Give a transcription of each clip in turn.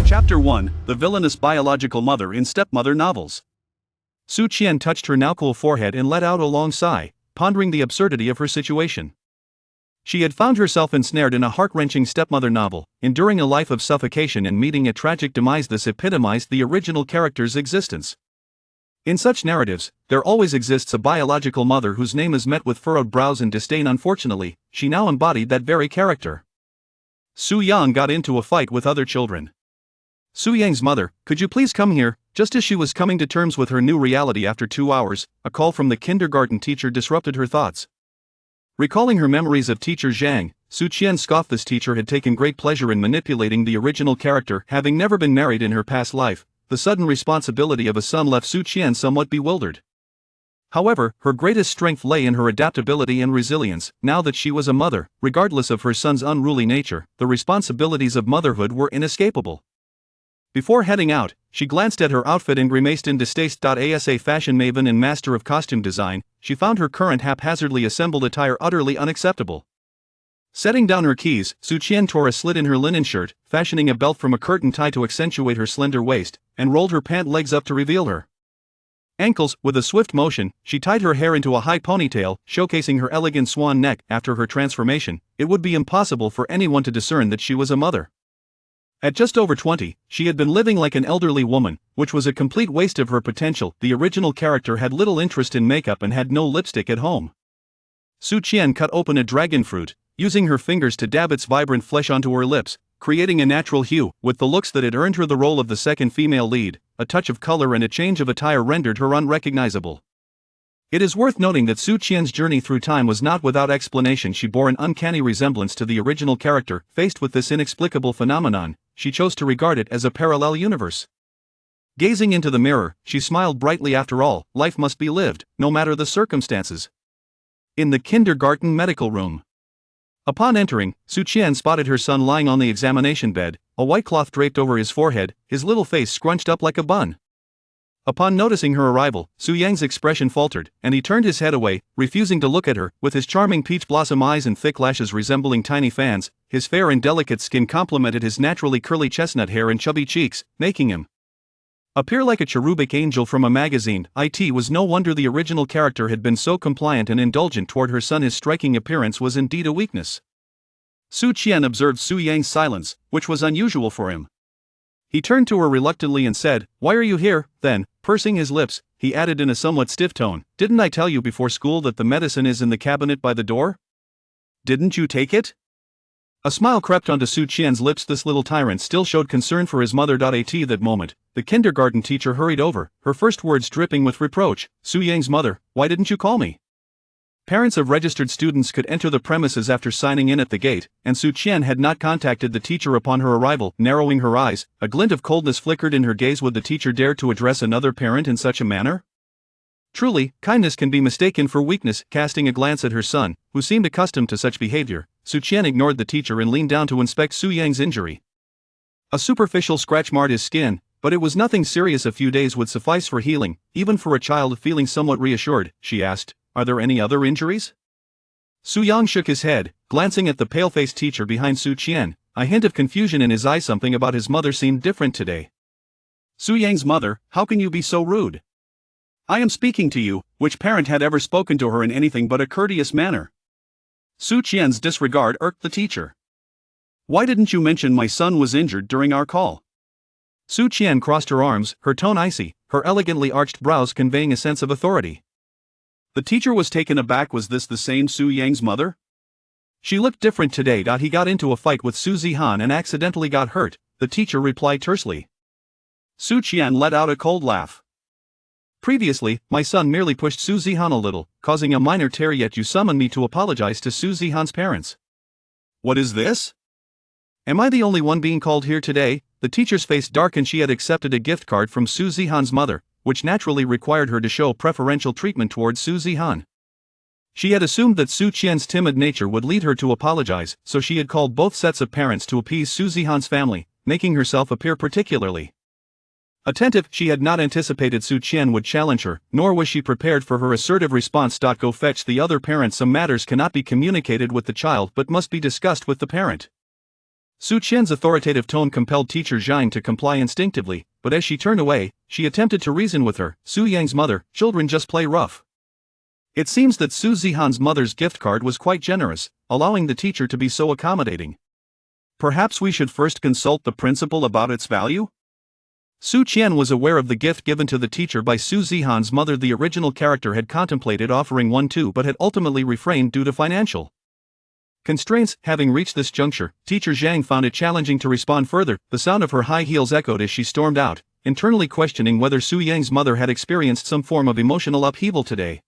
Chapter 1: The Villainous Biological Mother in Stepmother Novels. Su Qian touched her now cool forehead and let out a long sigh, pondering the absurdity of her situation. She had found herself ensnared in a heart-wrenching stepmother novel, enduring a life of suffocation and meeting a tragic demise. This epitomized the original character's existence. In such narratives, there always exists a biological mother whose name is met with furrowed brows and disdain. Unfortunately, she now embodied that very character. Su Yang got into a fight with other children. Su Yang's mother, could you please come here? Just as she was coming to terms with her new reality after 2 hours, a call from the kindergarten teacher disrupted her thoughts. Recalling her memories of teacher Zhang, Su Qian scoffed. This teacher had taken great pleasure in manipulating the original character. Having never been married in her past life, the sudden responsibility of a son left Su Qian somewhat bewildered. However, her greatest strength lay in her adaptability and resilience. Now that she was a mother, regardless of her son's unruly nature, the responsibilities of motherhood were inescapable. Before heading out, she glanced at her outfit and grimaced in distaste. As a fashion maven and master of costume design, she found her current haphazardly assembled attire utterly unacceptable. Setting down her keys, Su Qian tore a slit in her linen shirt, fashioning a belt from a curtain tie to accentuate her slender waist, and rolled her pant legs up to reveal her ankles. With a swift motion, she tied her hair into a high ponytail, showcasing her elegant swan neck. After her transformation, it would be impossible for anyone to discern that she was a mother. At just over 20, she had been living like an elderly woman, which was a complete waste of her potential. The original character had little interest in makeup and had no lipstick at home. Su Qian cut open a dragon fruit, using her fingers to dab its vibrant flesh onto her lips, creating a natural hue. With the looks that had earned her the role of the second female lead, a touch of color and a change of attire rendered her unrecognizable. It is worth noting that Su Qian's journey through time was not without explanation. She bore an uncanny resemblance to the original character. Faced with this inexplicable phenomenon, she chose to regard it as a parallel universe. Gazing into the mirror, she smiled brightly. After all, life must be lived, no matter the circumstances. In the kindergarten medical room. Upon entering, Su Qian spotted her son lying on the examination bed, a white cloth draped over his forehead, his little face scrunched up like a bun. Upon noticing her arrival, Su Yang's expression faltered, and he turned his head away, refusing to look at her. With his charming peach blossom eyes and thick lashes resembling tiny fans, his fair and delicate skin complemented his naturally curly chestnut hair and chubby cheeks, making him appear like a cherubic angel from a magazine. It was no wonder the original character had been so compliant and indulgent toward her son. His striking appearance was indeed a weakness. Su Qian observed Su Yang's silence, which was unusual for him. He turned to her reluctantly and said, "Why are you here?" Then, pursing his lips, he added in a somewhat stiff tone, "Didn't I tell you before school that the medicine is in the cabinet by the door? Didn't you take it?" A smile crept onto Su Qian's lips. This little tyrant still showed concern for his mother. At that moment, the kindergarten teacher hurried over, her first words dripping with reproach. "Su Yang's mother, why didn't you call me?" Parents of registered students could enter the premises after signing in at the gate, and Su Qian had not contacted the teacher upon her arrival. Narrowing her eyes, a glint of coldness flickered in her gaze. Would the teacher dare to address another parent in such a manner? Truly, kindness can be mistaken for weakness. Casting a glance at her son, who seemed accustomed to such behavior, Su Qian ignored the teacher and leaned down to inspect Su Yang's injury. A superficial scratch marred his skin, but it was nothing serious. A few days would suffice for healing, even for a child. Feeling somewhat reassured, she asked, "Are there any other injuries?" Su Yang shook his head, glancing at the pale-faced teacher behind Su Qian, a hint of confusion in his eye. Something about his mother seemed different today. "Su Yang's mother, how can you be so rude? I am speaking to you." Which parent had ever spoken to her in anything but a courteous manner? Su Qian's disregard irked the teacher. "Why didn't you mention my son was injured during our call?" Su Qian crossed her arms, her tone icy, her elegantly arched brows conveying a sense of authority. The teacher was taken aback. Was this the same Su Yang's mother? She looked different today. He got into a fight with Su Zihan and accidentally got hurt, the teacher replied tersely. Su Qian let out a cold laugh. "Previously, my son merely pushed Su Zihan a little, causing a minor tear, yet you summoned me to apologize to Su Zihan's parents. What is this? Am I the only one being called here today?" The teacher's face darkened. She had accepted a gift card from Su Zihan's mother, which naturally required her to show preferential treatment towards Su Zihan. She had assumed that Su Qian's timid nature would lead her to apologize, so she had called both sets of parents to appease Su Zihan's family, making herself appear particularly attentive. She had not anticipated Su Qian would challenge her, nor was she prepared for her assertive response. "Go fetch the other parent. Some matters cannot be communicated with the child but must be discussed with the parent." Su Qian's authoritative tone compelled teacher Zhang to comply instinctively, but as she turned away, she attempted to reason with her. Su Yang's mother, children just play rough. It seems that Su Zihan's mother's gift card was quite generous, allowing the teacher to be so accommodating. Perhaps we should first consult the principal about its value? Su Qian was aware of the gift given to the teacher by Su Zihan's mother. The original character had contemplated offering one too but had ultimately refrained due to financial constraints. Having reached this juncture, teacher Zhang found it challenging to respond further. The sound of her high heels echoed as she stormed out, internally questioning whether Su Yang's mother had experienced some form of emotional upheaval today.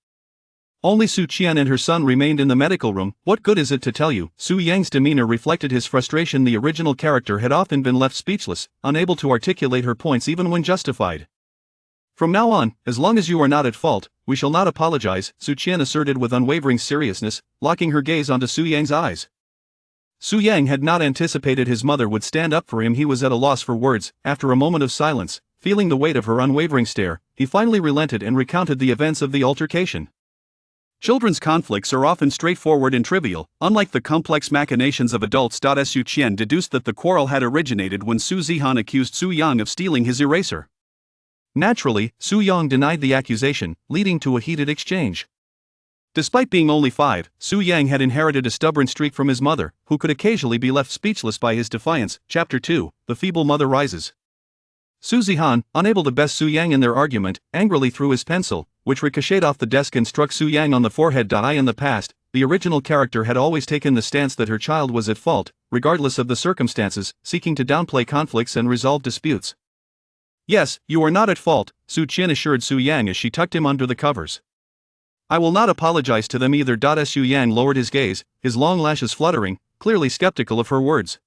Only Su Qian and her son remained in the medical room. What good is it to tell you? Su Yang's demeanor reflected his frustration. The original character had often been left speechless, unable to articulate her points even when justified. From now on, as long as you are not at fault, we shall not apologize, Su Qian asserted with unwavering seriousness, locking her gaze onto Su Yang's eyes. Su Yang had not anticipated his mother would stand up for him. He was at a loss for words. After a moment of silence, feeling the weight of her unwavering stare, he finally relented and recounted the events of the altercation. Children's conflicts are often straightforward and trivial, unlike the complex machinations of adults. Su Qian deduced that the quarrel had originated when Su Zihan accused Su Yang of stealing his eraser. Naturally, Su Yang denied the accusation, leading to a heated exchange. Despite being only 5, Su Yang had inherited a stubborn streak from his mother, who could occasionally be left speechless by his defiance. Chapter 2, The Feeble Mother Rises. Su Zihan, unable to best Su Yang in their argument, angrily threw his pencil, which ricocheted off the desk and struck Su Yang on the forehead. In the past, the original character had always taken the stance that her child was at fault, regardless of the circumstances, seeking to downplay conflicts and resolve disputes. Yes, you are not at fault, Su Qian assured Su Yang as she tucked him under the covers. I will not apologize to them either. Su Yang lowered his gaze, his long lashes fluttering, clearly skeptical of her words.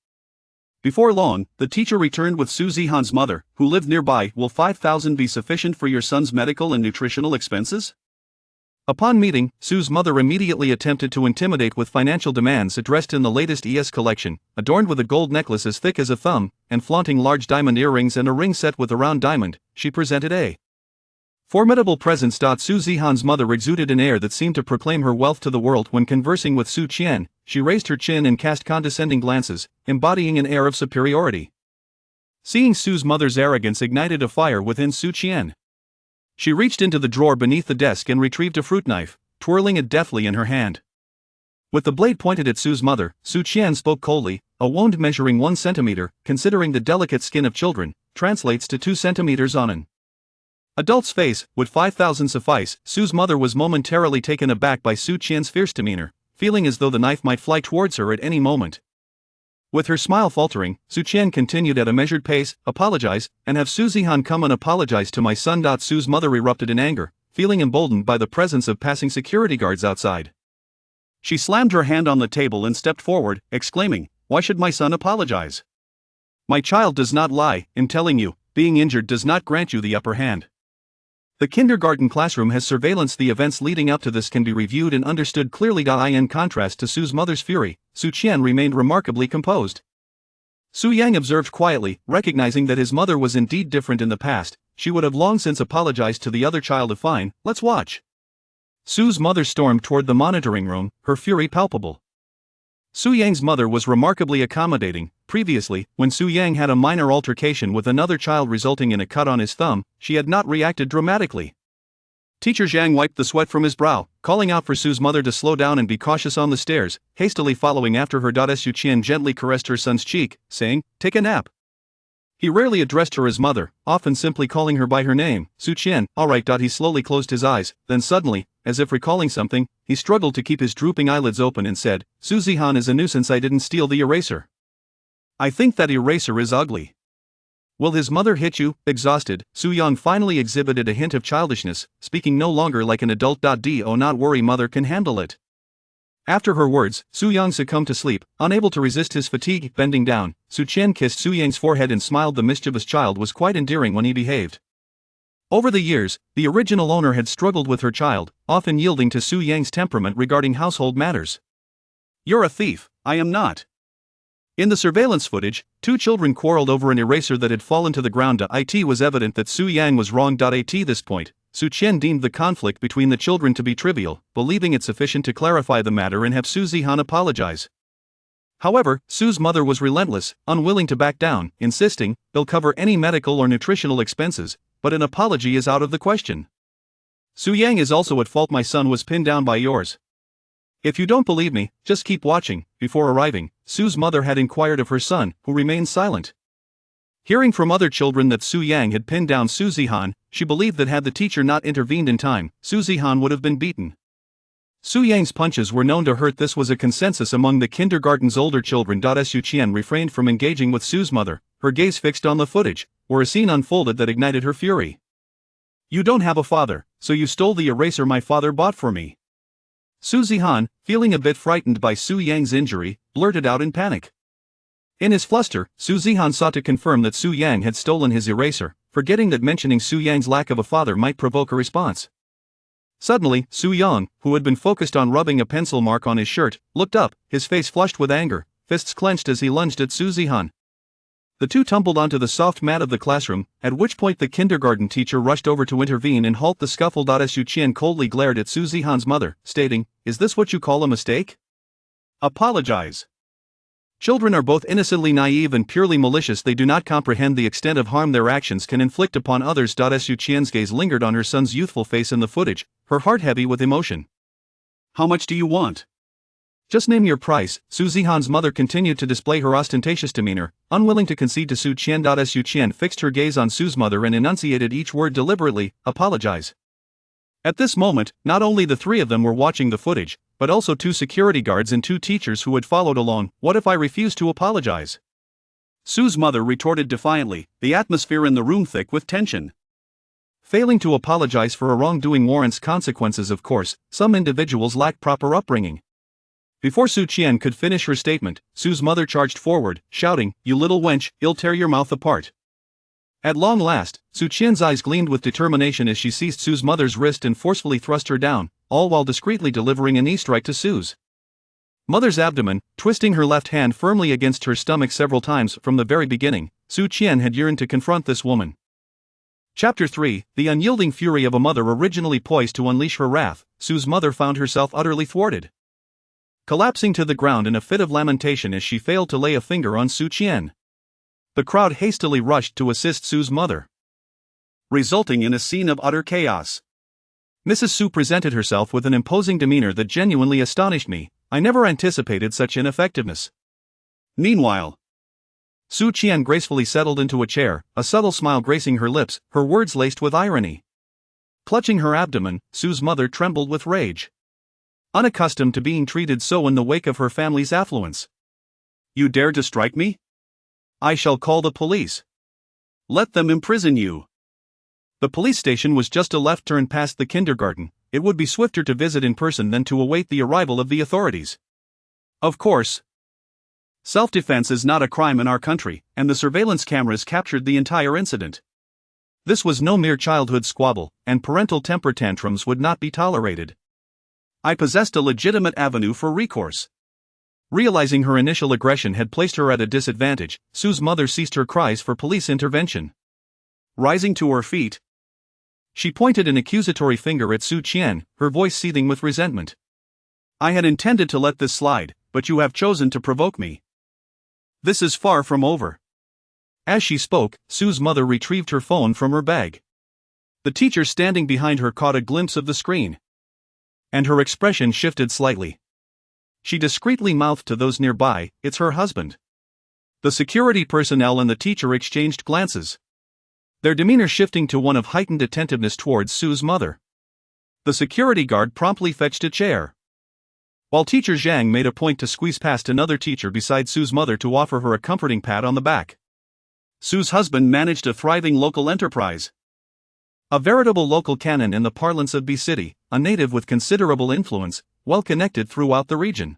Before long, the teacher returned with Su Zihan's mother, who lived nearby. Will 5,000 be sufficient for your son's medical and nutritional expenses? Upon meeting, Su's mother immediately attempted to intimidate with financial demands addressed in the latest ES collection, adorned with a gold necklace as thick as a thumb, and flaunting large diamond earrings and a ring set with a round diamond. She presented a formidable presence. Su Zihan's mother exuded an air that seemed to proclaim her wealth to the world. When conversing with Su Qian, she raised her chin and cast condescending glances, embodying an air of superiority. Seeing Su's mother's arrogance ignited a fire within Su Qian. She reached into the drawer beneath the desk and retrieved a fruit knife, twirling it deftly in her hand. With the blade pointed at Su's mother, Su Qian spoke coldly. A wound measuring 1 centimeter, considering the delicate skin of children, translates to 2 centimeters on an adult's face. Would 5,000 suffice? Su's mother was momentarily taken aback by Su Qian's fierce demeanor, feeling as though the knife might fly towards her at any moment. With her smile faltering, Su Qian continued at a measured pace. Apologize, and have Su Zihan come and apologize to my son. Su's mother erupted in anger, feeling emboldened by the presence of passing security guards outside. She slammed her hand on the table and stepped forward, exclaiming, "Why should my son apologize? My child does not lie. In telling you, being injured does not grant you the upper hand. The kindergarten classroom has surveillance. The events leading up to this can be reviewed and understood clearly." In contrast to Su's mother's fury, Su Qian remained remarkably composed. Su Yang observed quietly, recognizing that his mother was indeed different in the past. She would have long since apologized to the other child. Fine, let's watch. Su's mother stormed toward the monitoring room, her fury palpable. Su Yang's mother was remarkably accommodating. Previously, when Su Yang had a minor altercation with another child resulting in a cut on his thumb, she had not reacted dramatically. Teacher Zhang wiped the sweat from his brow, calling out for Su's mother to slow down and be cautious on the stairs, hastily following after her. Su Qian gently caressed her son's cheek, saying, "Take a nap." He rarely addressed her as mother, often simply calling her by her name. Su Qian, all right. He slowly closed his eyes, then suddenly, as if recalling something, he struggled to keep his drooping eyelids open and said, "Su Zihan is a nuisance. I didn't steal the eraser. I think that eraser is ugly. Will his mother hit you?" Exhausted, Su Yang finally exhibited a hint of childishness, speaking no longer like an adult. Do not worry, mother can handle it. After her words, Su Yang succumbed to sleep, unable to resist his fatigue. Bending down, Su Qian kissed Su Yang's forehead and smiled. The mischievous child was quite endearing when he behaved. Over the years, the original owner had struggled with her child, often yielding to Su Yang's temperament regarding household matters. "You're a thief." "I am not." In the surveillance footage, 2 children quarreled over an eraser that had fallen to the ground. It was evident that Su Yang was wrong. At this point, Su Qian deemed the conflict between the children to be trivial, believing it sufficient to clarify the matter and have Su Zihan apologize. However, Su's mother was relentless, unwilling to back down, insisting, "They'll cover any medical or nutritional expenses, but an apology is out of the question. Su Yang is also at fault. My son was pinned down by yours. If you don't believe me, just keep watching." Before arriving, Su's mother had inquired of her son, who remained silent. Hearing from other children that Su Yang had pinned down Su Zihan, she believed that had the teacher not intervened in time, Su Zihan would have been beaten. Su Yang's punches were known to hurt. This was a consensus among the kindergarten's older children.Su Qian refrained from engaging with Su's mother, her gaze fixed on the footage, where a scene unfolded that ignited her fury. "You don't have a father, so you stole the eraser my father bought for me." Su Zihan, feeling a bit frightened by Su Yang's injury, blurted out in panic. In his fluster, Su Zihan sought to confirm that Su Yang had stolen his eraser, forgetting that mentioning Su Yang's lack of a father might provoke a response. Suddenly, Su Yang, who had been focused on rubbing a pencil mark on his shirt, looked up, his face flushed with anger, fists clenched as he lunged at Su Zihan. The two tumbled onto the soft mat of the classroom, at which point the kindergarten teacher rushed over to intervene and halt the scuffle.Su Qian coldly glared at Su Zihan's mother, stating, "Is this what you call a mistake? Apologize." Children are both innocently naive and purely malicious. They do not comprehend the extent of harm their actions can inflict upon others.Su Qian's gaze lingered on her son's youthful face in the footage, her heart heavy with emotion. "How much do you want? Just name your price." Su Zihan's mother continued to display her ostentatious demeanor, unwilling to concede to Su Qian.Su Qian fixed her gaze on Su's mother and enunciated each word deliberately, "Apologize." At this moment, not only the three of them were watching the footage, but also two security guards and two teachers who had followed along. "What if I refuse to apologize?" Su's mother retorted defiantly, the atmosphere in the room thick with tension. Failing to apologize for a wrongdoing warrants consequences. Of course, some individuals lack proper upbringing. Before Su Qian could finish her statement, Su's mother charged forward, shouting, "You little wench, I'll tear your mouth apart." At long last, Su Qian's eyes gleamed with determination as she seized Su's mother's wrist and forcefully thrust her down, all while discreetly delivering a knee strike to Su's mother's abdomen, twisting her left hand firmly against her stomach several times. From the very beginning, Su Qian had yearned to confront this woman. Chapter 3, The unyielding fury of a mother. Originally poised to unleash her wrath, Su's mother found herself utterly thwarted. Collapsing to the ground in a fit of lamentation as she failed to lay a finger on Su Qian. The crowd hastily rushed to assist Su's mother, resulting in a scene of utter chaos. Mrs. Su presented herself with an imposing demeanor that genuinely astonished me. I never anticipated such ineffectiveness. Meanwhile, Su Qian gracefully settled into a chair, a subtle smile gracing her lips, her words laced with irony. Clutching her abdomen, Su's mother trembled with rage. Unaccustomed to being treated so in the wake of her family's affluence. "You dare to strike me? I shall call the police. Let them imprison you." The police station was just a left turn past the kindergarten. It would be swifter to visit in person than to await the arrival of the authorities. Of course, self-defense is not a crime in our country, and the surveillance cameras captured the entire incident. This was no mere childhood squabble, and parental temper tantrums would not be tolerated. I possessed a legitimate avenue for recourse. Realizing her initial aggression had placed her at a disadvantage, Su's mother ceased her cries for police intervention. Rising to her feet, she pointed an accusatory finger at Su Qian, her voice seething with resentment. "I had intended to let this slide, but you have chosen to provoke me. This is far from over." As she spoke, Su's mother retrieved her phone from her bag. The teacher standing behind her caught a glimpse of the screen, and her expression shifted slightly. She discreetly mouthed to those nearby, "It's her husband." The security personnel and the teacher exchanged glances, their demeanor shifting to one of heightened attentiveness towards Su's mother. The security guard promptly fetched a chair, while Teacher Zhang made a point to squeeze past another teacher beside Su's mother to offer her a comforting pat on the back. Su's husband managed a thriving local enterprise, a veritable local canon in the parlance of B City, a native with considerable influence, well connected throughout the region.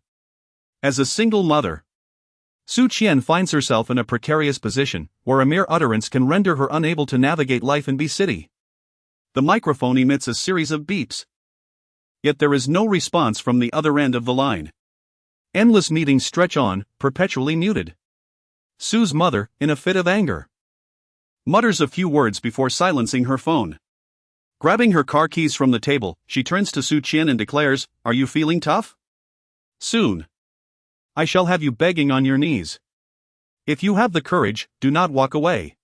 As a single mother, Su Qian finds herself in a precarious position, where a mere utterance can render her unable to navigate life in B City. The microphone emits a series of beeps, yet there is no response from the other end of the line. Endless meetings stretch on, perpetually muted. Su's mother, in a fit of anger, mutters a few words before silencing her phone. Grabbing her car keys from the table, she turns to Su Qian and declares, "Are you feeling tough? Soon I shall have you begging on your knees. If you have the courage, do not walk away.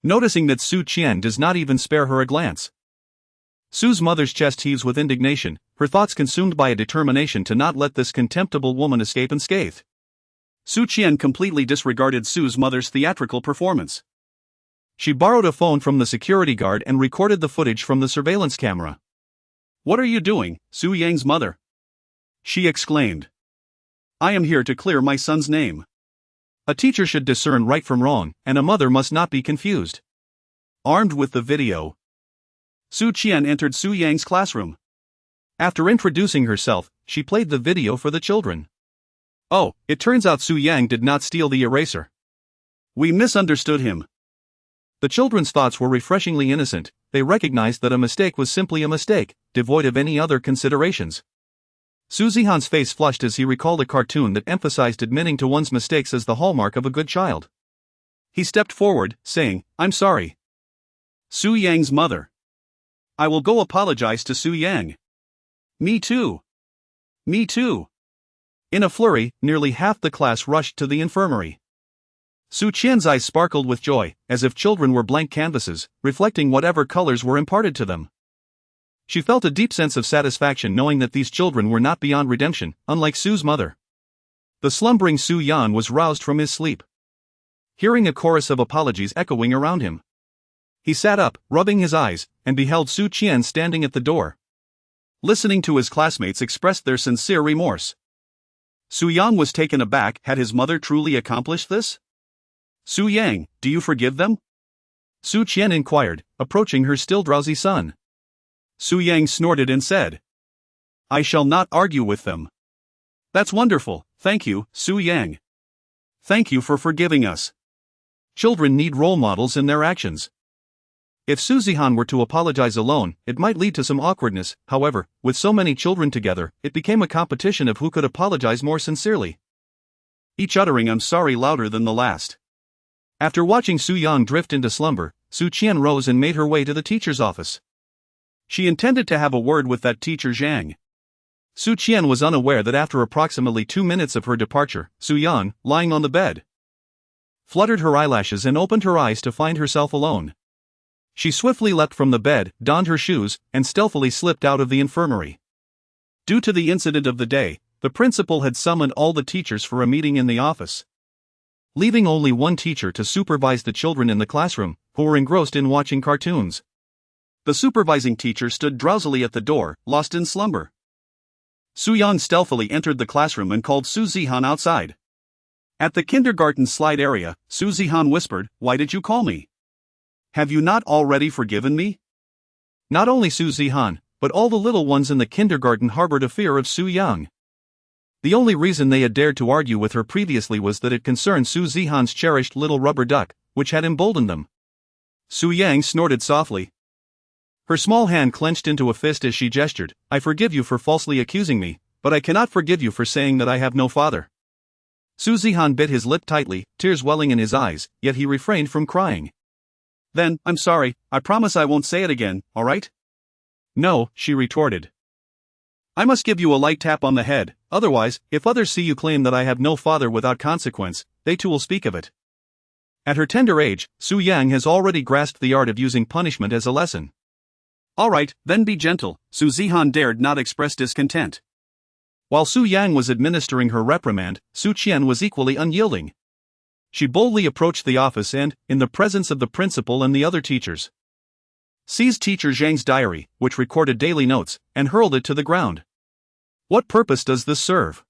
Noticing that Su Qian does not even spare her a glance, Su's mother's chest heaves with indignation, her thoughts consumed by a determination to not let this contemptible woman escape unscathed. Su Qian completely disregarded Su's mother's theatrical performance. She borrowed a phone from the security guard and recorded the footage from the surveillance camera. "What are you doing, Su Yang's mother?" she exclaimed. "I am here to clear my son's name." A teacher should discern right from wrong, and a mother must not be confused. Armed with the video, Su Qian entered Su Yang's classroom. After introducing herself, she played the video for the children. Oh, it turns out Su Yang did not steal the eraser. We misunderstood him. The children's thoughts were refreshingly innocent. They recognized that a mistake was simply a mistake, devoid of any other considerations. Su Zihan's face flushed as he recalled a cartoon that emphasized admitting to one's mistakes as the hallmark of a good child. He stepped forward, saying, "I'm sorry. Su Yang's mother. I will go apologize to Su Yang." "Me too. Me too." In a flurry, nearly half the class rushed to the infirmary. Su Qian's eyes sparkled with joy, as if children were blank canvases, reflecting whatever colors were imparted to them. She felt a deep sense of satisfaction knowing that these children were not beyond redemption, unlike Su's mother. The slumbering Su Yan was roused from his sleep, hearing a chorus of apologies echoing around him. He sat up, rubbing his eyes, and beheld Su Qian standing at the door. Listening to his classmates express their sincere remorse, Su Yan was taken aback. Had his mother truly accomplished this? "Su Yang, do you forgive them?" Su Qian inquired, approaching her still drowsy son. Su Yang snorted and said, "I shall not argue with them." "That's wonderful, thank you, Su Yang. Thank you for forgiving us." Children need role models in their actions. If Su Zihan were to apologize alone, it might lead to some awkwardness. However, with so many children together, it became a competition of who could apologize more sincerely, each uttering "I'm sorry" louder than the last. After watching Su Yang drift into slumber, Su Qian rose and made her way to the teacher's office. She intended to have a word with that teacher Zhang. Su Qian was unaware that after approximately 2 minutes of her departure, Su Yan, lying on the bed, fluttered her eyelashes and opened her eyes to find herself alone. She swiftly leapt from the bed, donned her shoes, and stealthily slipped out of the infirmary. Due to the incident of the day, the principal had summoned all the teachers for a meeting in the office, leaving only one teacher to supervise the children in the classroom, who were engrossed in watching cartoons. The supervising teacher stood drowsily at the door, lost in slumber. Su Yan stealthily entered the classroom and called Su Zihan outside. At the kindergarten slide area, Su Zihan whispered, "Why did you call me? Have you not already forgiven me?" Not only Su Zihan, but all the little ones in the kindergarten harbored a fear of Su Yang. The only reason they had dared to argue with her previously was that it concerned Su Zihan's cherished little rubber duck, which had emboldened them. Su Yang snorted softly. Her small hand clenched into a fist as she gestured, "I forgive you for falsely accusing me, but I cannot forgive you for saying that I have no father." Su Zihan bit his lip tightly, tears welling in his eyes, yet he refrained from crying. "Then, I'm sorry, I promise I won't say it again, alright?" "No," she retorted. "I must give you a light tap on the head, otherwise, if others see you claim that I have no father without consequence, they too will speak of it." At her tender age, Su Yang has already grasped the art of using punishment as a lesson. "Alright, then be gentle," Su Zihan dared not express discontent. While Su Yang was administering her reprimand, Su Qian was equally unyielding. She boldly approached the office and, in the presence of the principal and the other teachers, seized teacher Zhang's diary, which recorded daily notes, and hurled it to the ground. What purpose does this serve?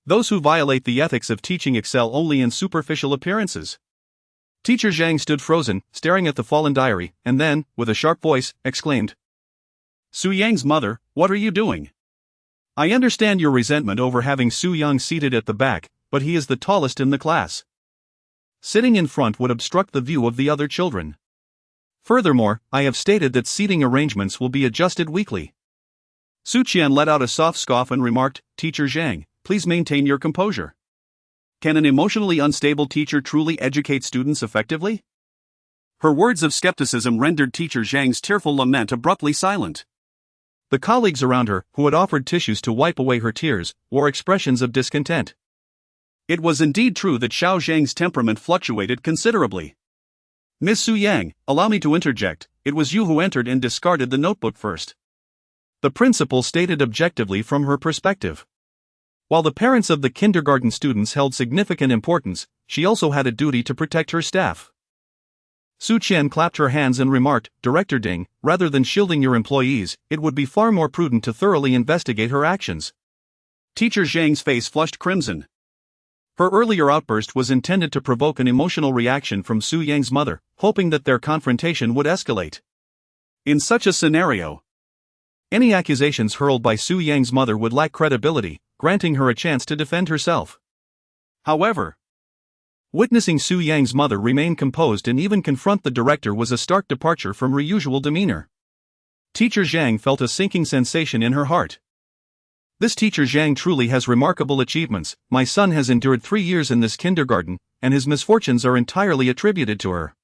Those who violate the ethics of teaching excel only in superficial appearances. Teacher Zhang stood frozen, staring at the fallen diary, and then, with a sharp voice, exclaimed, "Su Yang's mother, what are you doing? I understand your resentment over having Su Yang seated at the back, but he is the tallest in the class. Sitting in front would obstruct the view of the other children. Furthermore, I have stated that seating arrangements will be adjusted weekly." Su Qian let out a soft scoff and remarked, "Teacher Zhang, please maintain your composure. Can an emotionally unstable teacher truly educate students effectively?" Her words of skepticism rendered teacher Zhang's tearful lament abruptly silent. The colleagues around her, who had offered tissues to wipe away her tears, wore expressions of discontent. It was indeed true that Xiao Zhang's temperament fluctuated considerably. "Miss Su Yang, allow me to interject, it was you who entered and discarded the notebook first," the principal stated objectively from her perspective. While the parents of the kindergarten students held significant importance, she also had a duty to protect her staff. Su Qian clapped her hands and remarked, "Director Ding, rather than shielding your employees, it would be far more prudent to thoroughly investigate her actions." Teacher Zhang's face flushed crimson. Her earlier outburst was intended to provoke an emotional reaction from Su Yang's mother, hoping that their confrontation would escalate. In such a scenario, any accusations hurled by Su Yang's mother would lack credibility, granting her a chance to defend herself. However, witnessing Su Yang's mother remain composed and even confront the director was a stark departure from her usual demeanor. Teacher Zhang felt a sinking sensation in her heart. This teacher Zhang truly has remarkable achievements. My son has endured 3 years in this kindergarten, and his misfortunes are entirely attributed to her.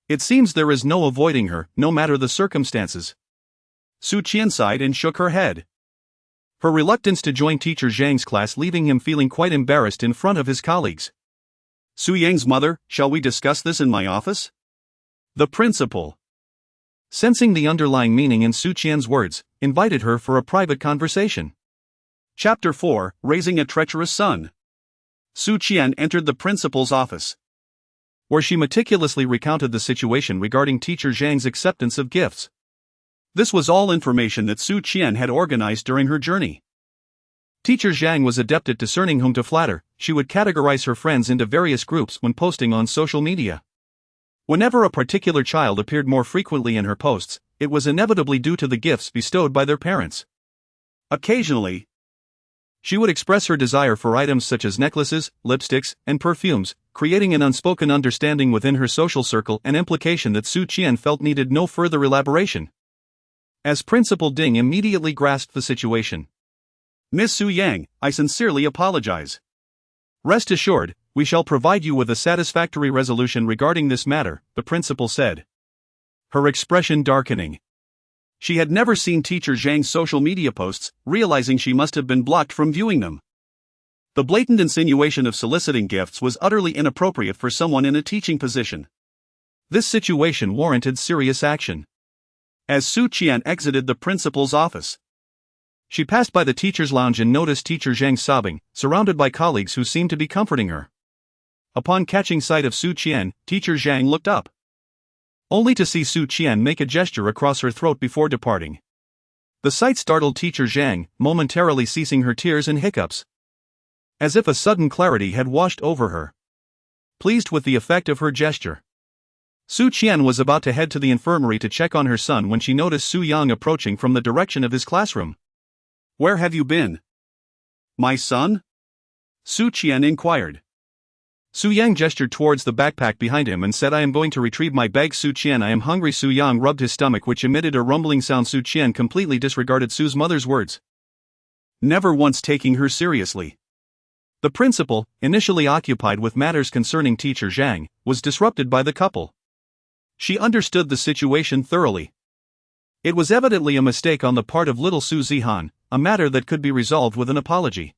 It seems there is no avoiding her, no matter the circumstances. Su Qian sighed and shook her head. Her reluctance to join teacher Zhang's class leaving him feeling quite embarrassed in front of his colleagues. "Su Yang's mother, shall we discuss this in my office?" The principal, sensing the underlying meaning in Su Qian's words, invited her for a private conversation. Chapter 4, Raising a Treacherous Son. Su Qian entered the principal's office, where she meticulously recounted the situation regarding teacher Zhang's acceptance of gifts. This was all information that Su Qian had organized during her journey. Teacher Zhang was adept at discerning whom to flatter. She would categorize her friends into various groups when posting on social media. Whenever a particular child appeared more frequently in her posts, it was inevitably due to the gifts bestowed by their parents. Occasionally, she would express her desire for items such as necklaces, lipsticks, and perfumes, creating an unspoken understanding within her social circle, an implication that Su Qian felt needed no further elaboration. As Principal Ding immediately grasped the situation. "Miss Su Yang, I sincerely apologize. Rest assured, we shall provide you with a satisfactory resolution regarding this matter," the principal said, her expression darkening. She had never seen teacher Zhang's social media posts, realizing she must have been blocked from viewing them. The blatant insinuation of soliciting gifts was utterly inappropriate for someone in a teaching position. This situation warranted serious action. As Su Qian exited the principal's office, she passed by the teacher's lounge and noticed teacher Zhang sobbing, surrounded by colleagues who seemed to be comforting her. Upon catching sight of Su Qian, teacher Zhang looked up, only to see Su Qian make a gesture across her throat before departing. The sight startled teacher Zhang, momentarily ceasing her tears and hiccups, as if a sudden clarity had washed over her. Pleased with the effect of her gesture, Su Qian was about to head to the infirmary to check on her son when she noticed Su Yang approaching from the direction of his classroom. "Where have you been?" "My son?" Su Qian inquired. Su Yang gestured towards the backpack behind him and said, "I am going to retrieve my bag." "Su Qian, I am hungry." Su Yang rubbed his stomach, which emitted a rumbling sound. Su Qian completely disregarded Su's mother's words, never once taking her seriously. The principal, initially occupied with matters concerning teacher Zhang, was disrupted by the couple. She understood the situation thoroughly. It was evidently a mistake on the part of little Su Zihan, a matter that could be resolved with an apology.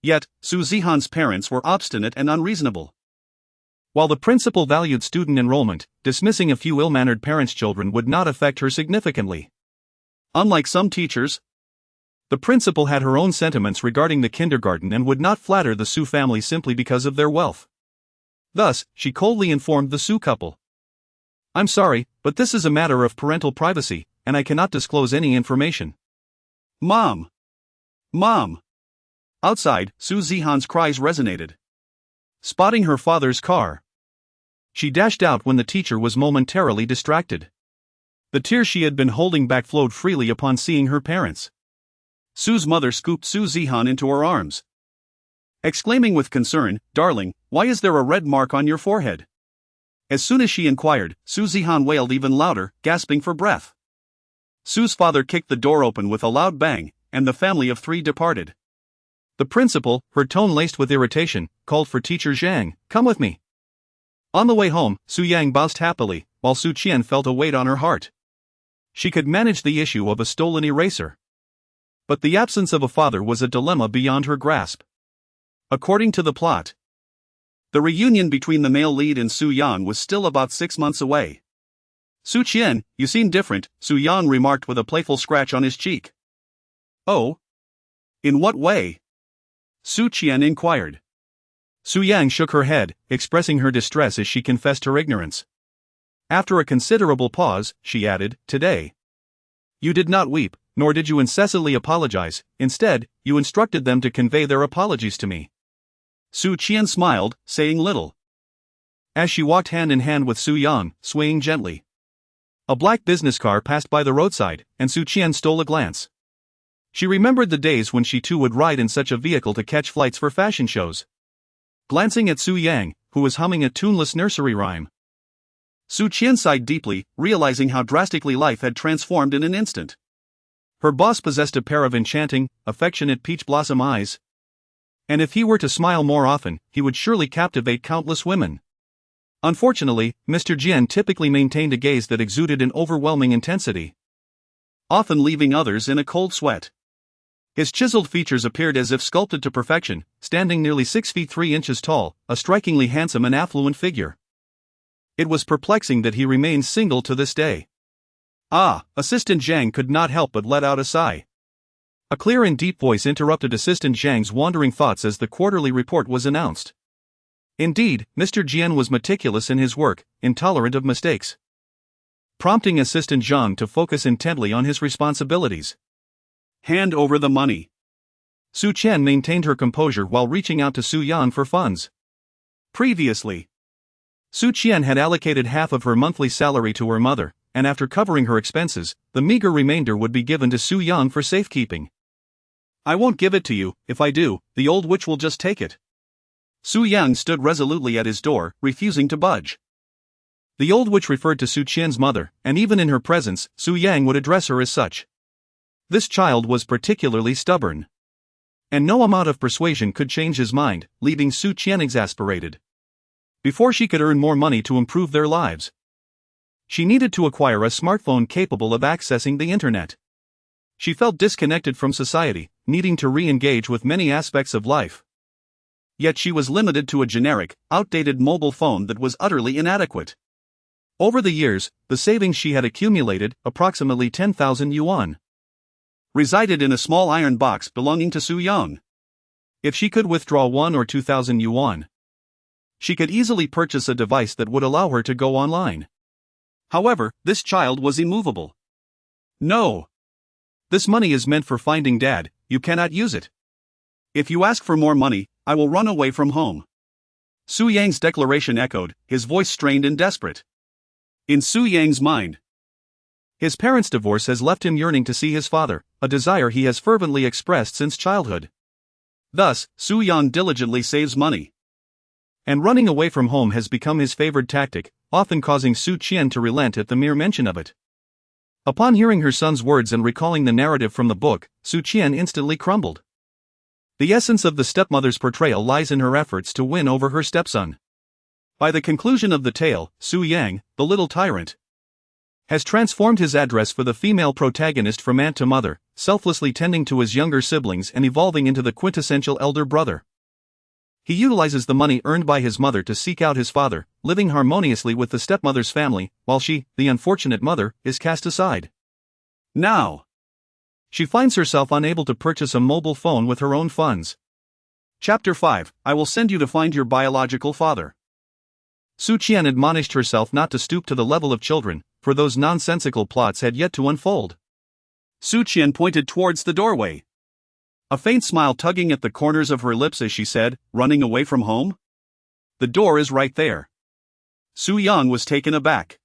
Yet, Su Zihan's parents were obstinate and unreasonable. While the principal valued student enrollment, dismissing a few ill-mannered parents' children would not affect her significantly. Unlike some teachers, the principal had her own sentiments regarding the kindergarten and would not flatter the Su family simply because of their wealth. Thus, she coldly informed the Su couple, "I'm sorry, but this is a matter of parental privacy, and I cannot disclose any information." "Mom! Mom!" Outside, Su Zihan's cries resonated. Spotting her father's car, she dashed out when the teacher was momentarily distracted. The tears she had been holding back flowed freely upon seeing her parents. Su's mother scooped Su Zihan into her arms, exclaiming with concern, "Darling, why is there a red mark on your forehead?" As soon as she inquired, Su Zihan wailed even louder, gasping for breath. Su's father kicked the door open with a loud bang, and the family of 3 departed. The principal, her tone laced with irritation, called for teacher Zhang, "Come with me." On the way home, Su Yang bounced happily, while Su Qian felt a weight on her heart. She could manage the issue of a stolen eraser, but the absence of a father was a dilemma beyond her grasp. According to the plot, the reunion between the male lead and Su Yang was still about 6 months away. "Su Qian, you seem different," Su Yang remarked with a playful scratch on his cheek. "Oh? In what way?" Su Qian inquired. Su Yang shook her head, expressing her distress as she confessed her ignorance. After a considerable pause, she added, "Today, you did not weep, nor did you incessantly apologize. Instead, you instructed them to convey their apologies to me." Su Qian smiled, saying little. As she walked hand in hand with Su Yang, swaying gently, a black business car passed by the roadside, and Su Qian stole a glance. She remembered the days when she too would ride in such a vehicle to catch flights for fashion shows. Glancing at Su Yang, who was humming a tuneless nursery rhyme, Su Qian sighed deeply, realizing how drastically life had transformed in an instant. Her boss possessed a pair of enchanting, affectionate peach blossom eyes, and if he were to smile more often, he would surely captivate countless women. Unfortunately, Mr. Jian typically maintained a gaze that exuded an overwhelming intensity, often leaving others in a cold sweat. His chiseled features appeared as if sculpted to perfection, standing nearly 6 feet 3 inches tall, a strikingly handsome and affluent figure. It was perplexing that he remained single to this day. "Ah," Assistant Zhang could not help but let out a sigh. A clear and deep voice interrupted Assistant Zhang's wandering thoughts as the quarterly report was announced. Indeed, Mr. Jian was meticulous in his work, intolerant of mistakes, prompting Assistant Zhang to focus intently on his responsibilities. "Hand over the money." Su Qian maintained her composure while reaching out to Su Yang for funds. Previously, Su Qian had allocated half of her monthly salary to her mother, and after covering her expenses, the meager remainder would be given to Su Yang for safekeeping. "I won't give it to you. If I do, the old witch will just take it." Su Yang stood resolutely at his door, refusing to budge. The old witch referred to Su Qian's mother, and even in her presence, Su Yang would address her as such. This child was particularly stubborn, and no amount of persuasion could change his mind, leaving Su Qian exasperated. Before she could earn more money to improve their lives, she needed to acquire a smartphone capable of accessing the internet. She felt disconnected from society, needing to re-engage with many aspects of life. Yet she was limited to a generic, outdated mobile phone that was utterly inadequate. Over the years, the savings she had accumulated, approximately 10,000 yuan, resided in a small iron box belonging to Su Yang. If she could withdraw 1 or 2,000 yuan, she could easily purchase a device that would allow her to go online. However, this child was immovable. "No. This money is meant for finding Dad, you cannot use it. If you ask for more money, I will run away from home." Su Yang's declaration echoed, his voice strained and desperate. In Su Yang's mind, his parents' divorce has left him yearning to see his father, a desire he has fervently expressed since childhood. Thus, Su Yang diligently saves money, and running away from home has become his favored tactic, often causing Su Qian to relent at the mere mention of it. Upon hearing her son's words and recalling the narrative from the book, Su Qian instantly crumbled. The essence of the stepmother's portrayal lies in her efforts to win over her stepson. By the conclusion of the tale, Su Yang, the little tyrant, has transformed his address for the female protagonist from aunt to mother, selflessly tending to his younger siblings and evolving into the quintessential elder brother. He utilizes the money earned by his mother to seek out his father, living harmoniously with the stepmother's family, while she, the unfortunate mother, is cast aside. Now, she finds herself unable to purchase a mobile phone with her own funds. Chapter 5: I will send you to find your biological father. Su Qian admonished herself not to stoop to the level of children, for those nonsensical plots had yet to unfold. Su Qian pointed towards the doorway, a faint smile tugging at the corners of her lips as she said, "Running away from home? The door is right there." Su Yang was taken aback.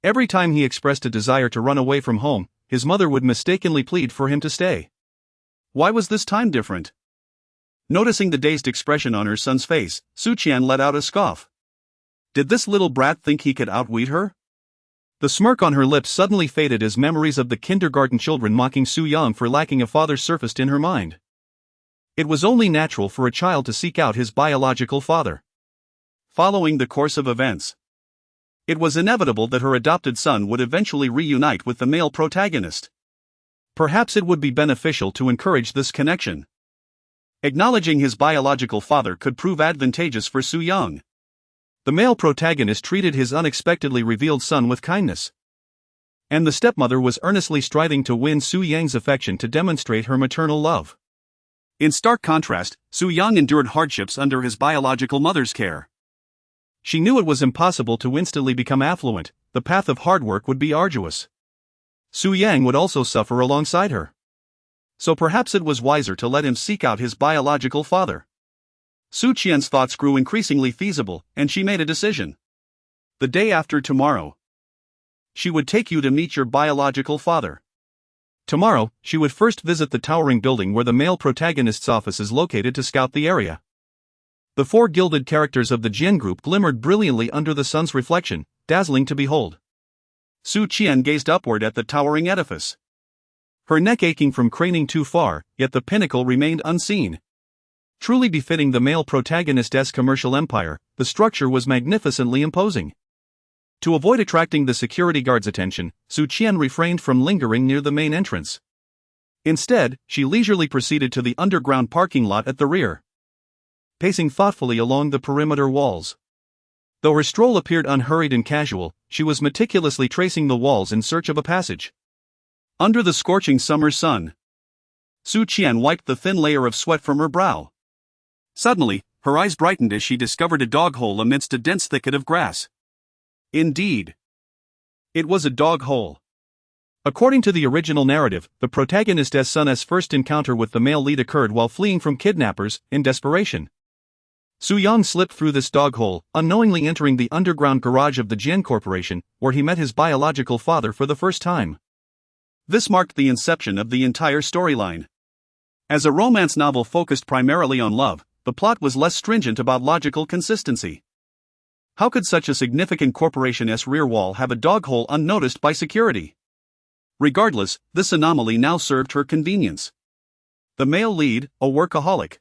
Every time he expressed a desire to run away from home, his mother would mistakenly plead for him to stay. Why was this time different? Noticing the dazed expression on her son's face, Su Qian let out a scoff. Did this little brat think he could outwit her? The smirk on her lips suddenly faded as memories of the kindergarten children mocking Su Yang for lacking a father surfaced in her mind. It was only natural for a child to seek out his biological father. Following the course of events, it was inevitable that her adopted son would eventually reunite with the male protagonist. Perhaps it would be beneficial to encourage this connection. Acknowledging his biological father could prove advantageous for Su Yang. The male protagonist treated his unexpectedly revealed son with kindness. And the stepmother was earnestly striving to win Su Yang's affection to demonstrate her maternal love. In stark contrast, Su Yang endured hardships under his biological mother's care. She knew it was impossible to instantly become affluent, the path of hard work would be arduous. Su Yang would also suffer alongside her. So perhaps it was wiser to let him seek out his biological father. Su Qian's thoughts grew increasingly feasible, and she made a decision. The day after tomorrow, she would take you to meet your biological father. Tomorrow, she would first visit the towering building where the male protagonist's office is located to scout the area. The four gilded characters of the Jian group glimmered brilliantly under the sun's reflection, dazzling to behold. Su Qian gazed upward at the towering edifice. Her neck aching from craning too far, yet the pinnacle remained unseen. Truly befitting the male protagonist's commercial empire, the structure was magnificently imposing. To avoid attracting the security guard's attention, Su Qian refrained from lingering near the main entrance. Instead, she leisurely proceeded to the underground parking lot at the rear, pacing thoughtfully along the perimeter walls. Though her stroll appeared unhurried and casual, she was meticulously tracing the walls in search of a passage. Under the scorching summer sun, Su Qian wiped the thin layer of sweat from her brow. Suddenly, her eyes brightened as she discovered a dog hole amidst a dense thicket of grass. Indeed, it was a dog hole. According to the original narrative, the protagonist's son's first encounter with the male lead occurred while fleeing from kidnappers, in desperation. Su Yang slipped through this dog hole, unknowingly entering the underground garage of the Jian Corporation, where he met his biological father for the first time. This marked the inception of the entire storyline. As a romance novel focused primarily on love, the plot was less stringent about logical consistency. How could such a significant corporation's rear wall have a dog hole unnoticed by security? Regardless, this anomaly now served her convenience. The male lead, a workaholic,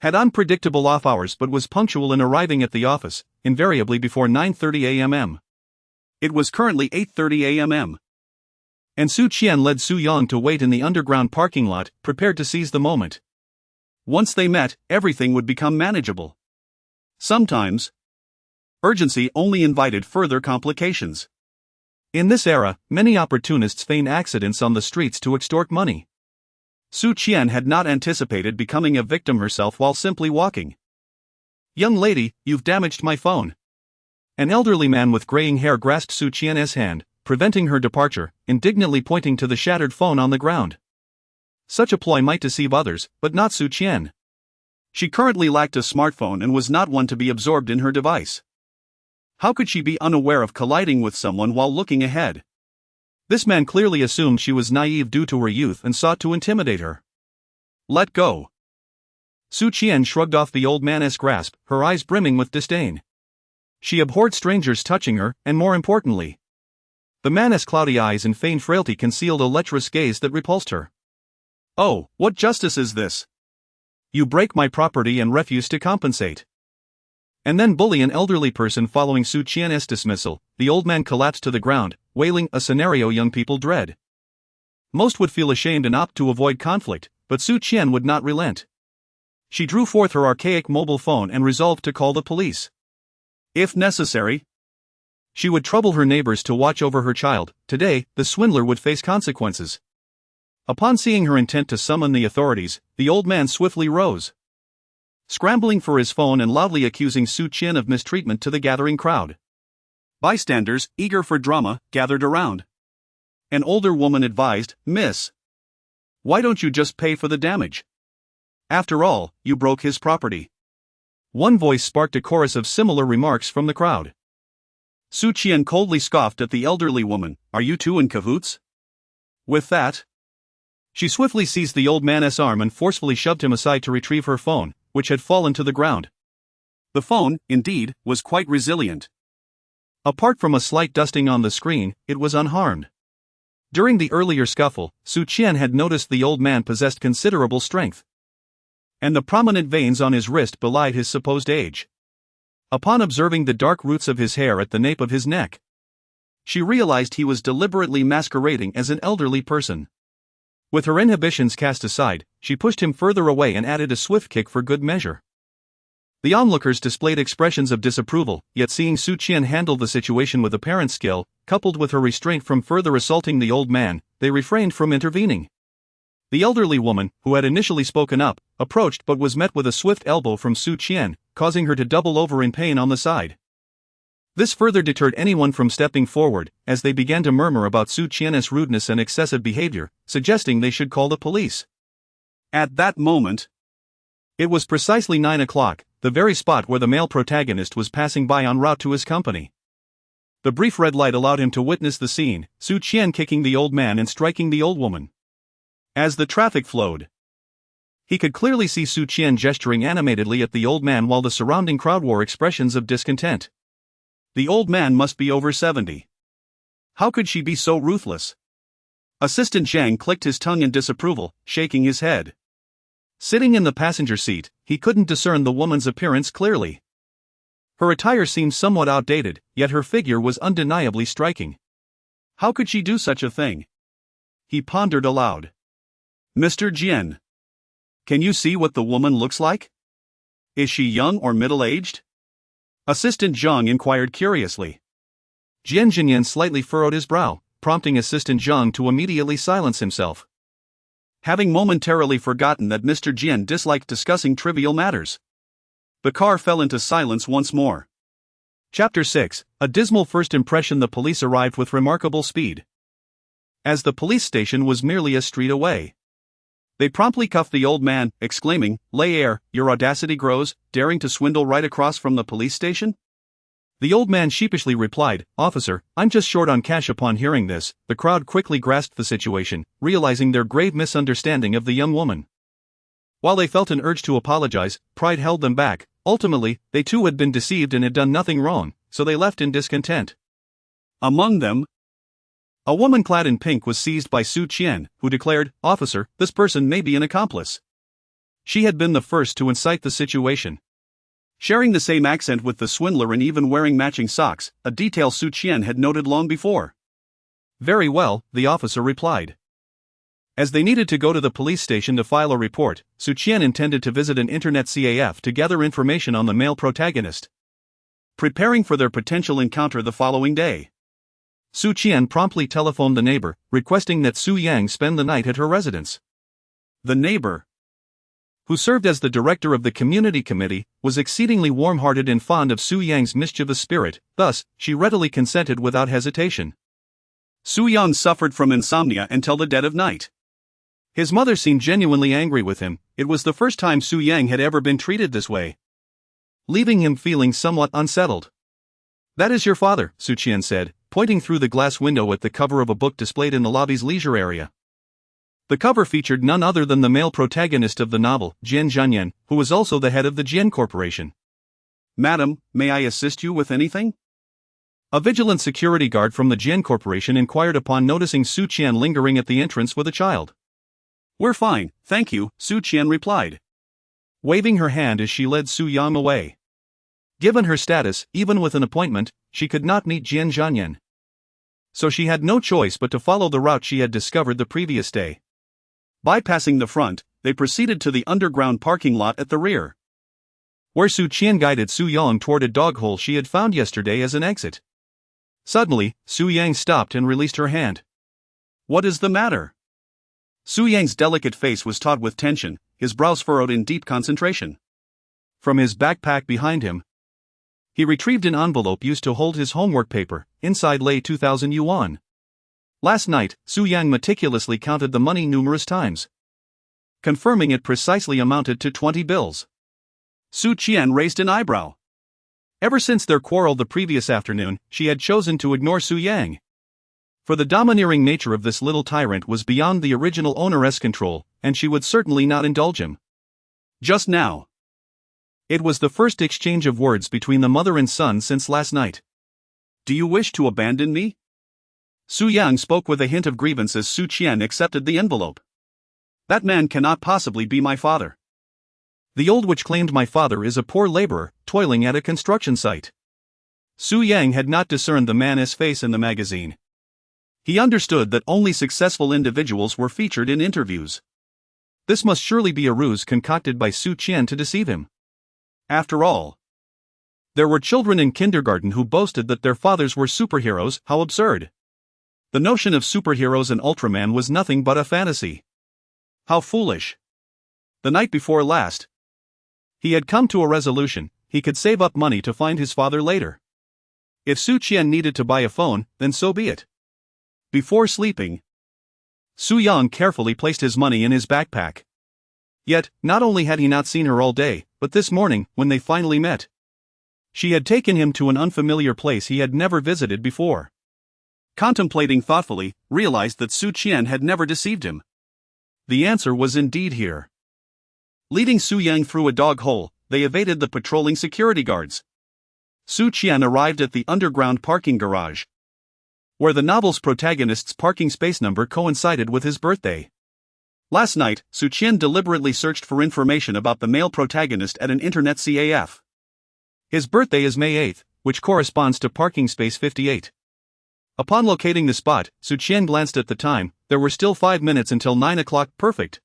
had unpredictable off hours but was punctual in arriving at the office, invariably before 9:30 a.m. It was currently 8:30 a.m. And Su Qian led Su Yang to wait in the underground parking lot, prepared to seize the moment. Once they met, everything would become manageable. Sometimes, urgency only invited further complications. In this era, many opportunists feign accidents on the streets to extort money. Su Qian had not anticipated becoming a victim herself while simply walking. "Young lady, you've damaged my phone." An elderly man with graying hair grasped Su Qian's hand, preventing her departure, indignantly pointing to the shattered phone on the ground. Such a ploy might deceive others, but not Su Qian. She currently lacked a smartphone and was not one to be absorbed in her device. How could she be unaware of colliding with someone while looking ahead? This man clearly assumed she was naive due to her youth and sought to intimidate her. "Let go." Su Qian shrugged off the old man's grasp, her eyes brimming with disdain. She abhorred strangers touching her, and more importantly, the man's cloudy eyes and feigned frailty concealed a lecherous gaze that repulsed her. "Oh, what justice is this? You break my property and refuse to compensate." And then bully an elderly person following Su Qian's dismissal. The old man collapsed to the ground, wailing, a scenario young people dread. Most would feel ashamed and opt to avoid conflict, but Su Qian would not relent. She drew forth her archaic mobile phone and resolved to call the police. If necessary, she would trouble her neighbors to watch over her child. Today, the swindler would face consequences. Upon seeing her intent to summon the authorities, the old man swiftly rose, scrambling for his phone and loudly accusing Su Qian of mistreatment to the gathering crowd. Bystanders, eager for drama, gathered around. An older woman advised, "Miss, why don't you just pay for the damage? After all, you broke his property." One voice sparked a chorus of similar remarks from the crowd. Su Qian coldly scoffed at the elderly woman, "Are you two in cahoots?" With that, she swiftly seized the old man's arm and forcefully shoved him aside to retrieve her phone, which had fallen to the ground. The phone, indeed, was quite resilient. Apart from a slight dusting on the screen, it was unharmed. During the earlier scuffle, Su Qian had noticed the old man possessed considerable strength, and the prominent veins on his wrist belied his supposed age. Upon observing the dark roots of his hair at the nape of his neck, she realized he was deliberately masquerading as an elderly person. With her inhibitions cast aside, she pushed him further away and added a swift kick for good measure. The onlookers displayed expressions of disapproval, yet seeing Su Qian handle the situation with apparent skill, coupled with her restraint from further assaulting the old man, they refrained from intervening. The elderly woman, who had initially spoken up, approached but was met with a swift elbow from Su Qian, causing her to double over in pain on the side. This further deterred anyone from stepping forward, as they began to murmur about Su Qian's rudeness and excessive behavior, suggesting they should call the police. At that moment, it was precisely 9 o'clock, the very spot where the male protagonist was passing by en route to his company. The brief red light allowed him to witness the scene, Su Qian kicking the old man and striking the old woman. As the traffic flowed, he could clearly see Su Qian gesturing animatedly at the old man while the surrounding crowd wore expressions of discontent. The old man must be over 70. How could she be so ruthless? Assistant Zhang clicked his tongue in disapproval, shaking his head. Sitting in the passenger seat, he couldn't discern the woman's appearance clearly. Her attire seemed somewhat outdated, yet her figure was undeniably striking. How could she do such a thing? He pondered aloud. Mr. Jian, can you see what the woman looks like? Is she young or middle-aged? Assistant Zhang inquired curiously. Jian Zhanyan slightly furrowed his brow, prompting Assistant Zhang to immediately silence himself. Having momentarily forgotten that Mr. Jian disliked discussing trivial matters, the car fell into silence once more. Chapter 6, A dismal first impression. The police arrived with remarkable speed. As the police station was merely a street away, they promptly cuffed the old man, exclaiming, "Lay air, your audacity grows, daring to swindle right across from the police station?" The old man sheepishly replied, "Officer, I'm just short on cash." Upon hearing this, the crowd quickly grasped the situation, realizing their grave misunderstanding of the young woman. While they felt an urge to apologize, pride held them back. Ultimately, they too had been deceived and had done nothing wrong, so they left in discontent. Among them, a woman clad in pink was seized by Su Qian, who declared, "Officer, this person may be an accomplice." She had been the first to incite the situation. Sharing the same accent with the swindler and even wearing matching socks, a detail Su Qian had noted long before. "Very well," the officer replied. As they needed to go to the police station to file a report, Su Qian intended to visit an internet CAF to gather information on the male protagonist, preparing for their potential encounter the following day. Su Qian promptly telephoned the neighbor, requesting that Su Yang spend the night at her residence. The neighbor, who served as the director of the community committee, was exceedingly warm-hearted and fond of Su Yang's mischievous spirit, thus, she readily consented without hesitation. Su Yang suffered from insomnia until the dead of night. His mother seemed genuinely angry with him. It was the first time Su Yang had ever been treated this way, leaving him feeling somewhat unsettled. "That is your father," Su Qian said, pointing through the glass window at the cover of a book displayed in the lobby's leisure area. The cover featured none other than the male protagonist of the novel, Jian Zhanyan, who was also the head of the Jian Corporation. "Madam, may I assist you with anything?" A vigilant security guard from the Jian Corporation inquired upon noticing Su Qian lingering at the entrance with a child. "We're fine, thank you," Su Qian replied, waving her hand as she led Su Yang away. Given her status, even with an appointment, she could not meet Jian Zhanyan. So she had no choice but to follow the route she had discovered the previous day. Bypassing the front, they proceeded to the underground parking lot at the rear, where Su Qian guided Su Yang toward a dog hole she had found yesterday as an exit. Suddenly, Su Yang stopped and released her hand. "What is the matter?" Su Yang's delicate face was taut with tension, his brows furrowed in deep concentration. From his backpack behind him, he retrieved an envelope used to hold his homework paper. Inside lay 2,000 yuan. Last night, Su Yang meticulously counted the money numerous times, confirming it precisely amounted to 20 bills. Su Qian raised an eyebrow. Ever since their quarrel the previous afternoon, she had chosen to ignore Su Yang. For the domineering nature of this little tyrant was beyond the original owner's control, and she would certainly not indulge him. Just now, it was the first exchange of words between the mother and son since last night. "Do you wish to abandon me?" Su Yang spoke with a hint of grievance as Su Qian accepted the envelope. "That man cannot possibly be my father. The old witch claimed my father is a poor laborer, toiling at a construction site." Su Yang had not discerned the man's face in the magazine. He understood that only successful individuals were featured in interviews. This must surely be a ruse concocted by Su Qian to deceive him. After all, there were children in kindergarten who boasted that their fathers were superheroes. How absurd! The notion of superheroes and Ultraman was nothing but a fantasy. How foolish! The night before last, he had come to a resolution: he could save up money to find his father later. If Su Qian needed to buy a phone, then so be it. Before sleeping, Su Yang carefully placed his money in his backpack. Yet, not only had he not seen her all day, but this morning, when they finally met, she had taken him to an unfamiliar place he had never visited before. Contemplating thoughtfully, realized that Su Qian had never deceived him. The answer was indeed here. Leading Su Yang through a dog hole, they evaded the patrolling security guards. Su Qian arrived at the underground parking garage, where the novel's protagonist's parking space number coincided with his birthday. Last night, Su Qian deliberately searched for information about the male protagonist at an internet CAF. His birthday is May 8, which corresponds to parking space 58. Upon locating the spot, Su Qian glanced at the time. There were still 5 minutes until 9 o'clock. Perfect.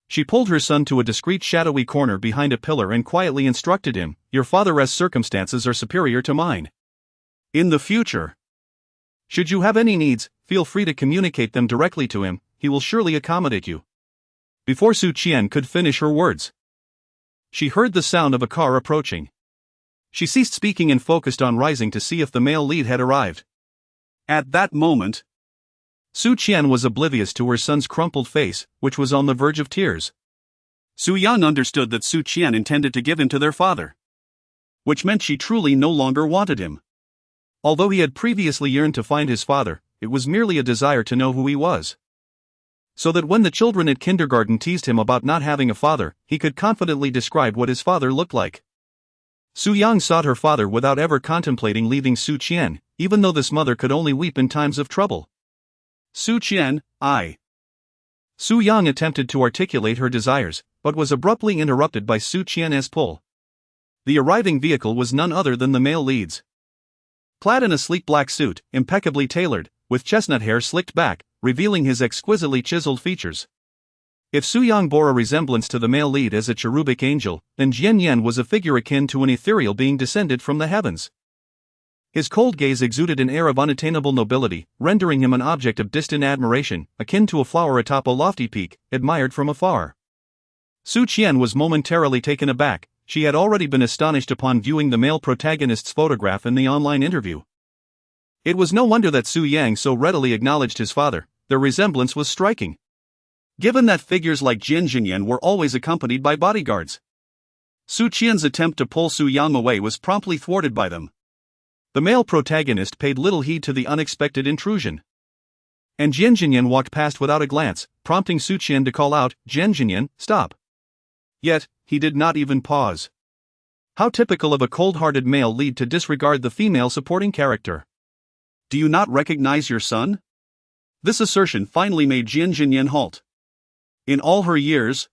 She pulled her son to a discreet shadowy corner behind a pillar and quietly instructed him, "Your father's circumstances are superior to mine. In the future, should you have any needs, feel free to communicate them directly to him. He will surely accommodate you." Before Su Qian could finish her words, she heard the sound of a car approaching. She ceased speaking and focused on rising to see if the male lead had arrived. At that moment, Su Qian was oblivious to her son's crumpled face, which was on the verge of tears. Su Yang understood that Su Qian intended to give him to their father, which meant she truly no longer wanted him. Although he had previously yearned to find his father, it was merely a desire to know who he was, so that when the children at kindergarten teased him about not having a father, he could confidently describe what his father looked like. Su Yang sought her father without ever contemplating leaving Su Qian, even though this mother could only weep in times of trouble. Su Qian, Su Yang attempted to articulate her desires, but was abruptly interrupted by Su Qian's pull. The arriving vehicle was none other than the male lead's. Clad in a sleek black suit, impeccably tailored, with chestnut hair slicked back, revealing his exquisitely chiseled features. If Su Yang bore a resemblance to the male lead as a cherubic angel, then Jian Zhanyan was a figure akin to an ethereal being descended from the heavens. His cold gaze exuded an air of unattainable nobility, rendering him an object of distant admiration, akin to a flower atop a lofty peak, admired from afar. Su Qian was momentarily taken aback. She had already been astonished upon viewing the male protagonist's photograph in the online interview. It was no wonder that Su Yang so readily acknowledged his father. Their resemblance was striking, given that figures like Jian Zhanyan were always accompanied by bodyguards. Su Qian's attempt to pull Su Yang away was promptly thwarted by them. The male protagonist paid little heed to the unexpected intrusion, and Jian Zhanyan walked past without a glance, prompting Su Qian to call out, "Jian Zhanyan, stop." Yet, he did not even pause. How typical of a cold-hearted male lead to disregard the female supporting character. "Do you not recognize your son?" This assertion finally made Jian Zhanyan halt. In all her years,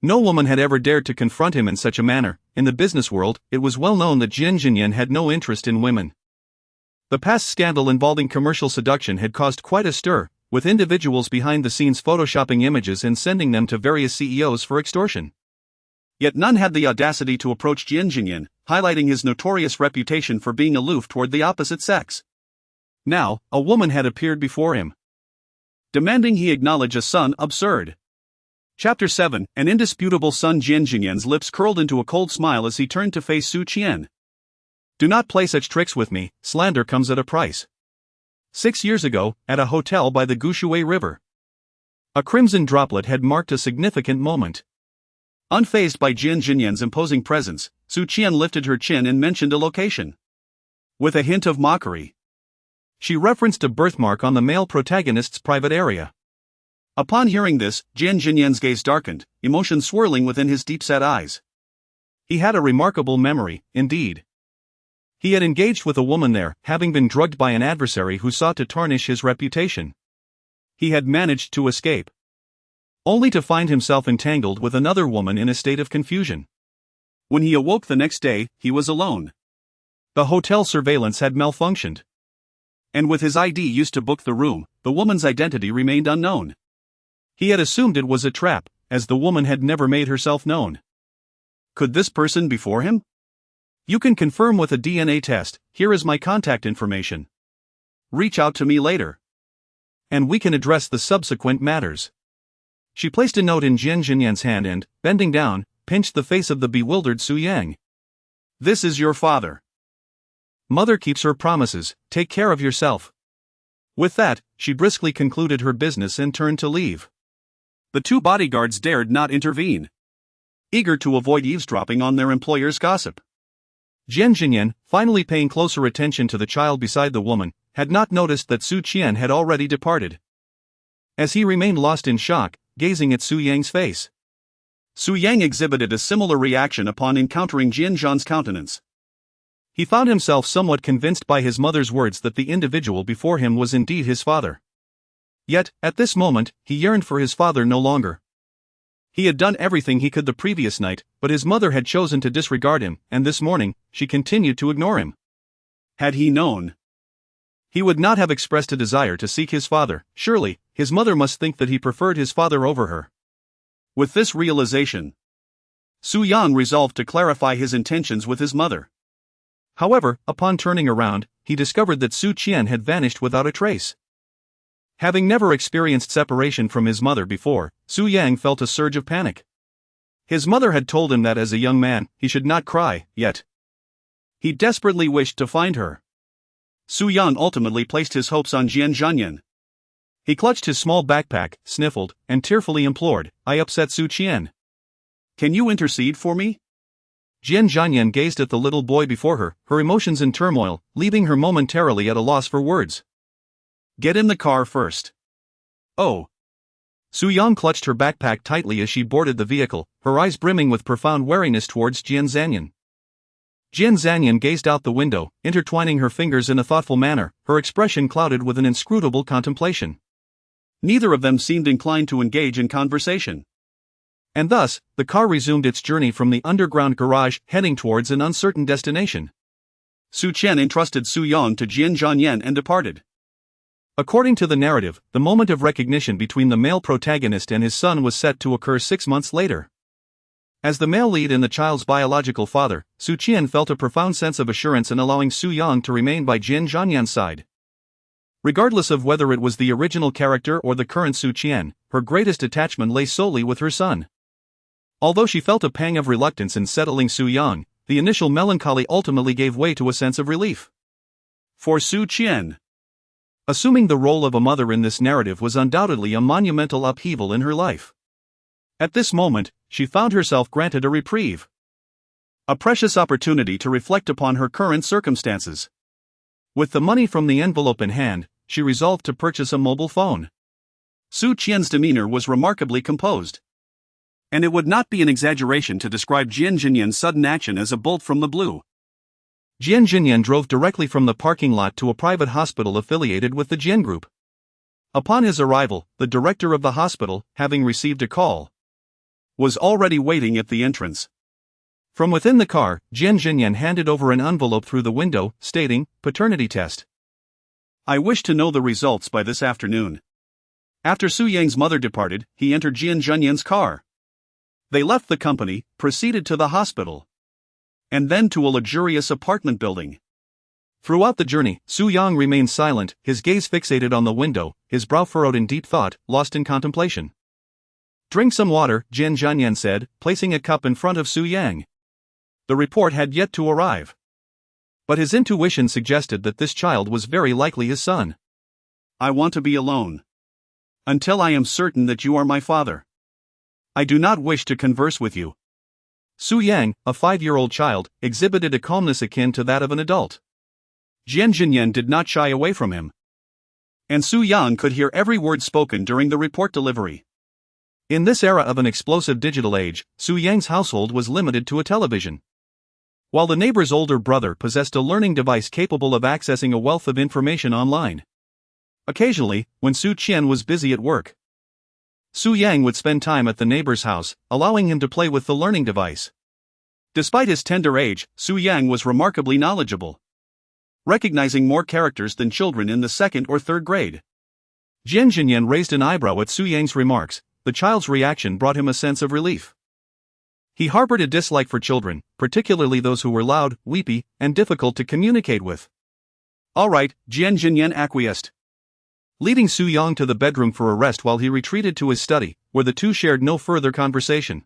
no woman had ever dared to confront him in such a manner. In the business world, it was well known that Jian Zhanyan had no interest in women. The past scandal involving commercial seduction had caused quite a stir, with individuals behind the scenes photoshopping images and sending them to various CEOs for extortion. Yet none had the audacity to approach Jian Zhanyan, highlighting his notorious reputation for being aloof toward the opposite sex. Now, a woman had appeared before him, demanding he acknowledge a son. Absurd. Chapter 7. An indisputable son. Jian Zhanyan's lips curled into a cold smile as he turned to face Su Qian. "Do not play such tricks with me, slander comes at a price." 6 years ago, at a hotel by the Gushui River, a crimson droplet had marked a significant moment. Unfazed by Jian Zhanyan's imposing presence, Su Qian lifted her chin and mentioned a location. With a hint of mockery, she referenced a birthmark on the male protagonist's private area. Upon hearing this, Jian Zhanyan's gaze darkened, emotion swirling within his deep-set eyes. He had a remarkable memory, indeed. He had engaged with a woman there, having been drugged by an adversary who sought to tarnish his reputation. He had managed to escape, only to find himself entangled with another woman in a state of confusion. When he awoke the next day, he was alone. The hotel surveillance had malfunctioned, and with his ID used to book the room, the woman's identity remained unknown. He had assumed it was a trap, as the woman had never made herself known. Could this person be for him? You can confirm with a DNA test. Here is my contact information. Reach out to me later, and we can address the subsequent matters. She placed a note in Jian Zhanyan's hand and, bending down, pinched the face of the bewildered Su Yang. This is your father. Mother keeps her promises, take care of yourself. With that, she briskly concluded her business and turned to leave. The two bodyguards dared not intervene, eager to avoid eavesdropping on their employer's gossip. Jian Zhanyan, finally paying closer attention to the child beside the woman, had not noticed that Su Qian had already departed. As he remained lost in shock, gazing at Su Yang's face, Su Yang exhibited a similar reaction upon encountering Jian Zhan's countenance. He found himself somewhat convinced by his mother's words that the individual before him was indeed his father. Yet, at this moment, he yearned for his father no longer. He had done everything he could the previous night, but his mother had chosen to disregard him, and this morning, she continued to ignore him. Had he known, he would not have expressed a desire to seek his father. Surely, his mother must think that he preferred his father over her. With this realization, Su Yang resolved to clarify his intentions with his mother. However, upon turning around, he discovered that Su Qian had vanished without a trace. Having never experienced separation from his mother before, Su Yang felt a surge of panic. His mother had told him that as a young man, he should not cry, yet he desperately wished to find her. Su Yang ultimately placed his hopes on Jian Zhanyan. He clutched his small backpack, sniffled, and tearfully implored, I upset Su Qian. Can you intercede for me? Jian Zhanyan gazed at the little boy before her, her emotions in turmoil, leaving her momentarily at a loss for words. Get in the car first. Oh. Su Yang clutched her backpack tightly as she boarded the vehicle, her eyes brimming with profound wariness towards Jian Zhanyan. Jian Zhanyan gazed out the window, intertwining her fingers in a thoughtful manner, her expression clouded with an inscrutable contemplation. Neither of them seemed inclined to engage in conversation. And thus, the car resumed its journey from the underground garage, heading towards an uncertain destination. Su Qian entrusted Su Yang to Jian Zhanyan and departed. According to the narrative, the moment of recognition between the male protagonist and his son was set to occur 6 months later. As the male lead and the child's biological father, Su Qian felt a profound sense of assurance in allowing Su Yang to remain by Jian Zhanyan's side. Regardless of whether it was the original character or the current Su Qian, her greatest attachment lay solely with her son. Although she felt a pang of reluctance in settling Su Yang, the initial melancholy ultimately gave way to a sense of relief. For Su Qian, assuming the role of a mother in this narrative was undoubtedly a monumental upheaval in her life. At this moment, she found herself granted a reprieve. A precious opportunity to reflect upon her current circumstances. With the money from the envelope in hand, she resolved to purchase a mobile phone. Su Qian's demeanor was remarkably composed. And it would not be an exaggeration to describe Jian Zhanyan's sudden action as a bolt from the blue. Jian Zhanyan drove directly from the parking lot to a private hospital affiliated with the Jian Group. Upon his arrival, the director of the hospital, having received a call, was already waiting at the entrance. From within the car, Jian Zhanyan handed over an envelope through the window, stating, paternity test. I wish to know the results by this afternoon. After Su Yang's mother departed, he entered Jian Zhanyan's car. They left the company, proceeded to the hospital, and then to a luxurious apartment building. Throughout the journey, Su Yang remained silent, his gaze fixated on the window, his brow furrowed in deep thought, lost in contemplation. Drink some water, Jian Zhanyan said, placing a cup in front of Su Yang. The report had yet to arrive. But his intuition suggested that this child was very likely his son. I want to be alone. Until I am certain that you are my father. I do not wish to converse with you. Su Yang, a 5-year-old child, exhibited a calmness akin to that of an adult. Jian Zhanyan did not shy away from him. And Su Yang could hear every word spoken during the report delivery. In this era of an explosive digital age, Su Yang's household was limited to a television. While the neighbor's older brother possessed a learning device capable of accessing a wealth of information online. Occasionally, when Su Qian was busy at work, Su Yang would spend time at the neighbor's house, allowing him to play with the learning device. Despite his tender age, Su Yang was remarkably knowledgeable, recognizing more characters than children in the 2nd or 3rd grade. Jian Zhanyan raised an eyebrow at Su Yang's remarks. The child's reaction brought him a sense of relief. He harbored a dislike for children, particularly those who were loud, weepy, and difficult to communicate with. All right, Jian Zhanyan acquiesced, leading Su Yang to the bedroom for a rest while he retreated to his study, where the two shared no further conversation.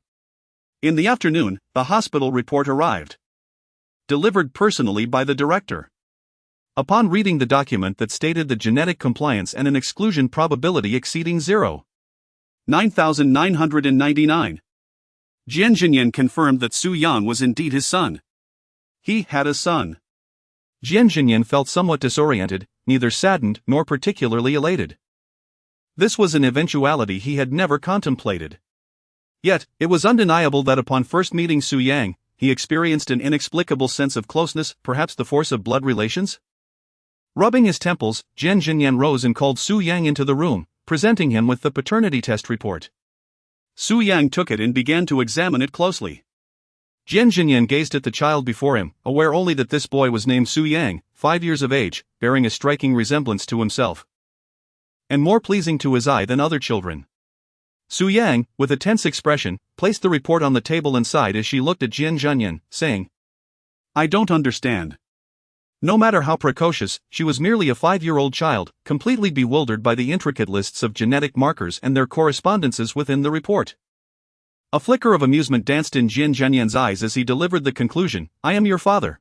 In the afternoon, the hospital report arrived, delivered personally by the director. Upon reading the document that stated the genetic compliance and an exclusion probability exceeding 0.9999, Jian Zhanyan confirmed that Su Yang was indeed his son. He had a son. Jian Zhanyan felt somewhat disoriented, neither saddened nor particularly elated. This was an eventuality he had never contemplated. Yet, it was undeniable that upon first meeting Su Yang, he experienced an inexplicable sense of closeness, perhaps the force of blood relations? Rubbing his temples, Jian Zhanyan rose and called Su Yang into the room, presenting him with the paternity test report. Su Yang took it and began to examine it closely. Jian Zhanyan gazed at the child before him, aware only that this boy was named Su Yang, 5 years of age, bearing a striking resemblance to himself, and more pleasing to his eye than other children. Su Yang, with a tense expression, placed the report on the table and sighed as she looked at Jian Zhanyan, saying, "I don't understand." No matter how precocious, she was merely a 5-year-old child, completely bewildered by the intricate lists of genetic markers and their correspondences within the report. A flicker of amusement danced in Jian Zhanyan's eyes as he delivered the conclusion, "I am your father."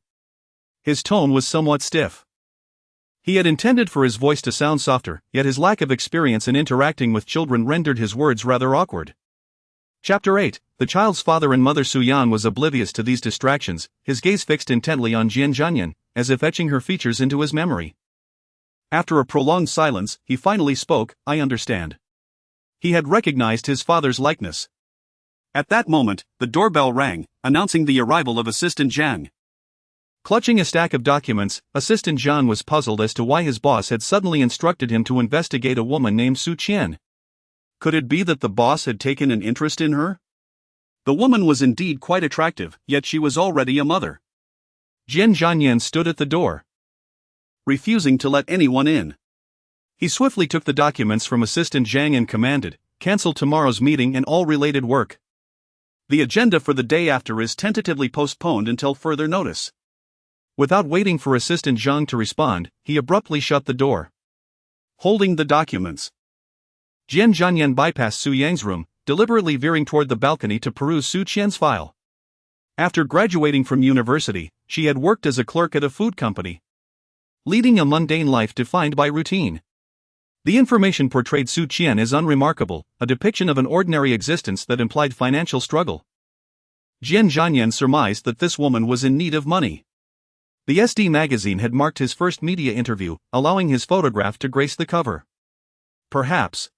His tone was somewhat stiff. He had intended for his voice to sound softer, yet his lack of experience in interacting with children rendered his words rather awkward. Chapter 8. The child's father and mother. Su Yang was oblivious to these distractions, his gaze fixed intently on Jian Zhanyan, as if etching her features into his memory. After a prolonged silence, he finally spoke, "I understand." He had recognized his father's likeness. At that moment, the doorbell rang, announcing the arrival of Assistant Zhang. Clutching a stack of documents, Assistant Zhang was puzzled as to why his boss had suddenly instructed him to investigate a woman named Su Qian. Could it be that the boss had taken an interest in her? The woman was indeed quite attractive, yet she was already a mother. Jian Zhanyan stood at the door, refusing to let anyone in. He swiftly took the documents from Assistant Zhang and commanded, "Cancel tomorrow's meeting and all related work. The agenda for the day after is tentatively postponed until further notice." Without waiting for Assistant Zhang to respond, he abruptly shut the door. Holding the documents, Jian Zhanyan bypassed Su Yang's room, deliberately veering toward the balcony to peruse Su Qian's file. After graduating from university, she had worked as a clerk at a food company, leading a mundane life defined by routine. The information portrayed Su Qian as unremarkable, a depiction of an ordinary existence that implied financial struggle. Jian Zhanyan surmised that this woman was in need of money. The SD magazine had marked his first media interview, allowing his photograph to grace the cover. Perhaps,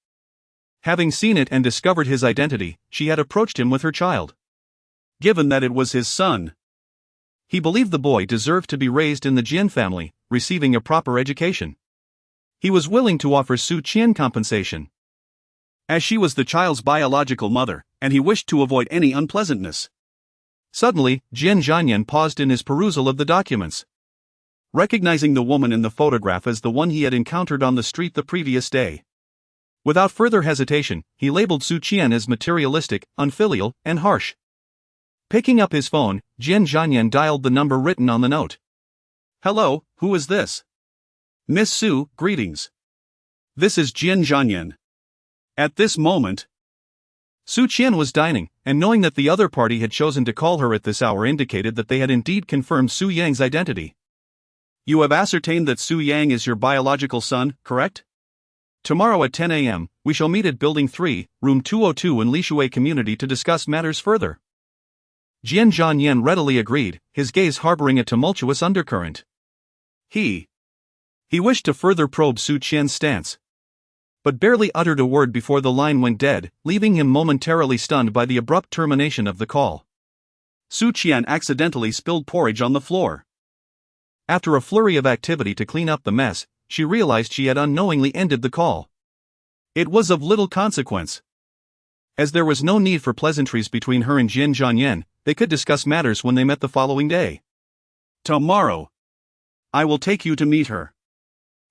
having seen it and discovered his identity, she had approached him with her child. Given that it was his son, he believed the boy deserved to be raised in the Jian family, receiving a proper education. He was willing to offer Su Qian compensation, as she was the child's biological mother, and he wished to avoid any unpleasantness. Suddenly, Jian Zhanyan paused in his perusal of the documents. Recognizing the woman in the photograph as the one he had encountered on the street the previous day, without further hesitation, he labeled Su Qian as materialistic, unfilial, and harsh. Picking up his phone, Jian Zhanyan dialed the number written on the note. "Hello, who is this?" "Miss Su, greetings. This is Jian Zhanyan." At this moment, Su Qian was dining, and knowing that the other party had chosen to call her at this hour indicated that they had indeed confirmed Su Yang's identity. "You have ascertained that Su Yang is your biological son, correct? Tomorrow at 10 a.m., we shall meet at Building 3, Room 202 in Lishui Community to discuss matters further." Jian Zhanyan readily agreed, his gaze harboring a tumultuous undercurrent. He wished to further probe Su Qian's stance, but barely uttered a word before the line went dead, leaving him momentarily stunned by the abrupt termination of the call. Su Qian accidentally spilled porridge on the floor. After a flurry of activity to clean up the mess, she realized she had unknowingly ended the call. It was of little consequence, as there was no need for pleasantries between her and Jian Zhanyan. They could discuss matters when they met the following day. "Tomorrow, I will take you to meet her.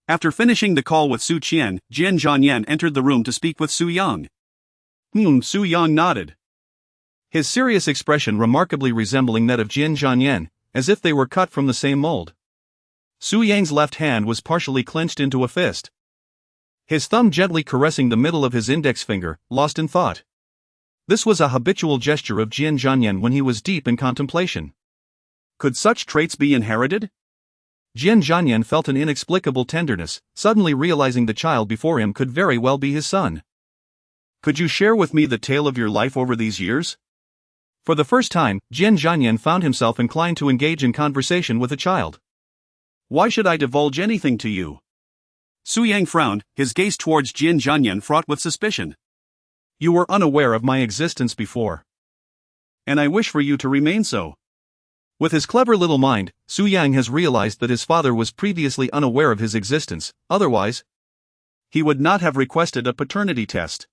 After finishing the call with Su Qian, Jian Zhanyan entered the room to speak with Su Yang. Su Yang nodded, his serious expression remarkably resembling that of Jian Zhanyan, as if they were cut from the same mold. Su Yang's left hand was partially clenched into a fist, his thumb gently caressing the middle of his index finger, lost in thought. This was a habitual gesture of Jian Zhanyan when he was deep in contemplation. Could such traits be inherited? Jian Zhanyan felt an inexplicable tenderness, suddenly realizing the child before him could very well be his son. Could you share with me the tale of your life over these years? For the first time, Jian Zhanyan found himself inclined to engage in conversation with a child. Why should I divulge anything to you? Su Yang frowned, his gaze towards Jian Zhanyan fraught with suspicion. You were unaware of my existence before, and I wish for you to remain so. With his clever little mind, Su Yang has realized that his father was previously unaware of his existence, otherwise, he would not have requested a paternity test.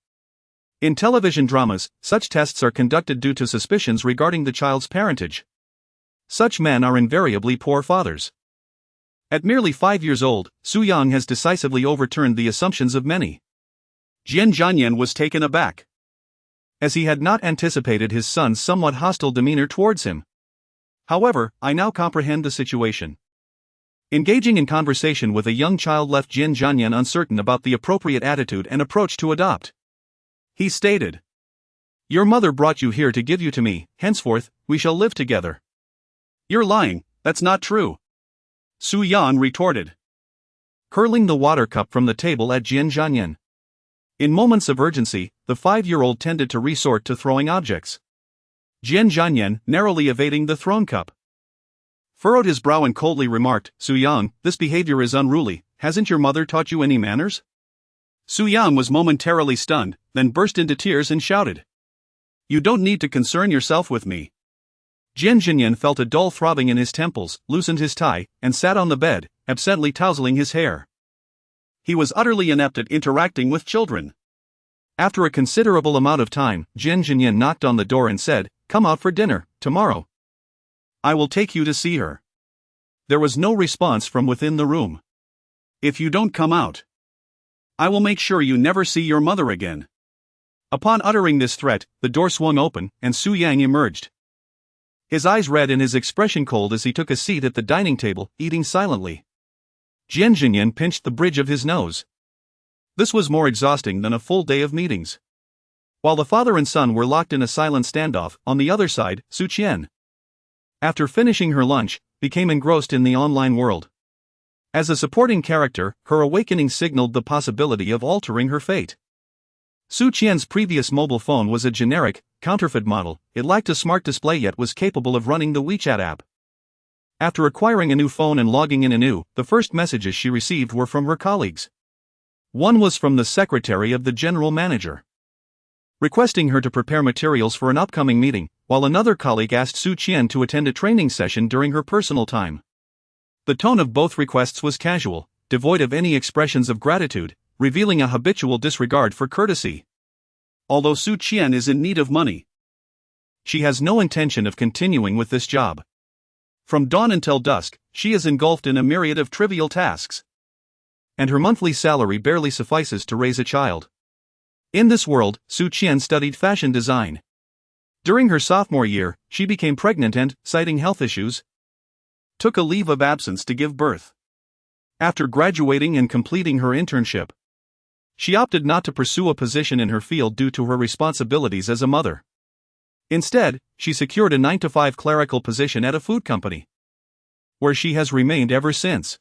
In television dramas, such tests are conducted due to suspicions regarding the child's parentage. Such men are invariably poor fathers. At merely 5 years old, Su Yang has decisively overturned the assumptions of many. Jian Zhanyan was taken aback, as he had not anticipated his son's somewhat hostile demeanor towards him. However, I now comprehend the situation. Engaging in conversation with a young child left Jian Zhanyan uncertain about the appropriate attitude and approach to adopt. He stated, Your mother brought you here to give you to me, henceforth, we shall live together. You're lying, that's not true. Su Yan retorted, curling the water cup from the table at Jian Zhanyan. In moments of urgency, the 5-year-old tended to resort to throwing objects. Jian Zhanyan, narrowly evading the thrown cup, furrowed his brow and coldly remarked, Su Yang, this behavior is unruly, hasn't your mother taught you any manners? Su Yang was momentarily stunned, then burst into tears and shouted, You don't need to concern yourself with me. Jian Zhanyan felt a dull throbbing in his temples, loosened his tie, and sat on the bed, absently tousling his hair. He was utterly inept at interacting with children. After a considerable amount of time, Jian Zhanyan knocked on the door and said, Come out for dinner, tomorrow. I will take you to see her. There was no response from within the room. If you don't come out, I will make sure you never see your mother again. Upon uttering this threat, the door swung open, and Su Yang emerged. His eyes red and his expression cold as he took a seat at the dining table, eating silently. Jian Zhanyan pinched the bridge of his nose. This was more exhausting than a full day of meetings. While the father and son were locked in a silent standoff, on the other side, Su Qian, after finishing her lunch, became engrossed in the online world. As a supporting character, her awakening signaled the possibility of altering her fate. Su Qian's previous mobile phone was a generic, counterfeit model. It lacked a smart display yet was capable of running the WeChat app. After acquiring a new phone and logging in anew, the first messages she received were from her colleagues. One was from the secretary of the general manager, requesting her to prepare materials for an upcoming meeting, while another colleague asked Su Qian to attend a training session during her personal time. The tone of both requests was casual, devoid of any expressions of gratitude, revealing a habitual disregard for courtesy. Although Su Qian is in need of money, she has no intention of continuing with this job. From dawn until dusk, she is engulfed in a myriad of trivial tasks, and her monthly salary barely suffices to raise a child. In this world, Su Qian studied fashion design. During her sophomore year, she became pregnant and, citing health issues, took a leave of absence to give birth. After graduating and completing her internship, she opted not to pursue a position in her field due to her responsibilities as a mother. Instead, she secured a 9-to-5 clerical position at a food company, where she has remained ever since.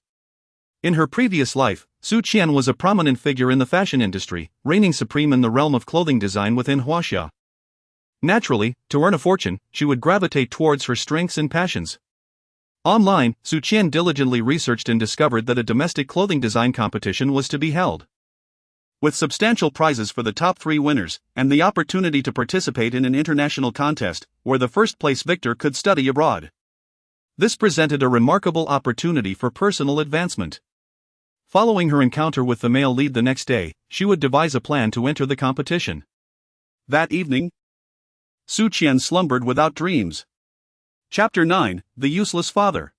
In her previous life, Su Qian was a prominent figure in the fashion industry, reigning supreme in the realm of clothing design within Huaxia. Naturally, to earn a fortune, she would gravitate towards her strengths and passions. Online, Su Qian diligently researched and discovered that a domestic clothing design competition was to be held, with substantial prizes for the top 3 winners, and the opportunity to participate in an international contest, where the first-place victor could study abroad. This presented a remarkable opportunity for personal advancement. Following her encounter with the male lead the next day, she would devise a plan to enter the competition. That evening, Su Qian slumbered without dreams. Chapter 9, The Useless Father.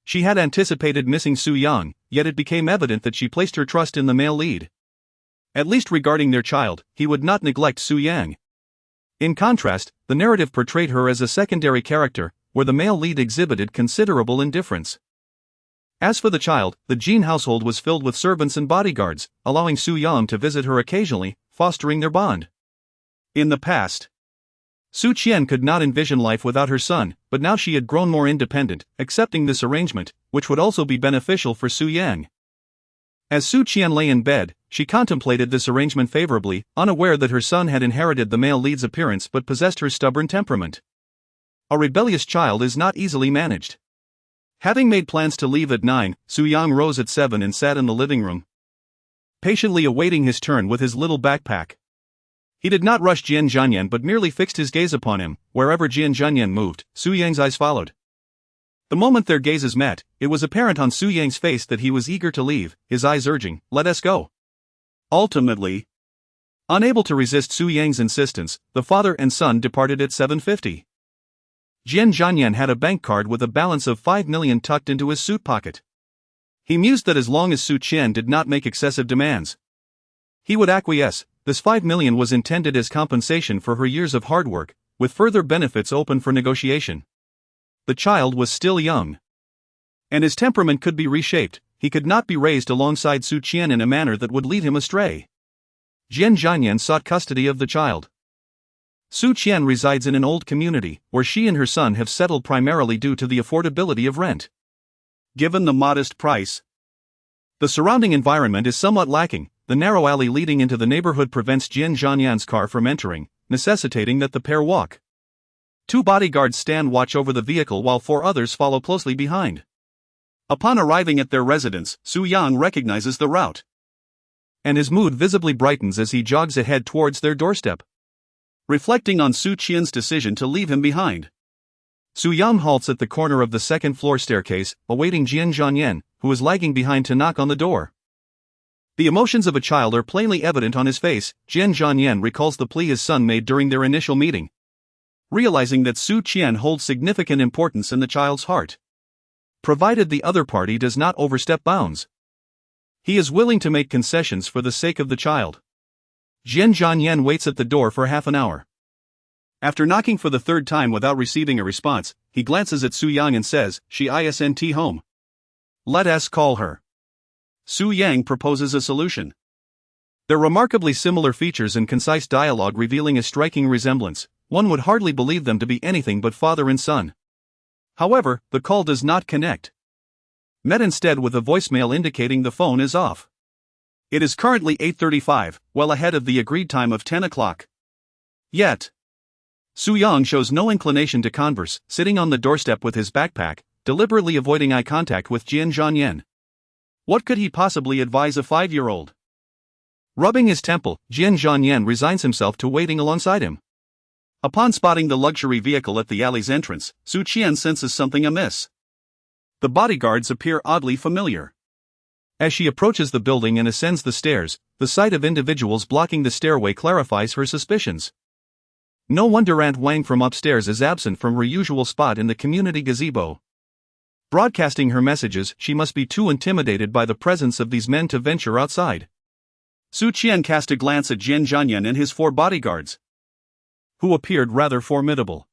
She had anticipated missing Su Yang, yet it became evident that she placed her trust in the male lead. At least regarding their child, he would not neglect Su Yang. In contrast, the narrative portrayed her as a secondary character, where the male lead exhibited considerable indifference. As for the child, the Jian household was filled with servants and bodyguards, allowing Su Yang to visit her occasionally, fostering their bond. In the past, Su Qian could not envision life without her son, but now she had grown more independent, accepting this arrangement, which would also be beneficial for Su Yang. As Su Qian lay in bed, she contemplated this arrangement favorably, unaware that her son had inherited the male lead's appearance but possessed her stubborn temperament. A rebellious child is not easily managed. Having made plans to leave at 9, Su Yang rose at 7 and sat in the living room, patiently awaiting his turn with his little backpack. He did not rush Jian Zhanyan but merely fixed his gaze upon him. Wherever Jian Zhanyan moved, Su Yang's eyes followed. The moment their gazes met, it was apparent on Su Yang's face that he was eager to leave, his eyes urging, "Let us go." Ultimately, unable to resist Su Yang's insistence, the father and son departed at 7:50. Jian Zhanyan had a bank card with a balance of 5 million tucked into his suit pocket. He mused that as long as Su Qian did not make excessive demands, he would acquiesce. This 5 million was intended as compensation for her years of hard work, with further benefits open for negotiation. The child was still young, and his temperament could be reshaped. He could not be raised alongside Su Qian in a manner that would lead him astray. Jian Zhanyan sought custody of the child. Su Qian resides in an old community, where she and her son have settled primarily due to the affordability of rent. Given the modest price, the surrounding environment is somewhat lacking. The narrow alley leading into the neighborhood prevents Jian Zhanyan's car from entering, necessitating that the pair walk. 2 bodyguards stand watch over the vehicle while 4 others follow closely behind. Upon arriving at their residence, Su Yang recognizes the route, and his mood visibly brightens as he jogs ahead towards their doorstep. Reflecting on Su Qian's decision to leave him behind, Su Yang halts at the corner of the second-floor staircase, awaiting Jian Zhanyan, who is lagging behind to knock on the door. The emotions of a child are plainly evident on his face. Jian Zhanyan recalls the plea his son made during their initial meeting, realizing that Su Qian holds significant importance in the child's heart. Provided the other party does not overstep bounds, he is willing to make concessions for the sake of the child. Jian Zhanyan waits at the door for half an hour. After knocking for the 3rd time without receiving a response, he glances at Su Yang and says, "She isn't home. Let us call her." Su Yang proposes a solution. Their remarkably similar features and concise dialogue revealing a striking resemblance, one would hardly believe them to be anything but father and son. However, the call does not connect. Met instead with a voicemail indicating the phone is off. It is currently 8:35, well ahead of the agreed time of 10 o'clock. Yet, Su Yang shows no inclination to converse, sitting on the doorstep with his backpack, deliberately avoiding eye contact with Jian Zhanyan. What could he possibly advise a 5-year-old? Rubbing his temple, Jian Zhanyan resigns himself to waiting alongside him. Upon spotting the luxury vehicle at the alley's entrance, Su Qian senses something amiss. The bodyguards appear oddly familiar. As she approaches the building and ascends the stairs, the sight of individuals blocking the stairway clarifies her suspicions. No wonder Aunt Wang from upstairs is absent from her usual spot in the community gazebo. Broadcasting her messages, she must be too intimidated by the presence of these men to venture outside. Su Qian cast a glance at Jian Zhanyan and his 4 bodyguards, who appeared rather formidable.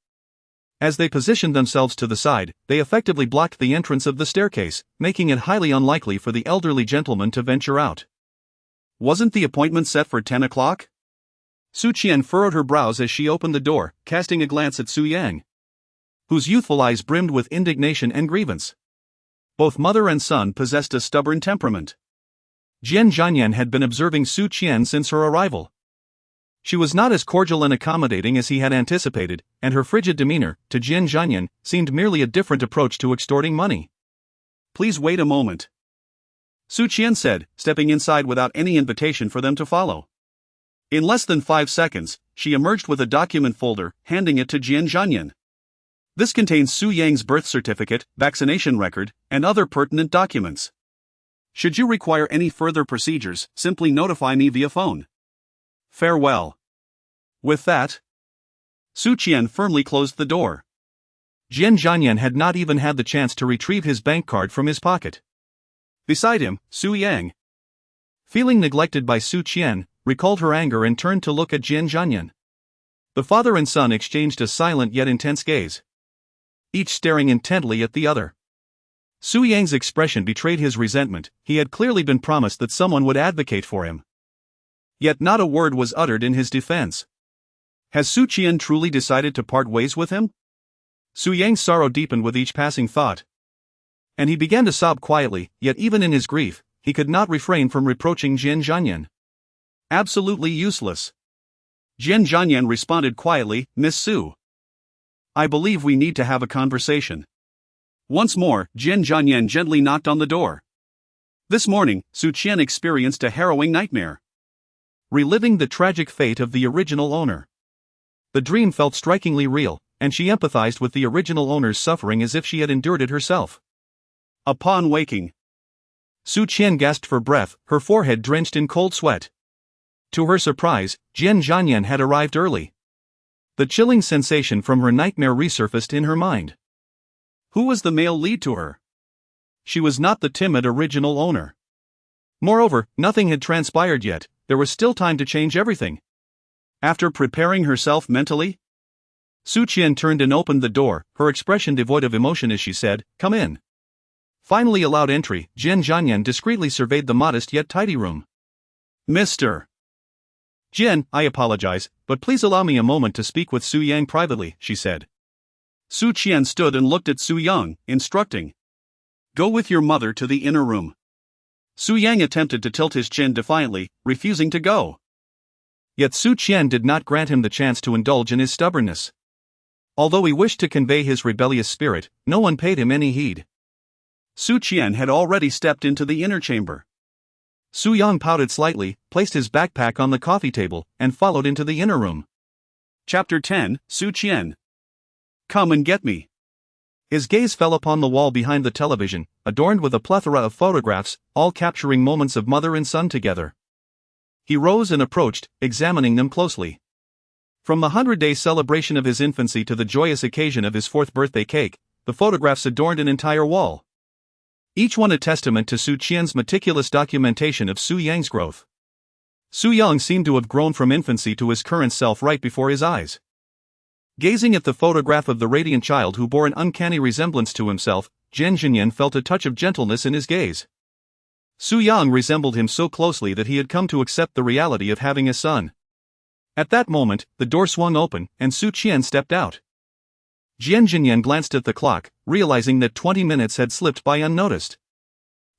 As they positioned themselves to the side, they effectively blocked the entrance of the staircase, making it highly unlikely for the elderly gentleman to venture out. Wasn't the appointment set for 10 o'clock? Su Qian furrowed her brows as she opened the door, casting a glance at Su Yang, whose youthful eyes brimmed with indignation and grievance. Both mother and son possessed a stubborn temperament. Jian Zhanyan had been observing Su Qian since her arrival. She was not as cordial and accommodating as he had anticipated, and her frigid demeanor, to Jian Zhanyan, seemed merely a different approach to extorting money. "Please wait a moment," Su Qian said, stepping inside without any invitation for them to follow. In less than 5 seconds, she emerged with a document folder, handing it to Jian Zhanyan. This contains Su Yang's birth certificate, vaccination record, and other pertinent documents. Should you require any further procedures, simply notify me via phone. Farewell. With that, Su Qian firmly closed the door. Jian Zhanyan had not even had the chance to retrieve his bank card from his pocket. Beside him, Su Yang, feeling neglected by Su Qian, recalled her anger and turned to look at Jian Zhanyan. The father and son exchanged a silent yet intense gaze, each staring intently at the other. Su Yang's expression betrayed his resentment. He had clearly been promised that someone would advocate for him. Yet not a word was uttered in his defense. Has Su Qian truly decided to part ways with him? Su Yang's sorrow deepened with each passing thought, and he began to sob quietly, yet even in his grief, he could not refrain from reproaching Jian Zhanyan. Absolutely useless. Jian Zhanyan responded quietly, Miss Su, I believe we need to have a conversation. Once more, Jian Zhanyan gently knocked on the door. This morning, Su Qian experienced a harrowing nightmare, reliving the tragic fate of the original owner. The dream felt strikingly real, and she empathized with the original owner's suffering as if she had endured it herself. Upon waking, Su Qian gasped for breath, her forehead drenched in cold sweat. To her surprise, Jian Zhanyan had arrived early. The chilling sensation from her nightmare resurfaced in her mind. Who was the male lead to her? She was not the timid original owner. Moreover, nothing had transpired yet, there was still time to change everything. After preparing herself mentally, Su Qian turned and opened the door, her expression devoid of emotion as she said, Come in. Finally allowed entry, Jian Zhanyan discreetly surveyed the modest yet tidy room. Mr. Jian, I apologize, but please allow me a moment to speak with Su Yang privately, she said. Su Qian stood and looked at Su Yang, instructing. Go with your mother to the inner room. Su Yang attempted to tilt his chin defiantly, refusing to go. Yet Su Qian did not grant him the chance to indulge in his stubbornness. Although he wished to convey his rebellious spirit, no one paid him any heed. Su Qian had already stepped into the inner chamber. Su Yang pouted slightly, placed his backpack on the coffee table, and followed into the inner room. Chapter 10, Su Qian. Come and get me. His gaze fell upon the wall behind the television, adorned with a plethora of photographs, all capturing moments of mother and son together. He rose and approached, examining them closely. From the 100-day celebration of his infancy to the joyous occasion of his 4th birthday cake, the photographs adorned an entire wall. Each one a testament to Su Qian's meticulous documentation of Su Yang's growth. Su Yang seemed to have grown from infancy to his current self right before his eyes. Gazing at the photograph of the radiant child who bore an uncanny resemblance to himself, Jian Zhanyan felt a touch of gentleness in his gaze. Su Yang resembled him so closely that he had come to accept the reality of having a son. At that moment, the door swung open, and Su Qian stepped out. Jian Zhanyan glanced at the clock, realizing that 20 minutes had slipped by unnoticed.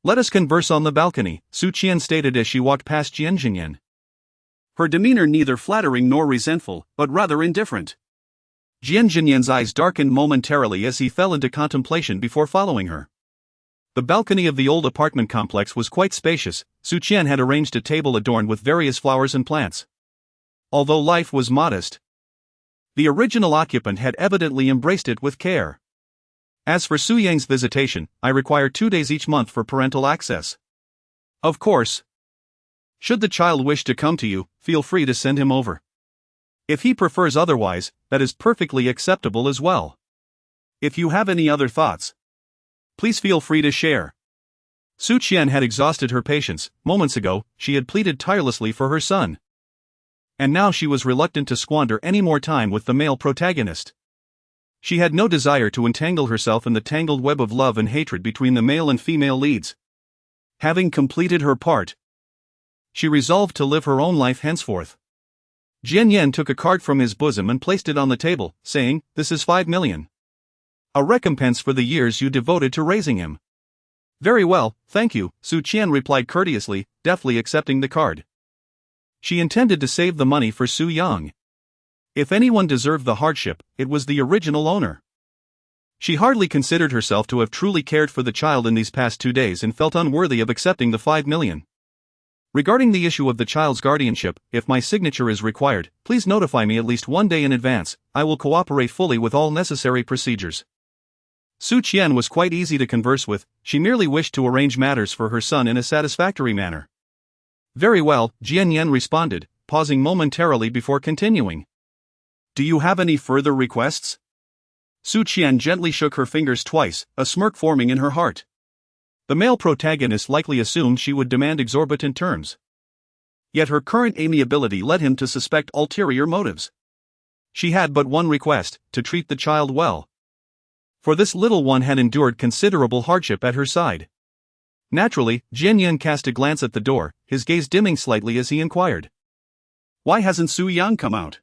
Let us converse on the balcony, Su Qian stated as she walked past Jian Zhanyan. Her demeanor neither flattering nor resentful, but rather indifferent. Jian Zhanyan's eyes darkened momentarily as he fell into contemplation before following her. The balcony of the old apartment complex was quite spacious. Su Qian had arranged a table adorned with various flowers and plants. Although life was modest, the original occupant had evidently embraced it with care. As for Su Yang's visitation, I require 2 days each month for parental access. Of course, should the child wish to come to you, feel free to send him over. If he prefers otherwise, that is perfectly acceptable as well. If you have any other thoughts, please feel free to share. Su Qian had exhausted her patience. Moments ago, she had pleaded tirelessly for her son. And now she was reluctant to squander any more time with the male protagonist. She had no desire to entangle herself in the tangled web of love and hatred between the male and female leads. Having completed her part, she resolved to live her own life henceforth. Jian Yan took a card from his bosom and placed it on the table, saying, This is 5 million. A recompense for the years you devoted to raising him. Very well, thank you, Su Qian replied courteously, deftly accepting the card. She intended to save the money for Su Yang. If anyone deserved the hardship, it was the original owner. She hardly considered herself to have truly cared for the child in these past 2 days and felt unworthy of accepting the 5 million. Regarding the issue of the child's guardianship, if my signature is required, please notify me at least 1 day in advance. I will cooperate fully with all necessary procedures. Su Qian was quite easy to converse with. She merely wished to arrange matters for her son in a satisfactory manner. Very well, Jian Yan responded, pausing momentarily before continuing. Do you have any further requests? Su Qian gently shook her fingers twice, a smirk forming in her heart. The male protagonist likely assumed she would demand exorbitant terms. Yet her current amiability led him to suspect ulterior motives. She had but one request: to treat the child well. For this little one had endured considerable hardship at her side. Naturally, Jian Zhanyan cast a glance at the door, his gaze dimming slightly as he inquired. "Why hasn't Su Yang come out?"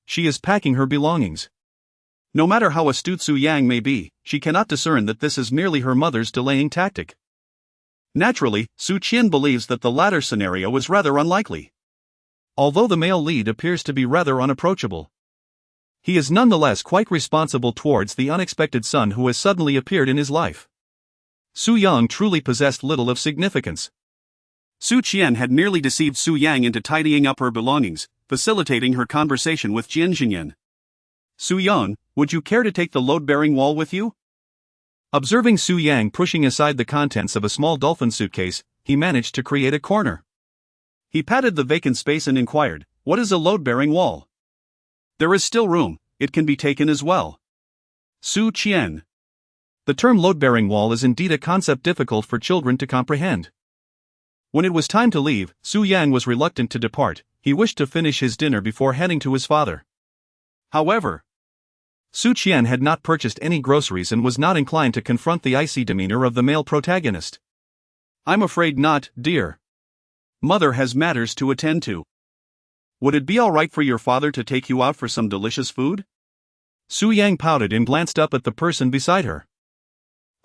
"She is packing her belongings." No matter how astute Su Yang may be, she cannot discern that this is merely her mother's delaying tactic. Naturally, Su Qian believes that the latter scenario is rather unlikely. Although the male lead appears to be rather unapproachable, he is nonetheless quite responsible towards the unexpected son who has suddenly appeared in his life. Su Yang truly possessed little of significance. Su Qian had merely deceived Su Yang into tidying up her belongings, facilitating her conversation with Jian Zhanyan. "Su Yang, would you care to take the load-bearing wall with you?" Observing Su Yang pushing aside the contents of a small dolphin suitcase, he managed to create a corner. He patted the vacant space and inquired, "What is a load-bearing wall?" "There is still room, it can be taken as well." Su Qian. The term load-bearing wall is indeed a concept difficult for children to comprehend. When it was time to leave, Su Yang was reluctant to depart. He wished to finish his dinner before heading to his father. However, Su Qian had not purchased any groceries and was not inclined to confront the icy demeanor of the male protagonist. "I'm afraid not, dear. Mother has matters to attend to. Would it be alright for your father to take you out for some delicious food?" Su Yang pouted and glanced up at the person beside her,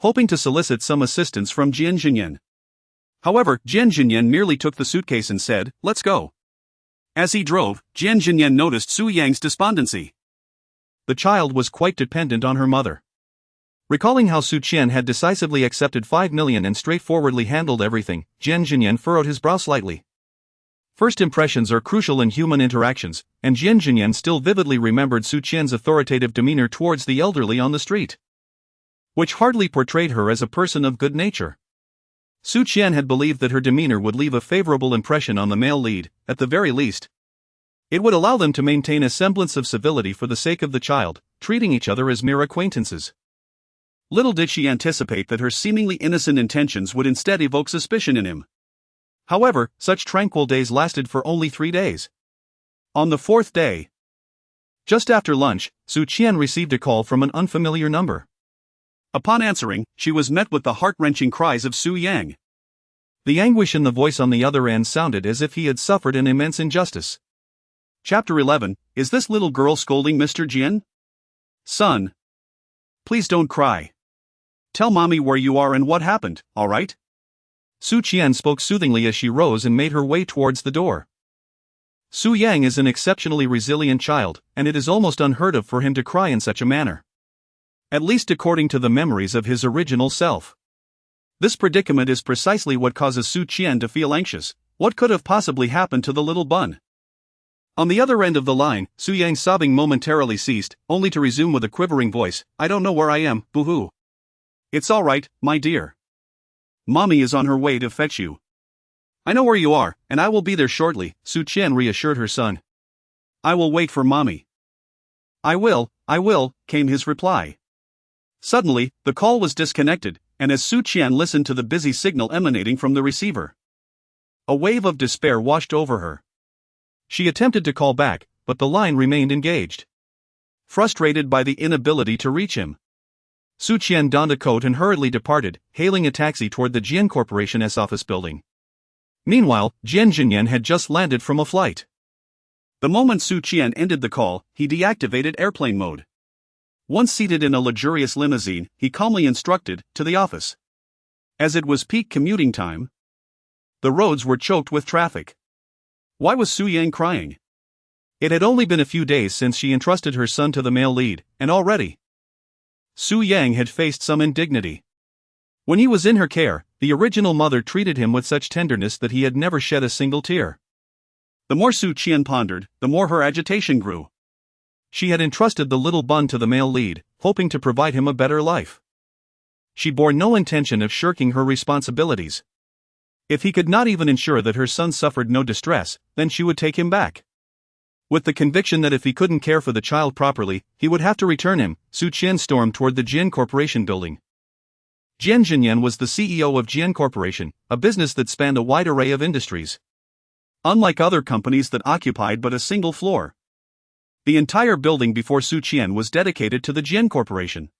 hoping to solicit some assistance from Jian Zhanyan. However, Jian Zhanyan merely took the suitcase and said, "Let's go." As he drove, Jian Zhanyan noticed Su Yang's despondency. The child was quite dependent on her mother. Recalling how Su Qian had decisively accepted 5 million and straightforwardly handled everything, Jian Zhanyan furrowed his brow slightly. First impressions are crucial in human interactions, and Jian Zhanyan still vividly remembered Su Qian's authoritative demeanor towards the elderly on the street, which hardly portrayed her as a person of good nature. Su Qian had believed that her demeanor would leave a favorable impression on the male lead. At the very least, it would allow them to maintain a semblance of civility for the sake of the child, treating each other as mere acquaintances. Little did she anticipate that her seemingly innocent intentions would instead evoke suspicion in him. However, such tranquil days lasted for only 3 days. On the 4th day, just after lunch, Su Qian received a call from an unfamiliar number. Upon answering, she was met with the heart-wrenching cries of Su Yang. The anguish in the voice on the other end sounded as if he had suffered an immense injustice. Chapter 11, Is this little girl scolding Mr. Jian? "Son, please don't cry. Tell mommy where you are and what happened, alright?" Su Qian spoke soothingly as she rose and made her way towards the door. Su Yang is an exceptionally resilient child, and it is almost unheard of for him to cry in such a manner. At least according to the memories of his original self. This predicament is precisely what causes Su Qian to feel anxious. What could have possibly happened to the little bun? On the other end of the line, Su Yang's sobbing momentarily ceased, only to resume with a quivering voice, "I don't know where I am, boo-hoo." "It's alright, my dear. Mommy is on her way to fetch you." "I know where you are, and I will be there shortly," Su Qian reassured her son. "I will wait for mommy." I will," came his reply. Suddenly, the call was disconnected, and as Su Qian listened to the busy signal emanating from the receiver, a wave of despair washed over her. She attempted to call back, but the line remained engaged. Frustrated by the inability to reach him, Su Qian donned a coat and hurriedly departed, hailing a taxi toward the Qian Corporation's office building. Meanwhile, Jian Zhanyan had just landed from a flight. The moment Su Qian ended the call, he deactivated airplane mode. Once seated in a luxurious limousine, he calmly instructed, to the office. As it was peak commuting time, the roads were choked with traffic. Why was Su Yang crying? It had only been a few days since she entrusted her son to the male lead, and already Su Yang had faced some indignity. When he was in her care, the original mother treated him with such tenderness that he had never shed a single tear. The more Su Qian pondered, the more her agitation grew. She had entrusted the little bun to the male lead, hoping to provide him a better life. She bore no intention of shirking her responsibilities. If he could not even ensure that her son suffered no distress, then she would take him back. With the conviction that if he couldn't care for the child properly, he would have to return him, Su Qian stormed toward the Jian Corporation building. Jian Zhanyan was the CEO of Qian Corporation, a business that spanned a wide array of industries. Unlike other companies that occupied but a single floor, the entire building before Su Qian was dedicated to the Jian Corporation.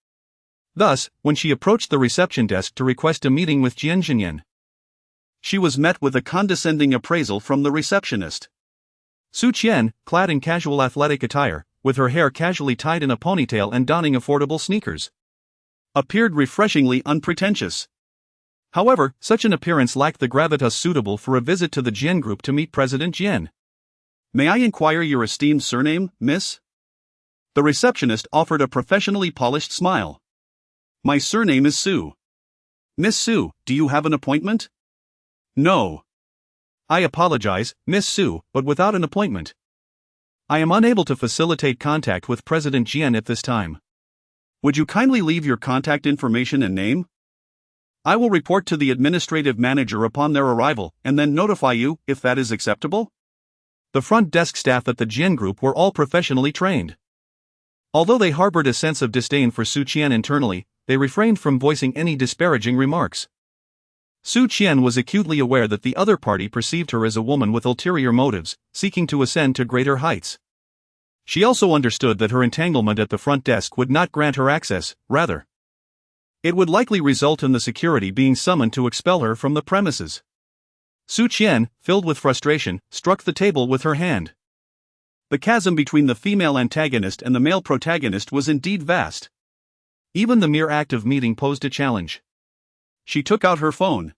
Thus, when she approached the reception desk to request a meeting with Jian Zhanyan, she was met with a condescending appraisal from the receptionist. Su Qian, clad in casual athletic attire, with her hair casually tied in a ponytail and donning affordable sneakers, appeared refreshingly unpretentious. However, such an appearance lacked the gravitas suitable for a visit to the Jian Group to meet President Jian. "May I inquire your esteemed surname, miss?" The receptionist offered a professionally polished smile. "My surname is Su." "Miss Su, do you have an appointment?" "No." "I apologize, Miss Su, but without an appointment, I am unable to facilitate contact with President Jian at this time. Would you kindly leave your contact information and name? I will report to the administrative manager upon their arrival and then notify you, if that is acceptable." The front desk staff at the Jian Group were all professionally trained. Although they harbored a sense of disdain for Su Qian internally, they refrained from voicing any disparaging remarks. Su Qian was acutely aware that the other party perceived her as a woman with ulterior motives, seeking to ascend to greater heights. She also understood that her entanglement at the front desk would not grant her access, rather, it would likely result in the security being summoned to expel her from the premises. Su Qian, filled with frustration, struck the table with her hand. The chasm between the female antagonist and the male protagonist was indeed vast. Even the mere act of meeting posed a challenge. She took out her phone,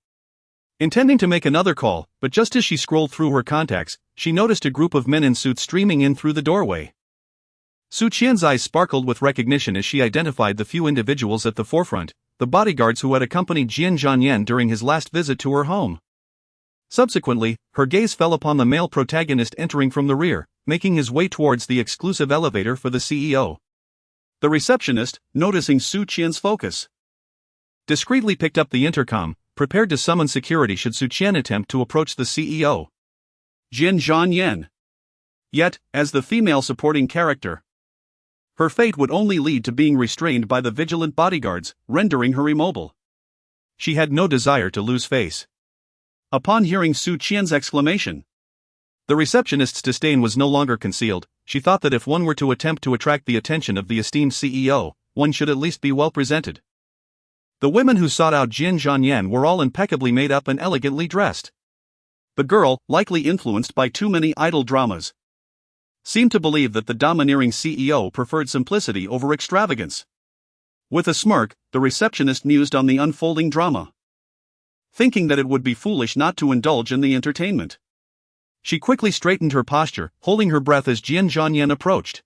intending to make another call, but just as she scrolled through her contacts, she noticed a group of men in suits streaming in through the doorway. Su Qian's eyes sparkled with recognition as she identified the few individuals at the forefront, the bodyguards who had accompanied Jian Zhanyan during his last visit to her home. Subsequently, her gaze fell upon the male protagonist entering from the rear, making his way towards the exclusive elevator for the CEO. The receptionist, noticing Su Qian's focus, discreetly picked up the intercom, prepared to summon security should Su Qian attempt to approach the CEO. Jian Zhanyan. Yet, as the female supporting character, her fate would only lead to being restrained by the vigilant bodyguards, rendering her immobile. She had no desire to lose face. Upon hearing Su Qian's exclamation, the receptionist's disdain was no longer concealed. She thought that if one were to attempt to attract the attention of the esteemed CEO, one should at least be well presented. The women who sought out Jian Zhanyan were all impeccably made up and elegantly dressed. The girl, likely influenced by too many idol dramas, seemed to believe that the domineering CEO preferred simplicity over extravagance. With a smirk, the receptionist mused on the unfolding drama, thinking that it would be foolish not to indulge in the entertainment. She quickly straightened her posture, holding her breath as Jian Zhanyan approached.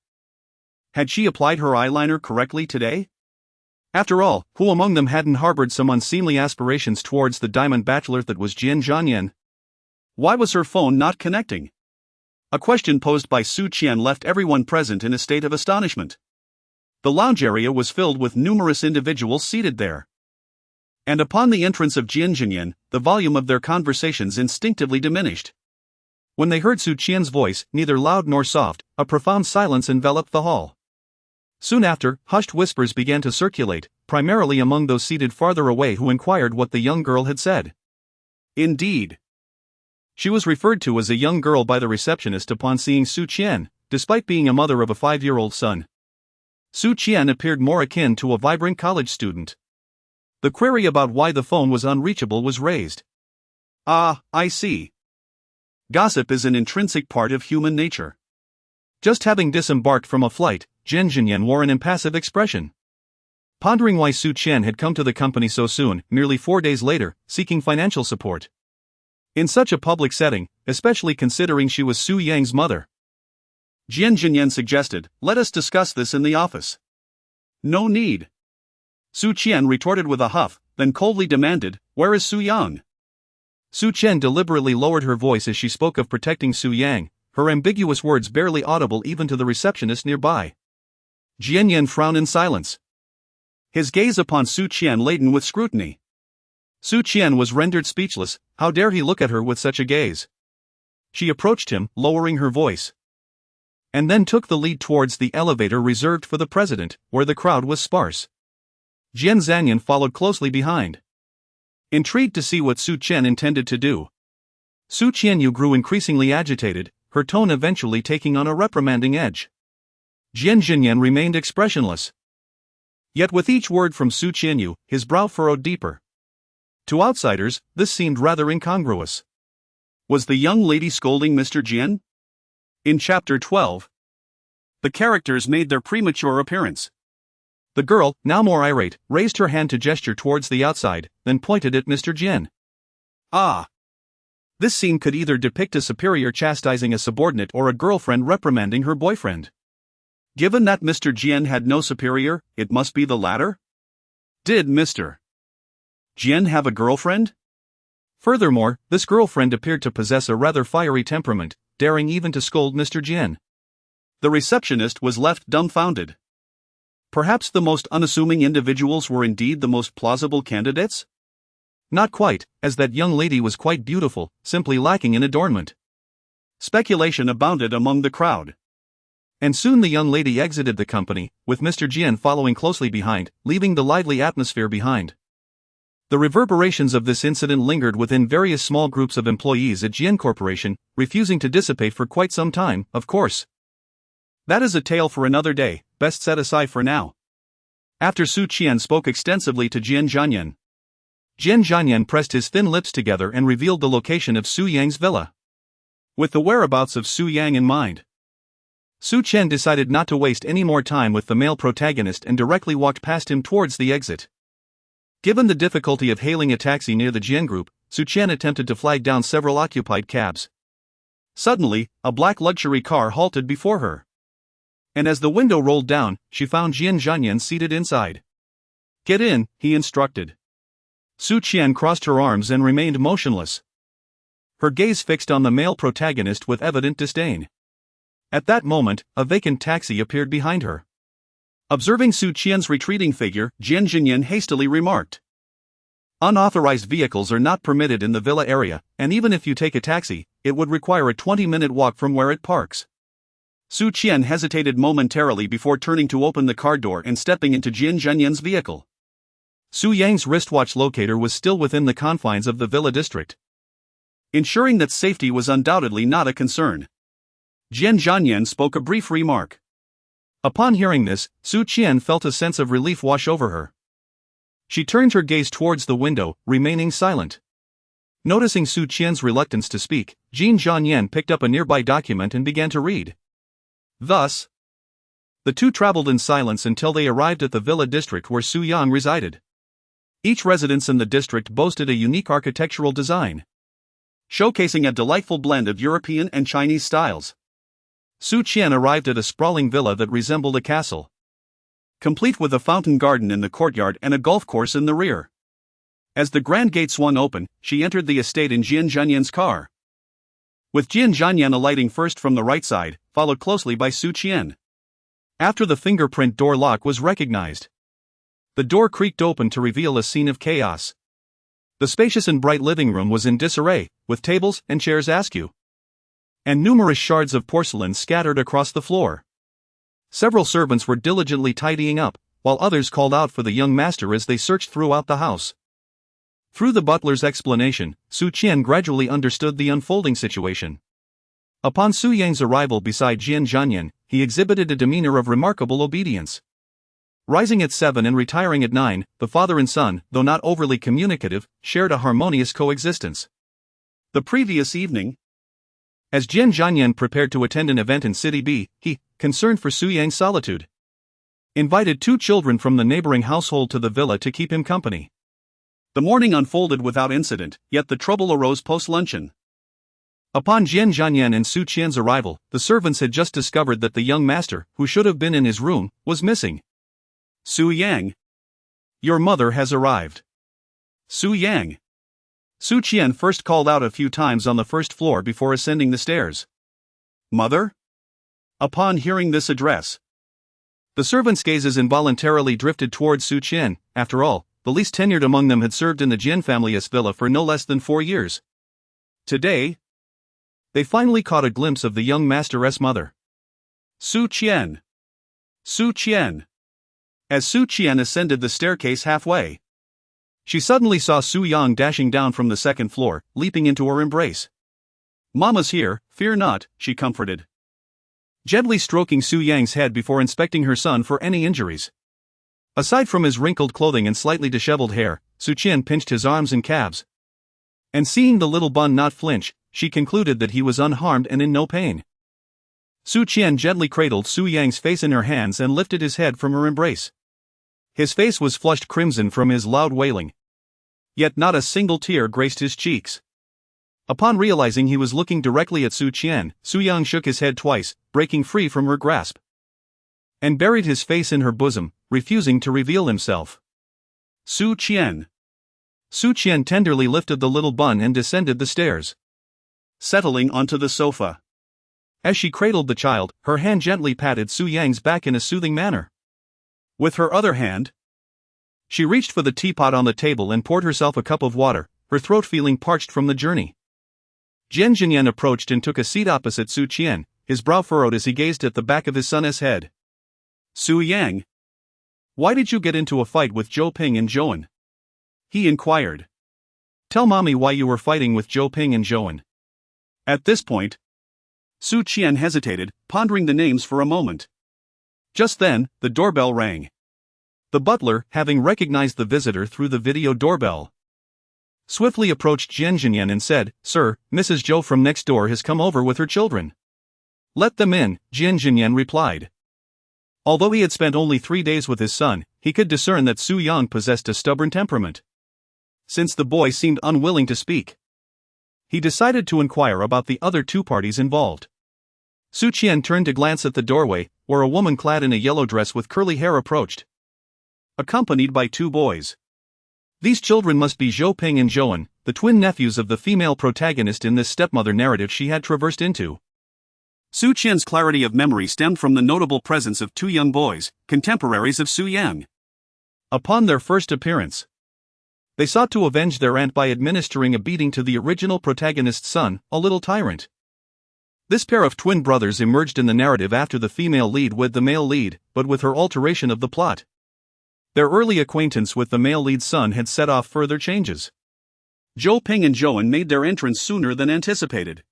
Had she applied her eyeliner correctly today? After all, who among them hadn't harbored some unseemly aspirations towards the diamond bachelor that was Jian Zhanyan? Why was her phone not connecting? A question posed by Su Qian left everyone present in a state of astonishment. The lounge area was filled with numerous individuals seated there, and upon the entrance of Jian Zhanyan, the volume of their conversations instinctively diminished. When they heard Su Qian's voice, neither loud nor soft, a profound silence enveloped the hall. Soon after, hushed whispers began to circulate, primarily among those seated farther away who inquired what the young girl had said. Indeed, she was referred to as a young girl by the receptionist upon seeing Su Qian, despite being a mother of a 5-year-old son. Su Qian appeared more akin to a vibrant college student. The query about why the phone was unreachable was raised. "Ah, I see. Gossip is an intrinsic part of human nature." Just having disembarked from a flight, Jian Zhanyan wore an impassive expression, pondering why Su Qian had come to the company so soon, merely 4 days later, seeking financial support. In such a public setting, especially considering she was Su Yang's mother. Jian Zhanyan suggested, "Let us discuss this in the office." "No need." Su Qian retorted with a huff, then coldly demanded, "Where is Su Yang?" Su Qian deliberately lowered her voice as she spoke of protecting Su Yang, her ambiguous words barely audible even to the receptionist nearby. Jian Yan frowned in silence, his gaze upon Su Qian laden with scrutiny. Su Qian was rendered speechless. How dare he look at her with such a gaze? She approached him, lowering her voice, and then took the lead towards the elevator reserved for the president, where the crowd was sparse. Jian Zhanyan followed closely behind. Intrigued to see what Su Qian intended to do, Su Qianyu grew increasingly agitated, her tone eventually taking on a reprimanding edge. Jian Zhanyan remained expressionless. Yet with each word from Su Qianyu, his brow furrowed deeper. To outsiders, this seemed rather incongruous. Was the young lady scolding Mr. Jian? In Chapter 12, the characters made their premature appearance. The girl, now more irate, raised her hand to gesture towards the outside, then pointed at Mr. Jian. Ah! This scene could either depict a superior chastising a subordinate or a girlfriend reprimanding her boyfriend. Given that Mr. Jian had no superior, it must be the latter? Did Mr. Jian have a girlfriend? Furthermore, this girlfriend appeared to possess a rather fiery temperament, daring even to scold Mr. Jian. The receptionist was left dumbfounded. Perhaps the most unassuming individuals were indeed the most plausible candidates? Not quite, as that young lady was quite beautiful, simply lacking in adornment. Speculation abounded among the crowd. And soon the young lady exited the company, with Mr. Jian following closely behind, leaving the lively atmosphere behind. The reverberations of this incident lingered within various small groups of employees at Qian Corporation, refusing to dissipate for quite some time, of course. That is a tale for another day, best set aside for now. After Su Qian spoke extensively to Jian Zhanyan, Jian Zhanyan pressed his thin lips together and revealed the location of Su Yang's villa. With the whereabouts of Su Yang in mind, Su Qian decided not to waste any more time with the male protagonist and directly walked past him towards the exit. Given the difficulty of hailing a taxi near the Jian group, Su Qian attempted to flag down several occupied cabs. Suddenly, a black luxury car halted before her. And as the window rolled down, she found Jian Zhanyan seated inside. "Get in," he instructed. Su Qian crossed her arms and remained motionless, her gaze fixed on the male protagonist with evident disdain. At that moment, a vacant taxi appeared behind her. Observing Su Qian's retreating figure, Jian Zhanyan hastily remarked, "Unauthorized vehicles are not permitted in the villa area, and even if you take a taxi, it would require a 20-minute walk from where it parks." Su Qian hesitated momentarily before turning to open the car door and stepping into Jian Zhanyan's vehicle. Su Yang's wristwatch locator was still within the confines of the villa district, ensuring that safety was undoubtedly not a concern. Jian Zhanyan spoke a brief remark. Upon hearing this, Su Qian felt a sense of relief wash over her. She turned her gaze towards the window, remaining silent. Noticing Su Qian's reluctance to speak, Jian Zhanyan picked up a nearby document and began to read. Thus, the two traveled in silence until they arrived at the villa district where Su Yang resided. Each residence in the district boasted a unique architectural design, showcasing a delightful blend of European and Chinese styles. Su Qian arrived at a sprawling villa that resembled a castle, complete with a fountain garden in the courtyard and a golf course in the rear. As the grand gate swung open, she entered the estate in Jian Zhanyan's car, with Jian Zhanyan alighting first from the right side, followed closely by Su Qian. After the fingerprint door lock was recognized, the door creaked open to reveal a scene of chaos. The spacious and bright living room was in disarray, with tables and chairs askew, and numerous shards of porcelain scattered across the floor. Several servants were diligently tidying up, while others called out for the young master as they searched throughout the house. Through the butler's explanation, Su Qian gradually understood the unfolding situation. Upon Su Yang's arrival beside Jian Zhanyan, he exhibited a demeanor of remarkable obedience. Rising at 7 and retiring at 9, the father and son, though not overly communicative, shared a harmonious coexistence. The previous evening, as Jian Zhanyan prepared to attend an event in City B, he, concerned for Su Yang's solitude, invited 2 children from the neighboring household to the villa to keep him company. The morning unfolded without incident, yet the trouble arose post-luncheon. Upon Jian Zhanyan and Su Qian's arrival, the servants had just discovered that the young master, who should have been in his room, was missing. "Su Yang, your mother has arrived." "Su Yang." Su Qian first called out a few times on the first floor before ascending the stairs. "Mother?" Upon hearing this address, the servants' gazes involuntarily drifted towards Su Qian. After all, the least tenured among them had served in the Jian family's villa for no less than 4 years. Today, they finally caught a glimpse of the young master's mother. "Su Qian! Su Qian!" As Su Qian ascended the staircase halfway, she suddenly saw Su Yang dashing down from the second floor, leaping into her embrace. "Mama's here, fear not," she comforted, gently stroking Su Yang's head before inspecting her son for any injuries. Aside from his wrinkled clothing and slightly disheveled hair, Su Qian pinched his arms and calves. And seeing the little bun not flinch, she concluded that he was unharmed and in no pain. Su Qian gently cradled Su Yang's face in her hands and lifted his head from her embrace. His face was flushed crimson from his loud wailing. Yet not a single tear graced his cheeks. Upon realizing he was looking directly at Su Qian, Su Yang shook his head twice, breaking free from her grasp, and buried his face in her bosom, refusing to reveal himself. Su Qian. Su Qian tenderly lifted the little bun and descended the stairs, settling onto the sofa. As she cradled the child, her hand gently patted Su Yang's back in a soothing manner. With her other hand, she reached for the teapot on the table and poured herself a cup of water, her throat feeling parched from the journey. Jian Zhanyan approached and took a seat opposite Su Qian, his brow furrowed as he gazed at the back of his son's head. "Su Yang, why did you get into a fight with Zhou Ping and Zhouan?" he inquired. "Tell mommy why you were fighting with Zhou Ping and Zhouan." At this point, Su Qian hesitated, pondering the names for a moment. Just then, the doorbell rang. The butler, having recognized the visitor through the video doorbell, swiftly approached Jian Zhanyan and said, "Sir, Mrs. Zhou from next door has come over with her children." "Let them in," Jian Zhanyan replied. Although he had spent only 3 days with his son, he could discern that Su Yang possessed a stubborn temperament. Since the boy seemed unwilling to speak, he decided to inquire about the other two parties involved. Su Qian turned to glance at the doorway, where a woman clad in a yellow dress with curly hair approached, accompanied by 2 boys. These children must be Zhou Ping and Zhouan, the twin nephews of the female protagonist in this stepmother narrative she had traversed into. Su Qian's clarity of memory stemmed from the notable presence of 2 young boys, contemporaries of Su Yang. Upon their first appearance, they sought to avenge their aunt by administering a beating to the original protagonist's son, a little tyrant. This pair of twin brothers emerged in the narrative after the female lead with the male lead, but with her alteration of the plot. Their early acquaintance with the male lead's son had set off further changes. Zhou Ping and Zhouan made their entrance sooner than anticipated.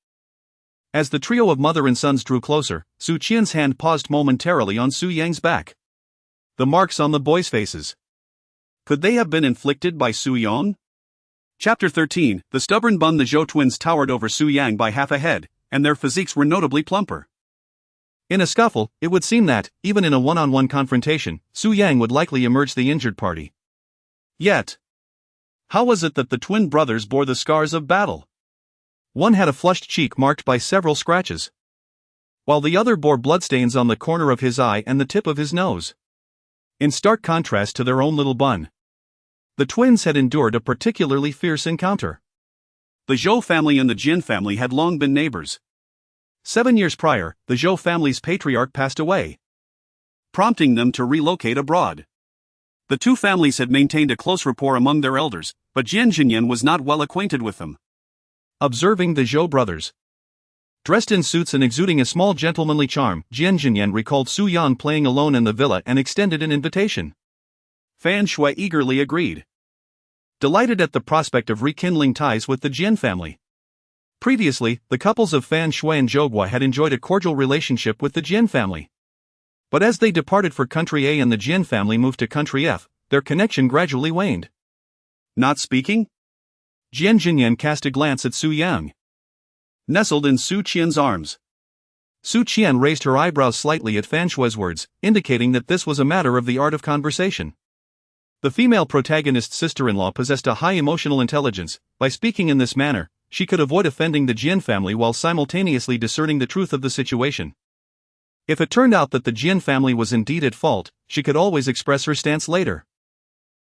As the trio of mother and sons drew closer, Su Qian's hand paused momentarily on Su Yang's back. The marks on the boys' faces. Could they have been inflicted by Su Yang? Chapter 13. The stubborn bun. The Zhou twins towered over Su Yang by half a head, and their physiques were notably plumper. In a scuffle, it would seem that, even in a one-on-one confrontation, Su Yang would likely emerge the injured party. Yet, how was it that the twin brothers bore the scars of battle? One had a flushed cheek marked by several scratches, while the other bore bloodstains on the corner of his eye and the tip of his nose. In stark contrast to their own little bun, the twins had endured a particularly fierce encounter. The Zhou family and the Jian family had long been neighbors. 7 years prior, the Zhou family's patriarch passed away, prompting them to relocate abroad. The two families had maintained a close rapport among their elders, but Jian Zhanyan was not well acquainted with them. Observing the Zhou brothers, dressed in suits and exuding a small gentlemanly charm, Jian Zhanyan recalled Su Yang playing alone in the villa and extended an invitation. Fan Shui eagerly agreed, delighted at the prospect of rekindling ties with the Jian family. Previously, the couples of Fan Shui and Zhou had enjoyed a cordial relationship with the Jian family. But as they departed for Country A and the Jian family moved to Country F, their connection gradually waned. Not speaking? Jian Zhanyan cast a glance at Su Yang, nestled in Su Qian's arms. Su Qian raised her eyebrows slightly at Fan Shui's words, indicating that this was a matter of the art of conversation. The female protagonist's sister-in-law possessed a high emotional intelligence. By speaking in this manner, she could avoid offending the Jian family while simultaneously discerning the truth of the situation. If it turned out that the Jian family was indeed at fault, she could always express her stance later.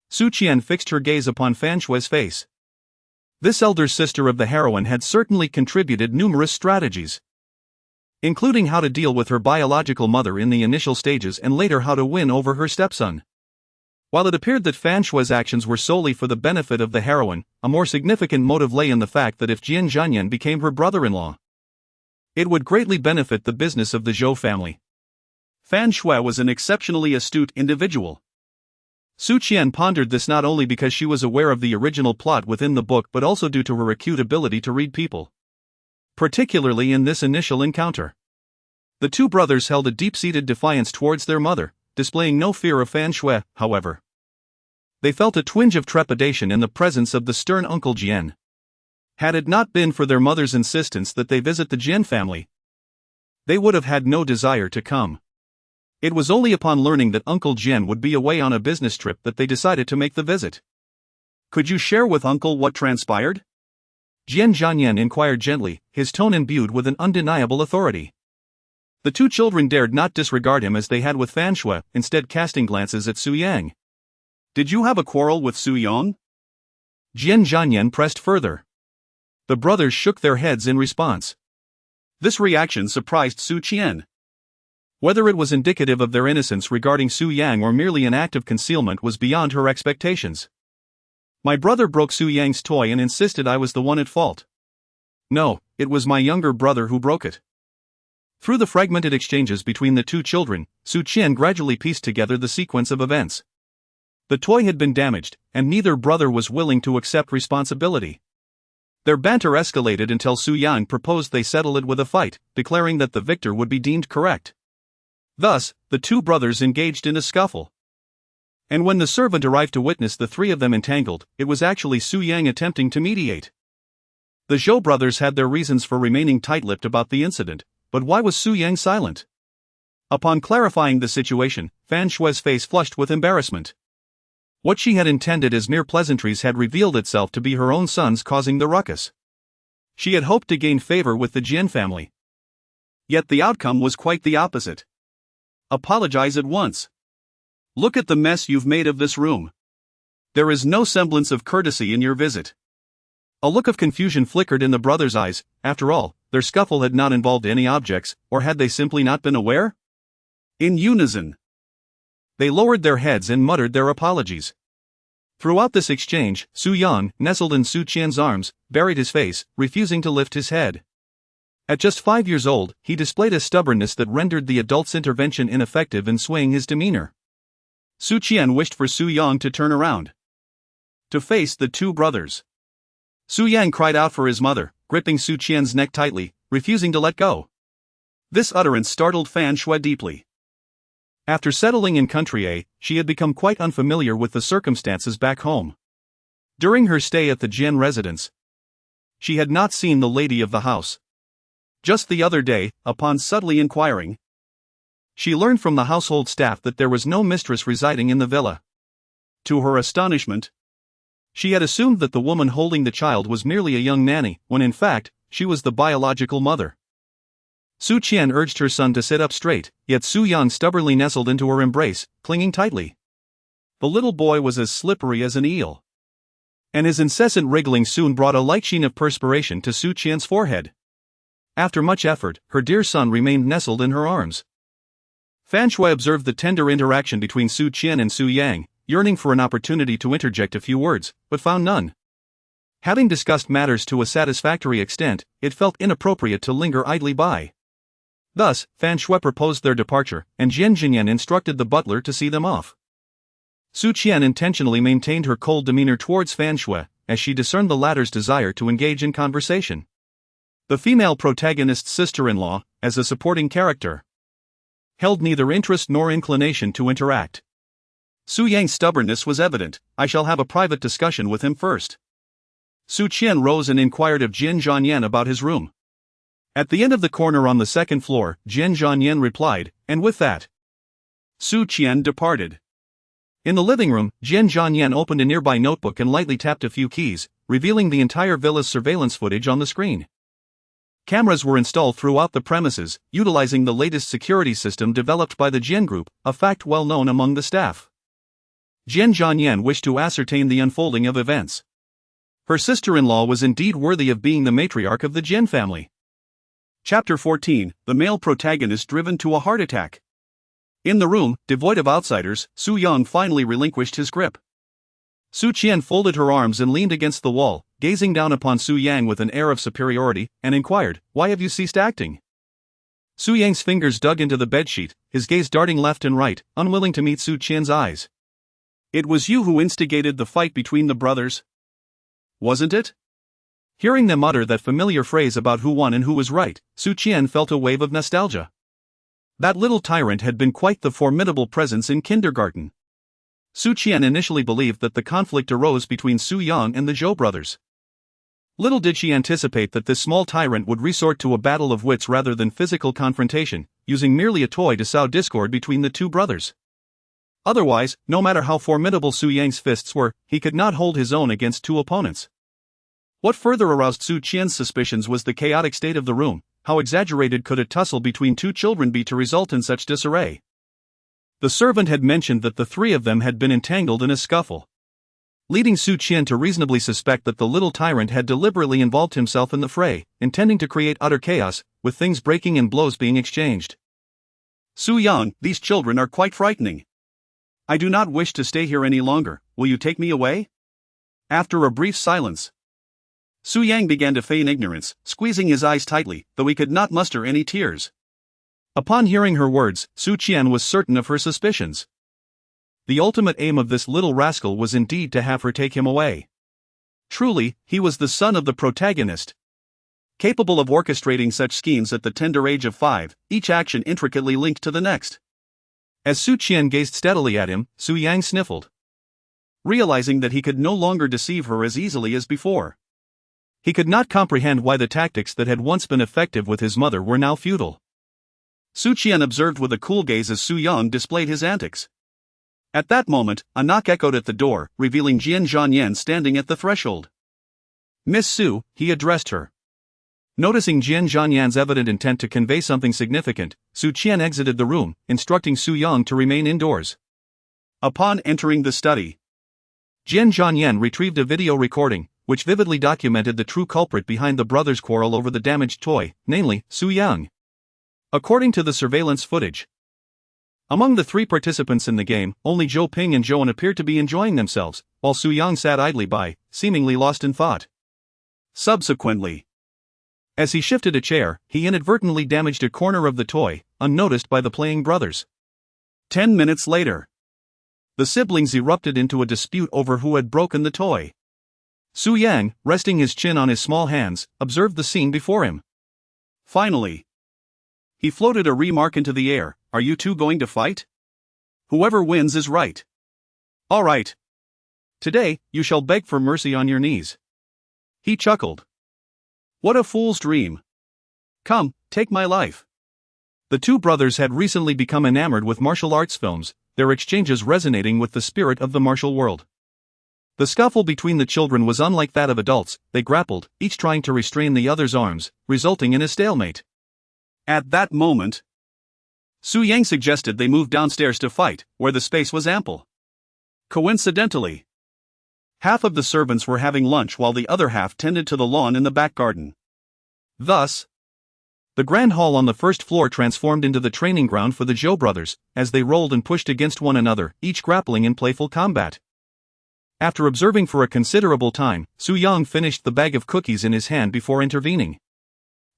Su Qian fixed her gaze upon Fan Shui's face. This elder sister of the heroine had certainly contributed numerous strategies, including how to deal with her biological mother in the initial stages and later how to win over her stepson. While it appeared that Fan Shui's actions were solely for the benefit of the heroine, a more significant motive lay in the fact that if Jian Zhanyan became her brother-in-law, it would greatly benefit the business of the Zhou family. Fan Shui was an exceptionally astute individual. Su Qian pondered this not only because she was aware of the original plot within the book but also due to her acute ability to read people. Particularly in this initial encounter. The two brothers held a deep-seated defiance towards their mother, displaying no fear of Fan Shui, however. They felt a twinge of trepidation in the presence of the stern Uncle Jian. Had it not been for their mother's insistence that they visit the Jian family, they would have had no desire to come. It was only upon learning that Uncle Jian would be away on a business trip that they decided to make the visit. "Could you share with Uncle what transpired?" Jian Zhanyan inquired gently, his tone imbued with an undeniable authority. The two children dared not disregard him as they had with Fan Shui, instead casting glances at Su Yang. "Did you have a quarrel with Su Yang?" Jian Zhanyan pressed further. The brothers shook their heads in response. This reaction surprised Su Qian. Whether it was indicative of their innocence regarding Su Yang or merely an act of concealment was beyond her expectations. "My brother broke Su Yang's toy and insisted I was the one at fault." "No, it was my younger brother who broke it." Through the fragmented exchanges between the two children, Su Qian gradually pieced together the sequence of events. The toy had been damaged, and neither brother was willing to accept responsibility. Their banter escalated until Su Yang proposed they settle it with a fight, declaring that the victor would be deemed correct. Thus, the two brothers engaged in a scuffle. And when the servant arrived to witness the three of them entangled, it was actually Su Yang attempting to mediate. The Zhou brothers had their reasons for remaining tight-lipped about the incident, but why was Su Yang silent? Upon clarifying the situation, Fan Shui's face flushed with embarrassment. What she had intended as mere pleasantries had revealed itself to be her own sons causing the ruckus. She had hoped to gain favor with the Jian family. Yet the outcome was quite the opposite. "Apologize at once. Look at the mess you've made of this room. There is no semblance of courtesy in your visit." A look of confusion flickered in the brothers' eyes. After all, their scuffle had not involved any objects, or had they simply not been aware? In unison, they lowered their heads and muttered their apologies. Throughout this exchange, Su Yang, nestled in Su Qian's arms, buried his face, refusing to lift his head. At just 5 years old, he displayed a stubbornness that rendered the adult's intervention ineffective in swaying his demeanor. Su Qian wished for Su Yang to turn around, to face the two brothers. Su Yang cried out for his mother, gripping Su Qian's neck tightly, refusing to let go. This utterance startled Fan Shui deeply. After settling in Country A, she had become quite unfamiliar with the circumstances back home. During her stay at the Jian residence, she had not seen the lady of the house. Just the other day, upon subtly inquiring, she learned from the household staff that there was no mistress residing in the villa. To her astonishment, she had assumed that the woman holding the child was merely a young nanny, when in fact, she was the biological mother. Su Qian urged her son to sit up straight, yet Su Yang stubbornly nestled into her embrace, clinging tightly. The little boy was as slippery as an eel, and his incessant wriggling soon brought a light sheen of perspiration to Su Qian's forehead. After much effort, her dear son remained nestled in her arms. Fan Shui observed the tender interaction between Su Qian and Su Yang, yearning for an opportunity to interject a few words, but found none. Having discussed matters to a satisfactory extent, it felt inappropriate to linger idly by. Thus, Fan Shui proposed their departure, and Jian Zhanyan instructed the butler to see them off. Su Qian intentionally maintained her cold demeanor towards Fan Shui, as she discerned the latter's desire to engage in conversation. The female protagonist's sister-in-law, as a supporting character, held neither interest nor inclination to interact. Su Yang's stubbornness was evident. "I shall have a private discussion with him first." Su Qian rose and inquired of Jian Zhanyan about his room. At the end of the corner on the second floor, Jian Zhanyan replied, and with that, Su Qian departed. In the living room, Jian Zhanyan opened a nearby notebook and lightly tapped a few keys, revealing the entire villa's surveillance footage on the screen. Cameras were installed throughout the premises, utilizing the latest security system developed by the Jian Group, a fact well known among the staff. Jian Zhanyan wished to ascertain the unfolding of events. Her sister-in-law was indeed worthy of being the matriarch of the Jian family. Chapter 14, the male protagonist driven to a heart attack. In the room, devoid of outsiders, Su Yang finally relinquished his grip. Su Qian folded her arms and leaned against the wall, gazing down upon Su Yang with an air of superiority, and inquired, "Why have you ceased acting?" Su Yang's fingers dug into the bedsheet, his gaze darting left and right, unwilling to meet Su Qian's eyes. It was you who instigated the fight between the brothers, wasn't it? Hearing them utter that familiar phrase about who won and who was right, Su Qian felt a wave of nostalgia. That little tyrant had been quite the formidable presence in kindergarten. Su Qian initially believed that the conflict arose between Su Yang and the Zhou brothers. Little did she anticipate that this small tyrant would resort to a battle of wits rather than physical confrontation, using merely a toy to sow discord between the two brothers. Otherwise, no matter how formidable Su Yang's fists were, he could not hold his own against two opponents. What further aroused Su Qian's suspicions was the chaotic state of the room. How exaggerated could a tussle between two children be to result in such disarray? The servant had mentioned that the three of them had been entangled in a scuffle, leading Su Qian to reasonably suspect that the little tyrant had deliberately involved himself in the fray, intending to create utter chaos, with things breaking and blows being exchanged. Su Yang, these children are quite frightening. I do not wish to stay here any longer. Will you take me away? After a brief silence, Su Yang began to feign ignorance, squeezing his eyes tightly, though he could not muster any tears. Upon hearing her words, Su Qian was certain of her suspicions. The ultimate aim of this little rascal was indeed to have her take him away. Truly, he was the son of the protagonist, capable of orchestrating such schemes at the tender age of 5, each action intricately linked to the next. As Su Qian gazed steadily at him, Su Yang sniffled, realizing that he could no longer deceive her as easily as before. He could not comprehend why the tactics that had once been effective with his mother were now futile. Su Qian observed with a cool gaze as Su Yang displayed his antics. At that moment, a knock echoed at the door, revealing Jian Zhanyan standing at the threshold. "Miss Su," he addressed her. Noticing Jian Zhanyan's evident intent to convey something significant, Su Qian exited the room, instructing Su Yang to remain indoors. Upon entering the study, Jian Zhanyan retrieved a video recording, which vividly documented the true culprit behind the brothers' quarrel over the damaged toy, namely, Su Yang. According to the surveillance footage, among the three participants in the game, only Zhou Ping and Zhouan appeared to be enjoying themselves, while Su Yang sat idly by, seemingly lost in thought. Subsequently, as he shifted a chair, he inadvertently damaged a corner of the toy, unnoticed by the playing brothers. 10 minutes later, the siblings erupted into a dispute over who had broken the toy. Su Yang, resting his chin on his small hands, observed the scene before him. Finally, he floated a remark into the air: "Are you two going to fight? Whoever wins is right. All right. Today, you shall beg for mercy on your knees." He chuckled. What a fool's dream. Come, take my life. The two brothers had recently become enamored with martial arts films, their exchanges resonating with the spirit of the martial world. The scuffle between the children was unlike that of adults. They grappled, each trying to restrain the other's arms, resulting in a stalemate. At that moment, Su Yang suggested they move downstairs to fight, where the space was ample. Coincidentally, half of the servants were having lunch while the other half tended to the lawn in the back garden. Thus, the grand hall on the first floor transformed into the training ground for the Zhou brothers, as they rolled and pushed against one another, each grappling in playful combat. After observing for a considerable time, Su Yang finished the bag of cookies in his hand before intervening.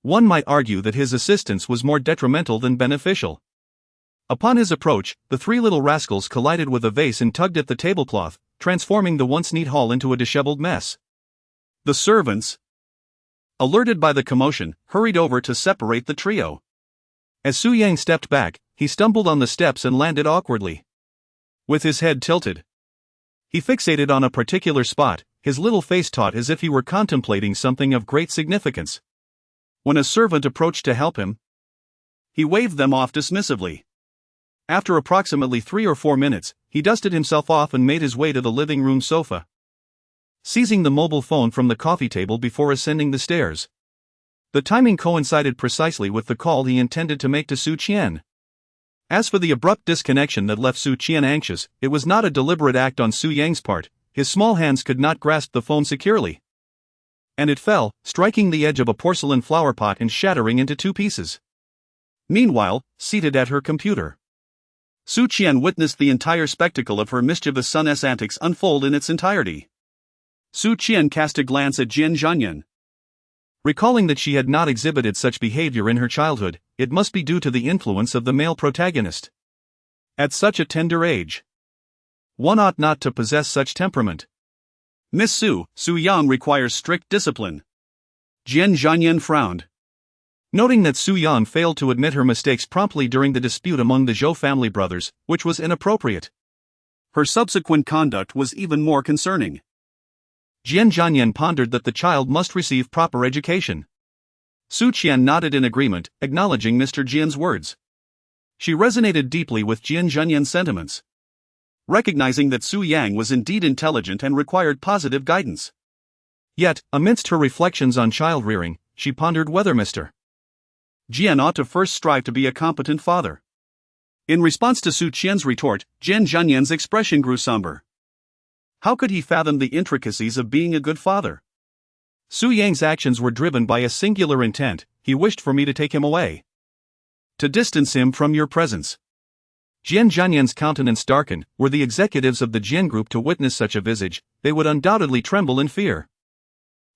One might argue that his assistance was more detrimental than beneficial. Upon his approach, the three little rascals collided with a vase and tugged at the tablecloth, transforming the once neat hall into a disheveled mess. The servants, alerted by the commotion, hurried over to separate the trio. As Su Yang stepped back, he stumbled on the steps and landed awkwardly. With his head tilted, he fixated on a particular spot, his little face taut as if he were contemplating something of great significance. When a servant approached to help him, he waved them off dismissively. After approximately 3 or 4 minutes, he dusted himself off and made his way to the living room sofa, seizing the mobile phone from the coffee table before ascending the stairs. The timing coincided precisely with the call he intended to make to Su Qian. As for the abrupt disconnection that left Su Qian anxious, it was not a deliberate act on Su Yang's part. His small hands could not grasp the phone securely, and it fell, striking the edge of a porcelain flower pot and shattering into 2 pieces. Meanwhile, seated at her computer, Su Qian witnessed the entire spectacle of her mischievous son's antics unfold in its entirety. Su Qian cast a glance at Jian Zhanyan. Recalling that she had not exhibited such behavior in her childhood, it must be due to the influence of the male protagonist. At such a tender age, One ought not to possess such temperament. Miss Su, Su Yang requires strict discipline. Jian Zhanyan frowned. Noting that Su Yang failed to admit her mistakes promptly during the dispute among the Zhou family brothers, which was inappropriate. Her subsequent conduct was even more concerning. Jian Zhanyan pondered that the child must receive proper education. Su Qian nodded in agreement, acknowledging Mr. Jian's words. She resonated deeply with Jian Zhanyan's sentiments. Recognizing that Su Yang was indeed intelligent and required positive guidance. Yet, amidst her reflections on child rearing, she pondered whether Mr. Jian ought to first strive to be a competent father. In response to Su Qian's retort, Jian Zhanyan's expression grew somber. How could he fathom the intricacies of being a good father? Su Yang's actions were driven by a singular intent: he wished for me to take him away. To distance him from your presence. Jian Zhanyan's countenance darkened. Were the executives of the Jian group to witness such a visage, they would undoubtedly tremble in fear.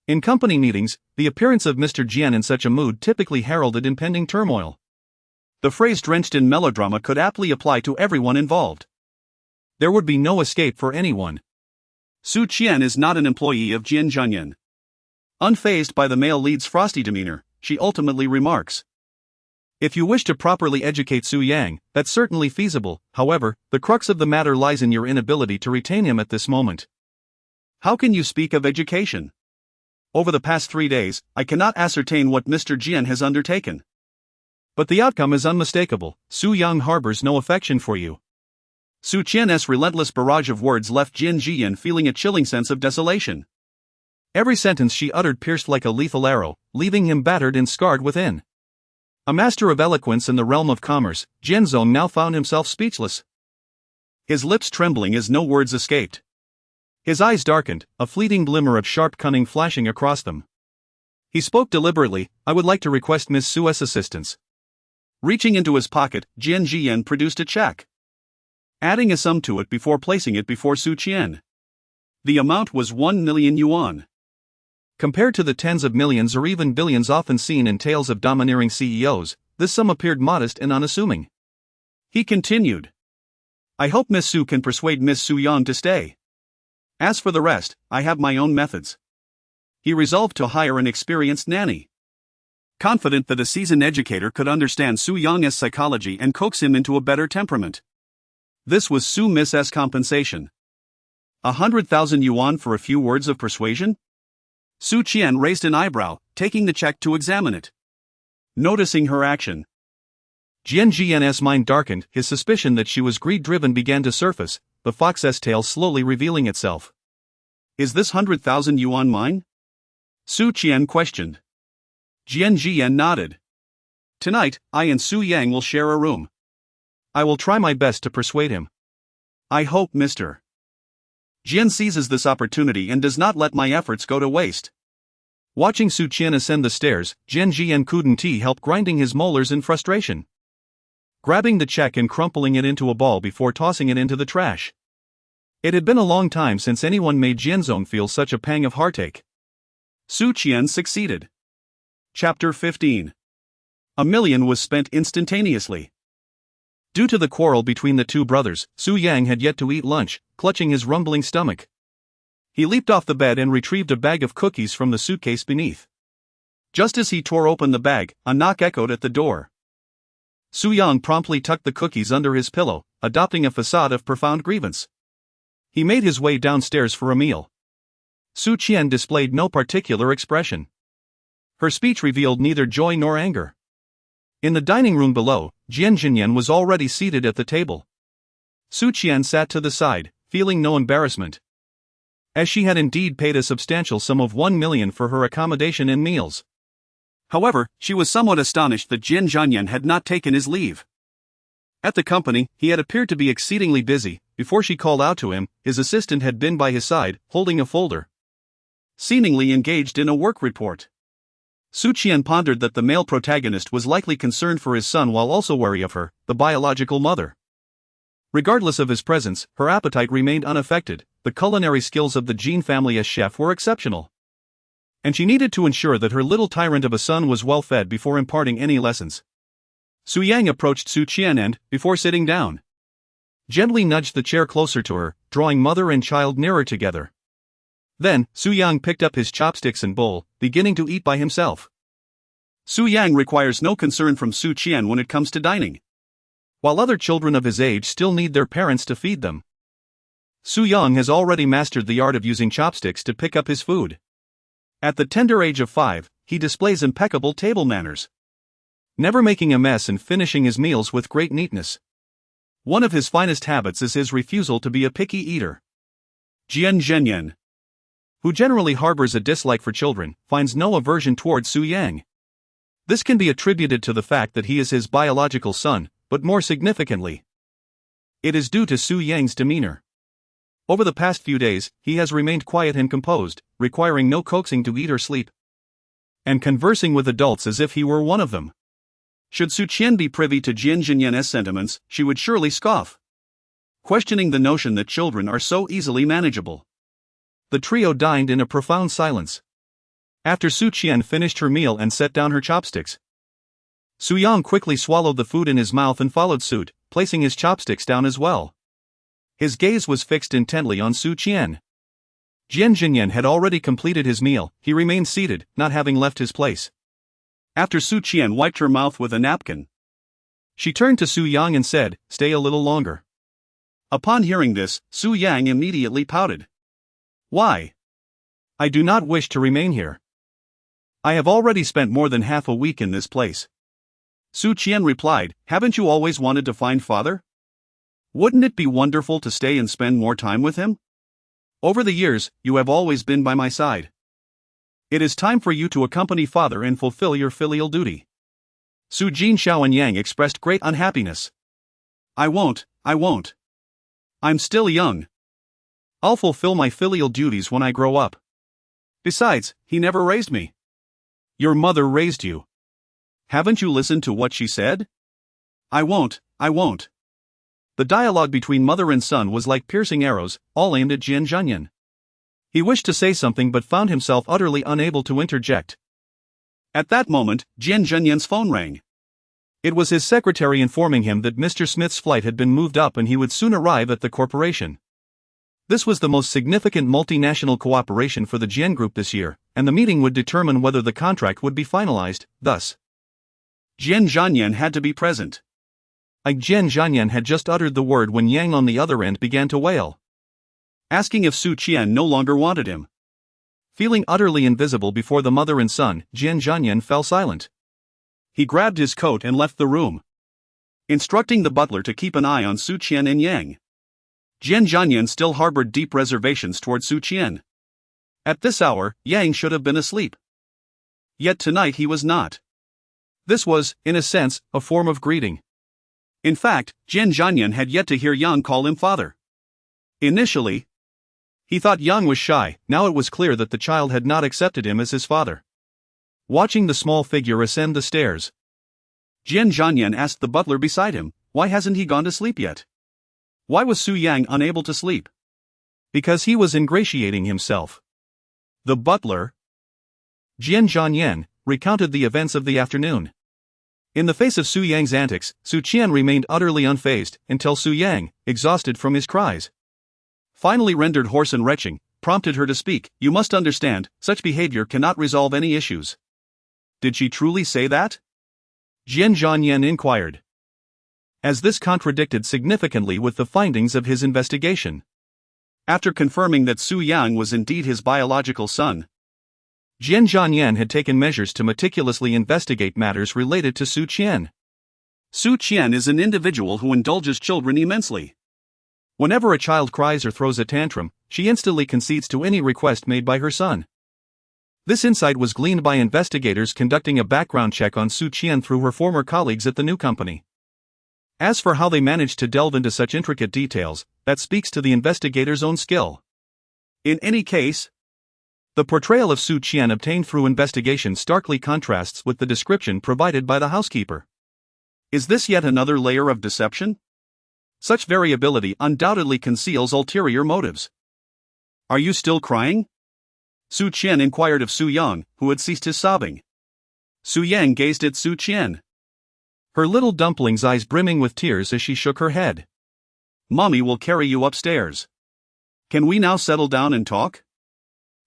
In company meetings, the appearance of Mr. Jian in such a mood typically heralded impending turmoil. The phrase drenched in melodrama could aptly apply to everyone involved. There would be no escape for anyone. Su Qian is not an employee of Jian Zhanyan. Unfazed by the male lead's frosty demeanor, she ultimately remarks. If you wish to properly educate Su Yang, that's certainly feasible. However, the crux of the matter lies in your inability to retain him at this moment. How can you speak of education? Over the past 3 days, I cannot ascertain what Mr. Jian has undertaken. But the outcome is unmistakable. Su Yang harbors no affection for you. Su Qian's relentless barrage of words left Jian Zhanyan feeling a chilling sense of desolation. Every sentence she uttered pierced like a lethal arrow, leaving him battered and scarred within. A master of eloquence in the realm of commerce, Jian Zhong now found himself speechless. His lips trembling as no words escaped. His eyes darkened, a fleeting glimmer of sharp cunning flashing across them. He spoke deliberately. I would like to request Miss Su's assistance. Reaching into his pocket, Jian Zhanyan produced a check, adding a sum to it before placing it before Su Qian. The amount was 1 million yuan. Compared to the tens of millions or even billions often seen in tales of domineering CEOs, this sum appeared modest and unassuming. He continued. I hope Miss Su can persuade Miss Su Yang to stay. As for the rest, I have my own methods. He resolved to hire an experienced nanny. Confident that a seasoned educator could understand Su Yang's psychology and coax him into a better temperament. This was Su Miss's compensation. 100,000 yuan for a few words of persuasion? Su Qian raised an eyebrow, taking the check to examine it. Noticing her action, Jian Zhanyan's mind darkened. His suspicion that she was greed-driven began to surface, the fox's tail slowly revealing itself. Is this 100,000 yuan mine? Su Qian questioned. Jian Zhanyan nodded. Tonight, I and Su Yang will share a room. I will try my best to persuade him. I hope Mr. Jian seizes this opportunity and does not let my efforts go to waste. Watching Su Qian ascend the stairs, Jian Zhanyan couldn't help grinding his molars in frustration. Grabbing the check and crumpling it into a ball before tossing it into the trash. It had been a long time since anyone made Jian Zhong feel such a pang of heartache. Su Qian succeeded. Chapter 15. $1 million was spent instantaneously. Due to the quarrel between the two brothers, Su Yang had yet to eat lunch, clutching his rumbling stomach. He leaped off the bed and retrieved a bag of cookies from the suitcase beneath. Just as he tore open the bag, a knock echoed at the door. Su Yang promptly tucked the cookies under his pillow, adopting a facade of profound grievance. He made his way downstairs for a meal. Su Qian displayed no particular expression. Her speech revealed neither joy nor anger. In the dining room below, Jian Zhanyan was already seated at the table. Su Qian sat to the side, feeling no embarrassment, as she had indeed paid a substantial sum of 1 million for her accommodation and meals. However, she was somewhat astonished that Jian Zhanyan had not taken his leave. At the company, he had appeared to be exceedingly busy. Before she called out to him, his assistant had been by his side, holding a folder, seemingly engaged in a work report. Su Qian pondered that the male protagonist was likely concerned for his son while also wary of her, the biological mother. Regardless of his presence, her appetite remained unaffected. The culinary skills of the Jian family as chef were exceptional, and she needed to ensure that her little tyrant of a son was well fed before imparting any lessons. Su Yang approached Su Qian and, before sitting down, gently nudged the chair closer to her, drawing mother and child nearer together. Then, Su Yang picked up his chopsticks and bowl, beginning to eat by himself. Su Yang requires no concern from Su Qian when it comes to dining. While other children of his age still need their parents to feed them, Su Yang has already mastered the art of using chopsticks to pick up his food. At the tender age of 5, he displays impeccable table manners, never making a mess and finishing his meals with great neatness. One of his finest habits is his refusal to be a picky eater. Jian Zhanyan, who generally harbors a dislike for children, finds no aversion towards Su Yang. This can be attributed to the fact that he is his biological son, but more significantly, it is due to Su Yang's demeanor. Over the past few days, he has remained quiet and composed, requiring no coaxing to eat or sleep, and conversing with adults as if he were one of them. Should Su Qian be privy to Jian Zhanyan's sentiments, she would surely scoff, questioning the notion that children are so easily manageable. The trio dined in a profound silence. After Su Qian finished her meal and set down her chopsticks, Su Yang quickly swallowed the food in his mouth and followed suit, placing his chopsticks down as well. His gaze was fixed intently on Su Qian. Jian Zhanyan had already completed his meal. He remained seated, not having left his place. After Su Qian wiped her mouth with a napkin, she turned to Su Yang and said, "Stay a little longer." Upon hearing this, Su Yang immediately pouted. "Why? I do not wish to remain here. I have already spent more than half a week in this place." Su Qian replied, "Haven't you always wanted to find father? Wouldn't it be wonderful to stay and spend more time with him? Over the years, you have always been by my side. It is time for you to accompany father and fulfill your filial duty." Su Jin Xiao and Yang expressed great unhappiness. I won't. I'm still young. I'll fulfill my filial duties when I grow up. Besides, he never raised me." Your mother raised you. Haven't you listened to what she said? I won't. The dialogue between mother and son was like piercing arrows, all aimed at Jian Zhanyan. He wished to say something but found himself utterly unable to interject. At that moment, Jian Zhanyan's phone rang. It was his secretary informing him that Mr. Smith's flight had been moved up and he would soon arrive at the corporation. This was the most significant multinational cooperation for the Jian Group this year, and the meeting would determine whether the contract would be finalized. Thus, Jian Zhanyan had to be present. Jian Zhanyan had just uttered the word when Yang on the other end began to wail, asking if Su Qian no longer wanted him. Feeling utterly invisible before the mother and son, Jian Zhanyan fell silent. He grabbed his coat and left the room, instructing the butler to keep an eye on Su Qian and Yang. Jian Zhanyan still harbored deep reservations toward Su Qian. At this hour, Yang should have been asleep. Yet tonight he was not. This was, in a sense, a form of greeting. In fact, Jian Zhanyan had yet to hear Yang call him father. Initially, he thought Yang was shy. Now it was clear that the child had not accepted him as his father. Watching the small figure ascend the stairs, Jian Zhanyan asked the butler beside him, why hasn't he gone to sleep yet? Why was Su Yang unable to sleep? Because he was ingratiating himself. The butler, Jian Zhanyan, recounted the events of the afternoon. In the face of Su Yang's antics, Su Qian remained utterly unfazed, until Su Yang, exhausted from his cries, finally rendered hoarse and retching, prompted her to speak. You must understand, such behavior cannot resolve any issues. Did she truly say that? Jian Zhanyan inquired, as this contradicted significantly with the findings of his investigation. After confirming that Su Yang was indeed his biological son, Jian Zhanyan had taken measures to meticulously investigate matters related to Su Qian. Su Qian is an individual who indulges children immensely. Whenever a child cries or throws a tantrum, she instantly concedes to any request made by her son. This insight was gleaned by investigators conducting a background check on Su Qian through her former colleagues at the new company. As for how they managed to delve into such intricate details, that speaks to the investigators' own skill. In any case, the portrayal of Su Qian obtained through investigation starkly contrasts with the description provided by the housekeeper. Is this yet another layer of deception? Such variability undoubtedly conceals ulterior motives. Are you still crying? Su Qian inquired of Su Yang, who had ceased his sobbing. Su Yang gazed at Su Qian, her little dumpling's eyes brimming with tears as she shook her head. Mommy will carry you upstairs. Can we now settle down and talk?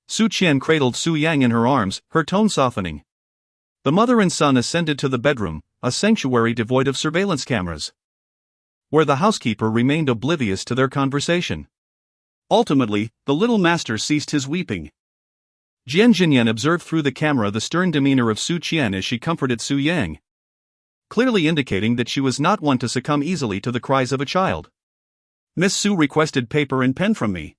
Su Qian cradled Su Yang in her arms, her tone softening. The mother and son ascended to the bedroom, a sanctuary devoid of surveillance cameras, where the housekeeper remained oblivious to their conversation. Ultimately, the little master ceased his weeping. Jian Zhanyan observed through the camera the stern demeanor of Su Qian as she comforted Su Yang, clearly indicating that she was not one to succumb easily to the cries of a child. Miss Su requested paper and pen from me.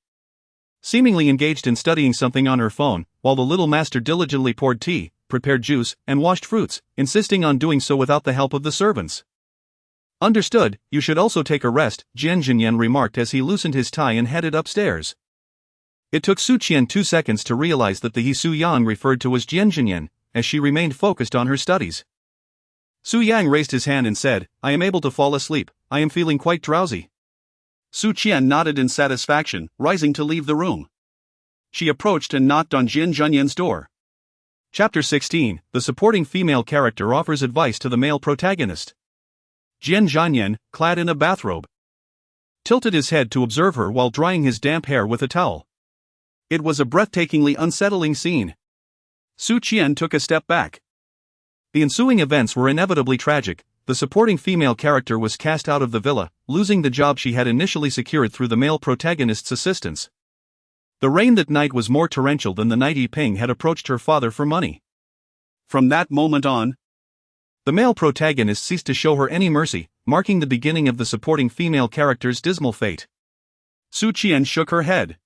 Seemingly engaged in studying something on her phone, while the little master diligently poured tea, prepared juice, and washed fruits, insisting on doing so without the help of the servants. Understood, you should also take a rest, Jian Zhanyan remarked as he loosened his tie and headed upstairs. It took Su Qian 2 seconds to realize that the he Su Yang referred to was Jian Zhanyan, as she remained focused on her studies. Su Yang raised his hand and said, I am able to fall asleep, I am feeling quite drowsy. Su Qian nodded in satisfaction, rising to leave the room. She approached and knocked on Jian Zhanyan's door. Chapter 16, the supporting female character offers advice to the male protagonist. Jian Zhanyan, clad in a bathrobe, tilted his head to observe her while drying his damp hair with a towel. It was a breathtakingly unsettling scene. Su Qian took a step back. The ensuing events were inevitably tragic. The supporting female character was cast out of the villa, losing the job she had initially secured through the male protagonist's assistance. The rain that night was more torrential than the night Yi Ping had approached her father for money. From that moment on, the male protagonist ceased to show her any mercy, marking the beginning of the supporting female character's dismal fate. Su Qian shook her head,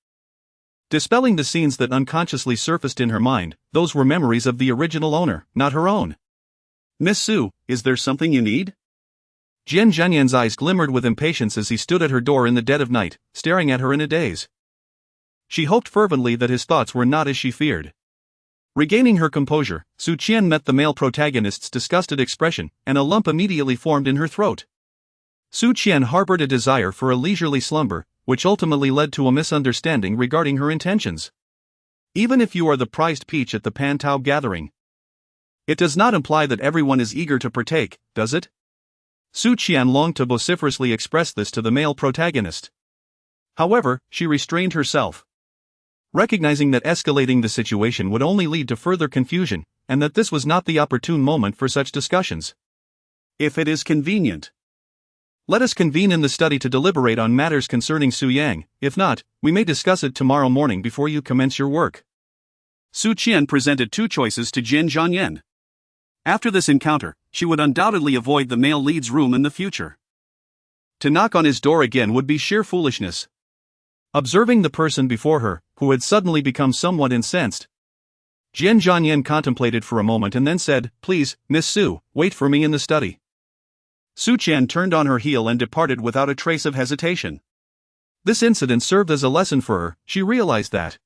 dispelling the scenes that unconsciously surfaced in her mind. Those were memories of the original owner, not her own. Miss Su, is there something you need? Jian Zhanyan's eyes glimmered with impatience as he stood at her door in the dead of night, staring at her in a daze. She hoped fervently that his thoughts were not as she feared. Regaining her composure, Su Qian met the male protagonist's disgusted expression, and a lump immediately formed in her throat. Su Qian harbored a desire for a leisurely slumber, which ultimately led to a misunderstanding regarding her intentions. Even if you are the prized peach at the Pan Tao gathering, it does not imply that everyone is eager to partake, does it? Su Qian longed to vociferously express this to the male protagonist. However, she restrained herself, recognizing that escalating the situation would only lead to further confusion, and that this was not the opportune moment for such discussions. If it is convenient, let us convene in the study to deliberate on matters concerning Su Yang. If not, we may discuss it tomorrow morning before you commence your work. Su Qian presented 2 choices to Jian Zhanyan. After this encounter, she would undoubtedly avoid the male lead's room in the future. To knock on his door again would be sheer foolishness. Observing the person before her, who had suddenly become somewhat incensed, Jian Zhanyan contemplated for a moment and then said, Please, Miss Su, wait for me in the study. Su Qian turned on her heel and departed without a trace of hesitation. This incident served as a lesson for her. She realized that,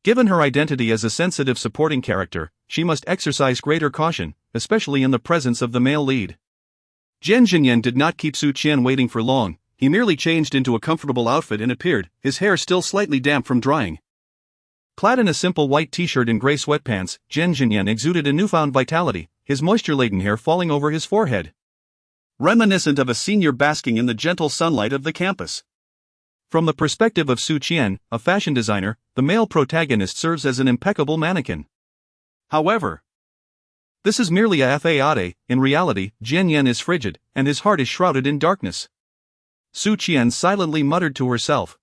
given her identity as a sensitive supporting character, she must exercise greater caution, especially in the presence of the male lead. Jian Zhanyan did not keep Su Qian waiting for long. He merely changed into a comfortable outfit and appeared, his hair still slightly damp from drying. Clad in a simple white t-shirt and gray sweatpants, Jian Zhanyan exuded a newfound vitality, his moisture-laden hair falling over his forehead, reminiscent of a senior basking in the gentle sunlight of the campus. From the perspective of Su Qian, a fashion designer, the male protagonist serves as an impeccable mannequin. However, this is merely a facade. In reality, Jian Yan is frigid, and his heart is shrouded in darkness. Su Qian silently muttered to herself,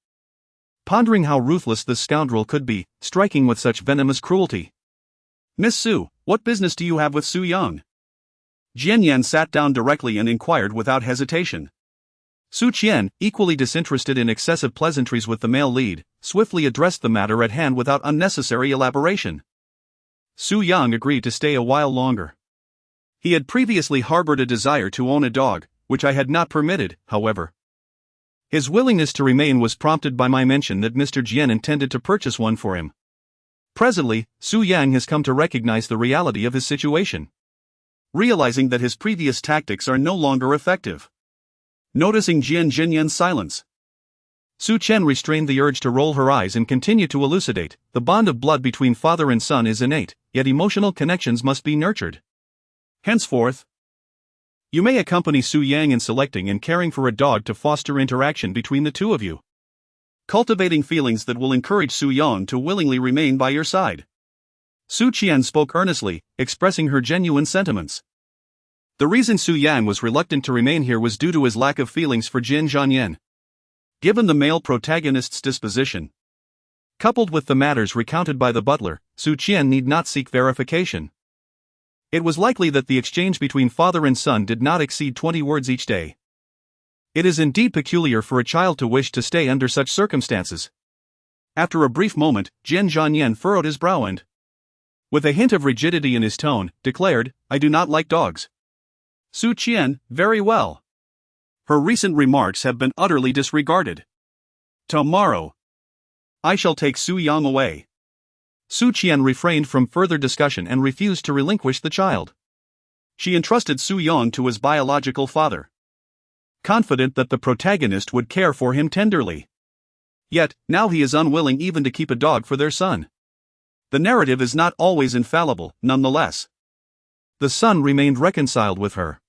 pondering how ruthless this scoundrel could be, striking with such venomous cruelty. Miss Su, what business do you have with Su Yang? Jian Yan sat down directly and inquired without hesitation. Su Qian, equally disinterested in excessive pleasantries with the male lead, swiftly addressed the matter at hand without unnecessary elaboration. Su Yang agreed to stay a while longer. He had previously harbored a desire to own a dog, which I had not permitted, however. His willingness to remain was prompted by my mention that Mr. Jian intended to purchase one for him. Presently, Su Yang has come to recognize the reality of his situation, realizing that his previous tactics are no longer effective. Noticing Jian Zhanyan's silence, Su Qian restrained the urge to roll her eyes and continued to elucidate. The bond of blood between father and son is innate, yet emotional connections must be nurtured. Henceforth, you may accompany Su Yang in selecting and caring for a dog to foster interaction between the two of you. cultivating feelings that will encourage Su Yang to willingly remain by your side. Su Qian spoke earnestly, expressing her genuine sentiments. The reason Su Yang was reluctant to remain here was due to his lack of feelings for Jian Zhanyan. Given the male protagonist's disposition, coupled with the matters recounted by the butler, Su Qian need not seek verification. It was likely that the exchange between father and son did not exceed 20 words each day. It is indeed peculiar for a child to wish to stay under such circumstances. After a brief moment, Jian Zhanyan furrowed his brow and, with a hint of rigidity in his tone, declared, "I do not like dogs." Su Qian, very well. Her recent remarks have been utterly disregarded. Tomorrow, I shall take Su Yang away. Su Qian refrained from further discussion and refused to relinquish the child. She entrusted Su Yang to his biological father, confident that the protagonist would care for him tenderly. Yet, now he is unwilling even to keep a dog for their son. The narrative is not always infallible, nonetheless. The son remained reconciled with her.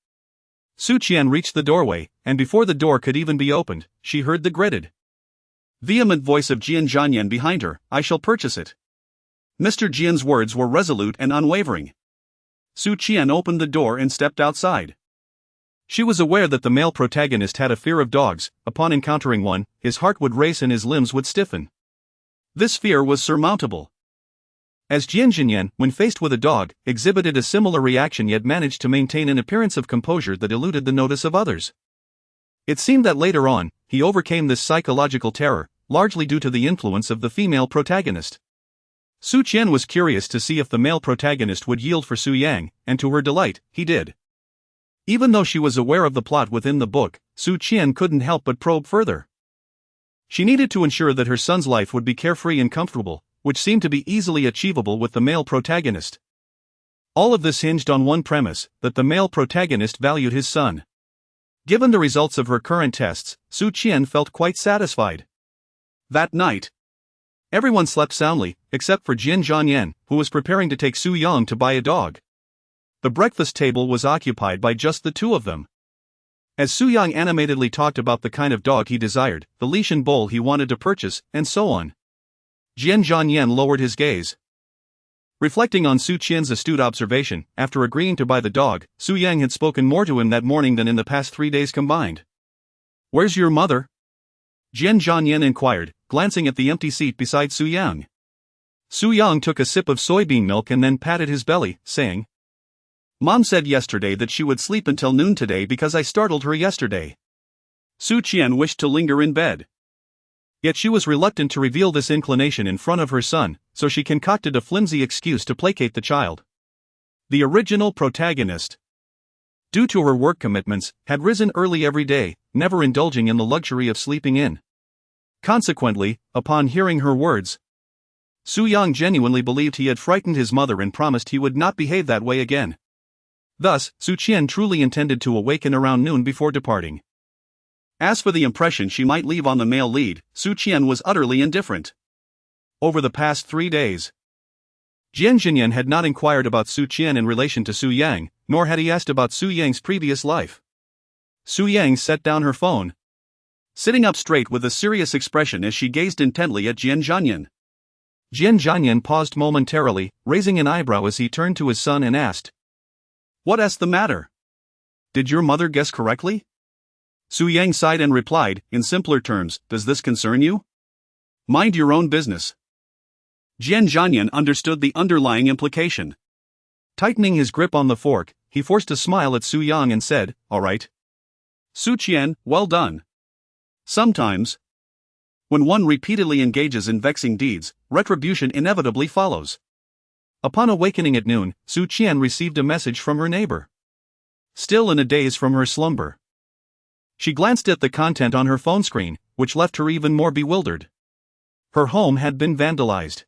Su Qian reached the doorway, and before the door could even be opened, she heard the gritted, vehement voice of Jian Zhanyan behind her, "I shall purchase it." Mr. Jian's words were resolute and unwavering. Su Qian opened the door and stepped outside. She was aware that the male protagonist had a fear of dogs. Upon encountering one, his heart would race and his limbs would stiffen. This fear was surmountable. As Jian Zhanyan, when faced with a dog, exhibited a similar reaction yet managed to maintain an appearance of composure that eluded the notice of others. It seemed that later on, he overcame this psychological terror, largely due to the influence of the female protagonist. Su Qian was curious to see if the male protagonist would yield for Su Yang, and to her delight, he did. Even though she was aware of the plot within the book, Su Qian couldn't help but probe further. She needed to ensure that her son's life would be carefree and comfortable, which seemed to be easily achievable with the male protagonist. All of this hinged on one premise, that the male protagonist valued his son. Given the results of her current tests, Su Qian felt quite satisfied. That night, everyone slept soundly, except for Jian Zhanyan, who was preparing to take Su Yang to buy a dog. The breakfast table was occupied by just the two of them. As Su Yang animatedly talked about the kind of dog he desired, the leash and bowl he wanted to purchase, and so on, Jian Zhanyan lowered his gaze. Reflecting on Su Qian's astute observation, after agreeing to buy the dog, Su Yang had spoken more to him that morning than in the past 3 days combined. "Where's your mother?" Jian Zhanyan inquired, glancing at the empty seat beside Su Yang. Su Yang took a sip of soybean milk and then patted his belly, saying, "Mom said yesterday that she would sleep until noon today because I startled her yesterday." Su Qian wished to linger in bed. Yet she was reluctant to reveal this inclination in front of her son, so she concocted a flimsy excuse to placate the child. The original protagonist, due to her work commitments, had risen early every day, never indulging in the luxury of sleeping in. Consequently, upon hearing her words, Su Yang genuinely believed he had frightened his mother and promised he would not behave that way again. Thus, Su Qian truly intended to awaken around noon before departing. As for the impression she might leave on the male lead, Su Qian was utterly indifferent. Over the past 3 days, Jian Zhanyan had not inquired about Su Qian in relation to Su Yang, nor had he asked about Su Yang's previous life. Su Yang set down her phone, sitting up straight with a serious expression as she gazed intently at Jian Zhanyan. Jian Zhanyan paused momentarily, raising an eyebrow as he turned to his son and asked, "What's the matter? Did your mother guess correctly?" Su Yang sighed and replied, in simpler terms, "Does this concern you? Mind your own business." Jian Zhanyan understood the underlying implication. Tightening his grip on the fork, he forced a smile at Su Yang and said, "All right. Su Qian, well done." Sometimes, when one repeatedly engages in vexing deeds, retribution inevitably follows. Upon awakening at noon, Su Qian received a message from her neighbor. Still in a daze from her slumber, she glanced at the content on her phone screen, which left her even more bewildered. Her home had been vandalized.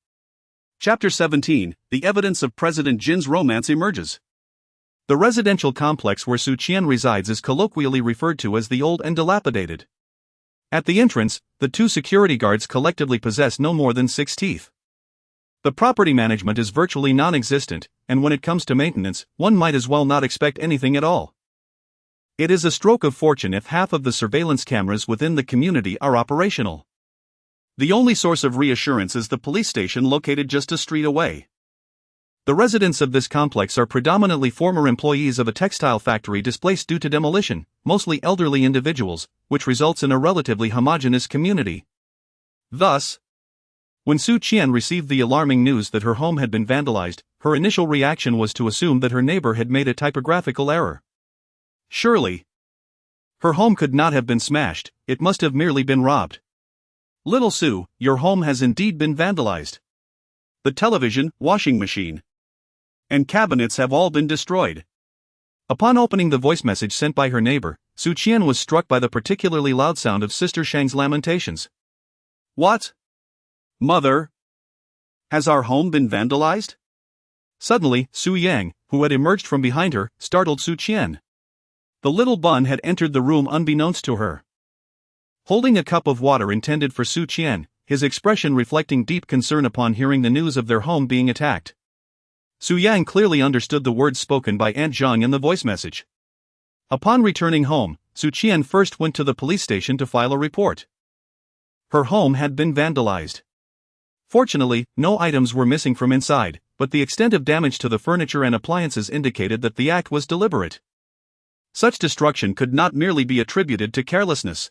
Chapter 17, The Evidence of President Jin's Romance Emerges. The residential complex where Su Qian resides is colloquially referred to as the Old and Dilapidated. At the entrance, the 2 security guards collectively possess no more than 6 teeth. The property management is virtually non-existent, and when it comes to maintenance, one might as well not expect anything at all. It is a stroke of fortune if half of the surveillance cameras within the community are operational. The only source of reassurance is the police station located just a street away. The residents of this complex are predominantly former employees of a textile factory displaced due to demolition, mostly elderly individuals, which results in a relatively homogeneous community. Thus, when Su Qian received the alarming news that her home had been vandalized, her initial reaction was to assume that her neighbor had made a typographical error. Surely, her home could not have been smashed, it must have merely been robbed. Little Su, your home has indeed been vandalized. The television, washing machine, and cabinets have all been destroyed. Upon opening the voice message sent by her neighbor, Su Qian was struck by the particularly loud sound of Sister Shang's lamentations. What? Mother? Has our home been vandalized? Suddenly, Su Yang, who had emerged from behind her, startled Su Qian. The little bun had entered the room unbeknownst to her. Holding a cup of water intended for Su Qian, his expression reflecting deep concern upon hearing the news of their home being attacked. Su Yang clearly understood the words spoken by Aunt Zhang in the voice message. Upon returning home, Su Qian first went to the police station to file a report. Her home had been vandalized. Fortunately, no items were missing from inside, but the extent of damage to the furniture and appliances indicated that the act was deliberate. Such destruction could not merely be attributed to carelessness.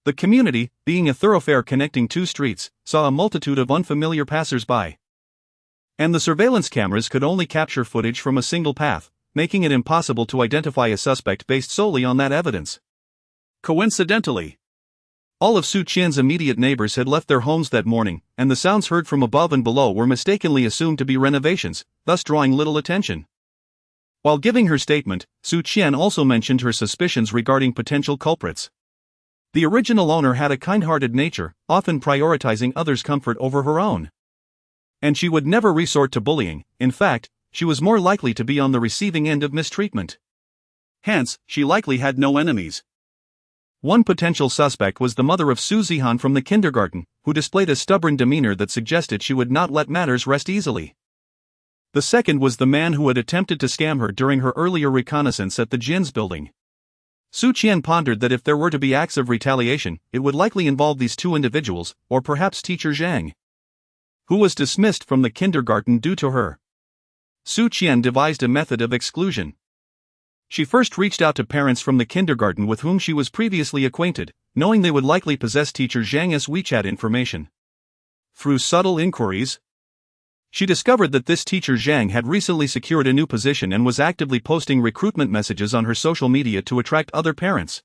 The community, being a thoroughfare connecting two streets, saw a multitude of unfamiliar passers-by. And the surveillance cameras could only capture footage from a single path, making it impossible to identify a suspect based solely on that evidence. Coincidentally, all of Su Qian's immediate neighbors had left their homes that morning, and the sounds heard from above and below were mistakenly assumed to be renovations, thus drawing little attention. While giving her statement, Su Qian also mentioned her suspicions regarding potential culprits. The original owner had a kind-hearted nature, often prioritizing others' comfort over her own. And she would never resort to bullying, in fact, she was more likely to be on the receiving end of mistreatment. Hence, she likely had no enemies. One potential suspect was the mother of Su Zihan from the kindergarten, who displayed a stubborn demeanor that suggested she would not let matters rest easily. The second was the man who had attempted to scam her during her earlier reconnaissance at the Jin's building. Su Qian pondered that if there were to be acts of retaliation, it would likely involve these two individuals, or perhaps teacher Zhang, who was dismissed from the kindergarten due to her. Su Qian devised a method of exclusion. She first reached out to parents from the kindergarten with whom she was previously acquainted, knowing they would likely possess teacher Zhang's WeChat information. Through subtle inquiries, she discovered that this teacher Zhang had recently secured a new position and was actively posting recruitment messages on her social media to attract other parents.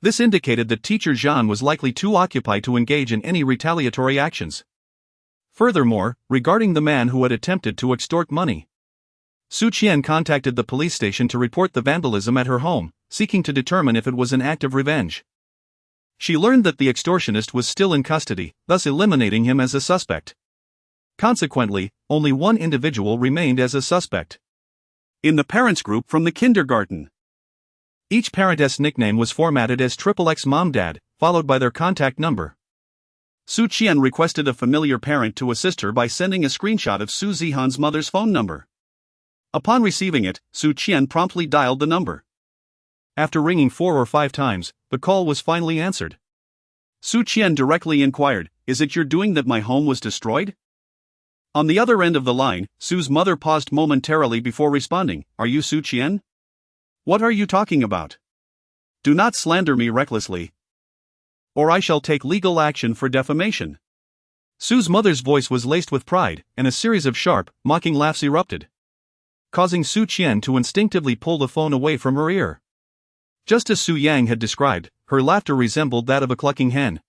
This indicated that teacher Zhang was likely too occupied to engage in any retaliatory actions. Furthermore, regarding the man who had attempted to extort money, Su Qian contacted the police station to report the vandalism at her home, seeking to determine if it was an act of revenge. She learned that the extortionist was still in custody, thus eliminating him as a suspect. Consequently, only one individual remained as a suspect. In the parents group from the kindergarten, each parent's nickname was formatted as XXX Mom Dad, followed by their contact number. Su Qian requested a familiar parent to assist her by sending a screenshot of Su Zihan's mother's phone number. Upon receiving it, Su Qian promptly dialed the number. After ringing 4 or 5 times, the call was finally answered. Su Qian directly inquired, "Is it your doing that my home was destroyed?" On the other end of the line, Su's mother paused momentarily before responding, "Are you Su Qian? What are you talking about? Do not slander me recklessly, or I shall take legal action for defamation." Su's mother's voice was laced with pride, and a series of sharp, mocking laughs erupted, causing Su Qian to instinctively pull the phone away from her ear. Just as Su Yang had described, her laughter resembled that of a clucking hen.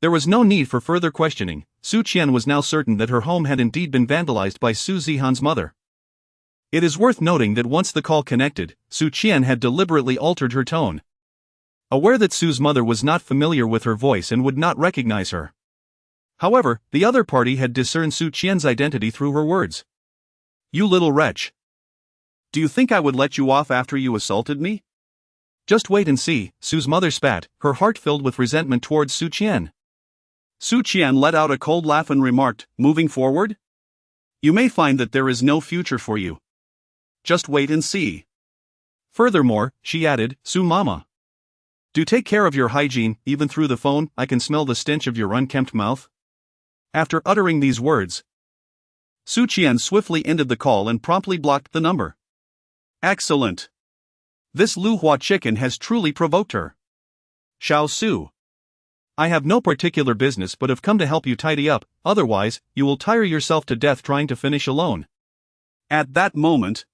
There was no need for further questioning. Su Qian was now certain that her home had indeed been vandalized by Su Zihan's mother. It is worth noting that once the call connected, Su Qian had deliberately altered her tone, aware that Su's mother was not familiar with her voice and would not recognize her. However, the other party had discerned Su Qian's identity through her words. "You little wretch. Do you think I would let you off after you assaulted me?" "Just wait and see," Su's mother spat, her heart filled with resentment towards Su Qian. Su Qian let out a cold laugh and remarked, "Moving forward? You may find that there is no future for you. Just wait and see." Furthermore, she added, "Su Mama, Do take care of your hygiene, even through the phone, I can smell the stench of your unkempt mouth. After uttering these words, Su Qian swiftly ended the call and promptly blocked the number. Excellent. This Lu Hua chicken has truly provoked her. Xiao Su. I have no particular business but have come to help you tidy up, otherwise, you will tire yourself to death trying to finish alone. At that moment,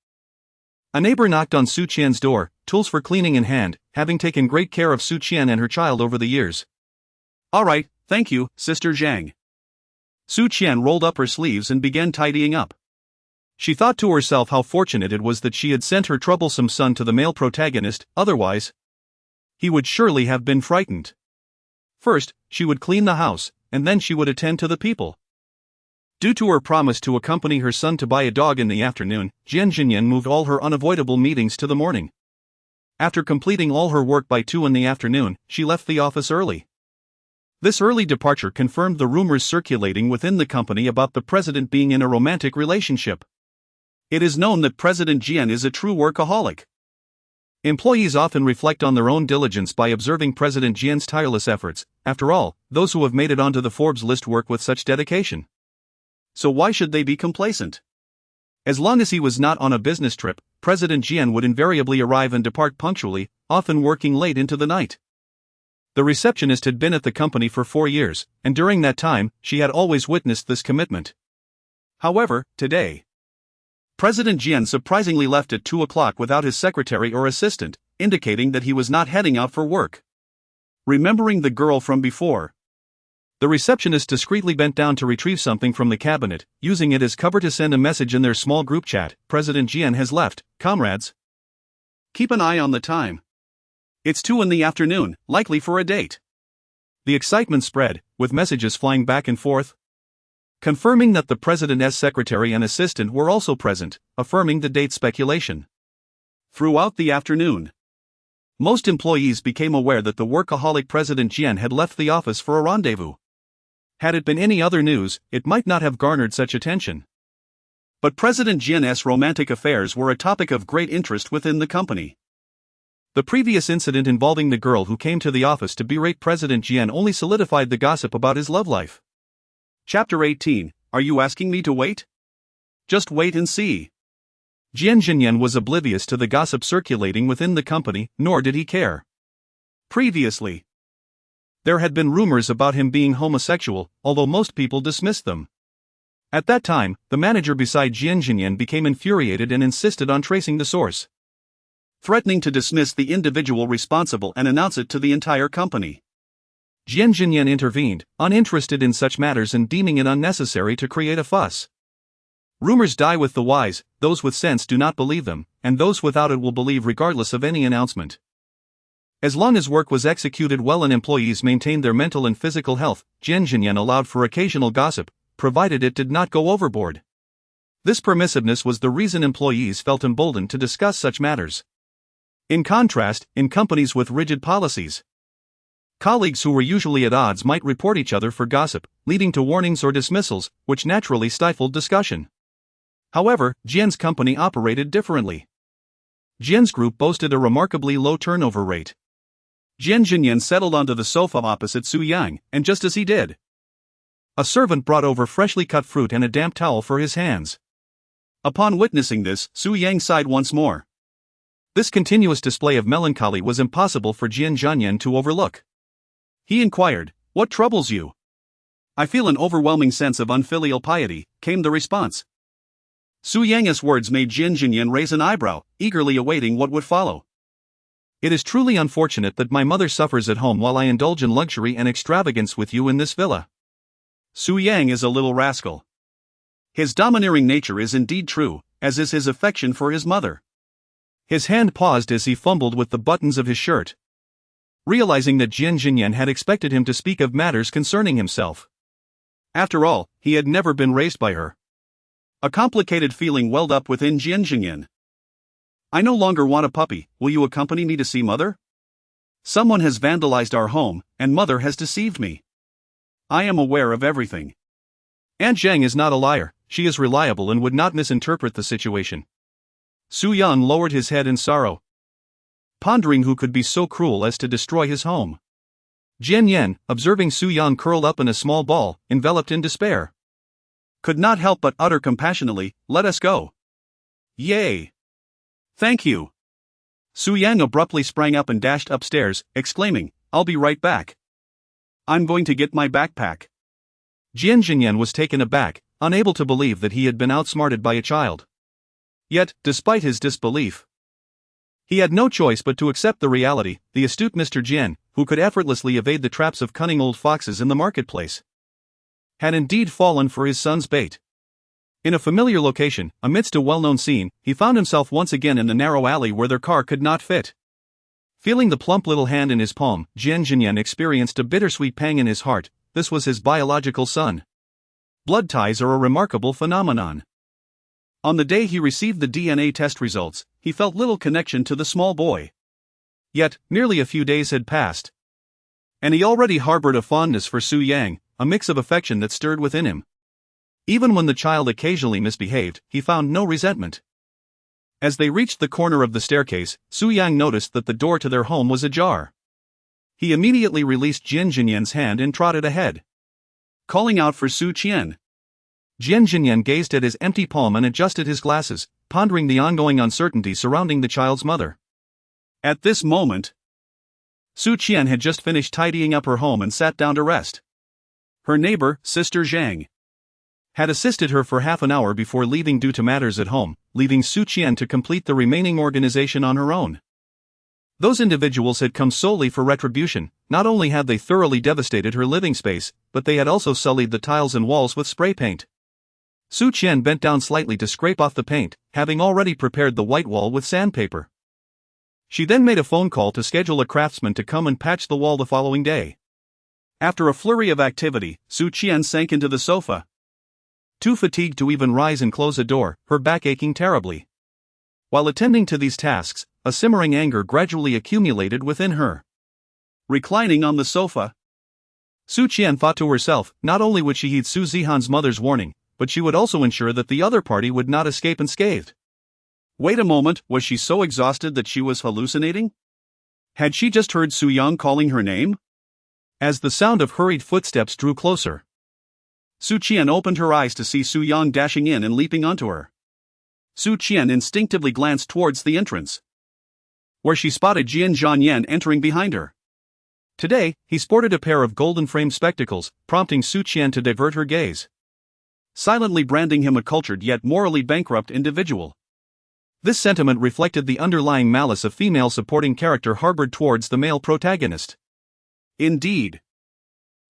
a neighbor knocked on Su Qian's door, tools for cleaning in hand, having taken great care of Su Qian and her child over the years. All right, thank you, Sister Zhang. Su Qian rolled up her sleeves and began tidying up. She thought to herself how fortunate it was that she had sent her troublesome son to the male protagonist, otherwise, he would surely have been frightened. First, she would clean the house, and then she would attend to the people. Due to her promise to accompany her son to buy a dog in the afternoon, Jian Zhanyan moved all her unavoidable meetings to the morning. After completing all her work by 2 in the afternoon, she left the office early. This early departure confirmed the rumors circulating within the company about the president being in a romantic relationship. It is known that President Jian is a true workaholic. Employees often reflect on their own diligence by observing President Jian's tireless efforts. After all, those who have made it onto the Forbes list work with such dedication. So why should they be complacent? As long as he was not on a business trip, President Jian would invariably arrive and depart punctually, often working late into the night. The receptionist had been at the company for 4 years, and during that time, she had always witnessed this commitment. However, today, President Jian surprisingly left at 2 o'clock without his secretary or assistant, indicating that he was not heading out for work. Remembering the girl from before, the receptionist discreetly bent down to retrieve something from the cabinet, using it as cover to send a message in their small group chat. President Jian has left, comrades. Keep an eye on the time. It's 2 in the afternoon, likely for a date. The excitement spread, with messages flying back and forth, confirming that the president's secretary and assistant were also present, affirming the date speculation. Throughout the afternoon, most employees became aware that the workaholic President Jian had left the office for a rendezvous. Had it been any other news, it might not have garnered such attention. But President Jian's romantic affairs were a topic of great interest within the company. The previous incident involving the girl who came to the office to berate President Jian only solidified the gossip about his love life. Chapter 18, Are you asking me to wait? Just wait and see. Jian Zhanyan was oblivious to the gossip circulating within the company, nor did he care. Previously, there had been rumors about him being homosexual, although most people dismissed them. At that time, the manager beside Jian Zhanyan became infuriated and insisted on tracing the source, threatening to dismiss the individual responsible and announce it to the entire company. Jian Zhanyan intervened, uninterested in such matters and deeming it unnecessary to create a fuss. Rumors die with the wise, those with sense do not believe them, and those without it will believe regardless of any announcement. As long as work was executed well and employees maintained their mental and physical health, Jian Zhanyan allowed for occasional gossip, provided it did not go overboard. This permissiveness was the reason employees felt emboldened to discuss such matters. In contrast, in companies with rigid policies, colleagues who were usually at odds might report each other for gossip, leading to warnings or dismissals, which naturally stifled discussion. However, Jian's company operated differently. Jian's group boasted a remarkably low turnover rate. Jian Zhanyan settled onto the sofa opposite Su Yang, and just as he did, a servant brought over freshly cut fruit and a damp towel for his hands. Upon witnessing this, Su Yang sighed once more. This continuous display of melancholy was impossible for Jian Zhanyan to overlook. He inquired, "What troubles you?" "I feel an overwhelming sense of unfilial piety," came the response. Su Yang's words made Jian Zhanyan raise an eyebrow, eagerly awaiting what would follow. "It is truly unfortunate that my mother suffers at home while I indulge in luxury and extravagance with you in this villa." Su Yang is a little rascal. His domineering nature is indeed true, as is his affection for his mother. His hand paused as he fumbled with the buttons of his shirt, realizing that Jian Zhanyan had expected him to speak of matters concerning himself. After all, he had never been raised by her. A complicated feeling welled up within Jian Zhanyan. "I no longer want a puppy, will you accompany me to see Mother? Someone has vandalized our home, and Mother has deceived me. I am aware of everything. Aunt Zhang is not a liar, she is reliable and would not misinterpret the situation." Su Yang lowered his head in sorrow. pondering who could be so cruel as to destroy his home. Jian Zhanyan, observing Su Yang curled up in a small ball, enveloped in despair, could not help but utter compassionately, "Let us go." "Yay! Thank you." Su Yang abruptly sprang up and dashed upstairs, exclaiming, "I'll be right back. I'm going to get my backpack." Jian Zhanyan was taken aback, unable to believe that he had been outsmarted by a child. Yet, despite his disbelief, he had no choice but to accept the reality. The astute Mr. Jian, who could effortlessly evade the traps of cunning old foxes in the marketplace, had indeed fallen for his son's bait. In a familiar location, amidst a well-known scene, he found himself once again in the narrow alley where their car could not fit. Feeling the plump little hand in his palm, Jian Zhanyan experienced a bittersweet pang in his heart. This was his biological son. Blood ties are a remarkable phenomenon. On the day he received the DNA test results, he felt little connection to the small boy. Yet, nearly a few days had passed, and he already harbored a fondness for Su Yang, a mix of affection that stirred within him. Even when the child occasionally misbehaved, he found no resentment. As they reached the corner of the staircase, Su Yang noticed that the door to their home was ajar. He immediately released Jian Zhanyan's hand and trotted ahead, calling out for Su Qian. Jian Zhanyan gazed at his empty palm and adjusted his glasses, pondering the ongoing uncertainty surrounding the child's mother. At this moment, Su Qian had just finished tidying up her home and sat down to rest. Her neighbor, Sister Zhang, had assisted her for half an hour before leaving due to matters at home, leaving Su Qian to complete the remaining organization on her own. Those individuals had come solely for retribution. Not only had they thoroughly devastated her living space, but they had also sullied the tiles and walls with spray paint. Su Qian bent down slightly to scrape off the paint, having already prepared the white wall with sandpaper. She then made a phone call to schedule a craftsman to come and patch the wall the following day. After a flurry of activity, Su Qian sank into the sofa, too fatigued to even rise and close a door, her back aching terribly. While attending to these tasks, a simmering anger gradually accumulated within her. Reclining on the sofa, Su Qian thought to herself, not only would she heed Su Zihan's mother's warning, but she would also ensure that the other party would not escape unscathed. Wait a moment, was she so exhausted that she was hallucinating? Had she just heard Su Yang calling her name? As the sound of hurried footsteps drew closer, Su Qian opened her eyes to see Su Yang dashing in and leaping onto her. Su Qian instinctively glanced towards the entrance, where she spotted Jian Zhanyan entering behind her. Today, he sported a pair of golden-framed spectacles, prompting Su Qian to divert her gaze, silently branding him a cultured yet morally bankrupt individual. This sentiment reflected the underlying malice a female supporting character harbored towards the male protagonist. Indeed,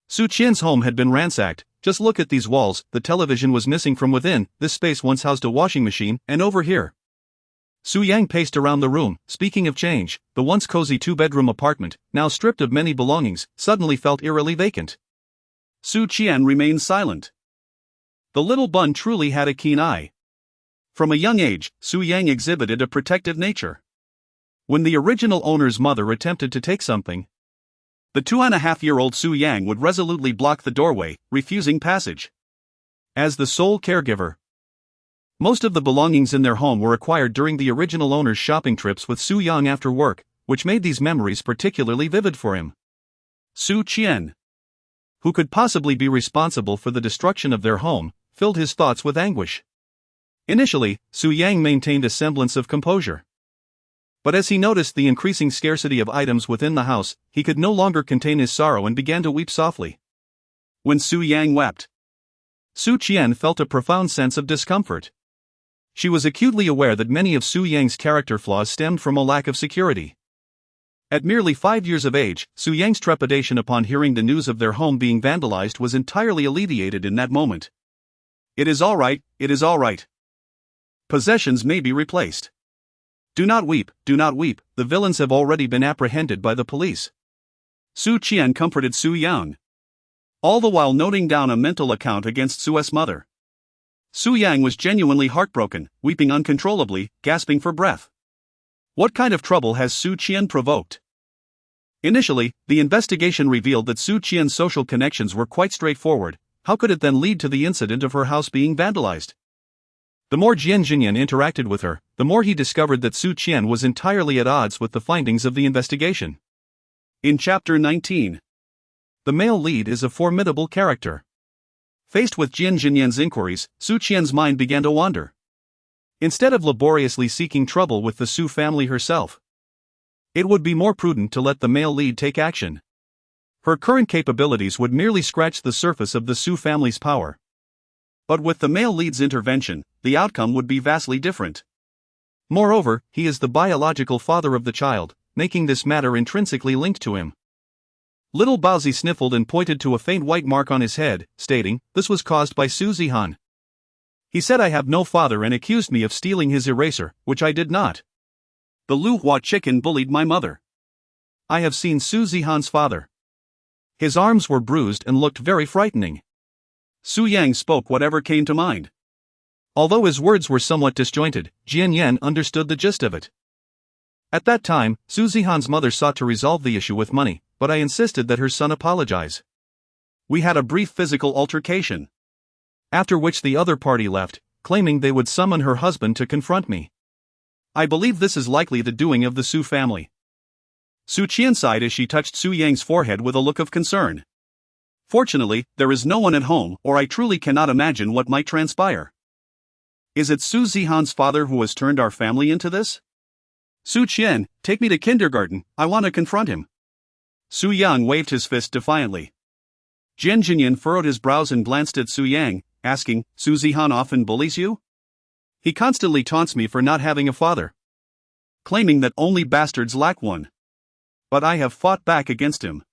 Su Qian's home had been ransacked. Just look at these walls, the television was missing from within, this space once housed a washing machine, and over here. Su Yang paced around the room. Speaking of change, the once cozy two-bedroom apartment, now stripped of many belongings, suddenly felt eerily vacant. Su Qian remained silent. The little bun truly had a keen eye. From a young age, Su Yang exhibited a protective nature. When the original owner's mother attempted to take something, the 2.5-year-old Su Yang would resolutely block the doorway, refusing passage. As the sole caregiver, most of the belongings in their home were acquired during the original owner's shopping trips with Su Yang after work, which made these memories particularly vivid for him. Su Qian, who could possibly be responsible for the destruction of their home, filled his thoughts with anguish. Initially, Su Yang maintained a semblance of composure. But as he noticed the increasing scarcity of items within the house, he could no longer contain his sorrow and began to weep softly. When Su Yang wept, Su Qian felt a profound sense of discomfort. She was acutely aware that many of Su Yang's character flaws stemmed from a lack of security. At merely 5 years of age, Su Yang's trepidation upon hearing the news of their home being vandalized was entirely alleviated in that moment. It is all right, it is all right. Possessions may be replaced. Do not weep, the villains have already been apprehended by the police. Su Qian comforted Su Yang, all the while noting down a mental account against Su's mother. Su Yang was genuinely heartbroken, weeping uncontrollably, gasping for breath. What kind of trouble has Su Qian provoked? Initially, the investigation revealed that Su Qian's social connections were quite straightforward. How could it then lead to the incident of her house being vandalized? The more Jian Zhanyan interacted with her, the more he discovered that Su Qian was entirely at odds with the findings of the investigation. In Chapter 19, the male lead is a formidable character. Faced with Jian Zhanyan's inquiries, Su Qian's mind began to wander. Instead of laboriously seeking trouble with the Su family herself, it would be more prudent to let the male lead take action. Her current capabilities would merely scratch the surface of the Su family's power. But with the male lead's intervention, the outcome would be vastly different. Moreover, he is the biological father of the child, making this matter intrinsically linked to him. Little Baozi sniffled and pointed to a faint white mark on his head, stating, "This was caused by Su Zihan. He said I have no father and accused me of stealing his eraser, which I did not. The Lu Hua chicken bullied my mother. I have seen Su Zihan's father. His arms were bruised and looked very frightening." Su Yang spoke whatever came to mind. Although his words were somewhat disjointed, Jian Yan understood the gist of it. At that time, Su Zihan's mother sought to resolve the issue with money, but I insisted that her son apologize. We had a brief physical altercation, after which the other party left, claiming they would summon her husband to confront me. I believe this is likely the doing of the Su family. Su Qian sighed as she touched Su Yang's forehead with a look of concern. Fortunately, there is no one at home, or I truly cannot imagine what might transpire. Is it Su Zihan's father who has turned our family into this? Su Qian, take me to kindergarten, I want to confront him. Su Yang waved his fist defiantly. Jian Zhanyan furrowed his brows and glanced at Su Yang, asking, Su Zihan often bullies you? He constantly taunts me for not having a father, claiming that only bastards lack one. But I have fought back against him.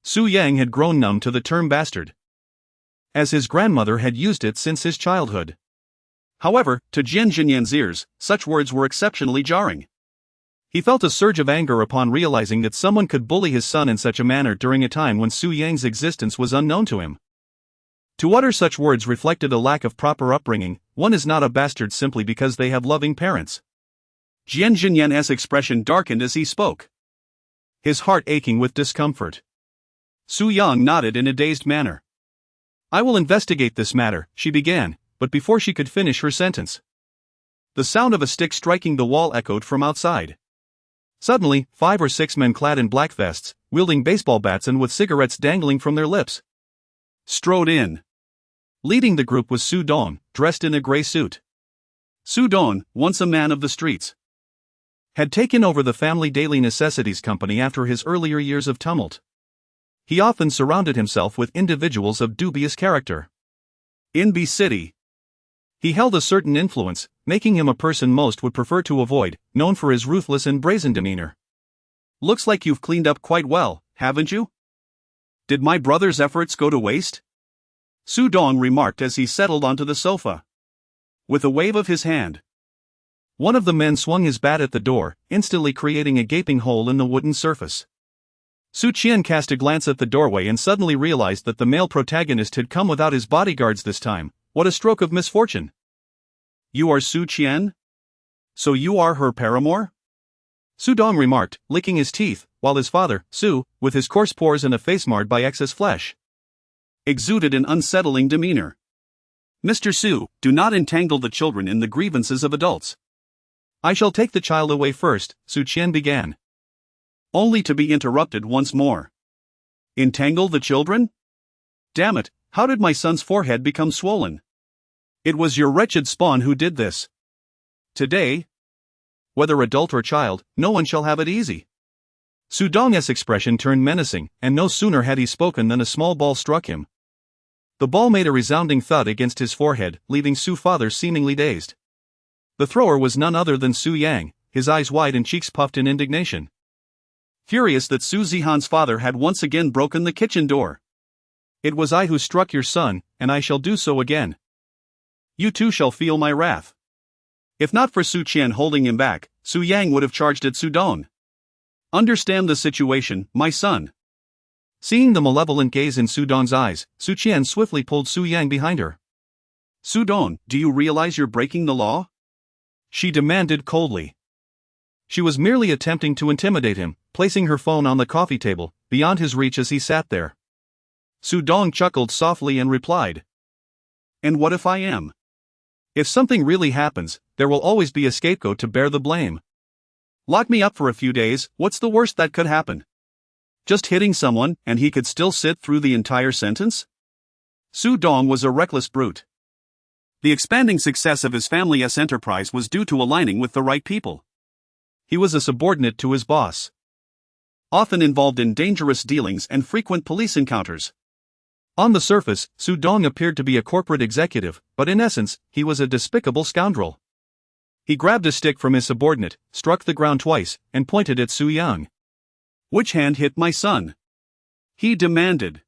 Su Yang had grown numb to the term bastard, as his grandmother had used it since his childhood. However, to Jian Zhanyan's ears, such words were exceptionally jarring. He felt a surge of anger upon realizing that someone could bully his son in such a manner during a time when Su Yang's existence was unknown to him. To utter such words reflected a lack of proper upbringing. One is not a bastard simply because they have loving parents. Jian Zhanyan's expression darkened as he spoke, his heart aching with discomfort. Su Yang nodded in a dazed manner. I will investigate this matter, she began, but before she could finish her sentence, the sound of a stick striking the wall echoed from outside. Suddenly, 5 or 6 men clad in black vests, wielding baseball bats and with cigarettes dangling from their lips, strode in. Leading the group was Su Dong, dressed in a gray suit. Su Dong, once a man of the streets, had taken over the family daily necessities company after his earlier years of tumult. He often surrounded himself with individuals of dubious character. In B City, he held a certain influence, making him a person most would prefer to avoid, known for his ruthless and brazen demeanor. Looks like you've cleaned up quite well, haven't you? Did my brother's efforts go to waste? Su Dong remarked as he settled onto the sofa, with a wave of his hand. One of the men swung his bat at the door, instantly creating a gaping hole in the wooden surface. Su Qian cast a glance at the doorway and suddenly realized that the male protagonist had come without his bodyguards this time. What a stroke of misfortune. You are Su Qian? So you are her paramour? Su Dong remarked, licking his teeth, while his father, Su, with his coarse pores and a face marred by excess flesh, exuded an unsettling demeanor. Mr. Su, do not entangle the children in the grievances of adults. I shall take the child away first, Su Qian began, only to be interrupted once more. Entangle the children? Damn it, how did my son's forehead become swollen? It was your wretched spawn who did this. Today, whether adult or child, no one shall have it easy. Su Dong's expression turned menacing, and no sooner had he spoken than a small ball struck him. The ball made a resounding thud against his forehead, leaving Su's father seemingly dazed. The thrower was none other than Su Yang, his eyes wide and cheeks puffed in indignation, furious that Su Zihan's father had once again broken the kitchen door. It was I who struck your son, and I shall do so again. You too shall feel my wrath. If not for Su Qian holding him back, Su Yang would have charged at Su Dong. Understand the situation, my son. Seeing the malevolent gaze in Su Dong's eyes, Su Qian swiftly pulled Su Yang behind her. Su Dong, do you realize you're breaking the law? She demanded coldly. She was merely attempting to intimidate him, placing her phone on the coffee table, beyond his reach as he sat there. Su Dong chuckled softly and replied, And what if I am? If something really happens, there will always be a scapegoat to bear the blame. Lock me up for a few days, what's the worst that could happen? Just hitting someone, and he could still sit through the entire sentence? Su Dong was a reckless brute. The expanding success of his family's enterprise was due to aligning with the right people. He was a subordinate to his boss, often involved in dangerous dealings and frequent police encounters. On the surface, Su Dong appeared to be a corporate executive, but in essence, he was a despicable scoundrel. He grabbed a stick from his subordinate, struck the ground twice, and pointed at Su Yang. "Which hand hit my son?" he demanded.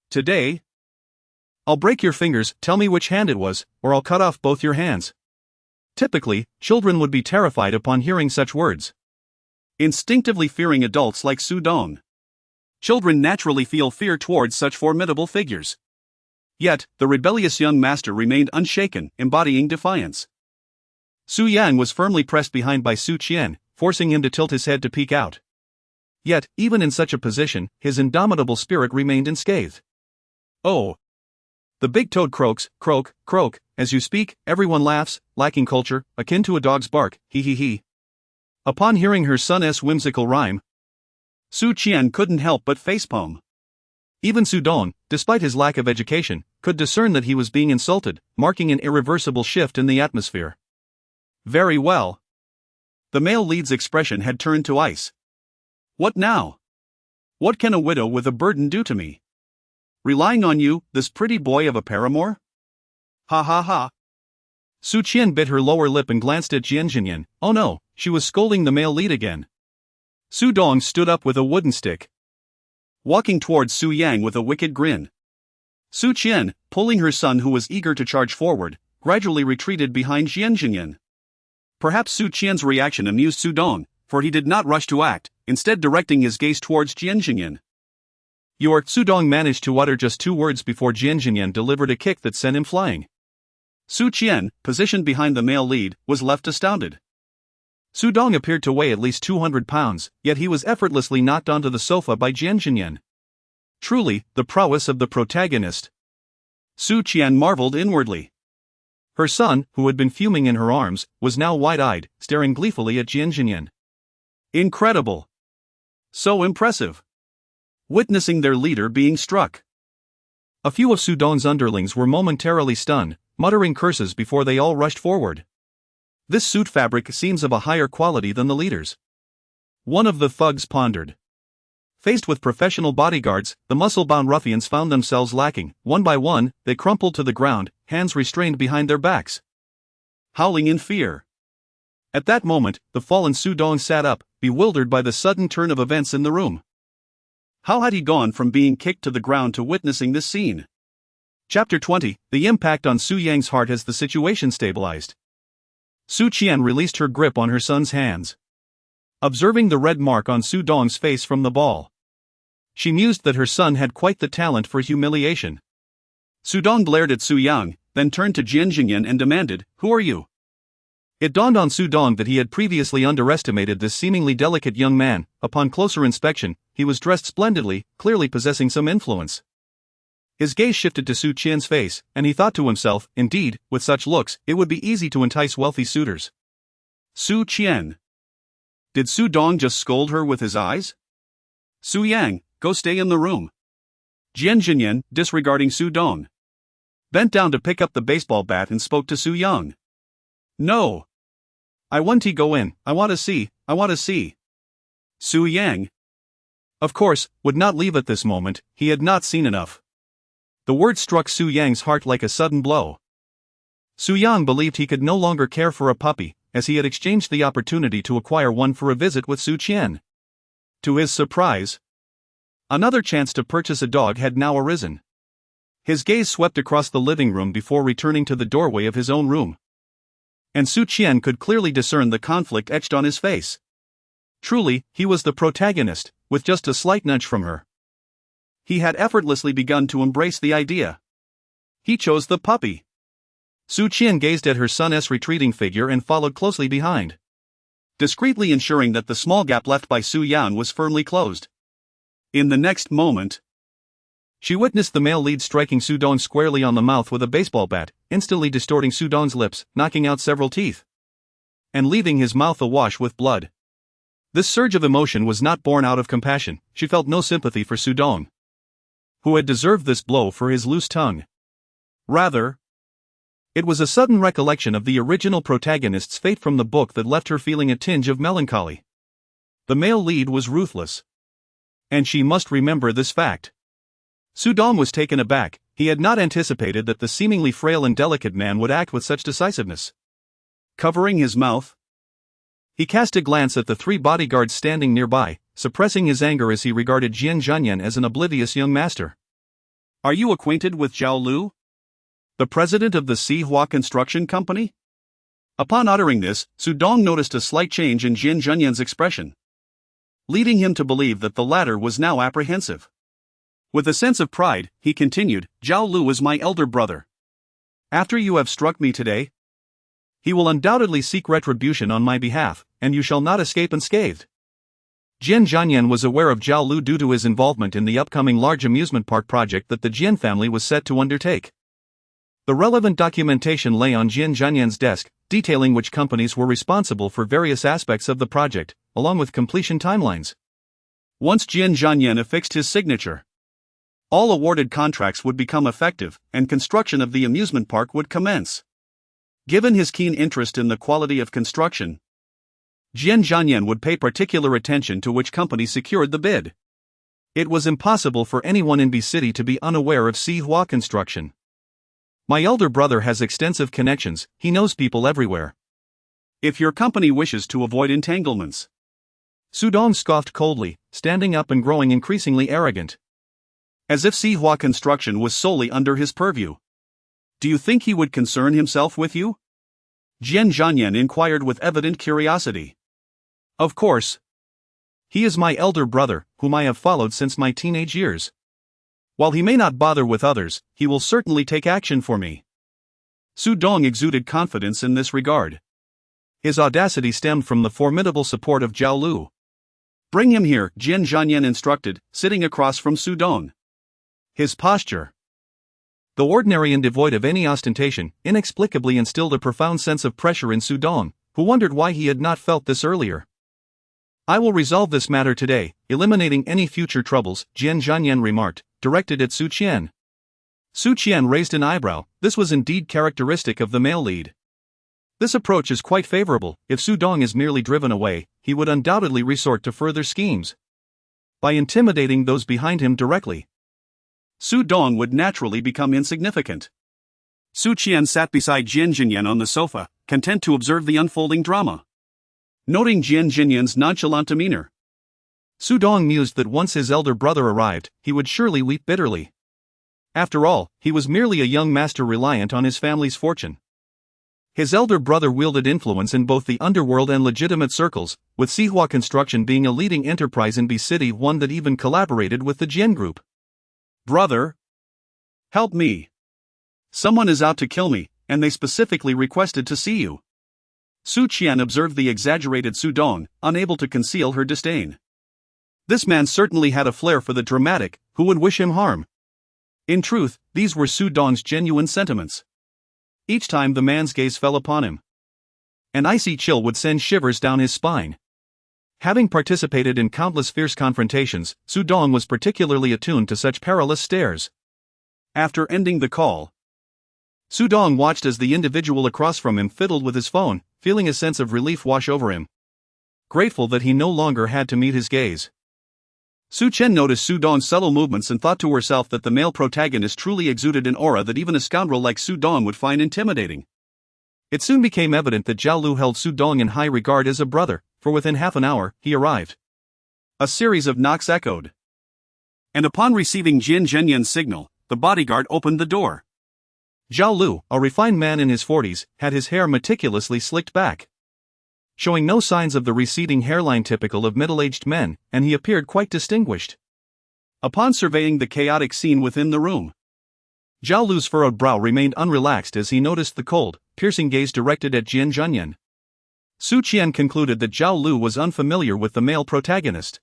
"Today? I'll break your fingers, tell me which hand it was, or I'll cut off both your hands." Typically, children would be terrified upon hearing such words, instinctively fearing adults like Su Dong. Children naturally feel fear towards such formidable figures. Yet, the rebellious young master remained unshaken, embodying defiance. Su Yang was firmly pressed behind by Su Qian, forcing him to tilt his head to peek out. Yet, even in such a position, his indomitable spirit remained unscathed. "Oh!" The big toad croaks, croak, croak, as you speak, everyone laughs, lacking culture, akin to a dog's bark, he he he. Upon hearing her son's whimsical rhyme, Su Qian couldn't help but facepalm. Even Su Dong, despite his lack of education, could discern that he was being insulted, marking an irreversible shift in the atmosphere. Very well. The male lead's expression had turned to ice. "What now? What can a widow with a burden do to me? Relying on you, this pretty boy of a paramour? Ha ha ha." Su Qian bit her lower lip and glanced at Jian Zhanyan. Oh no, she was scolding the male lead again. Su Dong stood up with a wooden stick, walking towards Su Yang with a wicked grin. Su Qian, pulling her son who was eager to charge forward, gradually retreated behind Jian Zhanyan. Perhaps Su Qian's reaction amused Su Dong, for he did not rush to act, instead directing his gaze towards Jian Zhanyan. Su Dong managed to utter just 2 words before Jian Zhanyan delivered a kick that sent him flying. Su Qian, positioned behind the male lead, was left astounded. Su Dong appeared to weigh at least 200 pounds, yet he was effortlessly knocked onto the sofa by Jian Zhanyan. Truly, the prowess of the protagonist. Su Qian marveled inwardly. Her son, who had been fuming in her arms, was now wide-eyed, staring gleefully at Jian Zhanyan. Incredible! So impressive! Witnessing their leader being struck. A few of Su Dong's underlings were momentarily stunned, muttering curses before they all rushed forward. "This suit fabric seems of a higher quality than the leader's," one of the thugs pondered. Faced with professional bodyguards, the muscle-bound ruffians found themselves lacking. One by one, they crumpled to the ground, hands restrained behind their backs, howling in fear. At that moment, the fallen Su Dong sat up, bewildered by the sudden turn of events in the room. How had he gone from being kicked to the ground to witnessing this scene? Chapter 20, The Impact on Su Yang's Heart as the situation stabilized. Su Qian released her grip on her son's hands, observing the red mark on Su Dong's face from the ball. She mused that her son had quite the talent for humiliation. Su Dong glared at Su Yang, then turned to Jian Zhanyan and demanded, "Who are you?" It dawned on Su Dong that he had previously underestimated this seemingly delicate young man. Upon closer inspection, he was dressed splendidly, clearly possessing some influence. His gaze shifted to Su Qian's face, and he thought to himself, indeed, with such looks, it would be easy to entice wealthy suitors. Su Qian. Did Su Dong just scold her with his eyes? Su Yang, go stay in the room. Jian Zhanyan, disregarding Su Dong, bent down to pick up the baseball bat and spoke to Su Yang. "No. I want to go in, I want to see. Su Yang, of course, would not leave at this moment. He had not seen enough. The word struck Su Yang's heart like a sudden blow. Su Yang believed he could no longer care for a puppy, as he had exchanged the opportunity to acquire one for a visit with Su Qian. To his surprise, another chance to purchase a dog had now arisen. His gaze swept across the living room before returning to the doorway of his own room. And Su Qian could clearly discern the conflict etched on his face. Truly, he was the protagonist, with just a slight nudge from her. He had effortlessly begun to embrace the idea. He chose the puppy. Su Qian gazed at her son's retreating figure and followed closely behind, discreetly ensuring that the small gap left by Su Yang was firmly closed. In the next moment, she witnessed the male lead striking Su Dong squarely on the mouth with a baseball bat, instantly distorting Su Dong's lips, knocking out several teeth, and leaving his mouth awash with blood. This surge of emotion was not born out of compassion. She felt no sympathy for Su Dong, who had deserved this blow for his loose tongue. Rather, it was a sudden recollection of the original protagonist's fate from the book that left her feeling a tinge of melancholy. The male lead was ruthless, and she must remember this fact. Su Dong was taken aback. He had not anticipated that the seemingly frail and delicate man would act with such decisiveness. Covering his mouth, he cast a glance at the 3 bodyguards standing nearby, suppressing his anger as he regarded Jian Zhanyan as an oblivious young master. "Are you acquainted with Zhao Lu, the president of the Sihua Construction Company?" Upon uttering this, Su Dong noticed a slight change in Jian Zhanyan's expression, leading him to believe that the latter was now apprehensive. With a sense of pride, he continued, "Zhao Lu is my elder brother. After you have struck me today, he will undoubtedly seek retribution on my behalf, and you shall not escape unscathed." Jian Zhanyan was aware of Zhao Lu due to his involvement in the upcoming large amusement park project that the Jian family was set to undertake. The relevant documentation lay on Jian Zhanyan's desk, detailing which companies were responsible for various aspects of the project, along with completion timelines. Once Jian Zhanyan affixed his signature, all awarded contracts would become effective, and construction of the amusement park would commence. Given his keen interest in the quality of construction, Jian Zhanyan would pay particular attention to which company secured the bid. It was impossible for anyone in B City to be unaware of Sihua Construction. "My elder brother has extensive connections, he knows people everywhere. If your company wishes to avoid entanglements." Su Dong scoffed coldly, standing up and growing increasingly arrogant, as if Sihua Construction was solely under his purview. "Do you think he would concern himself with you?" Jian Zhanyan inquired with evident curiosity. "Of course. He is my elder brother, whom I have followed since my teenage years. While he may not bother with others, he will certainly take action for me." Su Dong exuded confidence in this regard. His audacity stemmed from the formidable support of Zhao Lu. "Bring him here," Jian Zhanyan instructed, sitting across from Su Dong. His posture, though ordinary and devoid of any ostentation, inexplicably instilled a profound sense of pressure in Su Dong, who wondered why he had not felt this earlier. "I will resolve this matter today, eliminating any future troubles," Jian Zhanyan remarked, directed at Su Qian. Su Qian raised an eyebrow. This was indeed characteristic of the male lead. This approach is quite favorable. If Su Dong is merely driven away, he would undoubtedly resort to further schemes by intimidating those behind him directly. Su Dong would naturally become insignificant. Su Qian sat beside Jian Zhanyan on the sofa, content to observe the unfolding drama. Noting Jian Zhanyan's nonchalant demeanor, Su Dong mused that once his elder brother arrived, he would surely weep bitterly. After all, he was merely a young master reliant on his family's fortune. His elder brother wielded influence in both the underworld and legitimate circles, with Sihua Construction being a leading enterprise in B City, one that even collaborated with the Jian Group. "Brother, help me. Someone is out to kill me, and they specifically requested to see you." Su Qian observed the exaggerated Su Dong, unable to conceal her disdain. This man certainly had a flair for the dramatic. Who would wish him harm? In truth, these were Su Dong's genuine sentiments. Each time the man's gaze fell upon him, an icy chill would send shivers down his spine. Having participated in countless fierce confrontations, Su Dong was particularly attuned to such perilous stares. After ending the call, Su Dong watched as the individual across from him fiddled with his phone, feeling a sense of relief wash over him, grateful that he no longer had to meet his gaze. Su Chen noticed Su Dong's subtle movements and thought to herself that the male protagonist truly exuded an aura that even a scoundrel like Su Dong would find intimidating. It soon became evident that Zhao Lu held Su Dong in high regard as a brother, for within half an hour, he arrived. A series of knocks echoed, and upon receiving Jian Zhanyan's signal, the bodyguard opened the door. Zhao Lu, a refined man in his 40s, had his hair meticulously slicked back, showing no signs of the receding hairline typical of middle-aged men, and he appeared quite distinguished. Upon surveying the chaotic scene within the room, Zhao Lu's furrowed brow remained unrelaxed as he noticed the cold, piercing gaze directed at Jian Zhanyan. Su Qian concluded that Zhao Lu was unfamiliar with the male protagonist.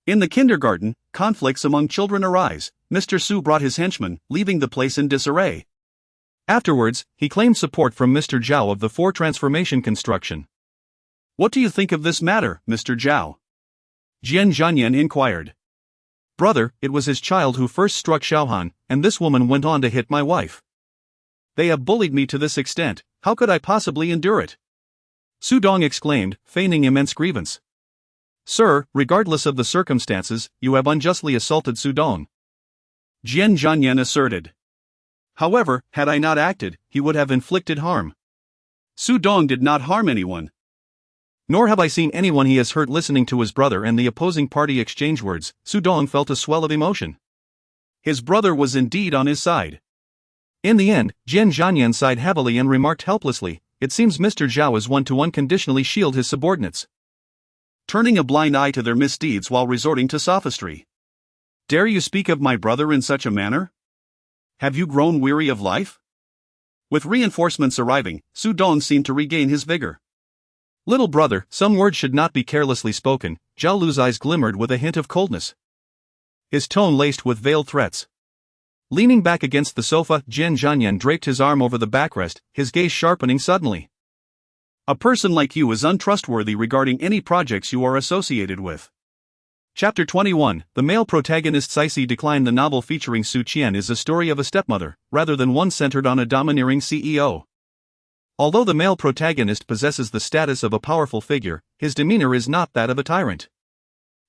In the kindergarten, conflicts among children arise. Mr. Su brought his henchmen, leaving the place in disarray. Afterwards, he claimed support from Mr. Zhao of the Four Transformation construction. What do you think of this matter, Mr. Zhao? Jian Zhanyan inquired. Brother, it was his child who first struck Xiaohan, and this woman went on to hit my wife. They have bullied me to this extent, how could I possibly endure it? Su Dong exclaimed, feigning immense grievance. Sir, regardless of the circumstances, you have unjustly assaulted Su Dong. Jian Zhanyan asserted. However, had I not acted, he would have inflicted harm. Su Dong did not harm anyone. Nor have I seen anyone he has hurt. Listening to his brother and the opposing party exchange words, Su Dong felt a swell of emotion. His brother was indeed on his side. In the end, Jian Zhanyan sighed heavily and remarked helplessly, "It seems Mr. Zhao is one to unconditionally shield his subordinates, turning a blind eye to their misdeeds while resorting to sophistry. Dare you speak of my brother in such a manner? Have you grown weary of life?" With reinforcements arriving, Su Dong seemed to regain his vigor. Little brother, some words should not be carelessly spoken. Zhao Lu's eyes glimmered with a hint of coldness, his tone laced with veiled threats. Leaning back against the sofa, Jian Zhanyan draped his arm over the backrest, his gaze sharpening suddenly. A person like you is untrustworthy regarding any projects you are associated with. Chapter 21, The male protagonist Cixi Decline. The novel featuring Su Qian is a story of a stepmother, rather than one centered on a domineering CEO. Although the male protagonist possesses the status of a powerful figure, his demeanor is not that of a tyrant.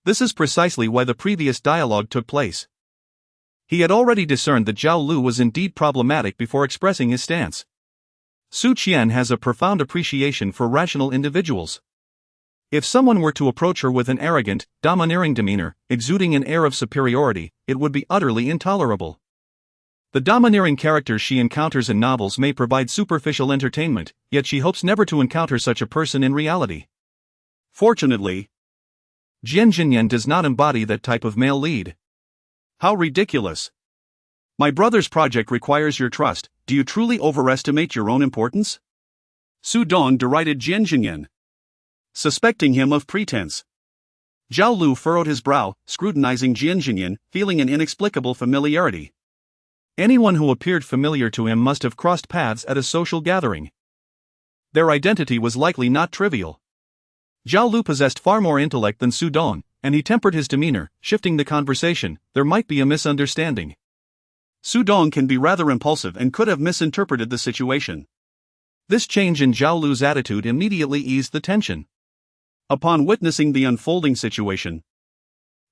This is precisely why the previous dialogue took place. He had already discerned that Zhao Lu was indeed problematic before expressing his stance. Su Qian has a profound appreciation for rational individuals. If someone were to approach her with an arrogant, domineering demeanor, exuding an air of superiority, it would be utterly intolerable. The domineering characters she encounters in novels may provide superficial entertainment, yet she hopes never to encounter such a person in reality. Fortunately, Jian Zhanyan does not embody that type of male lead. How ridiculous! My brother's project requires your trust. Do you truly overestimate your own importance? Su Dong derided Jian Zhanyan, suspecting him of pretense. Zhao Lu furrowed his brow, scrutinizing Jian Zhanyan, feeling an inexplicable familiarity. Anyone who appeared familiar to him must have crossed paths at a social gathering. Their identity was likely not trivial. Zhao Lu possessed far more intellect than Su Dong, and he tempered his demeanor, shifting the conversation. There might be a misunderstanding. Su Dong can be rather impulsive and could have misinterpreted the situation. This change in Zhao Lu's attitude immediately eased the tension. Upon witnessing the unfolding situation,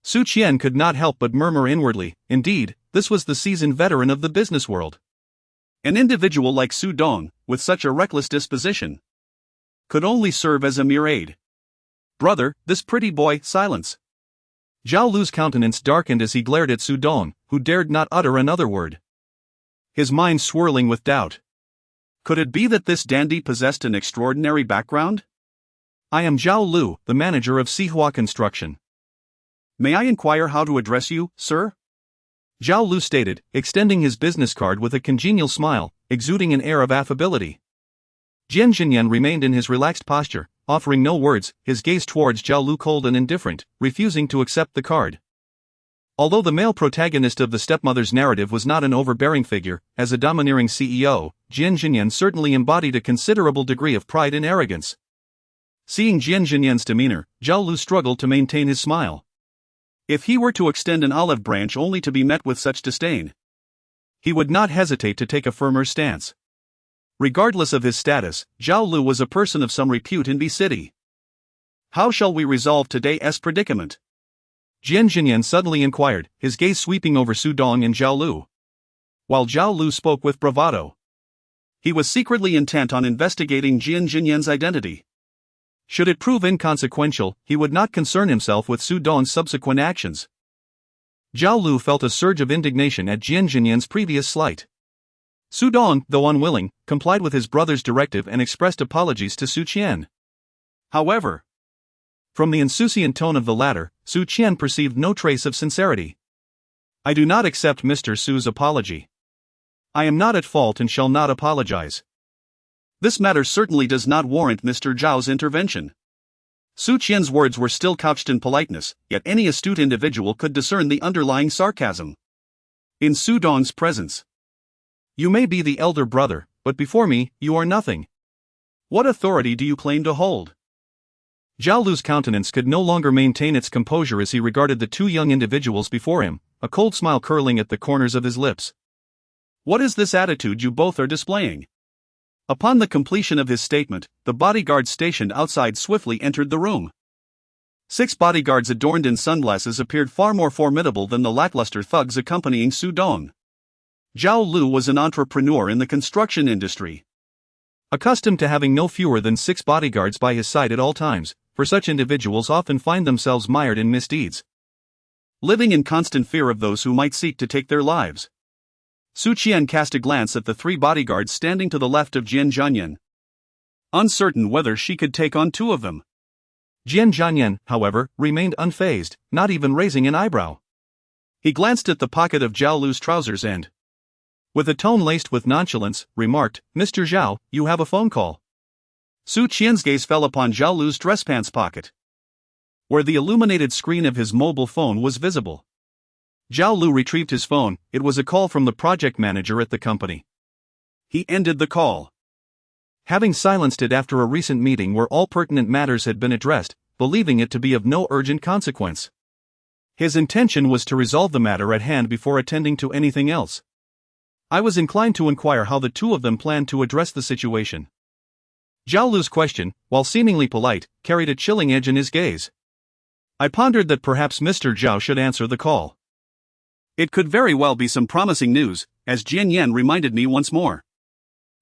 Su Qian could not help but murmur inwardly, indeed, this was the seasoned veteran of the business world. An individual like Su Dong, with such a reckless disposition, could only serve as a mere aid. Brother, this pretty boy, silence. Zhao Lu's countenance darkened as he glared at Su Dong, who dared not utter another word, his mind swirling with doubt. Could it be that this dandy possessed an extraordinary background? I am Zhao Lu, the manager of Sihua Construction. May I inquire how to address you, sir? Zhao Lu stated, extending his business card with a congenial smile, exuding an air of affability. Jian Zhanyan remained in his relaxed posture, offering no words, his gaze towards Zhao Lu cold and indifferent, refusing to accept the card. Although the male protagonist of the stepmother's narrative was not an overbearing figure, as a domineering CEO, Jian Zhanyan certainly embodied a considerable degree of pride and arrogance. Seeing Jian Zhanyan's demeanor, Zhao Lu struggled to maintain his smile. If he were to extend an olive branch only to be met with such disdain, he would not hesitate to take a firmer stance. Regardless of his status, Zhao Lu was a person of some repute in the city. How shall we resolve today's predicament? Jian Zhanyan suddenly inquired, his gaze sweeping over Su Dong and Zhao Lu. While Zhao Lu spoke with bravado, he was secretly intent on investigating Jian Zhanyan's identity. Should it prove inconsequential, he would not concern himself with Su Dong's subsequent actions. Zhao Lu felt a surge of indignation at Jian Zhanyan's previous slight. Su Dong, though unwilling, complied with his brother's directive and expressed apologies to Su Qian. However, from the insouciant tone of the latter, Su Qian perceived no trace of sincerity. I do not accept Mr. Su's apology. I am not at fault and shall not apologize. This matter certainly does not warrant Mr. Zhao's intervention. Su Qian's words were still couched in politeness, yet any astute individual could discern the underlying sarcasm in Su Dong's presence. You may be the elder brother, but before me, you are nothing. What authority do you claim to hold? Zhao Lu's countenance could no longer maintain its composure as he regarded the two young individuals before him, a cold smile curling at the corners of his lips. What is this attitude you both are displaying? Upon the completion of his statement, the bodyguards stationed outside swiftly entered the room. 6 bodyguards adorned in sunglasses appeared far more formidable than the lackluster thugs accompanying Su Dong. Zhao Lu was an entrepreneur in the construction industry. Accustomed to having no fewer than 6 bodyguards by his side at all times, for such individuals often find themselves mired in misdeeds, living in constant fear of those who might seek to take their lives. Su Qian cast a glance at the 3 bodyguards standing to the left of Jian Zhanyan, uncertain whether she could take on 2 of them. Jian Zhanyan, however, remained unfazed, not even raising an eyebrow. He glanced at the pocket of Zhao Lu's trousers and, with a tone laced with nonchalance, remarked, "Mr. Zhao, you have a phone call." Su Qian's gaze fell upon Zhao Lu's dress pants pocket, where the illuminated screen of his mobile phone was visible. Zhao Lu retrieved his phone. It was a call from the project manager at the company. He ended the call, having silenced it after a recent meeting where all pertinent matters had been addressed, believing it to be of no urgent consequence. His intention was to resolve the matter at hand before attending to anything else. I was inclined to inquire how the 2 of them planned to address the situation. Zhao Lu's question, while seemingly polite, carried a chilling edge in his gaze. I pondered that perhaps Mr. Zhao should answer the call. It could very well be some promising news, as Jian Yan reminded me once more.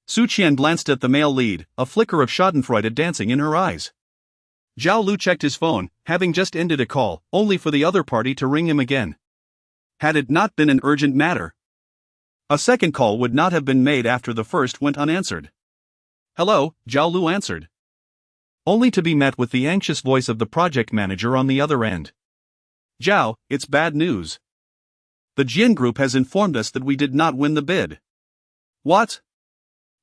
Su Qian glanced at the male lead, a flicker of schadenfreude dancing in her eyes. Zhao Lu checked his phone, having just ended a call, only for the other party to ring him again. Had it not been an urgent matter, a second call would not have been made after the first went unanswered. "Hello," Zhao Lu answered, only to be met with the anxious voice of the project manager on the other end. "Zhao, it's bad news. The Jian Group has informed us that we did not win the bid." "What?"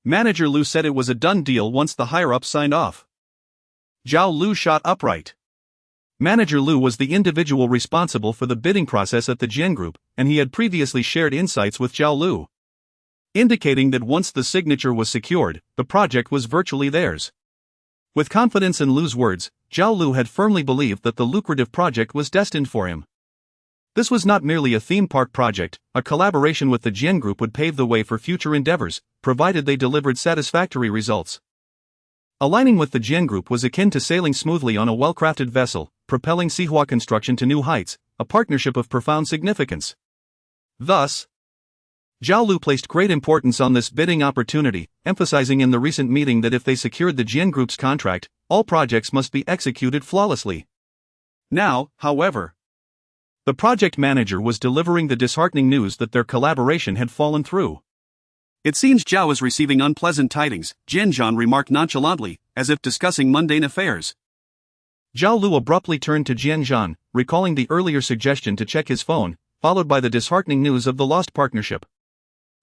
"Manager Lu said it was a done deal once the higher-ups signed off." Zhao Lu shot upright. Manager Lu was the individual responsible for the bidding process at the Jian Group, and he had previously shared insights with Zhao Lu, indicating that once the signature was secured, the project was virtually theirs. With confidence in Lu's words, Zhao Lu had firmly believed that the lucrative project was destined for him. This was not merely a theme park project. A collaboration with the Jian Group would pave the way for future endeavors, provided they delivered satisfactory results. Aligning with the Jian Group was akin to sailing smoothly on a well-crafted vessel, propelling Sihua construction to new heights, a partnership of profound significance. Thus, Zhao Lu placed great importance on this bidding opportunity, emphasizing in the recent meeting that if they secured the Jian Group's contract, all projects must be executed flawlessly. Now, however, the project manager was delivering the disheartening news that their collaboration had fallen through. "It seems Zhao is receiving unpleasant tidings," Jian Zhan remarked nonchalantly, as if discussing mundane affairs. Zhao Lu abruptly turned to Jian Zhan, recalling the earlier suggestion to check his phone, followed by the disheartening news of the lost partnership.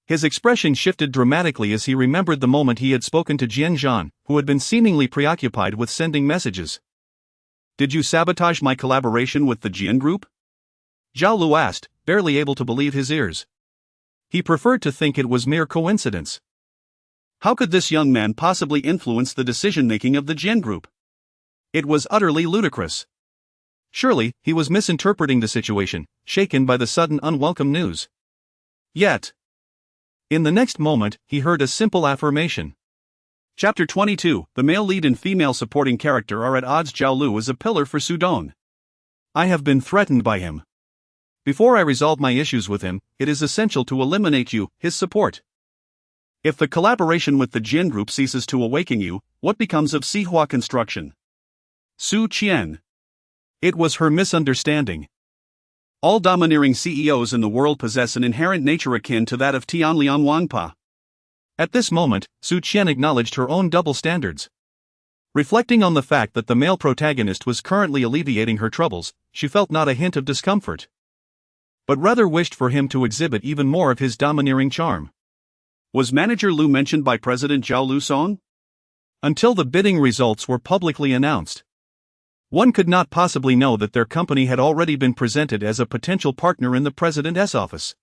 His expression shifted dramatically as he remembered the moment he had spoken to Jian Zhan, who had been seemingly preoccupied with sending messages. "Did you sabotage my collaboration with the Jian Group?" Zhao Lu asked, barely able to believe his ears. He preferred to think it was mere coincidence. How could this young man possibly influence the decision-making of the Jian Group? It was utterly ludicrous. Surely, he was misinterpreting the situation, shaken by the sudden unwelcome news. Yet, in the next moment, he heard a simple affirmation. Chapter 22, the male lead and female supporting character are at odds. Zhao Lu is a pillar for Su Dong. I have been threatened by him. Before I resolve my issues with him, it is essential to eliminate you, his support. If the collaboration with the Jian Group ceases to awaken you, what becomes of Sihua construction? Su Qian. It was her misunderstanding. All domineering CEOs in the world possess an inherent nature akin to that of Tianliang Wangpa. At this moment, Su Qian acknowledged her own double standards. Reflecting on the fact that the male protagonist was currently alleviating her troubles, she felt not a hint of discomfort, but rather wished for him to exhibit even more of his domineering charm. Was Manager Lu mentioned by President Zhao Lu Song? Until the bidding results were publicly announced, one could not possibly know that their company had already been presented as a potential partner in the president's office.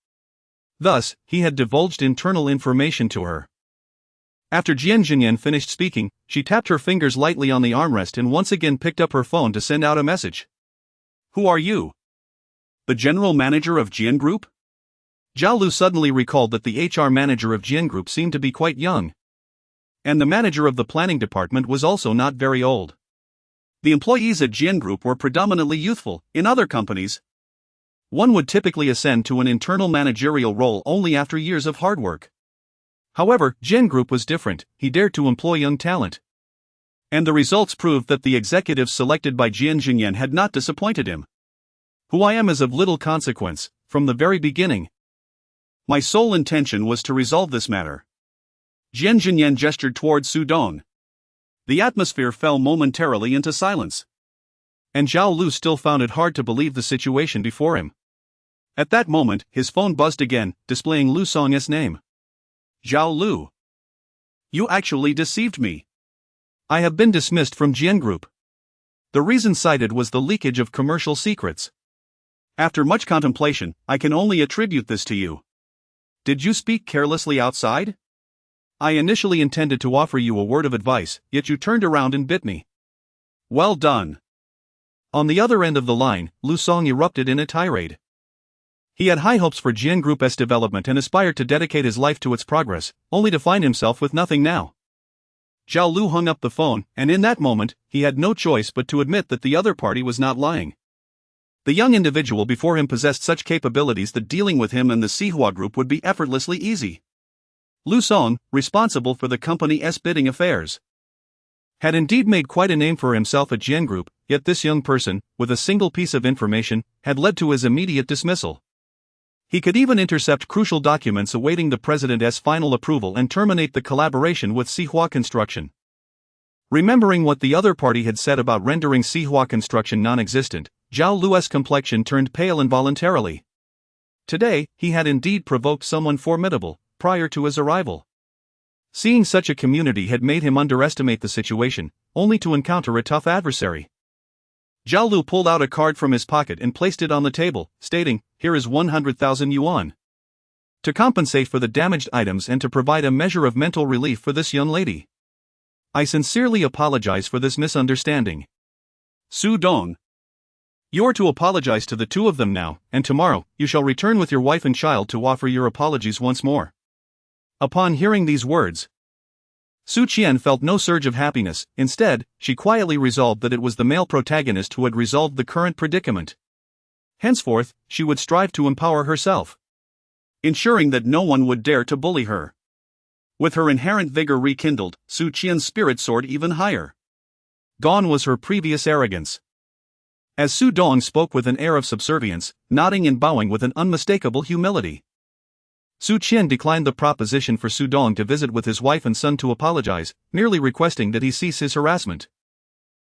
Thus, he had divulged internal information to her. After Jian Zhanyan finished speaking, she tapped her fingers lightly on the armrest and once again picked up her phone to send out a message. Who are you? The general manager of Qian Group? Zhao Lu suddenly recalled that the HR manager of Qian Group seemed to be quite young. And the manager of the planning department was also not very old. The employees at Qian Group were predominantly youthful. In other companies, one would typically ascend to an internal managerial role only after years of hard work. However, Qian Group was different. He dared to employ young talent. And the results proved that the executives selected by Jian Zhanyan had not disappointed him. Who I am is of little consequence, from the very beginning. My sole intention was to resolve this matter. Jian Zhanyan gestured towards Su Dong. The atmosphere fell momentarily into silence. And Zhao Lu still found it hard to believe the situation before him. At that moment, his phone buzzed again, displaying Lu Song's name. Zhao Lu. You actually deceived me. I have been dismissed from Qian Group. The reason cited was the leakage of commercial secrets. After much contemplation, I can only attribute this to you. Did you speak carelessly outside? I initially intended to offer you a word of advice, yet you turned around and bit me. Well done. On the other end of the line, Lu Song erupted in a tirade. He had high hopes for Qian Group's development and aspired to dedicate his life to its progress, only to find himself with nothing now. Zhao Lu hung up the phone, and in that moment, he had no choice but to admit that the other party was not lying. The young individual before him possessed such capabilities that dealing with him and the Sihua Group would be effortlessly easy. Lu Song, responsible for the company's bidding affairs, had indeed made quite a name for himself at Qian Group, yet this young person, with a single piece of information, had led to his immediate dismissal. He could even intercept crucial documents awaiting the president's final approval and terminate the collaboration with Sihua Construction. Remembering what the other party had said about rendering Sihua Construction non-existent, Zhao Lu's complexion turned pale involuntarily. Today, he had indeed provoked someone formidable, prior to his arrival. Seeing such a community had made him underestimate the situation, only to encounter a tough adversary. Zhao Lu pulled out a card from his pocket and placed it on the table, stating, "Here is 100,000 yuan. To compensate for the damaged items and to provide a measure of mental relief for this young lady. I sincerely apologize for this misunderstanding. Su Dong. You are to apologize to the two of them now, and tomorrow, you shall return with your wife and child to offer your apologies once more." Upon hearing these words, Su Qian felt no surge of happiness. Instead, she quietly resolved that it was the male protagonist who had resolved the current predicament. Henceforth, she would strive to empower herself, ensuring that no one would dare to bully her. With her inherent vigor rekindled, Su Qian's spirit soared even higher. Gone was her previous arrogance. As Su Dong spoke with an air of subservience, nodding and bowing with an unmistakable humility, Su Qian declined the proposition for Su Dong to visit with his wife and son to apologize, merely requesting that he cease his harassment.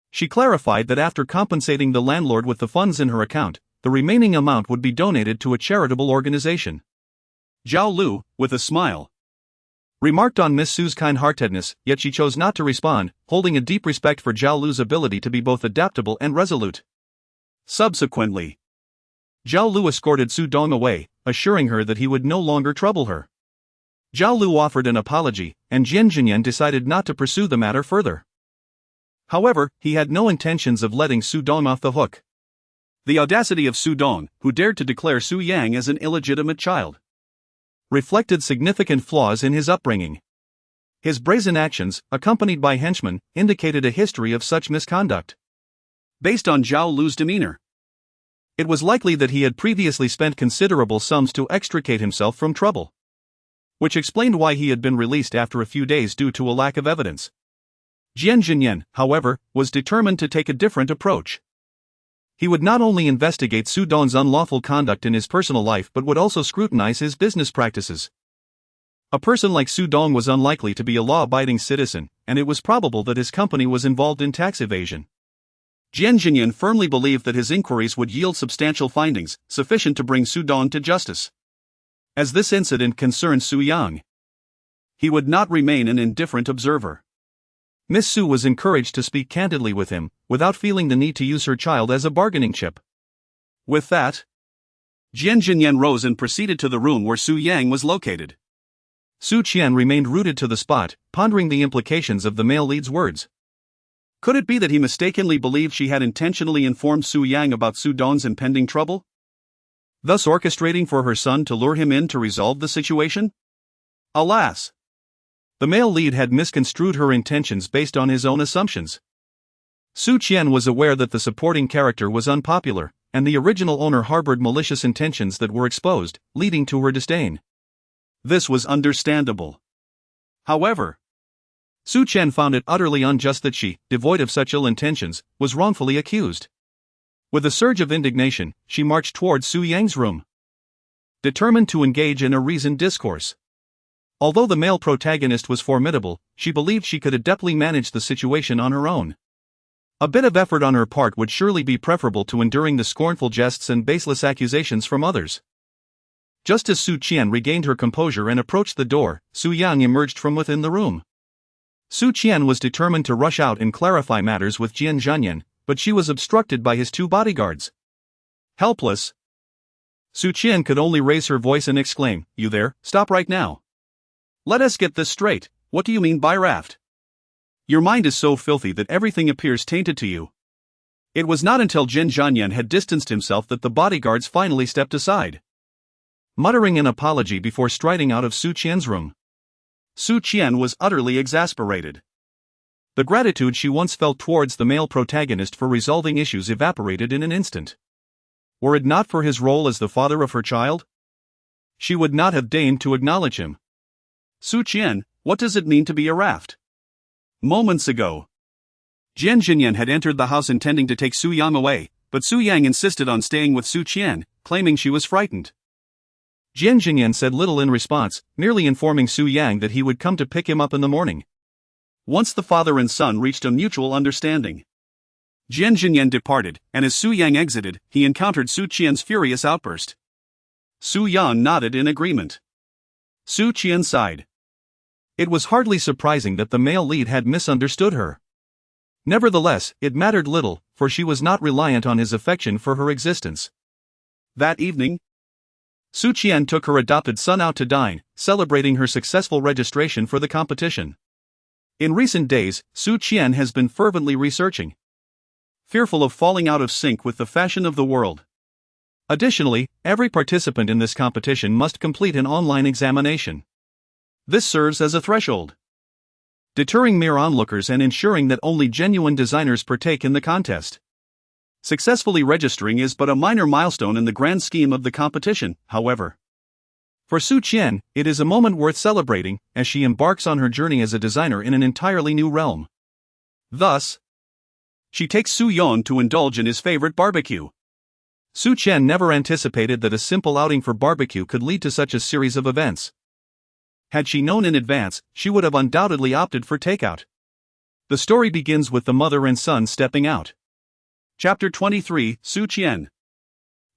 She clarified that after compensating the landlord with the funds in her account, the remaining amount would be donated to a charitable organization. Zhao Lu, with a smile, remarked on Miss Su's kind-heartedness, yet she chose not to respond, holding a deep respect for Zhao Lu's ability to be both adaptable and resolute. Subsequently, Zhao Lu escorted Su Dong away, assuring her that he would no longer trouble her. Zhao Lu offered an apology, and Jian Zhanyan decided not to pursue the matter further. However, he had no intentions of letting Su Dong off the hook. The audacity of Su Dong, who dared to declare Su Yang as an illegitimate child, reflected significant flaws in his upbringing. His brazen actions, accompanied by henchmen, indicated a history of such misconduct. Based on Zhao Lu's demeanor, it was likely that he had previously spent considerable sums to extricate himself from trouble, which explained why he had been released after a few days due to a lack of evidence. Jian Zhanyan, however, was determined to take a different approach. He would not only investigate Su Dong's unlawful conduct in his personal life but would also scrutinize his business practices. A person like Su Dong was unlikely to be a law-abiding citizen, and it was probable that his company was involved in tax evasion. Jian Zhanyan firmly believed that his inquiries would yield substantial findings, sufficient to bring Su Dong to justice. As this incident concerned Su Yang, he would not remain an indifferent observer. Miss Su was encouraged to speak candidly with him, without feeling the need to use her child as a bargaining chip. With that, Jian Zhanyan rose and proceeded to the room where Su Yang was located. Su Qian remained rooted to the spot, pondering the implications of the male lead's words. Could it be that he mistakenly believed she had intentionally informed Su Yang about Su Dong's impending trouble, thus orchestrating for her son to lure him in to resolve the situation? Alas! The male lead had misconstrued her intentions based on his own assumptions. Su Qian was aware that the supporting character was unpopular, and the original owner harbored malicious intentions that were exposed, leading to her disdain. This was understandable. However, Su Qian found it utterly unjust that she, devoid of such ill intentions, was wrongfully accused. With a surge of indignation, she marched towards Su Yang's room, determined to engage in a reasoned discourse. Although the male protagonist was formidable, she believed she could adeptly manage the situation on her own. A bit of effort on her part would surely be preferable to enduring the scornful jests and baseless accusations from others. Just as Su Qian regained her composure and approached the door, Su Yang emerged from within the room. Su Qian was determined to rush out and clarify matters with Jian Zhanyan, but she was obstructed by his 2 bodyguards. Helpless, Su Qian could only raise her voice and exclaim, "You there, stop right now. Let us get this straight, what do you mean by raft? Your mind is so filthy that everything appears tainted to you." It was not until Jian Zhanyan had distanced himself that the bodyguards finally stepped aside, muttering an apology before striding out of Su Qian's room. Su Qian was utterly exasperated. The gratitude she once felt towards the male protagonist for resolving issues evaporated in an instant. Were it not for his role as the father of her child, she would not have deigned to acknowledge him. "Su Qian, what does it mean to be a raft?" Moments ago, Jian Zhanyan had entered the house intending to take Su Yang away, but Su Yang insisted on staying with Su Qian, claiming she was frightened. Jian Zhanyan said little in response, merely informing Su Yang that he would come to pick him up in the morning. Once the father and son reached a mutual understanding, Jian Zhanyan departed, and as Su Yang exited, he encountered Su Qian's furious outburst. Su Yang nodded in agreement. Su Qian sighed. It was hardly surprising that the male lead had misunderstood her. Nevertheless, it mattered little, for she was not reliant on his affection for her existence. That evening, Su Qian took her adopted son out to dine, celebrating her successful registration for the competition. In recent days, Su Qian has been fervently researching, fearful of falling out of sync with the fashion of the world. Additionally, every participant in this competition must complete an online examination. This serves as a threshold, deterring mere onlookers and ensuring that only genuine designers partake in the contest. Successfully registering is but a minor milestone in the grand scheme of the competition, however. For Su Qian, it is a moment worth celebrating, as she embarks on her journey as a designer in an entirely new realm. Thus, she takes Su Yan to indulge in his favorite barbecue. Su Qian never anticipated that a simple outing for barbecue could lead to such a series of events. Had she known in advance, she would have undoubtedly opted for takeout. The story begins with the mother and son stepping out. Chapter 23, Su Qian.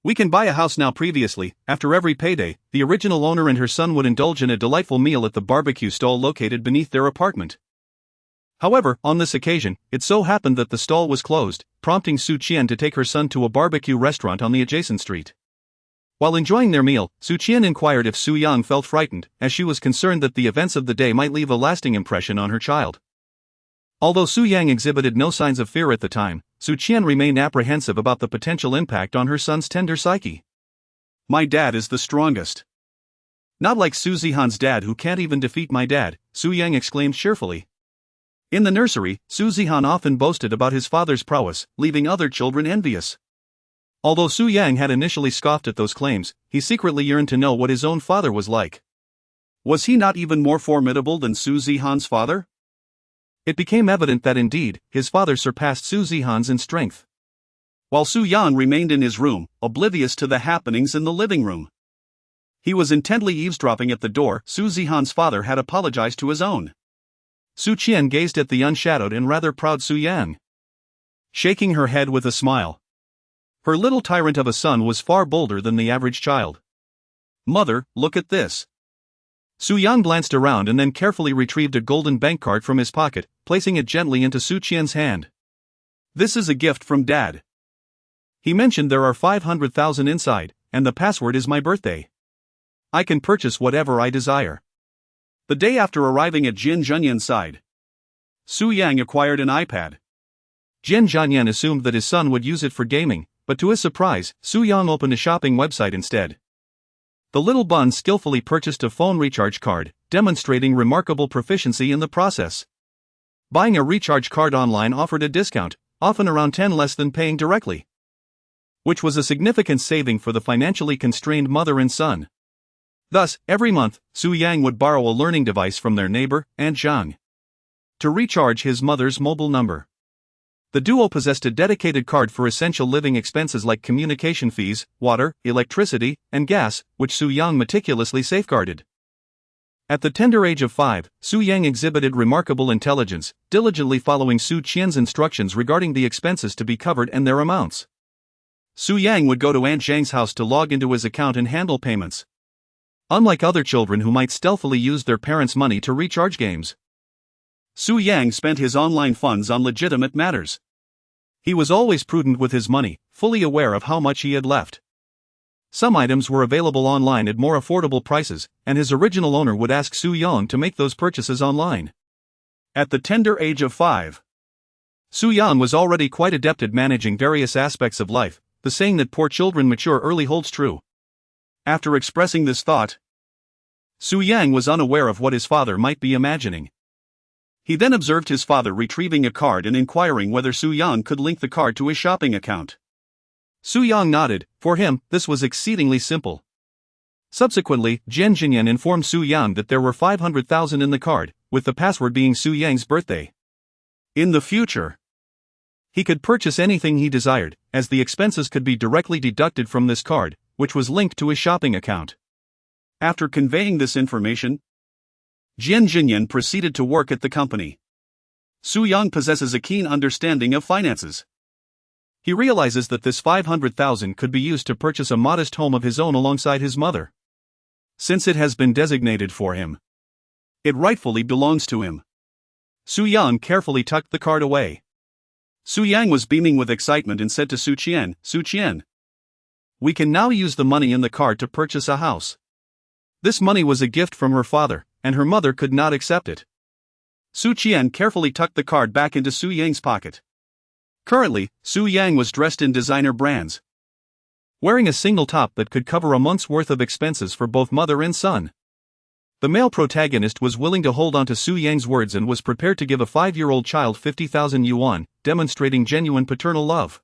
We can buy a house now. Previously, after every payday, the original owner and her son would indulge in a delightful meal at the barbecue stall located beneath their apartment. However, on this occasion, it so happened that the stall was closed, prompting Su Qian to take her son to a barbecue restaurant on the adjacent street. While enjoying their meal, Su Qian inquired if Su Yang felt frightened, as she was concerned that the events of the day might leave a lasting impression on her child. Although Su Yang exhibited no signs of fear at the time, Su Qian remained apprehensive about the potential impact on her son's tender psyche. "My dad is the strongest. Not like Su Zihan's dad, who can't even defeat my dad," Su Yang exclaimed cheerfully. In the nursery, Su Zihan often boasted about his father's prowess, leaving other children envious. Although Su Yang had initially scoffed at those claims, he secretly yearned to know what his own father was like. Was he not even more formidable than Su Zihan's father? It became evident that indeed, his father surpassed Su Zihan's in strength. While Su Yan remained in his room, oblivious to the happenings in the living room, he was intently eavesdropping at the door. Su Zihan's father had apologized to his own. Su Qian gazed at the unshadowed and rather proud Su Yang, shaking her head with a smile. Her little tyrant of a son was far bolder than the average child. "Mother, look at this." Su Yang glanced around and then carefully retrieved a golden bank card from his pocket, placing it gently into Su Qian's hand. "This is a gift from Dad. He mentioned there are 500,000 inside, and the password is my birthday. I can purchase whatever I desire. The day after arriving at Jian Zhanyan's side, Su Yang acquired an iPad. Jian Zhanyan assumed that his son would use it for gaming, but to his surprise, Su Yang opened a shopping website instead. The little bun skillfully purchased a phone recharge card, demonstrating remarkable proficiency in the process. Buying a recharge card online offered a discount, often around 10 less than paying directly, which was a significant saving for the financially constrained mother and son. Thus, every month, Su Yang would borrow a learning device from their neighbor, Aunt Zhang, to recharge his mother's mobile number. The duo possessed a dedicated card for essential living expenses like communication fees, water, electricity, and gas, which Su Yang meticulously safeguarded. At the tender age of 5, Su Yang exhibited remarkable intelligence, diligently following Su Qian's instructions regarding the expenses to be covered and their amounts. Su Yang would go to Aunt Zhang's house to log into his account and handle payments. Unlike other children who might stealthily use their parents' money to recharge games, Su Yang spent his online funds on legitimate matters. He was always prudent with his money, fully aware of how much he had left. Some items were available online at more affordable prices, and his original owner would ask Su Yang to make those purchases online. At the tender age of 5, Su Yang was already quite adept at managing various aspects of life. The saying that poor children mature early holds true. After expressing this thought, Su Yang was unaware of what his father might be imagining. He then observed his father retrieving a card and inquiring whether Su Yang could link the card to his shopping account. Su Yang nodded. For him, this was exceedingly simple. Subsequently, Jian Zhanyan informed Su Yang that there were 500,000 in the card, with the password being Su Yang's birthday. In the future, he could purchase anything he desired, as the expenses could be directly deducted from this card, which was linked to his shopping account. After conveying this information, Jian Zhanyan proceeded to work at the company. Su Yang possesses a keen understanding of finances. He realizes that this 500,000 could be used to purchase a modest home of his own alongside his mother. Since it has been designated for him, it rightfully belongs to him. Su Yang carefully tucked the card away. Su Yang was beaming with excitement and said to Su Qian, "Su Qian, we can now use the money in the card to purchase a house." This money was a gift from her father, and her mother could not accept it. Su Qian carefully tucked the card back into Su Yang's pocket. Currently, Su Yang was dressed in designer brands, wearing a single top that could cover a month's worth of expenses for both mother and son. The male protagonist was willing to hold on to Su Yang's words and was prepared to give a 5-year-old child 50,000 yuan, demonstrating genuine paternal love.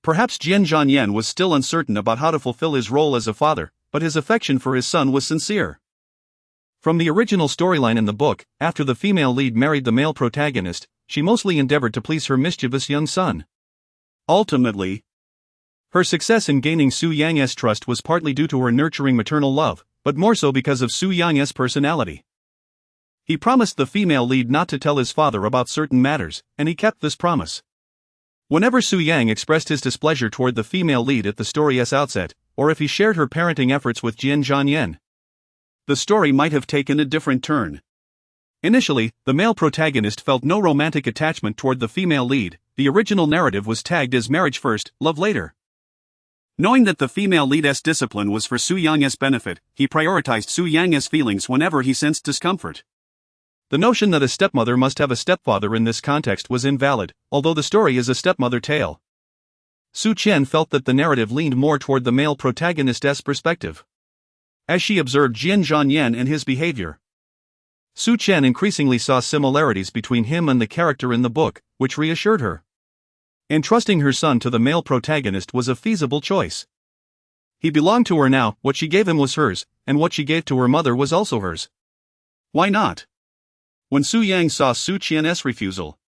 Perhaps Jian Zhanyan was still uncertain about how to fulfill his role as a father, but his affection for his son was sincere. From the original storyline in the book, after the female lead married the male protagonist, she mostly endeavored to please her mischievous young son. Ultimately, her success in gaining Su Yang's trust was partly due to her nurturing maternal love, but more so because of Su Yang's personality. He promised the female lead not to tell his father about certain matters, and he kept this promise. Whenever Su Yang expressed his displeasure toward the female lead at the story's outset, or if he shared her parenting efforts with Jian Zhanyan, the story might have taken a different turn. Initially, the male protagonist felt no romantic attachment toward the female lead. The original narrative was tagged as marriage first, love later. Knowing that the female lead's discipline was for Su Yang's benefit, he prioritized Su Yang's feelings whenever he sensed discomfort. The notion that a stepmother must have a stepfather in this context was invalid, although the story is a stepmother tale. Su Qian felt that the narrative leaned more toward the male protagonist's perspective. As she observed Jian Zhanyan and his behavior, Su Qian increasingly saw similarities between him and the character in the book, which reassured her. Entrusting her son to the male protagonist was a feasible choice. He belonged to her now, what she gave him was hers, and what she gave to her mother was also hers. Why not? When Su Yang saw Su Qian's refusal,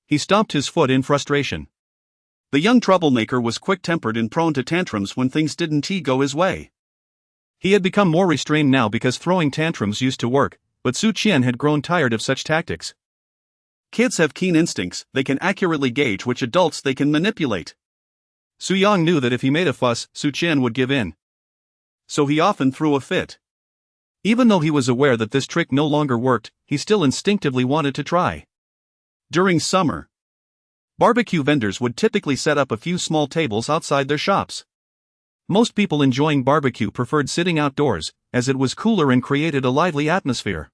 he stomped his foot in frustration. The young troublemaker was quick-tempered and prone to tantrums when things didn't go his way. He had become more restrained now because throwing tantrums used to work, but Su Qian had grown tired of such tactics. Kids have keen instincts, they can accurately gauge which adults they can manipulate. Su Yang knew that if he made a fuss, Su Qian would give in. So he often threw a fit. Even though he was aware that this trick no longer worked, he still instinctively wanted to try. During summer, barbecue vendors would typically set up a few small tables outside their shops. Most people enjoying barbecue preferred sitting outdoors, as it was cooler and created a lively atmosphere.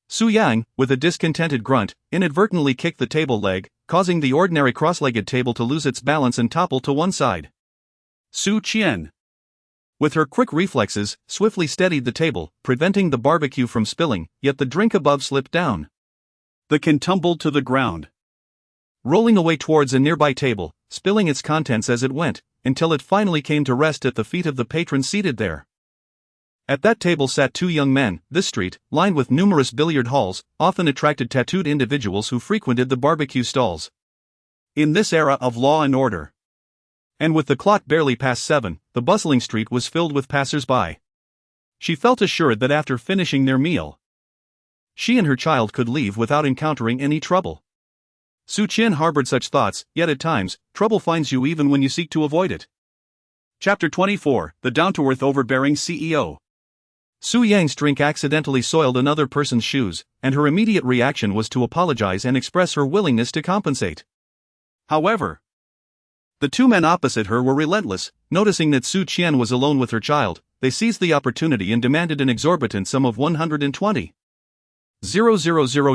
Su Yang, with a discontented grunt, inadvertently kicked the table leg, causing the ordinary cross-legged table to lose its balance and topple to one side. Su Qian, with her quick reflexes, swiftly steadied the table, preventing the barbecue from spilling, yet the drink above slipped down. The can tumbled to the ground, rolling away towards a nearby table, spilling its contents as it went, until it finally came to rest at the feet of the patron seated there. At that table sat two young men. This street, lined with numerous billiard halls, often attracted tattooed individuals who frequented the barbecue stalls. In this era of law and order, and with the clock barely past 7, the bustling street was filled with passers-by. She felt assured that after finishing their meal, she and her child could leave without encountering any trouble. Su Qian harbored such thoughts, yet at times, trouble finds you even when you seek to avoid it. Chapter 24, The Down-to-Earth Overbearing CEO. Su Yang's drink accidentally soiled another person's shoes, and her immediate reaction was to apologize and express her willingness to compensate. However, the two men opposite her were relentless. Noticing that Su Qian was alone with her child, they seized the opportunity and demanded an exorbitant sum of 120,000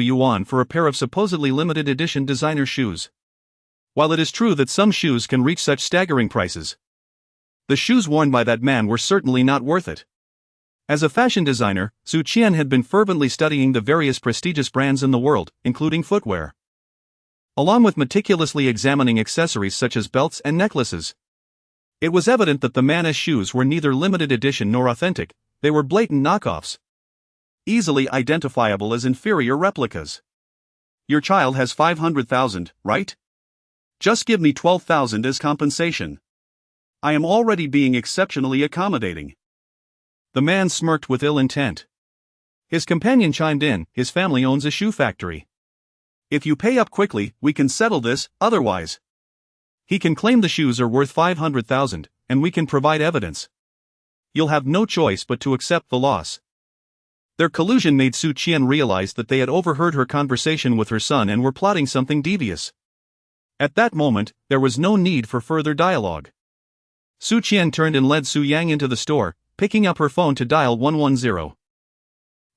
yuan for a pair of supposedly limited edition designer shoes. While it is true that some shoes can reach such staggering prices, the shoes worn by that man were certainly not worth it. As a fashion designer, Su Qian had been fervently studying the various prestigious brands in the world, including footwear, along with meticulously examining accessories such as belts and necklaces. It was evident that the man's shoes were neither limited edition nor authentic, they were blatant knockoffs, easily identifiable as inferior replicas. Your child has 500,000, right? Just give me 12,000 as compensation. I am already being exceptionally accommodating. The man smirked with ill intent. His companion chimed in, his family owns a shoe factory. If you pay up quickly, we can settle this, otherwise, he can claim the shoes are worth 500,000, and we can provide evidence. You'll have no choice but to accept the loss. Their collusion made Su Qian realize that they had overheard her conversation with her son and were plotting something devious. At that moment, there was no need for further dialogue. Su Qian turned and led Su Yang into the store, picking up her phone to dial 110.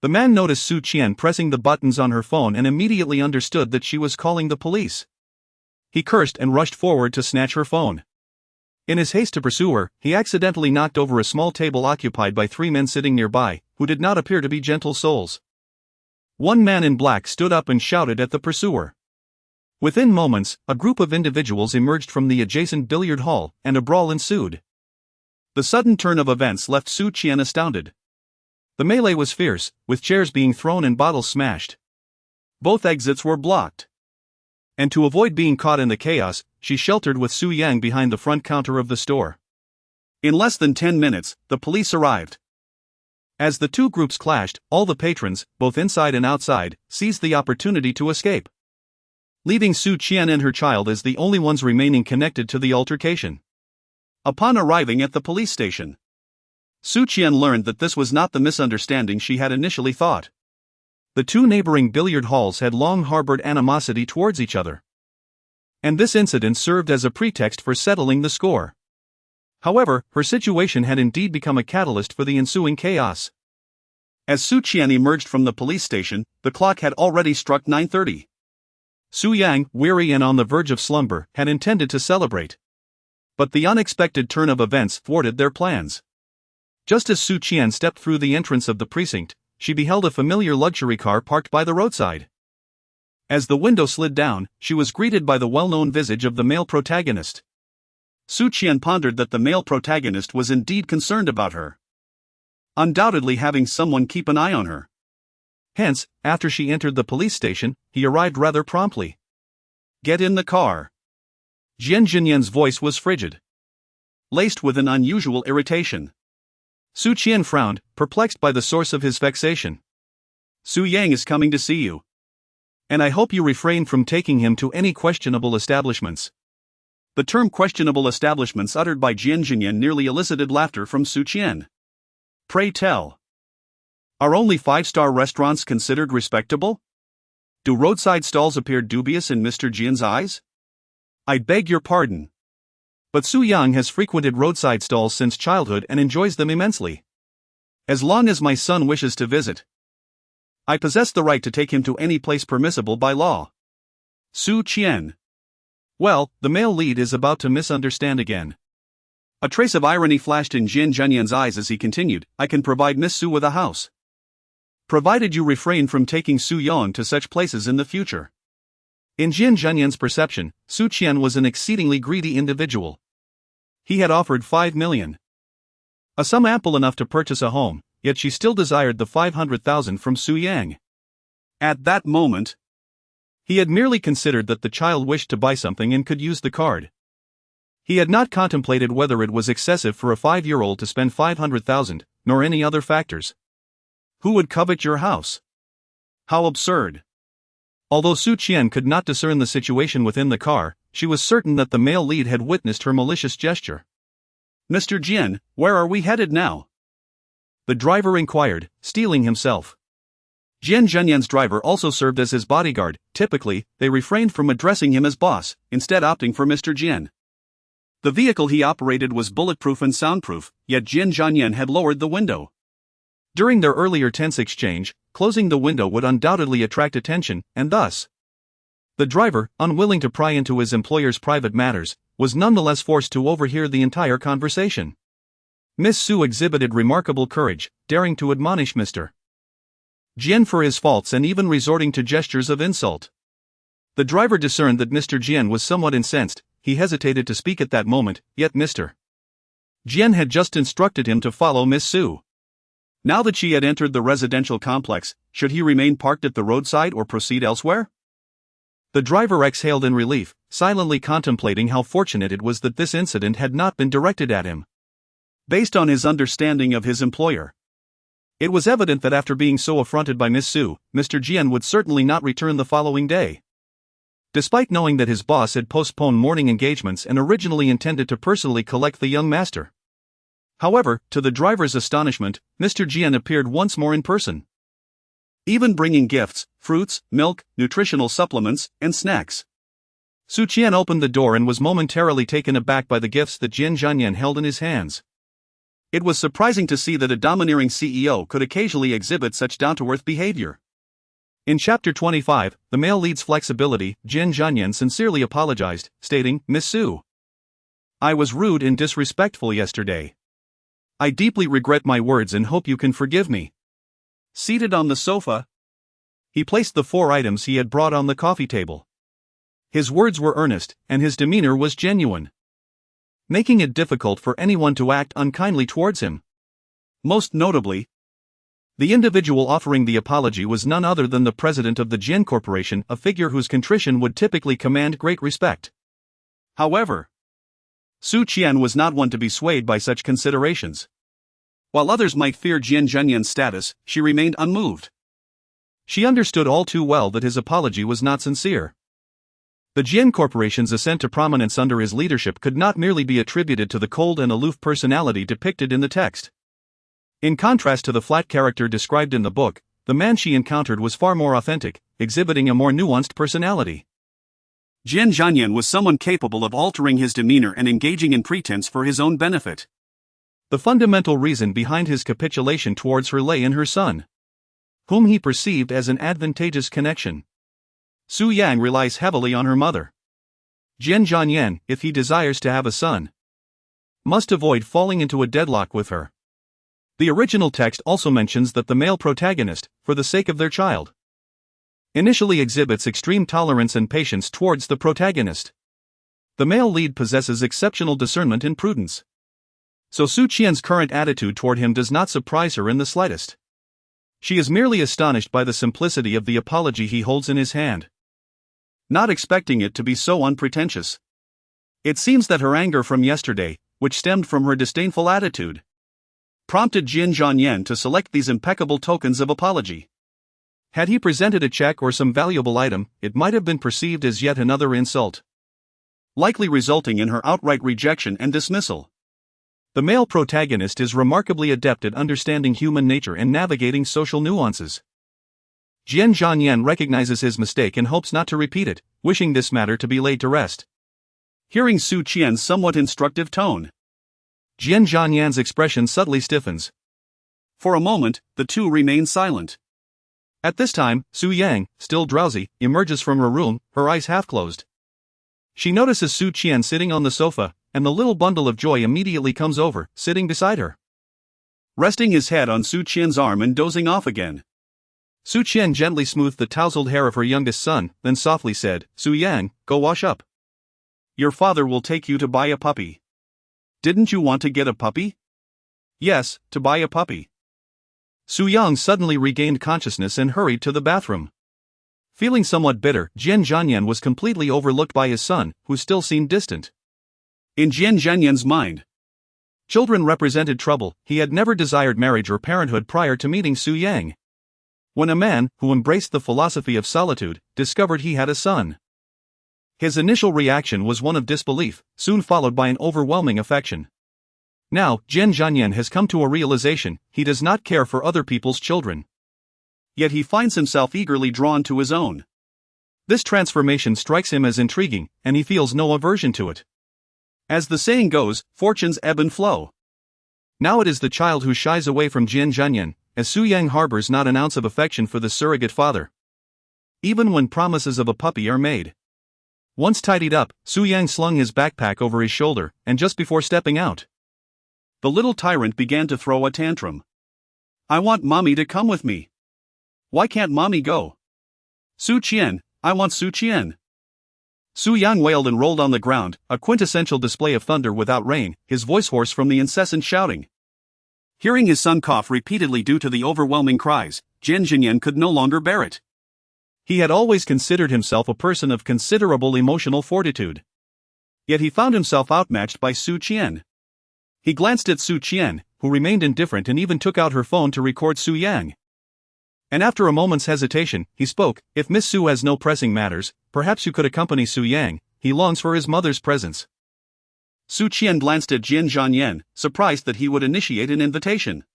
The man noticed Su Qian pressing the buttons on her phone and immediately understood that she was calling the police. He cursed and rushed forward to snatch her phone. In his haste to pursue her, he accidentally knocked over a small table occupied by three men sitting nearby, who did not appear to be gentle souls. One man in black stood up and shouted at the pursuer. Within moments, a group of individuals emerged from the adjacent billiard hall, and a brawl ensued. The sudden turn of events left Su Qian astounded. The melee was fierce, with chairs being thrown and bottles smashed. Both exits were blocked. And to avoid being caught in the chaos, she sheltered with Su Yang behind the front counter of the store. In less than 10 minutes, the police arrived. As the two groups clashed, all the patrons, both inside and outside, seized the opportunity to escape, leaving Su Qian and her child as the only ones remaining connected to the altercation. Upon arriving at the police station, Su Qian learned that this was not the misunderstanding she had initially thought. The two neighboring billiard halls had long harbored animosity towards each other, and this incident served as a pretext for settling the score. However, her situation had indeed become a catalyst for the ensuing chaos. As Su Qian emerged from the police station, the clock had already struck 9:30. Su Yang, weary and on the verge of slumber, had intended to celebrate, but the unexpected turn of events thwarted their plans. Just as Su Qian stepped through the entrance of the precinct, she beheld a familiar luxury car parked by the roadside. As the window slid down, she was greeted by the well-known visage of the male protagonist. Su Qian pondered that the male protagonist was indeed concerned about her, undoubtedly having someone keep an eye on her. Hence, after she entered the police station, he arrived rather promptly. "Get in the car." Jian Zhanyan's voice was frigid, laced with an unusual irritation. Su Qian frowned, perplexed by the source of his vexation. "Su Yang is coming to see you. And I hope you refrain from taking him to any questionable establishments." The term questionable establishments uttered by Jian Zhanyan nearly elicited laughter from Su Qian. "Pray tell, are only 5-star restaurants considered respectable? Do roadside stalls appear dubious in Mr. Jian's eyes?" "I beg your pardon. But Su Yang has frequented roadside stalls since childhood and enjoys them immensely. As long as my son wishes to visit, I possess the right to take him to any place permissible by law. Su Qian. Well, the male lead is about to misunderstand again. A trace of irony flashed in Jian Zhanyan's eyes as he continued, I can provide Miss Su with a house, provided you refrain from taking Su Yang to such places in the future. In Jian Zhanyan's perception, Su Qian was an exceedingly greedy individual. He had offered 5 million. A sum ample enough to purchase a home, yet she still desired the 500,000 from Su Yang. At that moment, he had merely considered that the child wished to buy something and could use the card. He had not contemplated whether it was excessive for a 5-year-old to spend 500,000, nor any other factors. Who would covet your house? How absurd. Although Su Qian could not discern the situation within the car, she was certain that the male lead had witnessed her malicious gesture. Mr. Jian, where are we headed now? The driver inquired, steeling himself. Jian Zhanyan's driver also served as his bodyguard. Typically, they refrained from addressing him as boss, instead opting for Mr. Jian. The vehicle he operated was bulletproof and soundproof, yet Jian Zhanyan had lowered the window. During their earlier tense exchange, closing the window would undoubtedly attract attention, and thus, the driver, unwilling to pry into his employer's private matters, was nonetheless forced to overhear the entire conversation. Miss Su exhibited remarkable courage, daring to admonish Mr. Jian for his faults and even resorting to gestures of insult. The driver discerned that Mr. Jian was somewhat incensed. He hesitated to speak at that moment, yet Mr. Jian had just instructed him to follow Miss Su. Now that she had entered the residential complex, should he remain parked at the roadside or proceed elsewhere? The driver exhaled in relief, silently contemplating how fortunate it was that this incident had not been directed at him. Based on his understanding of his employer, it was evident that after being so affronted by Miss Su, Mr. Jian would certainly not return the following day. Despite knowing that his boss had postponed morning engagements and originally intended to personally collect the young master. However, to the driver's astonishment, Mr. Jian appeared once more in person, even bringing gifts, fruits, milk, nutritional supplements, and snacks. Su Qian opened the door and was momentarily taken aback by the gifts that Jian Zhanyan held in his hands. It was surprising to see that a domineering CEO could occasionally exhibit such down-to-earth behavior. In Chapter 25, the male lead's flexibility, Jian Zhanyan sincerely apologized, stating, Miss Su, I was rude and disrespectful yesterday. I deeply regret my words and hope you can forgive me. Seated on the sofa, he placed the 4 items he had brought on the coffee table. His words were earnest, and his demeanor was genuine, making it difficult for anyone to act unkindly towards him. Most notably, the individual offering the apology was none other than the president of the Jian Corporation, a figure whose contrition would typically command great respect. However, Su Qian was not one to be swayed by such considerations. While others might fear Jian Zhanyan's status, she remained unmoved. She understood all too well that his apology was not sincere. The Jian Corporation's ascent to prominence under his leadership could not merely be attributed to the cold and aloof personality depicted in the text. In contrast to the flat character described in the book, the man she encountered was far more authentic, exhibiting a more nuanced personality. Jian Zhanyan was someone capable of altering his demeanor and engaging in pretense for his own benefit. The fundamental reason behind his capitulation towards her lay in her son, whom he perceived as an advantageous connection. Su Yang relies heavily on her mother. Jian Zhanyan, if he desires to have a son, must avoid falling into a deadlock with her. The original text also mentions that the male protagonist, for the sake of their child, initially exhibits extreme tolerance and patience towards the protagonist. The male lead possesses exceptional discernment and prudence. So Su Qian's current attitude toward him does not surprise her in the slightest. She is merely astonished by the simplicity of the apology he holds in his hand, not expecting it to be so unpretentious. It seems that her anger from yesterday, which stemmed from her disdainful attitude, prompted Jian Zhanyan to select these impeccable tokens of apology. Had he presented a check or some valuable item, it might have been perceived as yet another insult, likely resulting in her outright rejection and dismissal. The male protagonist is remarkably adept at understanding human nature and navigating social nuances. Jian Zhanyan recognizes his mistake and hopes not to repeat it, wishing this matter to be laid to rest. Hearing Su Qian's somewhat instructive tone, Jian Zhanyan's expression subtly stiffens. For a moment, the two remain silent. At this time, Su Yang, still drowsy, emerges from her room, her eyes half closed. She notices Su Qian sitting on the sofa, and the little bundle of joy immediately comes over, sitting beside her. Resting his head on Su Qian's arm and dozing off again, Su Qian gently smoothed the tousled hair of her youngest son, then softly said, "Su Yang, go wash up. Your father will take you to buy a puppy. Didn't you want to get a puppy?" "Yes, to buy a puppy." Su Yang suddenly regained consciousness and hurried to the bathroom. Feeling somewhat bitter, Jian Zhanyan was completely overlooked by his son, who still seemed distant. In Jian Zhanyan's mind, children represented trouble. He had never desired marriage or parenthood prior to meeting Su Yang. When a man, who embraced the philosophy of solitude, discovered he had a son, his initial reaction was one of disbelief, soon followed by an overwhelming affection. Now, Jian Zhanyan has come to a realization: he does not care for other people's children. Yet he finds himself eagerly drawn to his own. This transformation strikes him as intriguing, and he feels no aversion to it. As the saying goes, fortunes ebb and flow. Now it is the child who shies away from Jian Zhanyan, as Su Yang harbors not an ounce of affection for the surrogate father, even when promises of a puppy are made. Once tidied up, Su Yang slung his backpack over his shoulder, and just before stepping out, the little tyrant began to throw a tantrum. "I want mommy to come with me. Why can't mommy go? Su Qian, I want Su Qian." Su Yang wailed and rolled on the ground, a quintessential display of thunder without rain, his voice hoarse from the incessant shouting. Hearing his son cough repeatedly due to the overwhelming cries, Jian Zhanyan could no longer bear it. He had always considered himself a person of considerable emotional fortitude. Yet he found himself outmatched by Su Qian. He glanced at Su Qian, who remained indifferent and even took out her phone to record Su Yang. And after a moment's hesitation, he spoke, "If Miss Su has no pressing matters, perhaps you could accompany Su Yang. He longs for his mother's presence." Su Qian glanced at Jian Zhanyan, surprised that he would initiate an invitation.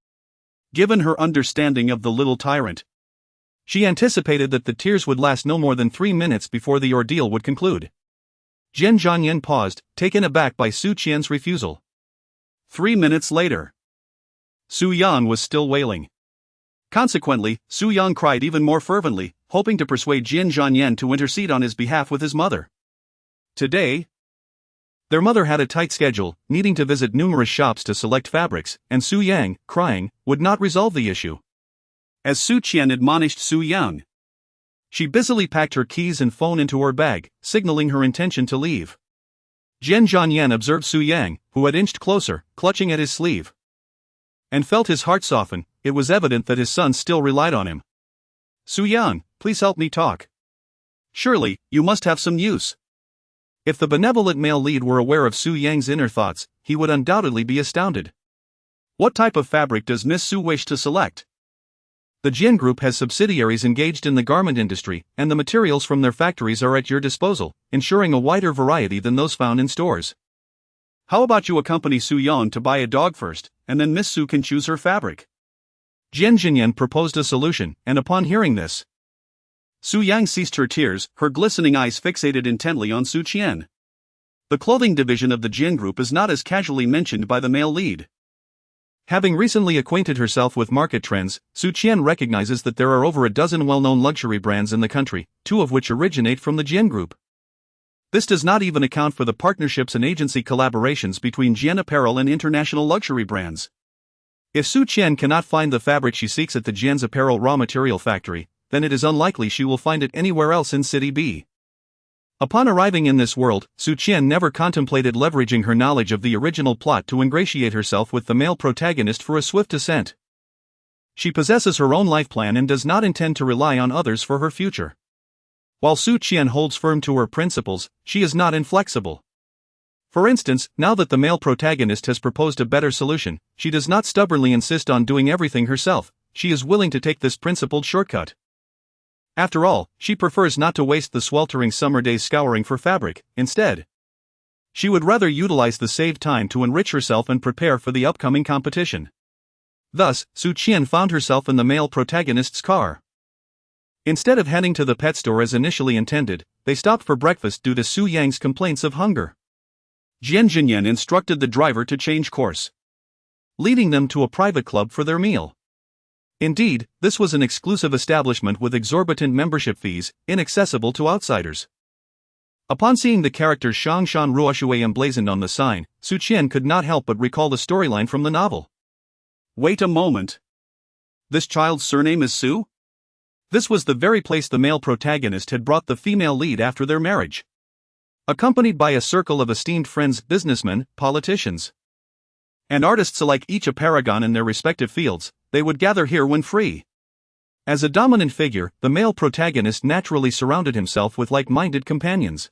Given her understanding of the little tyrant, she anticipated that the tears would last no more than 3 minutes before the ordeal would conclude. Jian Zhanyan paused, taken aback by Su Qian's refusal. 3 minutes later, Su Yang was still wailing. Consequently, Su Yang cried even more fervently, hoping to persuade Jian Zhanyan to intercede on his behalf with his mother. Today, their mother had a tight schedule, needing to visit numerous shops to select fabrics, and Su Yang, crying, would not resolve the issue. As Su Qian admonished Su Yang, she busily packed her keys and phone into her bag, signaling her intention to leave. Jian Zhanyan observed Su Yang, who had inched closer, clutching at his sleeve, and felt his heart soften. It was evident that his son still relied on him. "Su Yang, please help me talk. Surely, you must have some use." If the benevolent male lead were aware of Su Yang's inner thoughts, he would undoubtedly be astounded. "What type of fabric does Miss Su wish to select?" The Jian Group has subsidiaries engaged in the garment industry, and the materials from their factories are at your disposal, ensuring a wider variety than those found in stores. "How about you accompany Su Yang to buy a dog first, and then Miss Su can choose her fabric?" Jian Zhanyan proposed a solution, and upon hearing this, Su Yang ceased her tears, her glistening eyes fixated intently on Su Qian. The clothing division of the Jian Group is not as casually mentioned by the male lead. Having recently acquainted herself with market trends, Su Qian recognizes that there are over a dozen well-known luxury brands in the country, 2 of which originate from the Jian Group. This does not even account for the partnerships and agency collaborations between Jian apparel and international luxury brands. If Su Qian cannot find the fabric she seeks at the Jian's apparel raw material factory, then it is unlikely she will find it anywhere else in City B. Upon arriving in this world, Su Qian never contemplated leveraging her knowledge of the original plot to ingratiate herself with the male protagonist for a swift ascent. She possesses her own life plan and does not intend to rely on others for her future. While Su Qian holds firm to her principles, she is not inflexible. For instance, now that the male protagonist has proposed a better solution, she does not stubbornly insist on doing everything herself. She is willing to take this principled shortcut. After all, she prefers not to waste the sweltering summer days scouring for fabric. Instead, she would rather utilize the saved time to enrich herself and prepare for the upcoming competition. Thus, Su Qian found herself in the male protagonist's car. Instead of heading to the pet store as initially intended, they stopped for breakfast due to Su Yang's complaints of hunger. Jian Zhanyan instructed the driver to change course, leading them to a private club for their meal. Indeed, this was an exclusive establishment with exorbitant membership fees, inaccessible to outsiders. Upon seeing the characters Shangshan Ruoshui emblazoned on the sign, Su Qian could not help but recall the storyline from the novel. Wait a moment. This child's surname is Su? This was the very place the male protagonist had brought the female lead after their marriage. Accompanied by a circle of esteemed friends, businessmen, politicians, and artists alike, each a paragon in their respective fields, they would gather here when free. As a dominant figure, the male protagonist naturally surrounded himself with like-minded companions,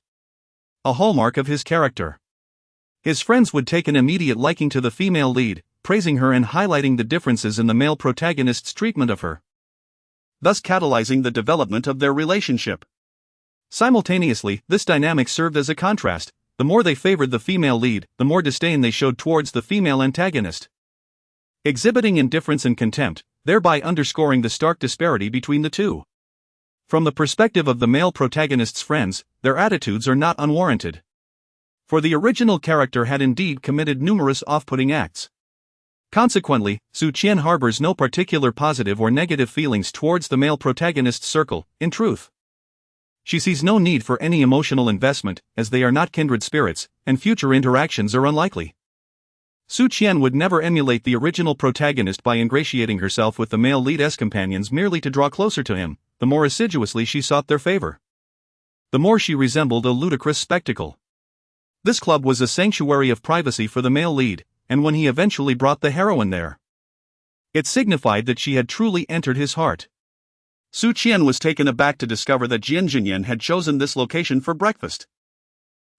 a hallmark of his character. His friends would take an immediate liking to the female lead, praising her and highlighting the differences in the male protagonist's treatment of her, thus catalyzing the development of their relationship. Simultaneously, this dynamic served as a contrast. The more they favored the female lead, the more disdain they showed towards the female antagonist, exhibiting indifference and contempt, thereby underscoring the stark disparity between the two. From the perspective of the male protagonist's friends, their attitudes are not unwarranted, for the original character had indeed committed numerous off-putting acts. Consequently, Su Qian harbors no particular positive or negative feelings towards the male protagonist's circle. In truth, she sees no need for any emotional investment, as they are not kindred spirits, and future interactions are unlikely. Su Qian would never emulate the original protagonist by ingratiating herself with the male lead's companions merely to draw closer to him. The more assiduously she sought their favor, the more she resembled a ludicrous spectacle. This club was a sanctuary of privacy for the male lead, and when he eventually brought the heroine there, it signified that she had truly entered his heart. Su Qian was taken aback to discover that Jian Zhanyan had chosen this location for breakfast.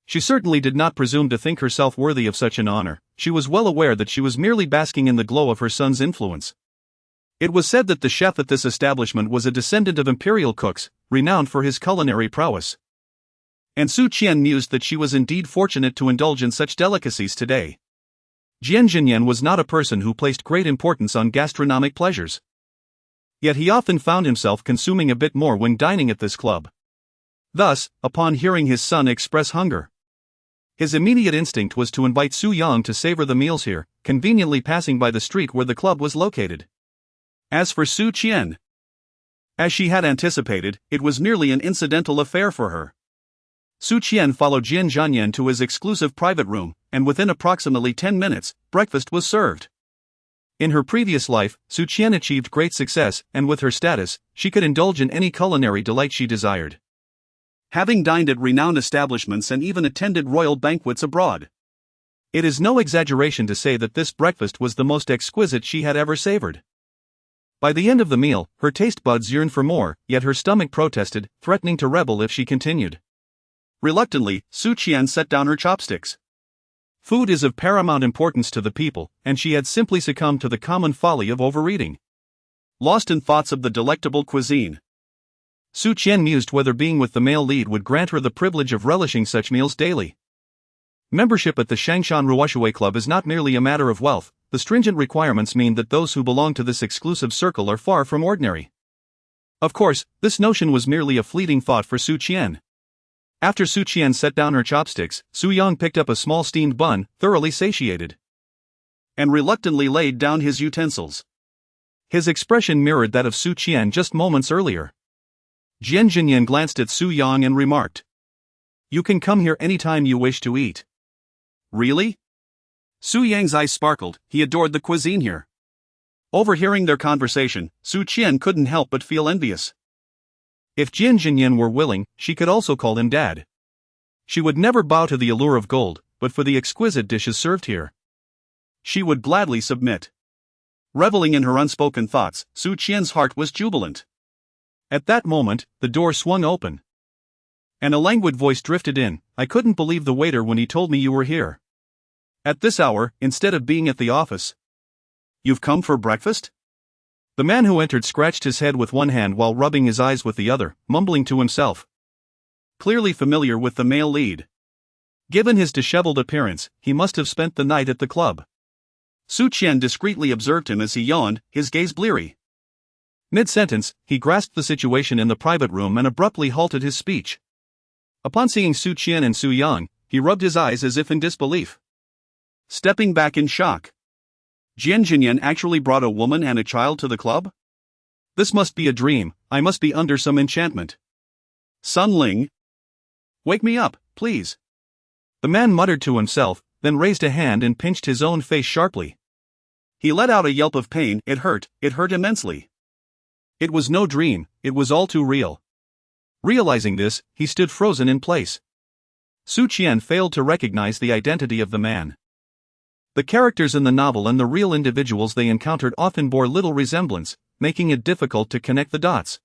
She certainly did not presume to think herself worthy of such an honor. She was well aware that she was merely basking in the glow of her son's influence. It was said that the chef at this establishment was a descendant of imperial cooks, renowned for his culinary prowess. And Su Qian mused that she was indeed fortunate to indulge in such delicacies today. Jian Zhanyan was not a person who placed great importance on gastronomic pleasures. Yet he often found himself consuming a bit more when dining at this club. Thus, upon hearing his son express hunger, his immediate instinct was to invite Su Yang to savor the meals here, conveniently passing by the street where the club was located. As for Su Qian, as she had anticipated, it was merely an incidental affair for her. Su Qian followed Jian Zhanyan to his exclusive private room, and within approximately 10 minutes, breakfast was served. In her previous life, Su Qian achieved great success, and with her status, she could indulge in any culinary delight she desired, having dined at renowned establishments and even attended royal banquets abroad. It is no exaggeration to say that this breakfast was the most exquisite she had ever savored. By the end of the meal, her taste buds yearned for more, yet her stomach protested, threatening to rebel if she continued. Reluctantly, Su Qian set down her chopsticks. Food is of paramount importance to the people, and she had simply succumbed to the common folly of overeating. Lost in thoughts of the delectable cuisine, Su Qian mused whether being with the male lead would grant her the privilege of relishing such meals daily. Membership at the Shangshan Ruoshui Club is not merely a matter of wealth. The stringent requirements mean that those who belong to this exclusive circle are far from ordinary. Of course, this notion was merely a fleeting thought for Su Qian. After Su Qian set down her chopsticks, Su Yang picked up a small steamed bun, thoroughly satiated, and reluctantly laid down his utensils. His expression mirrored that of Su Qian just moments earlier. Jian Zhanyan glanced at Su Yang and remarked, "You can come here anytime you wish to eat." Really? Su Yang's eyes sparkled. He adored the cuisine here. Overhearing their conversation, Su Qian couldn't help but feel envious. If Jian Zhanyan were willing, she could also call him dad. She would never bow to the allure of gold, but for the exquisite dishes served here, she would gladly submit. Reveling in her unspoken thoughts, Su Qian's heart was jubilant. At that moment, the door swung open, and a languid voice drifted in. "I couldn't believe the waiter when he told me you were here. At this hour, instead of being at the office. You've come for breakfast?" The man who entered scratched his head with one hand while rubbing his eyes with the other, mumbling to himself. Clearly familiar with the male lead. Given his disheveled appearance, he must have spent the night at the club. Su Qian discreetly observed him as he yawned, his gaze bleary. Mid-sentence, he grasped the situation in the private room and abruptly halted his speech. Upon seeing Su Qian and Su Yang, He rubbed his eyes as if in disbelief. Stepping back in shock. Jian Zhanyan actually brought a woman and a child to the club? This must be a dream, I must be under some enchantment. Sun Ling? Wake me up, please. The man muttered to himself, then raised a hand and pinched his own face sharply. He let out a yelp of pain. It hurt immensely. It was no dream, it was all too real. Realizing this, he stood frozen in place. Su Qian failed to recognize the identity of the man. The characters in the novel and the real individuals they encountered often bore little resemblance, making it difficult to connect the dots.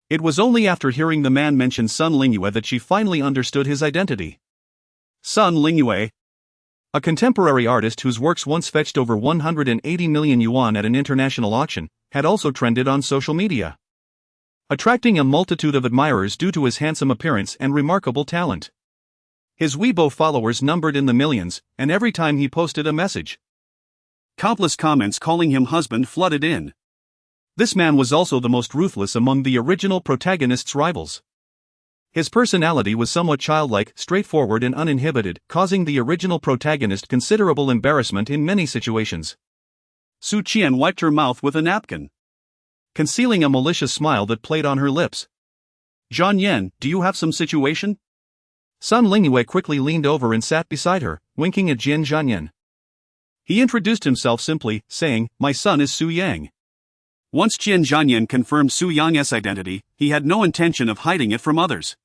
It was only after hearing the man mention Sun Lingyue that she finally understood his identity. Sun Lingyue, a contemporary artist whose works once fetched over 180 million yuan at an international auction, had also trended on social media, attracting a multitude of admirers due to his handsome appearance and remarkable talent. His Weibo followers numbered in the millions, and every time he posted a message, countless comments calling him husband flooded in. This man was also the most ruthless among the original protagonist's rivals. His personality was somewhat childlike, straightforward and uninhibited, causing the original protagonist considerable embarrassment in many situations. Su Qian wiped her mouth with a napkin, concealing a malicious smile that played on her lips. Zhanyan, do you have some situation? Sun Lingyue quickly leaned over and sat beside her, winking at Jian Zhanyan. He introduced himself simply, saying, "My son is Su Yang." Once Jian Zhanyan confirmed Su Yang's identity, he had no intention of hiding it from others.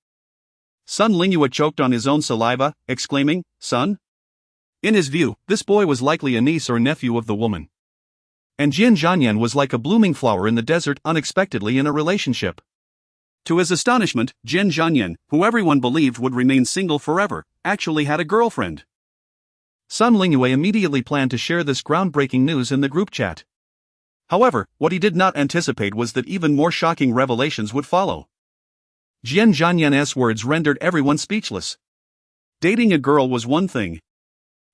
Sun Lingyue choked on his own saliva, exclaiming, "Son?" In his view, this boy was likely a niece or nephew of the woman. And Jian Zhanyan was like a blooming flower in the desert, unexpectedly in a relationship. To his astonishment, Jian Zhanyan, who everyone believed would remain single forever, actually had a girlfriend. Sun Lingyue immediately planned to share this groundbreaking news in the group chat. However, what he did not anticipate was that even more shocking revelations would follow. Jian Zhanyan's words rendered everyone speechless. Dating a girl was one thing,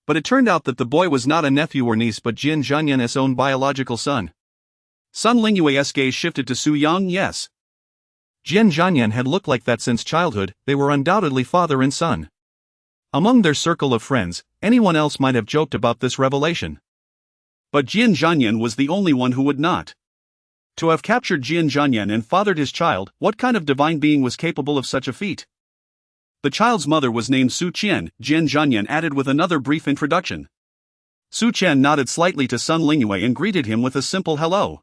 but it turned out that the boy was not a nephew or niece but Jian Zhanyan's own biological son. Sun Lingyue's gaze shifted to Su Yang. Yes. Jian Zhanyan had looked like that since childhood. They were undoubtedly father and son. Among their circle of friends, anyone else might have joked about this revelation. But Jian Zhanyan was the only one who would not. To have captured Jian Zhanyan and fathered his child, what kind of divine being was capable of such a feat? The child's mother was named Su Qian, Jian Zhanyan added with another brief introduction. Su Qian nodded slightly to Sun Lingyue and greeted him with a simple hello.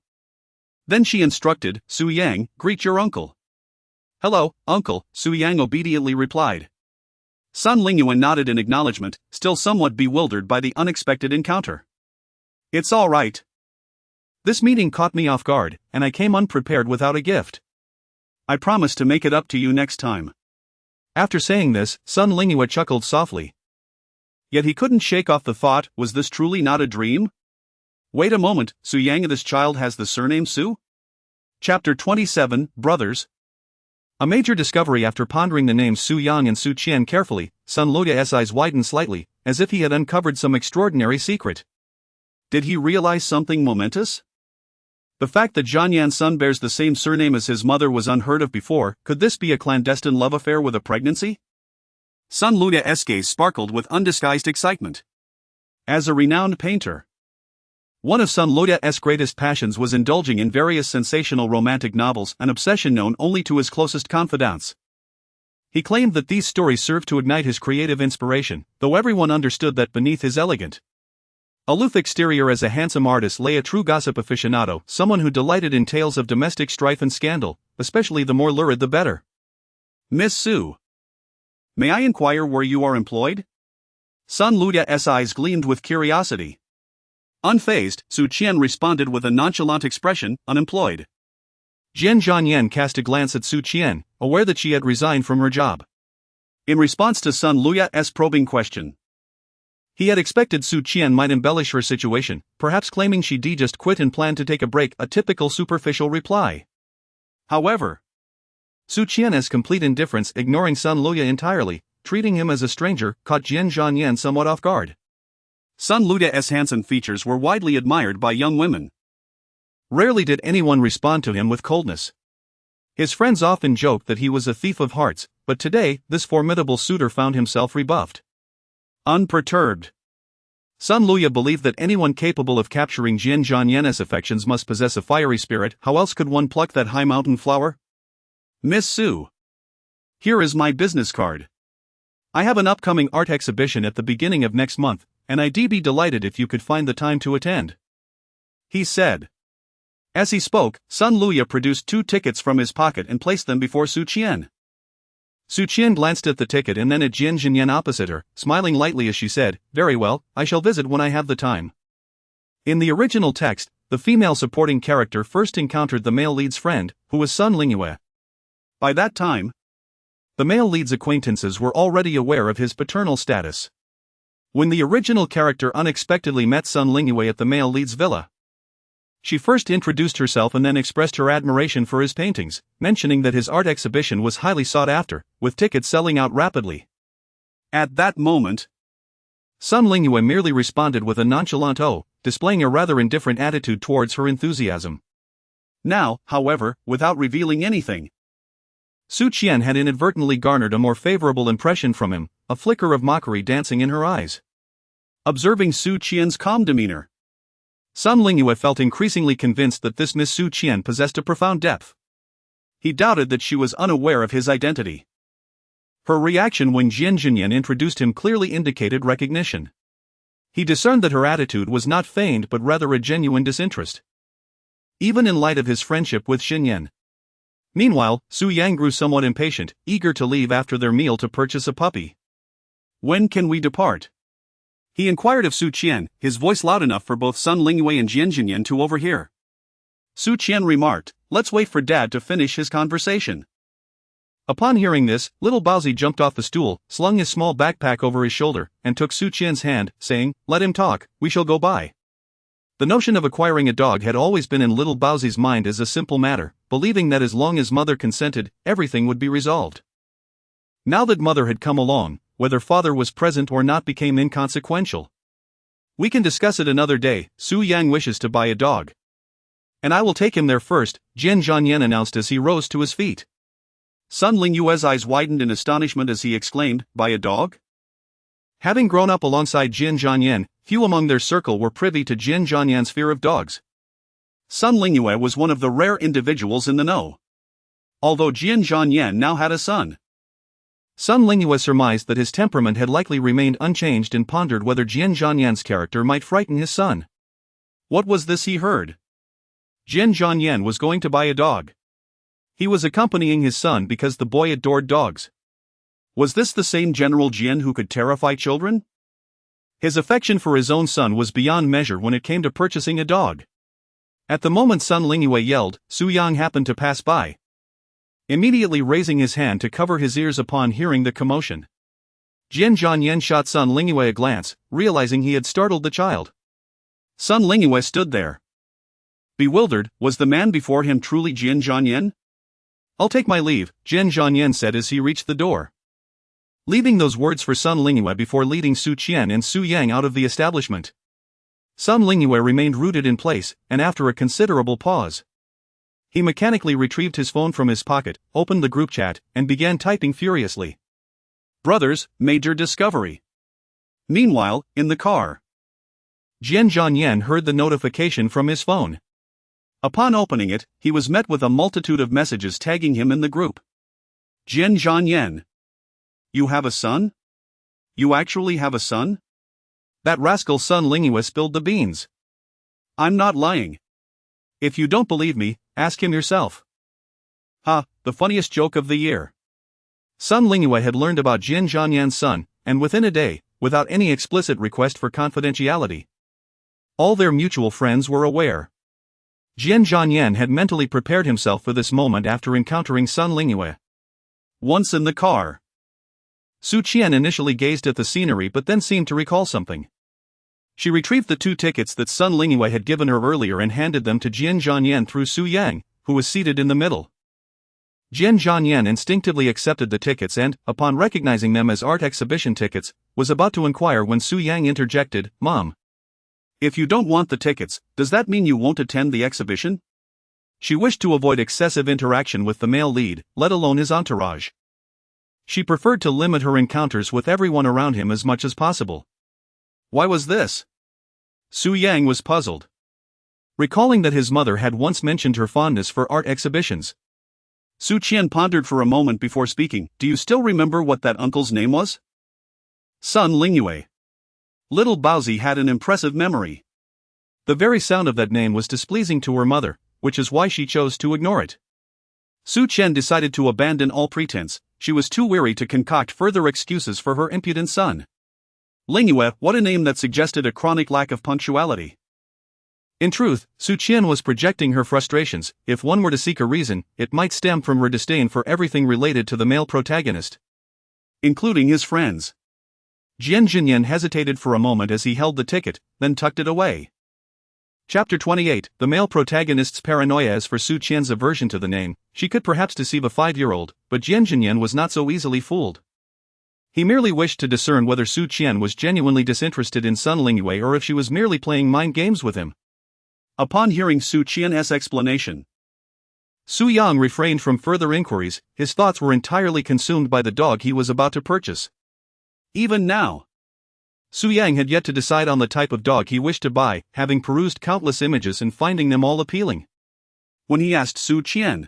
Then she instructed, "Su Yang, greet your uncle." "Hello, uncle," Su Yang obediently replied. Sun Lingyue nodded in acknowledgement, still somewhat bewildered by the unexpected encounter. "It's all right. This meeting caught me off guard, and I came unprepared without a gift. I promise to make it up to you next time." After saying this, Sun Lingyue chuckled softly. Yet he couldn't shake off the thought, was this truly not a dream? Wait a moment, Su Yang and this child has the surname Su? Chapter 27, Brothers. A major discovery. After pondering the names Su Yang and Su Qian carefully, Sun Lingyue's eyes widened slightly, as if he had uncovered some extraordinary secret. Did he realize something momentous? The fact that Zhanyan's son bears the same surname as his mother was unheard of before. Could this be a clandestine love affair with a pregnancy? Sun Lingyue's gaze sparkled with undisguised excitement. As a renowned painter, one of Sun Lingyue's greatest passions was indulging in various sensational romantic novels, an obsession known only to his closest confidants. He claimed that these stories served to ignite his creative inspiration, though everyone understood that beneath his elegant, aloof exterior as a handsome artist lay a true gossip aficionado, someone who delighted in tales of domestic strife and scandal, especially the more lurid the better. "Miss Su, may I inquire where you are employed?" Sun Lingyue's eyes gleamed with curiosity. Unfazed, Su Qian responded with a nonchalant expression, "Unemployed." Jian Zhanyan cast a glance at Su Qian, aware that she had resigned from her job. In response to Sun Lingyue's probing question, he had expected Su Qian might embellish her situation, perhaps claiming she'd just quit and planned to take a break, a typical superficial reply. However, Su Qian's complete indifference, ignoring Sun Lingyue entirely, treating him as a stranger, caught Jian Zhanyan somewhat off guard. Sun Lingyue's handsome features were widely admired by young women. Rarely did anyone respond to him with coldness. His friends often joked that he was a thief of hearts, but today, this formidable suitor found himself rebuffed. Unperturbed. Sun Luya believed that anyone capable of capturing Jian Zhanyan's affections must possess a fiery spirit. How else could one pluck that high mountain flower? Miss Su. Here is my business card. I have an upcoming art exhibition at the beginning of next month, and I'd be delighted if you could find the time to attend, he said. As he spoke, Sun Luya produced 2 tickets from his pocket and placed them before Su Qian. Su Qian glanced at the ticket and then at Jian Zhanyan opposite her, smiling lightly as she said, "Very well, I shall visit when I have the time." In the original text, the female supporting character first encountered the male lead's friend, who was Sun Lingyue. By that time, the male lead's acquaintances were already aware of his paternal status. When the original character unexpectedly met Sun Lingyue at the male lead's villa, she first introduced herself and then expressed her admiration for his paintings, mentioning that his art exhibition was highly sought after, with tickets selling out rapidly. At that moment, Sun Lingyue merely responded with a nonchalant "oh," displaying a rather indifferent attitude towards her enthusiasm. Now, however, without revealing anything, Su Qian had inadvertently garnered a more favorable impression from him, a flicker of mockery dancing in her eyes. Observing Su Qian's calm demeanor, Sun Lingyue felt increasingly convinced that this Miss Su Qian possessed a profound depth. He doubted that she was unaware of his identity. Her reaction when Jian Zhanyan introduced him clearly indicated recognition. He discerned that her attitude was not feigned but rather a genuine disinterest, even in light of his friendship with Xinyan. Meanwhile, Su Yang grew somewhat impatient, eager to leave after their meal to purchase a puppy. "When can we depart?" he inquired of Su Qian, his voice loud enough for both Sun Lingyue and Jian Zhanyan to overhear. Su Qian remarked, "Let's wait for Dad to finish his conversation." Upon hearing this, little Baozi jumped off the stool, slung his small backpack over his shoulder, and took Su Qian's hand, saying, "Let him talk, we shall go by." The notion of acquiring a dog had always been in little Baozi's mind as a simple matter, believing that as long as mother consented, everything would be resolved. Now that mother had come along, whether father was present or not became inconsequential. "We can discuss it another day. Su Yang wishes to buy a dog, and I will take him there first," Jian Zhanyan announced as he rose to his feet. Sun Lingyue's eyes widened in astonishment as he exclaimed, "Buy a dog?" Having grown up alongside Jian Zhanyan, few among their circle were privy to Jian Zhanyan's fear of dogs. Sun Lingyue was one of the rare individuals in the know. Although Jian Zhanyan now had a son, Sun Lingyue surmised that his temperament had likely remained unchanged and pondered whether Jian Zhanyan's character might frighten his son. What was this he heard? Jian Zhanyan was going to buy a dog. He was accompanying his son because the boy adored dogs. Was this the same General Jian who could terrify children? His affection for his own son was beyond measure when it came to purchasing a dog. At the moment Sun Lingyue yelled, Su Yang happened to pass by, immediately raising his hand to cover his ears upon hearing the commotion. Jian Zhanyan shot Sun Lingyue a glance, realizing he had startled the child. Sun Lingyue stood there, bewildered. Was the man before him truly Jian Zhanyan? "I'll take my leave," Jian Zhanyan said as he reached the door, leaving those words for Sun Lingyue before leading Su Qian and Su Yang out of the establishment. Sun Lingyue remained rooted in place, and after a considerable pause, he mechanically retrieved his phone from his pocket, opened the group chat, and began typing furiously. "Brothers, major discovery." Meanwhile, in the car, Jian Zhanyan heard the notification from his phone. Upon opening it, he was met with a multitude of messages tagging him in the group. Jian Zhanyan. "You have a son? You actually have a son?" That rascal Sun Lingyue spilled the beans. "I'm not lying. If you don't believe me, ask him yourself." Ha, the funniest joke of the year. Sun Lingyue had learned about Jian Zhanyan's son, and within a day, without any explicit request for confidentiality, all their mutual friends were aware. Jian Zhanyan had mentally prepared himself for this moment after encountering Sun Lingyue. Once in the car, Su Qian initially gazed at the scenery but then seemed to recall something. She retrieved the 2 tickets that Sun Lingyue had given her earlier and handed them to Jian Zhanyan through Su Yang, who was seated in the middle. Jian Zhanyan instinctively accepted the tickets and, upon recognizing them as art exhibition tickets, was about to inquire when Su Yang interjected, "Mom, if you don't want the tickets, does that mean you won't attend the exhibition?" She wished to avoid excessive interaction with the male lead, let alone his entourage. She preferred to limit her encounters with everyone around him as much as possible. Why was this? Su Yang was puzzled. Recalling that his mother had once mentioned her fondness for art exhibitions. Su Qian pondered for a moment before speaking. Do you still remember what that uncle's name was? Sun Lingyue. Little Baozi had an impressive memory. The very sound of that name was displeasing to her mother, which is why she chose to ignore it. Su Qian decided to abandon all pretense. She was too weary to concoct further excuses for her impudent son. Lingyue, what a name that suggested a chronic lack of punctuality. In truth, Su Qian was projecting her frustrations. If one were to seek a reason, it might stem from her disdain for everything related to the male protagonist, including his friends. Jian Zhanyan hesitated for a moment as he held the ticket, then tucked it away. Chapter 28. The male protagonist's paranoia. As for Su Qian's aversion to the name, she could perhaps deceive a 5-year-old, but Jian Zhanyan was not so easily fooled. He merely wished to discern whether Su Qian was genuinely disinterested in Sun Lingyue or if she was merely playing mind games with him. Upon hearing Su Qian's explanation, Su Yang refrained from further inquiries. His thoughts were entirely consumed by the dog he was about to purchase. Even now, Su Yang had yet to decide on the type of dog he wished to buy, having perused countless images and finding them all appealing. When he asked Su Qian,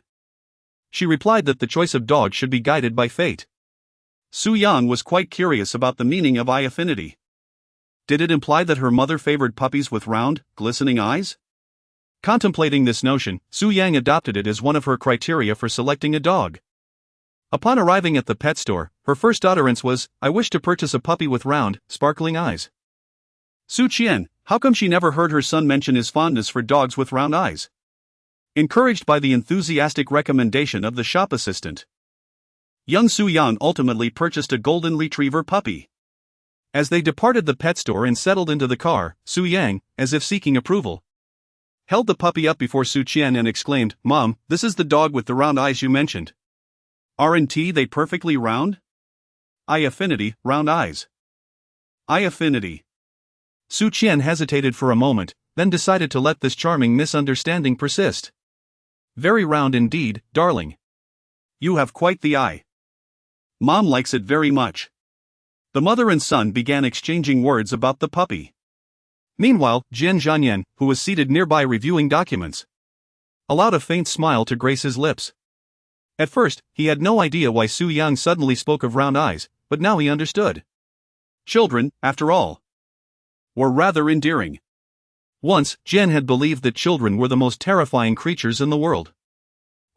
she replied that the choice of dog should be guided by fate. Su Yang was quite curious about the meaning of eye affinity. Did it imply that her mother favored puppies with round, glistening eyes? Contemplating this notion, Su Yang adopted it as one of her criteria for selecting a dog. Upon arriving at the pet store, her first utterance was, "I wish to purchase a puppy with round, sparkling eyes." Su Qian, how come she never heard her son mention his fondness for dogs with round eyes? Encouraged by the enthusiastic recommendation of the shop assistant, young Su Yang ultimately purchased a golden retriever puppy. As they departed the pet store and settled into the car, Su Yang, as if seeking approval, held the puppy up before Su Qian and exclaimed, "Mom, this is the dog with the round eyes you mentioned. Aren't they perfectly round?" Eye affinity, round eyes. Eye affinity. Su Qian hesitated for a moment, then decided to let this charming misunderstanding persist. "Very round indeed, darling. You have quite the eye. Mom likes it very much." The mother and son began exchanging words about the puppy. Meanwhile, Jian Zhanyan, who was seated nearby reviewing documents, allowed a faint smile to grace his lips. At first, he had no idea why Su Yang suddenly spoke of round eyes, but now he understood. Children, after all, were rather endearing. Once, Jian had believed that children were the most terrifying creatures in the world.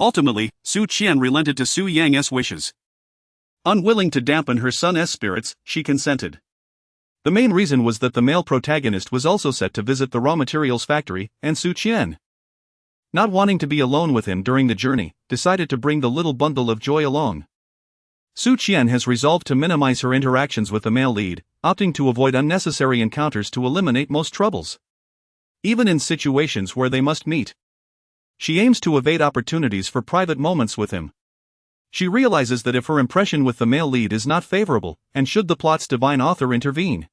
Ultimately, Su Qian relented to Su Yang's wishes. Unwilling to dampen her son's spirits, she consented. The main reason was that the male protagonist was also set to visit the raw materials factory, and Su Qian, not wanting to be alone with him during the journey, decided to bring the little bundle of joy along. Su Qian has resolved to minimize her interactions with the male lead, opting to avoid unnecessary encounters to eliminate most troubles. Even in situations where they must meet, she aims to evade opportunities for private moments with him. She realizes that if her impression with the male lead is not favorable, and should the plot's divine author intervene,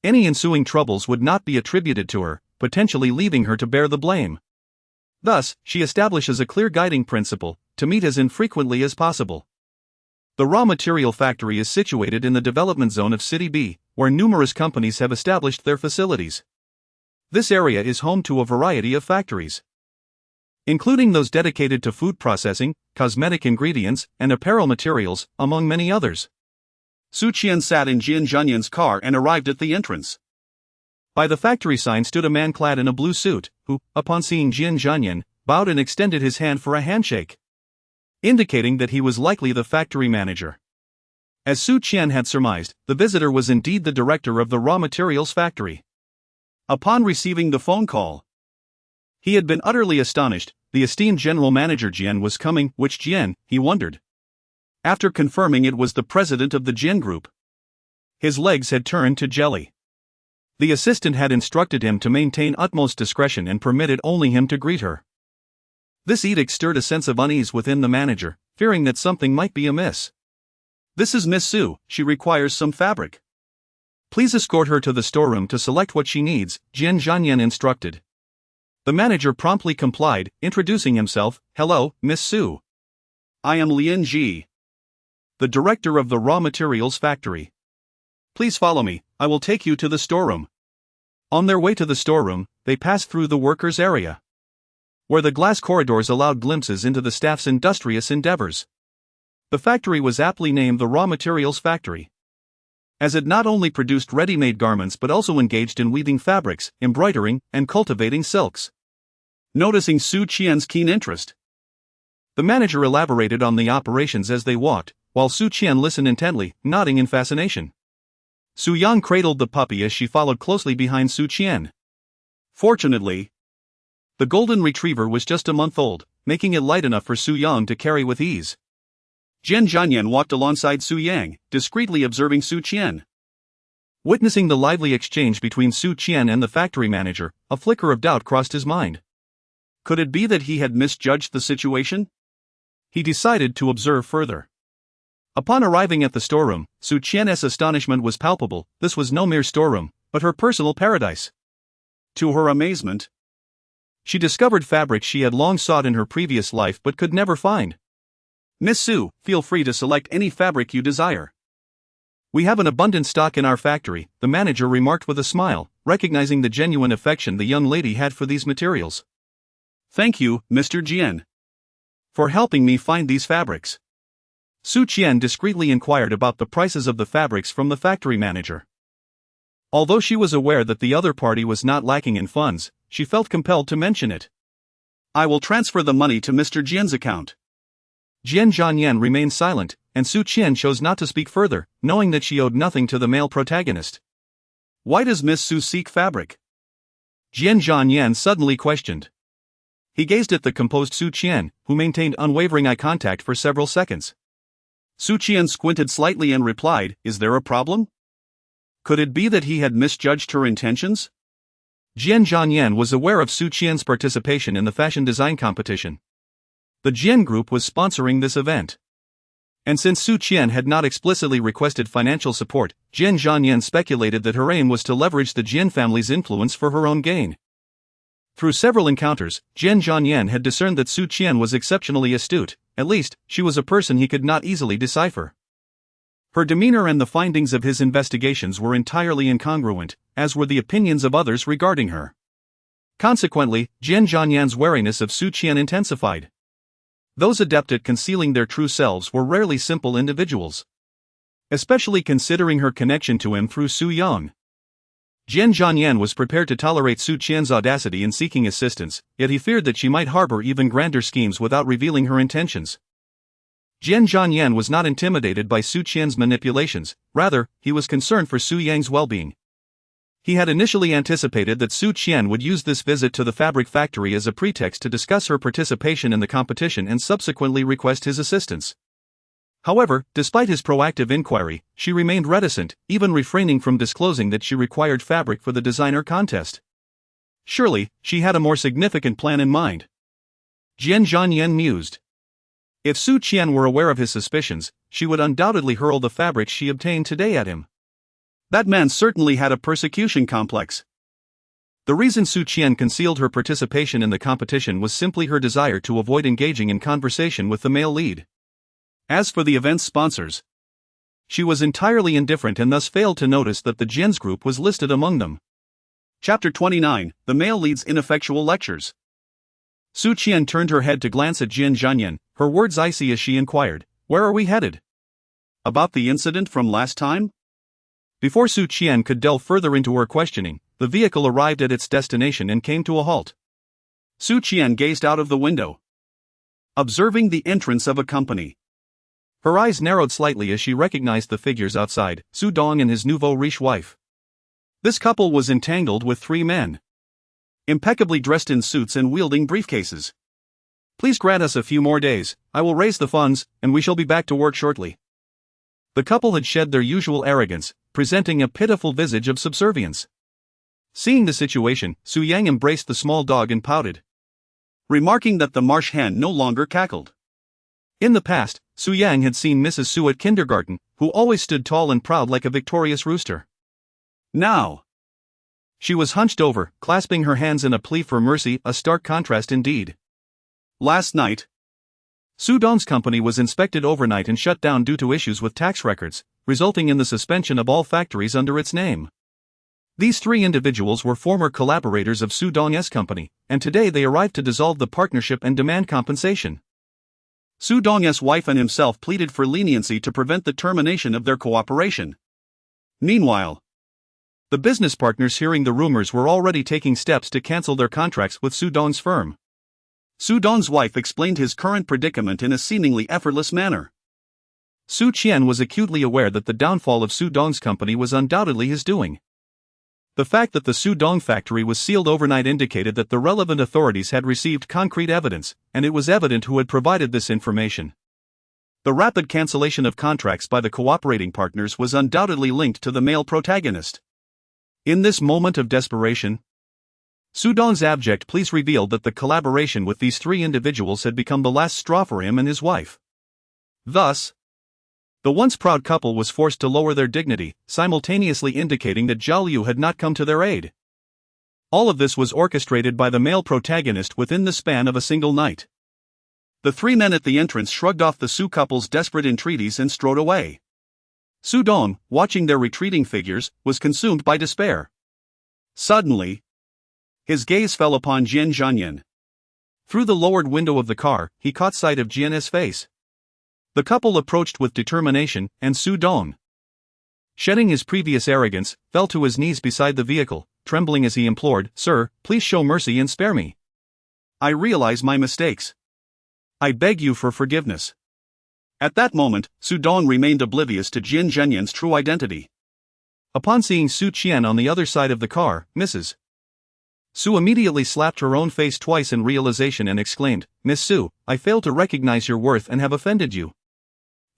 any ensuing troubles would not be attributed to her, potentially leaving her to bear the blame. Thus, she establishes a clear guiding principle: to meet as infrequently as possible. The raw material factory is situated in the development zone of City B, where numerous companies have established their facilities. This area is home to a variety of factories, including those dedicated to food processing, cosmetic ingredients, and apparel materials, among many others. Su Qian sat in Jian Zhanyan's car and arrived at the entrance. By the factory sign stood a man clad in a blue suit, who, upon seeing Jian Zhanyan, bowed and extended his hand for a handshake, indicating that he was likely the factory manager. As Su Qian had surmised, the visitor was indeed the director of the raw materials factory. Upon receiving the phone call, he had been utterly astonished. The esteemed general manager Jian was coming. Which Jian, he wondered. After confirming it was the president of the Jian group, his legs had turned to jelly. The assistant had instructed him to maintain utmost discretion and permitted only him to greet her. This edict stirred a sense of unease within the manager, fearing that something might be amiss. "This is Miss Su, she requires some fabric. Please escort her to the storeroom to select what she needs," Jian Zhanyan instructed. The manager promptly complied, introducing himself. "Hello, Miss Su. I am Lian Ji." the director of the raw materials factory. Please follow me, I will take you to the storeroom. On their way to the storeroom, they passed through the workers' area, where the glass corridors allowed glimpses into the staff's industrious endeavors. The factory was aptly named the Raw Materials Factory, as it not only produced ready-made garments but also engaged in weaving fabrics, embroidering, and cultivating silks. Noticing Su Qian's keen interest, the manager elaborated on the operations as they walked, while Su Qian listened intently, nodding in fascination. Su Yang cradled the puppy as she followed closely behind Su Qian. Fortunately, the golden retriever was just a month old, making it light enough for Su Yang to carry with ease. Jian Zhanyan walked alongside Su Yang, discreetly observing Su Qian. Witnessing the lively exchange between Su Qian and the factory manager, a flicker of doubt crossed his mind. Could it be that he had misjudged the situation? He decided to observe further. Upon arriving at the storeroom, Su Qian's astonishment was palpable. This was no mere storeroom, but her personal paradise. To her amazement, she discovered fabrics she had long sought in her previous life but could never find. Miss Su, feel free to select any fabric you desire. We have an abundant stock in our factory, the manager remarked with a smile, recognizing the genuine affection the young lady had for these materials. Thank you, Mr. Jian, for helping me find these fabrics. Su Qian discreetly inquired about the prices of the fabrics from the factory manager. Although she was aware that the other party was not lacking in funds, she felt compelled to mention it. I will transfer the money to Mr. Jian's account. Jian Zhanyan remained silent, and Su Qian chose not to speak further, knowing that she owed nothing to the male protagonist. Why does Miss Su seek fabric? Jian Zhanyan suddenly questioned. He gazed at the composed Su Qian, who maintained unwavering eye contact for several seconds. Su Qian squinted slightly and replied, "Is there a problem? Could it be that he had misjudged her intentions?" Jian Zhanyan was aware of Su Qian's participation in the fashion design competition. The Jian group was sponsoring this event. And since Su Qian had not explicitly requested financial support, Jian Zhanyan speculated that her aim was to leverage the Jian family's influence for her own gain. Through several encounters, Jian Zhanyan had discerned that Su Qian was exceptionally astute. At least, she was a person he could not easily decipher. Her demeanor and the findings of his investigations were entirely incongruent, as were the opinions of others regarding her. Consequently, Jian Zhanyan's wariness of Su Qian intensified. Those adept at concealing their true selves were rarely simple individuals, especially considering her connection to him through Su Yang. Jian Zhanyan was prepared to tolerate Su Qian's audacity in seeking assistance, yet he feared that she might harbor even grander schemes without revealing her intentions. Jian Zhanyan was not intimidated by Su Qian's manipulations, rather, he was concerned for Su Yang's well-being. He had initially anticipated that Su Qian would use this visit to the fabric factory as a pretext to discuss her participation in the competition and subsequently request his assistance. However, despite his proactive inquiry, she remained reticent, even refraining from disclosing that she required fabric for the designer contest. Surely, she had a more significant plan in mind. Jian Zhanyan mused. If Su Qian were aware of his suspicions, she would undoubtedly hurl the fabric she obtained today at him. That man certainly had a persecution complex. The reason Su Qian concealed her participation in the competition was simply her desire to avoid engaging in conversation with the male lead. As for the event's sponsors, she was entirely indifferent and thus failed to notice that the Jian's group was listed among them. Chapter 29, The Male Lead's Ineffectual Lectures. Su Qian turned her head to glance at Jian Zhanyan, her words icy as she inquired, "Where are we headed?" About the incident from last time? Before Su Qian could delve further into her questioning, the vehicle arrived at its destination and came to a halt. Su Qian gazed out of the window, observing the entrance of a company. Her eyes narrowed slightly as she recognized the figures outside, Su Dong and his nouveau riche wife. This couple was entangled with three men, impeccably dressed in suits and wielding briefcases. "Please grant us a few more days, I will raise the funds, and we shall be back to work shortly." The couple had shed their usual arrogance, presenting a pitiful visage of subservience. Seeing the situation, Su Yang embraced the small dog and pouted, remarking that the marsh hen no longer cackled. In the past, Su Yang had seen Mrs. Su at kindergarten, who always stood tall and proud like a victorious rooster. Now, she was hunched over, clasping her hands in a plea for mercy, a stark contrast indeed. Last night, Su Dong's company was inspected overnight and shut down due to issues with tax records, resulting in the suspension of all factories under its name. These three individuals were former collaborators of Su Dong's company, and today they arrived to dissolve the partnership and demand compensation. Su Dong's wife and himself pleaded for leniency to prevent the termination of their cooperation. Meanwhile, the business partners hearing the rumors were already taking steps to cancel their contracts with Su Dong's firm. Su Dong's wife explained his current predicament in a seemingly effortless manner. Su Qian was acutely aware that the downfall of Su Dong's company was undoubtedly his doing. The fact that the Su Dong factory was sealed overnight indicated that the relevant authorities had received concrete evidence, and it was evident who had provided this information. The rapid cancellation of contracts by the cooperating partners was undoubtedly linked to the male protagonist. In this moment of desperation, Su Dong's abject pleas revealed that the collaboration with these three individuals had become the last straw for him and his wife. Thus, the once proud couple was forced to lower their dignity, simultaneously indicating that Zhao Liu had not come to their aid. All of this was orchestrated by the male protagonist within the span of a single night. The three men at the entrance shrugged off the Su couple's desperate entreaties and strode away. Su Dong, watching their retreating figures, was consumed by despair. Suddenly, his gaze fell upon Jian Zhanyan. Through the lowered window of the car, he caught sight of Jian's face. The couple approached with determination, and Su Dong, shedding his previous arrogance, fell to his knees beside the vehicle, trembling as he implored, "Sir, please show mercy and spare me. I realize my mistakes. I beg you for forgiveness." At that moment, Su Dong remained oblivious to Jian Zhanyan's true identity. Upon seeing Su Qian on the other side of the car, Mrs. Su immediately slapped her own face twice in realization and exclaimed, "Miss Su, I fail to recognize your worth and have offended you.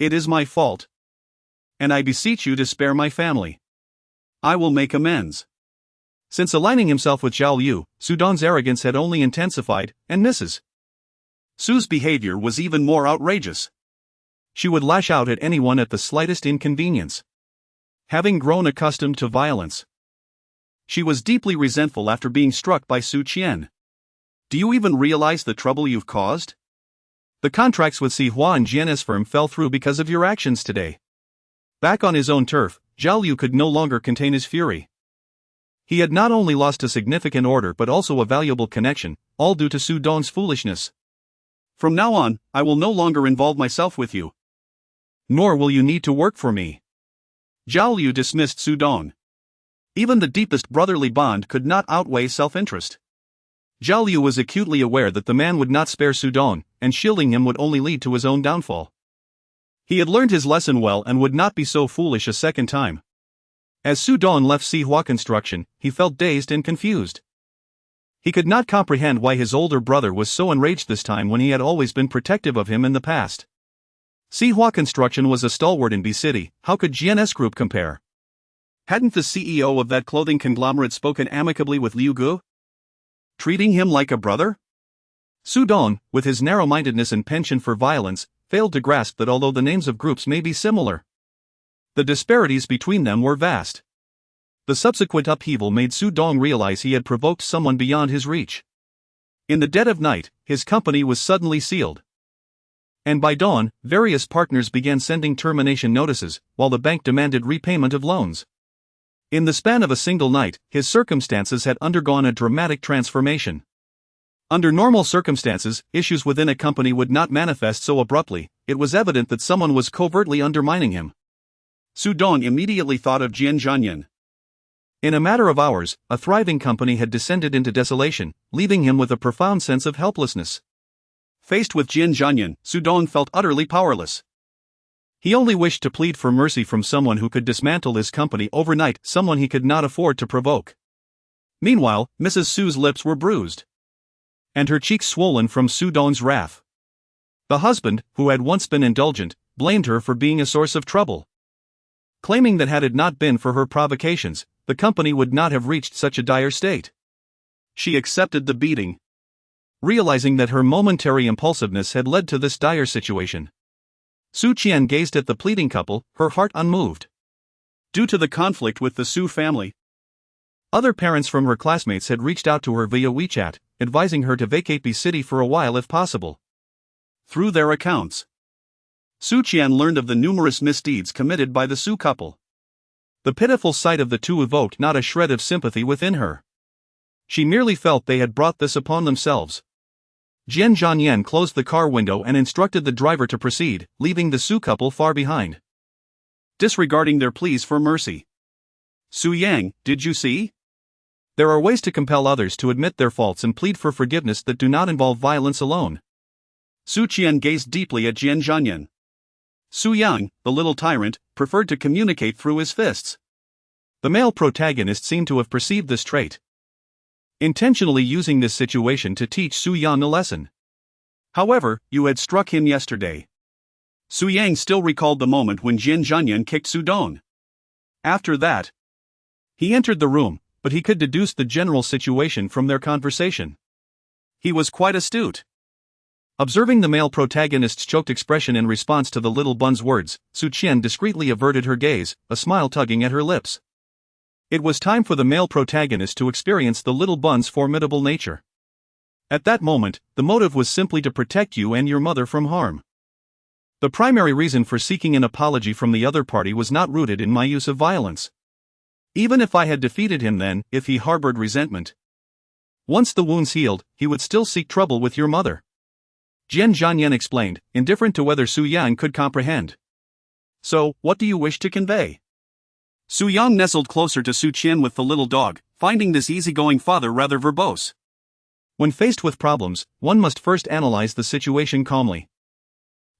It is my fault. And I beseech you to spare my family. I will make amends." Since aligning himself with Zhao Liu, Su Dong's arrogance had only intensified, and Mrs. Su's behavior was even more outrageous. She would lash out at anyone at the slightest inconvenience. Having grown accustomed to violence, she was deeply resentful after being struck by Su Qian. "Do you even realize the trouble you've caused? The contracts with Sihua and Jian's firm fell through because of your actions today." Back on his own turf, Zhao Liu could no longer contain his fury. He had not only lost a significant order but also a valuable connection, all due to Su Dong's foolishness. "From now on, I will no longer involve myself with you. Nor will you need to work for me." Zhao Liu dismissed Su Dong. Even the deepest brotherly bond could not outweigh self-interest. Zhao Liu was acutely aware that the man would not spare Su Dong, and shielding him would only lead to his own downfall. He had learned his lesson well and would not be so foolish a second time. As Su Dong left Sihua Construction, he felt dazed and confused. He could not comprehend why his older brother was so enraged this time when he had always been protective of him in the past. Sihua Construction was a stalwart in B City. How could Jian's group compare? Hadn't the CEO of that clothing conglomerate spoken amicably with Liu Gu, treating him like a brother? Su Dong, with his narrow-mindedness and penchant for violence, failed to grasp that although the names of groups may be similar, the disparities between them were vast. The subsequent upheaval made Su Dong realize he had provoked someone beyond his reach. In the dead of night, his company was suddenly sealed. And by dawn, various partners began sending termination notices, while the bank demanded repayment of loans. In the span of a single night, his circumstances had undergone a dramatic transformation. Under normal circumstances, issues within a company would not manifest so abruptly. It was evident that someone was covertly undermining him. Su Dong immediately thought of Jian Zhanyan. In a matter of hours, a thriving company had descended into desolation, leaving him with a profound sense of helplessness. Faced with Jian Zhanyan, Su Dong felt utterly powerless. He only wished to plead for mercy from someone who could dismantle his company overnight, someone he could not afford to provoke. Meanwhile, Mrs. Su's lips were bruised, and her cheeks swollen from Su Dong's wrath. The husband, who had once been indulgent, blamed her for being a source of trouble, claiming that had it not been for her provocations, the company would not have reached such a dire state. She accepted the beating, realizing that her momentary impulsiveness had led to this dire situation. Su Qian gazed at the pleading couple, her heart unmoved. Due to the conflict with the Su family, other parents from her classmates had reached out to her via WeChat, advising her to vacate B City for a while if possible. Through their accounts, Su Qian learned of the numerous misdeeds committed by the Su couple. The pitiful sight of the two evoked not a shred of sympathy within her. She merely felt they had brought this upon themselves. Jian Zhanyan closed the car window and instructed the driver to proceed, leaving the Su couple far behind. Disregarding their pleas for mercy. Su Yang, did you see? There are ways to compel others to admit their faults and plead for forgiveness that do not involve violence alone. Su Qian gazed deeply at Jian Zhanyan. Su Yang, the little tyrant, preferred to communicate through his fists. The male protagonist seemed to have perceived this trait, intentionally using this situation to teach Su Yang a lesson. However, you had struck him yesterday. Su Yang still recalled the moment when Jian Zhanyan kicked Su Dong. After that, he entered the room, but he could deduce the general situation from their conversation. He was quite astute. Observing the male protagonist's choked expression in response to the little bun's words, Su Qian discreetly averted her gaze, a smile tugging at her lips. It was time for the male protagonist to experience the little bun's formidable nature. At that moment, the motive was simply to protect you and your mother from harm. The primary reason for seeking an apology from the other party was not rooted in my use of violence. Even if I had defeated him then, if he harbored resentment, once the wounds healed, he would still seek trouble with your mother. Jian Zhanyan explained, indifferent to whether Su Yang could comprehend. So, what do you wish to convey? Su Yang nestled closer to Su Qian with the little dog, finding this easygoing father rather verbose. When faced with problems, one must first analyze the situation calmly.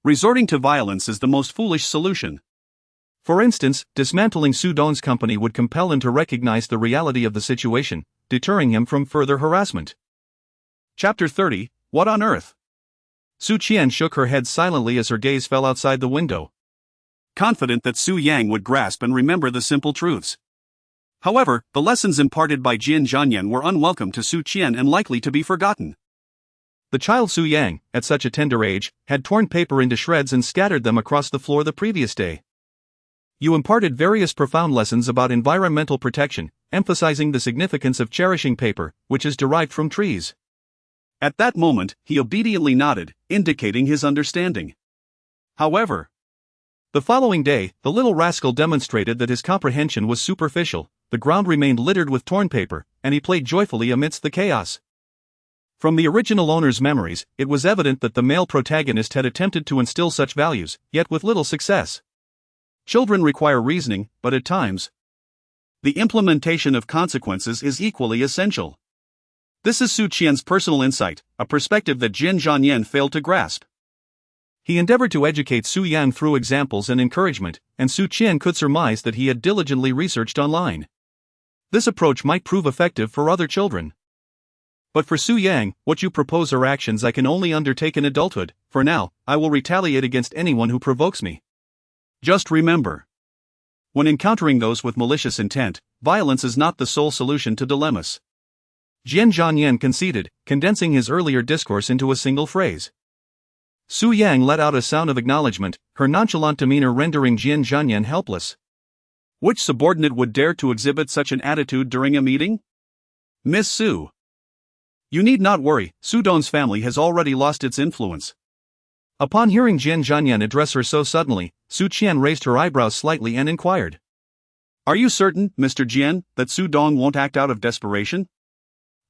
Resorting to violence is the most foolish solution. For instance, dismantling Su Dong's company would compel him to recognize the reality of the situation, deterring him from further harassment. Chapter 30, What on Earth? Su Qian shook her head silently as her gaze fell outside the window, confident that Su Yang would grasp and remember the simple truths. However, the lessons imparted by Jian Zhanyan were unwelcome to Su Qian and likely to be forgotten. The child Su Yang, at such a tender age, had torn paper into shreds and scattered them across the floor the previous day. You imparted various profound lessons about environmental protection, emphasizing the significance of cherishing paper, which is derived from trees. At that moment, he obediently nodded, indicating his understanding. However, the following day, the little rascal demonstrated that his comprehension was superficial. The ground remained littered with torn paper, and he played joyfully amidst the chaos. From the original owner's memories, it was evident that the male protagonist had attempted to instill such values, yet with little success. Children require reasoning, but at times, the implementation of consequences is equally essential. This is Su Qian's personal insight, a perspective that Jian Zhanyan failed to grasp. He endeavored to educate Su Yang through examples and encouragement, and Su Qian could surmise that he had diligently researched online. This approach might prove effective for other children. But for Su Yang, what you propose are actions I can only undertake in adulthood. For now, I will retaliate against anyone who provokes me. Just remember, when encountering those with malicious intent, violence is not the sole solution to dilemmas. Jian Zhanyan conceded, condensing his earlier discourse into a single phrase. Su Yang let out a sound of acknowledgement, her nonchalant demeanor rendering Jian Zhanyan helpless. Which subordinate would dare to exhibit such an attitude during a meeting? Miss Su. You need not worry, Su Dong's family has already lost its influence. Upon hearing Jian Zhanyan address her so suddenly, Su Qian raised her eyebrows slightly and inquired. Are you certain, Mr. Jian, that Su Dong won't act out of desperation?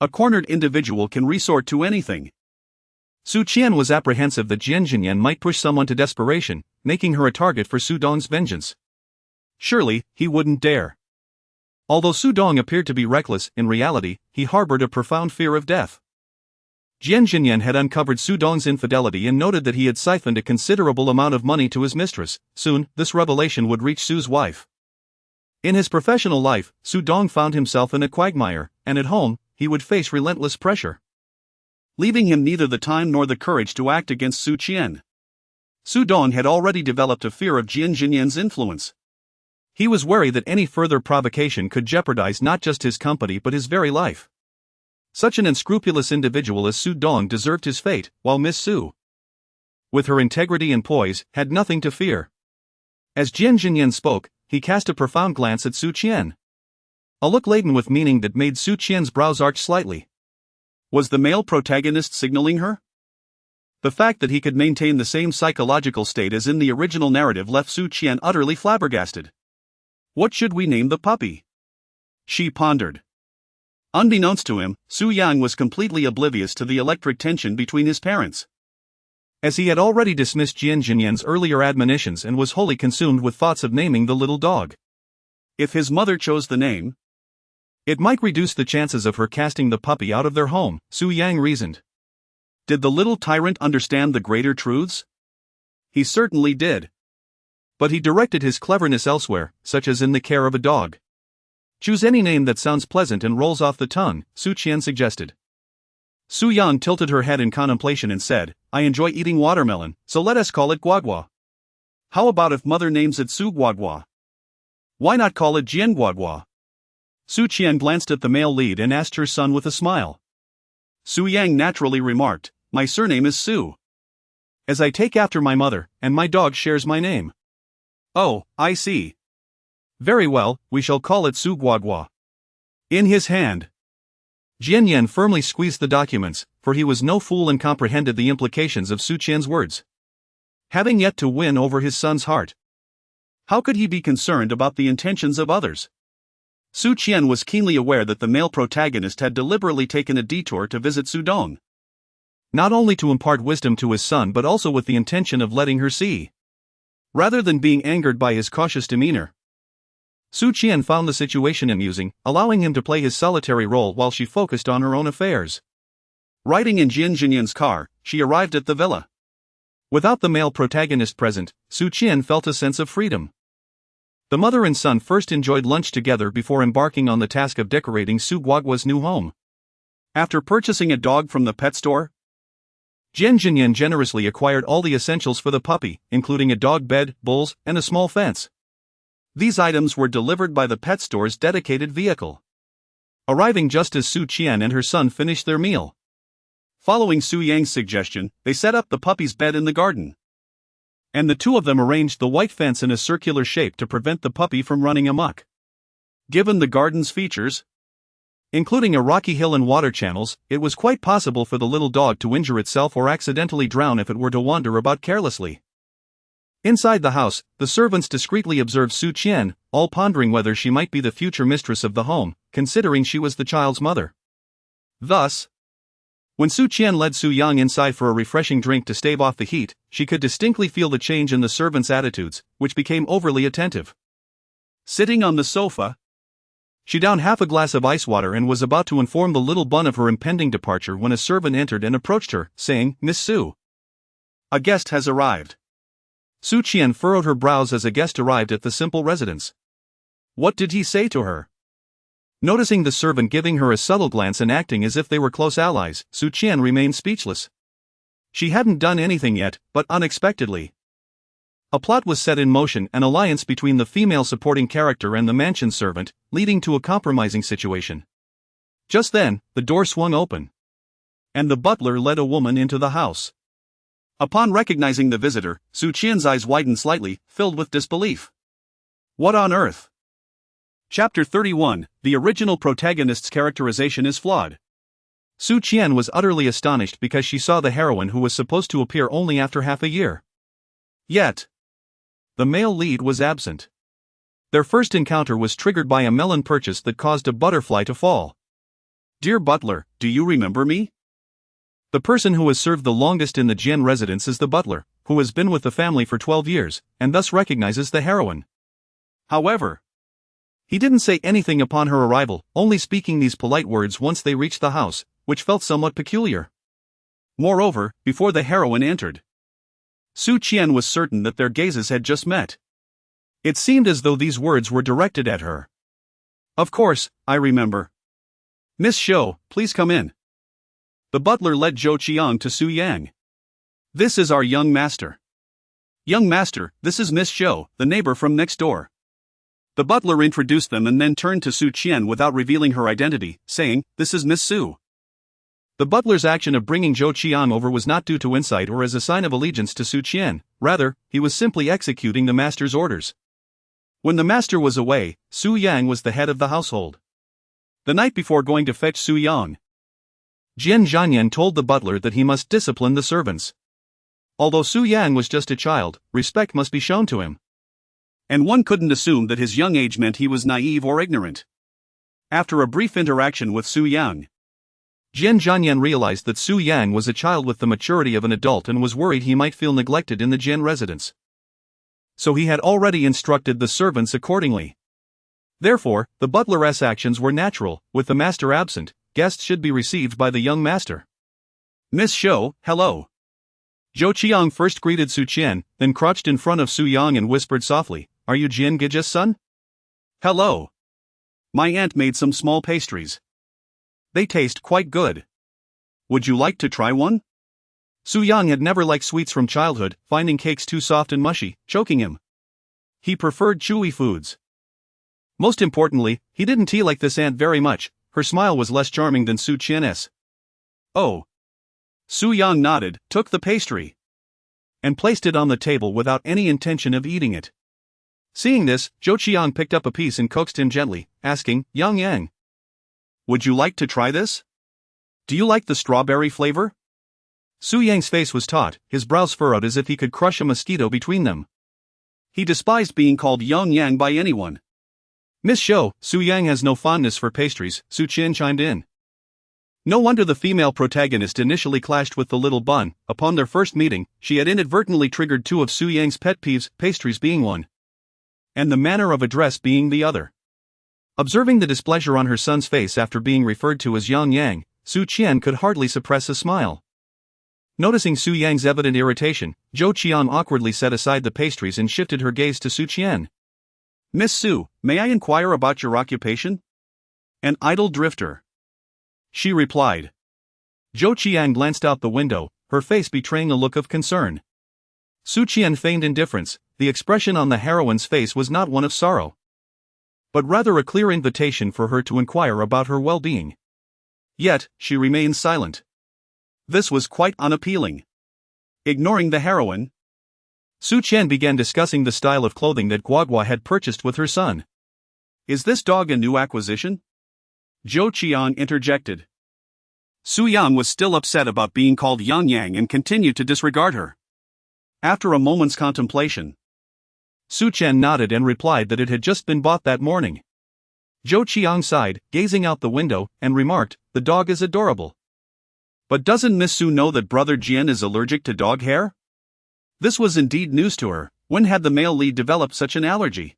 A cornered individual can resort to anything. Su Qian was apprehensive that Jian Zhanyan might push someone to desperation, making her a target for Su Dong's vengeance. Surely, he wouldn't dare. Although Su Dong appeared to be reckless, in reality, he harbored a profound fear of death. Jian Zhanyan had uncovered Su Dong's infidelity and noted that he had siphoned a considerable amount of money to his mistress. Soon, this revelation would reach Su's wife. In his professional life, Su Dong found himself in a quagmire, and at home, he would face relentless pressure, leaving him neither the time nor the courage to act against Su Qian. Su Dong had already developed a fear of Jian Zhanyan's influence. He was wary that any further provocation could jeopardize not just his company but his very life. Such an unscrupulous individual as Su Dong deserved his fate, while Miss Su, with her integrity and poise, had nothing to fear. As Jian Zhanyan spoke, he cast a profound glance at Su Qian. A look laden with meaning that made Su Qian's brows arch slightly. Was the male protagonist signaling her? The fact that he could maintain the same psychological state as in the original narrative left Su Qian utterly flabbergasted. What should we name the puppy? She pondered. Unbeknownst to him, Su Yang was completely oblivious to the electric tension between his parents. As he had already dismissed Jian Zhanyan's earlier admonitions and was wholly consumed with thoughts of naming the little dog. If his mother chose the name, it might reduce the chances of her casting the puppy out of their home, Su Yang reasoned. Did the little tyrant understand the greater truths? He certainly did. But he directed his cleverness elsewhere, such as in the care of a dog. Choose any name that sounds pleasant and rolls off the tongue, Su Qian suggested. Su Yang tilted her head in contemplation and said, I enjoy eating watermelon, so let us call it Guagua. How about if mother names it Su Guagua? Why not call it Jian Guagua? Su Qian glanced at the male lead and asked her son with a smile. Su Yang naturally remarked, My surname is Su. As I take after my mother, and my dog shares my name. Oh, I see. Very well, we shall call it Su Guagua. In his hand, Jian Zhanyan firmly squeezed the documents, for he was no fool and comprehended the implications of Su Qian's words. Having yet to win over his son's heart, how could he be concerned about the intentions of others? Su Qian was keenly aware that the male protagonist had deliberately taken a detour to visit Su Dong. Not only to impart wisdom to his son but also with the intention of letting her see. Rather than being angered by his cautious demeanor, Su Qian found the situation amusing, allowing him to play his solitary role while she focused on her own affairs. Riding in Jian Zhanyan's car, she arrived at the villa. Without the male protagonist present, Su Qian felt a sense of freedom. The mother and son first enjoyed lunch together before embarking on the task of decorating Su Guagua's new home. After purchasing a dog from the pet store, Jian Zhanyan generously acquired all the essentials for the puppy, including a dog bed, bowls, and a small fence. These items were delivered by the pet store's dedicated vehicle, arriving just as Su Qian and her son finished their meal. Following Su Yang's suggestion, they set up the puppy's bed in the garden, and the two of them arranged the white fence in a circular shape to prevent the puppy from running amok. Given the garden's features, including a rocky hill and water channels, it was quite possible for the little dog to injure itself or accidentally drown if it were to wander about carelessly. Inside the house, the servants discreetly observed Su Qian, all pondering whether she might be the future mistress of the home, considering she was the child's mother. Thus, when Su Qian led Su Yang inside for a refreshing drink to stave off the heat, she could distinctly feel the change in the servants' attitudes, which became overly attentive. Sitting on the sofa, she downed half a glass of ice water and was about to inform the little bun of her impending departure when a servant entered and approached her, saying, Miss Su, a guest has arrived. Su Qian furrowed her brows as a guest arrived at the simple residence. What did he say to her? Noticing the servant giving her a subtle glance and acting as if they were close allies, Su Qian remained speechless. She hadn't done anything yet, but unexpectedly, a plot was set in motion, an alliance between the female supporting character and the mansion servant, leading to a compromising situation. Just then, the door swung open, and the butler led a woman into the house. Upon recognizing the visitor, Su Qian's eyes widened slightly, filled with disbelief. What on earth? Chapter 31, the original protagonist's characterization is flawed. Su Qian was utterly astonished because she saw the heroine who was supposed to appear only after half a year. Yet, the male lead was absent. Their first encounter was triggered by a melon purchase that caused a butterfly to fall. Dear butler, do you remember me? The person who has served the longest in the Jian residence is the butler, who has been with the family for 12 years, and thus recognizes the heroine. However, he didn't say anything upon her arrival, only speaking these polite words once they reached the house, which felt somewhat peculiar. Moreover, before the heroine entered, Su Qian was certain that their gazes had just met. It seemed as though these words were directed at her. Of course, I remember. Miss Shou, please come in. The butler led Zhou Qiang to Su Yang. This is our young master. Young master, this is Miss Shou, the neighbor from next door. The butler introduced them and then turned to Su Qian without revealing her identity, saying, This is Miss Su. The butler's action of bringing Zhou Qiang over was not due to insight or as a sign of allegiance to Su Qian, rather, he was simply executing the master's orders. When the master was away, Su Yang was the head of the household. The night before going to fetch Su Yang, Jian Zhanyan told the butler that he must discipline the servants. Although Su Yang was just a child, respect must be shown to him. And one couldn't assume that his young age meant he was naive or ignorant. After a brief interaction with Su Yang, Jian Zhanyan realized that Su Yang was a child with the maturity of an adult and was worried he might feel neglected in the Jian residence. So he had already instructed the servants accordingly. Therefore, the butler's actions were natural. With the master absent, guests should be received by the young master. Miss Shou, hello. Zhou Qiang first greeted Su Qian, then crouched in front of Su Yang and whispered softly, "Are you Jian Gija's son?" Hello. My aunt made some small pastries. They taste quite good. Would you like to try one? Su Yang had never liked sweets from childhood, finding cakes too soft and mushy, choking him. He preferred chewy foods. Most importantly, he didn't like this aunt very much. Her smile was less charming than Su Qian's. Oh. Su Yang nodded, took the pastry, and placed it on the table without any intention of eating it. Seeing this, Zhou Qiang picked up a piece and coaxed him gently, asking, "Yang Yang, would you like to try this? Do you like the strawberry flavor?" Su Yang's face was taut, his brows furrowed as if he could crush a mosquito between them. He despised being called Yang Yang by anyone. "Miss Shou, Su Yang has no fondness for pastries," Su Qian chimed in. No wonder the female protagonist initially clashed with the little bun. Upon their first meeting, she had inadvertently triggered two of Su Yang's pet peeves, pastries being one, and the manner of address being the other. Observing the displeasure on her son's face after being referred to as Yang Yang, Su Qian could hardly suppress a smile. Noticing Su Yang's evident irritation, Zhou Qiang awkwardly set aside the pastries and shifted her gaze to Su Qian. "Miss Su, may I inquire about your occupation?" "An idle drifter," she replied. Zhou Qiang glanced out the window, her face betraying a look of concern. Su Qian feigned indifference. The expression on the heroine's face was not one of sorrow, but rather a clear invitation for her to inquire about her well-being. Yet, she remained silent. This was quite unappealing. Ignoring the heroine, Su Qian began discussing the style of clothing that Guagua had purchased with her son. "Is this dog a new acquisition?" Zhou Qiang interjected. Su Yang was still upset about being called Yang Yang and continued to disregard her. After a moment's contemplation, Su Qian nodded and replied that it had just been bought that morning. Zhou Qiang sighed, gazing out the window, and remarked, "The dog is adorable." "But doesn't Miss Su know that Brother Jian is allergic to dog hair?" This was indeed news to her. When had the male lead developed such an allergy?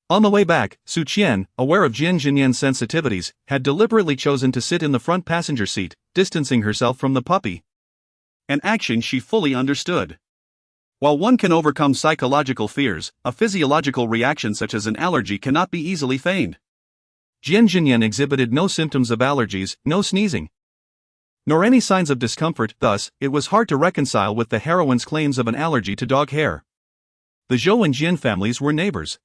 On the way back, Su Qian, aware of Jian Zhanyan's sensitivities, had deliberately chosen to sit in the front passenger seat, distancing herself from the puppy. An action she fully understood. While one can overcome psychological fears, a physiological reaction such as an allergy cannot be easily feigned. Jian Zhanyan exhibited no symptoms of allergies, no sneezing, nor any signs of discomfort. Thus, it was hard to reconcile with the heroine's claims of an allergy to dog hair. The Zhou and Jian families were neighbors,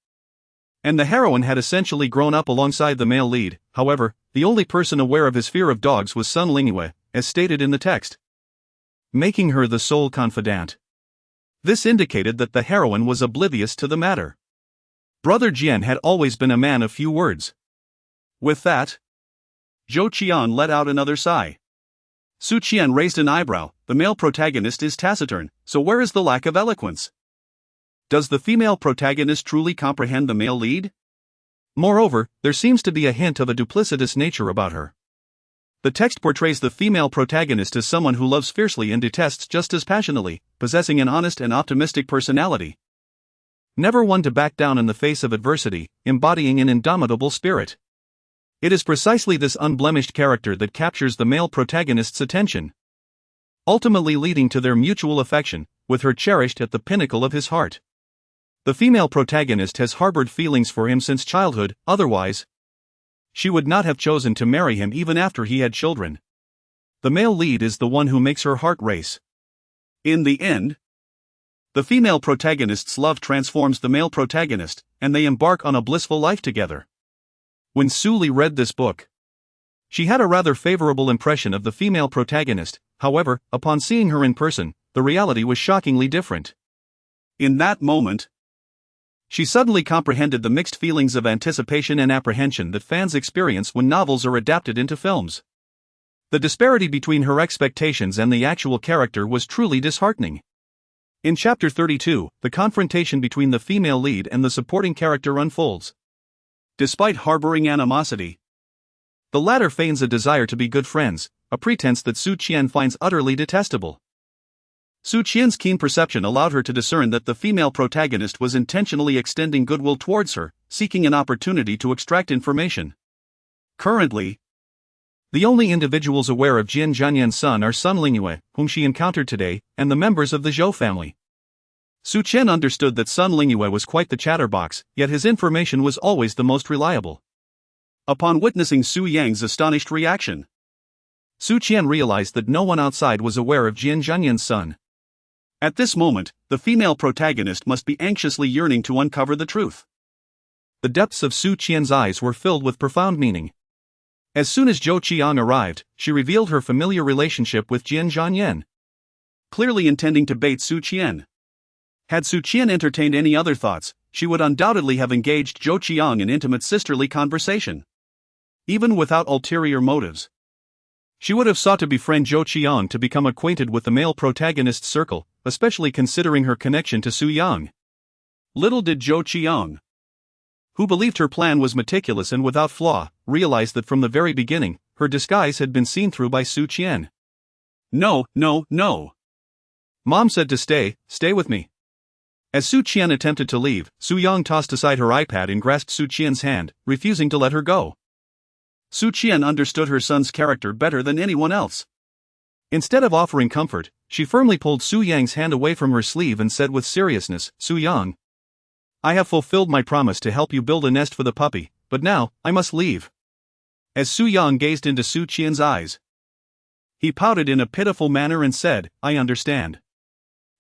and the heroine had essentially grown up alongside the male lead. However, the only person aware of his fear of dogs was Sun Lingyue, as stated in the text, making her the sole confidant. This indicated that the heroine was oblivious to the matter. Brother Jian had always been a man of few words. With that, Zhou Qian let out another sigh. Su Qian raised an eyebrow. The male protagonist is taciturn, so where is the lack of eloquence? Does the female protagonist truly comprehend the male lead? Moreover, there seems to be a hint of a duplicitous nature about her. The text portrays the female protagonist as someone who loves fiercely and detests just as passionately, possessing an honest and optimistic personality. Never one to back down in the face of adversity, embodying an indomitable spirit. It is precisely this unblemished character that captures the male protagonist's attention, ultimately leading to their mutual affection, with her cherished at the pinnacle of his heart. The female protagonist has harbored feelings for him since childhood, otherwise she would not have chosen to marry him even after he had children. The male lead is the one who makes her heart race. In the end, the female protagonist's love transforms the male protagonist, and they embark on a blissful life together. When Su Li read this book, she had a rather favorable impression of the female protagonist. However, upon seeing her in person, the reality was shockingly different. In that moment, she suddenly comprehended the mixed feelings of anticipation and apprehension that fans experience when novels are adapted into films. The disparity between her expectations and the actual character was truly disheartening. In Chapter 32, the confrontation between the female lead and the supporting character unfolds. Despite harboring animosity, the latter feigns a desire to be good friends, a pretense that Su Qian finds utterly detestable. Su Qian's keen perception allowed her to discern that the female protagonist was intentionally extending goodwill towards her, seeking an opportunity to extract information. Currently, the only individuals aware of Jian Zhanyan's son are Sun Lingyue, whom she encountered today, and the members of the Zhou family. Su Qian understood that Sun Lingyue was quite the chatterbox, yet his information was always the most reliable. Upon witnessing Su Yang's astonished reaction, Su Qian realized that no one outside was aware of Jian Zhanyan's son. At this moment, the female protagonist must be anxiously yearning to uncover the truth. The depths of Su Qian's eyes were filled with profound meaning. As soon as Zhou Qiang arrived, she revealed her familiar relationship with Jian Zhanyan, clearly intending to bait Su Qian. Had Su Qian entertained any other thoughts, she would undoubtedly have engaged Zhou Qiang in intimate sisterly conversation. Even without ulterior motives, she would have sought to befriend Zhou Qiang to become acquainted with the male protagonist's circle, especially considering her connection to Su Yang. Little did Zhou Qiang, who believed her plan was meticulous and without flaw, realize that from the very beginning, her disguise had been seen through by Su Qian. No, no, no. Mom said to stay with me. As Su Qian attempted to leave, Su Yang tossed aside her iPad and grasped Su Qian's hand, refusing to let her go. Su Qian understood her son's character better than anyone else. Instead of offering comfort, she firmly pulled Su Yang's hand away from her sleeve and said with seriousness, "Su Yang, I have fulfilled my promise to help you build a nest for the puppy, but now, I must leave." As Su Yang gazed into Su Qian's eyes, he pouted in a pitiful manner and said, "I understand."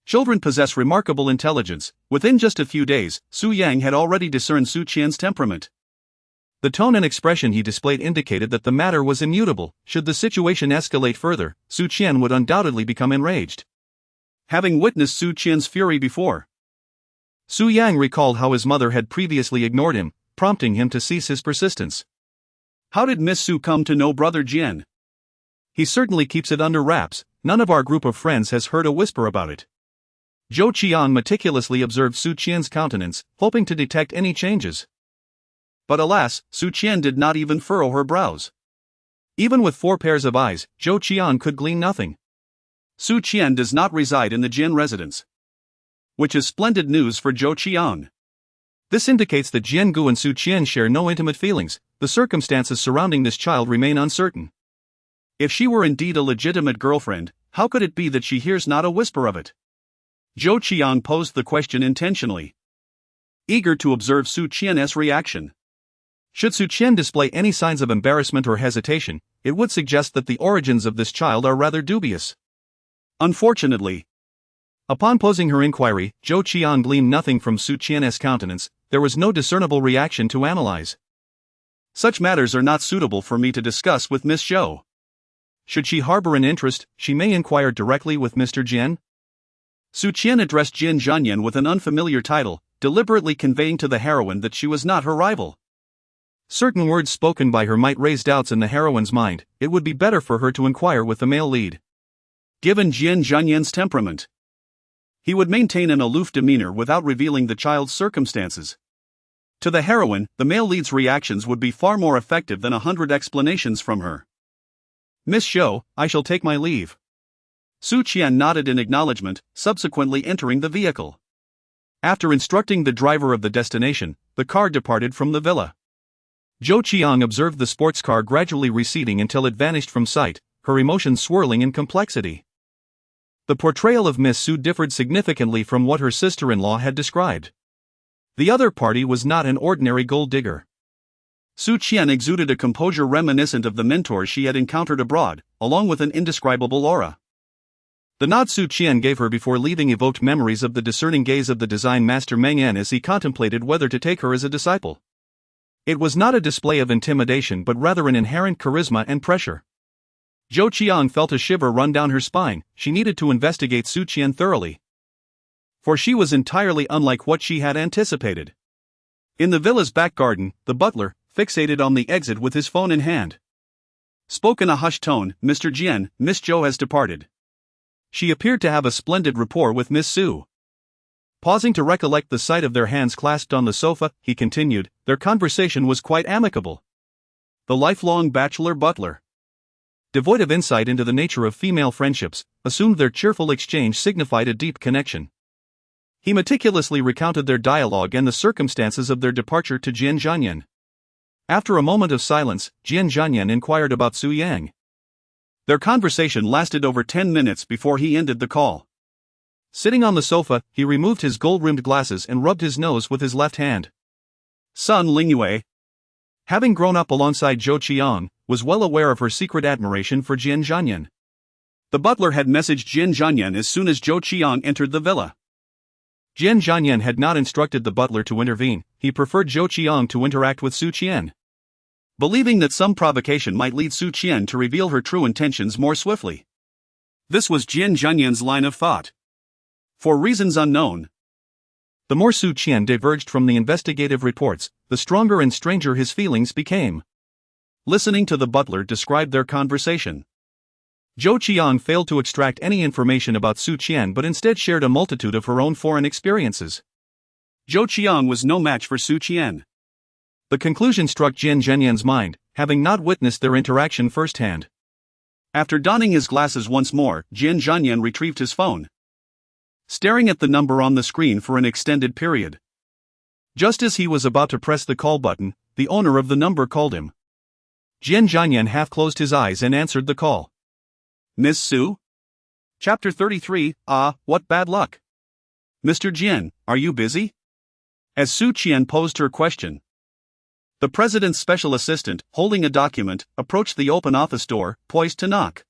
Children possess remarkable intelligence. Within just a few days, Su Yang had already discerned Su Qian's temperament. The tone and expression he displayed indicated that the matter was immutable. Should the situation escalate further, Su Qian would undoubtedly become enraged. Having witnessed Su Qian's fury before, Su Yang recalled how his mother had previously ignored him, prompting him to cease his persistence. How did Miss Su come to know Brother Jian? He certainly keeps it under wraps. None of our group of friends has heard a whisper about it. Zhou Qiang meticulously observed Su Qian's countenance, hoping to detect any changes. But alas, Su Qian did not even furrow her brows. Even with 4 pairs of eyes, Zhou Qiang could glean nothing. Su Qian does not reside in the Jian residence, which is splendid news for Zhou Qiang. This indicates that Jian Gu and Su Qian share no intimate feelings. The circumstances surrounding this child remain uncertain. If she were indeed a legitimate girlfriend, how could it be that she hears not a whisper of it? Zhou Qiang posed the question intentionally, eager to observe Su Qian's reaction. Should Su Qian display any signs of embarrassment or hesitation, it would suggest that the origins of this child are rather dubious. Unfortunately, upon posing her inquiry, Zhou Qiang gleaned nothing from Su Qian's countenance. There was no discernible reaction to analyze. Such matters are not suitable for me to discuss with Miss Zhou. Should she harbor an interest, she may inquire directly with Mr. Jian. Su Qian addressed Jian Zhanyan with an unfamiliar title, deliberately conveying to the heroine that she was not her rival. Certain words spoken by her might raise doubts in the heroine's mind. It would be better for her to inquire with the male lead. Given Jian Zhanyan's temperament, he would maintain an aloof demeanor without revealing the child's circumstances. To the heroine, the male lead's reactions would be far more effective than 100 explanations from her. "Miss Zhou, I shall take my leave." Su Qian nodded in acknowledgement, subsequently entering the vehicle. After instructing the driver of the destination, the car departed from the villa. Zhou Qiang observed the sports car gradually receding until it vanished from sight, her emotions swirling in complexity. The portrayal of Miss Su differed significantly from what her sister-in-law had described. The other party was not an ordinary gold digger. Su Qian exuded a composure reminiscent of the mentors she had encountered abroad, along with an indescribable aura. The nod Su Qian gave her before leaving evoked memories of the discerning gaze of the design master Meng En as he contemplated whether to take her as a disciple. It was not a display of intimidation but rather an inherent charisma and pressure. Zhou Qiang felt a shiver run down her spine. She needed to investigate Su Qian thoroughly, for she was entirely unlike what she had anticipated. In the villa's back garden, the butler, fixated on the exit with his phone in hand, spoke in a hushed tone, "Mr. Jian, Miss Zhou has departed." She appeared to have a splendid rapport with Miss Su. Pausing to recollect the sight of their hands clasped on the sofa, he continued, their conversation was quite amicable. The lifelong bachelor butler, devoid of insight into the nature of female friendships, assumed their cheerful exchange signified a deep connection. He meticulously recounted their dialogue and the circumstances of their departure to Jian Zhanyan. After a moment of silence, Jian Zhanyan inquired about Su Yang. Their conversation lasted over 10 minutes before he ended the call. Sitting on the sofa, he removed his gold-rimmed glasses and rubbed his nose with his left hand. Sun Lingyue, having grown up alongside Zhou Qian, was well aware of her secret admiration for Jian Zhanyan. The butler had messaged Jian Zhanyan as soon as Zhou Qian entered the villa. Jian Zhanyan had not instructed the butler to intervene, he preferred Zhou Qian to interact with Su Qian. Believing that some provocation might lead Su Qian to reveal her true intentions more swiftly. This was Jian Zhanyan's line of thought. For reasons unknown, the more Su Qian diverged from the investigative reports, the stronger and stranger his feelings became. Listening to the butler describe their conversation, Zhou Qian failed to extract any information about Su Qian but instead shared a multitude of her own foreign experiences. Zhou Qian was no match for Su Qian. The conclusion struck Jian Zhanyan's mind, having not witnessed their interaction firsthand. After donning his glasses once more, Jian Zhanyan retrieved his phone, staring at the number on the screen for an extended period. Just as he was about to press the call button, the owner of the number called him. Jian Zhanyan half closed his eyes and answered the call. Miss Su? Chapter 33, what bad luck. Mr. Jian, are you busy? As Su Qian posed her question, the president's special assistant, holding a document, approached the open office door, poised to knock.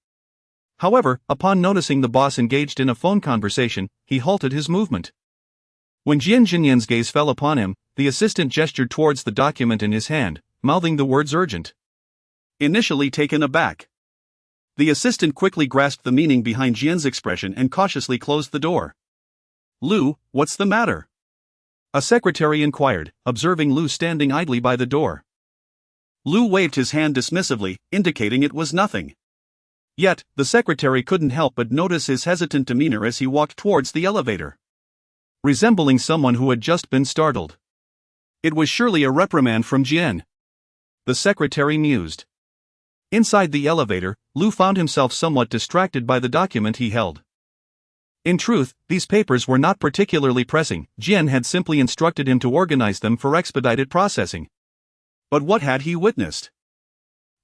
However, upon noticing the boss engaged in a phone conversation, he halted his movement. When Jian Zhanyan's gaze fell upon him, the assistant gestured towards the document in his hand, mouthing the words urgent. Initially taken aback, the assistant quickly grasped the meaning behind Jian's expression and cautiously closed the door. Lu, what's the matter? A secretary inquired, observing Lu standing idly by the door. Lu waved his hand dismissively, indicating it was nothing. Yet, the secretary couldn't help but notice his hesitant demeanor as he walked towards the elevator, resembling someone who had just been startled. It was surely a reprimand from Jian, the secretary mused. Inside the elevator, Lu found himself somewhat distracted by the document he held. In truth, these papers were not particularly pressing, Jian had simply instructed him to organize them for expedited processing. But what had he witnessed?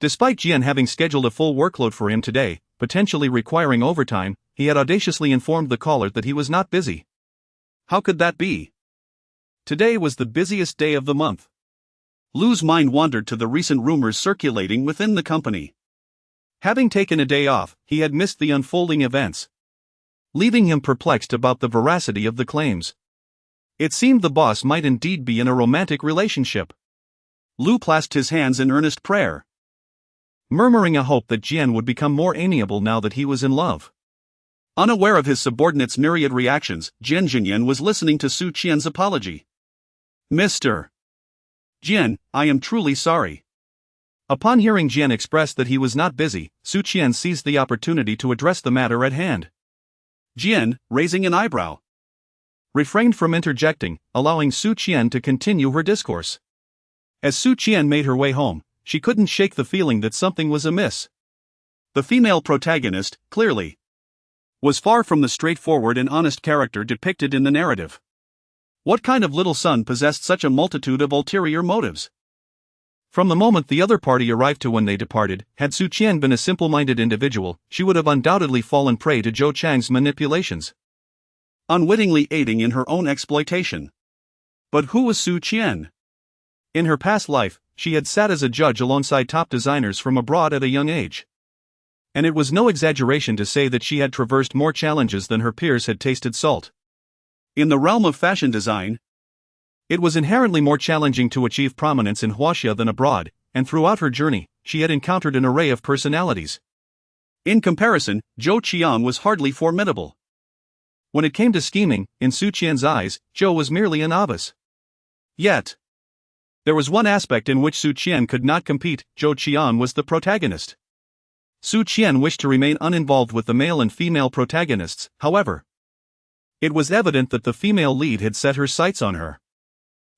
Despite Jian having scheduled a full workload for him today, potentially requiring overtime, he had audaciously informed the caller that he was not busy. How could that be? Today was the busiest day of the month. Lu's mind wandered to the recent rumors circulating within the company. Having taken a day off, he had missed the unfolding events, leaving him perplexed about the veracity of the claims. It seemed the boss might indeed be in a romantic relationship. Lu clasped his hands in earnest prayer, murmuring a hope that Jian would become more amiable now that he was in love. Unaware of his subordinate's myriad reactions, Jian Zhanyan was listening to Su Qian's apology. Mr. Jian, I am truly sorry. Upon hearing Jian express that he was not busy, Su Qian seized the opportunity to address the matter at hand. Jian, raising an eyebrow, refrained from interjecting, allowing Su Qian to continue her discourse. As Su Qian made her way home, she couldn't shake the feeling that something was amiss. The female protagonist, clearly, was far from the straightforward and honest character depicted in the narrative. What kind of little son possessed such a multitude of ulterior motives? From the moment the other party arrived to when they departed, had Su Qian been a simple-minded individual, she would have undoubtedly fallen prey to Zhou Chang's manipulations, unwittingly aiding in her own exploitation. But who was Su Qian? In her past life, she had sat as a judge alongside top designers from abroad at a young age. And it was no exaggeration to say that she had traversed more challenges than her peers had tasted salt. In the realm of fashion design, it was inherently more challenging to achieve prominence in Huaxia than abroad, and throughout her journey, she had encountered an array of personalities. In comparison, Zhou Qian was hardly formidable. When it came to scheming, in Su Qian's eyes, Zhou was merely a novice. Yet, there was one aspect in which Su Qian could not compete. Zhou Qian was the protagonist. Su Qian wished to remain uninvolved with the male and female protagonists, however. It was evident that the female lead had set her sights on her.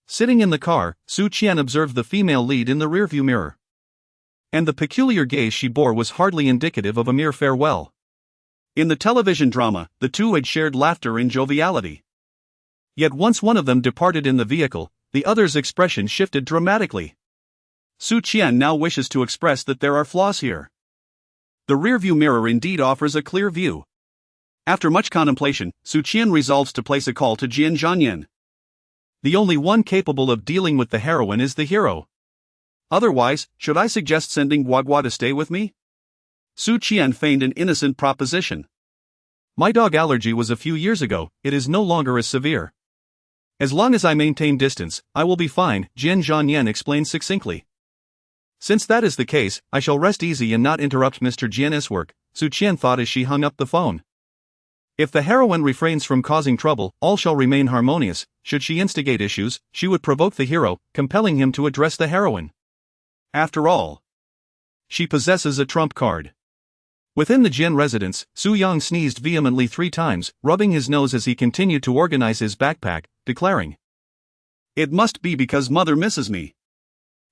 Sitting in the car, Su Qian observed the female lead in the rearview mirror. And the peculiar gaze she bore was hardly indicative of a mere farewell. In the television drama, the two had shared laughter and joviality. Yet once one of them departed in the vehicle, the other's expression shifted dramatically. Su Qian now wishes to express that there are flaws here. The rearview mirror indeed offers a clear view. After much contemplation, Su Qian resolves to place a call to Jian Zhanyan. The only one capable of dealing with the heroine is the hero. Otherwise, should I suggest sending Guagua to stay with me? Su Qian feigned an innocent proposition. My dog allergy was a few years ago, it is no longer as severe. As long as I maintain distance, I will be fine, Jian Zhanyan explained succinctly. Since that is the case, I shall rest easy and not interrupt Mr. Jian's work, Su Qian thought as she hung up the phone. If the heroine refrains from causing trouble, all shall remain harmonious. Should she instigate issues, she would provoke the hero, compelling him to address the heroine. After all, she possesses a trump card. Within the Jian residence, Su Yang sneezed vehemently 3 times, rubbing his nose as he continued to organize his backpack, declaring, "It must be because mother misses me."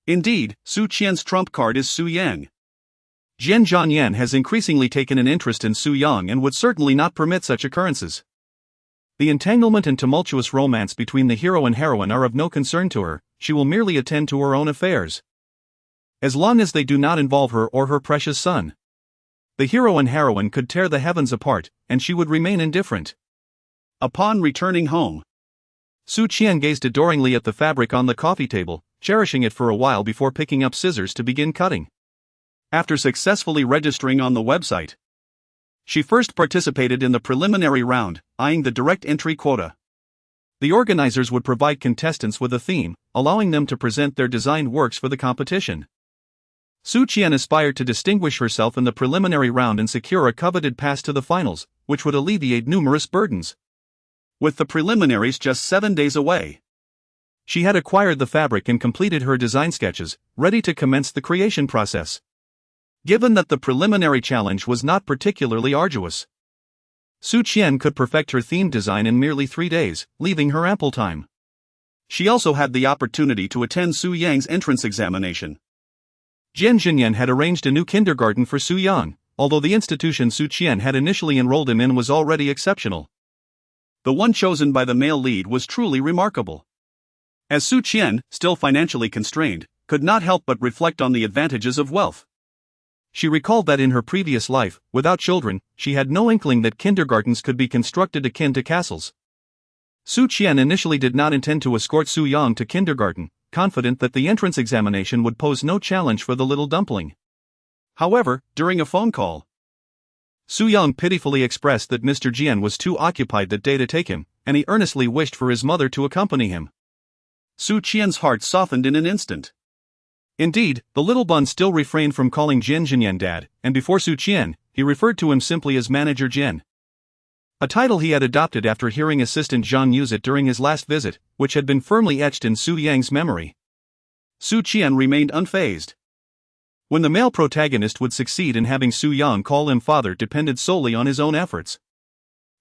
Indeed, Su Qian's trump card is Su Yang. Jian Zhanyan has increasingly taken an interest in Su Yang and would certainly not permit such occurrences. The entanglement and tumultuous romance between the hero and heroine are of no concern to her, she will merely attend to her own affairs. As long as they do not involve her or her precious son. The hero and heroine could tear the heavens apart, and she would remain indifferent. Upon returning home, Su Qian gazed adoringly at the fabric on the coffee table, cherishing it for a while before picking up scissors to begin cutting. After successfully registering on the website, she first participated in the preliminary round, eyeing the direct entry quota. The organizers would provide contestants with a theme, allowing them to present their designed works for the competition. Su Qian aspired to distinguish herself in the preliminary round and secure a coveted pass to the finals, which would alleviate numerous burdens. With the preliminaries just 7 days away, she had acquired the fabric and completed her design sketches, ready to commence the creation process. Given that the preliminary challenge was not particularly arduous, Su Qian could perfect her theme design in merely 3 days, leaving her ample time. She also had the opportunity to attend Su Yang's entrance examination. Jian Zhanyan had arranged a new kindergarten for Su Yang, although the institution Su Qian had initially enrolled him in was already exceptional. The one chosen by the male lead was truly remarkable. As Su Qian, still financially constrained, could not help but reflect on the advantages of wealth. She recalled that in her previous life, without children, she had no inkling that kindergartens could be constructed akin to castles. Su Qian initially did not intend to escort Su Yang to kindergarten, confident that the entrance examination would pose no challenge for the little dumpling. However, during a phone call, Su Yang pitifully expressed that Mr. Jian was too occupied that day to take him, and he earnestly wished for his mother to accompany him. Su Qian's heart softened in an instant. Indeed, the little bun still refrained from calling Jian Zhanyan dad, and before Su Qian, he referred to him simply as Manager Jian. A title he had adopted after hearing Assistant Zhang use it during his last visit, which had been firmly etched in Su Yang's memory. Su Qian remained unfazed. When the male protagonist would succeed in having Su Yang call him father depended solely on his own efforts.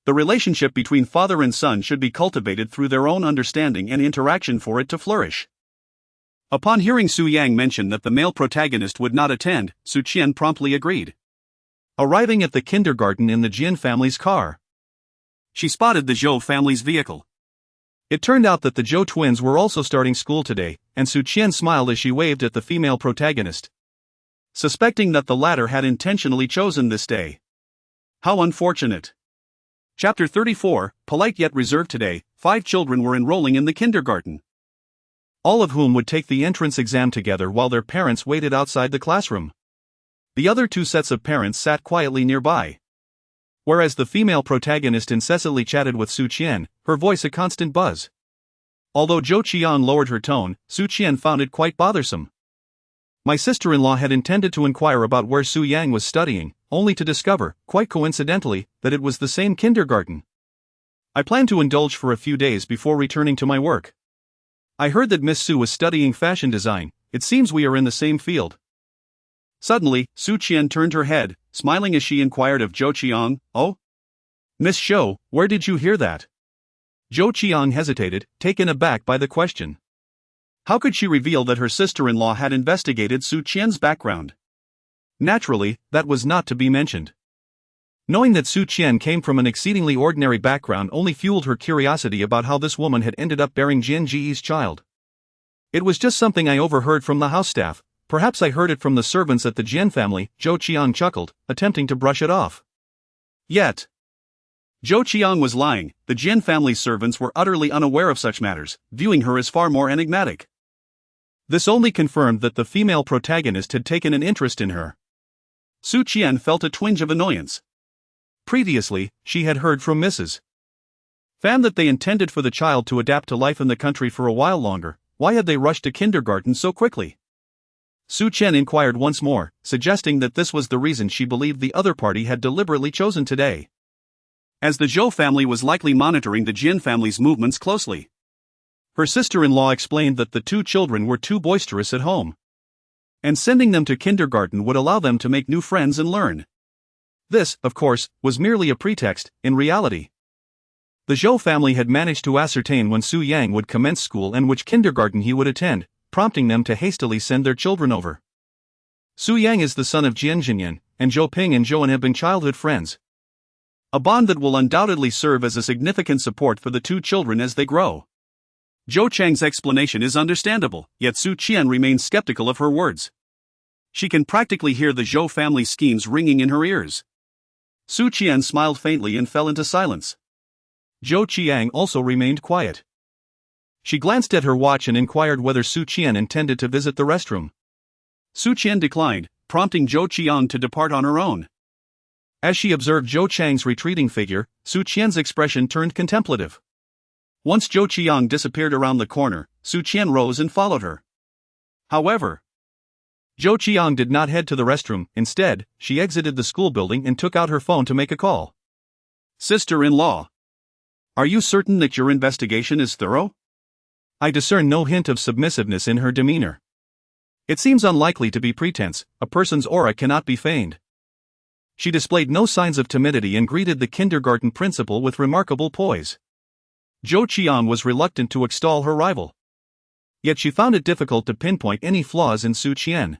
The relationship between father and son should be cultivated through their own understanding and interaction for it to flourish. Upon hearing Su Yang mention that the male protagonist would not attend, Su Qian promptly agreed. Arriving at the kindergarten in the Jian family's car, she spotted the Zhou family's vehicle. It turned out that the Zhou twins were also starting school today, and Su Qian smiled as she waved at the female protagonist, suspecting that the latter had intentionally chosen this day. How unfortunate. Chapter 34, polite yet reserved. Today, 5 children were enrolling in the kindergarten, all of whom would take the entrance exam together while their parents waited outside the classroom. The other 2 sets of parents sat quietly nearby. Whereas the female protagonist incessantly chatted with Su Qian, her voice a constant buzz. Although Zhou Qian lowered her tone, Su Qian found it quite bothersome. My sister-in-law had intended to inquire about where Su Yang was studying, only to discover, quite coincidentally, that it was the same kindergarten. I plan to indulge for a few days before returning to my work. I heard that Miss Su was studying fashion design. It seems we are in the same field. Suddenly, Su Qian turned her head, smiling as she inquired of Zhou Qiang, "Oh? Miss Zhou, where did you hear that?" Zhou Qiang hesitated, taken aback by the question. How could she reveal that her sister-in-law had investigated Su Qian's background? Naturally, that was not to be mentioned. Knowing that Su Qian came from an exceedingly ordinary background only fueled her curiosity about how this woman had ended up bearing Jian Zhi's child. It was just something I overheard from the house staff. Perhaps I heard it from the servants at the Jian family, Zhou Qiang chuckled, attempting to brush it off. Yet, Zhou Qiang was lying. The Jian family's servants were utterly unaware of such matters, viewing her as far more enigmatic. This only confirmed that the female protagonist had taken an interest in her. Su Qian felt a twinge of annoyance. Previously, she had heard from Mrs. Fan that they intended for the child to adapt to life in the country for a while longer. Why had they rushed to kindergarten so quickly? Su Qian inquired once more, suggesting that this was the reason she believed the other party had deliberately chosen today. As the Zhou family was likely monitoring the Jian family's movements closely. Her sister-in-law explained that the two children were too boisterous at home, and sending them to kindergarten would allow them to make new friends and learn. This, of course, was merely a pretext. In reality, the Zhou family had managed to ascertain when Su Yang would commence school and which kindergarten he would attend, prompting them to hastily send their children over. Su Yang is the son of Jian Zhanyan, and Zhou Ping and Zhou An have been childhood friends. A bond that will undoubtedly serve as a significant support for the two children as they grow. Zhou Chang's explanation is understandable, yet Su Qian remains skeptical of her words. She can practically hear the Zhou family schemes ringing in her ears. Su Qian smiled faintly and fell into silence. Zhou Qiang also remained quiet. She glanced at her watch and inquired whether Su Qian intended to visit the restroom. Su Qian declined, prompting Zhou Qiang to depart on her own. As she observed Zhou Chang's retreating figure, Su Qian's expression turned contemplative. Once Zhou Qiang disappeared around the corner, Su Qian rose and followed her. However, Zhou Qiang did not head to the restroom. Instead, she exited the school building and took out her phone to make a call. Sister-in-law, are you certain that your investigation is thorough? I discern no hint of submissiveness in her demeanor. It seems unlikely to be pretense. A person's aura cannot be feigned. She displayed no signs of timidity and greeted the kindergarten principal with remarkable poise. Zhou Qiang was reluctant to extol her rival. Yet she found it difficult to pinpoint any flaws in Su Qian.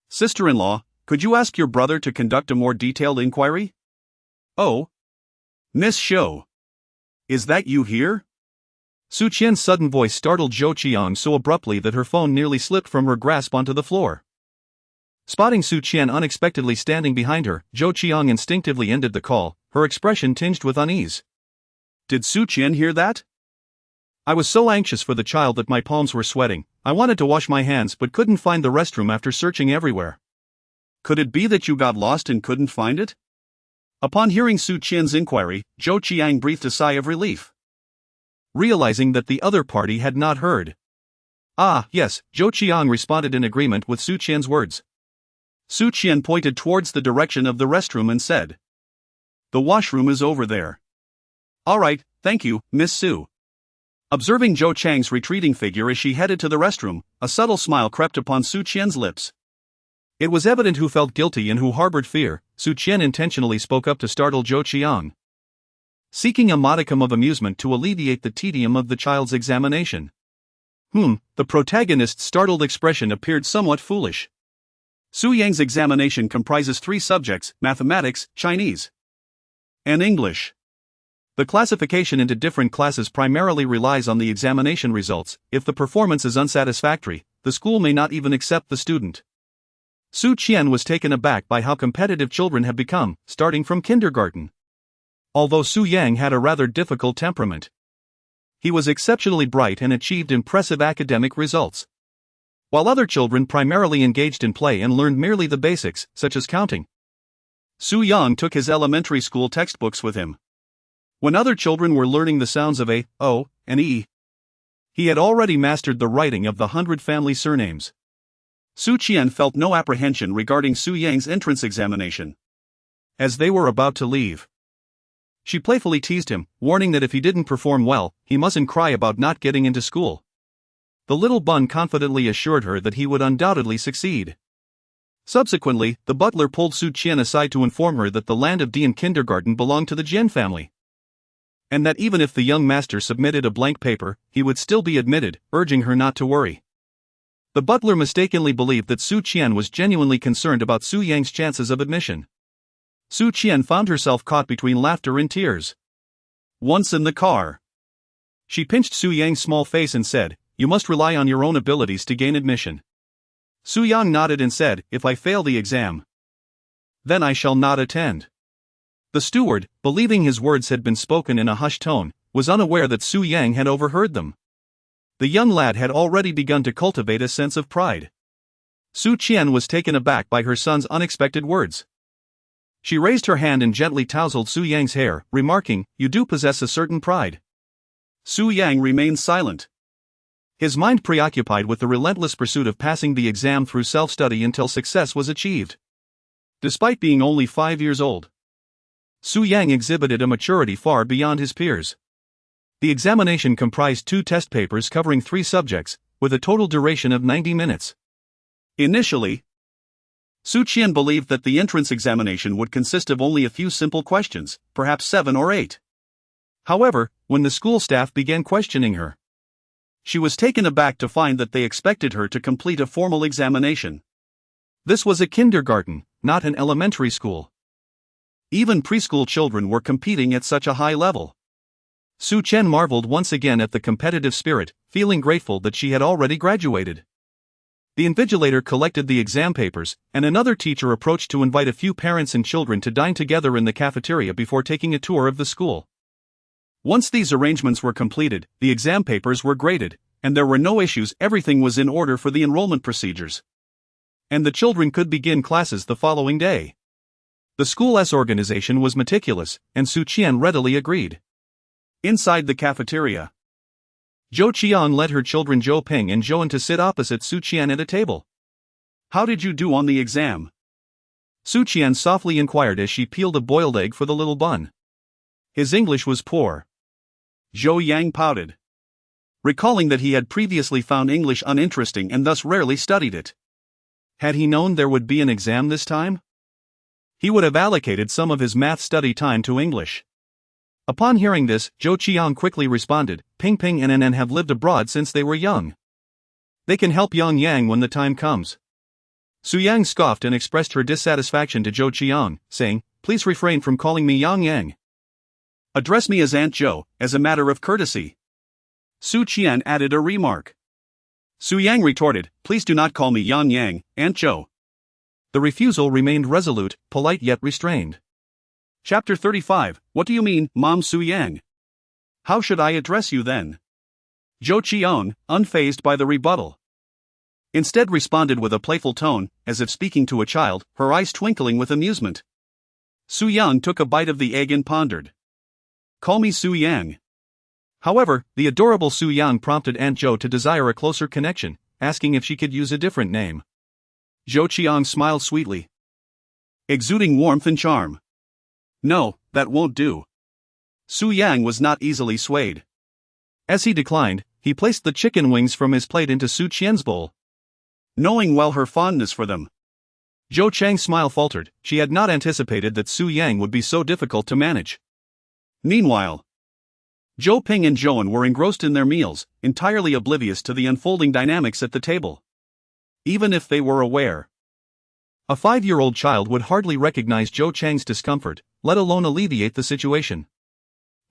Sister-in-law, could you ask your brother to conduct a more detailed inquiry? Oh, Miss Shou. Is that you here? Su Qian's sudden voice startled Zhou Qiang so abruptly that her phone nearly slipped from her grasp onto the floor. Spotting Su Qian unexpectedly standing behind her, Zhou Qiang instinctively ended the call, her expression tinged with unease. Did Su Qian hear that? I was so anxious for the child that my palms were sweating. I wanted to wash my hands but couldn't find the restroom after searching everywhere. Could it be that you got lost and couldn't find it? Upon hearing Su Qian's inquiry, Zhou Qiang breathed a sigh of relief, realizing that the other party had not heard. Ah, yes, Zhou Qiang responded in agreement with Su Qian's words. Su Qian pointed towards the direction of the restroom and said, "The washroom is over there." "All right, thank you, Miss Su." Observing Zhou Chang's retreating figure as she headed to the restroom, a subtle smile crept upon Su Qian's lips. It was evident who felt guilty and who harbored fear. Su Qian intentionally spoke up to startle Zhou Qiang, seeking a modicum of amusement to alleviate the tedium of the child's examination. The protagonist's startled expression appeared somewhat foolish. Su Yang's examination comprises 3 subjects: mathematics, Chinese, and English. The classification into different classes primarily relies on the examination results. If the performance is unsatisfactory, the school may not even accept the student. Su Qian was taken aback by how competitive children have become, starting from kindergarten. Although Su Yang had a rather difficult temperament, he was exceptionally bright and achieved impressive academic results, while other children primarily engaged in play and learned merely the basics, such as counting. Su Yang took his elementary school textbooks with him. When other children were learning the sounds of A, O, and E, he had already mastered the writing of the 100 family surnames. Su Qian felt no apprehension regarding Su Yang's entrance examination. As they were about to leave, she playfully teased him, warning that if he didn't perform well, he mustn't cry about not getting into school. The little bun confidently assured her that he would undoubtedly succeed. Subsequently, the butler pulled Su Qian aside to inform her that the land of D and kindergarten belonged to the Jian family, and that even if the young master submitted a blank paper, he would still be admitted, urging her not to worry. The butler mistakenly believed that Su Qian was genuinely concerned about Su Yang's chances of admission. Su Qian found herself caught between laughter and tears. Once in the car, she pinched Su Yang's small face and said, "You must rely on your own abilities to gain admission." Su Yang nodded and said, "If I fail the exam, then I shall not attend." The steward, believing his words had been spoken in a hushed tone, was unaware that Su Yang had overheard them. The young lad had already begun to cultivate a sense of pride. Su Qian was taken aback by her son's unexpected words. She raised her hand and gently tousled Su Yang's hair, remarking, "You do possess a certain pride." Su Yang remained silent, his mind preoccupied with the relentless pursuit of passing the exam through self-study until success was achieved. Despite being only 5 years old, Su Yang exhibited a maturity far beyond his peers. The examination comprised 2 test papers covering 3 subjects, with a total duration of 90 minutes. Initially, Su Qian believed that the entrance examination would consist of only a few simple questions, perhaps 7 or 8. However, when the school staff began questioning her, she was taken aback to find that they expected her to complete a formal examination. This was a kindergarten, not an elementary school. Even preschool children were competing at such a high level. Su Qian marveled once again at the competitive spirit, feeling grateful that she had already graduated. The invigilator collected the exam papers, and another teacher approached to invite a few parents and children to dine together in the cafeteria before taking a tour of the school. Once these arrangements were completed, the exam papers were graded, and there were no issues. Everything was in order for the enrollment procedures, and the children could begin classes the following day. The school's organization was meticulous, and Su Qian readily agreed. Inside the cafeteria, Zhou Qiang led her children Zhou Ping and Zhouan to sit opposite Su Qian at a table. "How did you do on the exam?" Su Qian softly inquired as she peeled a boiled egg for the little bun. His English was poor. Zhou Yang pouted, recalling that he had previously found English uninteresting and thus rarely studied it. Had he known there would be an exam this time, he would have allocated some of his math study time to English. Upon hearing this, Zhou Qiang quickly responded, "Ping Ping and Nen have lived abroad since they were young. They can help Yang Yang when the time comes." Su Yang scoffed and expressed her dissatisfaction to Zhou Qiang, saying, "Please refrain from calling me Yang Yang. Address me as Aunt Zhou, as a matter of courtesy." Su Qian added a remark. Su Yang retorted, "Please do not call me Yang Yang, Aunt Zhou." The refusal remained resolute, polite yet restrained. Chapter 35, What do you mean, Mom Su Yang? How should I address you then? Zhou Qiang, unfazed by the rebuttal, instead responded with a playful tone, as if speaking to a child, her eyes twinkling with amusement. Su Yang took a bite of the egg and pondered. "Call me Su Yang." However, the adorable Su Yang prompted Aunt Zhou to desire a closer connection, asking if she could use a different name. Zhou Qiang smiled sweetly, exuding warmth and charm. "No, that won't do." Su Yang was not easily swayed. As he declined, he placed the chicken wings from his plate into Su Qian's bowl, knowing well her fondness for them. Zhou Chang's smile faltered. She had not anticipated that Su Yang would be so difficult to manage. Meanwhile, Zhou Ping and Zhouan were engrossed in their meals, entirely oblivious to the unfolding dynamics at the table. Even if they were aware, a 5-year-old child would hardly recognize Zhou Chang's discomfort, let alone alleviate the situation.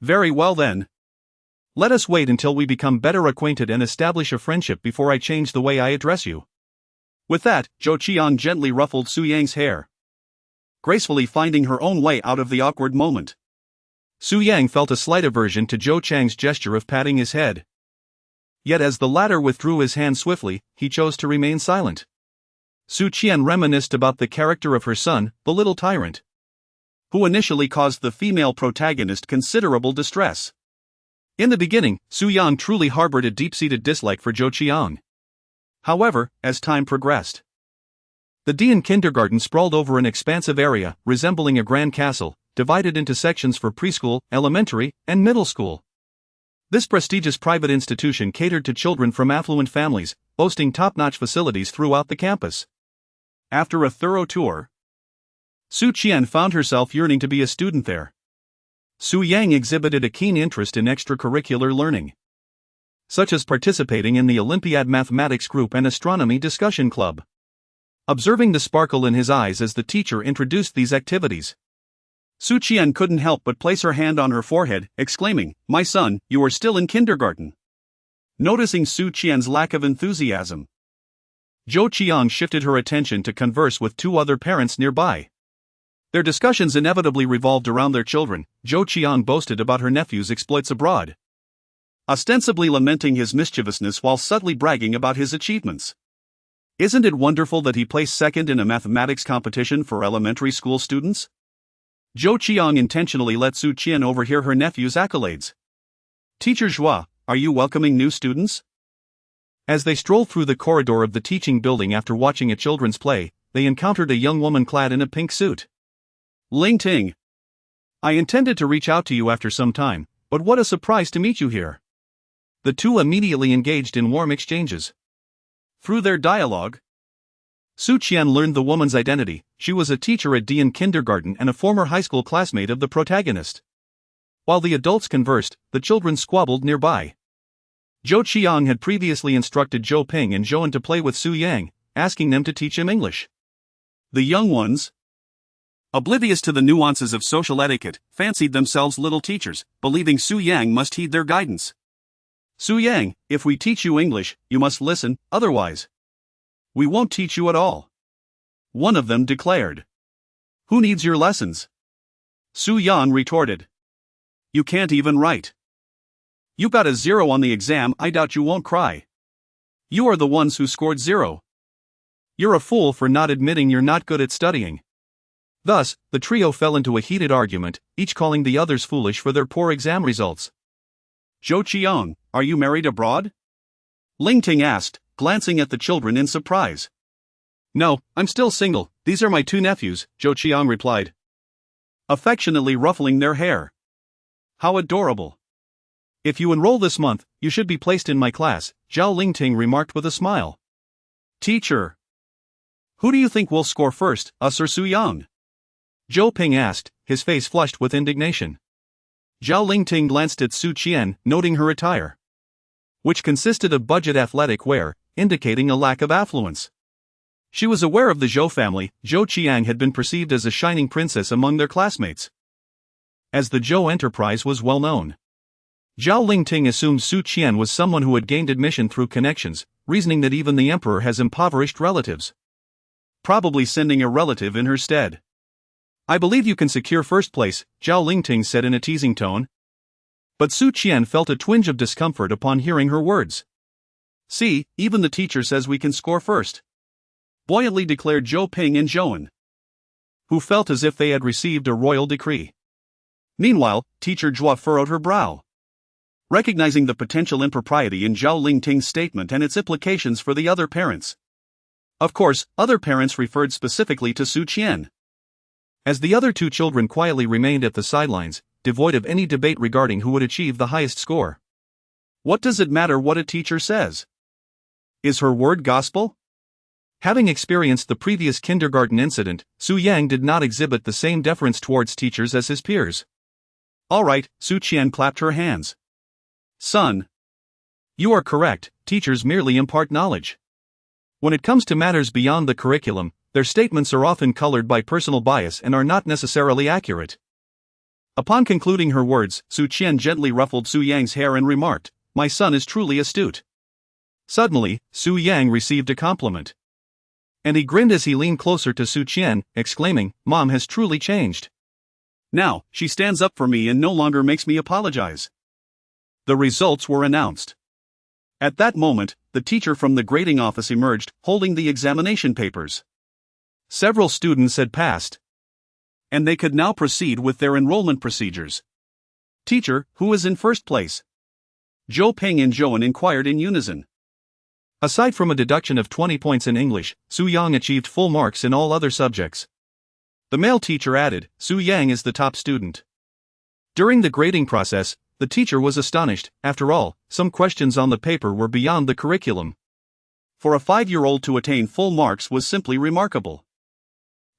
"Very well then. Let us wait until we become better acquainted and establish a friendship before I change the way I address you." With that, Zhou Qiang gently ruffled Su Yang's hair, gracefully finding her own way out of the awkward moment. Su Yang felt a slight aversion to Zhou Chang's gesture of patting his head. Yet as the latter withdrew his hand swiftly, he chose to remain silent. Su Qian reminisced about the character of her son, the little tyrant, who initially caused the female protagonist considerable distress. In the beginning, Su Yang truly harbored a deep-seated dislike for Zhou Qiang. However, as time progressed, the Dian kindergarten sprawled over an expansive area, resembling a grand castle, divided into sections for preschool, elementary, and middle school. This prestigious private institution catered to children from affluent families, boasting top-notch facilities throughout the campus. After a thorough tour, Su Qian found herself yearning to be a student there. Su Yang exhibited a keen interest in extracurricular learning, such as participating in the Olympiad Mathematics Group and Astronomy Discussion Club. Observing the sparkle in his eyes as the teacher introduced these activities, Su Qian couldn't help but place her hand on her forehead, exclaiming, "My son, you are still in kindergarten." Noticing Su Qian's lack of enthusiasm, Zhou Qiang shifted her attention to converse with two other parents nearby. Their discussions inevitably revolved around their children. Zhou Qiang boasted about her nephew's exploits abroad, ostensibly lamenting his mischievousness while subtly bragging about his achievements. "Isn't it wonderful that he placed second in a mathematics competition for elementary school students?" Zhou Qiang intentionally let Su Qian overhear her nephew's accolades. "Teacher Zhua, are you welcoming new students?" As they strolled through the corridor of the teaching building after watching a children's play, they encountered a young woman clad in a pink suit. "Ling Ting. I intended to reach out to you after some time, but what a surprise to meet you here." The two immediately engaged in warm exchanges. Through their dialogue, Su Qian learned the woman's identity. She was a teacher at Dian Kindergarten and a former high school classmate of the protagonist. While the adults conversed, the children squabbled nearby. Zhou Qiang had previously instructed Zhou Ping and Zhouan to play with Su Yang, asking them to teach him English. The young ones, oblivious to the nuances of social etiquette, fancied themselves little teachers, believing Su Yang must heed their guidance. "Su Yang, if we teach you English, you must listen, otherwise we won't teach you at all," one of them declared. "Who needs your lessons?" Su Yan retorted. "You can't even write. You got a 0 on the exam. I doubt you won't cry. You are the ones who scored 0. You're a fool for not admitting you're not good at studying." Thus, the trio fell into a heated argument, each calling the others foolish for their poor exam results. "Zhou Qiang, are you married abroad?" Ling Ting asked, glancing at the children in surprise. "No, I'm still single. These are my two nephews," Zhou Qiang replied, affectionately ruffling their hair. "How adorable. If you enroll this month, you should be placed in my class," Zhao Lingting remarked with a smile. "Teacher, who do you think will score first, us or Su Yang?" Zhou Ping asked, his face flushed with indignation. Zhao Lingting glanced at Su Qian, noting her attire, which consisted of budget athletic wear, indicating a lack of affluence. She was aware of the Zhou family. Zhou Qiang had been perceived as a shining princess among their classmates, as the Zhou enterprise was well known. Zhao Lingting assumed Su Qian was someone who had gained admission through connections, reasoning that even the emperor has impoverished relatives, probably sending a relative in her stead. "I believe you can secure first place," Zhao Lingting said in a teasing tone. But Su Qian felt a twinge of discomfort upon hearing her words. "See, even the teacher says we can score first," buoyantly declared Zhou Ping and Zhouan, who felt as if they had received a royal decree. Meanwhile, teacher Zhua furrowed her brow, recognizing the potential impropriety in Zhao Lingting's statement and its implications for the other parents. Of course, other parents referred specifically to Su Qian. As the other two children quietly remained at the sidelines, devoid of any debate regarding who would achieve the highest score. What does it matter what a teacher says? Is her word gospel? Having experienced the previous kindergarten incident, Su Yang did not exhibit the same deference towards teachers as his peers. "All right," Su Qian clapped her hands. "Son, you are correct, teachers merely impart knowledge. When it comes to matters beyond the curriculum, their statements are often colored by personal bias and are not necessarily accurate." Upon concluding her words, Su Qian gently ruffled Su Yang's hair and remarked, "My son is truly astute." Suddenly, Su Yang received a compliment, and he grinned as he leaned closer to Su Qian, exclaiming, "Mom has truly changed. Now, she stands up for me and no longer makes me apologize." The results were announced. At that moment, the teacher from the grading office emerged, holding the examination papers. Several students had passed, and they could now proceed with their enrollment procedures. "Teacher, who is in first place?" Zhou Ping and Zhouan inquired in unison. Aside from a deduction of 20 points in English, Su Yang achieved full marks in all other subjects. The male teacher added, "Su Yang is the top student." During the grading process, the teacher was astonished. After all, some questions on the paper were beyond the curriculum. For a 5-year-old to attain full marks was simply remarkable.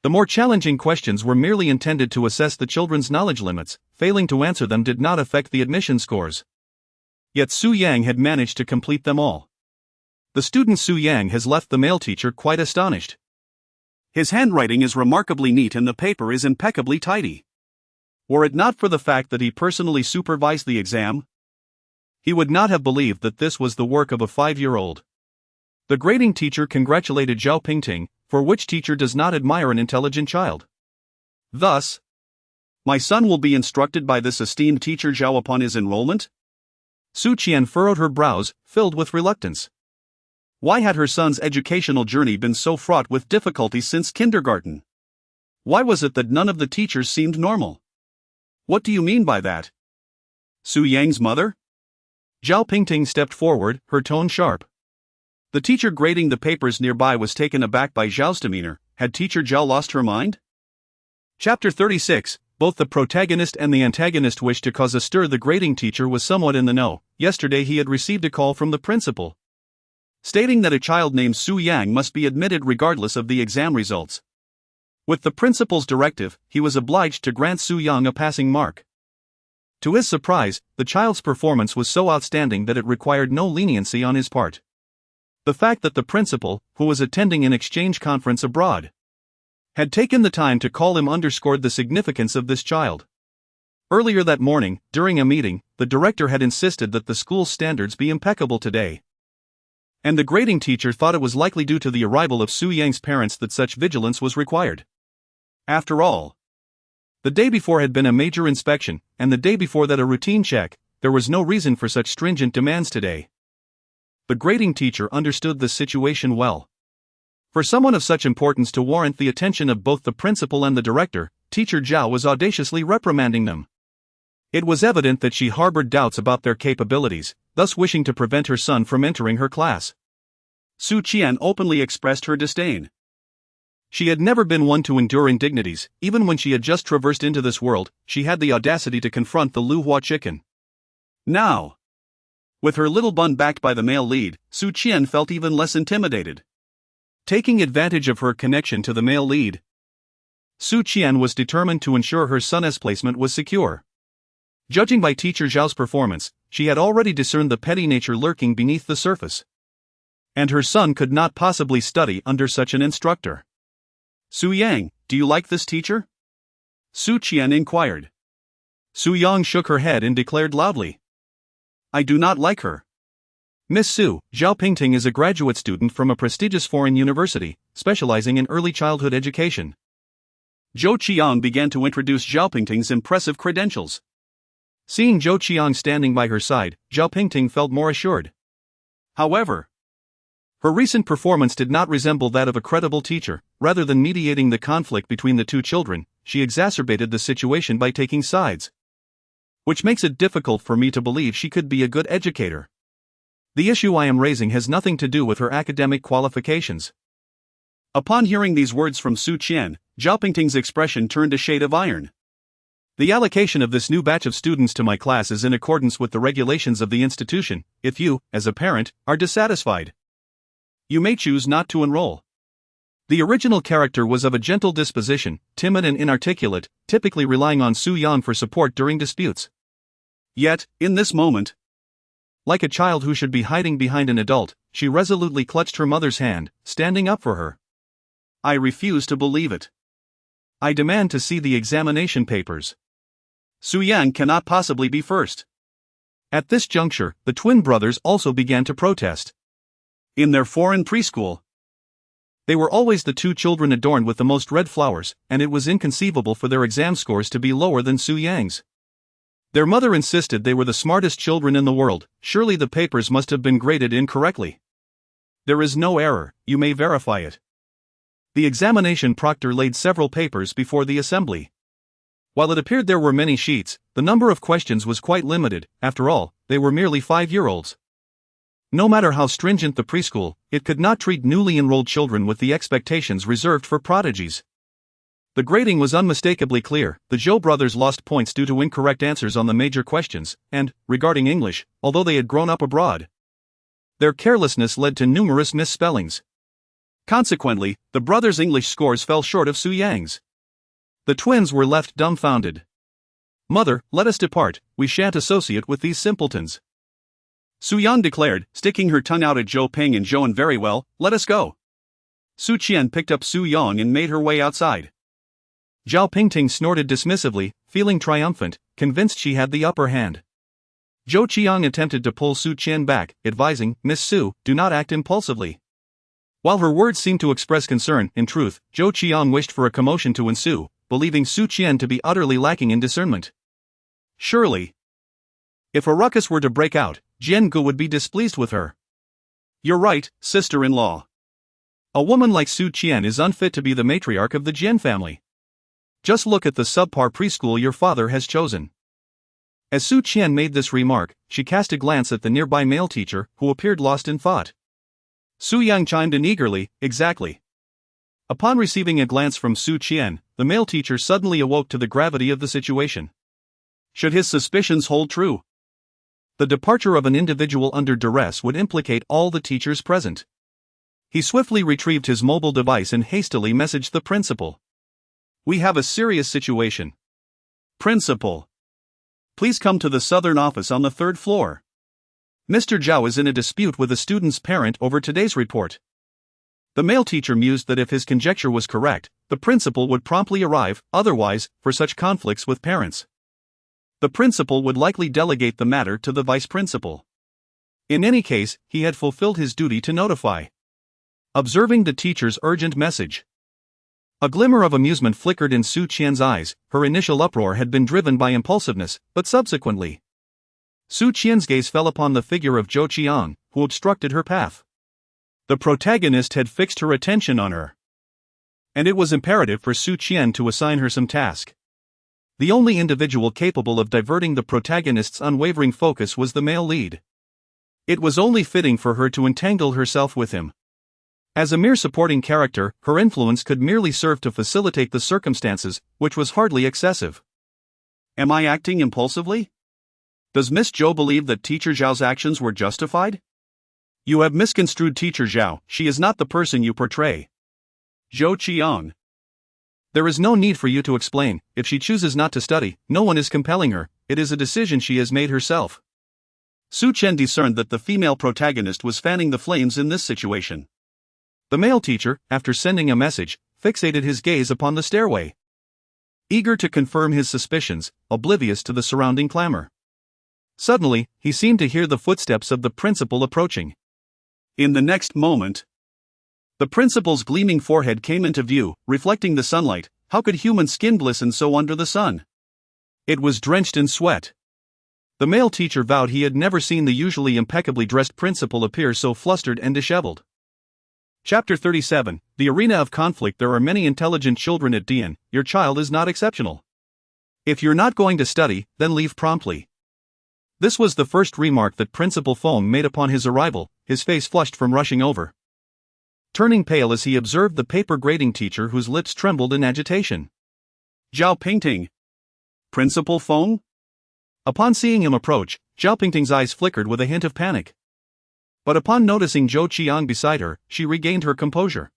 The more challenging questions were merely intended to assess the children's knowledge limits. Failing to answer them did not affect the admission scores. Yet Su Yang had managed to complete them all. The student Su Yang has left the male teacher quite astonished. His handwriting is remarkably neat and the paper is impeccably tidy. Were it not for the fact that he personally supervised the exam, he would not have believed that this was the work of a 5-year-old. The grading teacher congratulated Zhao Pingting, for which teacher does not admire an intelligent child. Thus, "My son will be instructed by this esteemed teacher Zhao upon his enrollment?" Su Qian furrowed her brows, filled with reluctance. Why had her son's educational journey been so fraught with difficulties since kindergarten? Why was it that none of the teachers seemed normal? What do you mean by that? Su Yang's mother? Zhao Pingting stepped forward, her tone sharp. The teacher grading the papers nearby was taken aback by Zhao's demeanor. Had teacher Zhao lost her mind? Chapter 36. Both the protagonist and the antagonist wished to cause a stir. The grading teacher was somewhat in the know. Yesterday he had received a call from the principal, stating that a child named Su Yang must be admitted regardless of the exam results. With the principal's directive, he was obliged to grant Su Yang a passing mark. To his surprise, the child's performance was so outstanding that it required no leniency on his part. The fact that the principal, who was attending an exchange conference abroad, had taken the time to call him underscored the significance of this child. Earlier that morning, during a meeting, the director had insisted that the school's standards be impeccable today. And the grading teacher thought it was likely due to the arrival of Su Yang's parents that such vigilance was required. After all, the day before had been a major inspection, and the day before that a routine check. There was no reason for such stringent demands today. The grading teacher understood the situation well. For someone of such importance to warrant the attention of both the principal and the director, teacher Zhao was audaciously reprimanding them. It was evident that she harbored doubts about their capabilities, thus wishing to prevent her son from entering her class. Su Qian openly expressed her disdain. She had never been one to endure indignities. Even when she had just traversed into this world, she had the audacity to confront the Lu Hua chicken. Now, with her little bun backed by the male lead, Su Qian felt even less intimidated. Taking advantage of her connection to the male lead, Su Qian was determined to ensure her son's placement was secure. Judging by teacher Zhao's performance, she had already discerned the petty nature lurking beneath the surface. And her son could not possibly study under such an instructor. Su Yang, do you like this teacher? Su Qian inquired. Su Yang shook her head and declared loudly, I do not like her. Miss Su, Zhao Pingting is a graduate student from a prestigious foreign university, specializing in early childhood education. Zhou Qiang began to introduce Zhao Pingting's impressive credentials. Seeing Zhou Qiang standing by her side, Zhao Pingting felt more assured. However, her recent performance did not resemble that of a credible teacher. Rather than mediating the conflict between the two children, she exacerbated the situation by taking sides, which makes it difficult for me to believe she could be a good educator. The issue I am raising has nothing to do with her academic qualifications. Upon hearing these words from Su Qian, Zhao Pingting's expression turned a shade of iron. The allocation of this new batch of students to my class is in accordance with the regulations of the institution. If you, as a parent, are dissatisfied, you may choose not to enroll. The original character was of a gentle disposition, timid and inarticulate, typically relying on Su Yang for support during disputes. Yet, in this moment, like a child who should be hiding behind an adult, she resolutely clutched her mother's hand, standing up for her. I refuse to believe it. I demand to see the examination papers. Su Yang cannot possibly be first. At this juncture, the twin brothers also began to protest. In their foreign preschool, they were always the two children adorned with the most red flowers, and it was inconceivable for their exam scores to be lower than Su Yang's. Their mother insisted they were the smartest children in the world. Surely the papers must have been graded incorrectly. There is no error, you may verify it. The examination proctor laid several papers before the assembly. While it appeared there were many sheets, the number of questions was quite limited. After all, they were merely 5-year-olds. No matter how stringent the preschool, it could not treat newly enrolled children with the expectations reserved for prodigies. The grading was unmistakably clear. The Zhou brothers lost points due to incorrect answers on the major questions, and, regarding English, although they had grown up abroad, their carelessness led to numerous misspellings. Consequently, the brothers' English scores fell short of Su Yang's. The twins were left dumbfounded. "Mother, let us depart, we shan't associate with these simpletons," Su Yan declared, sticking her tongue out at Zhou Ping and Zhou. "Very well, let us go." Su Qian picked up Su Yang and made her way outside. Zhao Pingting snorted dismissively, feeling triumphant, convinced she had the upper hand. Zhou Qiang attempted to pull Su Qian back, advising, "Miss Su, do not act impulsively." While her words seemed to express concern, in truth, Zhou Qiang wished for a commotion to ensue, believing Su Qian to be utterly lacking in discernment. Surely, if a ruckus were to break out, Jian Gu would be displeased with her. "You're right, sister-in-law. A woman like Su Qian is unfit to be the matriarch of the Jian family. Just look at the subpar preschool your father has chosen." As Su Qian made this remark, she cast a glance at the nearby male teacher, who appeared lost in thought. Su Yang chimed in eagerly, "Exactly." Upon receiving a glance from Su Qian, the male teacher suddenly awoke to the gravity of the situation. Should his suspicions hold true, the departure of an individual under duress would implicate all the teachers present. He swiftly retrieved his mobile device and hastily messaged the principal. "We have a serious situation. Principal, please come to the southern office on the 3rd floor. Mr. Zhao is in a dispute with a student's parent over today's report." The male teacher mused that if his conjecture was correct, the principal would promptly arrive, otherwise, for such conflicts with parents, the principal would likely delegate the matter to the vice principal. In any case, he had fulfilled his duty to notify. Observing the teacher's urgent message, a glimmer of amusement flickered in Su Qian's eyes. Her initial uproar had been driven by impulsiveness, but subsequently, Su Qian's gaze fell upon the figure of Zhou Qiang, who obstructed her path. The protagonist had fixed her attention on her, and it was imperative for Su Qian to assign her some task. The only individual capable of diverting the protagonist's unwavering focus was the male lead. It was only fitting for her to entangle herself with him. As a mere supporting character, her influence could merely serve to facilitate the circumstances, which was hardly excessive. "Am I acting impulsively? Does Miss Zhou believe that Teacher Zhao's actions were justified?" "You have misconstrued Teacher Zhao, she is not the person you portray." Zhou Qiang. "There is no need for you to explain. If she chooses not to study, no one is compelling her, it is a decision she has made herself." Su Qian discerned that the female protagonist was fanning the flames in this situation. The male teacher, after sending a message, fixated his gaze upon the stairway, eager to confirm his suspicions, oblivious to the surrounding clamor. Suddenly, he seemed to hear the footsteps of the principal approaching. In the next moment, the principal's gleaming forehead came into view, reflecting the sunlight. How could human skin glisten so under the sun? It was drenched in sweat. The male teacher vowed he had never seen the usually impeccably dressed principal appear so flustered and disheveled. Chapter 37, The Arena of Conflict. There are many intelligent children at Dian, your child is not exceptional. If you're not going to study, then leave promptly. This was the first remark that Principal Feng made upon his arrival, his face flushed from rushing over, turning pale as he observed the paper grading teacher whose lips trembled in agitation. "Zhao Pingting. Principal Feng?" Upon seeing him approach, Zhao Pingting's eyes flickered with a hint of panic. But upon noticing Zhou Qiang beside her, she regained her composure.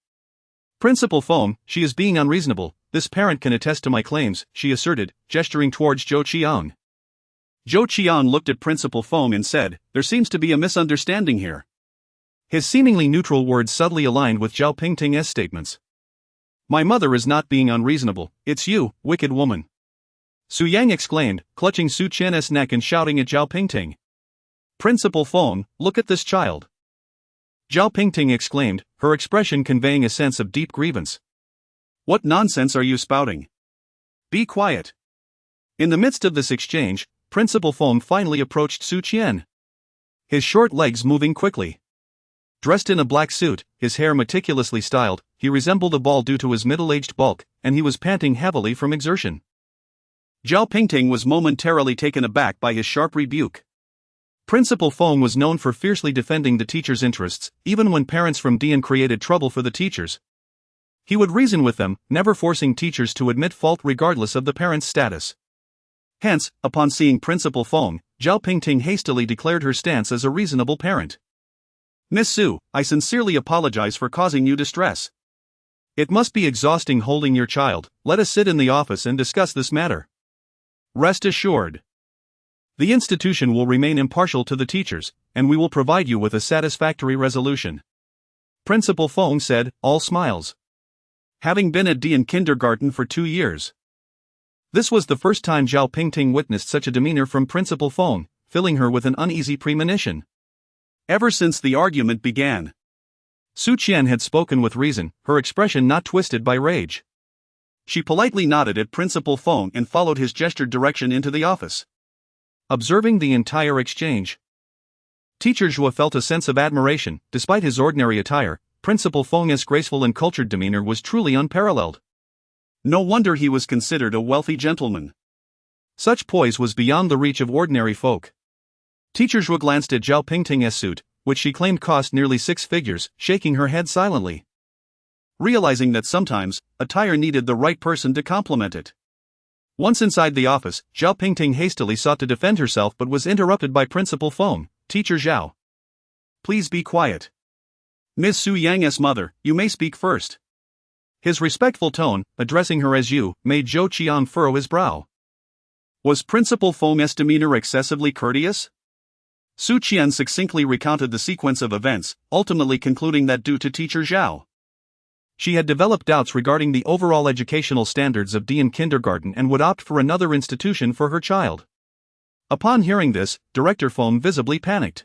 "Principal Feng, she is being unreasonable, this parent can attest to my claims," she asserted, gesturing towards Zhou Qiang. Zhou Qiang looked at Principal Feng and said, "There seems to be a misunderstanding here." His seemingly neutral words subtly aligned with Zhao Pingting's statements. "My mother is not being unreasonable, it's you, wicked woman," Su Yang exclaimed, clutching Su Qian's neck and shouting at Zhao Pingting. "Principal Feng, look at this child." Zhao Pingting exclaimed, her expression conveying a sense of deep grievance. "What nonsense are you spouting? Be quiet." In the midst of this exchange, Principal Feng finally approached Su Qian, his short legs moving quickly. Dressed in a black suit, his hair meticulously styled, he resembled a ball due to his middle-aged bulk, and he was panting heavily from exertion. Zhao Pingting was momentarily taken aback by his sharp rebuke. Principal Feng was known for fiercely defending the teachers' interests, even when parents from Dian created trouble for the teachers. He would reason with them, never forcing teachers to admit fault regardless of the parents' status. Hence, upon seeing Principal Feng, Zhao Pingting hastily declared her stance as a reasonable parent. Miss Su, I sincerely apologize for causing you distress. It must be exhausting holding your child. Let us sit in the office and discuss this matter. Rest assured. The institution will remain impartial to the teachers, and we will provide you with a satisfactory resolution. Principal Feng said, all smiles. Having been at Dian kindergarten for 2 years. This was the first time Zhao Pingting witnessed such a demeanor from Principal Feng, filling her with an uneasy premonition. Ever since the argument began, Su Qian had spoken with reason, her expression not twisted by rage. She politely nodded at Principal Feng and followed his gestured direction into the office. Observing the entire exchange, Teacher Zhua felt a sense of admiration. Despite his ordinary attire, Principal Feng's graceful and cultured demeanor was truly unparalleled. No wonder he was considered a wealthy gentleman. Such poise was beyond the reach of ordinary folk. Teacher Zhua glanced at Zhao Pingting's suit, which she claimed cost nearly 6 figures, shaking her head silently. Realizing that sometimes, attire needed the right person to complement it. Once inside the office, Zhao Pingting hastily sought to defend herself but was interrupted by Principal Feng. Teacher Zhao, please be quiet. Miss Su Yang's mother, you may speak first. His respectful tone, addressing her as you, made Zhou Qian furrow his brow. Was Principal Feng's demeanor excessively courteous? Su Qian succinctly recounted the sequence of events, ultimately concluding that due to Teacher Zhao, she had developed doubts regarding the overall educational standards of Dian kindergarten and would opt for another institution for her child. Upon hearing this, Director Feng visibly panicked.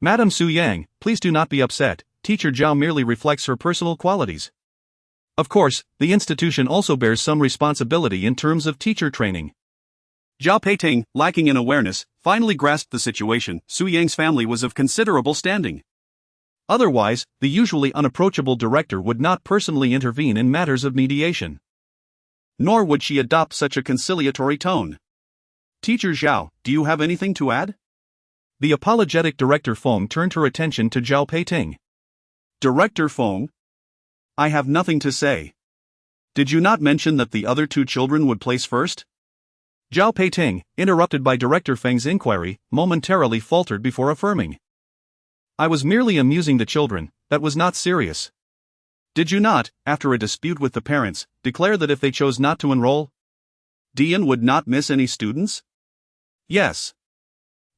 Madam Su Yang, please do not be upset. Teacher Zhao merely reflects her personal qualities. Of course, the institution also bears some responsibility in terms of teacher training. Zhao Peiting, lacking in awareness, finally grasped the situation. Su Yang's family was of considerable standing. Otherwise, the usually unapproachable director would not personally intervene in matters of mediation. Nor would she adopt such a conciliatory tone. Teacher Zhao, do you have anything to add? The apologetic Director Feng turned her attention to Zhao Peiting. Director Feng? I have nothing to say. Did you not mention that the other 2 children would place first? Zhao Peiting, interrupted by Director Feng's inquiry, momentarily faltered before affirming. I was merely amusing the children, that was not serious. Did you not, after a dispute with the parents, declare that if they chose not to enroll, Dian would not miss any students? Yes.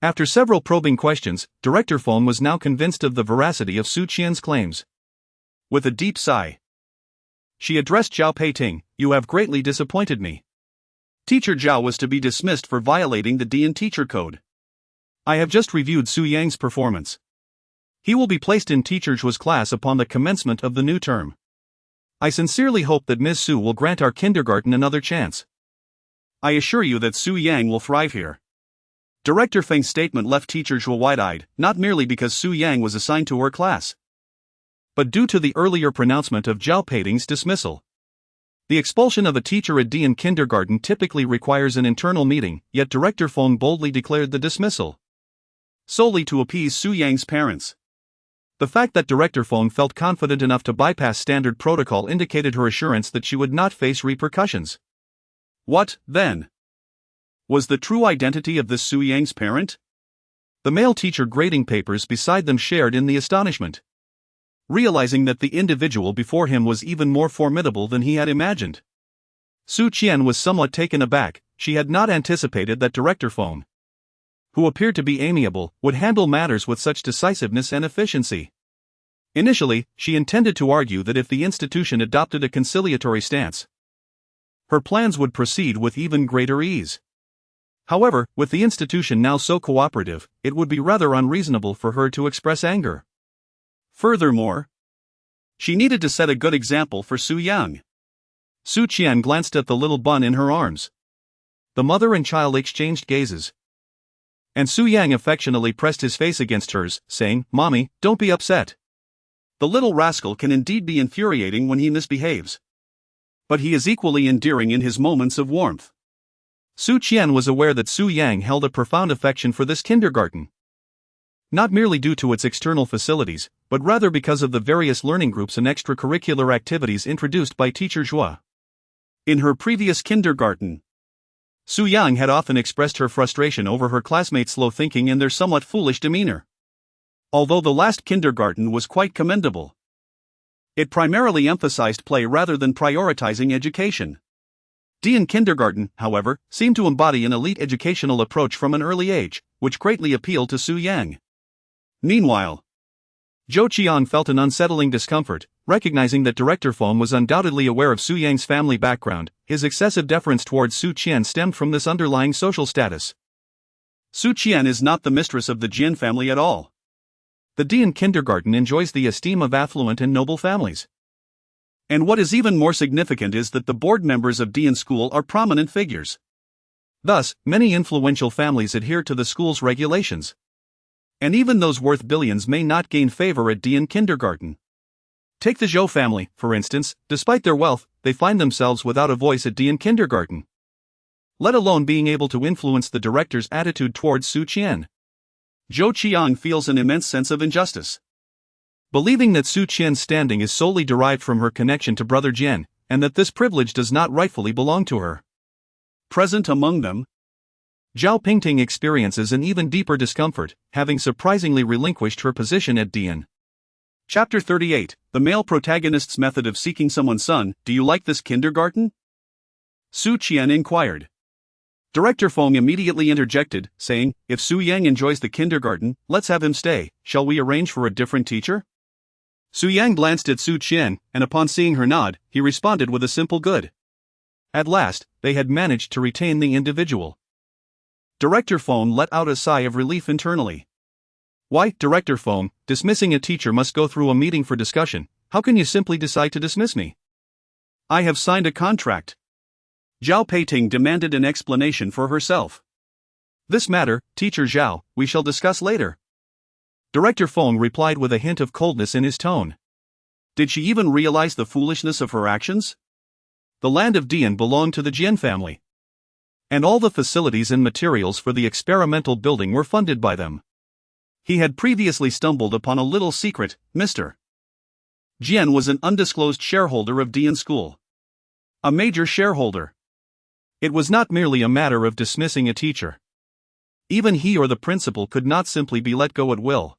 After several probing questions, Director Feng was now convinced of the veracity of Su Qian's claims. With a deep sigh, she addressed Zhao Peiting, you have greatly disappointed me. Teacher Zhao was to be dismissed for violating the Dian teacher code. I have just reviewed Su Yang's performance. He will be placed in Teacher Zhua's class upon the commencement of the new term. I sincerely hope that Ms. Su will grant our kindergarten another chance. I assure you that Su Yang will thrive here. Director Feng's statement left Teacher Zhua wide-eyed, not merely because Su Yang was assigned to her class, but due to the earlier pronouncement of Zhao Peiting's dismissal. The expulsion of a teacher at Dian kindergarten typically requires an internal meeting, yet Director Feng boldly declared the dismissal solely to appease Su Yang's parents. The fact that Director Feng felt confident enough to bypass standard protocol indicated her assurance that she would not face repercussions. What, then, was the true identity of this Su Yang's parent? The male teacher grading papers beside them shared in the astonishment, realizing that the individual before him was even more formidable than he had imagined. Su Qian was somewhat taken aback. She had not anticipated that Director Feng, who appeared to be amiable, would handle matters with such decisiveness and efficiency. Initially, she intended to argue that if the institution adopted a conciliatory stance, her plans would proceed with even greater ease. However, with the institution now so cooperative, it would be rather unreasonable for her to express anger. Furthermore, she needed to set a good example for Su Yang. Su Qian glanced at the little bun in her arms. The mother and child exchanged gazes, and Su Yang affectionately pressed his face against hers, saying, "Mommy, don't be upset." The little rascal can indeed be infuriating when he misbehaves, but he is equally endearing in his moments of warmth. Su Qian was aware that Su Yang held a profound affection for this kindergarten, not merely due to its external facilities, but rather because of the various learning groups and extracurricular activities introduced by Teacher Zhua. In her previous kindergarten, Su Yang had often expressed her frustration over her classmates' slow thinking and their somewhat foolish demeanor. Although the last kindergarten was quite commendable. It primarily emphasized play rather than prioritizing education. Dian Kindergarten, however, seemed to embody an elite educational approach from an early age, which greatly appealed to Su Yang. Meanwhile, Zhou Qian felt an unsettling discomfort, recognizing that Director Feng was undoubtedly aware of Su Yang's family background. His excessive deference towards Su Qian stemmed from this underlying social status. Su Qian is not the mistress of the Jian family at all. The Dian Kindergarten enjoys the esteem of affluent and noble families. And what is even more significant is that the board members of Dian School are prominent figures. Thus, many influential families adhere to the school's regulations. And even those worth billions may not gain favor at Dian Kindergarten. Take the Zhou family, for instance. Despite their wealth, they find themselves without a voice at Dian Kindergarten, let alone being able to influence the director's attitude towards Su Qian. Zhou Qian feels an immense sense of injustice. Believing that Su Qian's standing is solely derived from her connection to brother Jian, and that this privilege does not rightfully belong to her. Present among them, Zhao Pingting experiences an even deeper discomfort, having surprisingly relinquished her position at Dian. Chapter 38, The Male Protagonist's Method of Seeking Someone's Son. Do you like this kindergarten? Su Qian inquired. Director Feng immediately interjected, saying, if Su Yang enjoys the kindergarten, let's have him stay. Shall we arrange for a different teacher? Su Yang glanced at Su Qian, and upon seeing her nod, he responded with a simple good. At last, they had managed to retain the individual. Director Feng let out a sigh of relief internally. Why, Director Feng, dismissing a teacher must go through a meeting for discussion. How can you simply decide to dismiss me? I have signed a contract. Zhao Peiting demanded an explanation for herself. This matter, Teacher Zhao, we shall discuss later. Director Feng replied with a hint of coldness in his tone. Did she even realize the foolishness of her actions? The land of Dian belonged to the Jian family. And all the facilities and materials for the experimental building were funded by them. He had previously stumbled upon a little secret. Mr. Jian was an undisclosed shareholder of Dian School. A major shareholder. It was not merely a matter of dismissing a teacher. Even he or the principal could not simply be let go at will.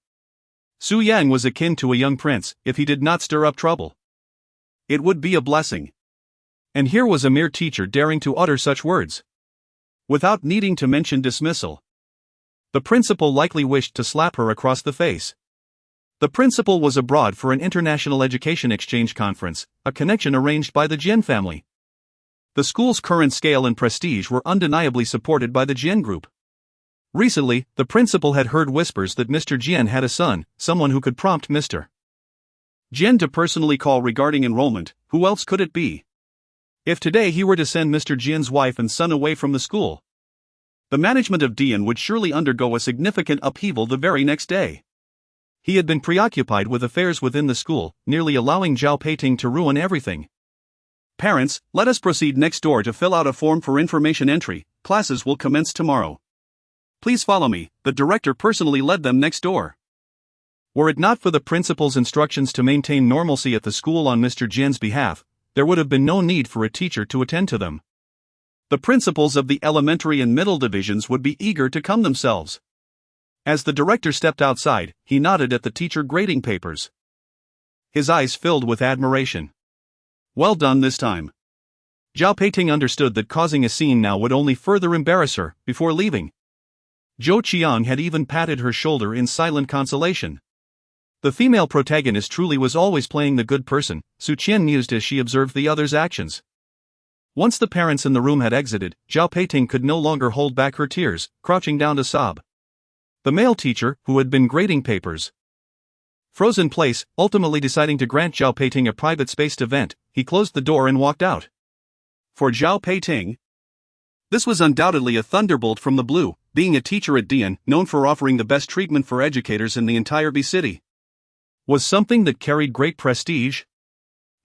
Su Yang was akin to a young prince. If he did not stir up trouble, it would be a blessing. And here was a mere teacher daring to utter such words. Without needing to mention dismissal, the principal likely wished to slap her across the face. The principal was abroad for an international education exchange conference, a connection arranged by the Jian family. The school's current scale and prestige were undeniably supported by the Jian group. Recently, the principal had heard whispers that Mr. Jian had a son, someone who could prompt Mr. Jian to personally call regarding enrollment. Who else could it be? If today he were to send Mr. Jian's wife and son away from the school, the management of Dian would surely undergo a significant upheaval the very next day. He had been preoccupied with affairs within the school, nearly allowing Zhao Peiting to ruin everything. Parents, let us proceed next door to fill out a form for information entry. Classes will commence tomorrow. Please follow me. The director personally led them next door. Were it not for the principal's instructions to maintain normalcy at the school on Mr. Jian's behalf, there would have been no need for a teacher to attend to them. The principals of the elementary and middle divisions would be eager to come themselves. As the director stepped outside, he nodded at the teacher grading papers. His eyes filled with admiration. Well done this time. Zhao Peiting understood that causing a scene now would only further embarrass her. Before leaving, Zhou Qian had even patted her shoulder in silent consolation. The female protagonist truly was always playing the good person, Su Qian mused as she observed the other's actions. Once the parents in the room had exited, Zhao Peiting could no longer hold back her tears, crouching down to sob. The male teacher, who had been grading papers, froze in place, ultimately deciding to grant Zhao Peiting a private-spaced event. He closed the door and walked out. For Zhao Peiting, this was undoubtedly a thunderbolt from the blue. Being a teacher at Dian, known for offering the best treatment for educators in the entire B city, was something that carried great prestige.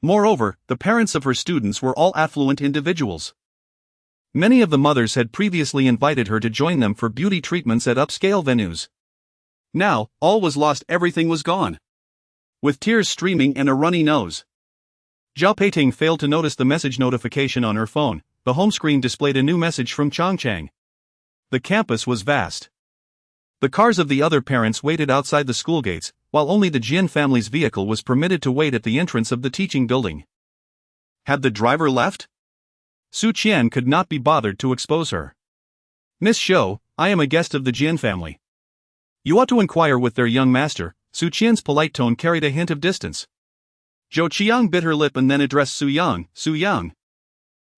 Moreover, the parents of her students were all affluent individuals. Many of the mothers had previously invited her to join them for beauty treatments at upscale venues. Now, all was lost, everything was gone. With tears streaming and a runny nose, Zhao Peiting failed to notice the message notification on her phone. The home screen displayed a new message from Changchang. The campus was vast. The cars of the other parents waited outside the school gates, while only the Jian family's vehicle was permitted to wait at the entrance of the teaching building. Had the driver left? Su Qian could not be bothered to expose her. Miss Shou, I am a guest of the Jian family. You ought to inquire with their young master. Su Qian's polite tone carried a hint of distance. Zhou Qiang bit her lip and then addressed Su Yang. Su Yang,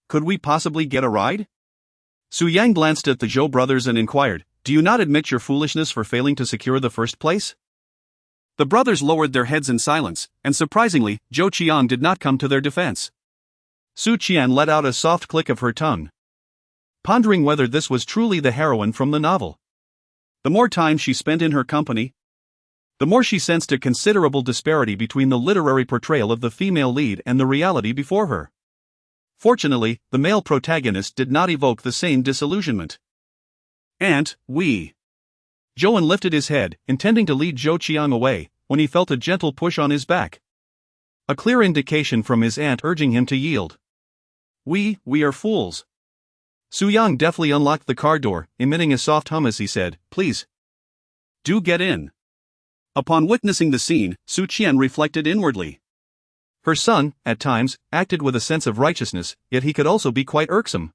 could we possibly get a ride? Su Yang glanced at the Zhou brothers and inquired, do you not admit your foolishness for failing to secure the first place? The brothers lowered their heads in silence, and surprisingly, Zhou Qiang did not come to their defense. Su Qian let out a soft click of her tongue, pondering whether this was truly the heroine from the novel. The more time she spent in her company, the more she sensed a considerable disparity between the literary portrayal of the female lead and the reality before her. Fortunately, the male protagonist did not evoke the same disillusionment. Aunt, we. Zhou lifted his head, intending to lead Zhou Qiang away, when he felt a gentle push on his back. A clear indication from his aunt urging him to yield. We are fools. Su Yang deftly unlocked the car door, emitting a soft hum as he said, please. Do get in. Upon witnessing the scene, Su Qian reflected inwardly. Her son, at times, acted with a sense of righteousness, yet he could also be quite irksome.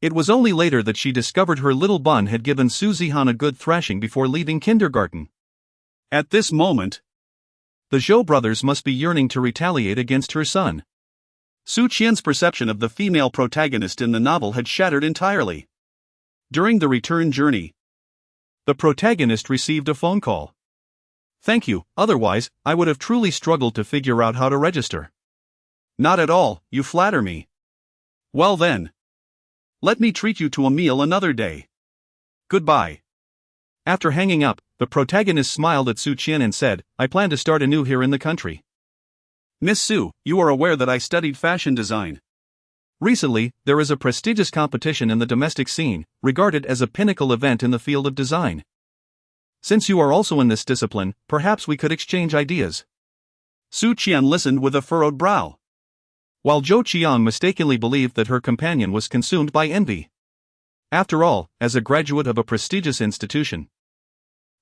It was only later that she discovered her little bun had given Su Zihan a good thrashing before leaving kindergarten. At this moment, the Zhou brothers must be yearning to retaliate against her son. Su Qian's perception of the female protagonist in the novel had shattered entirely. During the return journey, the protagonist received a phone call. Thank you, otherwise, I would have truly struggled to figure out how to register. Not at all, you flatter me. Well then, let me treat you to a meal another day. Goodbye. After hanging up, the protagonist smiled at Su Qian and said, I plan to start anew here in the country. Miss Su, you are aware that I studied fashion design. Recently, there is a prestigious competition in the domestic scene, regarded as a pinnacle event in the field of design. Since you are also in this discipline, perhaps we could exchange ideas. Su Qian listened with a furrowed brow, while Zhou Qiang mistakenly believed that her companion was consumed by envy. After all, as a graduate of a prestigious institution,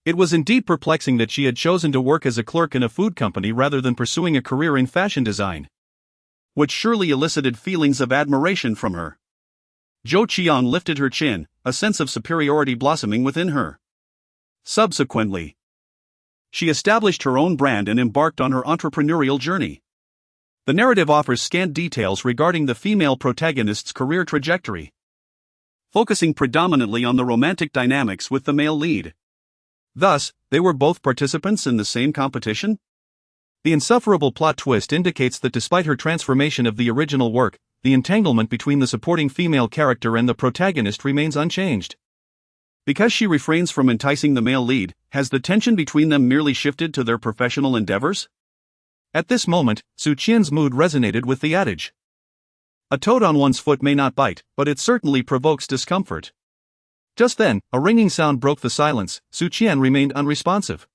it was indeed perplexing that she had chosen to work as a clerk in a food company rather than pursuing a career in fashion design, which surely elicited feelings of admiration from her. Zhou Qiang lifted her chin, a sense of superiority blossoming within her. Subsequently, she established her own brand and embarked on her entrepreneurial journey. The narrative offers scant details regarding the female protagonist's career trajectory, focusing predominantly on the romantic dynamics with the male lead. Thus, they were both participants in the same competition? The insufferable plot twist indicates that despite her transformation of the original work, the entanglement between the supporting female character and the protagonist remains unchanged. Because she refrains from enticing the male lead, has the tension between them merely shifted to their professional endeavors? At this moment, Su Qian's mood resonated with the adage. A toad on one's foot may not bite, but it certainly provokes discomfort. Just then, a ringing sound broke the silence. Su Qian remained unresponsive.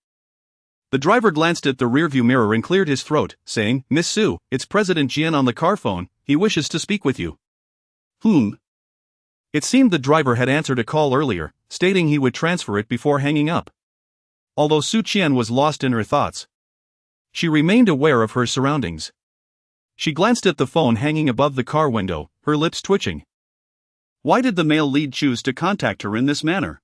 The driver glanced at the rearview mirror and cleared his throat, saying, Miss Su, it's President Jian on the car phone, he wishes to speak with you. It seemed the driver had answered a call earlier, stating he would transfer it before hanging up. Although Su Qian was lost in her thoughts, she remained aware of her surroundings. She glanced at the phone hanging above the car window, her lips twitching. Why did the male lead choose to contact her in this manner?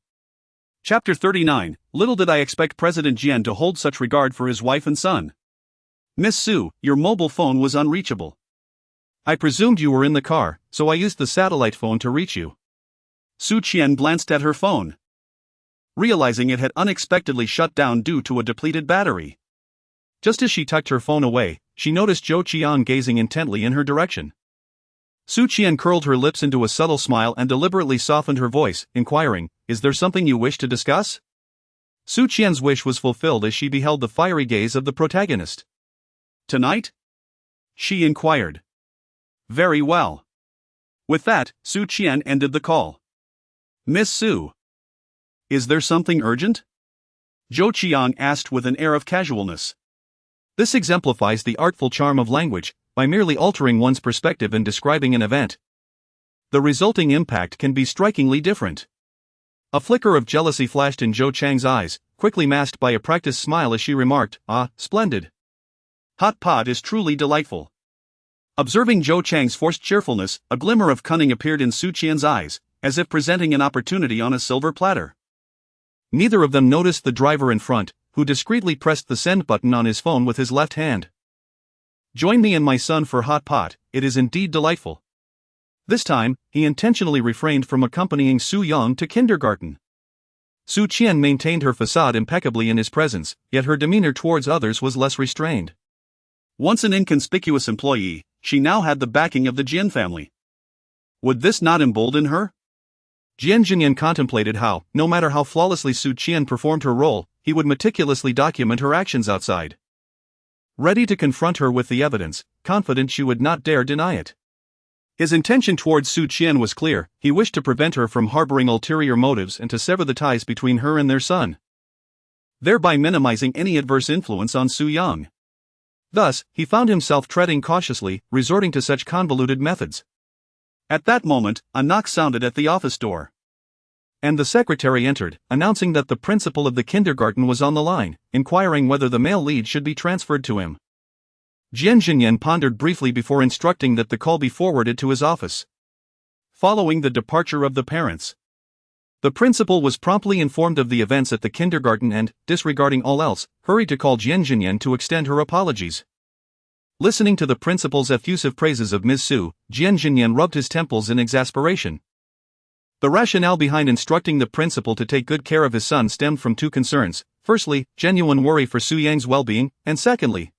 Chapter 39, Little did I expect President Jian to hold such regard for his wife and son. Miss Su, your mobile phone was unreachable. I presumed you were in the car, so I used the satellite phone to reach you. Su Qian glanced at her phone, realizing it had unexpectedly shut down due to a depleted battery. Just as she tucked her phone away, she noticed Zhou Qiang gazing intently in her direction. Su Qian curled her lips into a subtle smile and deliberately softened her voice, inquiring, Is there something you wish to discuss? Su Qian's wish was fulfilled as she beheld the fiery gaze of the protagonist. Tonight? She inquired. Very well. With that, Su Qian ended the call. Miss Su, is there something urgent? Zhou Qiang asked with an air of casualness. This exemplifies the artful charm of language, by merely altering one's perspective and describing an event. The resulting impact can be strikingly different. A flicker of jealousy flashed in Zhou Chang's eyes, quickly masked by a practiced smile as she remarked, "Ah, splendid. Hot pot is truly delightful." Observing Zhou Chang's forced cheerfulness, a glimmer of cunning appeared in Su Qian's eyes, as if presenting an opportunity on a silver platter. Neither of them noticed the driver in front, who discreetly pressed the send button on his phone with his left hand. "Join me and my son for hot pot, it is indeed delightful." This time, he intentionally refrained from accompanying Su Yang to kindergarten. Su Qian maintained her facade impeccably in his presence, yet her demeanor towards others was less restrained. Once an inconspicuous employee, she now had the backing of the Jian family. Would this not embolden her? Jian Zhanyan contemplated how, no matter how flawlessly Su Qian performed her role, he would meticulously document her actions outside. Ready to confront her with the evidence, confident she would not dare deny it. His intention towards Su Qian was clear: he wished to prevent her from harboring ulterior motives and to sever the ties between her and their son, thereby minimizing any adverse influence on Su Yang. Thus, he found himself treading cautiously, resorting to such convoluted methods. At that moment, a knock sounded at the office door. And the secretary entered, announcing that the principal of the kindergarten was on the line, inquiring whether the male lead should be transferred to him. Jian Zhanyan pondered briefly before instructing that the call be forwarded to his office. Following the departure of the parents, the principal was promptly informed of the events at the kindergarten and, disregarding all else, hurried to call Jian Zhanyan to extend her apologies. Listening to the principal's effusive praises of Ms. Su, Jian Zhanyan rubbed his temples in exasperation. The rationale behind instructing the principal to take good care of his son stemmed from two concerns: firstly, genuine worry for Su Yang's well-being, and secondly,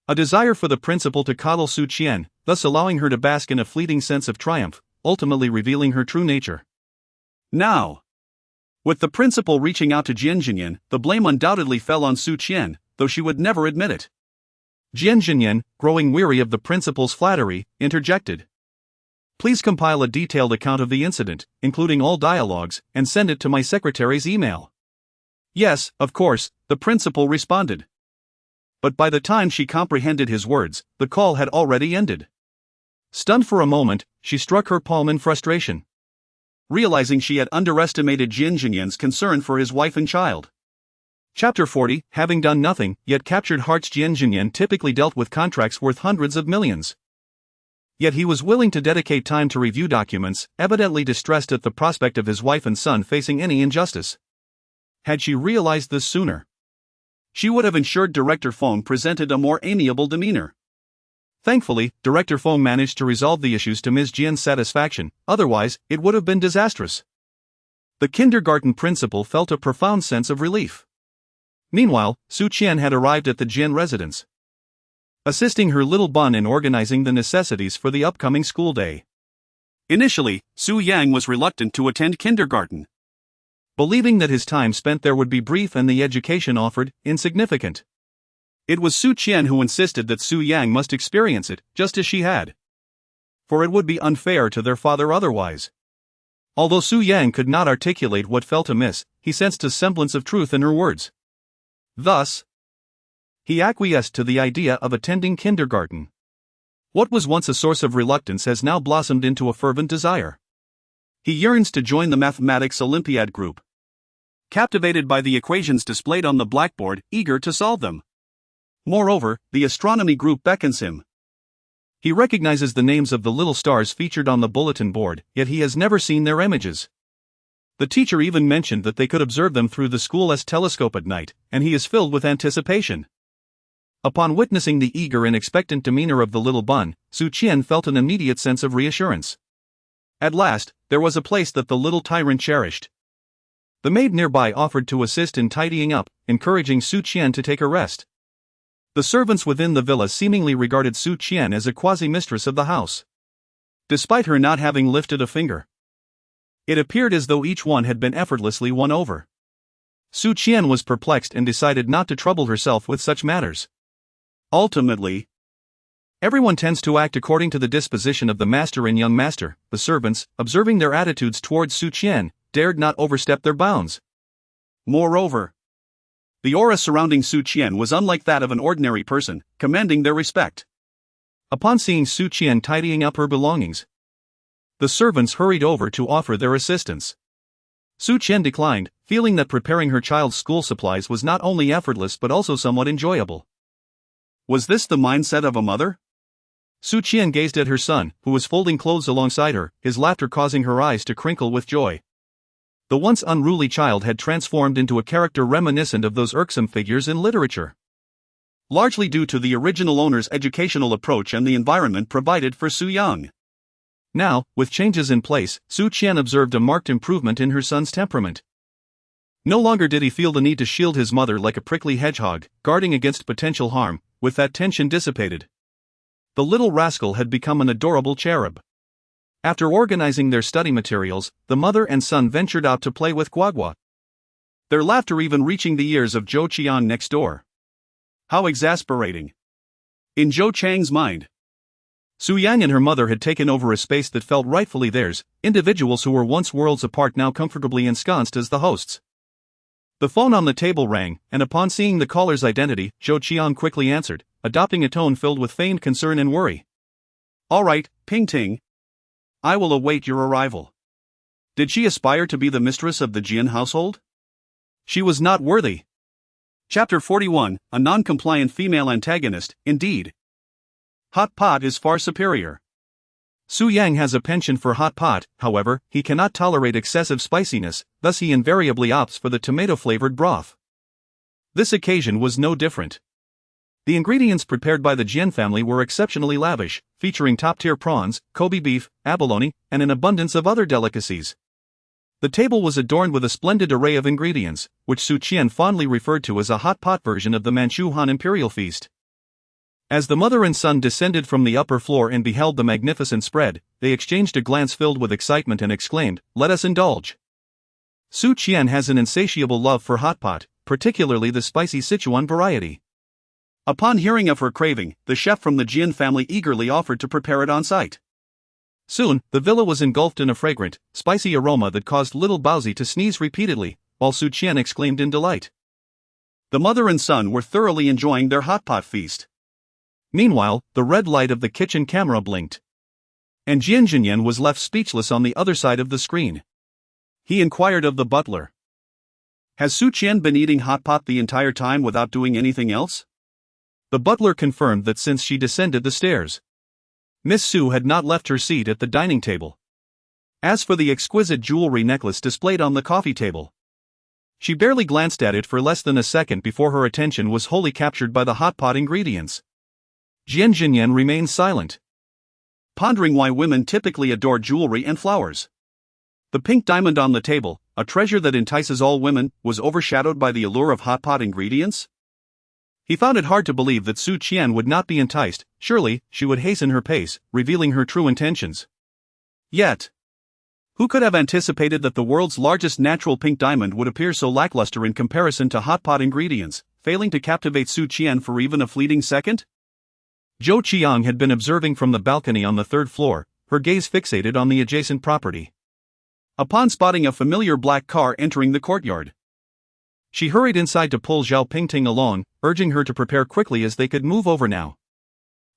a desire for the principal to coddle Su Qian, thus allowing her to bask in a fleeting sense of triumph, ultimately revealing her true nature. Now, with the principal reaching out to Jian Zhanyan, the blame undoubtedly fell on Su Qian, though she would never admit it. Jian Zhanyan, growing weary of the principal's flattery, interjected. "Please compile a detailed account of the incident, including all dialogues, and send it to my secretary's email." "Yes, of course," the principal responded. But by the time she comprehended his words, the call had already ended. Stunned for a moment, she struck her palm in frustration, realizing she had underestimated Jian Zhanyan's concern for his wife and child. Chapter 40, having done nothing, yet captured hearts. Jian Zhanyan typically dealt with contracts worth hundreds of millions. Yet he was willing to dedicate time to review documents, evidently distressed at the prospect of his wife and son facing any injustice. Had she realized this sooner, she would have ensured Director Feng presented a more amiable demeanor. Thankfully, Director Feng managed to resolve the issues to Ms. Jian's satisfaction, otherwise, it would have been disastrous. The kindergarten principal felt a profound sense of relief. Meanwhile, Su Qian had arrived at the Jian residence, assisting her little bun in organizing the necessities for the upcoming school day. Initially, Su Yang was reluctant to attend kindergarten, believing that his time spent there would be brief and the education offered insignificant. It was Su Qian who insisted that Su Yang must experience it, just as she had, for it would be unfair to their father otherwise. Although Su Yang could not articulate what felt amiss, he sensed a semblance of truth in her words. Thus, he acquiesced to the idea of attending kindergarten. What was once a source of reluctance has now blossomed into a fervent desire. He yearns to join the mathematics Olympiad group, captivated by the equations displayed on the blackboard, eager to solve them. Moreover, the astronomy group beckons him. He recognizes the names of the little stars featured on the bulletin board, yet he has never seen their images. The teacher even mentioned that they could observe them through the school's telescope at night, and he is filled with anticipation. Upon witnessing the eager and expectant demeanor of the little bun, Su Qian felt an immediate sense of reassurance. At last, there was a place that the little tyrant cherished. The maid nearby offered to assist in tidying up, encouraging Su Qian to take a rest. The servants within the villa seemingly regarded Su Qian as a quasi-mistress of the house, despite her not having lifted a finger. It appeared as though each one had been effortlessly won over. Su Qian was perplexed and decided not to trouble herself with such matters. Ultimately, everyone tends to act according to the disposition of the master and young master. The servants, observing their attitudes towards Su Qian, dared not overstep their bounds. Moreover, the aura surrounding Su Qian was unlike that of an ordinary person, commanding their respect. Upon seeing Su Qian tidying up her belongings, the servants hurried over to offer their assistance. Su Qian declined, feeling that preparing her child's school supplies was not only effortless but also somewhat enjoyable. Was this the mindset of a mother? Su Qian gazed at her son, who was folding clothes alongside her, his laughter causing her eyes to crinkle with joy. The once unruly child had transformed into a character reminiscent of those irksome figures in literature. Largely due to the original owner's educational approach and the environment provided for Su Yang. Now, with changes in place, Su Qian observed a marked improvement in her son's temperament. No longer did he feel the need to shield his mother like a prickly hedgehog, guarding against potential harm. With that tension dissipated, the little rascal had become an adorable cherub. After organizing their study materials, the mother and son ventured out to play with Guagua, their laughter even reaching the ears of Zhou Qian next door. How exasperating. In Zhou Chang's mind, Su Yang and her mother had taken over a space that felt rightfully theirs, individuals who were once worlds apart now comfortably ensconced as the hosts. The phone on the table rang, and upon seeing the caller's identity, Zhou Qian quickly answered, adopting a tone filled with feigned concern and worry. All right, Ping Ting. I will await your arrival. Did she aspire to be the mistress of the Jian household? She was not worthy. Chapter 41, a non-compliant female antagonist, indeed. Hot pot is far superior. Su Yang has a penchant for hot pot, however, he cannot tolerate excessive spiciness, thus he invariably opts for the tomato-flavored broth. This occasion was no different. The ingredients prepared by the Jian family were exceptionally lavish, featuring top-tier prawns, Kobe beef, abalone, and an abundance of other delicacies. The table was adorned with a splendid array of ingredients, which Su Qian fondly referred to as a hot pot version of the Manchu Han imperial feast. As the mother and son descended from the upper floor and beheld the magnificent spread, they exchanged a glance filled with excitement and exclaimed, "Let us indulge." Su Qian has an insatiable love for hot pot, particularly the spicy Sichuan variety. Upon hearing of her craving, the chef from the Jian family eagerly offered to prepare it on site. Soon, the villa was engulfed in a fragrant, spicy aroma that caused little Baozi to sneeze repeatedly, while Su Qian exclaimed in delight. The mother and son were thoroughly enjoying their hot pot feast. Meanwhile, the red light of the kitchen camera blinked, and Jian Zhanyan was left speechless on the other side of the screen. He inquired of the butler, "Has Su Qian been eating hot pot the entire time without doing anything else?" The butler confirmed that since she descended the stairs, Miss Su had not left her seat at the dining table. As for the exquisite jewelry necklace displayed on the coffee table, she barely glanced at it for less than a second before her attention was wholly captured by the hot pot ingredients. Jian Zhanyan remained silent, pondering why women typically adore jewelry and flowers. The pink diamond on the table, a treasure that entices all women, was overshadowed by the allure of hot pot ingredients? He found it hard to believe that Su Qian would not be enticed. Surely, she would hasten her pace, revealing her true intentions. Yet, who could have anticipated that the world's largest natural pink diamond would appear so lackluster in comparison to hot pot ingredients, failing to captivate Su Qian for even a fleeting second? Zhou Qiang had been observing from the balcony on the third floor, her gaze fixated on the adjacent property. Upon spotting a familiar black car entering the courtyard, she hurried inside to pull Zhao Pingting along, urging her to prepare quickly as they could move over now.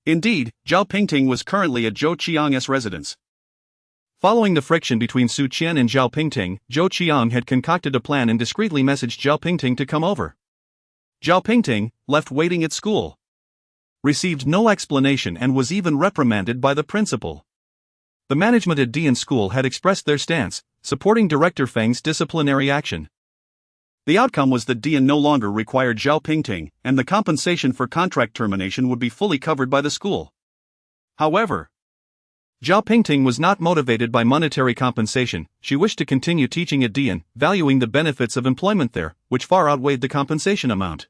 Indeed, Zhao Pingting was currently at Zhou Qiang's residence. Following the friction between Su Qian and Zhao Pingting, Zhou Qiang had concocted a plan and discreetly messaged Zhao Pingting to come over. Zhao Pingting, left waiting at school, received no explanation and was even reprimanded by the principal. The management at Dian School had expressed their stance, supporting Director Feng's disciplinary action. The outcome was that Dian no longer required Zhao Pingting, and the compensation for contract termination would be fully covered by the school. However, Zhao Pingting was not motivated by monetary compensation. She wished to continue teaching at Dian, valuing the benefits of employment there, which far outweighed the compensation amount.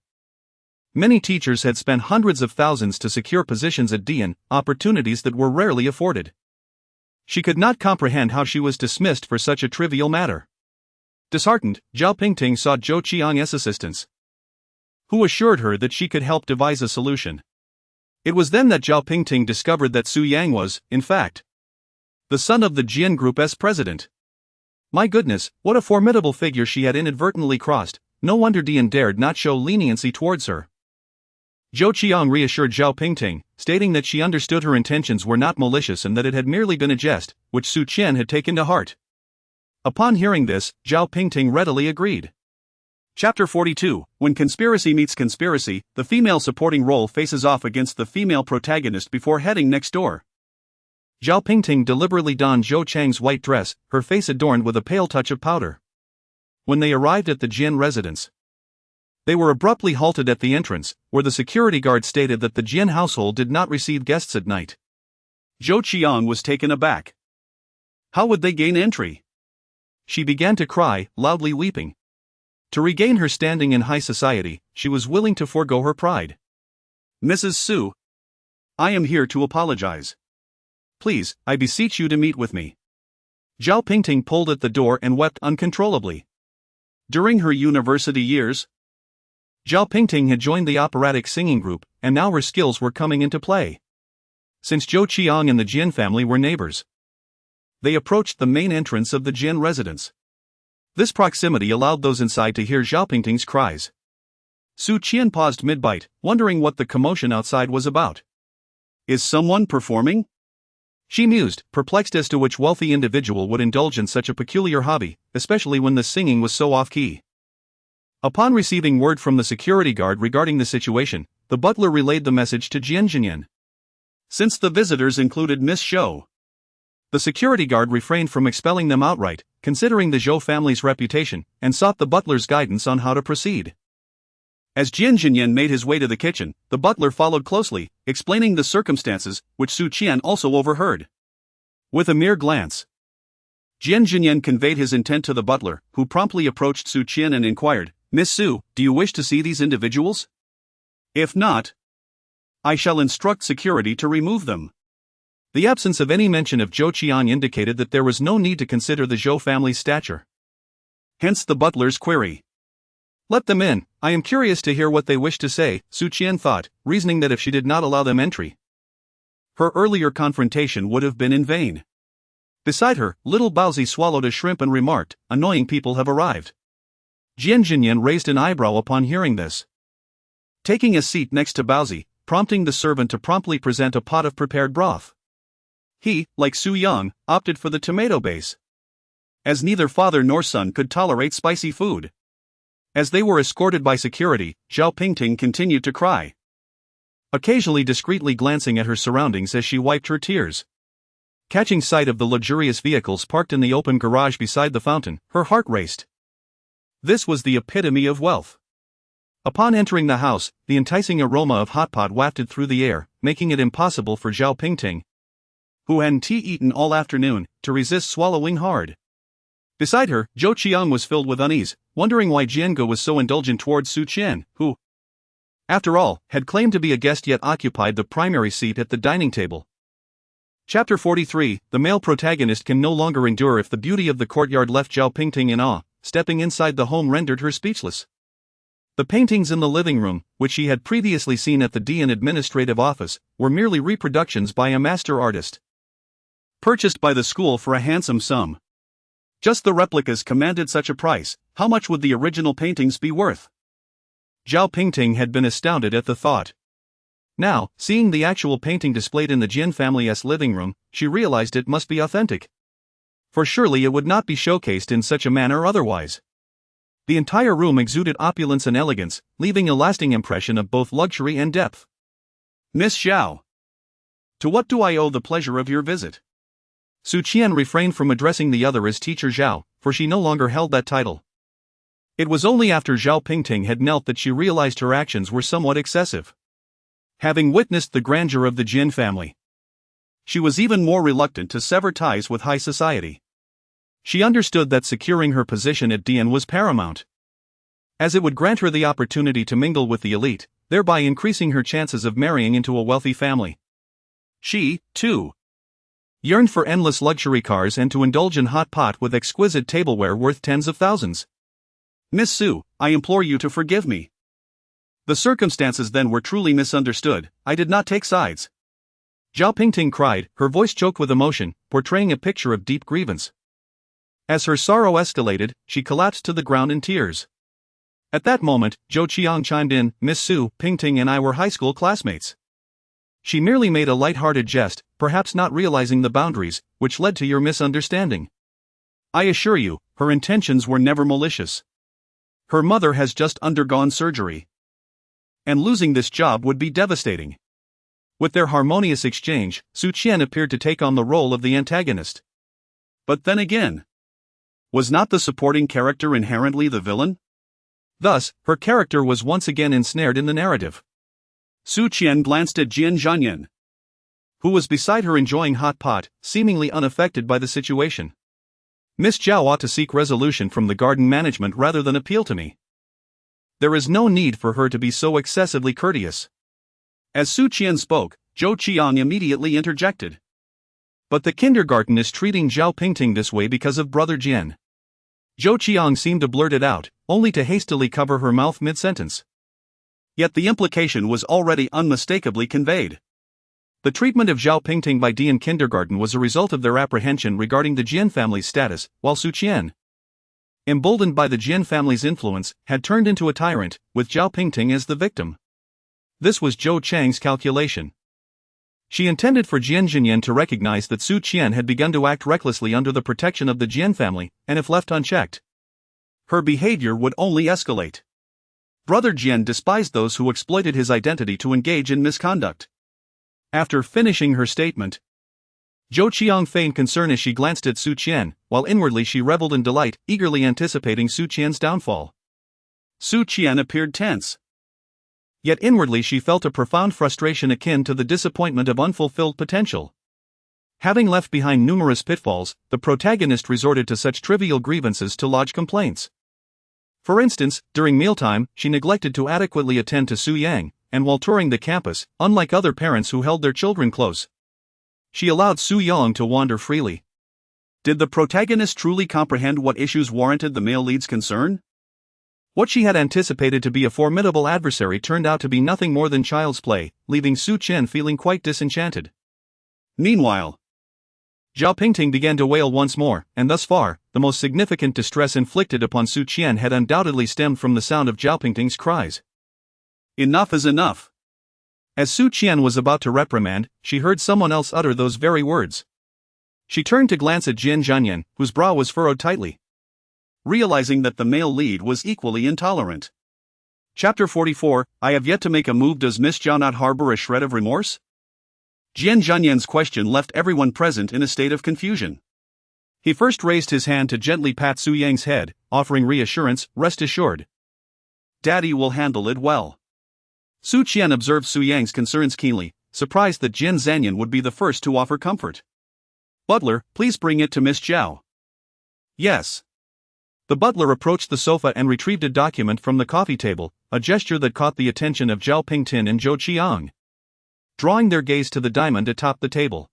Many teachers had spent hundreds of thousands to secure positions at Dian, opportunities that were rarely afforded. She could not comprehend how she was dismissed for such a trivial matter. Disheartened, Zhao Pingting sought Zhou Qiang's assistance, who assured her that she could help devise a solution. It was then that Zhao Pingting discovered that Su Yang was, in fact, the son of the Jian Group's president. My goodness, what a formidable figure she had inadvertently crossed. No wonder Dian dared not show leniency towards her. Zhou Qiang reassured Zhao Pingting, stating that she understood her intentions were not malicious and that it had merely been a jest, which Su Qian had taken to heart. Upon hearing this, Zhao Pingting readily agreed. Chapter 42. When conspiracy meets conspiracy, the female supporting role faces off against the female protagonist before heading next door. Zhao Pingting deliberately donned Zhou Cheng's white dress, her face adorned with a pale touch of powder. When they arrived at the Jian residence, they were abruptly halted at the entrance, where the security guard stated that the Jian household did not receive guests at night. Zhou Qian was taken aback. How would they gain entry? She began to cry, loudly weeping. To regain her standing in high society, she was willing to forego her pride. Mrs. Su, I am here to apologize. Please, I beseech you to meet with me. Zhao Pingting pulled at the door and wept uncontrollably. During her university years, Zhao Pingting had joined the operatic singing group, and now her skills were coming into play. Since Zhou Qiang and the Jian family were neighbors, they approached the main entrance of the Jian residence. This proximity allowed those inside to hear Zhao Pingting's cries. Su Qian paused mid-bite, wondering what the commotion outside was about. Is someone performing? She mused, perplexed as to which wealthy individual would indulge in such a peculiar hobby, especially when the singing was so off-key. Upon receiving word from the security guard regarding the situation, the butler relayed the message to Jian Zhanyan. Since the visitors included Miss Zhou, the security guard refrained from expelling them outright, considering the Zhou family's reputation, and sought the butler's guidance on how to proceed. As Jian Zhanyan made his way to the kitchen, the butler followed closely, explaining the circumstances, which Su Qian also overheard. With a mere glance, Jian Zhanyan conveyed his intent to the butler, who promptly approached Su Qian and inquired, Miss Su, do you wish to see these individuals? If not, I shall instruct security to remove them. The absence of any mention of Zhou Qiang indicated that there was no need to consider the Zhou family's stature. Hence the butler's query. Let them in, I am curious to hear what they wish to say, Su Qian thought, reasoning that if she did not allow them entry, her earlier confrontation would have been in vain. Beside her, little Baozi swallowed a shrimp and remarked, annoying people have arrived. Jian Zhanyan raised an eyebrow upon hearing this. Taking a seat next to Baozi, prompting the servant to promptly present a pot of prepared broth. He, like Su Yang, opted for the tomato base, as neither father nor son could tolerate spicy food. As they were escorted by security, Zhao Pingting continued to cry, occasionally discreetly glancing at her surroundings as she wiped her tears. Catching sight of the luxurious vehicles parked in the open garage beside the fountain, her heart raced. This was the epitome of wealth. Upon entering the house, the enticing aroma of hot pot wafted through the air, making it impossible for Zhao Pingting, who hadn't eaten all afternoon, to resist swallowing hard. Beside her, Zhou Qiang was filled with unease, wondering why Jiange was so indulgent towards Su Qian, who, after all, had claimed to be a guest yet occupied the primary seat at the dining table. Chapter 43. The male protagonist can no longer endure if the beauty of the courtyard left Zhao Pingting in awe. Stepping inside the home rendered her speechless. The paintings in the living room, which she had previously seen at the Dian administrative office, were merely reproductions by a master artist, purchased by the school for a handsome sum. Just the replicas commanded such a price, how much would the original paintings be worth? Zhao Pingting had been astounded at the thought. Now, seeing the actual painting displayed in the Jian family's living room, she realized it must be authentic. For surely it would not be showcased in such a manner otherwise. The entire room exuded opulence and elegance, leaving a lasting impression of both luxury and depth. Miss Zhao, to what do I owe the pleasure of your visit? Su Qian refrained from addressing the other as Teacher Zhao, for she no longer held that title. It was only after Zhao Pingting had knelt that she realized her actions were somewhat excessive. Having witnessed the grandeur of the Jian family, she was even more reluctant to sever ties with high society. She understood that securing her position at Dian was paramount, as it would grant her the opportunity to mingle with the elite, thereby increasing her chances of marrying into a wealthy family. She, too, yearned for endless luxury cars and to indulge in hot pot with exquisite tableware worth tens of thousands. Miss Su, I implore you to forgive me. The circumstances then were truly misunderstood, I did not take sides. Zhao Pingting cried, her voice choked with emotion, portraying a picture of deep grievance. As her sorrow escalated, she collapsed to the ground in tears. At that moment, Zhou Qiang chimed in, Miss Su, Pingting and I were high school classmates. She merely made a light-hearted jest, perhaps not realizing the boundaries, which led to your misunderstanding. I assure you, her intentions were never malicious. Her mother has just undergone surgery. And losing this job would be devastating. With their harmonious exchange, Su Qian appeared to take on the role of the antagonist. But then again, was not the supporting character inherently the villain? Thus, her character was once again ensnared in the narrative. Su Qian glanced at Jian Zhanyan, who was beside her enjoying hot pot, seemingly unaffected by the situation. Miss Zhao ought to seek resolution from the garden management rather than appeal to me. There is no need for her to be so excessively courteous. As Su Qian spoke, Zhou Qiang immediately interjected. But the kindergarten is treating Zhao Pingting this way because of brother Jian. Zhou Qiang seemed to blurt it out, only to hastily cover her mouth mid-sentence. Yet the implication was already unmistakably conveyed. The treatment of Zhao Pingting by Dian kindergarten was a result of their apprehension regarding the Jian family's status, while Su Qian, emboldened by the Jian family's influence, had turned into a tyrant, with Zhao Pingting as the victim. This was Zhou Chang's calculation. She intended for Jian Zhanyan to recognize that Su Qian had begun to act recklessly under the protection of the Jian family, and if left unchecked, her behavior would only escalate. Brother Jian despised those who exploited his identity to engage in misconduct. After finishing her statement, Zhou Qiang feigned concern as she glanced at Su Qian, while inwardly she reveled in delight, eagerly anticipating Su Qian's downfall. Su Qian appeared tense. Yet inwardly she felt a profound frustration akin to the disappointment of unfulfilled potential. Having left behind numerous pitfalls, the protagonist resorted to such trivial grievances to lodge complaints. For instance, during mealtime, she neglected to adequately attend to Su Yang, and while touring the campus, unlike other parents who held their children close, she allowed Su Yang to wander freely. Did the protagonist truly comprehend what issues warranted the male lead's concern? What she had anticipated to be a formidable adversary turned out to be nothing more than child's play, leaving Su Qian feeling quite disenchanted. Meanwhile, Zhao Pingting began to wail once more, and thus far, the most significant distress inflicted upon Su Qian had undoubtedly stemmed from the sound of Zhao Pingting's cries. Enough is enough. As Su Qian was about to reprimand, she heard someone else utter those very words. She turned to glance at Jian Zhanyan, whose brow was furrowed tightly, realizing that the male lead was equally intolerant. Chapter 44, I have yet to make a move. Does Miss Zhao not harbor a shred of remorse? Jian Zhanyan's question left everyone present in a state of confusion. He first raised his hand to gently pat Su Yang's head, offering reassurance, rest assured. Daddy will handle it well. Su Qian observed Su Yang's concerns keenly, surprised that Jian Zhanyan would be the first to offer comfort. Butler, please bring it to Miss Zhao. Yes. The butler approached the sofa and retrieved a document from the coffee table, a gesture that caught the attention of Zhao Pingtin and Zhou Qiang, drawing their gaze to the diamond atop the table.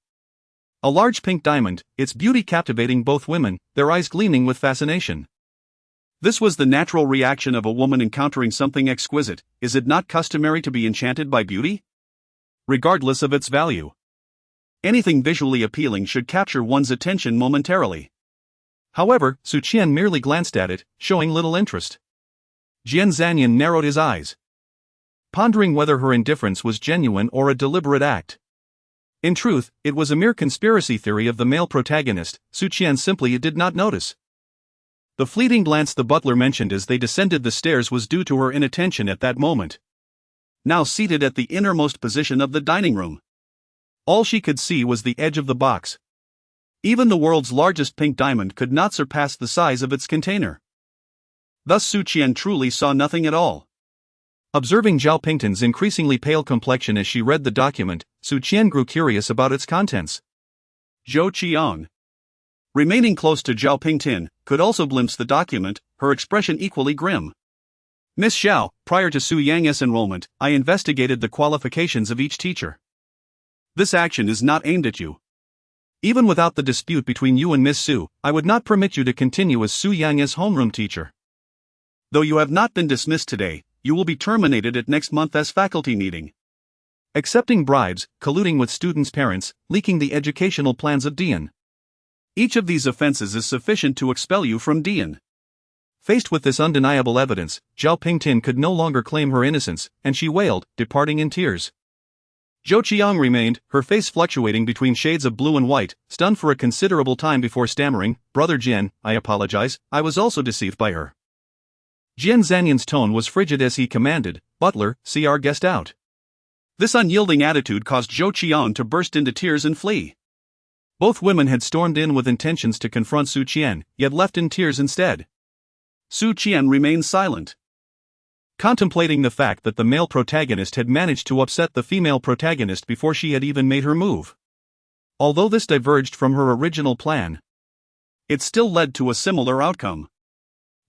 A large pink diamond, its beauty captivating both women, their eyes gleaming with fascination. This was the natural reaction of a woman encountering something exquisite. Is it not customary to be enchanted by beauty? Regardless of its value, anything visually appealing should capture one's attention momentarily. However, Su Qian merely glanced at it, showing little interest. Jian Zhanyan narrowed his eyes, pondering whether her indifference was genuine or a deliberate act. In truth, it was a mere conspiracy theory of the male protagonist. Su Qian simply did not notice. The fleeting glance the butler mentioned as they descended the stairs was due to her inattention at that moment. Now seated at the innermost position of the dining room, all she could see was the edge of the box. Even the world's largest pink diamond could not surpass the size of its container. Thus Su Qian truly saw nothing at all. Observing Zhao Pingtin's increasingly pale complexion as she read the document, Su Qian grew curious about its contents. Zhou Qiang, remaining close to Zhao Pingtin, could also glimpse the document, her expression equally grim. Miss Zhao, prior to Su Yang's enrollment, I investigated the qualifications of each teacher. This action is not aimed at you. Even without the dispute between you and Miss Su, I would not permit you to continue as Su Yang's homeroom teacher. Though you have not been dismissed today, you will be terminated at next month's faculty meeting. Accepting bribes, colluding with students' parents, leaking the educational plans of Dian. Each of these offenses is sufficient to expel you from Dian. Faced with this undeniable evidence, Zhao Pingtin could no longer claim her innocence, and she wailed, departing in tears. Zhou Qiang remained, her face fluctuating between shades of blue and white, stunned for a considerable time before stammering, "Brother Jian, I apologize, I was also deceived by her." Jian Zhanyan's tone was frigid as he commanded, "Butler, see our guest out." This unyielding attitude caused Zhou Qiang to burst into tears and flee. Both women had stormed in with intentions to confront Su Qian, yet left in tears instead. Su Qian remained silent, contemplating the fact that the male protagonist had managed to upset the female protagonist before she had even made her move. Although this diverged from her original plan, it still led to a similar outcome.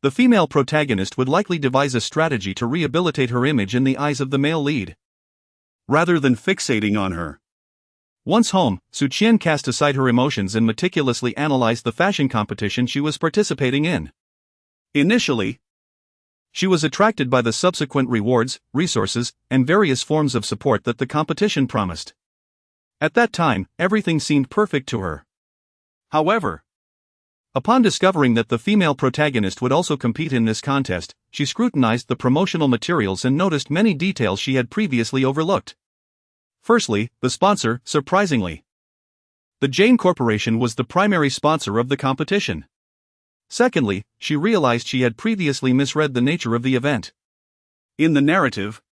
The female protagonist would likely devise a strategy to rehabilitate her image in the eyes of the male lead, rather than fixating on her. Once home, Su Qian cast aside her emotions and meticulously analyzed the fashion competition she was participating in. Initially, she was attracted by the subsequent rewards, resources, and various forms of support that the competition promised. At that time, everything seemed perfect to her. However, upon discovering that the female protagonist would also compete in this contest, she scrutinized the promotional materials and noticed many details she had previously overlooked. Firstly, the sponsor, surprisingly. The Jane Corporation was the primary sponsor of the competition. Secondly, she realized she had previously misread the nature of the event. In the narrative,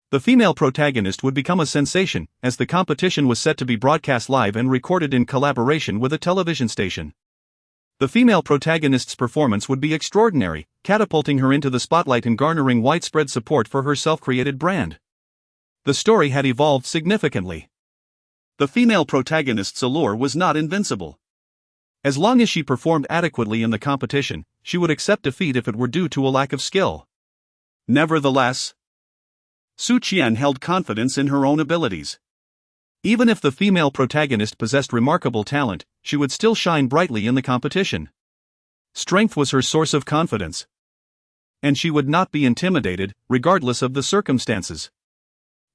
the female protagonist would become a sensation, as the competition was set to be broadcast live and recorded in collaboration with a television station. The female protagonist's performance would be extraordinary, catapulting her into the spotlight and garnering widespread support for her self-created brand. The story had evolved significantly. The female protagonist's allure was not invincible. As long as she performed adequately in the competition, she would accept defeat if it were due to a lack of skill. Nevertheless, Su Qian held confidence in her own abilities. Even if the female protagonist possessed remarkable talent, she would still shine brightly in the competition. Strength was her source of confidence, and she would not be intimidated, regardless of the circumstances.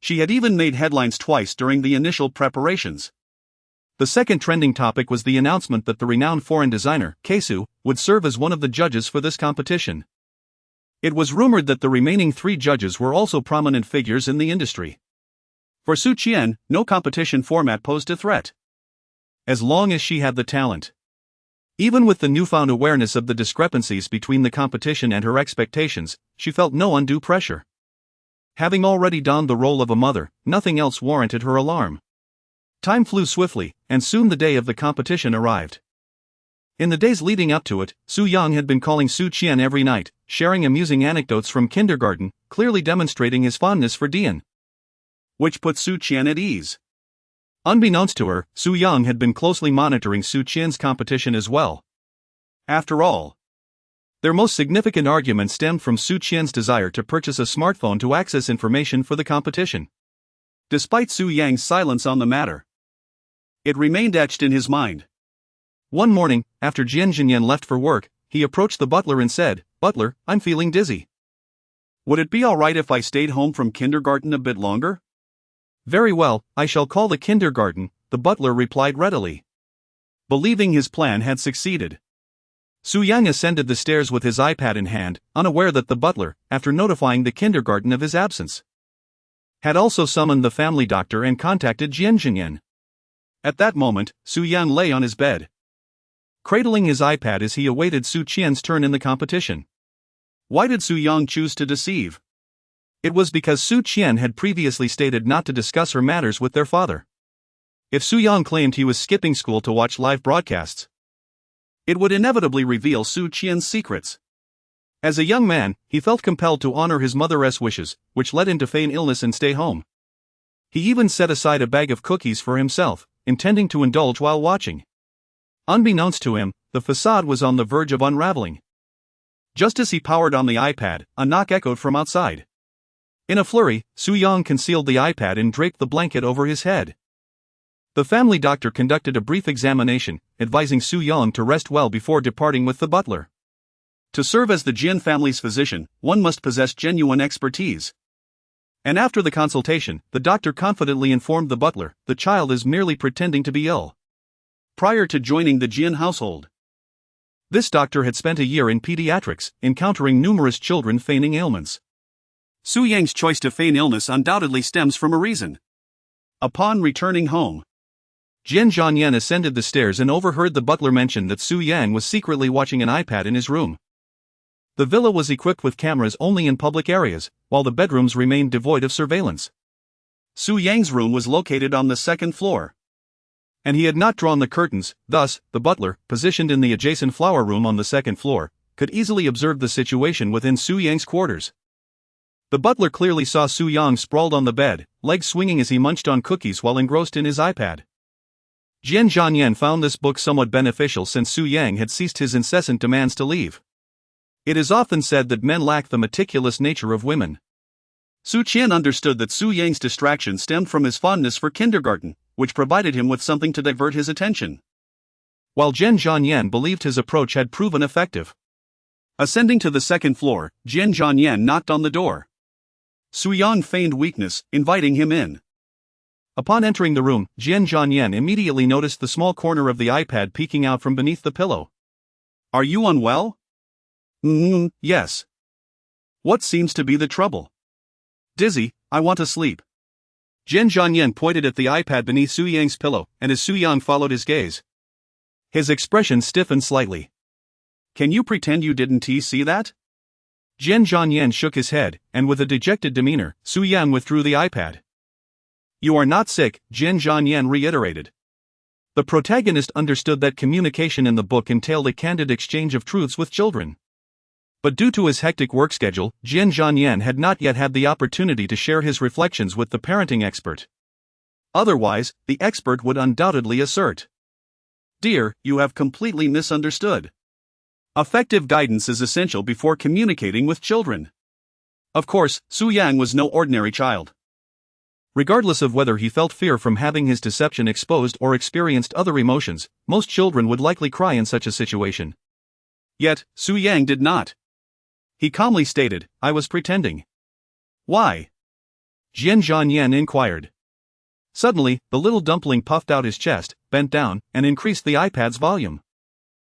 She had even made headlines twice during the initial preparations. The second trending topic was the announcement that the renowned foreign designer, Su, would serve as one of the judges for this competition. It was rumored that the remaining 3 judges were also prominent figures in the industry. For Su Qian, no competition format posed a threat, as long as she had the talent. Even with the newfound awareness of the discrepancies between the competition and her expectations, she felt no undue pressure. Having already donned the role of a mother, nothing else warranted her alarm. Time flew swiftly, and soon the day of the competition arrived. In the days leading up to it, Su Yang had been calling Su Qian every night, sharing amusing anecdotes from kindergarten, clearly demonstrating his fondness for Dian, which put Su Qian at ease. Unbeknownst to her, Su Yang had been closely monitoring Su Qian's competition as well. After all, their most significant argument stemmed from Su Qian's desire to purchase a smartphone to access information for the competition. Despite Su Yang's silence on the matter, it remained etched in his mind. One morning, after Jian Zhanyan left for work, he approached the butler and said, "Butler, I'm feeling dizzy. Would it be alright if I stayed home from kindergarten a bit longer?" "Very well, I shall call the kindergarten," the butler replied readily. Believing his plan had succeeded, Su Yang ascended the stairs with his iPad in hand, unaware that the butler, after notifying the kindergarten of his absence, had also summoned the family doctor and contacted Jian Zhanyan. At that moment, Su Yang lay on his bed, cradling his iPad as he awaited Su Qian's turn in the competition. Why did Su Yang choose to deceive? It was because Su Qian had previously stated not to discuss her matters with their father. If Su Yang claimed he was skipping school to watch live broadcasts, it would inevitably reveal Su Qian's secrets. As a young man, he felt compelled to honor his mother's wishes, which led him to feign illness and stay home. He even set aside a bag of cookies for himself, intending to indulge while watching. Unbeknownst to him, the facade was on the verge of unraveling. Just as he powered on the iPad, a knock echoed from outside. In a flurry, Su Yang concealed the iPad and draped the blanket over his head. The family doctor conducted a brief examination, advising Su Yang to rest well before departing with the butler. To serve as the Jian family's physician, one must possess genuine expertise. And after the consultation, the doctor confidently informed the butler, "The child is merely pretending to be ill." Prior to joining the Jian household, this doctor had spent a year in pediatrics, encountering numerous children feigning ailments. Su Yang's choice to feign illness undoubtedly stems from a reason. Upon returning home, Jian Zhanyan ascended the stairs and overheard the butler mention that Su Yang was secretly watching an iPad in his room. The villa was equipped with cameras only in public areas, while the bedrooms remained devoid of surveillance. Su Yang's room was located on the second floor, and he had not drawn the curtains. Thus, the butler, positioned in the adjacent flower room on the second floor, could easily observe the situation within Su Yang's quarters. The butler clearly saw Su Yang sprawled on the bed, legs swinging as he munched on cookies while engrossed in his iPad. Jian Zhanyan found this book somewhat beneficial since Su Yang had ceased his incessant demands to leave. It is often said that men lack the meticulous nature of women. Su Qian understood that Su Yang's distraction stemmed from his fondness for kindergarten, which provided him with something to divert his attention. While Jian Zhanyan believed his approach had proven effective. Ascending to the second floor, Jian Zhanyan knocked on the door. Su Yang feigned weakness, inviting him in. Upon entering the room, Jian Zhanyan immediately noticed the small corner of the iPad peeking out from beneath the pillow. Are you unwell? Yes. What seems to be the trouble? Dizzy, I want to sleep. Jian Zhanyan pointed at the iPad beneath Su Yang's pillow, and as Su Yang followed his gaze, his expression stiffened slightly. Can you pretend you didn't see that? Jian Zhanyan shook his head, and with a dejected demeanor, Su Yang withdrew the iPad. You are not sick, Jian Zhanyan reiterated. The protagonist understood that communication in the book entailed a candid exchange of truths with children. But due to his hectic work schedule, Jian Zhanyan had not yet had the opportunity to share his reflections with the parenting expert. Otherwise, the expert would undoubtedly assert, "Dear, you have completely misunderstood. Effective guidance is essential before communicating with children." Of course, Su Yang was no ordinary child. Regardless of whether he felt fear from having his deception exposed or experienced other emotions, most children would likely cry in such a situation. Yet, Su Yang did not. He calmly stated, "I was pretending." "Why?" Jian Zhanyan inquired. Suddenly, the little dumpling puffed out his chest, bent down, and increased the iPad's volume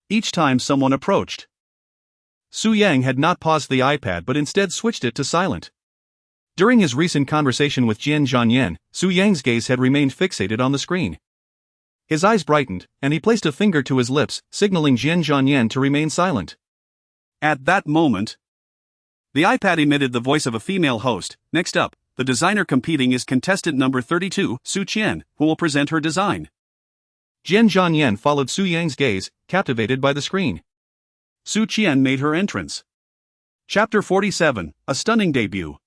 each time someone approached. Su Yang had not paused the iPad but instead switched it to silent. During his recent conversation with Jian Zhanyan, Su Yang's gaze had remained fixated on the screen. His eyes brightened, and he placed a finger to his lips, signaling Jian Zhanyan to remain silent. At that moment, the iPad emitted the voice of a female host. "Next up, the designer competing is contestant number 32, Su Qian, who will present her design." Jian Zhanyan followed Su Yang's gaze, captivated by the screen. Su Qian made her entrance. Chapter 47, a stunning debut.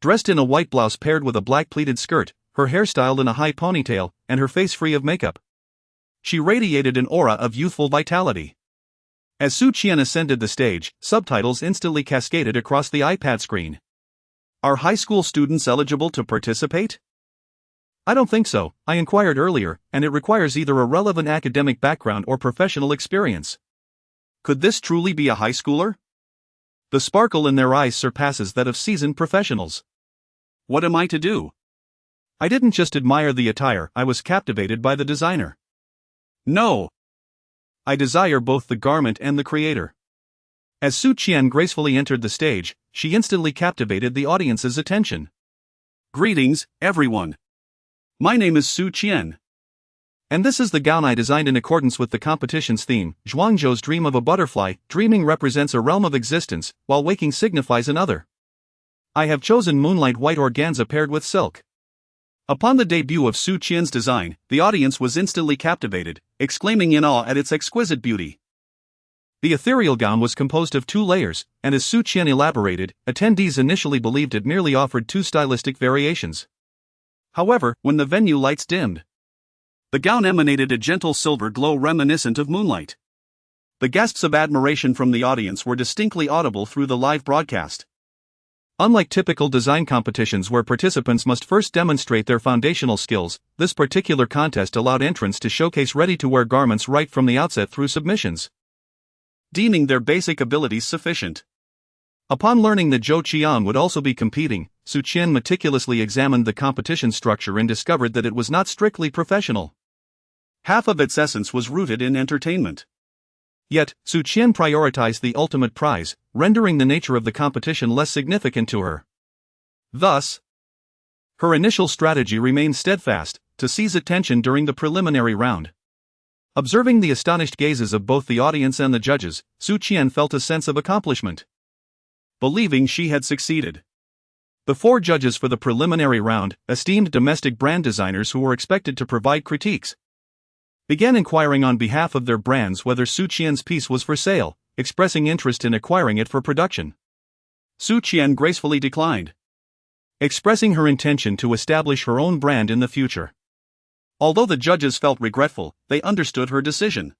Dressed in a white blouse paired with a black pleated skirt, her hair styled in a high ponytail, and her face free of makeup, she radiated an aura of youthful vitality. As Su Qian ascended the stage, subtitles instantly cascaded across the iPad screen. Are high school students eligible to participate? I don't think so, I inquired earlier, and it requires either a relevant academic background or professional experience. Could this truly be a high schooler? The sparkle in their eyes surpasses that of seasoned professionals. What am I to do? I didn't just admire the attire, I was captivated by the designer. No. I desire both the garment and the creator. As Su Qian gracefully entered the stage, she instantly captivated the audience's attention. Greetings, everyone. My name is Su Qian. And this is the gown I designed in accordance with the competition's theme. Zhuangzhou's dream of a butterfly. Dreaming represents a realm of existence, while waking signifies another. I have chosen moonlight white organza paired with silk. Upon the debut of Su Qian's design, the audience was instantly captivated, exclaiming in awe at its exquisite beauty. The ethereal gown was composed of 2 layers, and as Su Qian elaborated, attendees initially believed it merely offered 2 stylistic variations. However, when the venue lights dimmed, the gown emanated a gentle silver glow reminiscent of moonlight. The gasps of admiration from the audience were distinctly audible through the live broadcast. Unlike typical design competitions where participants must first demonstrate their foundational skills, this particular contest allowed entrants to showcase ready-to-wear garments right from the outset through submissions, deeming their basic abilities sufficient. Upon learning that Zhou Qian would also be competing, Su Qian meticulously examined the competition structure and discovered that it was not strictly professional. Half of its essence was rooted in entertainment. Yet, Su Qian prioritized the ultimate prize, rendering the nature of the competition less significant to her. Thus, Her initial strategy remained steadfast, to seize attention during the preliminary round. Observing the astonished gazes of both the audience and the judges, Su Qian felt a sense of accomplishment. Believing she had succeeded. The 4 judges for the preliminary round, esteemed domestic brand designers who were expected to provide critiques, began inquiring on behalf of their brands whether Su Qian's piece was for sale, expressing interest in acquiring it for production. Su Qian gracefully declined, expressing her intention to establish her own brand in the future. Although the judges felt regretful, they understood her decision.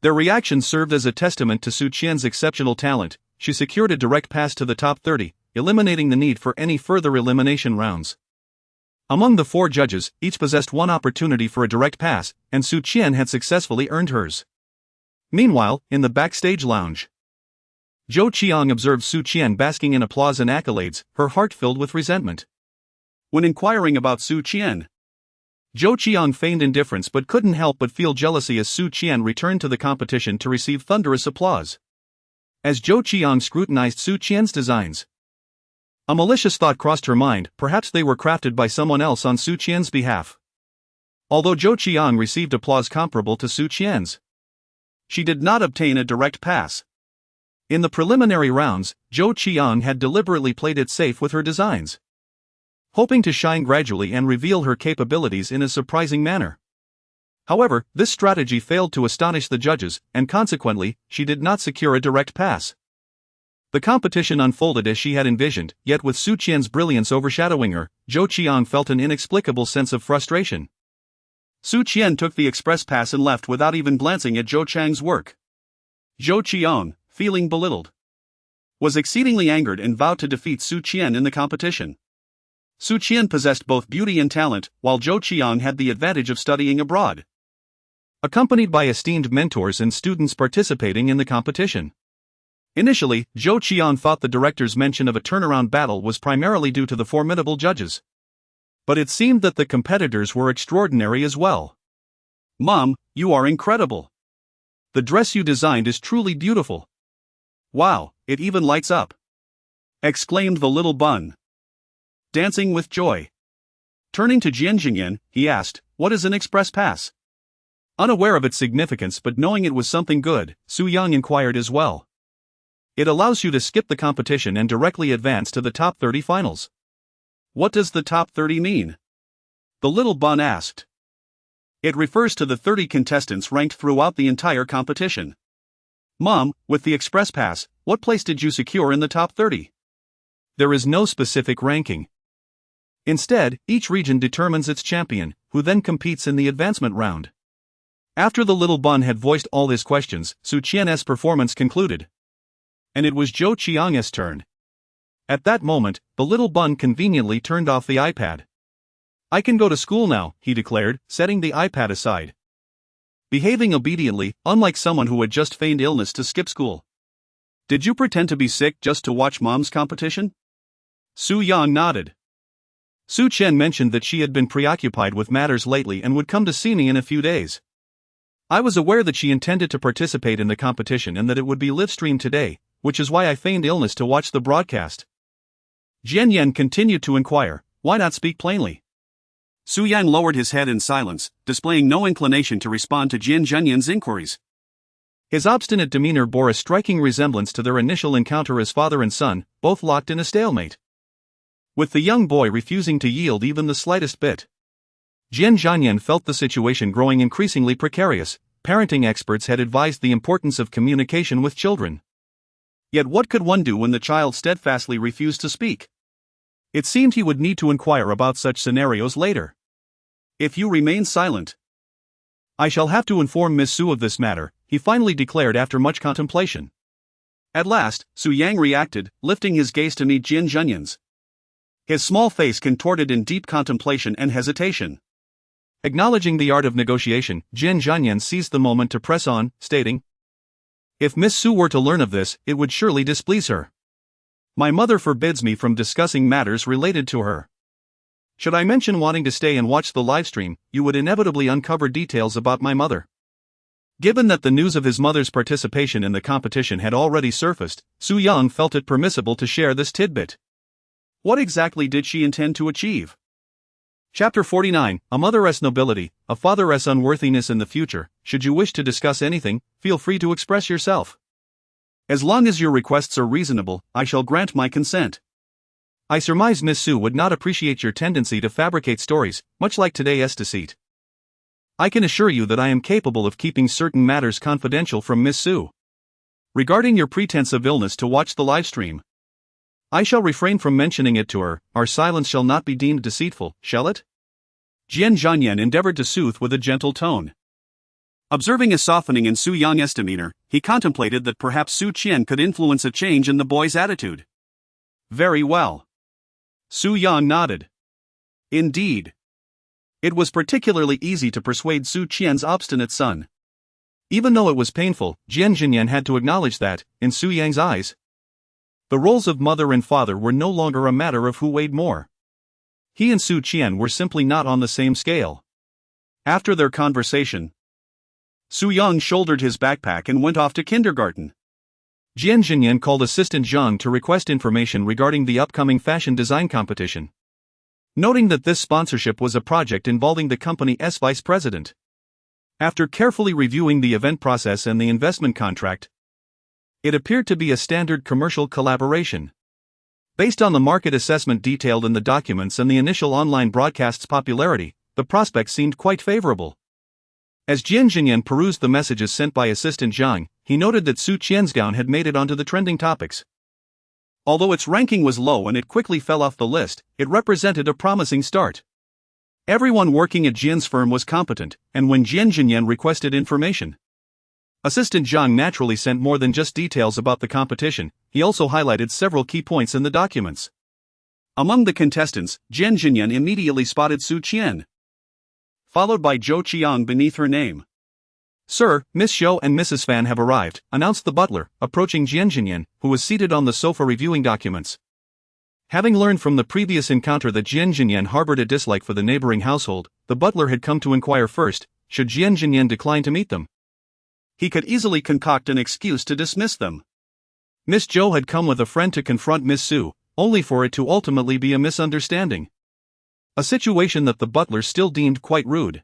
Their reaction served as a testament to Su Qian's exceptional talent. She secured a direct pass to the top 30, eliminating the need for any further elimination rounds. Among the 4 judges, each possessed one opportunity for a direct pass, and Su Qian had successfully earned hers. Meanwhile, in the backstage lounge, Zhou Qiang observed Su Qian basking in applause and accolades, her heart filled with resentment. When inquiring about Su Qian, Zhou Qiang feigned indifference but couldn't help but feel jealousy as Su Qian returned to the competition to receive thunderous applause. As Zhou Qiang scrutinized Su Qian's designs, a malicious thought crossed her mind, perhaps they were crafted by someone else on Su Qian's behalf. Although Zhou Qiang received applause comparable to Su Qian's, she did not obtain a direct pass. In the preliminary rounds, Zhou Qiang had deliberately played it safe with her designs, hoping to shine gradually and reveal her capabilities in a surprising manner. However, this strategy failed to astonish the judges, and consequently, she did not secure a direct pass. The competition unfolded as she had envisioned, yet with Su Qian's brilliance overshadowing her, Zhou Qiang felt an inexplicable sense of frustration. Su Qian took the express pass and left without even glancing at Zhou Qiang's work. Zhou Qiang, feeling belittled, was exceedingly angered and vowed to defeat Su Qian in the competition. Su Qian possessed both beauty and talent, while Zhou Qiang had the advantage of studying abroad, accompanied by esteemed mentors and students participating in the competition. Initially, Zhou Qiang thought the director's mention of a turnaround battle was primarily due to the formidable judges. But it seemed that the competitors were extraordinary as well. "Mom, you are incredible. The dress you designed is truly beautiful. Wow, it even lights up!" exclaimed the little bun, dancing with joy. Turning to Jian Zhanyan, he asked, "What is an express pass?" Unaware of its significance but knowing it was something good, Su Yang inquired as well. "It allows you to skip the competition and directly advance to the top 30 finals." "What does the top 30 mean?" the little bun asked. "It refers to the 30 contestants ranked throughout the entire competition." "Mom, with the express pass, what place did you secure in the top 30? "There is no specific ranking. Instead, each region determines its champion, who then competes in the advancement round." After the little bun had voiced all his questions, Su Qian's performance concluded, and it was Zhou Qiang's turn. At that moment, the little bun conveniently turned off the iPad. "I can go to school now," he declared, setting the iPad aside. Behaving obediently, unlike someone who had just feigned illness to skip school. "Did you pretend to be sick just to watch Mom's competition?" Su Yang nodded. Su Qian mentioned that she had been preoccupied with matters lately and would come to see me in a few days. I was aware that she intended to participate in the competition and that it would be live-streamed today, which is why I feigned illness to watch the broadcast. Jian Yan continued to inquire, "Why not speak plainly?" Su Yang lowered his head in silence, displaying no inclination to respond to Jian Zhanyan's inquiries. His obstinate demeanor bore a striking resemblance to their initial encounter as father and son, both locked in a stalemate, with the young boy refusing to yield even the slightest bit. Jian Zhanyan felt the situation growing increasingly precarious. Parenting experts had advised the importance of communication with children. Yet what could one do when the child steadfastly refused to speak? It seemed he would need to inquire about such scenarios later. "If you remain silent, I shall have to inform Miss Su of this matter," he finally declared after much contemplation. At last, Su Yang reacted, lifting his gaze to meet Jian Zhanyan's. His small face contorted in deep contemplation and hesitation. Acknowledging the art of negotiation, Jian Zhanyan seized the moment to press on, stating, "If Miss Su were to learn of this, it would surely displease her. My mother forbids me from discussing matters related to her. Should I mention wanting to stay and watch the livestream, you would inevitably uncover details about my mother." Given that the news of his mother's participation in the competition had already surfaced, Su Yang felt it permissible to share this tidbit. What exactly did she intend to achieve? Chapter 49, A Mother's Nobility, A Father's Unworthiness in the Future. Should you wish to discuss anything, feel free to express yourself. As long as your requests are reasonable, I shall grant my consent. I surmise Miss Su would not appreciate your tendency to fabricate stories, much like today's deceit. I can assure you that I am capable of keeping certain matters confidential from Miss Su. Regarding your pretense of illness to watch the livestream, I shall refrain from mentioning it to her. Our silence shall not be deemed deceitful, shall it? Jian Zhanyan endeavored to soothe with a gentle tone. Observing a softening in Su Yang's demeanor, he contemplated that perhaps Su Qian could influence a change in the boy's attitude. Very well. Su Yang nodded. Indeed. It was particularly easy to persuade Su Qian's obstinate son. Even though it was painful, Jian Zhanyan had to acknowledge that, in Su Yang's eyes, the roles of mother and father were no longer a matter of who weighed more. He and Su Qian were simply not on the same scale. After their conversation, Su Yang shouldered his backpack and went off to kindergarten. Jian Zhanyan called Assistant Zhang to request information regarding the upcoming fashion design competition, noting that this sponsorship was a project involving the company's vice president. After carefully reviewing the event process and the investment contract, it appeared to be a standard commercial collaboration. Based on the market assessment detailed in the documents and the initial online broadcast's popularity, the prospects seemed quite favorable. As Jian Zhanyan perused the messages sent by Assistant Zhang, he noted that Su Qian's gown had made it onto the trending topics. Although its ranking was low and it quickly fell off the list, it represented a promising start. Everyone working at Jian's firm was competent, and when Jian Zhanyan requested information, Assistant Zhang naturally sent more than just details about the competition. He also highlighted several key points in the documents. Among the contestants, Jian Zhanyan immediately spotted Su Qian, followed by Zhou Qiang beneath her name. Sir, Miss Zhou and Mrs. Fan have arrived, announced the butler, approaching Jian Zhanyan, who was seated on the sofa reviewing documents. Having learned from the previous encounter that Jian Zhanyan harbored a dislike for the neighboring household, the butler had come to inquire first, should Jian Zhanyan decline to meet them, he could easily concoct an excuse to dismiss them. Miss Zhou had come with a friend to confront Miss Su, only for it to ultimately be a misunderstanding. A situation that the butler still deemed quite rude.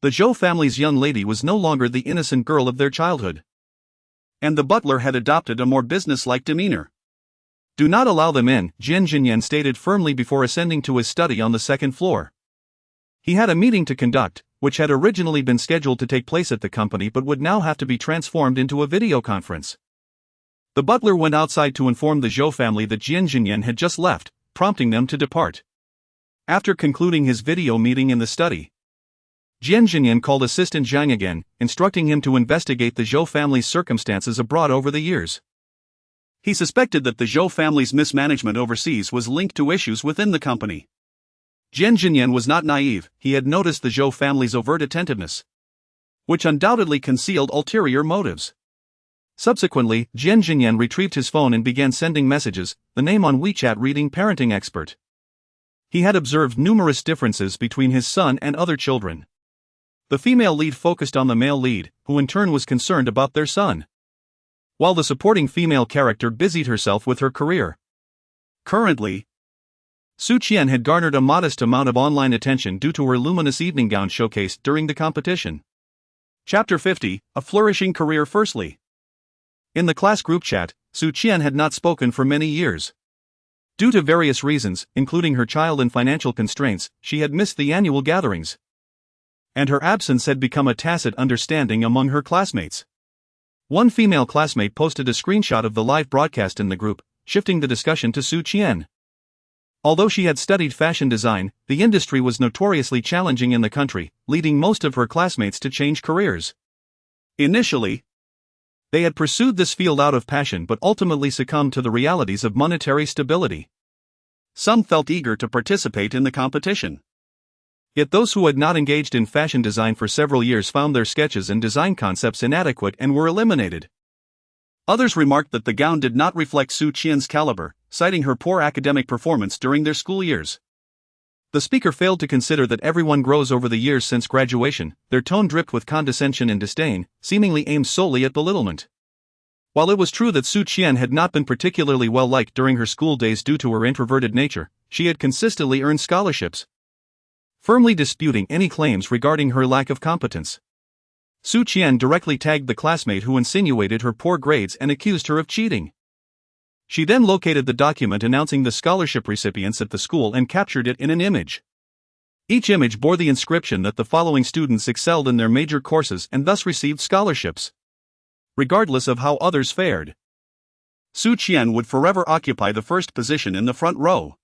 The Zhou family's young lady was no longer the innocent girl of their childhood, and the butler had adopted a more businesslike demeanor. Do not allow them in, Jian Zhanyan stated firmly before ascending to his study on the second floor. He had a meeting to conduct, which had originally been scheduled to take place at the company but would now have to be transformed into a video conference. The butler went outside to inform the Zhou family that Jian Zhanyan had just left, prompting them to depart. After concluding his video meeting in the study, Jian Zhanyan called Assistant Zhang again, instructing him to investigate the Zhou family's circumstances abroad over the years. He suspected that the Zhou family's mismanagement overseas was linked to issues within the company. Jian Zhanyan was not naive. He had noticed the Zhou family's overt attentiveness, which undoubtedly concealed ulterior motives. Subsequently, Jian Zhanyan retrieved his phone and began sending messages, the name on WeChat reading parenting expert. He had observed numerous differences between his son and other children. The female lead focused on the male lead, who in turn was concerned about their son, while the supporting female character busied herself with her career. Currently, Su Qian had garnered a modest amount of online attention due to her luminous evening gown showcased during the competition. Chapter 50, A Flourishing Career. Firstly, in the class group chat, Su Qian had not spoken for many years. Due to various reasons, including her child and financial constraints, she had missed the annual gatherings, and her absence had become a tacit understanding among her classmates. One female classmate posted a screenshot of the live broadcast in the group, shifting the discussion to Su Qian. Although she had studied fashion design, the industry was notoriously challenging in the country, leading most of her classmates to change careers. Initially, they had pursued this field out of passion but ultimately succumbed to the realities of monetary stability. Some felt eager to participate in the competition. Yet those who had not engaged in fashion design for several years found their sketches and design concepts inadequate and were eliminated. Others remarked that the gown did not reflect Su Qian's caliber, citing her poor academic performance during their school years. The speaker failed to consider that everyone grows over the years since graduation. Their tone dripped with condescension and disdain, seemingly aimed solely at belittlement. While it was true that Su Qian had not been particularly well liked during her school days due to her introverted nature, she had consistently earned scholarships, firmly disputing any claims regarding her lack of competence. Su Qian directly tagged the classmate who insinuated her poor grades and accused her of cheating. She then located the document announcing the scholarship recipients at the school and captured it in an image. Each image bore the inscription that the following students excelled in their major courses and thus received scholarships, regardless of how others fared. Su Qian would forever occupy the first position in the front row.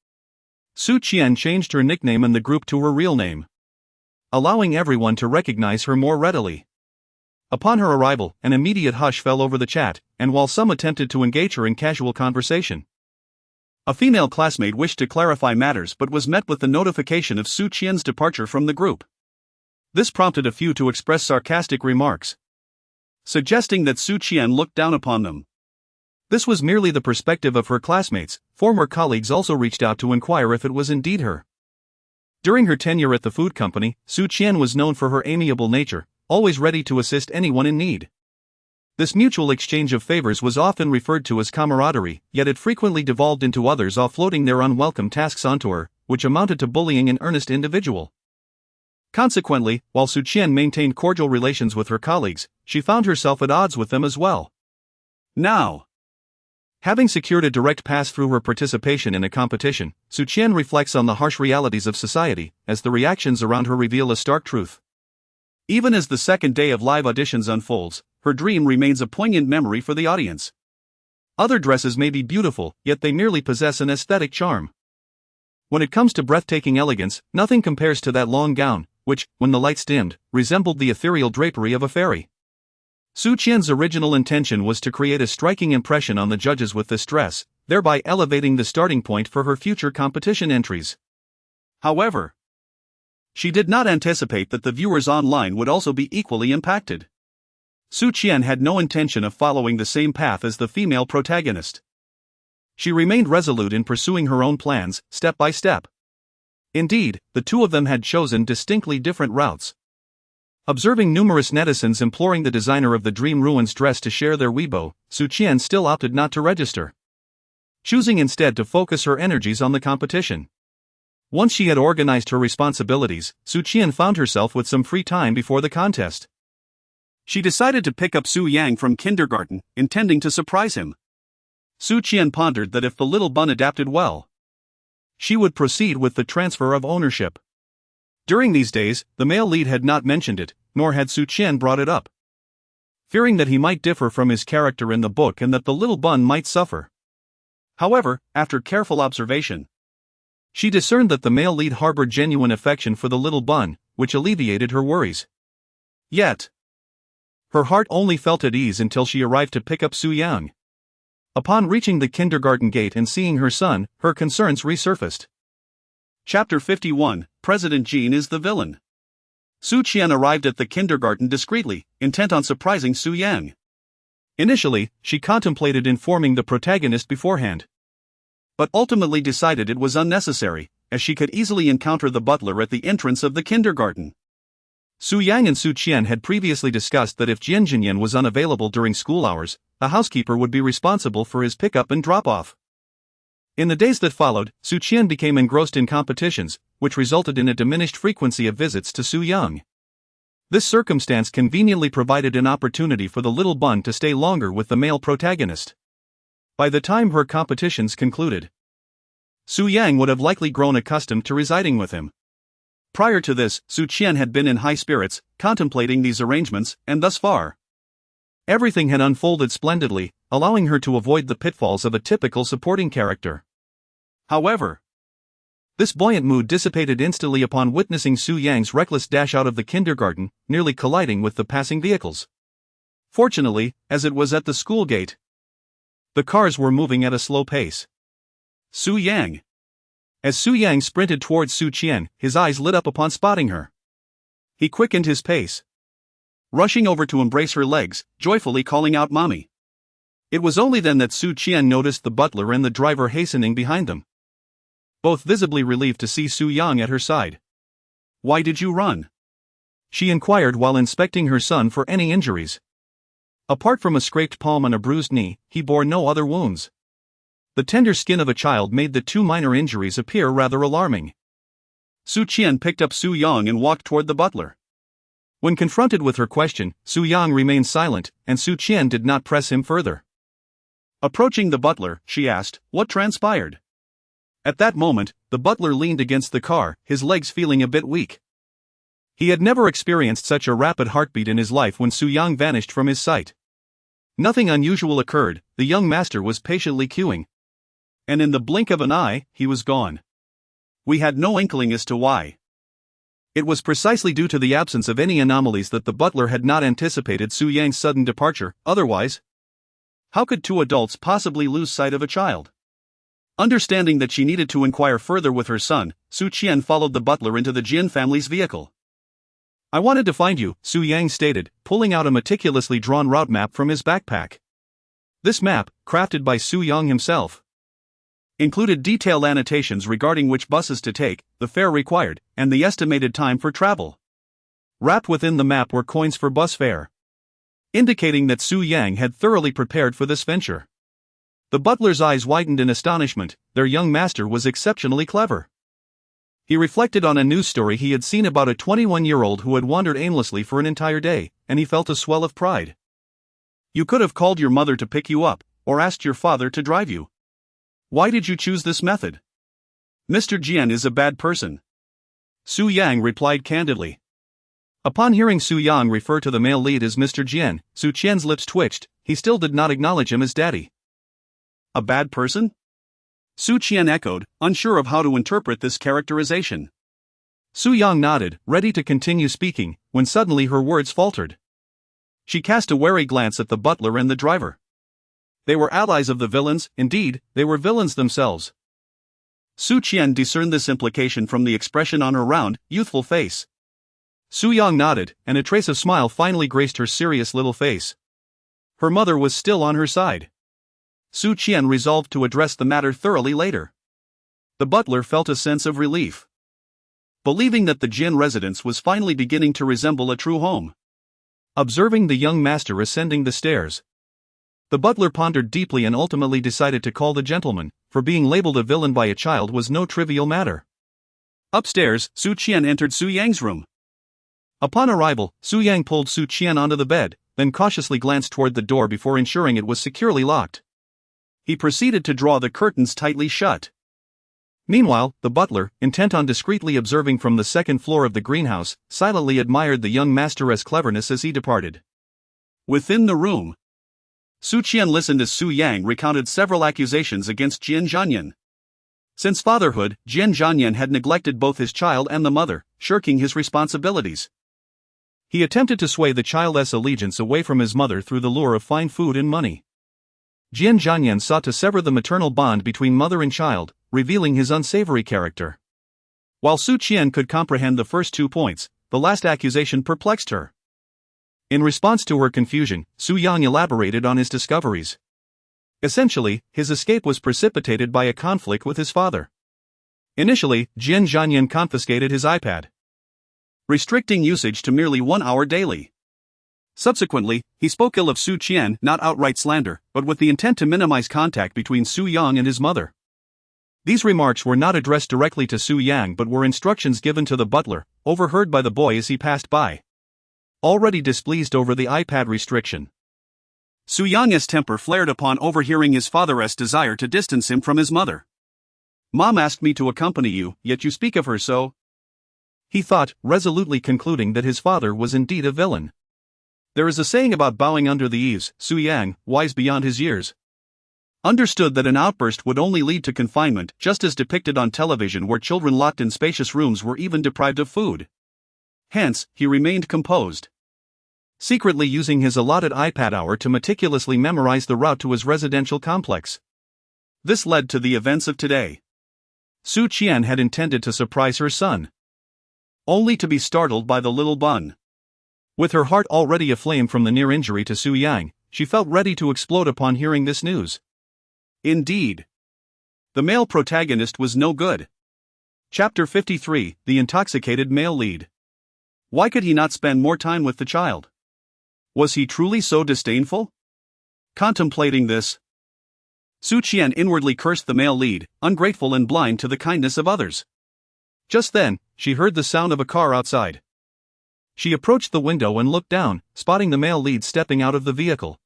Su Qian changed her nickname in the group to her real name, allowing everyone to recognize her more readily. Upon her arrival, an immediate hush fell over the chat, and while some attempted to engage her in casual conversation, a female classmate wished to clarify matters but was met with the notification of Su Qian's departure from the group. This prompted a few to express sarcastic remarks, suggesting that Su Qian looked down upon them. This was merely the perspective of her classmates. Former colleagues also reached out to inquire if it was indeed her. During her tenure at the food company, Su Qian was known for her amiable nature, always ready to assist anyone in need. This mutual exchange of favors was often referred to as camaraderie, yet it frequently devolved into others offloading their unwelcome tasks onto her, which amounted to bullying an earnest individual. Consequently, while Su Qian maintained cordial relations with her colleagues, she found herself at odds with them as well. Now, having secured a direct pass through her participation in a competition, Su Qian reflects on the harsh realities of society, as the reactions around her reveal a stark truth. Even as the second day of live auditions unfolds, her dream remains a poignant memory for the audience. Other dresses may be beautiful, yet they merely possess an aesthetic charm. When it comes to breathtaking elegance, nothing compares to that long gown, which, when the lights dimmed, resembled the ethereal drapery of a fairy. Su Qian's original intention was to create a striking impression on the judges with this dress, thereby elevating the starting point for her future competition entries. However, she did not anticipate that the viewers online would also be equally impacted. Su Qian had no intention of following the same path as the female protagonist. She remained resolute in pursuing her own plans, step by step. Indeed, the two of them had chosen distinctly different routes. Observing numerous netizens imploring the designer of the Dream Ruins dress to share their Weibo, Su Qian still opted not to register, choosing instead to focus her energies on the competition. Once she had organized her responsibilities, Su Qian found herself with some free time before the contest. She decided to pick up Su Yang from kindergarten, intending to surprise him. Su Qian pondered that if the little bun adapted well, she would proceed with the transfer of ownership. During these days, the male lead had not mentioned it, nor had Su Qian brought it up, fearing that he might differ from his character in the book and that the little bun might suffer. However, after careful observation, she discerned that the male lead harbored genuine affection for the little bun, which alleviated her worries. Yet, her heart only felt at ease until she arrived to pick up Su Yang. Upon reaching the kindergarten gate and seeing her son, her concerns resurfaced. Chapter 51, President Jian is the villain. Su Qian arrived at the kindergarten discreetly, intent on surprising Su Yang. Initially, she contemplated informing the protagonist beforehand, but ultimately decided it was unnecessary, as she could easily encounter the butler at the entrance of the kindergarten. Su Yang and Su Qian had previously discussed that if Jian Zhanyan was unavailable during school hours, a housekeeper would be responsible for his pickup and drop-off. In the days that followed, Su Qian became engrossed in competitions, which resulted in a diminished frequency of visits to Su Yang. This circumstance conveniently provided an opportunity for the little bun to stay longer with the male protagonist. By the time her competitions concluded, Su Yang would have likely grown accustomed to residing with him. Prior to this, Su Qian had been in high spirits, contemplating these arrangements, and thus far, everything had unfolded splendidly, allowing her to avoid the pitfalls of a typical supporting character. However, this buoyant mood dissipated instantly upon witnessing Su Yang's reckless dash out of the kindergarten, nearly colliding with the passing vehicles. Fortunately, as it was at the school gate, the cars were moving at a slow pace. Su Yang. As Su Yang sprinted towards Su Qian, his eyes lit up upon spotting her. He quickened his pace, rushing over to embrace her legs, joyfully calling out "Mommy." It was only then that Su Qian noticed the butler and the driver hastening behind them, both visibly relieved to see Su Yang at her side. "Why did you run?" she inquired while inspecting her son for any injuries. Apart from a scraped palm and a bruised knee, he bore no other wounds. The tender skin of a child made the two minor injuries appear rather alarming. Su Qian picked up Su Yang and walked toward the butler. When confronted with her question, Su Yang remained silent, and Su Qian did not press him further. Approaching the butler, she asked, "What transpired?" At that moment, the butler leaned against the car, his legs feeling a bit weak. He had never experienced such a rapid heartbeat in his life when Su Yang vanished from his sight. Nothing unusual occurred, the young master was patiently queuing. And in the blink of an eye, he was gone. We had no inkling as to why. It was precisely due to the absence of any anomalies that the butler had not anticipated Su Yang's sudden departure, otherwise, how could two adults possibly lose sight of a child? Understanding that she needed to inquire further with her son, Su Qian followed the butler into the Jian family's vehicle. "I wanted to find you," Su Yang stated, pulling out a meticulously drawn route map from his backpack. This map, crafted by Su Yang himself, included detailed annotations regarding which buses to take, the fare required, and the estimated time for travel. Wrapped within the map were coins for bus fare, indicating that Su Yang had thoroughly prepared for this venture. The butler's eyes widened in astonishment, their young master was exceptionally clever. He reflected on a news story he had seen about a 21-year-old who had wandered aimlessly for an entire day, and he felt a swell of pride. "You could have called your mother to pick you up, or asked your father to drive you. Why did you choose this method?" "Mr. Jian is a bad person," Su Yang replied candidly. Upon hearing Su Yang refer to the male lead as Mr. Jian, Su Qian's lips twitched, he still did not acknowledge him as daddy. "A bad person?" Su Qian echoed, unsure of how to interpret this characterization. Su Yang nodded, ready to continue speaking, when suddenly her words faltered. She cast a wary glance at the butler and the driver. They were allies of the villains, indeed, they were villains themselves. Su Qian discerned this implication from the expression on her round, youthful face. Su Yang nodded, and a trace of smile finally graced her serious little face. Her mother was still on her side. Su Qian resolved to address the matter thoroughly later. The butler felt a sense of relief, believing that the Jian residence was finally beginning to resemble a true home. Observing the young master ascending the stairs, the butler pondered deeply and ultimately decided to call the gentleman, for being labeled a villain by a child was no trivial matter. Upstairs, Su Qian entered Su Yang's room. Upon arrival, Su Yang pulled Su Qian onto the bed, then cautiously glanced toward the door before ensuring it was securely locked. He proceeded to draw the curtains tightly shut. Meanwhile, the butler, intent on discreetly observing from the second floor of the greenhouse, silently admired the young master's cleverness as he departed. Within the room, Su Qian listened as Su Yang recounted several accusations against Jian Zhanyan. Since fatherhood, Jian Zhanyan had neglected both his child and the mother, shirking his responsibilities. He attempted to sway the child's allegiance away from his mother through the lure of fine food and money. Jian Zhanyan sought to sever the maternal bond between mother and child, revealing his unsavory character. While Su Qian could comprehend the first 2 points, the last accusation perplexed her. In response to her confusion, Su Yang elaborated on his discoveries. Essentially, his escape was precipitated by a conflict with his father. Initially, Jian Zhanyan confiscated his iPad, restricting usage to merely 1 hour daily. Subsequently, he spoke ill of Su Qian, not outright slander, but with the intent to minimize contact between Su Yang and his mother. These remarks were not addressed directly to Su Yang but were instructions given to the butler, overheard by the boy as he passed by, already displeased over the iPad restriction. Su Yang's temper flared upon overhearing his father's desire to distance him from his mother. "Mom asked me to accompany you, yet you speak of her so," he thought, resolutely concluding that his father was indeed a villain. There is a saying about bowing under the eaves. Su Yang, wise beyond his years, understood that an outburst would only lead to confinement, just as depicted on television where children locked in spacious rooms were even deprived of food. Hence, he remained composed, secretly using his allotted iPad hour to meticulously memorize the route to his residential complex. This led to the events of today. Su Qian had intended to surprise her son, only to be startled by the little bun. With her heart already aflame from the near injury to Su Yang, she felt ready to explode upon hearing this news. Indeed, the male protagonist was no good. Chapter 53, The Intoxicated Male Lead. Why could he not spend more time with the child? Was he truly so disdainful? Contemplating this, Su Qian inwardly cursed the male lead, ungrateful and blind to the kindness of others. Just then, she heard the sound of a car outside. She approached the window and looked down, spotting the male lead stepping out of the vehicle.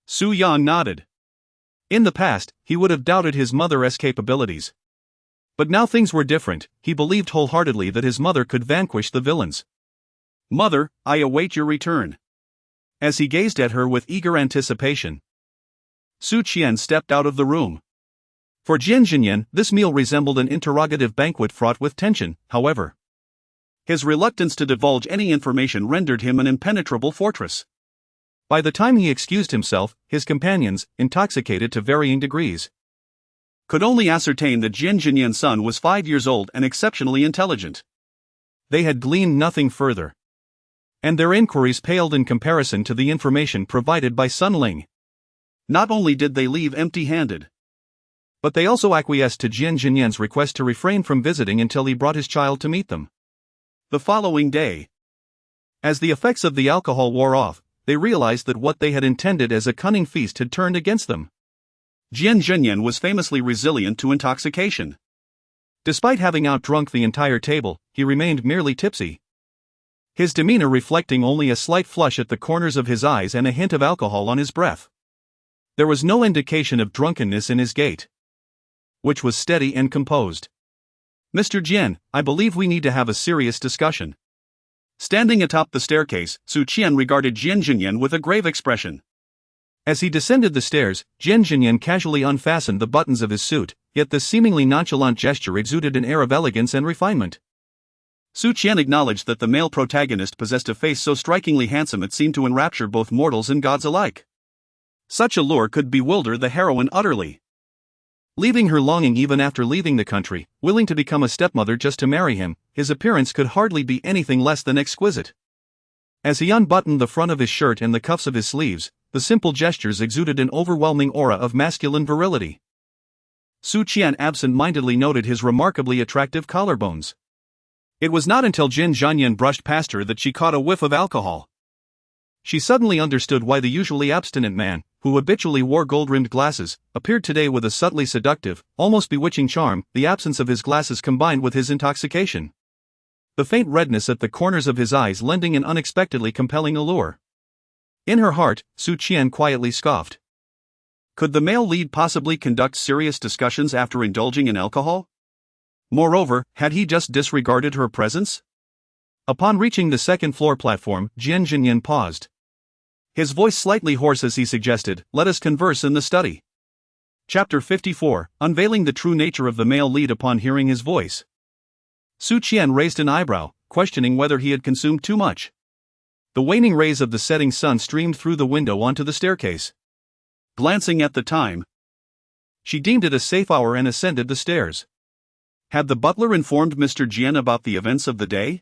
Su Yang nodded. In the past, he would have doubted his mother's capabilities. But now things were different. He believed wholeheartedly that his mother could vanquish the villains. Mother, I await your return. As he gazed at her with eager anticipation, Su Qian stepped out of the room. For Jian Zhanyan, this meal resembled an interrogative banquet fraught with tension, however. His reluctance to divulge any information rendered him an impenetrable fortress. By the time he excused himself, his companions, intoxicated to varying degrees, could only ascertain that Jian Zhanyan's son was 5 years old and exceptionally intelligent. They had gleaned nothing further. And their inquiries paled in comparison to the information provided by Sun Ling. Not only did they leave empty-handed, but they also acquiesced to Jian Zhanyan's request to refrain from visiting until he brought his child to meet them. The following day, as the effects of the alcohol wore off, they realized that what they had intended as a cunning feast had turned against them. Jian Zhanyan was famously resilient to intoxication. Despite having outdrunk the entire table, he remained merely tipsy. His demeanor reflecting only a slight flush at the corners of his eyes and a hint of alcohol on his breath. There was no indication of drunkenness in his gait, which was steady and composed. Mr. Jian, I believe we need to have a serious discussion. Standing atop the staircase, Su Qian regarded Jian Zhanyan with a grave expression. As he descended the stairs, Jian Zhanyan casually unfastened the buttons of his suit, yet this seemingly nonchalant gesture exuded an air of elegance and refinement. Su Qian acknowledged that the male protagonist possessed a face so strikingly handsome it seemed to enrapture both mortals and gods alike. Such allure could bewilder the heroine utterly, leaving her longing even after leaving the country, willing to become a stepmother just to marry him. His appearance could hardly be anything less than exquisite. As he unbuttoned the front of his shirt and the cuffs of his sleeves, the simple gestures exuded an overwhelming aura of masculine virility. Su Qian absent-mindedly noted his remarkably attractive collarbones. It was not until Jian Zhanyan brushed past her that she caught a whiff of alcohol. She suddenly understood why the usually abstinent man, who habitually wore gold-rimmed glasses, appeared today with a subtly seductive, almost bewitching charm. The absence of his glasses combined with his intoxication, the faint redness at the corners of his eyes lending an unexpectedly compelling allure. In her heart, Su Qian quietly scoffed. Could the male lead possibly conduct serious discussions after indulging in alcohol? Moreover, had he just disregarded her presence? Upon reaching the second-floor platform, Jian Zhanyan paused, his voice slightly hoarse as he suggested, "Let us converse in the study." Chapter 54, Unveiling the True Nature of the Male Lead. Upon hearing his voice, Su Qian raised an eyebrow, questioning whether he had consumed too much. The waning rays of the setting sun streamed through the window onto the staircase. Glancing at the time, she deemed it a safe hour and ascended the stairs. Had the butler informed Mr. Jian about the events of the day?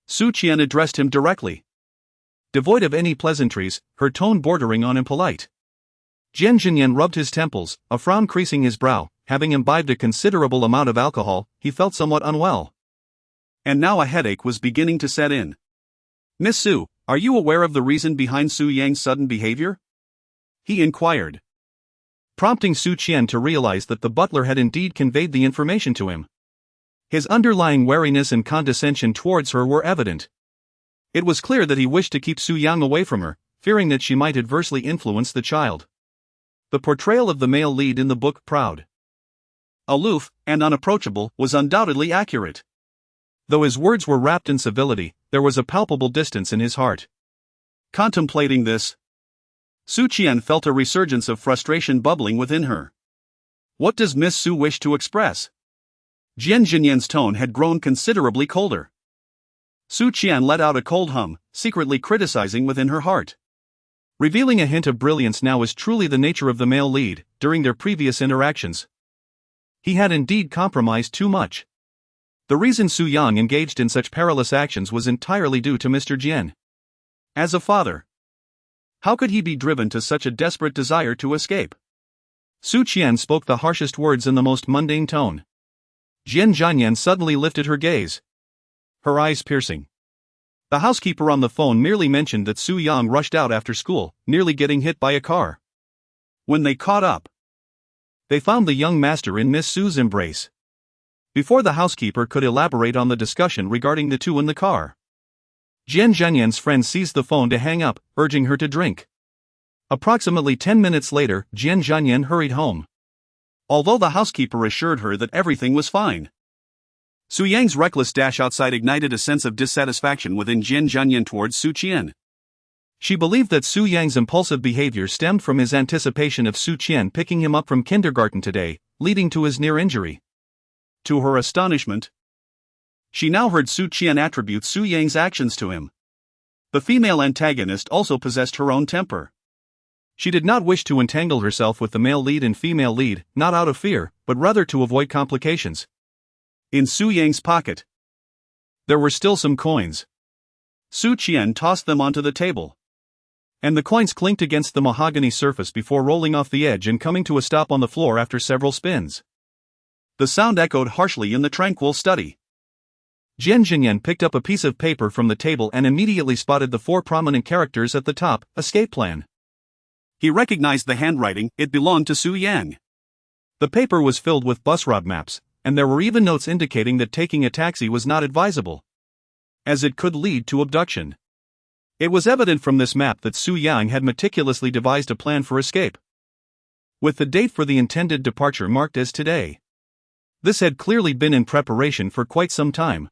Su Qian addressed him directly, devoid of any pleasantries, her tone bordering on impolite. Jian Zhanyan rubbed his temples, a frown creasing his brow. Having imbibed a considerable amount of alcohol, he felt somewhat unwell. And now a headache was beginning to set in. Miss Su, are you aware of the reason behind Su Yang's sudden behavior? He inquired, prompting Su Qian to realize that the butler had indeed conveyed the information to him. His underlying wariness and condescension towards her were evident. It was clear that he wished to keep Su Yang away from her, fearing that she might adversely influence the child. The portrayal of the male lead in the book Proud, Aloof, and Unapproachable was undoubtedly accurate. Though his words were wrapped in civility, there was a palpable distance in his heart. Contemplating this, Su Qian felt a resurgence of frustration bubbling within her. What does Miss Su wish to express? Jian Zhanyan's tone had grown considerably colder. Su Qian let out a cold hum, secretly criticizing within her heart. Revealing a hint of brilliance now is truly the nature of the male lead. During their previous interactions, he had indeed compromised too much. The reason Su Yang engaged in such perilous actions was entirely due to Mr. Jian. As a father, how could he be driven to such a desperate desire to escape? Su Qian spoke the harshest words in the most mundane tone. Jian Zhanyan suddenly lifted her gaze, her eyes piercing. The housekeeper on the phone merely mentioned that Su Yang rushed out after school, nearly getting hit by a car. When they caught up, they found the young master in Miss Su's embrace. before the housekeeper could elaborate on the discussion regarding the two in the car. Jian Zhanyan's friend seized the phone to hang up, urging her to drink. Approximately 10 minutes later, Jian Zhanyan hurried home. Although the housekeeper assured her that everything was fine. Su Yang's reckless dash outside ignited a sense of dissatisfaction within Jian Zhanyan towards Su Qian. She believed that Su Yang's impulsive behavior stemmed from his anticipation of Su Qian picking him up from kindergarten today, leading to his near injury. To her astonishment, she now heard Su Qian attribute Su Yang's actions to him. The female antagonist also possessed her own temper. She did not wish to entangle herself with the male lead and female lead, not out of fear, but rather to avoid complications. In Su Yang's pocket, there were still some coins. Su Qian tossed them onto the table, and the coins clinked against the mahogany surface before rolling off the edge and coming to a stop on the floor after several spins. The sound echoed harshly in the tranquil study. Jian Zhanyan picked up a piece of paper from the table and immediately spotted the 4 prominent characters at the top, escape plan. He recognized the handwriting, it belonged to Su Yang. The paper was filled with bus route maps, and there were even notes indicating that taking a taxi was not advisable, as it could lead to abduction. It was evident from this map that Su Yang had meticulously devised a plan for escape, with the date for the intended departure marked as today. This had clearly been in preparation for quite some time.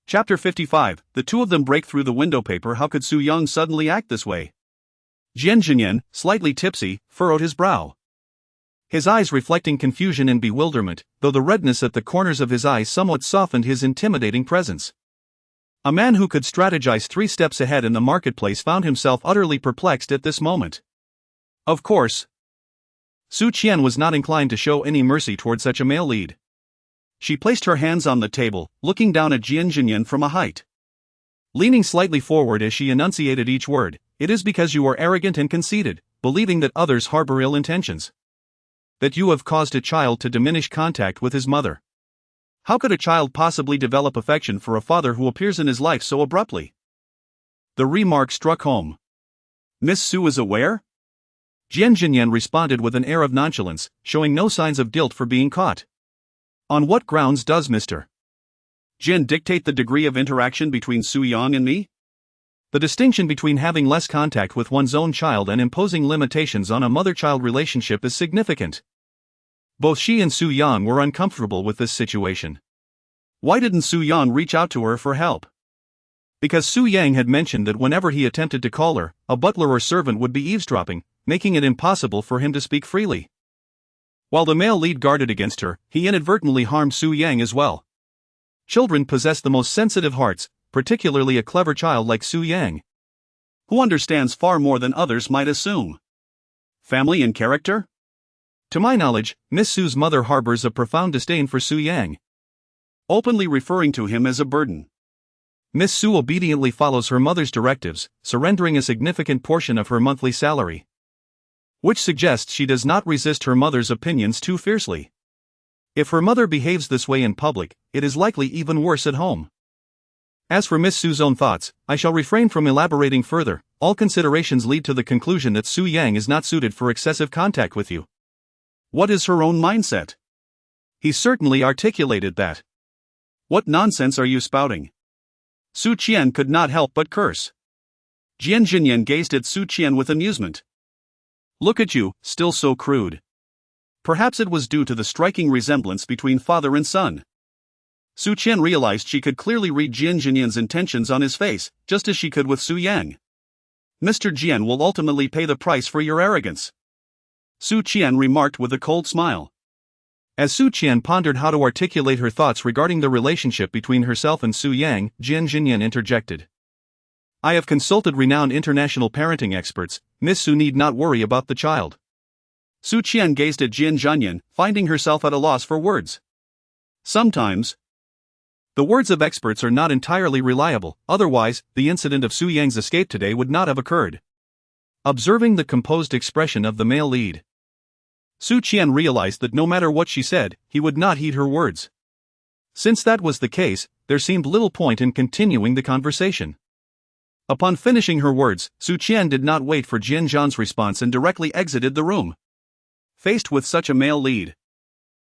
Chapter 55, the two of them break through the window paper. How could Su Yang suddenly act this way? Jian Zhanyan, slightly tipsy, furrowed his brow, his eyes reflecting confusion and bewilderment, though the redness at the corners of his eyes somewhat softened his intimidating presence. A man who could strategize 3 steps ahead in the marketplace found himself utterly perplexed at this moment. Of course, Su Qian was not inclined to show any mercy toward such a male lead. She placed her hands on the table, looking down at Jian Zhanyan from a height. Leaning slightly forward as she enunciated each word, "It is because you are arrogant and conceited, believing that others harbor ill intentions, that you have caused a child to diminish contact with his mother. How could a child possibly develop affection for a father who appears in his life so abruptly?" The remark struck home. "Miss Su is aware?" Jian Zhanyan responded with an air of nonchalance, showing no signs of guilt for being caught. "On what grounds does Mr. Jian dictate the degree of interaction between Su Yang and me?" The distinction between having less contact with one's own child and imposing limitations on a mother-child relationship is significant. Both she and Su Yang were uncomfortable with this situation. Why didn't Su Yang reach out to her for help? Because Su Yang had mentioned that whenever he attempted to call her, a butler or servant would be eavesdropping, making it impossible for him to speak freely. While the male lead guarded against her, he inadvertently harmed Su Yang as well. Children possess the most sensitive hearts, particularly a clever child like Su Yang, who understands far more than others might assume. Family and character? To my knowledge, Miss Su's mother harbors a profound disdain for Su Yang, openly referring to him as a burden. Miss Su obediently follows her mother's directives, surrendering a significant portion of her monthly salary, which suggests she does not resist her mother's opinions too fiercely. If her mother behaves this way in public, it is likely even worse at home. As for Miss Su's own thoughts, I shall refrain from elaborating further. All considerations lead to the conclusion that Su Yang is not suited for excessive contact with you. What is her own mindset? He certainly articulated that. What nonsense are you spouting? Su Qian could not help but curse. Jian Zhanyan gazed at Su Qian with amusement. Look at you, still so crude. Perhaps it was due to the striking resemblance between father and son. Su Qian realized she could clearly read Jian Zhanyan's intentions on his face, just as she could with Su Yang. Mr. Jian will ultimately pay the price for your arrogance, Su Qian remarked with a cold smile. As Su Qian pondered how to articulate her thoughts regarding the relationship between herself and Su Yang, Jian Zhanyan interjected. I have consulted renowned international parenting experts. Miss Su need not worry about the child. Su Qian gazed at Jian Zhanyan, finding herself at a loss for words. Sometimes, the words of experts are not entirely reliable, otherwise, the incident of Su Yang's escape today would not have occurred. Observing the composed expression of the male lead, Su Qian realized that no matter what she said, he would not heed her words. Since that was the case, there seemed little point in continuing the conversation. Upon finishing her words, Su Qian did not wait for Jian Zhan's response and directly exited the room. Faced with such a male lead,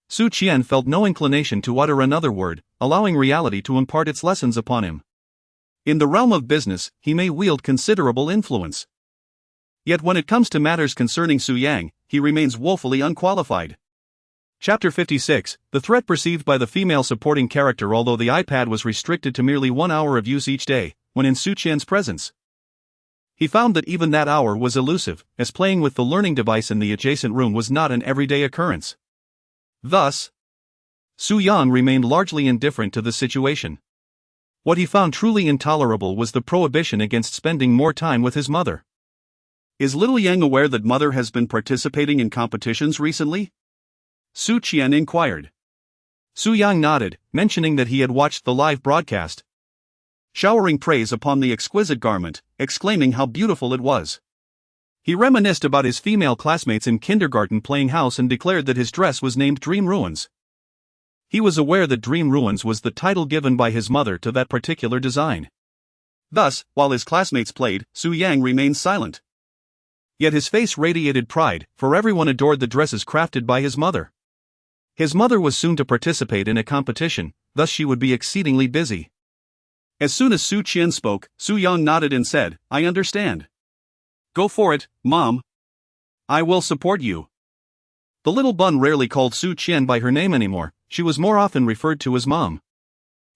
Su Qian felt no inclination to utter another word, allowing reality to impart its lessons upon him. In the realm of business, he may wield considerable influence. Yet when it comes to matters concerning Su Yang, he remains woefully unqualified. Chapter 56, the threat perceived by the female supporting character. Although the iPad was restricted to merely 1 hour of use each day, when in Su Qian's presence, he found that even that hour was elusive, as playing with the learning device in the adjacent room was not an everyday occurrence. Thus, Su Yang remained largely indifferent to the situation. What he found truly intolerable was the prohibition against spending more time with his mother. Is little Yang aware that mother has been participating in competitions recently? Su Qian inquired. Su Yang nodded, mentioning that he had watched the live broadcast, showering praise upon the exquisite garment, exclaiming how beautiful it was. He reminisced about his female classmates in kindergarten playing house and declared that his dress was named Dream Ruins. He was aware that Dream Ruins was the title given by his mother to that particular design. Thus, while his classmates played, Su Yang remained silent. Yet his face radiated pride, for everyone adored the dresses crafted by his mother. His mother was soon to participate in a competition, thus she would be exceedingly busy. As soon as Su Qian spoke, Su Yang nodded and said, "I understand. Go for it, Mom. I will support you." The little bun rarely called Su Qian by her name anymore, she was more often referred to as Mom.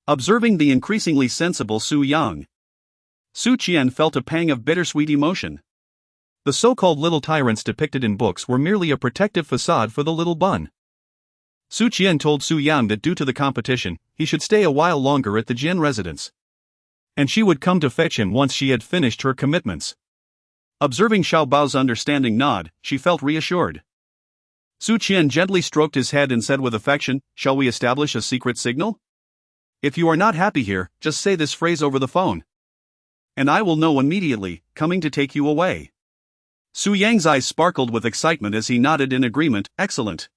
Observing the increasingly sensible Su Yang, Su Qian felt a pang of bittersweet emotion. The so-called little tyrants depicted in books were merely a protective facade for the little bun. Su Qian told Su Yang that due to the competition, he should stay a while longer at the Jian residence, and she would come to fetch him once she had finished her commitments. Observing Xiao Bao's understanding nod, she felt reassured. Su Qian gently stroked his head and said with affection, "Shall we establish a secret signal? If you are not happy here, just say this phrase over the phone, and I will know immediately, coming to take you away." Su Yang's eyes sparkled with excitement as he nodded in agreement. "Excellent."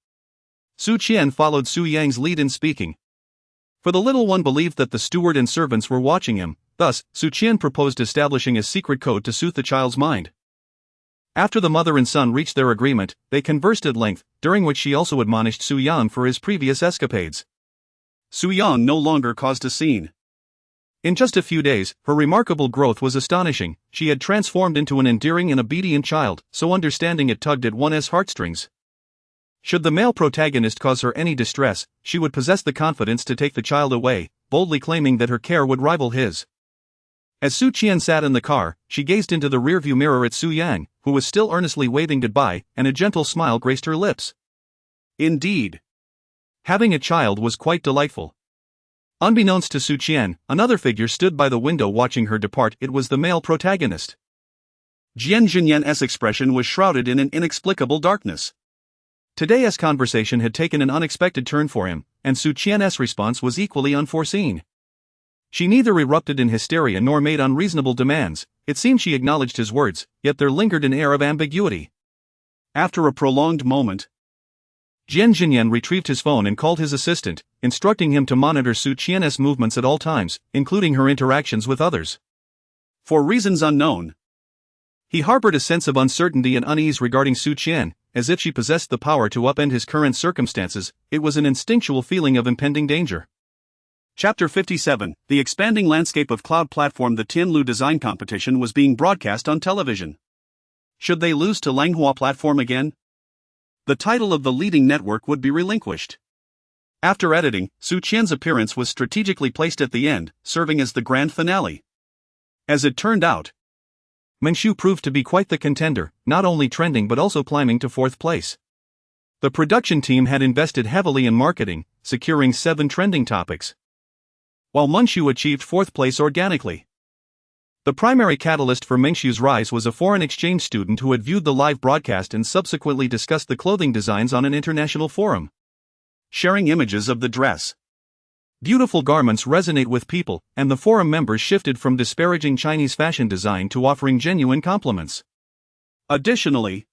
Su Qian followed Su Yang's lead in speaking. For the little one believed that the steward and servants were watching him, thus, Su Qian proposed establishing a secret code to soothe the child's mind. After the mother and son reached their agreement, they conversed at length, during which she also admonished Su Yang for his previous escapades. Su Yang no longer caused a scene. In just a few days, her remarkable growth was astonishing. She had transformed into an endearing and obedient child, so understanding it tugged at one's heartstrings. Should the male protagonist cause her any distress, she would possess the confidence to take the child away, boldly claiming that her care would rival his. As Su Qian sat in the car, she gazed into the rearview mirror at Su Yang, who was still earnestly waving goodbye, and a gentle smile graced her lips. Indeed, having a child was quite delightful. Unbeknownst to Su Qian, another figure stood by the window watching her depart. It was the male protagonist. Jian Zhanyan's expression was shrouded in an inexplicable darkness. Today's conversation had taken an unexpected turn for him, and Su Qian's response was equally unforeseen. She neither erupted in hysteria nor made unreasonable demands. It seemed she acknowledged his words, yet there lingered an air of ambiguity. After a prolonged moment, Jian Zhanyan retrieved his phone and called his assistant, instructing him to monitor Su Qian's movements at all times, including her interactions with others. For reasons unknown, he harbored a sense of uncertainty and unease regarding Su Qian, as if she possessed the power to upend his current circumstances. It was an instinctual feeling of impending danger. Chapter 57, the expanding landscape of cloud platform. The Tianlu design competition was being broadcast on television. Should they lose to Langhua platform again, the title of the leading network would be relinquished. After editing, Su Qian's appearance was strategically placed at the end, serving as the grand finale. As it turned out, Menxiu proved to be quite the contender, not only trending but also climbing to 4th place. The production team had invested heavily in marketing, securing 7 trending topics, while Menxiu achieved 4th place organically. The primary catalyst for Menxiu's rise was a foreign exchange student who had viewed the live broadcast and subsequently discussed the clothing designs on an international forum, sharing images of the dress. Beautiful garments resonate with people, and the forum members shifted from disparaging Chinese fashion design to offering genuine compliments. Additionally,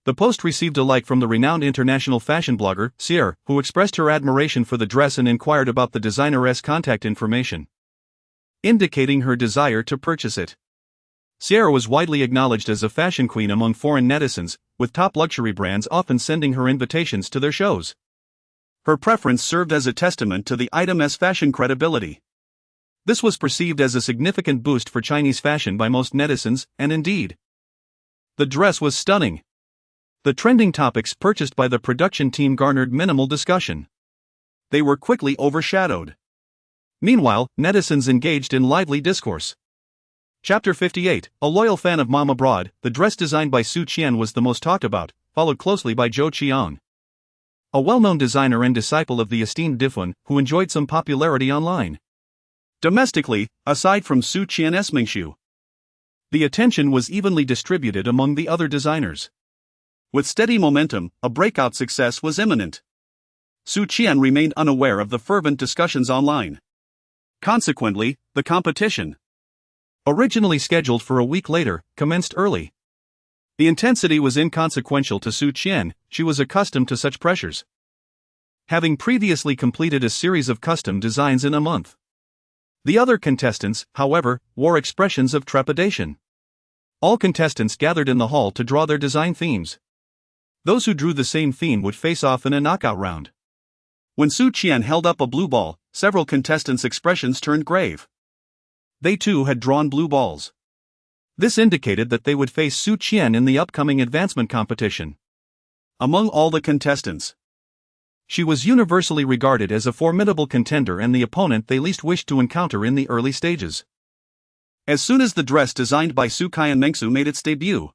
the post received a like from the renowned international fashion blogger, Qian, who expressed her admiration for the dress and inquired about the designer's contact information, indicating her desire to purchase it. Qian was widely acknowledged as a fashion queen among foreign netizens, with top luxury brands often sending her invitations to their shows. Her preference served as a testament to the item's fashion credibility. This was perceived as a significant boost for Chinese fashion by most netizens, and indeed, the dress was stunning. The trending topics purchased by the production team garnered minimal discussion. They were quickly overshadowed. Meanwhile, netizens engaged in lively discourse. Chapter 58. A loyal fan of Mom Abroad, the dress designed by Su Qian was the most talked about, followed closely by Zhou Qian, a well-known designer and disciple of the esteemed Difun, who enjoyed some popularity online. Domestically, aside from Su Qian's Mingshu, the attention was evenly distributed among the other designers. With steady momentum, a breakout success was imminent. Su Qian remained unaware of the fervent discussions online. Consequently, the competition, originally scheduled for a week later, commenced early. The intensity was inconsequential to Su Qian, she was accustomed to such pressures, having previously completed a series of custom designs in a month. The other contestants, however, wore expressions of trepidation. All contestants gathered in the hall to draw their design themes. Those who drew the same theme would face off in a knockout round. When Su Qian held up a blue ball, several contestants' expressions turned grave. They too had drawn blue balls. This indicated that they would face Su Qian in the upcoming advancement competition. Among all the contestants, she was universally regarded as a formidable contender and the opponent they least wished to encounter in the early stages. As soon as the dress designed by Su Qian Mengsu made its debut,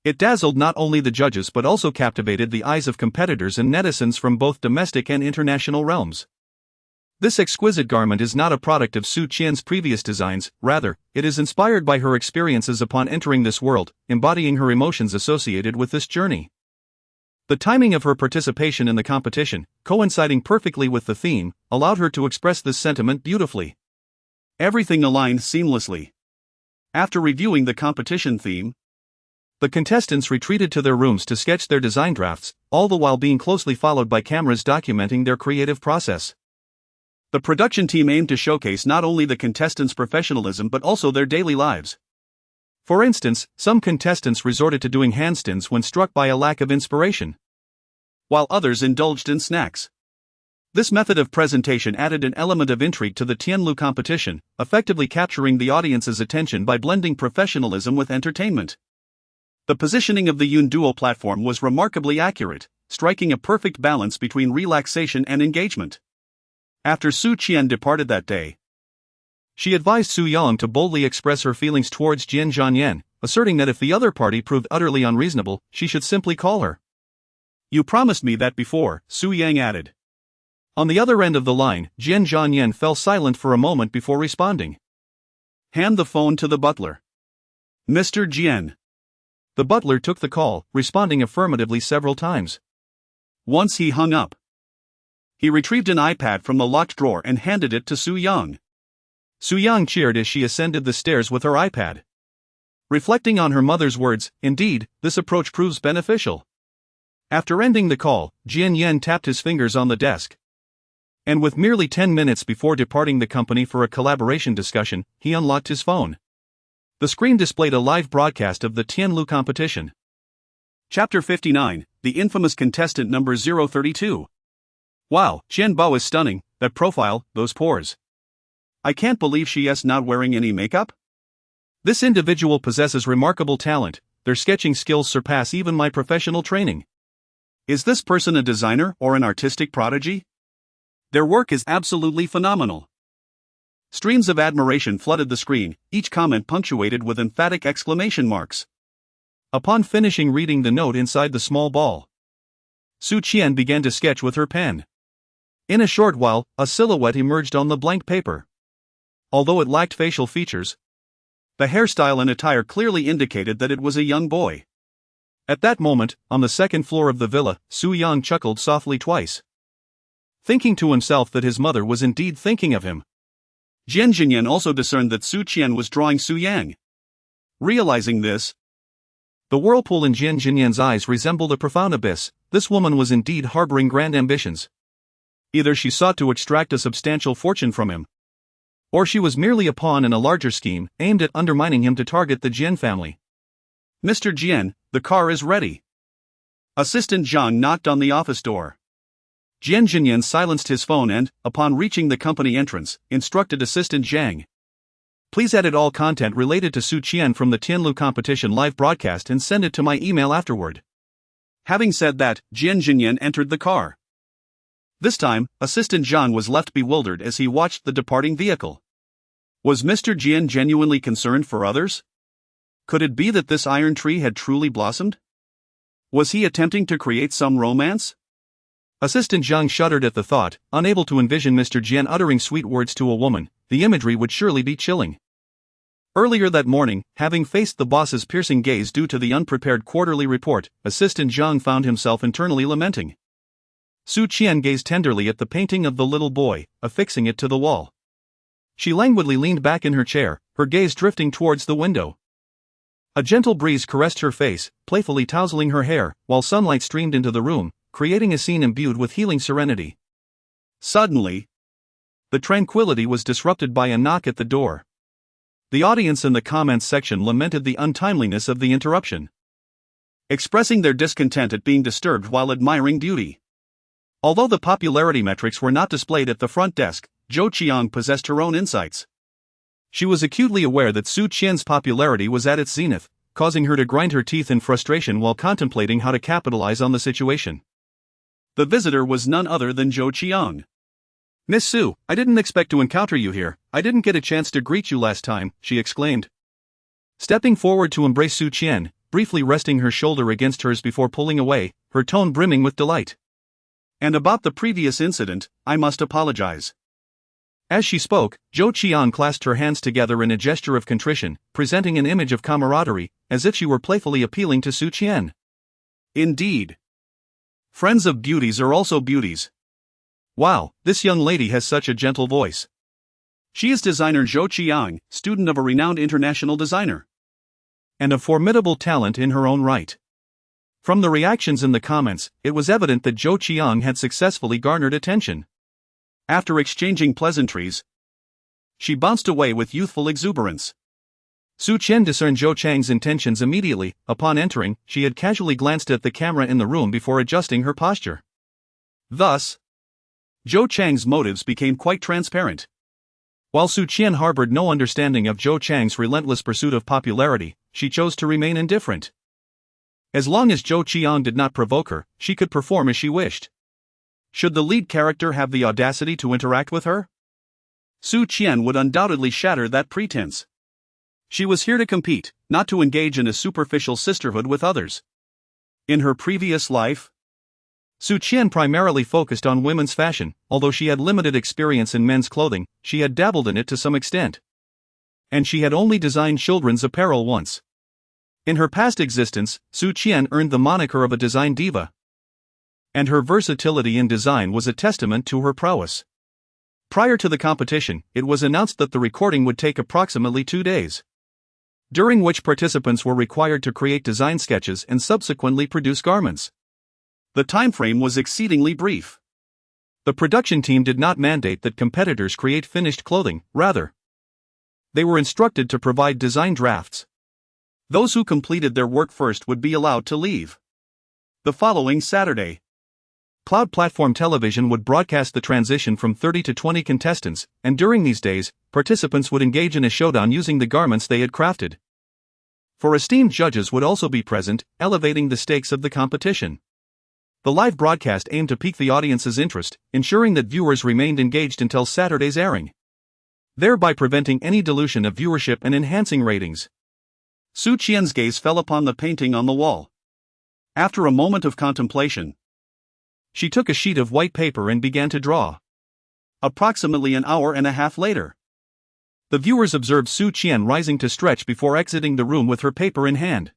it dazzled not only the judges but also captivated the eyes of competitors and netizens from both domestic and international realms. This exquisite garment is not a product of Su Qian's previous designs, rather, it is inspired by her experiences upon entering this world, embodying her emotions associated with this journey. The timing of her participation in the competition, coinciding perfectly with the theme, allowed her to express this sentiment beautifully. Everything aligned seamlessly. After reviewing the competition theme, the contestants retreated to their rooms to sketch their design drafts, all the while being closely followed by cameras documenting their creative process. The production team aimed to showcase not only the contestants' professionalism but also their daily lives. For instance, some contestants resorted to doing handstands when struck by a lack of inspiration, while others indulged in snacks. This method of presentation added an element of intrigue to the Tianlu competition, effectively capturing the audience's attention by blending professionalism with entertainment. The positioning of the Yunduo platform was remarkably accurate, striking a perfect balance between relaxation and engagement. After Su Qian departed that day, she advised Su Yang to boldly express her feelings towards Jian Zhanyan, asserting that if the other party proved utterly unreasonable, she should simply call her. "You promised me that before," Su Yang added. On the other end of the line, Jian Zhanyan fell silent for a moment before responding. "Hand the phone to the butler." "Mr. Jian." The butler took the call, responding affirmatively several times. Once he hung up, he retrieved an iPad from the locked drawer and handed it to Su Yang. Su Yang cheered as she ascended the stairs with her iPad. Reflecting on her mother's words, indeed, this approach proves beneficial. After ending the call, Jian Yan tapped his fingers on the desk. And with merely 10 minutes before departing the company for a collaboration discussion, he unlocked his phone. The screen displayed a live broadcast of the Tianlu competition. Chapter 59, the infamous contestant number 032. Wow, Qian Bao is stunning, that profile, those pores. I can't believe she is not wearing any makeup. This individual possesses remarkable talent, their sketching skills surpass even my professional training. Is this person a designer or an artistic prodigy? Their work is absolutely phenomenal. Streams of admiration flooded the screen, each comment punctuated with emphatic exclamation marks. Upon finishing reading the note inside the small ball, Su Qian began to sketch with her pen. In a short while, a silhouette emerged on the blank paper. Although it lacked facial features, the hairstyle and attire clearly indicated that it was a young boy. At that moment, on the second floor of the villa, Su Yang chuckled softly twice, thinking to himself that his mother was indeed thinking of him. Jian Zhanyan also discerned that Su Qian was drawing Su Yang. Realizing this, the whirlpool in Jian Zhanyan's eyes resembled a profound abyss. This woman was indeed harboring grand ambitions. Either she sought to extract a substantial fortune from him, or she was merely a pawn in a larger scheme, aimed at undermining him to target the Jian family. "Mr. Jian, the car is ready." Assistant Zhang knocked on the office door. Jian Zhanyan silenced his phone and, upon reaching the company entrance, instructed assistant Zhang. Please edit all content related to Su Qian from the Tianlu competition live broadcast and send it to my email afterward. Having said that, Jian Zhanyan entered the car. This time, assistant Zhang was left bewildered as he watched the departing vehicle. Was Mr. Jian genuinely concerned for others? Could it be that this iron tree had truly blossomed? Was he attempting to create some romance? Assistant Zhang shuddered at the thought, unable to envision Mr. Jian uttering sweet words to a woman. The imagery would surely be chilling. Earlier that morning, having faced the boss's piercing gaze due to the unprepared quarterly report, assistant Zhang found himself internally lamenting. Su Qian gazed tenderly at the painting of the little boy, affixing it to the wall. She languidly leaned back in her chair, her gaze drifting towards the window. A gentle breeze caressed her face, playfully tousling her hair, while sunlight streamed into the room, creating a scene imbued with healing serenity. Suddenly, the tranquility was disrupted by a knock at the door. The audience in the comments section lamented the untimeliness of the interruption, expressing their discontent at being disturbed while admiring beauty. Although the popularity metrics were not displayed at the front desk, Zhou Qiang possessed her own insights. She was acutely aware that Su Qian's popularity was at its zenith, causing her to grind her teeth in frustration while contemplating how to capitalize on the situation. The visitor was none other than Zhou Qiang. Miss Su, I didn't expect to encounter you here. I didn't get a chance to greet you last time, she exclaimed. Stepping forward to embrace Su Qian, briefly resting her shoulder against hers before pulling away, her tone brimming with delight. And about the previous incident, I must apologize. As she spoke, Zhou Qiang clasped her hands together in a gesture of contrition, presenting an image of camaraderie, as if she were playfully appealing to Su Qian. Indeed. Friends of beauties are also beauties. Wow, this young lady has such a gentle voice. She is designer Zhou Qiang, student of a renowned international designer. And a formidable talent in her own right. From the reactions in the comments, it was evident that Zhou Qiang had successfully garnered attention. After exchanging pleasantries, she bounced away with youthful exuberance. Su Qian discerned Zhou Chang's intentions immediately. Upon entering, she had casually glanced at the camera in the room before adjusting her posture. Thus, Zhou Chang's motives became quite transparent. While Su Qian harbored no understanding of Zhou Chang's relentless pursuit of popularity, she chose to remain indifferent. As long as Zhou Qiang did not provoke her, she could perform as she wished. Should the lead character have the audacity to interact with her? Su Qian would undoubtedly shatter that pretense. She was here to compete, not to engage in a superficial sisterhood with others. In her previous life, Su Qian primarily focused on women's fashion. Although she had limited experience in men's clothing, she had dabbled in it to some extent. And she had only designed children's apparel once. In her past existence, Su Qian earned the moniker of a design diva. And her versatility in design was a testament to her prowess. Prior to the competition, it was announced that the recording would take approximately 2 days, during which participants were required to create design sketches and subsequently produce garments. The timeframe was exceedingly brief. The production team did not mandate that competitors create finished clothing, rather, they were instructed to provide design drafts. Those who completed their work first would be allowed to leave. The following Saturday, Cloud Platform Television would broadcast the transition from 30 to 20 contestants, and during these days, participants would engage in a showdown using the garments they had crafted. For esteemed judges would also be present, elevating the stakes of the competition. The live broadcast aimed to pique the audience's interest, ensuring that viewers remained engaged until Saturday's airing, thereby preventing any dilution of viewership and enhancing ratings. Su Qian's gaze fell upon the painting on the wall. After a moment of contemplation, she took a sheet of white paper and began to draw. Approximately an hour and a half later, the viewers observed Su Qian rising to stretch before exiting the room with her paper in hand.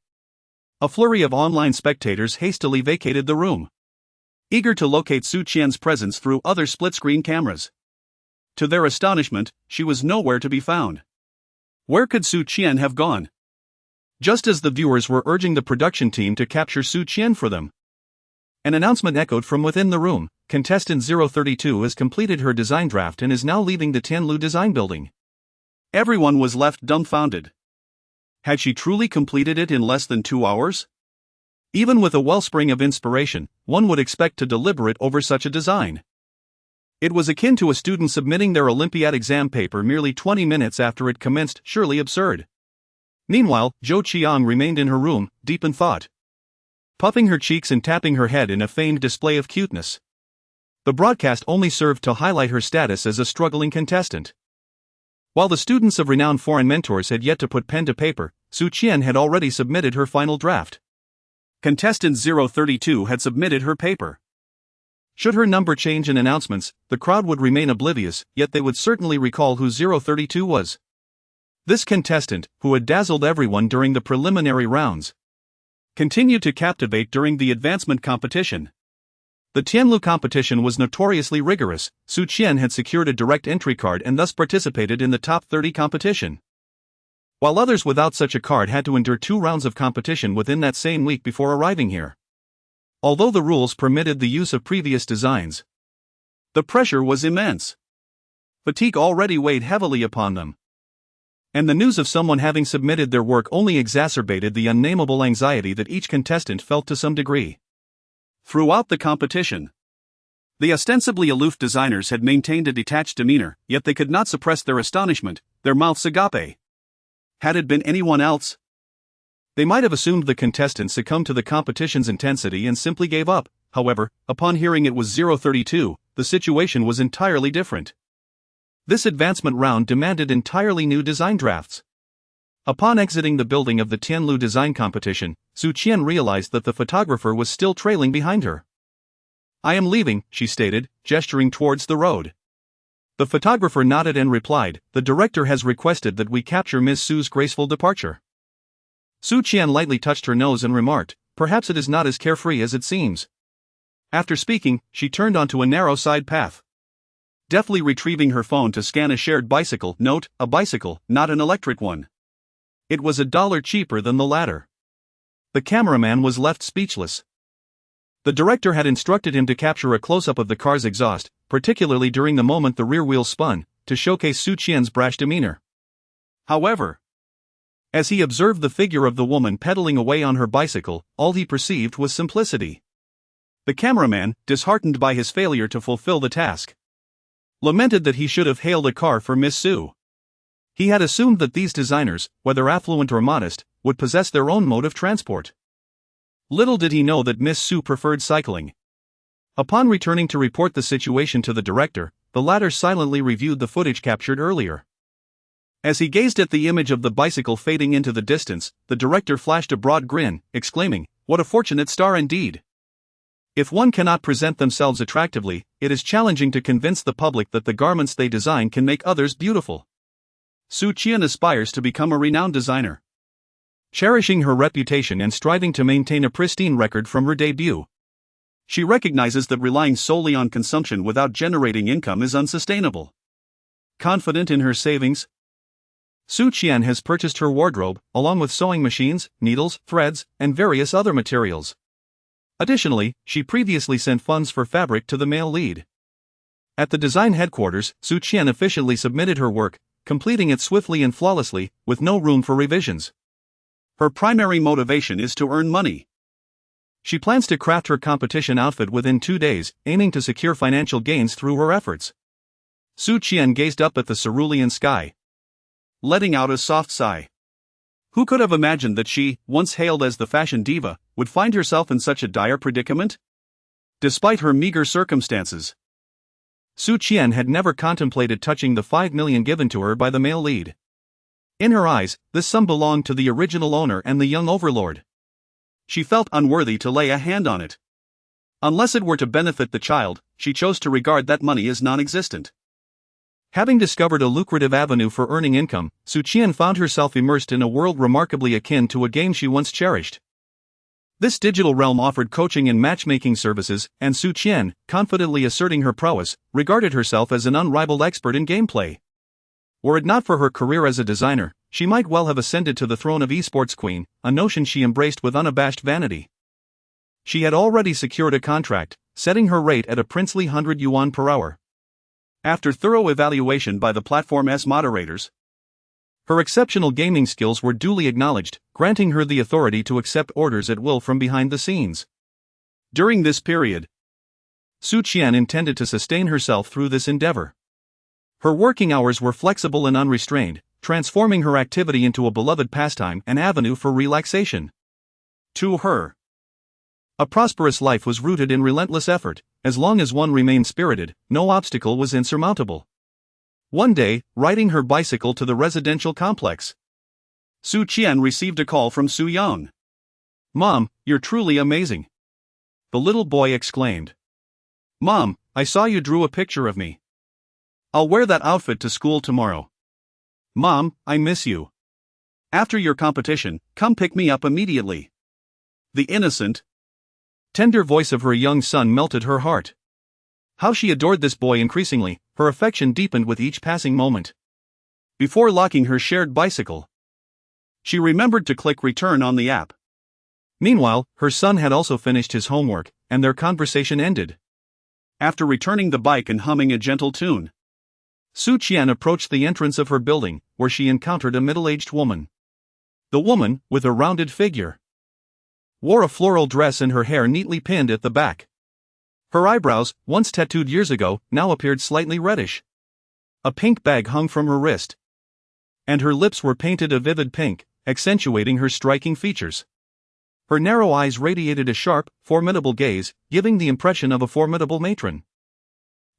A flurry of online spectators hastily vacated the room, eager to locate Su Qian's presence through other split-screen cameras. To their astonishment, she was nowhere to be found. Where could Su Qian have gone? Just as the viewers were urging the production team to capture Su Qian for them, an announcement echoed from within the room. Contestant 032 has completed her design draft and is now leaving the Tianlu design building. Everyone was left dumbfounded. Had she truly completed it in less than 2 hours? Even with a wellspring of inspiration, one would expect to deliberate over such a design. It was akin to a student submitting their Olympiad exam paper merely 20 minutes after it commenced, surely absurd. Meanwhile, Zhou Qiang remained in her room, deep in thought, puffing her cheeks and tapping her head in a feigned display of cuteness. The broadcast only served to highlight her status as a struggling contestant. While the students of renowned foreign mentors had yet to put pen to paper, Su Qian had already submitted her final draft. Contestant 032 had submitted her paper. Should her number change in announcements, the crowd would remain oblivious, yet they would certainly recall who 032 was. This contestant, who had dazzled everyone during the preliminary rounds, continued to captivate during the advancement competition. The Tianlu competition was notoriously rigorous. Su Qian had secured a direct entry card and thus participated in the top 30 competition, while others without such a card had to endure 2 rounds of competition within that same week before arriving here. Although the rules permitted the use of previous designs, the pressure was immense. Fatigue already weighed heavily upon them, and the news of someone having submitted their work only exacerbated the unnameable anxiety that each contestant felt to some degree. Throughout the competition, the ostensibly aloof designers had maintained a detached demeanor, yet they could not suppress their astonishment, their mouths agape. Had it been anyone else, they might have assumed the contestant succumbed to the competition's intensity and simply gave up. However, upon hearing it was 032, the situation was entirely different. This advancement round demanded entirely new design drafts. Upon exiting the building of the Tianlu design competition, Su Qian realized that the photographer was still trailing behind her. "I am leaving," she stated, gesturing towards the road. The photographer nodded and replied, "The director has requested that we capture Ms. Su's graceful departure." Su Qian lightly touched her nose and remarked, "Perhaps it is not as carefree as it seems." After speaking, she turned onto a narrow side path, deftly retrieving her phone to scan a shared bicycle. Note, a bicycle, not an electric one. It was $1 cheaper than the latter. The cameraman was left speechless. The director had instructed him to capture a close-up of the car's exhaust, particularly during the moment the rear wheel spun, to showcase Su Qian's brash demeanor. However, as he observed the figure of the woman pedaling away on her bicycle, all he perceived was simplicity. The cameraman, disheartened by his failure to fulfill the task, lamented that he should have hailed a car for Miss Su. He had assumed that these designers, whether affluent or modest, would possess their own mode of transport. Little did he know that Miss Su preferred cycling. Upon returning to report the situation to the director, the latter silently reviewed the footage captured earlier. As he gazed at the image of the bicycle fading into the distance, the director flashed a broad grin, exclaiming, "What a fortunate star indeed! If one cannot present themselves attractively, it is challenging to convince the public that the garments they design can make others beautiful." Su Qian aspires to become a renowned designer, cherishing her reputation and striving to maintain a pristine record from her debut. She recognizes that relying solely on consumption without generating income is unsustainable. Confident in her savings, Su Qian has purchased her wardrobe, along with sewing machines, needles, threads, and various other materials. Additionally, she previously sent funds for fabric to the male lead. At the design headquarters, Su Qian efficiently submitted her work, completing it swiftly and flawlessly, with no room for revisions. Her primary motivation is to earn money. She plans to craft her competition outfit within 2 days, aiming to secure financial gains through her efforts. Su Qian gazed up at the cerulean sky, letting out a soft sigh. Who could have imagined that she, once hailed as the fashion diva, would find herself in such a dire predicament? Despite her meager circumstances, Su Qian had never contemplated touching the 5 million given to her by the male lead. In her eyes, this sum belonged to the original owner and the young overlord. She felt unworthy to lay a hand on it. Unless it were to benefit the child, she chose to regard that money as non-existent. Having discovered a lucrative avenue for earning income, Su Qian found herself immersed in a world remarkably akin to a game she once cherished. This digital realm offered coaching and matchmaking services, and Su Qian, confidently asserting her prowess, regarded herself as an unrivaled expert in gameplay. Were it not for her career as a designer, she might well have ascended to the throne of esports queen, a notion she embraced with unabashed vanity. She had already secured a contract, setting her rate at a princely 100 yuan per hour. After thorough evaluation by the platform's moderators, Her exceptional gaming skills were duly acknowledged, granting her the authority to accept orders at will from behind the scenes. During this period, Su Qian intended to sustain herself through this endeavor. Her working hours were flexible and unrestrained, transforming her activity into a beloved pastime and avenue for relaxation. To her, a prosperous life was rooted in relentless effort. As long as one remained spirited, no obstacle was insurmountable. One day, riding her bicycle to the residential complex, Su Qian received a call from Su Yang. "Mom, you're truly amazing," the little boy exclaimed. "Mom, I saw you drew a picture of me. I'll wear that outfit to school tomorrow. Mom, I miss you. After your competition, come pick me up immediately." The innocent, tender voice of her young son melted her heart. How she adored this boy increasingly, her affection deepened with each passing moment. Before locking her shared bicycle, she remembered to click return on the app. Meanwhile, her son had also finished his homework, and their conversation ended. After returning the bike and humming a gentle tune, Su Qian approached the entrance of her building, where she encountered a middle-aged woman. The woman, with a rounded figure, wore a floral dress and her hair neatly pinned at the back. Her eyebrows, once tattooed years ago, now appeared slightly reddish. A pink bag hung from her wrist, and her lips were painted a vivid pink, accentuating her striking features. Her narrow eyes radiated a sharp, formidable gaze, giving the impression of a formidable matron.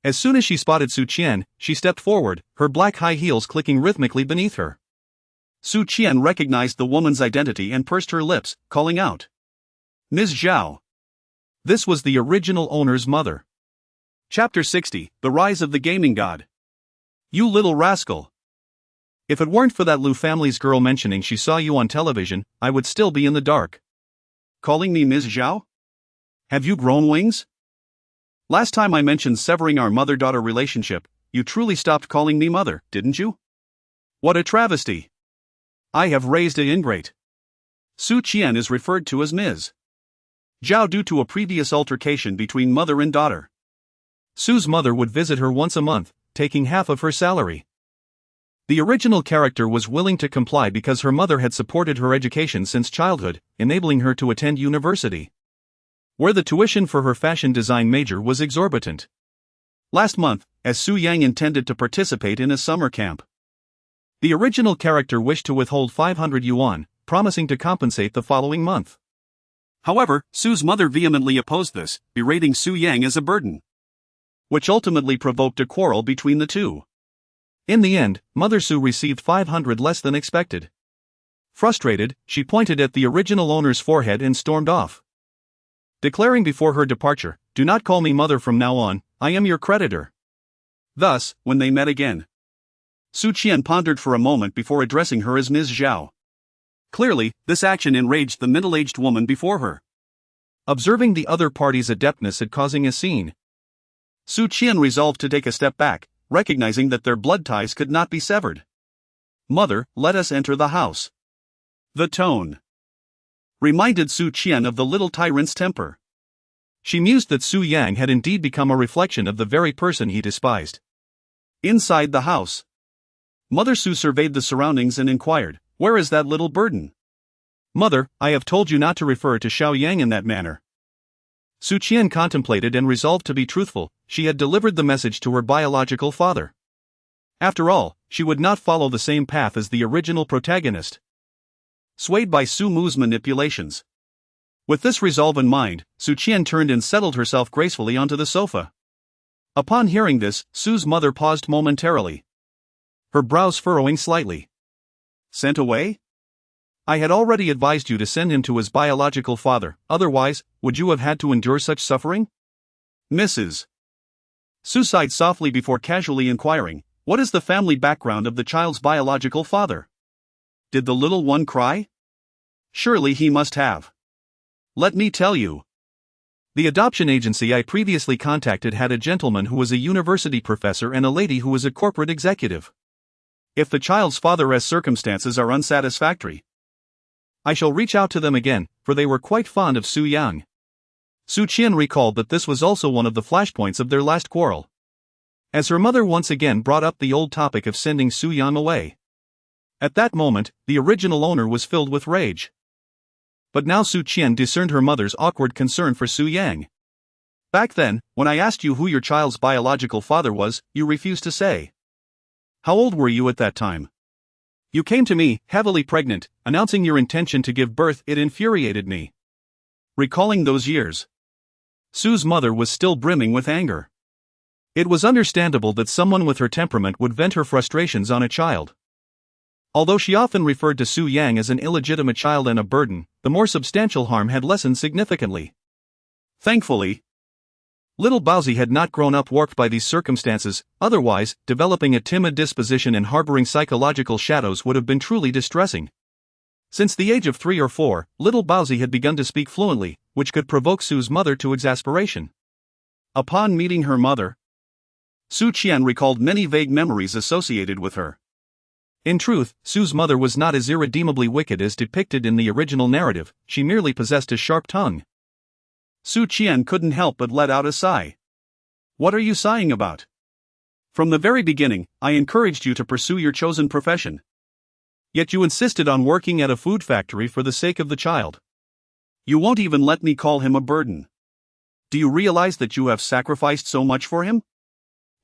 As soon as she spotted Su Qian, she stepped forward, her black high heels clicking rhythmically beneath her. Su Qian recognized the woman's identity and pursed her lips, calling out, "Ms. Zhao." This was the original owner's mother. Chapter 60, The Rise of the Gaming God. "You little rascal. If it weren't for that Liu family's girl mentioning she saw you on television, I would still be in the dark." "Calling me Ms. Zhao? Have you grown wings? Last time I mentioned severing our mother-daughter relationship, you truly stopped calling me mother, didn't you? What a travesty. I have raised an ingrate." Su Qian is referred to as Ms. Zhao due to a previous altercation between mother and daughter. Su's mother would visit her once a month, taking half of her salary. The original character was willing to comply because her mother had supported her education since childhood, enabling her to attend university, where the tuition for her fashion design major was exorbitant. Last month, as Su Yang intended to participate in a summer camp, the original character wished to withhold 500 yuan, promising to compensate the following month. However, Su's mother vehemently opposed this, berating Su Yang as a burden, which ultimately provoked a quarrel between the two. In the end, Mother Su received 500 less than expected. Frustrated, she pointed at the original owner's forehead and stormed off, declaring before her departure, "Do not call me mother from now on, I am your creditor." Thus, when they met again, Su Qian pondered for a moment before addressing her as Ms. Zhao. Clearly, this action enraged the middle-aged woman before her. Observing the other party's adeptness at causing a scene, Su Qian resolved to take a step back, recognizing that their blood ties could not be severed. "Mother, let us enter the house." The tone reminded Su Qian of the little tyrant's temper. She mused that Su Yang had indeed become a reflection of the very person he despised. Inside the house, Mother Su surveyed the surroundings and inquired, "Where is that little burden?" "Mother, I have told you not to refer to Xiao Yang in that manner." Su Qian contemplated and resolved to be truthful. She had delivered the message to her biological father. After all, she would not follow the same path as the original protagonist, swayed by Su Mu's manipulations. With this resolve in mind, Su Qian turned and settled herself gracefully onto the sofa. Upon hearing this, Su's mother paused momentarily, her brows furrowing slightly. "Sent away? I had already advised you to send him to his biological father, otherwise, would you have had to endure such suffering?" Mrs. Su sighed softly before casually inquiring, "What is the family background of the child's biological father? Did the little one cry? Surely he must have. Let me tell you. The adoption agency I previously contacted had a gentleman who was a university professor and a lady who was a corporate executive. If the child's father's circumstances are unsatisfactory, I shall reach out to them again, for they were quite fond of Su Yang." Su Qian recalled that this was also one of the flashpoints of their last quarrel, as her mother once again brought up the old topic of sending Su Yang away. At that moment, the original owner was filled with rage. But now Su Qian discerned her mother's awkward concern for Su Yang. Back then, when I asked you who your child's biological father was, you refused to say. How old were you at that time? You came to me, heavily pregnant, announcing your intention to give birth. It infuriated me. Recalling those years, Su's mother was still brimming with anger. It was understandable that someone with her temperament would vent her frustrations on a child. Although she often referred to Su Yang as an illegitimate child and a burden, the more substantial harm had lessened significantly. Thankfully, little Baozi had not grown up warped by these circumstances, otherwise, developing a timid disposition and harboring psychological shadows would have been truly distressing. Since the age of 3 or 4, little Baozi had begun to speak fluently, which could provoke Su's mother to exasperation. Upon meeting her mother, Su Qian recalled many vague memories associated with her. In truth, Su's mother was not as irredeemably wicked as depicted in the original narrative, she merely possessed a sharp tongue. Su Qian couldn't help but let out a sigh. What are you sighing about? From the very beginning, I encouraged you to pursue your chosen profession. Yet you insisted on working at a food factory for the sake of the child. You won't even let me call him a burden. Do you realize that you have sacrificed so much for him?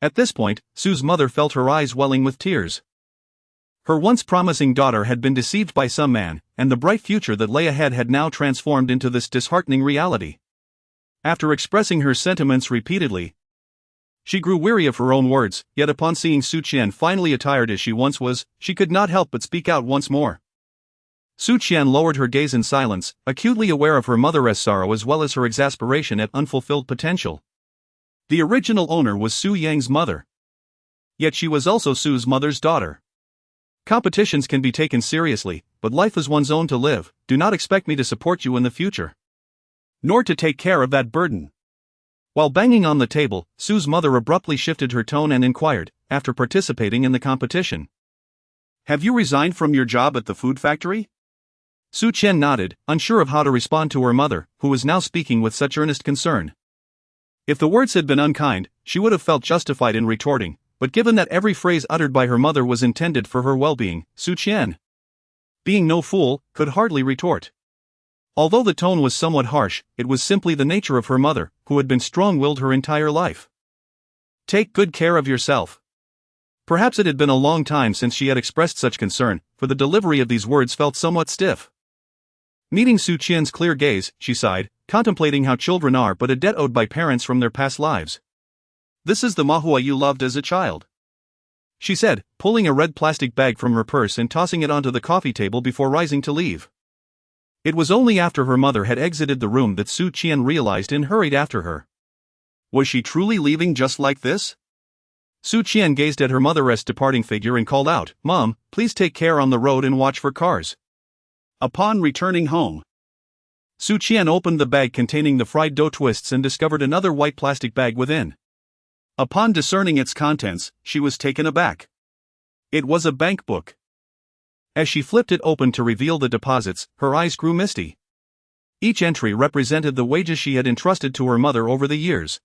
At this point, Su's mother felt her eyes welling with tears. Her once promising daughter had been deceived by some man, and the bright future that lay ahead had now transformed into this disheartening reality. After expressing her sentiments repeatedly, she grew weary of her own words, yet upon seeing Su Qian finally attired as she once was, she could not help but speak out once more. Su Qian lowered her gaze in silence, acutely aware of her mother's sorrow as well as her exasperation at unfulfilled potential. The original owner was Su Yang's mother. Yet she was also Su's mother's daughter. Competitions can be taken seriously, but life is one's own to live. Do not expect me to support you in the future, nor to take care of that burden. While banging on the table, Su's mother abruptly shifted her tone and inquired, after participating in the competition. Have you resigned from your job at the food factory? Su Qian nodded, unsure of how to respond to her mother, who was now speaking with such earnest concern. If the words had been unkind, she would have felt justified in retorting, but given that every phrase uttered by her mother was intended for her well-being, Su Qian, being no fool, could hardly retort. Although the tone was somewhat harsh, it was simply the nature of her mother, who had been strong-willed her entire life. Take good care of yourself. Perhaps it had been a long time since she had expressed such concern, for the delivery of these words felt somewhat stiff. Meeting Su Qian's clear gaze, she sighed, contemplating how children are but a debt owed by parents from their past lives. This is the mahua you loved as a child, she said, pulling a red plastic bag from her purse and tossing it onto the coffee table before rising to leave. It was only after her mother had exited the room that Su Qian realized and hurried after her. Was she truly leaving just like this? Su Qian gazed at her mother's departing figure and called out, "Mom, please take care on the road and watch for cars." Upon returning home, Su Qian opened the bag containing the fried dough twists and discovered another white plastic bag within. Upon discerning its contents, she was taken aback. It was a bank book. As she flipped it open to reveal the deposits, her eyes grew misty. Each entry represented the wages she had entrusted to her mother over the years,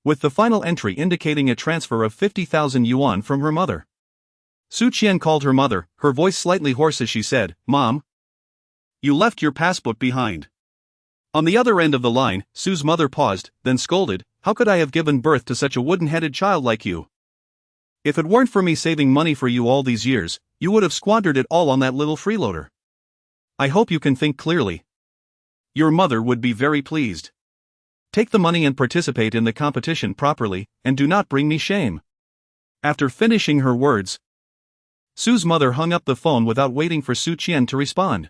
with the final entry indicating a transfer of 50,000 yuan from her mother. Su Qian called her mother, her voice slightly hoarse as she said, "Mom, you left your passbook behind." On the other end of the line, Su's mother paused, then scolded, "How could I have given birth to such a wooden-headed child like you? If it weren't for me saving money for you all these years, you would have squandered it all on that little freeloader. I hope you can think clearly. Your mother would be very pleased. Take the money and participate in the competition properly, and do not bring me shame." After finishing her words, Su's mother hung up the phone without waiting for Su Qian to respond.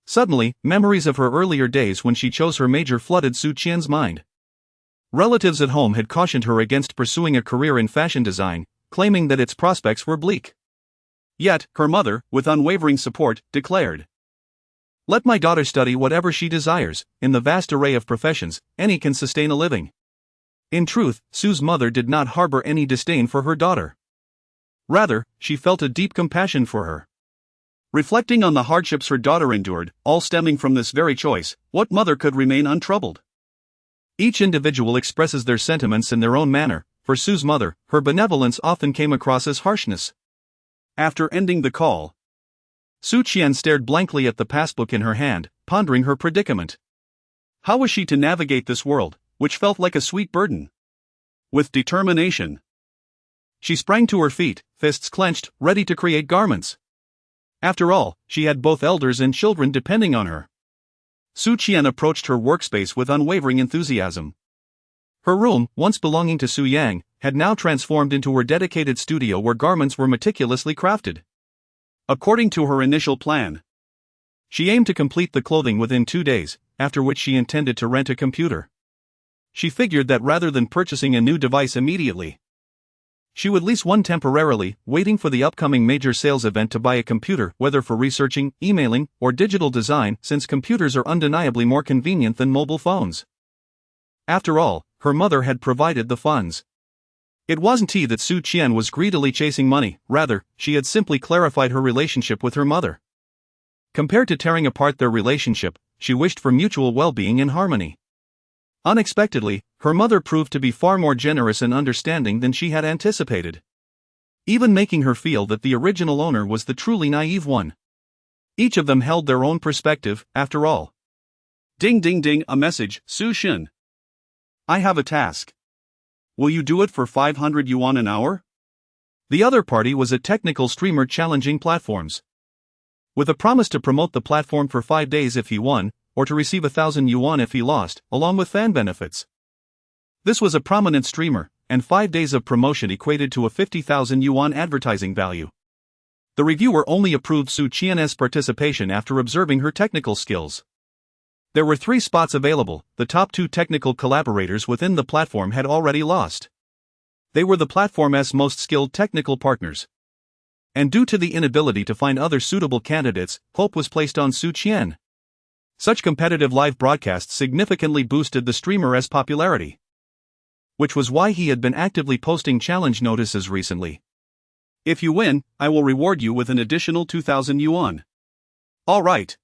Suddenly, memories of her earlier days when she chose her major flooded Su Qian's mind. Relatives at home had cautioned her against pursuing a career in fashion design, claiming that its prospects were bleak. Yet, her mother, with unwavering support, declared, "Let my daughter study whatever she desires. In the vast array of professions, any can sustain a living." In truth, Su's mother did not harbor any disdain for her daughter. Rather, she felt a deep compassion for her. Reflecting on the hardships her daughter endured, all stemming from this very choice, what mother could remain untroubled? Each individual expresses their sentiments in their own manner. For Su's mother, her benevolence often came across as harshness. After ending the call, Su Qian stared blankly at the passbook in her hand, pondering her predicament. How was she to navigate this world, which felt like a sweet burden? With determination, she sprang to her feet, fists clenched, ready to create garments. After all, she had both elders and children depending on her. Su Qian approached her workspace with unwavering enthusiasm. Her room, once belonging to Su Yang, had now transformed into her dedicated studio where garments were meticulously crafted. According to her initial plan, she aimed to complete the clothing within 2 days, after which she intended to rent a computer. She figured that rather than purchasing a new device immediately, she would lease one temporarily, waiting for the upcoming major sales event to buy a computer, whether for researching, emailing, or digital design, since computers are undeniably more convenient than mobile phones. After all, her mother had provided the funds. It wasn't that Su Qian was greedily chasing money, rather, she had simply clarified her relationship with her mother. Compared to tearing apart their relationship, she wished for mutual well-being and harmony. Unexpectedly, her mother proved to be far more generous and understanding than she had anticipated, even making her feel that the original owner was the truly naive one. Each of them held their own perspective, after all. Ding ding ding, a message, Su Qian. I have a task. Will you do it for 500 yuan an hour? The other party was a technical streamer challenging platforms, with a promise to promote the platform for 5 days if he won, or to receive 1,000 yuan if he lost, along with fan benefits. This was a prominent streamer, and 5 days of promotion equated to a 50,000 yuan advertising value. The reviewer only approved Su Qian's participation after observing her technical skills. There were 3 spots available. The top 2 technical collaborators within the platform had already lost. They were the platform's most skilled technical partners. And due to the inability to find other suitable candidates, hope was placed on Su Qian. Such competitive live broadcasts significantly boosted the streamer's popularity, which was why he had been actively posting challenge notices recently. If you win, I will reward you with an additional 2,000 yuan. All right.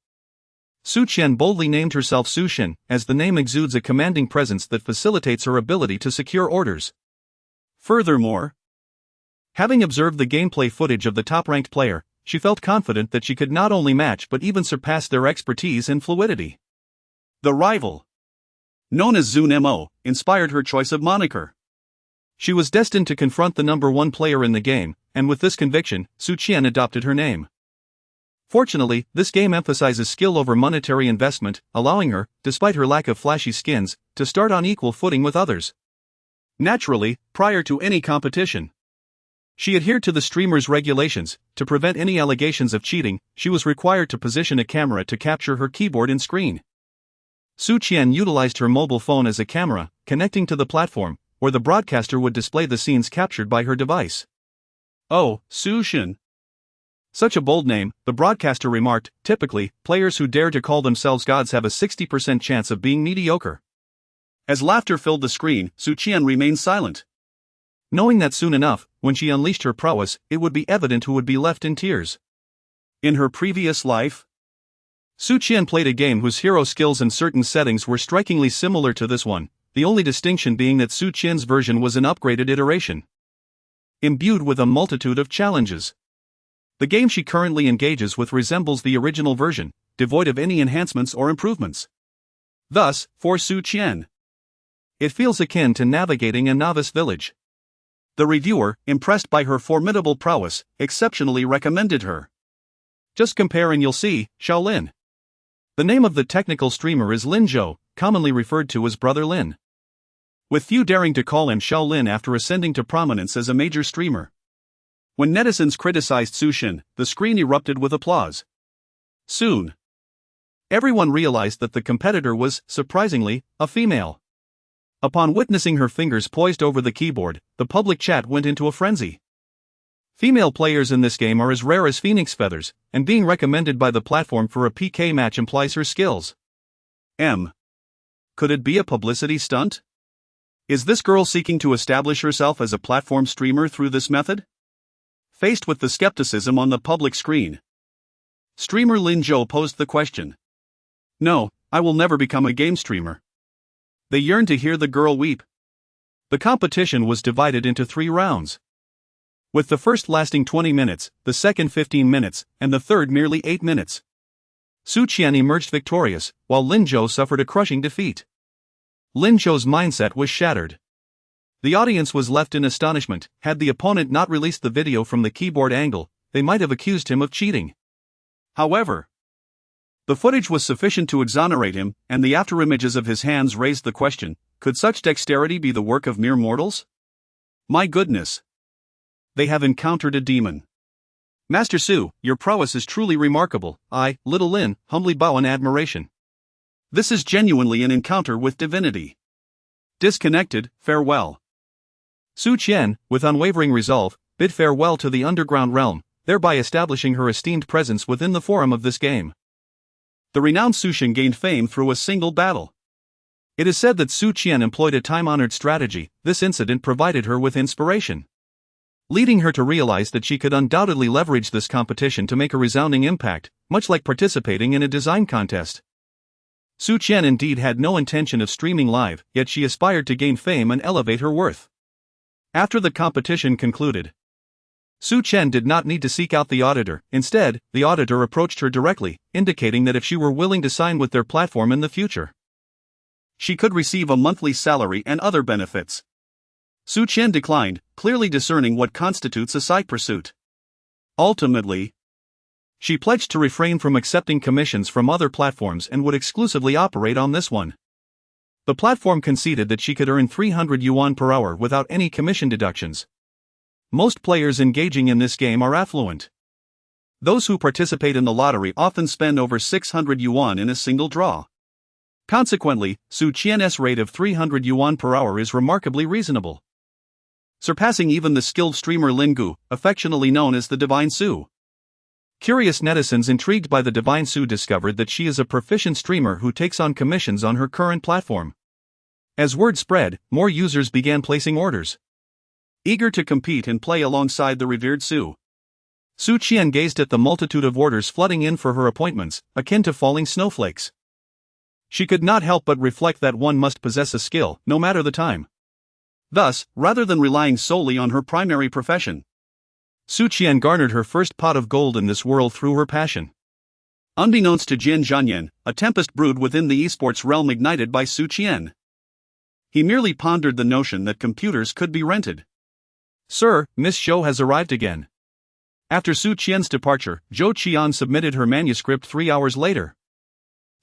Su Qian boldly named herself Su Qian, as the name exudes a commanding presence that facilitates her ability to secure orders. Furthermore, having observed the gameplay footage of the top-ranked player, she felt confident that she could not only match but even surpass their expertise and fluidity. The rival, known as Zun Mo, inspired her choice of moniker. She was destined to confront the number 1 player in the game, and with this conviction, Su Qian adopted her name. Fortunately, this game emphasizes skill over monetary investment, allowing her, despite her lack of flashy skins, to start on equal footing with others. Naturally, prior to any competition, she adhered to the streamer's regulations. To prevent any allegations of cheating, she was required to position a camera to capture her keyboard and screen. Su Qian utilized her mobile phone as a camera, connecting to the platform, where the broadcaster would display the scenes captured by her device. Oh, Su Qian. Such a bold name, the broadcaster remarked. Typically, players who dare to call themselves gods have a 60% chance of being mediocre. As laughter filled the screen, Su Qian remained silent, knowing that soon enough, when she unleashed her prowess, it would be evident who would be left in tears. In her previous life, Su Qian played a game whose hero skills in certain settings were strikingly similar to this one, the only distinction being that Su Qian's version was an upgraded iteration, imbued with a multitude of challenges. The game she currently engages with resembles the original version, devoid of any enhancements or improvements. Thus, for Su Qian, it feels akin to navigating a novice village. The reviewer, impressed by her formidable prowess, exceptionally recommended her. Just compare and you'll see, Shaolin. The name of the technical streamer is Lin Zhou, commonly referred to as Brother Lin, with few daring to call him Shaolin after ascending to prominence as a major streamer. When netizens criticized Su Qian, the screen erupted with applause. Soon, everyone realized that the competitor was, surprisingly, a female. Upon witnessing her fingers poised over the keyboard, the public chat went into a frenzy. Female players in this game are as rare as phoenix feathers, and being recommended by the platform for a PK match implies her skills. Could it be a publicity stunt? Is this girl seeking to establish herself as a platform streamer through this method? Faced with the skepticism on the public screen, streamer Lin Zhou posed the question. No, I will never become a game streamer. They yearned to hear the girl weep. The competition was divided into 3 rounds. with the first lasting 20 minutes, the second 15 minutes, and the third merely 8 minutes. Su Qian emerged victorious, while Lin Zhou suffered a crushing defeat. Lin Zhou's mindset was shattered. The audience was left in astonishment. Had the opponent not released the video from the keyboard angle, they might have accused him of cheating. However, the footage was sufficient to exonerate him, and the afterimages of his hands raised the question, could such dexterity be the work of mere mortals? My goodness! They have encountered a demon. Master Su, your prowess is truly remarkable. I, little Lin, humbly bow in admiration. This is genuinely an encounter with divinity. Disconnected, farewell. Su Qian, with unwavering resolve, bid farewell to the underground realm, thereby establishing her esteemed presence within the forum of this game. The renowned Su Qian gained fame through a single battle. It is said that Su Qian employed a time-honored strategy. This incident provided her with inspiration, leading her to realize that she could undoubtedly leverage this competition to make a resounding impact, much like participating in a design contest. Su Qian indeed had no intention of streaming live, yet she aspired to gain fame and elevate her worth. After the competition concluded, Su Qian did not need to seek out the auditor. Instead, the auditor approached her directly, indicating that if she were willing to sign with their platform in the future, she could receive a monthly salary and other benefits. Su Qian declined, clearly discerning what constitutes a side pursuit. Ultimately, she pledged to refrain from accepting commissions from other platforms and would exclusively operate on this one. The platform conceded that she could earn 300 yuan per hour without any commission deductions. Most players engaging in this game are affluent. Those who participate in the lottery often spend over 600 yuan in a single draw. Consequently, Su Qian's rate of 300 yuan per hour is remarkably reasonable, surpassing even the skilled streamer Lin Gu, affectionately known as the Divine Su. Curious netizens intrigued by the Divine Su discovered that she is a proficient streamer who takes on commissions on her current platform. As word spread, more users began placing orders, eager to compete and play alongside the revered Su. Su Qian gazed at the multitude of orders flooding in for her appointments, akin to falling snowflakes. She could not help but reflect that one must possess a skill, no matter the time. Thus, rather than relying solely on her primary profession, Su Qian garnered her first pot of gold in this world through her passion. Unbeknownst to Jian Zhanyan, a tempest brewed within the esports realm ignited by Su Qian. He merely pondered the notion that computers could be rented. Sir, Miss Zhou has arrived again. After Su Qian's departure, Zhou Qian submitted her manuscript 3 hours later.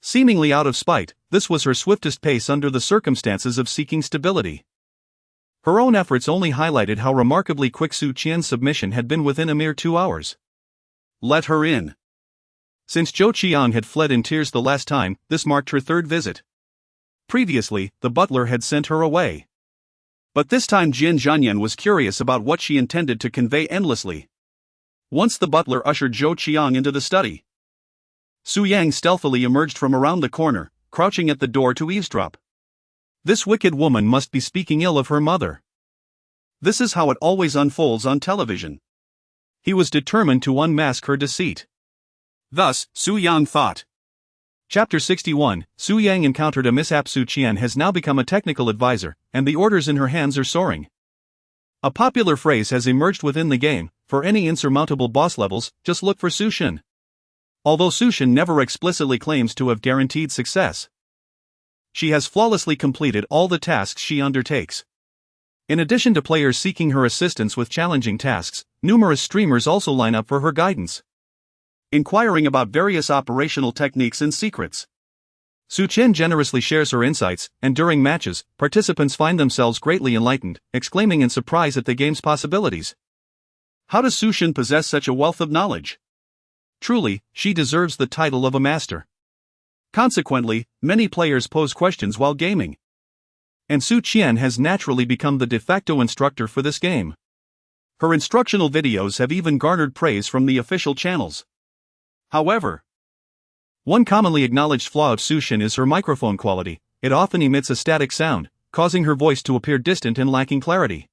Seemingly out of spite, this was her swiftest pace under the circumstances of seeking stability. Her own efforts only highlighted how remarkably quick Su Qian's submission had been within a mere 2 hours. Let her in. Since Zhou Qian had fled in tears the last time, this marked her third visit. Previously, the butler had sent her away. But this time Jian Zhanyan was curious about what she intended to convey endlessly. Once the butler ushered Zhou Qian into the study, Su Yang stealthily emerged from around the corner, crouching at the door to eavesdrop. This wicked woman must be speaking ill of her mother. This is how it always unfolds on television. He was determined to unmask her deceit. Thus, Su Yang thought. Chapter 61, Su Yang encountered a mishap. Su Qian has now become a technical advisor, and the orders in her hands are soaring. A popular phrase has emerged within the game: for any insurmountable boss levels, just look for Su Qian. Although Su Qian never explicitly claims to have guaranteed success, she has flawlessly completed all the tasks she undertakes. In addition to players seeking her assistance with challenging tasks, numerous streamers also line up for her guidance, inquiring about various operational techniques and secrets. Su Qian generously shares her insights, and during matches, participants find themselves greatly enlightened, exclaiming in surprise at the game's possibilities. How does Su Qian possess such a wealth of knowledge? Truly, she deserves the title of a master. Consequently, many players pose questions while gaming, and Su Qian has naturally become the de facto instructor for this game. Her instructional videos have even garnered praise from the official channels. However, one commonly acknowledged flaw of Su Qian is her microphone quality. It often emits a static sound, causing her voice to appear distant and lacking clarity.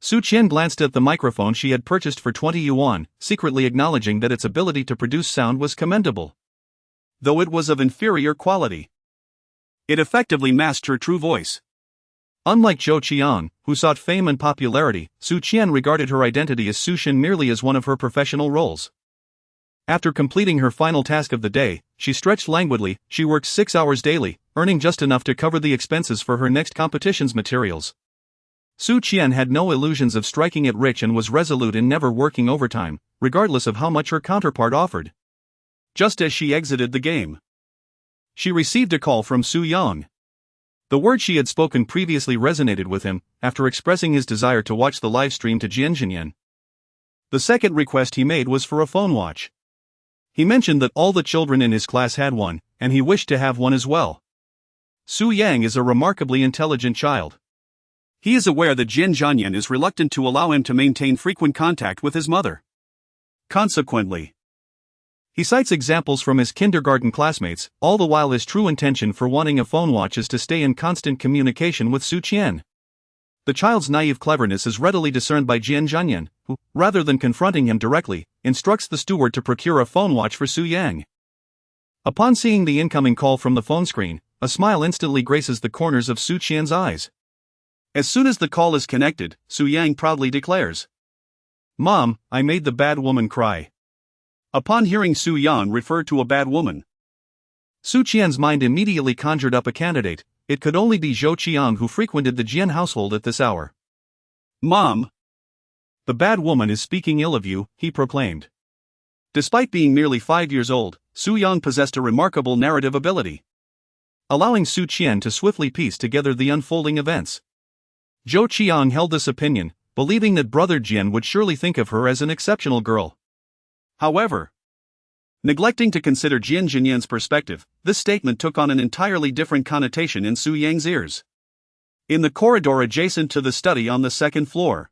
Su Qian glanced at the microphone she had purchased for 20 yuan, secretly acknowledging that its ability to produce sound was commendable, though it was of inferior quality. It effectively masked her true voice. Unlike Zhou Qian, who sought fame and popularity, Su Qian regarded her identity as Su Xin merely as one of her professional roles. After completing her final task of the day, she stretched languidly. She worked 6 hours daily, earning just enough to cover the expenses for her next competition's materials. Su Qian had no illusions of striking it rich and was resolute in never working overtime, regardless of how much her counterpart offered. Just as she exited the game, she received a call from Su Yang. The words she had spoken previously resonated with him, after expressing his desire to watch the live stream to Jian Zhanyan. The second request he made was for a phone watch. He mentioned that all the children in his class had one, and he wished to have one as well. Su Yang is a remarkably intelligent child. He is aware that Jian Zhanyan is reluctant to allow him to maintain frequent contact with his mother. Consequently, he cites examples from his kindergarten classmates, all the while his true intention for wanting a phone watch is to stay in constant communication with Su Qian. The child's naive cleverness is readily discerned by Jian Zhanyan, who, rather than confronting him directly, instructs the steward to procure a phone watch for Su Yang. Upon seeing the incoming call from the phone screen, a smile instantly graces the corners of Su Qian's eyes. As soon as the call is connected, Su Yang proudly declares, "Mom, I made the bad woman cry." Upon hearing Su Yang refer to a bad woman, Su Qian's mind immediately conjured up a candidate. It could only be Zhou Qiang, who frequented the Jian household at this hour. "Mom, the bad woman is speaking ill of you," he proclaimed. Despite being merely 5 years old, Su Yang possessed a remarkable narrative ability, allowing Su Qian to swiftly piece together the unfolding events. Zhou Qiang held this opinion, believing that brother Jian would surely think of her as an exceptional girl. However, neglecting to consider Jian Zhanyan's perspective, this statement took on an entirely different connotation in Su Yang's ears. In the corridor adjacent to the study on the second floor,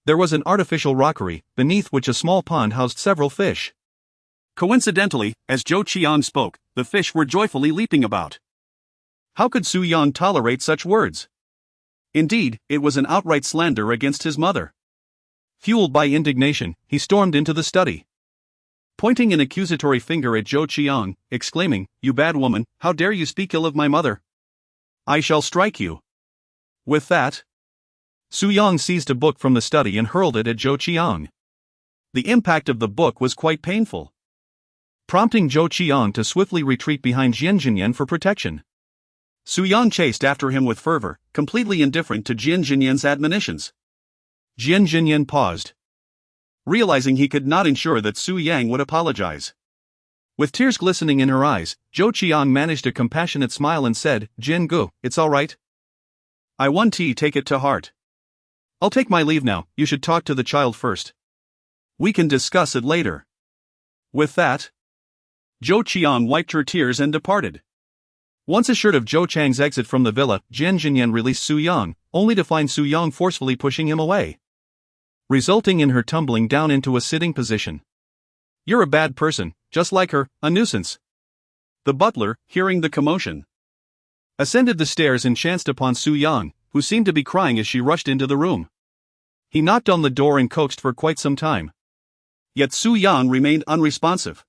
there was an artificial rockery, beneath which a small pond housed several fish. Coincidentally, as Zhou Qiang spoke, the fish were joyfully leaping about. How could Su Yang tolerate such words? Indeed, it was an outright slander against his mother. Fueled by indignation, he stormed into the study, pointing an accusatory finger at Zhou Qiang, exclaiming, "You bad woman, how dare you speak ill of my mother? I shall strike you." With that, Su Yang seized a book from the study and hurled it at Zhou Qiang. The impact of the book was quite painful, prompting Zhou Qiang to swiftly retreat behind Jian Zhanyan for protection. Su Yang chased after him with fervor, completely indifferent to Jian Zhanyan's admonitions. Jian Zhanyan paused, realizing he could not ensure that Su Yang would apologize. With tears glistening in her eyes, Zhou Qiang managed a compassionate smile and said, "Jin Gu, it's all right. I won tea, take it to heart. I'll take my leave now, you should talk to the child first. We can discuss it later." With that, Zhou Qiang wiped her tears and departed. Once assured of Zhou Chang's exit from the villa, Jian Zhanyan released Su Yang, only to find Su Yang forcefully pushing him away, resulting in her tumbling down into a sitting position. "You're a bad person, just like her, a nuisance." The butler, hearing the commotion, ascended the stairs and chanced upon Su Yang, who seemed to be crying as she rushed into the room. He knocked on the door and coaxed for quite some time. Yet Su Yang remained unresponsive.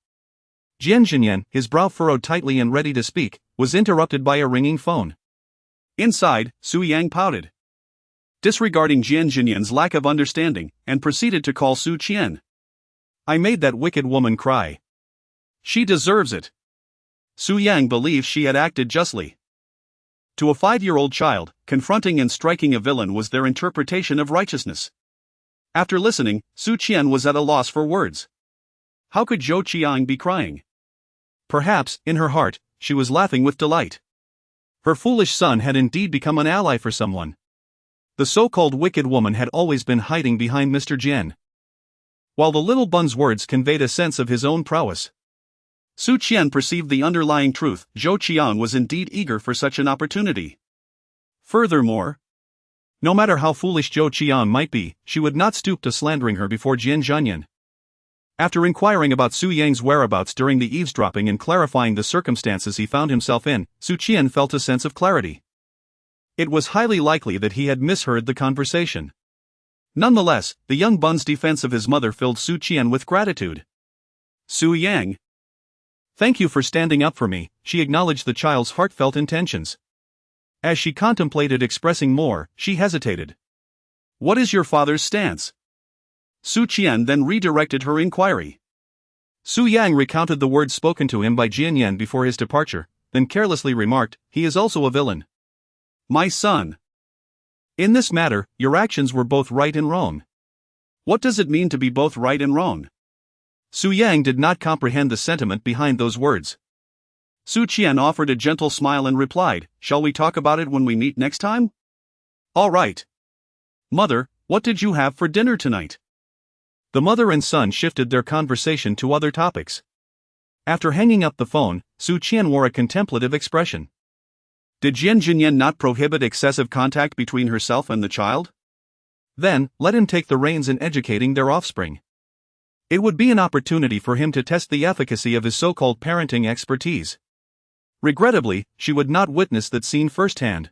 Jian Zhanyan, his brow furrowed tightly and ready to speak, was interrupted by a ringing phone. Inside, Su Yang pouted, disregarding Jian Zhanyan's lack of understanding, and proceeded to call Su Qian. "I made that wicked woman cry. She deserves it." Su Yang believed she had acted justly. To a 5-year-old child, confronting and striking a villain was their interpretation of righteousness. After listening, Su Qian was at a loss for words. How could Zhou Qiang be crying? Perhaps, in her heart, she was laughing with delight. Her foolish son had indeed become an ally for someone. The so-called wicked woman had always been hiding behind Mr. Jian. While the little bun's words conveyed a sense of his own prowess, Su Qian perceived the underlying truth: Zhou Qiang was indeed eager for such an opportunity. Furthermore, no matter how foolish Zhou Qiang might be, she would not stoop to slandering her before Jian Zhanyan. After inquiring about Su Yang's whereabouts during the eavesdropping and clarifying the circumstances he found himself in, Su Qian felt a sense of clarity. It was highly likely that he had misheard the conversation. Nonetheless, the young bun's defense of his mother filled Su Qian with gratitude. "Su Yang, thank you for standing up for me," she acknowledged the child's heartfelt intentions. As she contemplated expressing more, she hesitated. What is your father's stance? Su Qian then redirected her inquiry. Su Yang recounted the words spoken to him by Jian Zhanyan before his departure, then carelessly remarked, he is also a villain. My son. In this matter, your actions were both right and wrong. What does it mean to be both right and wrong? Su Yang did not comprehend the sentiment behind those words. Su Qian offered a gentle smile and replied, shall we talk about it when we meet next time? All right. Mother, what did you have for dinner tonight? The mother and son shifted their conversation to other topics. After hanging up the phone, Su Qian wore a contemplative expression. Did Jian Zhanyan not prohibit excessive contact between herself and the child? Then, let him take the reins in educating their offspring. It would be an opportunity for him to test the efficacy of his so-called parenting expertise. Regrettably, she would not witness that scene firsthand.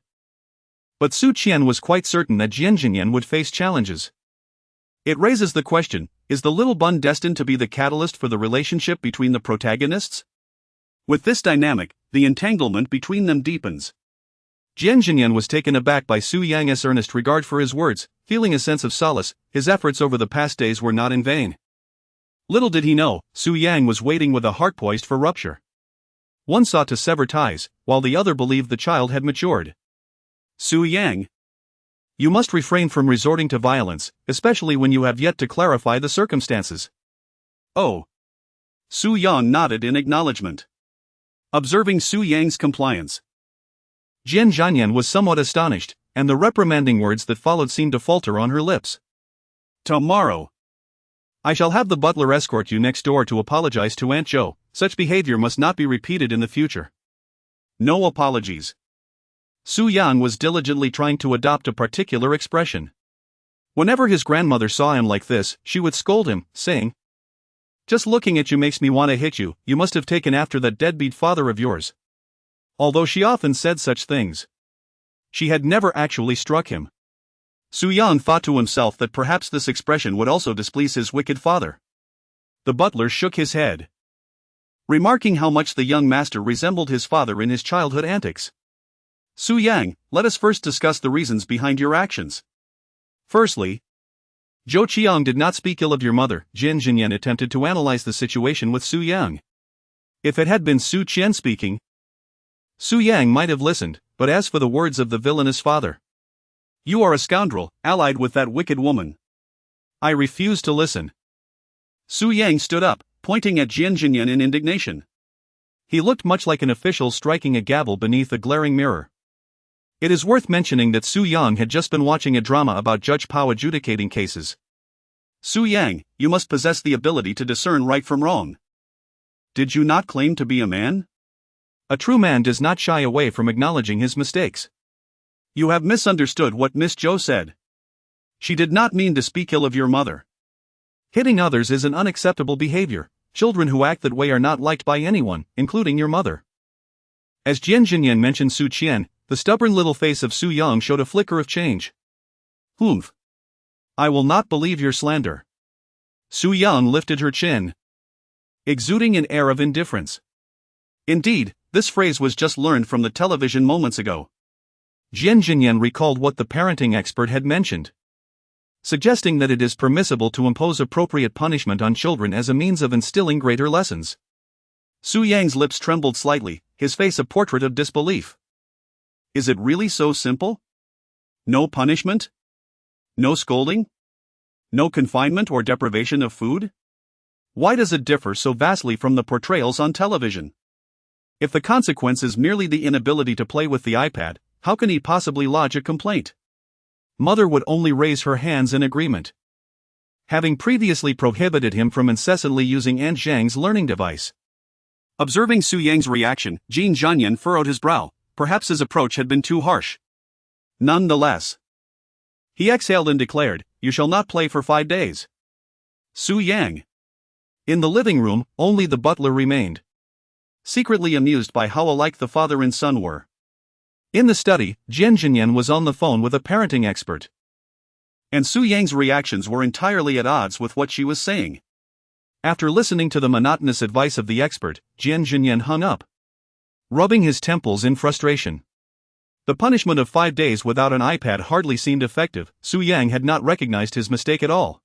But Su Qian was quite certain that Jian Zhanyan would face challenges. It raises the question, is the little bun destined to be the catalyst for the relationship between the protagonists? With this dynamic, the entanglement between them deepens. Jian Zhanyan was taken aback by Su Yang's earnest regard for his words, feeling a sense of solace. His efforts over the past days were not in vain. Little did he know, Su Yang was waiting with a heart poised for rupture. One sought to sever ties, while the other believed the child had matured. Su Yang. You must refrain from resorting to violence, especially when you have yet to clarify the circumstances. Oh. Su Yang nodded in acknowledgement. Observing Su Yang's compliance, Jian Zhanyan was somewhat astonished, and the reprimanding words that followed seemed to falter on her lips. Tomorrow. I shall have the butler escort you next door to apologize to Aunt Zhou. Such behavior must not be repeated in the future. No apologies. Su Yang was diligently trying to adopt a particular expression. Whenever his grandmother saw him like this, she would scold him, saying, just looking at you makes me want to hit you, you must have taken after that deadbeat father of yours. Although she often said such things, she had never actually struck him. Su Yang thought to himself that perhaps this expression would also displease his wicked father. The butler shook his head, remarking how much the young master resembled his father in his childhood antics. Su Yang, let us first discuss the reasons behind your actions. Firstly, Zhou Qiang did not speak ill of your mother. Jian Zhanyan attempted to analyze the situation with Su Yang. If it had been Su Qian speaking, Su Yang might have listened, but as for the words of the villainous father, you are a scoundrel, allied with that wicked woman. I refuse to listen. Su Yang stood up, pointing at Jian Zhanyan in indignation. He looked much like an official striking a gavel beneath a glaring mirror. It is worth mentioning that Su Yang had just been watching a drama about Judge Pao adjudicating cases. Su Yang, you must possess the ability to discern right from wrong. Did you not claim to be a man? A true man does not shy away from acknowledging his mistakes. You have misunderstood what Miss Zhou said. She did not mean to speak ill of your mother. Hitting others is an unacceptable behavior. Children who act that way are not liked by anyone, including your mother. As Jian Zhanyan mentioned Su Qian, the stubborn little face of Su Yang showed a flicker of change. Humph. I will not believe your slander. Su Yang lifted her chin, exuding an air of indifference. Indeed, this phrase was just learned from the television moments ago. Jian Zhanyan recalled what the parenting expert had mentioned, suggesting that it is permissible to impose appropriate punishment on children as a means of instilling greater lessons. Su Yang's lips trembled slightly, his face a portrait of disbelief. Is it really so simple? No punishment? No scolding? No confinement or deprivation of food? Why does it differ so vastly from the portrayals on television? If the consequence is merely the inability to play with the iPad, how can he possibly lodge a complaint? Mother would only raise her hands in agreement, having previously prohibited him from incessantly using Aunt Zhang's learning device. Observing Su Yang's reaction, Jian Zhanyan furrowed his brow. Perhaps his approach had been too harsh. Nonetheless, he exhaled and declared, you shall not play for 5 days. Su Yang. In the living room, only the butler remained, secretly amused by how alike the father and son were. In the study, Jian Zhanyan was on the phone with a parenting expert, and Su Yang's reactions were entirely at odds with what she was saying. After listening to the monotonous advice of the expert, Jian Zhanyan hung up, rubbing his temples in frustration. The punishment of 5 days without an iPad hardly seemed effective. Su Yang had not recognized his mistake at all.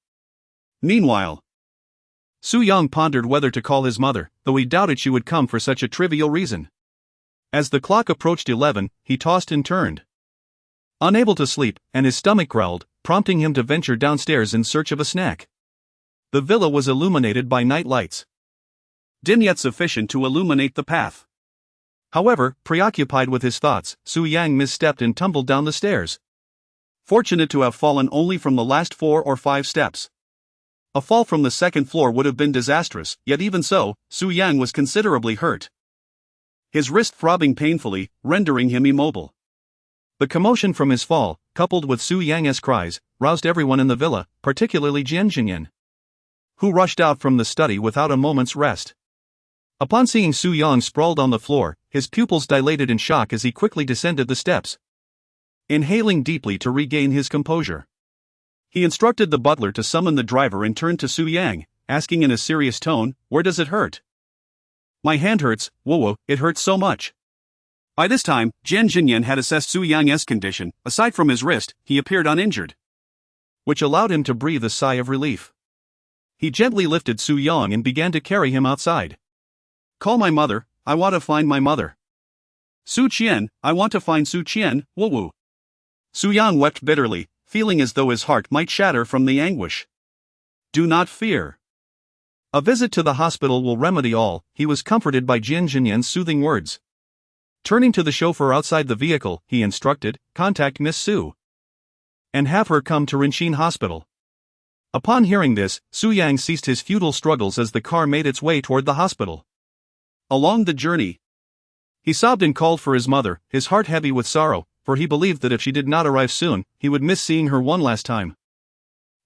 Meanwhile, Su Yang pondered whether to call his mother, though he doubted she would come for such a trivial reason. As the clock approached 11, he tossed and turned, unable to sleep, and his stomach growled, prompting him to venture downstairs in search of a snack. The villa was illuminated by night lights, dim yet sufficient to illuminate the path. However, preoccupied with his thoughts, Su Yang misstepped and tumbled down the stairs, fortunate to have fallen only from the last 4 or 5 steps. A fall from the second floor would have been disastrous, yet even so, Su Yang was considerably hurt, his wrist throbbing painfully, rendering him immobile. The commotion from his fall, coupled with Su Yang's cries, roused everyone in the villa, particularly Jian Zhanyan, who rushed out from the study without a moment's rest. Upon seeing Su Yang sprawled on the floor, his pupils dilated in shock as he quickly descended the steps, inhaling deeply to regain his composure. He instructed the butler to summon the driver and turned to Su Yang, asking in a serious tone, "Where does it hurt?" "My hand hurts, Wowo, it hurts so much." By this time, Jian Zhanyan had assessed Su Yang's condition. Aside from his wrist, he appeared uninjured, which allowed him to breathe a sigh of relief. He gently lifted Su Yang and began to carry him outside. "Call my mother, I want to find my mother." "Su Qian, I want to find Su Qian, Wowo." Su Yang wept bitterly, feeling as though his heart might shatter from the anguish. "Do not fear. A visit to the hospital will remedy all," he was comforted by Jian Zhanyan's soothing words. Turning to the chauffeur outside the vehicle, he instructed, "Contact Miss Su and have her come to Rinxin Hospital." Upon hearing this, Su Yang ceased his futile struggles as the car made its way toward the hospital. Along the journey, he sobbed and called for his mother, his heart heavy with sorrow, for he believed that if she did not arrive soon, he would miss seeing her one last time.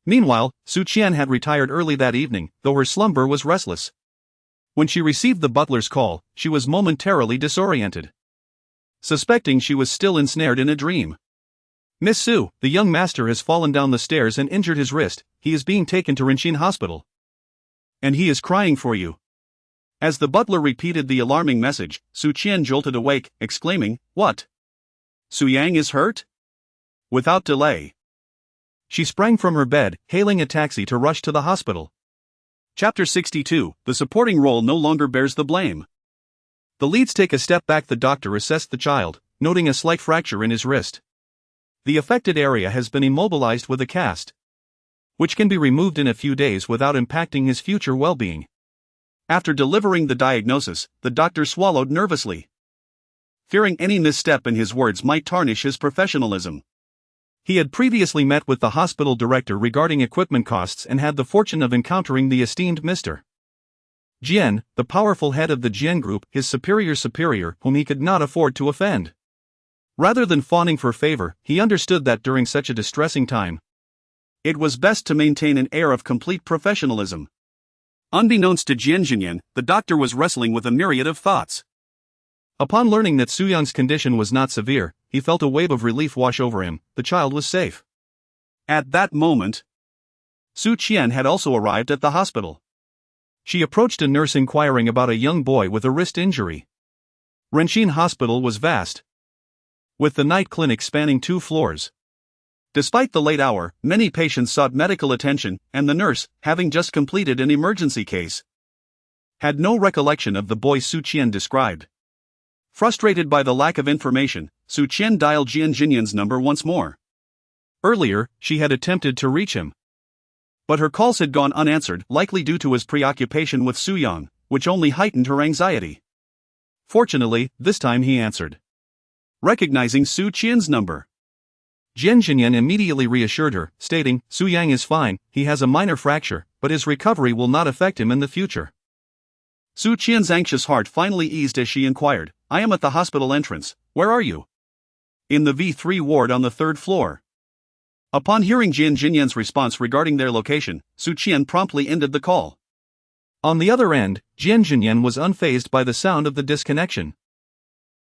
Meanwhile, Su Qian had retired early that evening, though her slumber was restless. When she received the butler's call, she was momentarily disoriented, suspecting she was still ensnared in a dream. "Miss Su, the young master has fallen down the stairs and injured his wrist. He is being taken to Rinxin Hospital, and he is crying for you." As the butler repeated the alarming message, Su Qian jolted awake, exclaiming, "What? Su Yang is hurt?" Without delay, she sprang from her bed, hailing a taxi to rush to the hospital. Chapter 62, The supporting role no longer bears the blame. The leads take a step back. The doctor assessed the child, noting a slight fracture in his wrist. The affected area has been immobilized with a cast, which can be removed in a few days without impacting his future well-being. After delivering the diagnosis, the doctor swallowed nervously, fearing any misstep in his words might tarnish his professionalism. He had previously met with the hospital director regarding equipment costs and had the fortune of encountering the esteemed Mr. Jian, the powerful head of the Jian group, his superior whom he could not afford to offend. Rather than fawning for favor, he understood that during such a distressing time, it was best to maintain an air of complete professionalism. Unbeknownst to Jian Zhanyan, the doctor was wrestling with a myriad of thoughts. Upon learning that Su Yang's condition was not severe, he felt a wave of relief wash over him. The child was safe. At that moment, Su Qian had also arrived at the hospital. She approached a nurse inquiring about a young boy with a wrist injury. Rinxin Hospital was vast, with the night clinic spanning 2 floors. Despite the late hour, many patients sought medical attention, and the nurse, having just completed an emergency case, had no recollection of the boy Su Qian described. Frustrated by the lack of information, Su Qian dialed Jian Zhanyan's number once more. Earlier, she had attempted to reach him, but her calls had gone unanswered, likely due to his preoccupation with Su Yang, which only heightened her anxiety. Fortunately, this time he answered, recognizing Su Qian's number. Jian Zhanyan immediately reassured her, stating, "Su Yang is fine, he has a minor fracture, but his recovery will not affect him in the future." Su Qian's anxious heart finally eased as she inquired, "I am at the hospital entrance, where are you?" "In the V3 ward on the 3rd floor. Upon hearing Jian Zhanyan's response regarding their location, Su Qian promptly ended the call. On the other end, Jian Zhanyan was unfazed by the sound of the disconnection,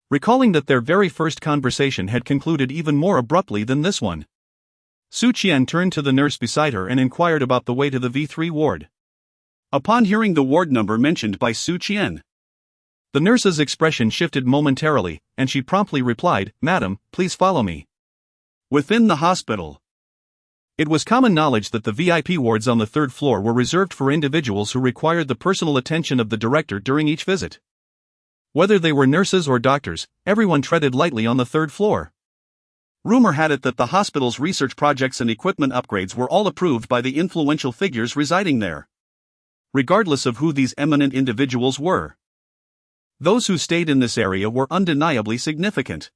recalling that their very first conversation had concluded even more abruptly than this one. Su Qian turned to the nurse beside her and inquired about the way to the V3 ward. Upon hearing the ward number mentioned by Su Qian, The nurse's expression shifted momentarily, and she promptly replied, "Madam, please follow me." Within the hospital. It was common knowledge that the VIP wards on the third floor were reserved for individuals who required the personal attention of the director during each visit. Whether they were nurses or doctors, everyone treaded lightly on the third floor. Rumor had it that the hospital's research projects and equipment upgrades were all approved by the influential figures residing there, regardless of who these eminent individuals were. Those who stayed in this area were undeniably significant.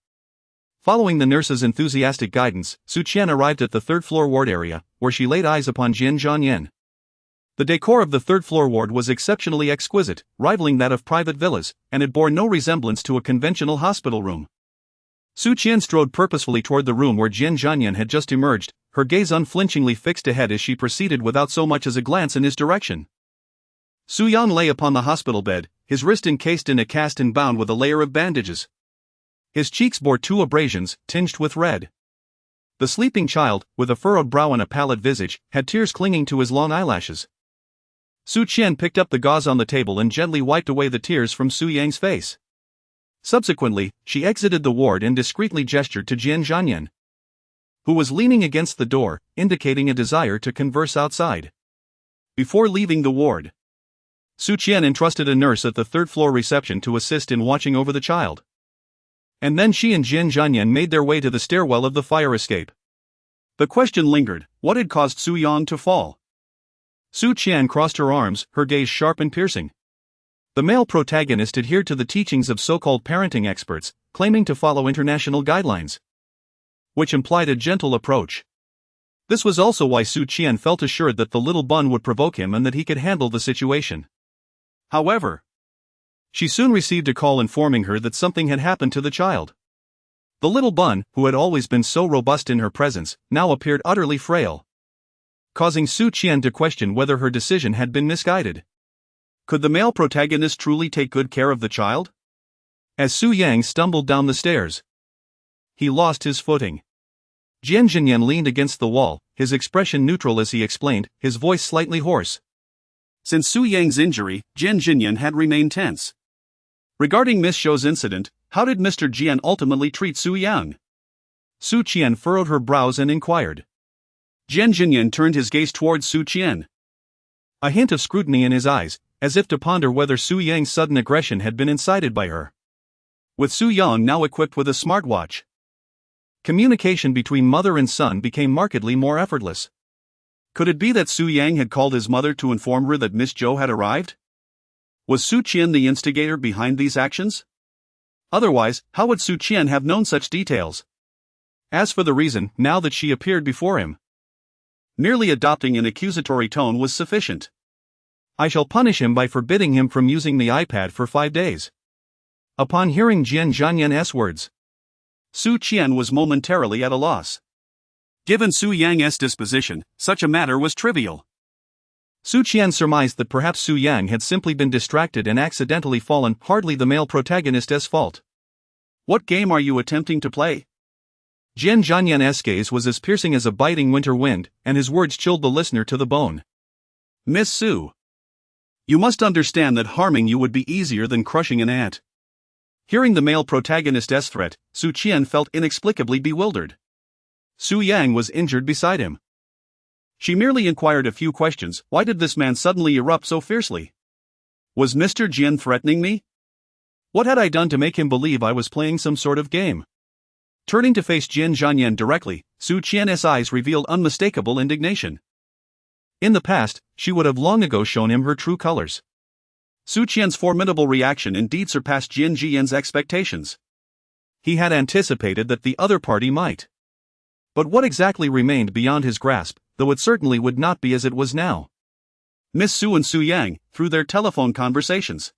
Following the nurse's enthusiastic guidance, Su Qian arrived at the third-floor ward area, where she laid eyes upon Jian Zhanyan. The decor of the third-floor ward was exceptionally exquisite, rivaling that of private villas, and it bore no resemblance to a conventional hospital room. Su Qian strode purposefully toward the room where Jian Zhanyan had just emerged, her gaze unflinchingly fixed ahead as she proceeded without so much as a glance in his direction. Su Yang lay upon the hospital bed, his wrist encased in a cast and bound with a layer of bandages. His cheeks bore 2 abrasions, tinged with red. The sleeping child, with a furrowed brow and a pallid visage, had tears clinging to his long eyelashes. Su Qian picked up the gauze on the table and gently wiped away the tears from Su Yang's face. Subsequently, she exited the ward and discreetly gestured to Jian Zhanyan, who was leaning against the door, indicating a desire to converse outside. Before leaving the ward, Su Qian entrusted a nurse at the third-floor reception to assist in watching over the child. And then she and Jian Zhanyan made their way to the stairwell of the fire escape. The question lingered: what had caused Su Yang to fall? Su Qian crossed her arms, her gaze sharp and piercing. The male protagonist adhered to the teachings of so-called parenting experts, claiming to follow international guidelines, which implied a gentle approach. This was also why Su Qian felt assured that the little bun would provoke him and that he could handle the situation. However, she soon received a call informing her that something had happened to the child. The little bun, who had always been so robust in her presence, now appeared utterly frail, causing Su Qian to question whether her decision had been misguided. Could the male protagonist truly take good care of the child? As Su Yang stumbled down the stairs, he lost his footing. Jian Zhanyan leaned against the wall, his expression neutral as he explained, his voice slightly hoarse. Since Su Yang's injury, Jian Zhanyan had remained tense. Regarding Miss Zhou's incident, how did Mr. Jian ultimately treat Su Yang? Su Qian furrowed her brows and inquired. Jian Zhanyan turned his gaze towards Su Qian, a hint of scrutiny in his eyes, as if to ponder whether Su Yang's sudden aggression had been incited by her. With Su Yang now equipped with a smartwatch, communication between mother and son became markedly more effortless. Could it be that Su Yang had called his mother to inform her that Miss Zhou had arrived? Was Su Qian the instigator behind these actions? Otherwise, how would Su Qian have known such details? As for the reason, now that she appeared before him, merely adopting an accusatory tone was sufficient. "I shall punish him by forbidding him from using the iPad for 5 days." Upon hearing Jian Zhanyan's words, Su Qian was momentarily at a loss. Given Su Yang's disposition, such a matter was trivial. Su Qian surmised that perhaps Su Yang had simply been distracted and accidentally fallen, hardly the male protagonist's fault. "What game are you attempting to play?" Jian Zhanyan's gaze was as piercing as a biting winter wind, and his words chilled the listener to the bone. "Miss Su, you must understand that harming you would be easier than crushing an ant." Hearing the male protagonist's threat, Su Qian felt inexplicably bewildered. Su Yang was injured beside him. She merely inquired a few questions. Why did this man suddenly erupt so fiercely? Was Mr. Jian threatening me? What had I done to make him believe I was playing some sort of game? Turning to face Jian Zhanyan directly, Su Qian's eyes revealed unmistakable indignation. In the past, she would have long ago shown him her true colors. Su Qian's formidable reaction indeed surpassed Jian Zhanyan's expectations. He had anticipated that the other party might. But what exactly remained beyond his grasp, though it certainly would not be as it was now. Miss Su and Su Yang, through their telephone conversations,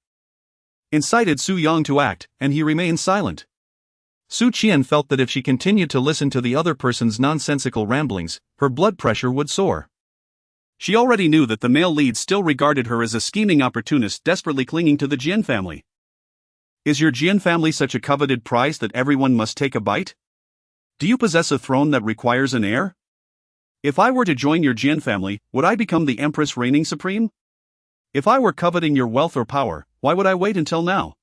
incited Su Yang to act, and he remained silent. Su Qian felt that if she continued to listen to the other person's nonsensical ramblings, her blood pressure would soar. She already knew that the male lead still regarded her as a scheming opportunist desperately clinging to the Jian family. Is your Jian family such a coveted prize that everyone must take a bite? Do you possess a throne that requires an heir? If I were to join your Jian family, would I become the empress reigning supreme? If I were coveting your wealth or power, why would I wait until now?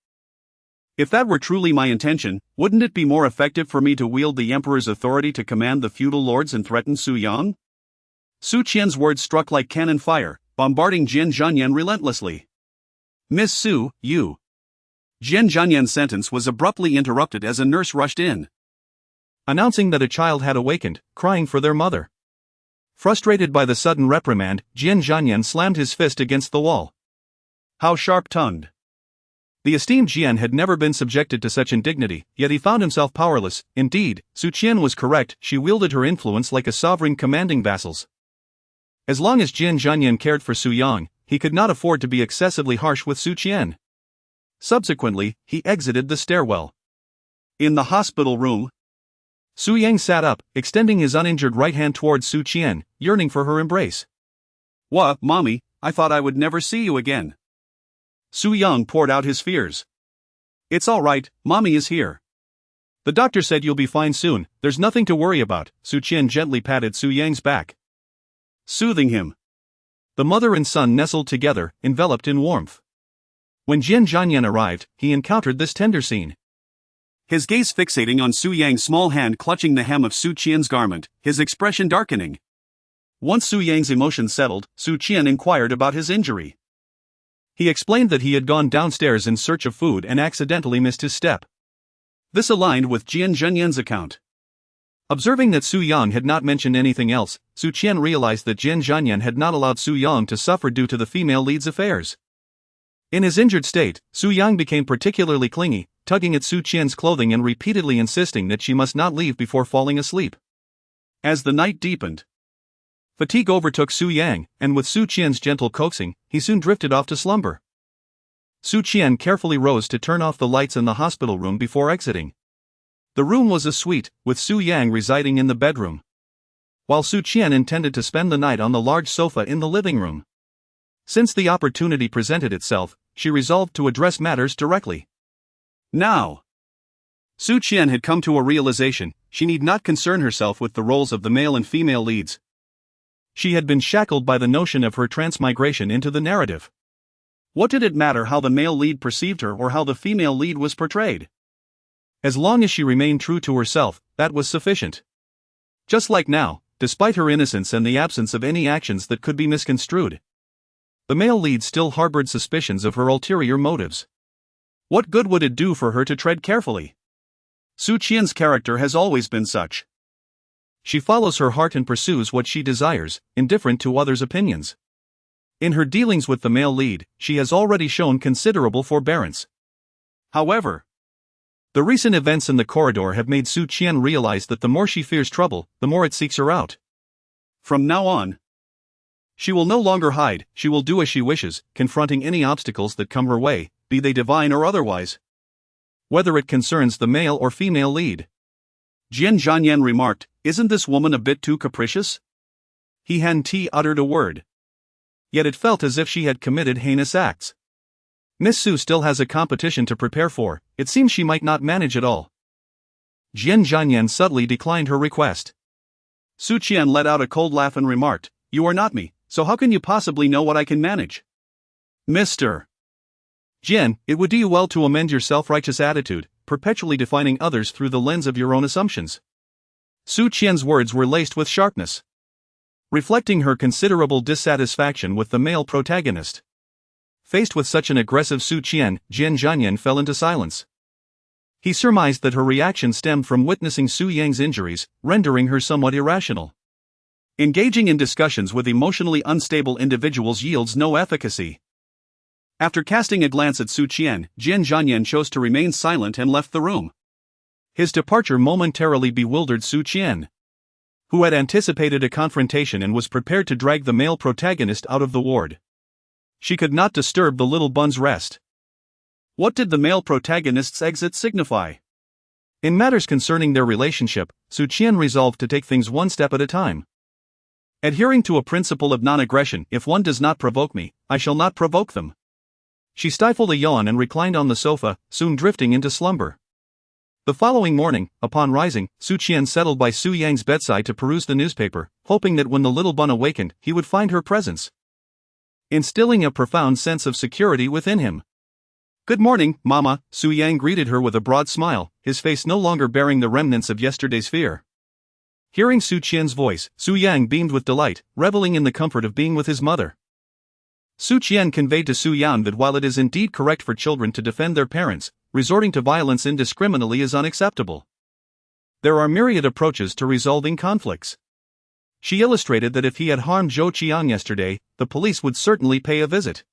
If that were truly my intention, wouldn't it be more effective for me to wield the emperor's authority to command the feudal lords and threaten Su Yang? Su Qian's words struck like cannon fire, bombarding Jian Zhanyan relentlessly. Miss Su, you. Jian Zhanyan's sentence was abruptly interrupted as a nurse rushed in, announcing that a child had awakened, crying for their mother. Frustrated by the sudden reprimand, Jian Zhanyan slammed his fist against the wall. How sharp-tongued. The esteemed Qian had never been subjected to such indignity, yet he found himself powerless. Indeed, Su Qian was correct, she wielded her influence like a sovereign commanding vassals. As long as Jian Zhanyan cared for Su Yang, he could not afford to be excessively harsh with Su Qian. Subsequently, he exited the stairwell. In the hospital room, Su Yang sat up, extending his uninjured right hand towards Su Qian, yearning for her embrace. Mommy, I thought I would never see you again. Su Yang poured out his fears. It's all right, Mommy is here. The doctor said you'll be fine soon, there's nothing to worry about. Su Qian gently patted Su Yang's back, soothing him. The mother and son nestled together, enveloped in warmth. When Jian Zhanyan arrived, he encountered this tender scene. His gaze fixating on Su Yang's small hand clutching the hem of Su Qian's garment, his expression darkening. Once Su Yang's emotions settled, Su Qian inquired about his injury. He explained that he had gone downstairs in search of food and accidentally missed his step. This aligned with Jian Zhanyan's account. Observing that Su Yang had not mentioned anything else, Su Qian realized that Jian Zhanyan had not allowed Su Yang to suffer due to the female lead's affairs. In his injured state, Su Yang became particularly clingy, tugging at Su Qian's clothing and repeatedly insisting that she must not leave before falling asleep. As the night deepened, fatigue overtook Su Yang, and with Su Qian's gentle coaxing, he soon drifted off to slumber. Su Qian carefully rose to turn off the lights in the hospital room before exiting. The room was a suite, with Su Yang residing in the bedroom, while Su Qian intended to spend the night on the large sofa in the living room. Since the opportunity presented itself, she resolved to address matters directly. Now, Su Qian had come to a realization: she need not concern herself with the roles of the male and female leads. She had been shackled by the notion of her transmigration into the narrative. What did it matter how the male lead perceived her or how the female lead was portrayed? As long as she remained true to herself, that was sufficient. Just like now, despite her innocence and the absence of any actions that could be misconstrued, the male lead still harbored suspicions of her ulterior motives. What good would it do for her to tread carefully? Su Qian's character has always been such. She follows her heart and pursues what she desires, indifferent to others' opinions. In her dealings with the male lead, she has already shown considerable forbearance. However, the recent events in the corridor have made Su Qian realize that the more she fears trouble, the more it seeks her out. From now on, she will no longer hide, she will do as she wishes, confronting any obstacles that come her way, be they divine or otherwise, whether it concerns the male or female lead. Jian Zhanyan remarked, "Isn't this woman a bit too capricious?" He hadn't uttered a word. Yet it felt as if she had committed heinous acts. Miss Su still has a competition to prepare for, it seems she might not manage it all. Jian Zhanyan subtly declined her request. Su Qian let out a cold laugh and remarked, "You are not me, so how can you possibly know what I can manage?" Mr. Jian, it would do you well to amend your self-righteous attitude, perpetually defining others through the lens of your own assumptions. Su Qian's words were laced with sharpness, reflecting her considerable dissatisfaction with the male protagonist. Faced with such an aggressive Su Qian, Jian Zhanyan fell into silence. He surmised that her reaction stemmed from witnessing Su Yang's injuries, rendering her somewhat irrational. Engaging in discussions with emotionally unstable individuals yields no efficacy. After casting a glance at Su Qian, Jian Zhanyan chose to remain silent and left the room. His departure momentarily bewildered Su Qian, who had anticipated a confrontation and was prepared to drag the male protagonist out of the ward. She could not disturb the little bun's rest. What did the male protagonist's exit signify? In matters concerning their relationship, Su Qian resolved to take things one step at a time. Adhering to a principle of non-aggression, if one does not provoke me, I shall not provoke them. She stifled a yawn and reclined on the sofa, soon drifting into slumber. The following morning, upon rising, Su Qian settled by Su Yang's bedside to peruse the newspaper, hoping that when the little bun awakened, he would find her presence, instilling a profound sense of security within him. Good morning, Mama, Su Yang greeted her with a broad smile, his face no longer bearing the remnants of yesterday's fear. Hearing Su Qian's voice, Su Yang beamed with delight, reveling in the comfort of being with his mother. Su Qian conveyed to Su Yang that while it is indeed correct for children to defend their parents, resorting to violence indiscriminately is unacceptable. There are myriad approaches to resolving conflicts. She illustrated that if he had harmed Zhou Qian yesterday, the police would certainly pay a visit.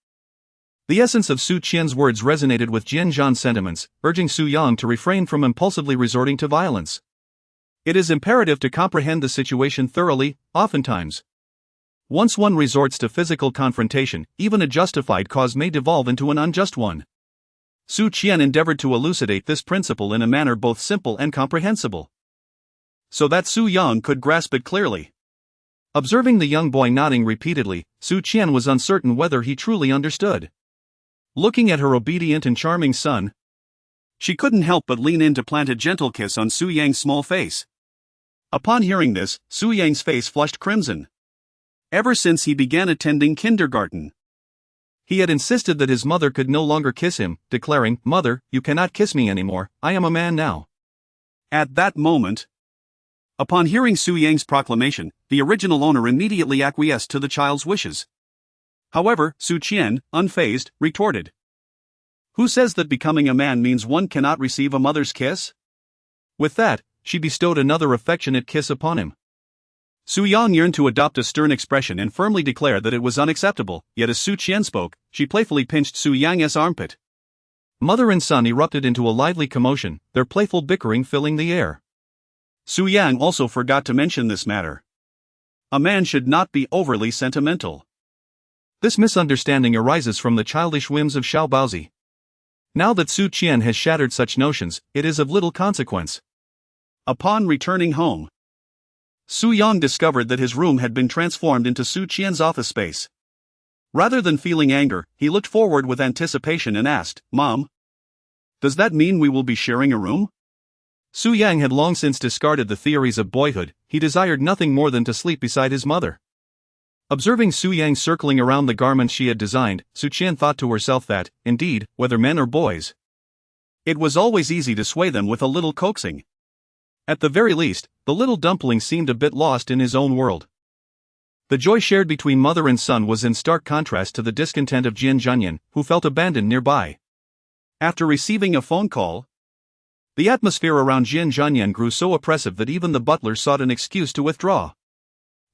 The essence of Su Qian's words resonated with Jian Zhanyan's sentiments, urging Su Yang to refrain from impulsively resorting to violence. It is imperative to comprehend the situation thoroughly, oftentimes. Once one resorts to physical confrontation, even a justified cause may devolve into an unjust one. Su Qian endeavored to elucidate this principle in a manner both simple and comprehensible, so that Su Yang could grasp it clearly. Observing the young boy nodding repeatedly, Su Qian was uncertain whether he truly understood. Looking at her obedient and charming son, she couldn't help but lean in to plant a gentle kiss on Su Yang's small face. Upon hearing this, Su Yang's face flushed crimson. Ever since he began attending kindergarten, he had insisted that his mother could no longer kiss him, declaring, "Mother, you cannot kiss me anymore, I am a man now." At that moment, upon hearing Su Yang's proclamation, the original owner immediately acquiesced to the child's wishes. However, Su Qian, unfazed, retorted, "Who says that becoming a man means one cannot receive a mother's kiss?" With that, she bestowed another affectionate kiss upon him. Su Yang yearned to adopt a stern expression and firmly declare that it was unacceptable, yet as Su Qian spoke, she playfully pinched Su Yang's armpit. Mother and son erupted into a lively commotion, their playful bickering filling the air. Su Yang also forgot to mention this matter. A man should not be overly sentimental. This misunderstanding arises from the childish whims of Xiao Baozi. Now that Su Qian has shattered such notions, it is of little consequence. Upon returning home, Su Yang discovered that his room had been transformed into Su Qian's office space. Rather than feeling anger, he looked forward with anticipation and asked, "Mom, does that mean we will be sharing a room?" Su Yang had long since discarded the theories of boyhood, he desired nothing more than to sleep beside his mother. Observing Su Yang circling around the garments she had designed, Su Qian thought to herself that, indeed, whether men or boys, it was always easy to sway them with a little coaxing. At the very least, the little dumpling seemed a bit lost in his own world. The joy shared between mother and son was in stark contrast to the discontent of Jian Zhanyan, who felt abandoned nearby. After receiving a phone call, the atmosphere around Jian Zhanyan grew so oppressive that even the butler sought an excuse to withdraw.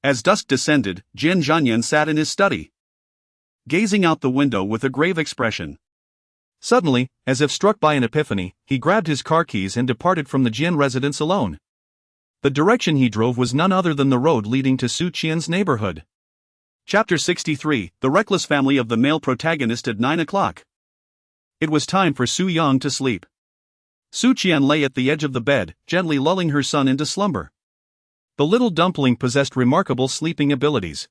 As dusk descended, Jian Zhanyan sat in his study, gazing out the window with a grave expression. Suddenly, as if struck by an epiphany, he grabbed his car keys and departed from the Jian residence alone. The direction he drove was none other than the road leading to Su Qian's neighborhood. Chapter 63, The Reckless Family of the Male Protagonist at 9 o'clock. It was time for Su Yang to sleep. Su Qian lay at the edge of the bed, gently lulling her son into slumber. The little dumpling possessed remarkable sleeping abilities.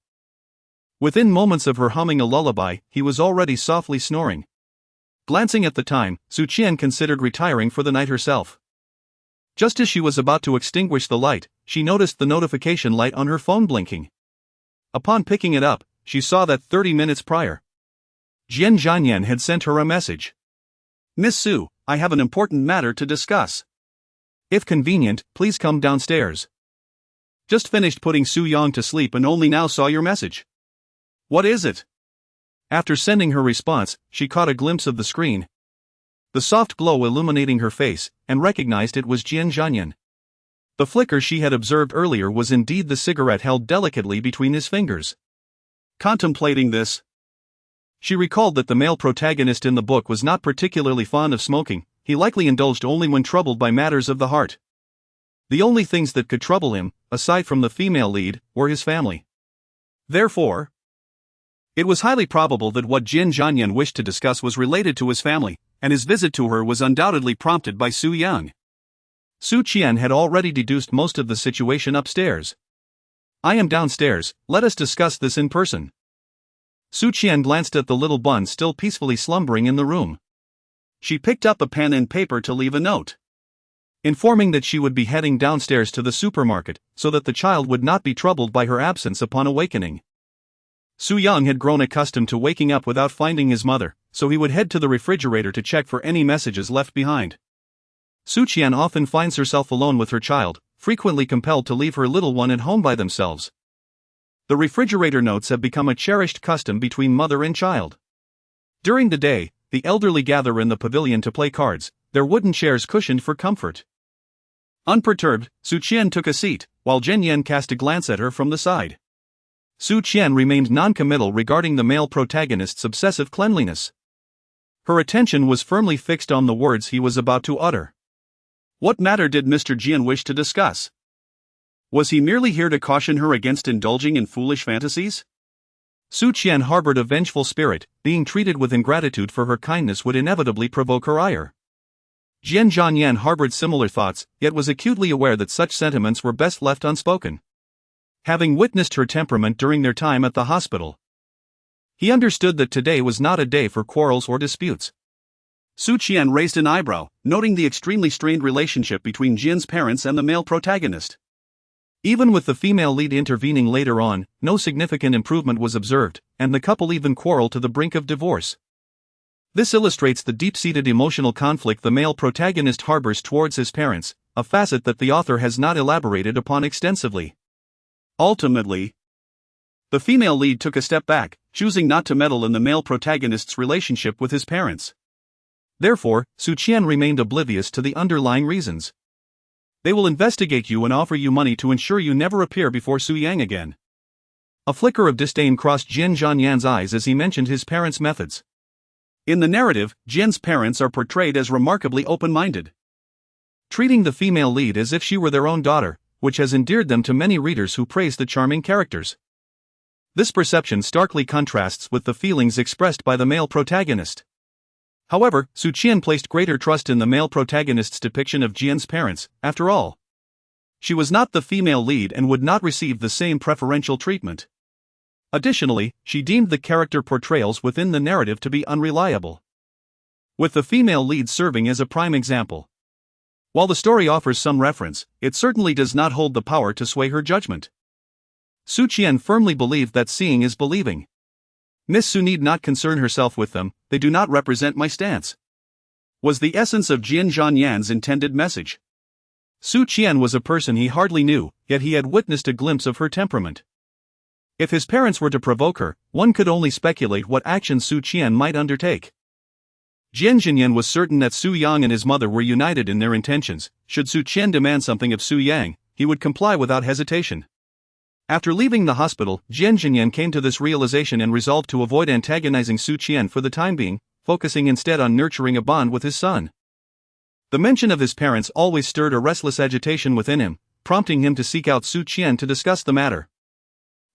Within moments of her humming a lullaby, he was already softly snoring. Glancing at the time, Su Qian considered retiring for the night herself. Just as she was about to extinguish the light, she noticed the notification light on her phone blinking. Upon picking it up, she saw that 30 minutes prior, Jian Zhanyan had sent her a message. "Miss Su, I have an important matter to discuss. If convenient, please come downstairs. Just finished putting Su Yang to sleep and only now saw your message." "What is it?" After sending her response, she caught a glimpse of the screen, the soft glow illuminating her face, and recognized it was Jian Zhanyan. The flicker she had observed earlier was indeed the cigarette held delicately between his fingers. Contemplating this, she recalled that the male protagonist in the book was not particularly fond of smoking, he likely indulged only when troubled by matters of the heart. The only things that could trouble him, aside from the female lead, were his family. Therefore, it was highly probable that what Jian Zhanyan wished to discuss was related to his family, and his visit to her was undoubtedly prompted by Su Yang. Su Qian had already deduced most of the situation upstairs. "I am downstairs, let us discuss this in person." Su Qian glanced at the little bun still peacefully slumbering in the room. She picked up a pen and paper to leave a note, informing that she would be heading downstairs to the supermarket, so that the child would not be troubled by her absence upon awakening. Su Yang had grown accustomed to waking up without finding his mother, so he would head to the refrigerator to check for any messages left behind. Su Qian often finds herself alone with her child, frequently compelled to leave her little one at home by themselves. The refrigerator notes have become a cherished custom between mother and child. During the day, the elderly gather in the pavilion to play cards, their wooden chairs cushioned for comfort. Unperturbed, Su Qian took a seat, while Jian Zhanyan cast a glance at her from the side. Su Qian remained non-committal regarding the male protagonist's obsessive cleanliness. Her attention was firmly fixed on the words he was about to utter. What matter did Mr. Jian wish to discuss? Was he merely here to caution her against indulging in foolish fantasies? Su Qian harbored a vengeful spirit, being treated with ingratitude for her kindness would inevitably provoke her ire. Jian Zhanyan harbored similar thoughts, yet was acutely aware that such sentiments were best left unspoken. Having witnessed her temperament during their time at the hospital, he understood that today was not a day for quarrels or disputes. Su Qian raised an eyebrow, noting the extremely strained relationship between Jian's parents and the male protagonist. Even with the female lead intervening later on, no significant improvement was observed, and the couple even quarreled to the brink of divorce. This illustrates the deep-seated emotional conflict the male protagonist harbors towards his parents, a facet that the author has not elaborated upon extensively. Ultimately, the female lead took a step back, choosing not to meddle in the male protagonist's relationship with his parents. Therefore, Su Qian remained oblivious to the underlying reasons. They will investigate you and offer you money to ensure you never appear before Su Yang again. A flicker of disdain crossed Jian Zhanyan's eyes as he mentioned his parents' methods. In the narrative, Jian's parents are portrayed as remarkably open-minded, treating the female lead as if she were their own daughter, which has endeared them to many readers who praise the charming characters. This perception starkly contrasts with the feelings expressed by the male protagonist. However, Su Qian placed greater trust in the male protagonist's depiction of Jian's parents. After all, she was not the female lead and would not receive the same preferential treatment. Additionally, she deemed the character portrayals within the narrative to be unreliable, with the female lead serving as a prime example. While the story offers some reference, it certainly does not hold the power to sway her judgment. Su Qian firmly believed that seeing is believing. Miss Su need not concern herself with them, they do not represent my stance, was the essence of Jian Zhanyan's intended message. Su Qian was a person he hardly knew, yet he had witnessed a glimpse of her temperament. If his parents were to provoke her, one could only speculate what actions Su Qian might undertake. Jian Zhanyan was certain that Su Yang and his mother were united in their intentions. Should Su Qian demand something of Su Yang, he would comply without hesitation. After leaving the hospital, Jian Zhanyan came to this realization and resolved to avoid antagonizing Su Qian for the time being, focusing instead on nurturing a bond with his son. The mention of his parents always stirred a restless agitation within him, prompting him to seek out Su Qian to discuss the matter,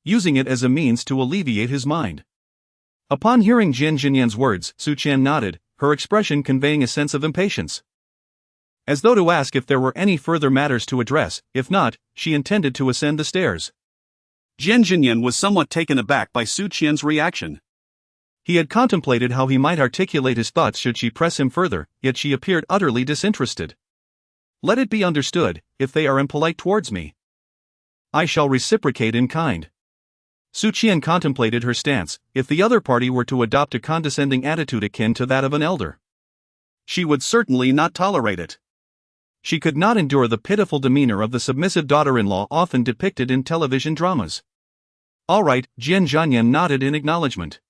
using it as a means to alleviate his mind. Upon hearing Jian Zhanyan's words, Su Qian nodded, her expression conveying a sense of impatience, as though to ask if there were any further matters to address. If not, she intended to ascend the stairs. Jian Zhanyan was somewhat taken aback by Su Qian's reaction. He had contemplated how he might articulate his thoughts should she press him further, yet she appeared utterly disinterested. Let it be understood, if they are impolite towards me, I shall reciprocate in kind. Su Qian contemplated her stance. If the other party were to adopt a condescending attitude akin to that of an elder, she would certainly not tolerate it. She could not endure the pitiful demeanor of the submissive daughter-in-law often depicted in television dramas. All right, Jian Zhanyan nodded in acknowledgement.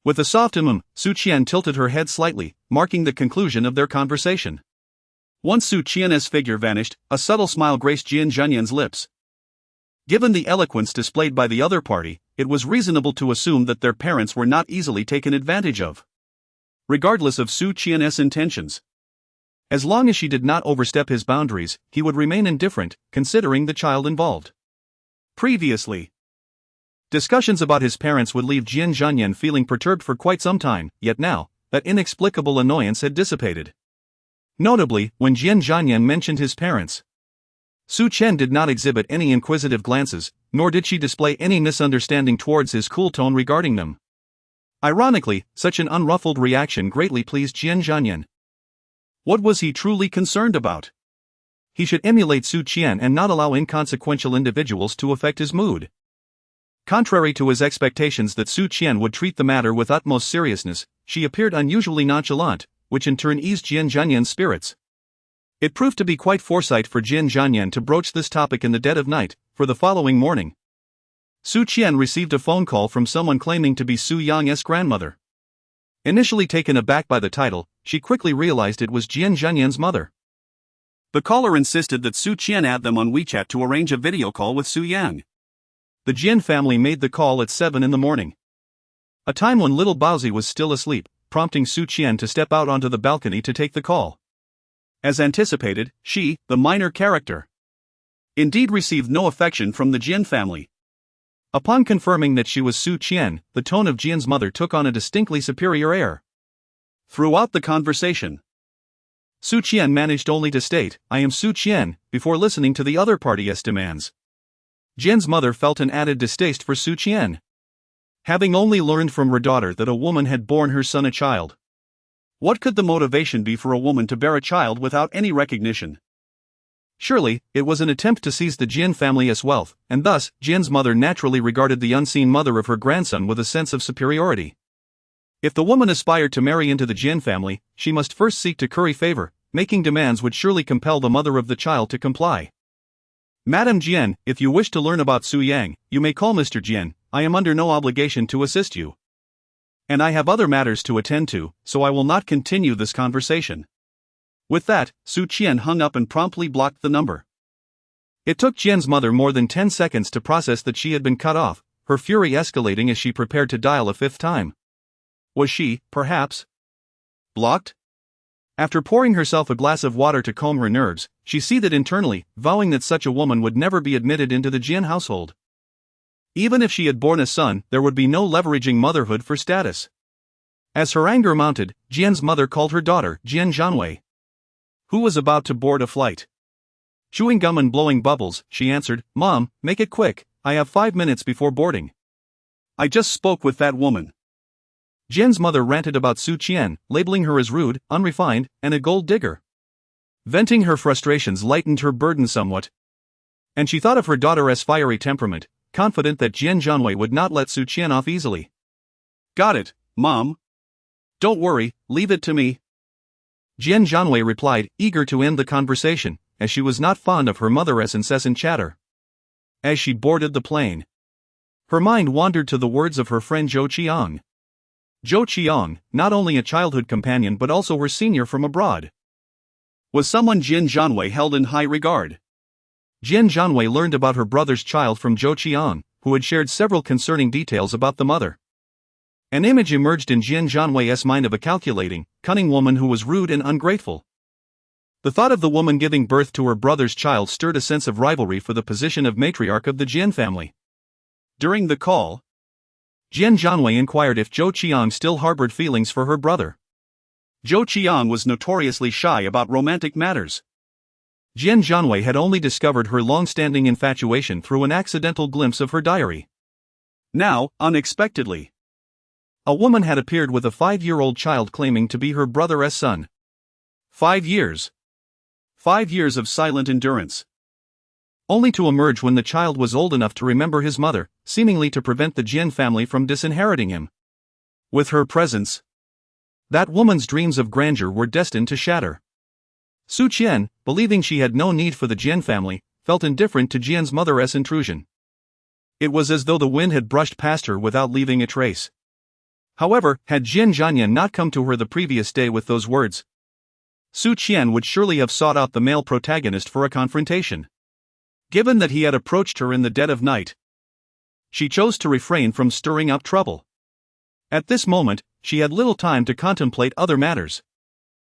With a soft Su Qian tilted her head slightly, marking the conclusion of their conversation. Once Su Qian's figure vanished, a subtle smile graced Jian Zhanyan's lips. Given the eloquence displayed by the other party, it was reasonable to assume that their parents were not easily taken advantage of, regardless of Su Qian's intentions. As long as she did not overstep his boundaries, he would remain indifferent, considering the child involved. Previously, discussions about his parents would leave Jian Zhanyan feeling perturbed for quite some time, yet now, that inexplicable annoyance had dissipated. Notably, when Jian Zhanyan mentioned his parents, Su Qian did not exhibit any inquisitive glances, nor did she display any misunderstanding towards his cool tone regarding them. Ironically, such an unruffled reaction greatly pleased Jian Zhanyan. What was he truly concerned about? He should emulate Su Qian and not allow inconsequential individuals to affect his mood. Contrary to his expectations that Su Qian would treat the matter with utmost seriousness, she appeared unusually nonchalant, which in turn eased Jian Zhanyan's spirits. It proved to be quite foresight for Jian Zhanyan to broach this topic in the dead of night, for the following morning Su Qian received a phone call from someone claiming to be Su Yang's grandmother. Initially taken aback by the title, she quickly realized it was Jian Zhanyan's mother. The caller insisted that Su Qian add them on WeChat to arrange a video call with Su Yang. The Jian family made the call at 7 in the morning. A time when little Baozi was still asleep, prompting Su Qian to step out onto the balcony to take the call. As anticipated, she, the minor character, indeed received no affection from the Jian family. Upon confirming that she was Su Qian, the tone of Jian's mother took on a distinctly superior air. Throughout the conversation, Su Qian managed only to state, "I am Su Qian," before listening to the other party's demands. Jian's mother felt an added distaste for Su Qian. Having only learned from her daughter that a woman had borne her son a child, what could the motivation be for a woman to bear a child without any recognition? Surely, it was an attempt to seize the Jian family's wealth, and thus, Jian's mother naturally regarded the unseen mother of her grandson with a sense of superiority. If the woman aspired to marry into the Jian family, she must first seek to curry favor, making demands would surely compel the mother of the child to comply. "Madam Jian, if you wish to learn about Su Yang, you may call Mr. Jian. I am under no obligation to assist you. And I have other matters to attend to, so I will not continue this conversation." With that, Su Qian hung up and promptly blocked the number. It took Jian's mother more than 10 seconds to process that she had been cut off, her fury escalating as she prepared to dial a fifth time. Was she, perhaps, blocked? After pouring herself a glass of water to calm her nerves, she seethed internally, vowing that such a woman would never be admitted into the Jian household. Even if she had borne a son, there would be no leveraging motherhood for status. As her anger mounted, Jian's mother called her daughter, Jian Zhanyan, who was about to board a flight. Chewing gum and blowing bubbles, she answered, "Mom, make it quick, I have 5 minutes before boarding." "I just spoke with that woman." Jian's mother ranted about Su Qian, labeling her as rude, unrefined, and a gold digger. Venting her frustrations lightened her burden somewhat, and she thought of her daughter's fiery temperament, confident that Jian Zhanyan would not let Su Qian off easily. "Got it, Mom. Don't worry, leave it to me." Jian Zhanyan replied, eager to end the conversation, as she was not fond of her mother's incessant chatter. As she boarded the plane, her mind wandered to the words of her friend Zhou Qiang. Zhou Qiang, not only a childhood companion but also her senior from abroad, was someone Jian Zhanyan held in high regard. Jian Zhanyan learned about her brother's child from Zhou Qiang, who had shared several concerning details about the mother. An image emerged in Jian Zhanyan's mind of a calculating, cunning woman who was rude and ungrateful. The thought of the woman giving birth to her brother's child stirred a sense of rivalry for the position of matriarch of the Jian family. During the call, Jian Zhanyan inquired if Zhou Qiang still harbored feelings for her brother. Zhou Qiang was notoriously shy about romantic matters. Jian Zhanyan had only discovered her long-standing infatuation through an accidental glimpse of her diary. Now, unexpectedly, a woman had appeared with a 5-year-old child claiming to be her brother's son. 5 years. 5 years of silent endurance. Only to emerge when the child was old enough to remember his mother, seemingly to prevent the Jian family from disinheriting him. With her presence, that woman's dreams of grandeur were destined to shatter. Su Qian, believing she had no need for the Jian family, felt indifferent to Jian's mother's intrusion. It was as though the wind had brushed past her without leaving a trace. However, had Jian Zhanyan not come to her the previous day with those words, Su Qian would surely have sought out the male protagonist for a confrontation. Given that he had approached her in the dead of night, she chose to refrain from stirring up trouble. At this moment, she had little time to contemplate other matters.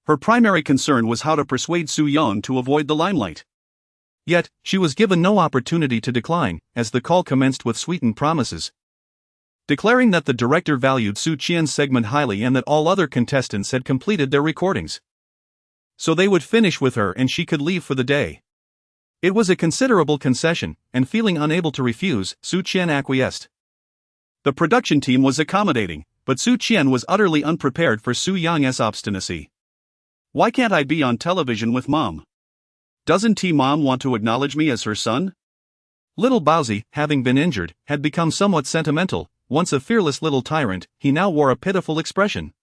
Her primary concern was how to persuade Su Yang to avoid the limelight. Yet, she was given no opportunity to decline, as the call commenced with sweetened promises. Declaring that the director valued Su Qian's segment highly and that all other contestants had completed their recordings, so they would finish with her and she could leave for the day. It was a considerable concession, and feeling unable to refuse, Su Qian acquiesced. The production team was accommodating, but Su Qian was utterly unprepared for Su Yang's obstinacy. "Why can't I be on television with Mom? Doesn't Mom want to acknowledge me as her son?" Little Baozi, having been injured, had become somewhat sentimental. Once a fearless little tyrant, he now wore a pitiful expression.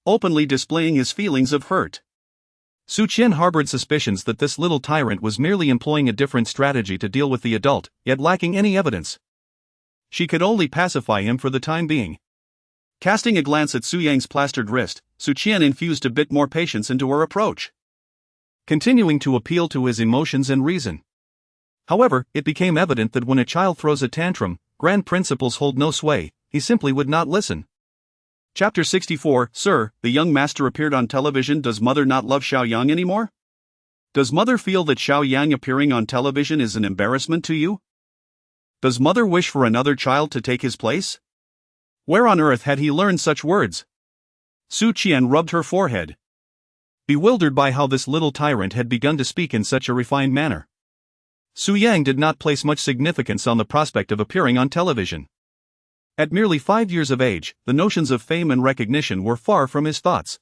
openly displaying his feelings of hurt. Su Qian harbored suspicions that this little tyrant was merely employing a different strategy to deal with the adult, yet lacking any evidence. She could only pacify him for the time being. Casting a glance at Su Yang's plastered wrist, Su Qian infused a bit more patience into her approach, continuing to appeal to his emotions and reason. However, it became evident that when a child throws a tantrum, grand principles hold no sway. He simply would not listen. Chapter 64. Sir, the young master appeared on television. Does mother not love Xiaoyang anymore? Does mother feel that Xiaoyang appearing on television is an embarrassment to you? Does mother wish for another child to take his place? Where on earth had he learned such words? Su Qian rubbed her forehead, bewildered by how this little tyrant had begun to speak in such a refined manner. Su Yang did not place much significance on the prospect of appearing on television. At merely 5 years of age, the notions of fame and recognition were far from his thoughts.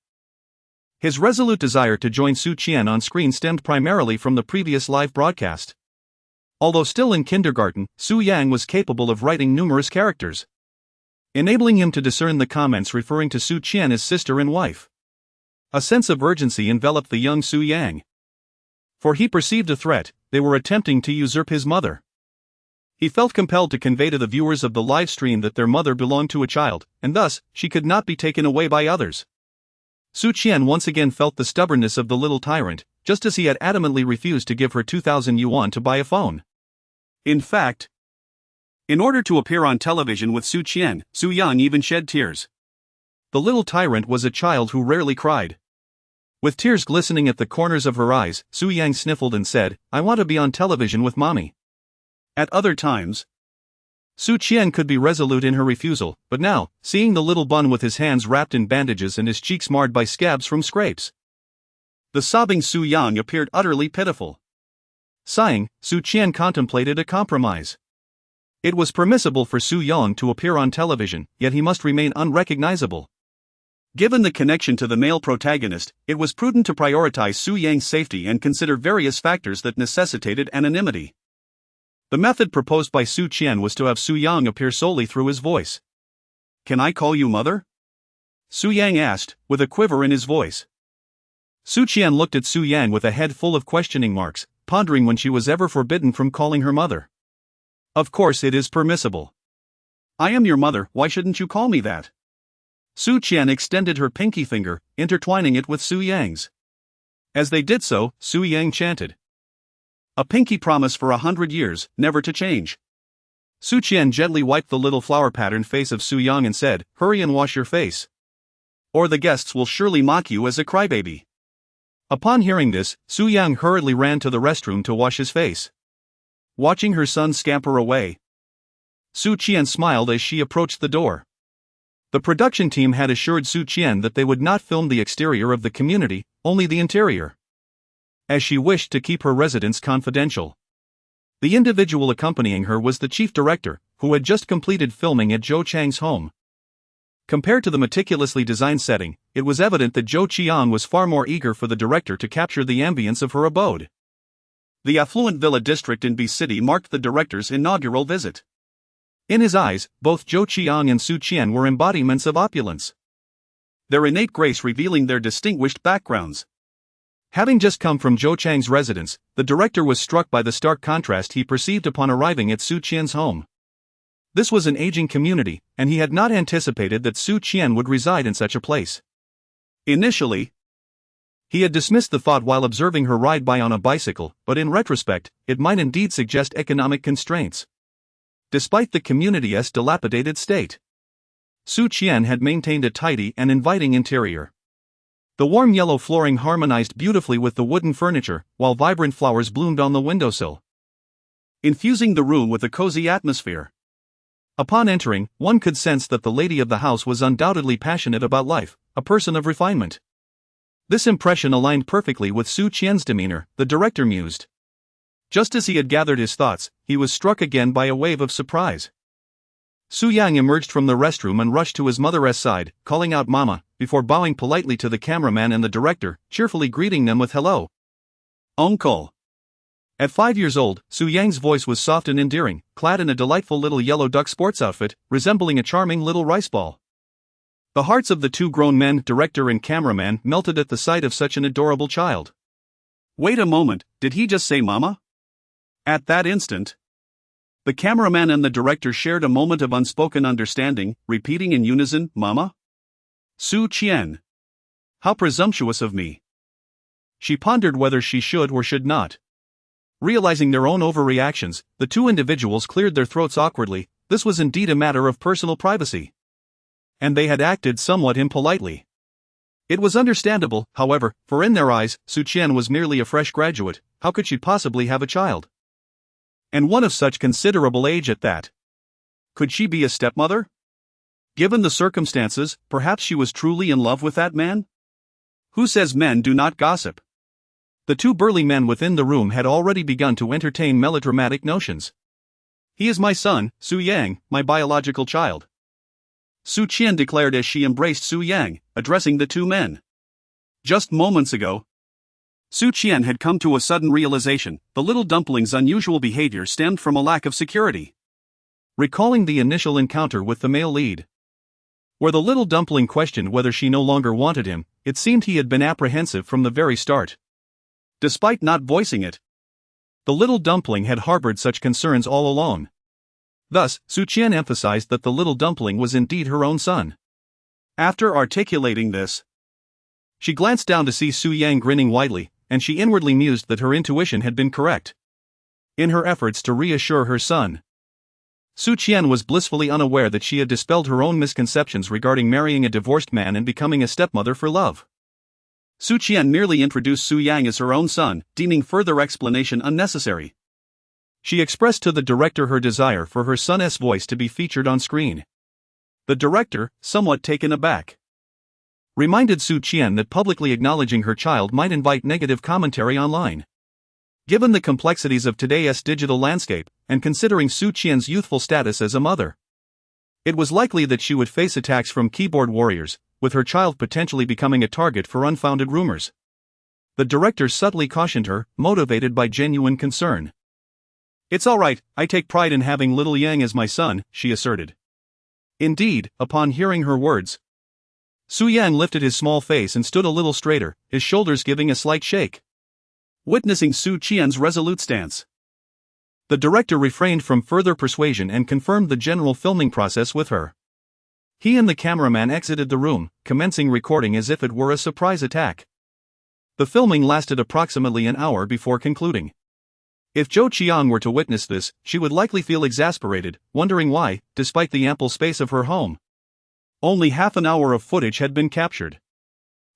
His resolute desire to join Su Qian on screen stemmed primarily from the previous live broadcast. Although still in kindergarten, Su Yang was capable of writing numerous characters, enabling him to discern the comments referring to Su Qian as sister and wife. A sense of urgency enveloped the young Su Yang, for he perceived a threat. They were attempting to usurp his mother. He felt compelled to convey to the viewers of the live stream that their mother belonged to a child, and thus, she could not be taken away by others. Su Qian once again felt the stubbornness of the little tyrant, just as he had adamantly refused to give her 2,000 yuan to buy a phone. In fact, in order to appear on television with Su Qian, Su Yang even shed tears. The little tyrant was a child who rarely cried. With tears glistening at the corners of her eyes, Su Yang sniffled and said, "I want to be on television with mommy." At other times, Su Qian could be resolute in her refusal, but now, seeing the little bun with his hands wrapped in bandages and his cheeks marred by scabs from scrapes, the sobbing Su Yang appeared utterly pitiful. Sighing, Su Qian contemplated a compromise. It was permissible for Su Yang to appear on television, yet he must remain unrecognizable. Given the connection to the male protagonist, it was prudent to prioritize Su Yang's safety and consider various factors that necessitated anonymity. The method proposed by Su Qian was to have Su Yang appear solely through his voice. "Can I call you mother?" Su Yang asked, with a quiver in his voice. Su Qian looked at Su Yang with a head full of questioning marks, pondering when she was ever forbidden from calling her mother. "Of course it is permissible. I am your mother, why shouldn't you call me that?" Su Qian extended her pinky finger, intertwining it with Su Yang's. As they did so, Su Yang chanted, "A pinky promise for 100 years, never to change." Su Qian gently wiped the little flower-patterned face of Su Yang and said, "Hurry and wash your face, or the guests will surely mock you as a crybaby." Upon hearing this, Su Yang hurriedly ran to the restroom to wash his face. Watching her son scamper away, Su Qian smiled as she approached the door. The production team had assured Su Qian that they would not film the exterior of the community, only the interior, as she wished to keep her residence confidential. The individual accompanying her was the chief director, who had just completed filming at Zhou Chang's home. Compared to the meticulously designed setting, it was evident that Zhou Qian was far more eager for the director to capture the ambience of her abode. The affluent villa district in B City marked the director's inaugural visit. In his eyes, both Zhou Qian and Su Qian were embodiments of opulence, their innate grace revealing their distinguished backgrounds. Having just come from Zhou Chang's residence, the director was struck by the stark contrast he perceived upon arriving at Su Qian's home. This was an aging community, and he had not anticipated that Su Qian would reside in such a place. Initially, he had dismissed the thought while observing her ride by on a bicycle, but in retrospect, it might indeed suggest economic constraints. Despite the community's dilapidated state, Su Qian had maintained a tidy and inviting interior. The warm yellow flooring harmonized beautifully with the wooden furniture, while vibrant flowers bloomed on the windowsill, infusing the room with a cozy atmosphere. Upon entering, one could sense that the lady of the house was undoubtedly passionate about life, a person of refinement. This impression aligned perfectly with Su Qian's demeanor, the director mused. Just as he had gathered his thoughts, he was struck again by a wave of surprise. Su Yang emerged from the restroom and rushed to his mother's side, calling out "Mama," before bowing politely to the cameraman and the director, cheerfully greeting them with "Hello, Uncle." At 5 years old, Su Yang's voice was soft and endearing, clad in a delightful little yellow duck sports outfit, resembling a charming little rice ball. The hearts of the two grown men, director and cameraman, melted at the sight of such an adorable child. Wait a moment, did he just say mama? At that instant, the cameraman and the director shared a moment of unspoken understanding, repeating in unison, mama? Su Qian. How presumptuous of me. She pondered whether she should or should not. Realizing their own overreactions, the two individuals cleared their throats awkwardly. This was indeed a matter of personal privacy. And they had acted somewhat impolitely. It was understandable, however, for in their eyes, Su Qian was merely a fresh graduate. How could she possibly have a child? And one of such considerable age at that. Could she be a stepmother? Given the circumstances, perhaps she was truly in love with that man? Who says men do not gossip? The two burly men within the room had already begun to entertain melodramatic notions. He is my son, Su Yang, my biological child. Su Qian declared as she embraced Su Yang, addressing the two men. Just moments ago, Su Qian had come to a sudden realization: the little dumpling's unusual behavior stemmed from a lack of security. Recalling the initial encounter with the male lead, where the little dumpling questioned whether she no longer wanted him, it seemed he had been apprehensive from the very start. Despite not voicing it, the little dumpling had harbored such concerns all along. Thus, Su Qian emphasized that the little dumpling was indeed her own son. After articulating this, she glanced down to see Su Yang grinning widely, and she inwardly mused that her intuition had been correct. In her efforts to reassure her son, Su Qian was blissfully unaware that she had dispelled her own misconceptions regarding marrying a divorced man and becoming a stepmother for love. Su Qian merely introduced Su Yang as her own son, deeming further explanation unnecessary. She expressed to the director her desire for her son's voice to be featured on screen. The director, somewhat taken aback, reminded Su Qian that publicly acknowledging her child might invite negative commentary online. Given the complexities of today's digital landscape, and considering Su Qian's youthful status as a mother, it was likely that she would face attacks from keyboard warriors, with her child potentially becoming a target for unfounded rumors. The director subtly cautioned her, motivated by genuine concern. "It's all right, I take pride in having little Yang as my son," she asserted. Indeed, upon hearing her words, Su Yang lifted his small face and stood a little straighter, his shoulders giving a slight shake. Witnessing Su Qian's resolute stance, the director refrained from further persuasion and confirmed the general filming process with her. He and the cameraman exited the room, commencing recording as if it were a surprise attack. The filming lasted approximately an hour before concluding. If Zhou Qiang were to witness this, she would likely feel exasperated, wondering why, despite the ample space of her home, only half an hour of footage had been captured.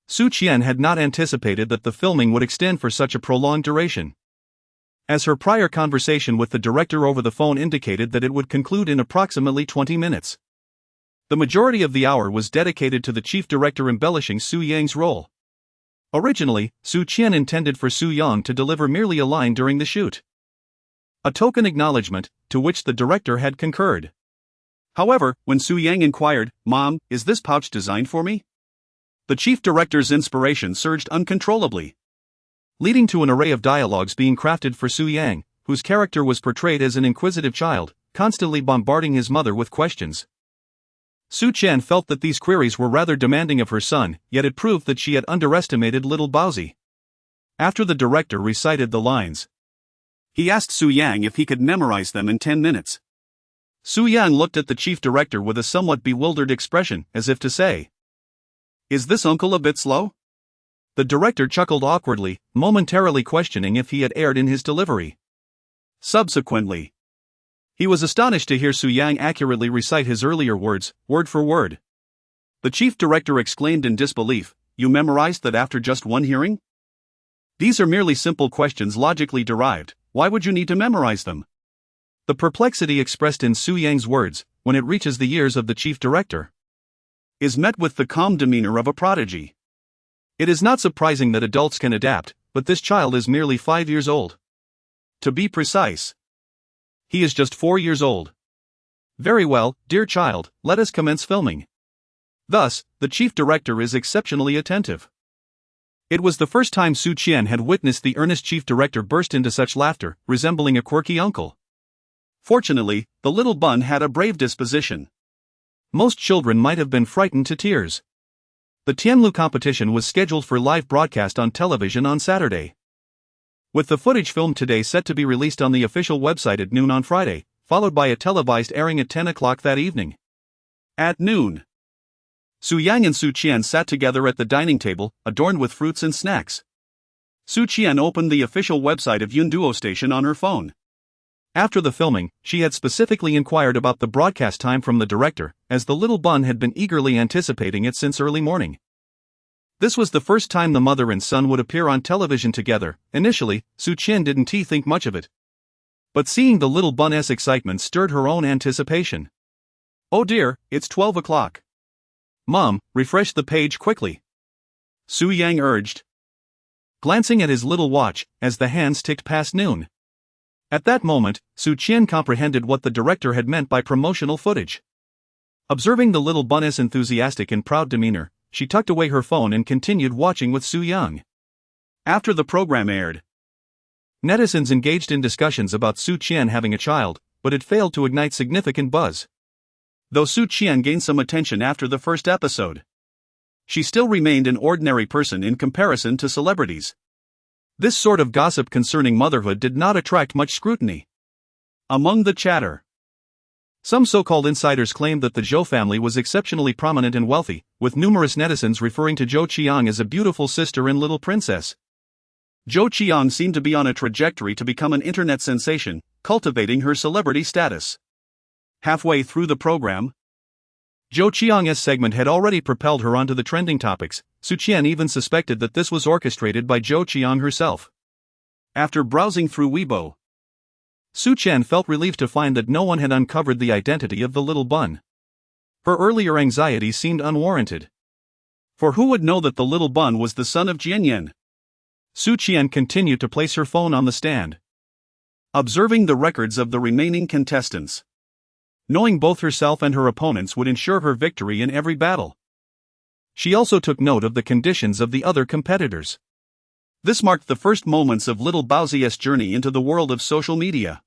Su Qian had not anticipated that the filming would extend for such a prolonged duration, as her prior conversation with the director over the phone indicated that it would conclude in approximately 20 minutes. The majority of the hour was dedicated to the chief director embellishing Su Yang's role. Originally, Su Qian intended for Su Yang to deliver merely a line during the shoot, a token acknowledgement, to which the director had concurred. However, when Su Yang inquired, "Mom, is this pouch designed for me?" the chief director's inspiration surged uncontrollably, leading to an array of dialogues being crafted for Su Yang, whose character was portrayed as an inquisitive child, constantly bombarding his mother with questions. Su Qian felt that these queries were rather demanding of her son, yet it proved that she had underestimated little Baozi. After the director recited the lines, he asked Su Yang if he could memorize them in 10 minutes. Su Yang looked at the chief director with a somewhat bewildered expression, as if to say, "Is this uncle a bit slow?" The director chuckled awkwardly, momentarily questioning if he had erred in his delivery. Subsequently, he was astonished to hear Su Yang accurately recite his earlier words, word for word. The chief director exclaimed in disbelief, "You memorized that after just one hearing? These are merely simple questions logically derived, why would you need to memorize them?" The perplexity expressed in Su Yang's words, when it reaches the ears of the chief director, is met with the calm demeanor of a prodigy. It is not surprising that adults can adapt, but this child is merely 5 years old. To be precise, he is just 4 years old. "Very well, dear child, let us commence filming." Thus, the chief director is exceptionally attentive. It was the first time Su Qian had witnessed the earnest chief director burst into such laughter, resembling a quirky uncle. Fortunately, the little bun had a brave disposition. Most children might have been frightened to tears. The Tianlu competition was scheduled for live broadcast on television on Saturday, with the footage filmed today set to be released on the official website at noon on Friday, followed by a televised airing at 10 o'clock that evening. At noon, Su Yang and Su Qian sat together at the dining table, adorned with fruits and snacks. Su Qian opened the official website of Yunduo Station on her phone. After the filming, she had specifically inquired about the broadcast time from the director, as the little bun had been eagerly anticipating it since early morning. This was the first time the mother and son would appear on television together. Initially, Su Qian didn't think much of it. But seeing the little bun's excitement stirred her own anticipation. "Oh dear, it's 12 o'clock. Mom, refresh the page quickly," Su Yang urged, glancing at his little watch as the hands ticked past noon. At that moment, Su Qian comprehended what the director had meant by promotional footage. Observing the little bun's enthusiastic and proud demeanor, she tucked away her phone and continued watching with Su Yang. After the program aired, netizens engaged in discussions about Su Qian having a child, but it failed to ignite significant buzz. Though Su Qian gained some attention after the first episode, she still remained an ordinary person in comparison to celebrities. This sort of gossip concerning motherhood did not attract much scrutiny. Among the chatter, some so-called insiders claimed that the Zhou family was exceptionally prominent and wealthy, with numerous netizens referring to Zhou Qiang as a beautiful sister and little princess. Zhou Qiang seemed to be on a trajectory to become an internet sensation, cultivating her celebrity status. Halfway through the program, Zhou Qiang's segment had already propelled her onto the trending topics. Su Qian even suspected that this was orchestrated by Zhou Qiang herself. After browsing through Weibo, Su Qian felt relieved to find that no one had uncovered the identity of the little bun. Her earlier anxiety seemed unwarranted. For who would know that the little bun was the son of Jian Zhanyan? Su Qian continued to place her phone on the stand, observing the records of the remaining contestants. Knowing both herself and her opponents would ensure her victory in every battle. She also took note of the conditions of the other competitors. This marked the first moments of little Baozi's journey into the world of social media.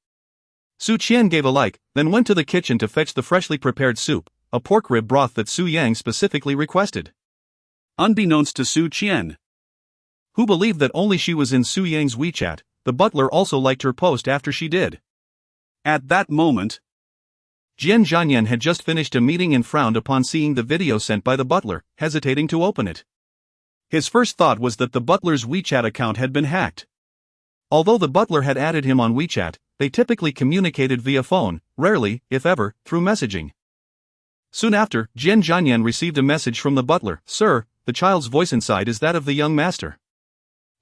Su Qian gave a like, then went to the kitchen to fetch the freshly prepared soup, a pork rib broth that Su Yang specifically requested. Unbeknownst to Su Qian, who believed that only she was in Su Yang's WeChat, the butler also liked her post after she did. At that moment, Jian Zhanyan had just finished a meeting and frowned upon seeing the video sent by the butler, hesitating to open it. His first thought was that the butler's WeChat account had been hacked. Although the butler had added him on WeChat, they typically communicated via phone, rarely, if ever, through messaging. Soon after, Jian Zhanyan received a message from the butler. "Sir, the child's voice inside is that of the young master."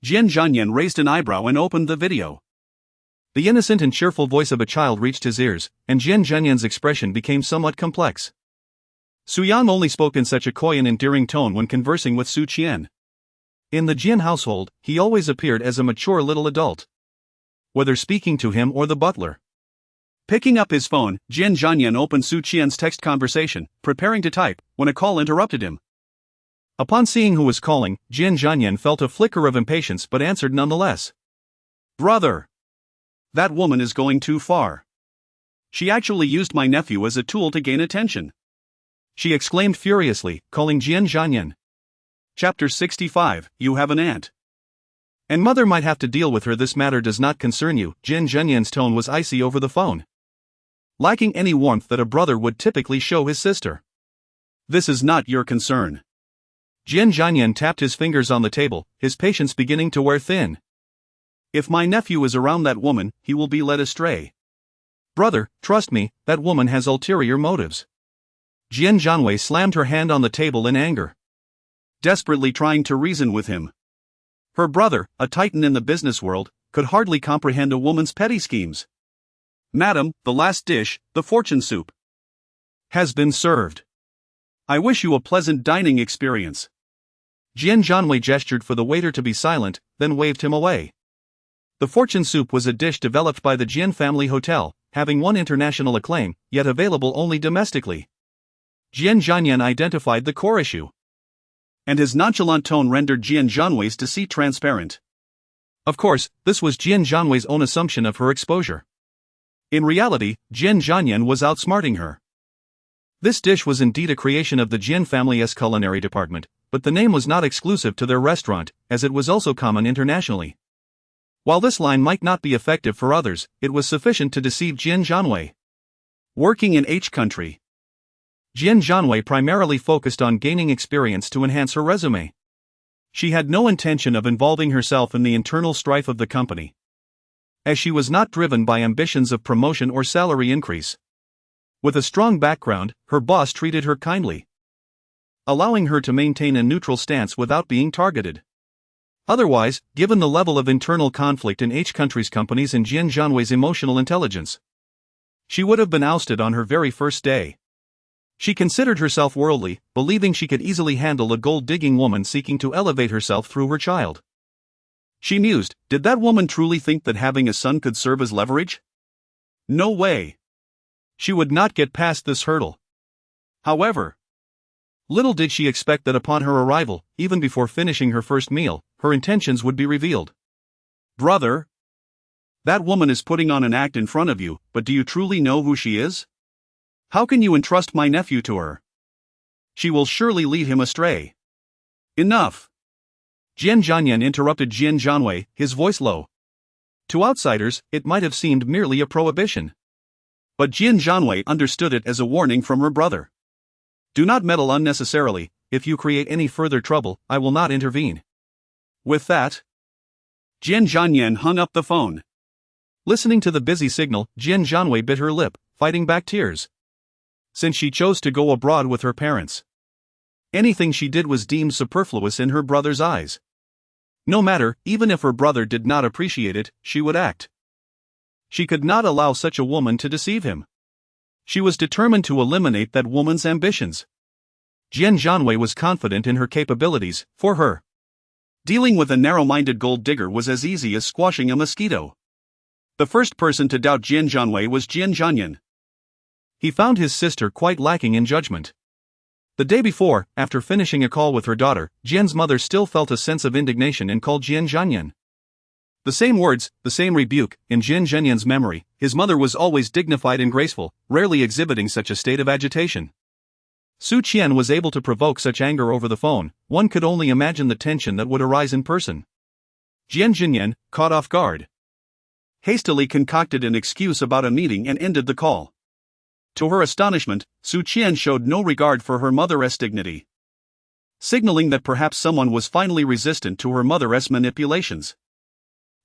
Jian Zhanyan raised an eyebrow and opened the video. The innocent and cheerful voice of a child reached his ears, and Jian Zhanyan's expression became somewhat complex. Su Yang only spoke in such a coy and endearing tone when conversing with Su Qian. In the Jian household, he always appeared as a mature little adult, whether speaking to him or the butler. Picking up his phone, Jian Zhanyan opened Su Qian's text conversation, preparing to type, when a call interrupted him. Upon seeing who was calling, Jian Zhanyan felt a flicker of impatience but answered nonetheless. "Brother, that woman is going too far. She actually used my nephew as a tool to gain attention," she exclaimed furiously, calling Jian Zhanyan. Chapter 65, You Have an Aunt. "And mother might have to deal with her. This matter does not concern you." Jian Zhanyan's tone was icy over the phone, lacking any warmth that a brother would typically show his sister. "This is not your concern." Jian Zhanyan tapped his fingers on the table, his patience beginning to wear thin. "If my nephew is around that woman, he will be led astray. Brother, trust me, that woman has ulterior motives." Jian Zhanwei slammed her hand on the table in anger, desperately trying to reason with him. Her brother, a titan in the business world, could hardly comprehend a woman's petty schemes. "Madam, the last dish, the fortune soup, has been served. I wish you a pleasant dining experience." Jian Zhanwei gestured for the waiter to be silent, then waved him away. The fortune soup was a dish developed by the Jian family hotel, having won international acclaim, yet available only domestically. Jian Zhanyan identified the core issue, and his nonchalant tone rendered Jian Zhanwei's deceit transparent. Of course, this was Jian Zhanwei's own assumption of her exposure. In reality, Jian Zhanyan was outsmarting her. This dish was indeed a creation of the Jian family's culinary department, but the name was not exclusive to their restaurant, as it was also common internationally. While this line might not be effective for others, it was sufficient to deceive Jian Zhanyan. Working in H country, Jian Zhanyan primarily focused on gaining experience to enhance her resume. She had no intention of involving herself in the internal strife of the company, as she was not driven by ambitions of promotion or salary increase. With a strong background, her boss treated her kindly, allowing her to maintain a neutral stance without being targeted. Otherwise, given the level of internal conflict in H countries' companies and Jian Zhanyan's emotional intelligence, she would have been ousted on her very first day. She considered herself worldly, believing she could easily handle a gold-digging woman seeking to elevate herself through her child. She mused, did that woman truly think that having a son could serve as leverage? No way. She would not get past this hurdle. However, little did she expect that upon her arrival, even before finishing her first meal, her intentions would be revealed. Brother, that woman is putting on an act in front of you, but do you truly know who she is? How can you entrust my nephew to her? She will surely lead him astray. Enough. Jian Zhanyan interrupted Jian Zhanyan, his voice low. To outsiders, it might have seemed merely a prohibition. But Jian Zhanyan understood it as a warning from her brother. Do not meddle unnecessarily. If you create any further trouble, I will not intervene. With that, Jian Zhanyan hung up the phone. Listening to the busy signal, Jian Zhanyan bit her lip, fighting back tears. Since she chose to go abroad with her parents, anything she did was deemed superfluous in her brother's eyes. No matter, even if her brother did not appreciate it, she would act. She could not allow such a woman to deceive him. She was determined to eliminate that woman's ambitions. Jian Zhanyan was confident in her capabilities. For her, dealing with a narrow-minded gold digger was as easy as squashing a mosquito. The first person to doubt Jian Zhanyan was Jian Zhanyan. He found his sister quite lacking in judgment. The day before, after finishing a call with her daughter, Jian's mother still felt a sense of indignation and called Jian Zhanyan. The same words, the same rebuke. In Jian Zhanyan's memory, his mother was always dignified and graceful, rarely exhibiting such a state of agitation. Qian was able to provoke such anger over the phone. One could only imagine the tension that would arise in person. Jian Zhanyan, caught off guard, hastily concocted an excuse about a meeting and ended the call. To her astonishment, Qian showed no regard for her mother's dignity, signaling that perhaps someone was finally resistant to her mother's manipulations.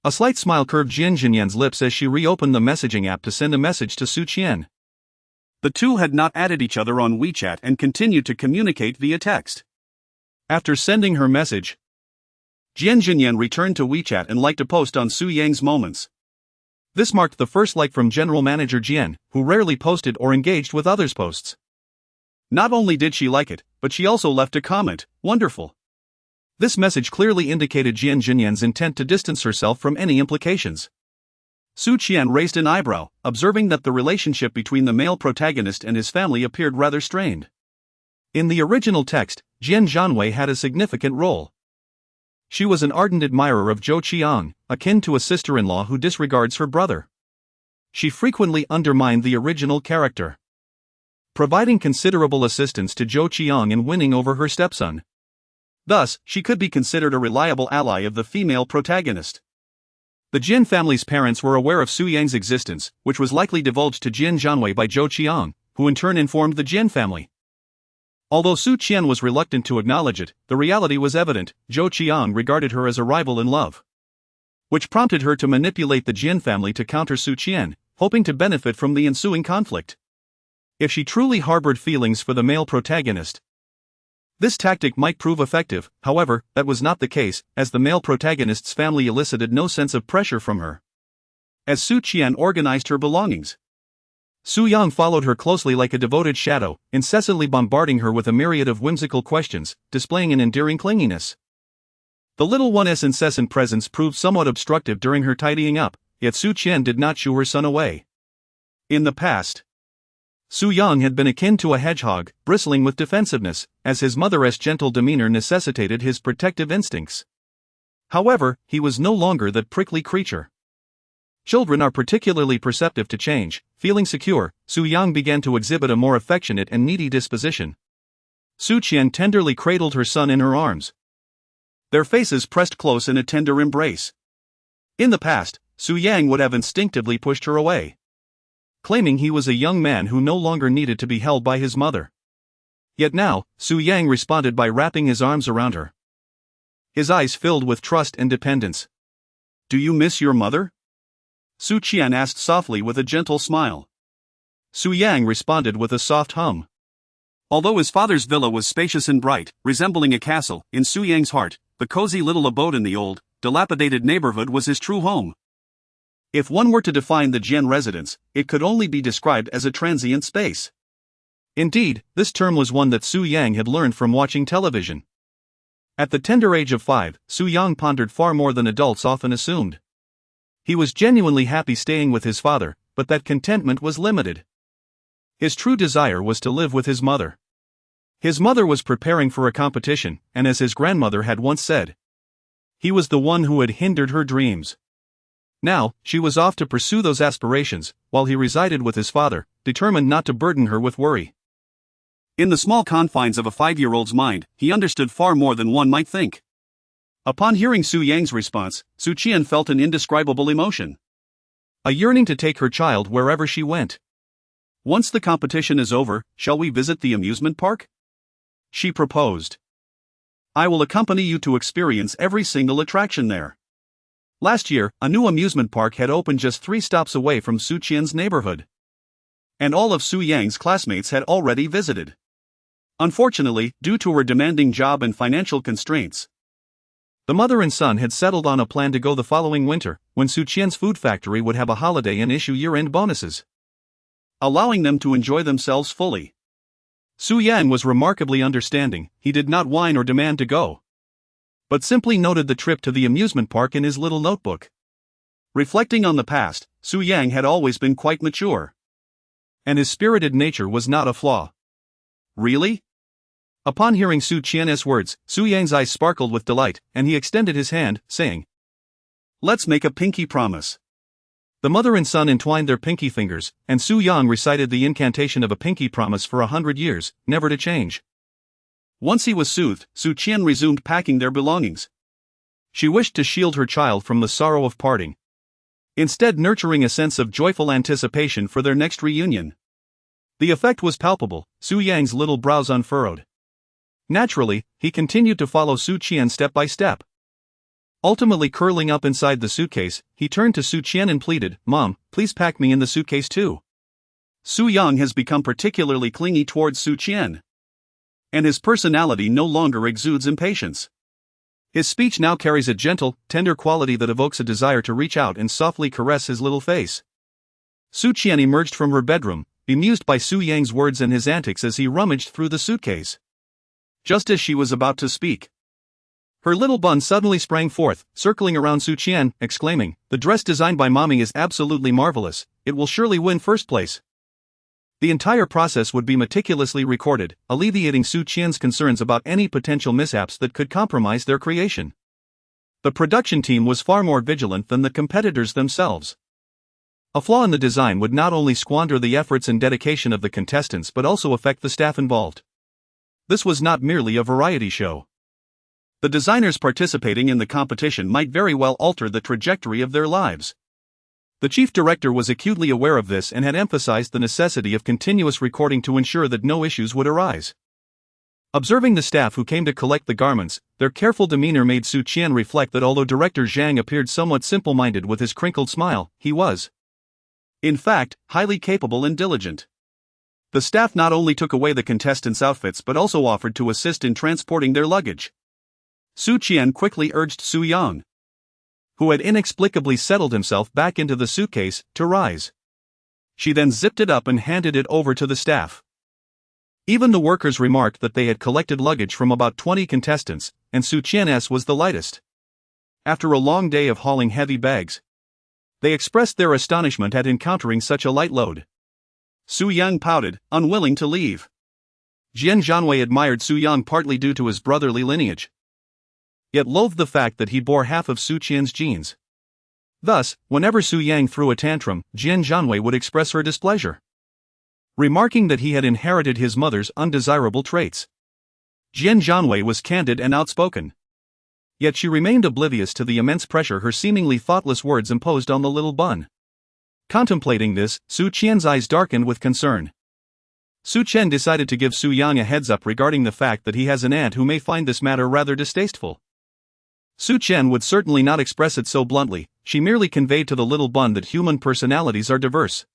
A slight smile curved Jian Zhanyan's lips as she reopened the messaging app to send a message to Qian. The two had not added each other on WeChat and continued to communicate via text. After sending her message, Jian Zhanyan returned to WeChat and liked a post on Su Yang's Moments. This marked the first like from General Manager Jian, who rarely posted or engaged with others' posts. Not only did she like it, but she also left a comment, wonderful. This message clearly indicated Jian Zhanyan's intent to distance herself from any implications. Qian raised an eyebrow, observing that the relationship between the male protagonist and his family appeared rather strained. In the original text, Jian Zhanyan had a significant role. She was an ardent admirer of Zhou Qian, akin to a sister-in-law who disregards her brother. She frequently undermined the original character, providing considerable assistance to Zhou Qian in winning over her stepson. Thus, she could be considered a reliable ally of the female protagonist. The Jian family's parents were aware of Su Yang's existence, which was likely divulged to Jian Zhanyan by Zhou Qian, who in turn informed the Jian family. Although Qian was reluctant to acknowledge it, the reality was evident. Zhou Qian regarded her as a rival in love, which prompted her to manipulate the Jian family to counter Qian, hoping to benefit from the ensuing conflict. If she truly harbored feelings for the male protagonist, this tactic might prove effective. However, that was not the case, as the male protagonist's family elicited no sense of pressure from her. As Qian organized her belongings, Su Yang followed her closely like a devoted shadow, incessantly bombarding her with a myriad of whimsical questions, displaying an endearing clinginess. The little one's incessant presence proved somewhat obstructive during her tidying up, yet Qian did not shoo her son away. In the past, Su Yang had been akin to a hedgehog, bristling with defensiveness, as his mother's gentle demeanor necessitated his protective instincts. However, he was no longer that prickly creature. Children are particularly perceptive to change. Feeling secure, Su Yang began to exhibit a more affectionate and needy disposition. Su Qian tenderly cradled her son in her arms. Their faces pressed close in a tender embrace. In the past, Su Yang would have instinctively pushed her away, claiming he was a young man who no longer needed to be held by his mother. Yet now, Su Yang responded by wrapping his arms around her. His eyes filled with trust and dependence. "Do you miss your mother?" Su Qian asked softly with a gentle smile. Su Yang responded with a soft hum. Although his father's villa was spacious and bright, resembling a castle, in Su Yang's heart, the cozy little abode in the old, dilapidated neighborhood was his true home. If one were to define the Jian residence, it could only be described as a transient space. Indeed, this term was one that Su Yang had learned from watching television. At the tender age of 5, Su Yang pondered far more than adults often assumed. He was genuinely happy staying with his father, but that contentment was limited. His true desire was to live with his mother. His mother was preparing for a competition, and as his grandmother had once said, he was the one who had hindered her dreams. Now, she was off to pursue those aspirations, while he resided with his father, determined not to burden her with worry. In the small confines of a 5-year-old's mind, he understood far more than one might think. Upon hearing Su Yang's response, Su Qian felt an indescribable emotion. A yearning to take her child wherever she went. "Once the competition is over, shall we visit the amusement park?" she proposed. "I will accompany you to experience every single attraction there." Last year, a new amusement park had opened just 3 stops away from Su Qian's neighborhood. And all of Su Yang's classmates had already visited. Unfortunately, due to her demanding job and financial constraints, the mother and son had settled on a plan to go the following winter, when Su Qian's food factory would have a holiday and issue year-end bonuses, allowing them to enjoy themselves fully. Su Yang was remarkably understanding. He did not whine or demand to go, but simply noted the trip to the amusement park in his little notebook. Reflecting on the past, Su Yang had always been quite mature, and his spirited nature was not a flaw. "Really?" Upon hearing Su Qian's words, Su Yang's eyes sparkled with delight, and he extended his hand, saying, "Let's make a pinky promise." The mother and son entwined their pinky fingers, and Su Yang recited the incantation of a pinky promise for 100 years, never to change. Once he was soothed, Su Qian resumed packing their belongings. She wished to shield her child from the sorrow of parting, instead nurturing a sense of joyful anticipation for their next reunion. The effect was palpable. Su Yang's little brows unfurrowed. Naturally, he continued to follow Su Qian step by step. Ultimately curling up inside the suitcase, he turned to Su Qian and pleaded, "Mom, please pack me in the suitcase too." Su Yang has become particularly clingy towards Su Qian, and his personality no longer exudes impatience. His speech now carries a gentle, tender quality that evokes a desire to reach out and softly caress his little face. Su Qian emerged from her bedroom, bemused by Su Yang's words and his antics as he rummaged through the suitcase. Just as she was about to speak, her little bun suddenly sprang forth, circling around Su Qian, exclaiming, "The dress designed by Mommy is absolutely marvelous, it will surely win first place." The entire process would be meticulously recorded, alleviating Su Qian's concerns about any potential mishaps that could compromise their creation. The production team was far more vigilant than the competitors themselves. A flaw in the design would not only squander the efforts and dedication of the contestants but also affect the staff involved. This was not merely a variety show. The designers participating in the competition might very well alter the trajectory of their lives. The chief director was acutely aware of this and had emphasized the necessity of continuous recording to ensure that no issues would arise. Observing the staff who came to collect the garments, their careful demeanor made Su Qian reflect that although Director Zhang appeared somewhat simple-minded with his crinkled smile, he was, in fact, highly capable and diligent. The staff not only took away the contestants' outfits but also offered to assist in transporting their luggage. Su Qian quickly urged Su Yang, who had inexplicably settled himself back into the suitcase, to rise. She then zipped it up and handed it over to the staff. Even the workers remarked that they had collected luggage from about 20 contestants, and Su Qian's was the lightest. After a long day of hauling heavy bags, they expressed their astonishment at encountering such a light load. Su Yang pouted, unwilling to leave. Jian Zhanyan admired Su Yang partly due to his brotherly lineage, yet loathed the fact that he bore half of Su Qian's genes. Thus, whenever Su Yang threw a tantrum, Jian Zhanyan would express her displeasure, remarking that he had inherited his mother's undesirable traits. Jian Zhanyan was candid and outspoken. Yet she remained oblivious to the immense pressure her seemingly thoughtless words imposed on the little bun. Contemplating this, Su Qian's eyes darkened with concern. Su Qian decided to give Su Yang a heads up regarding the fact that he has an aunt who may find this matter rather distasteful. Su Qian would certainly not express it so bluntly, she merely conveyed to the little bun that human personalities are diverse,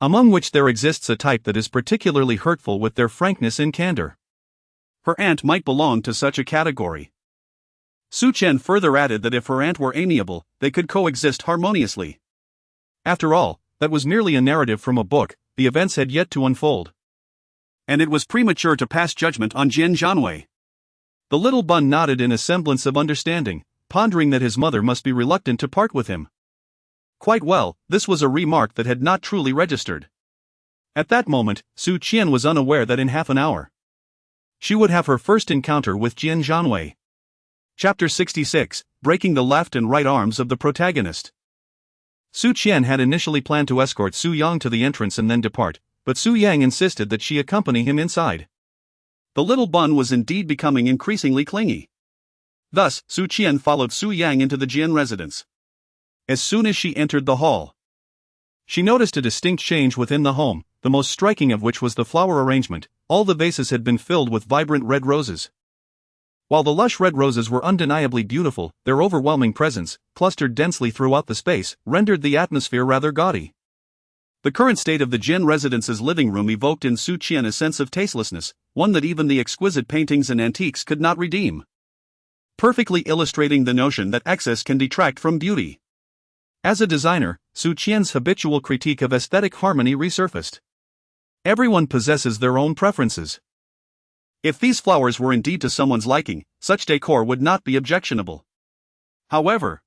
among which there exists a type that is particularly hurtful with their frankness and candor. Her aunt might belong to such a category. Su Qian further added that if her aunt were amiable, they could coexist harmoniously. After all, that was merely a narrative from a book, the events had yet to unfold. And it was premature to pass judgment on Jian Zhanyan. The little bun nodded in a semblance of understanding, pondering that his mother must be reluctant to part with him. Quite well, this was a remark that had not truly registered. At that moment, Su Qian was unaware that in half an hour she would have her first encounter with Jian Zhanyan. Chapter 66, Breaking the Left and Right Arms of the Protagonist. Su Qian had initially planned to escort Su Yang to the entrance and then depart, but Su Yang insisted that she accompany him inside. The little bun was indeed becoming increasingly clingy. Thus, Su Qian followed Su Yang into the Jian residence. As soon as she entered the hall, she noticed a distinct change within the home, the most striking of which was the flower arrangement. All the vases had been filled with vibrant red roses. While the lush red roses were undeniably beautiful, their overwhelming presence, clustered densely throughout the space, rendered the atmosphere rather gaudy. The current state of the Jian residence's living room evoked in Su Qian a sense of tastelessness, one that even the exquisite paintings and antiques could not redeem, perfectly illustrating the notion that excess can detract from beauty. As a designer, Su Qian's habitual critique of aesthetic harmony resurfaced. Everyone possesses their own preferences. If these flowers were indeed to someone's liking, such decor would not be objectionable. However,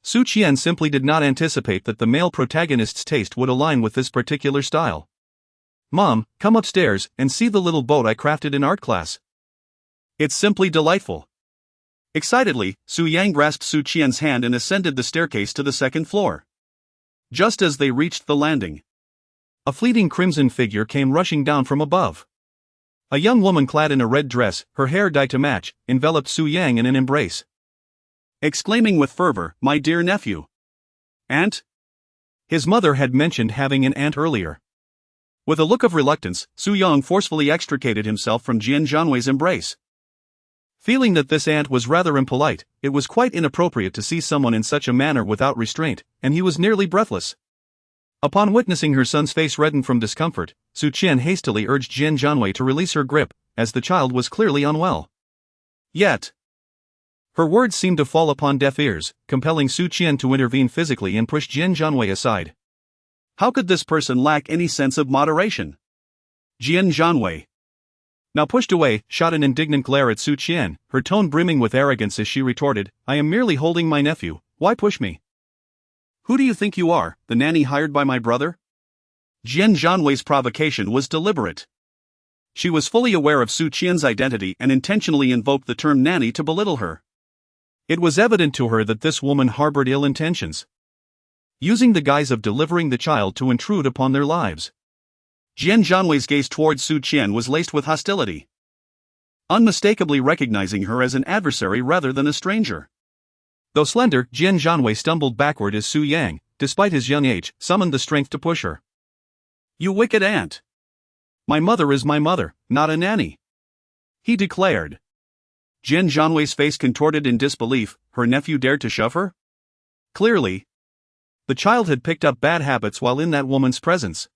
Su Qian simply did not anticipate that the male protagonist's taste would align with this particular style. "Mom, come upstairs and see the little boat I crafted in art class. It's simply delightful." Excitedly, Su Yang grasped Su Qian's hand and ascended the staircase to the second floor. Just as they reached the landing, a fleeting crimson figure came rushing down from above. A young woman clad in a red dress, her hair dyed to match, enveloped Su Yang in an embrace, exclaiming with fervor, "My dear nephew." "Aunt?" His mother had mentioned having an aunt earlier. With a look of reluctance, Su Yang forcefully extricated himself from Jian Zhanyan's embrace. Feeling that this aunt was rather impolite, it was quite inappropriate to see someone in such a manner without restraint, and he was nearly breathless. Upon witnessing her son's face redden from discomfort, Su Qian hastily urged Jian Zhanyan to release her grip, as the child was clearly unwell. Yet, her words seemed to fall upon deaf ears, compelling Su Qian to intervene physically and push Jian Zhanyan aside. How could this person lack any sense of moderation? Jian Zhanyan, now pushed away, shot an indignant glare at Su Qian, her tone brimming with arrogance as she retorted, "I am merely holding my nephew, why push me? Who do you think you are, the nanny hired by my brother?" Jian Zhanyan's provocation was deliberate. She was fully aware of Su Qian's identity and intentionally invoked the term nanny to belittle her. It was evident to her that this woman harbored ill intentions, using the guise of delivering the child to intrude upon their lives. Jian Zhanyan's gaze towards Su Qian was laced with hostility, unmistakably recognizing her as an adversary rather than a stranger. Though slender, Jian Zhanyan stumbled backward as Su Yang, despite his young age, summoned the strength to push her. "You wicked aunt! My mother is my mother, not a nanny," he declared. Jian Zhanyan's face contorted in disbelief. Her nephew dared to shove her? Clearly, the child had picked up bad habits while in that woman's presence.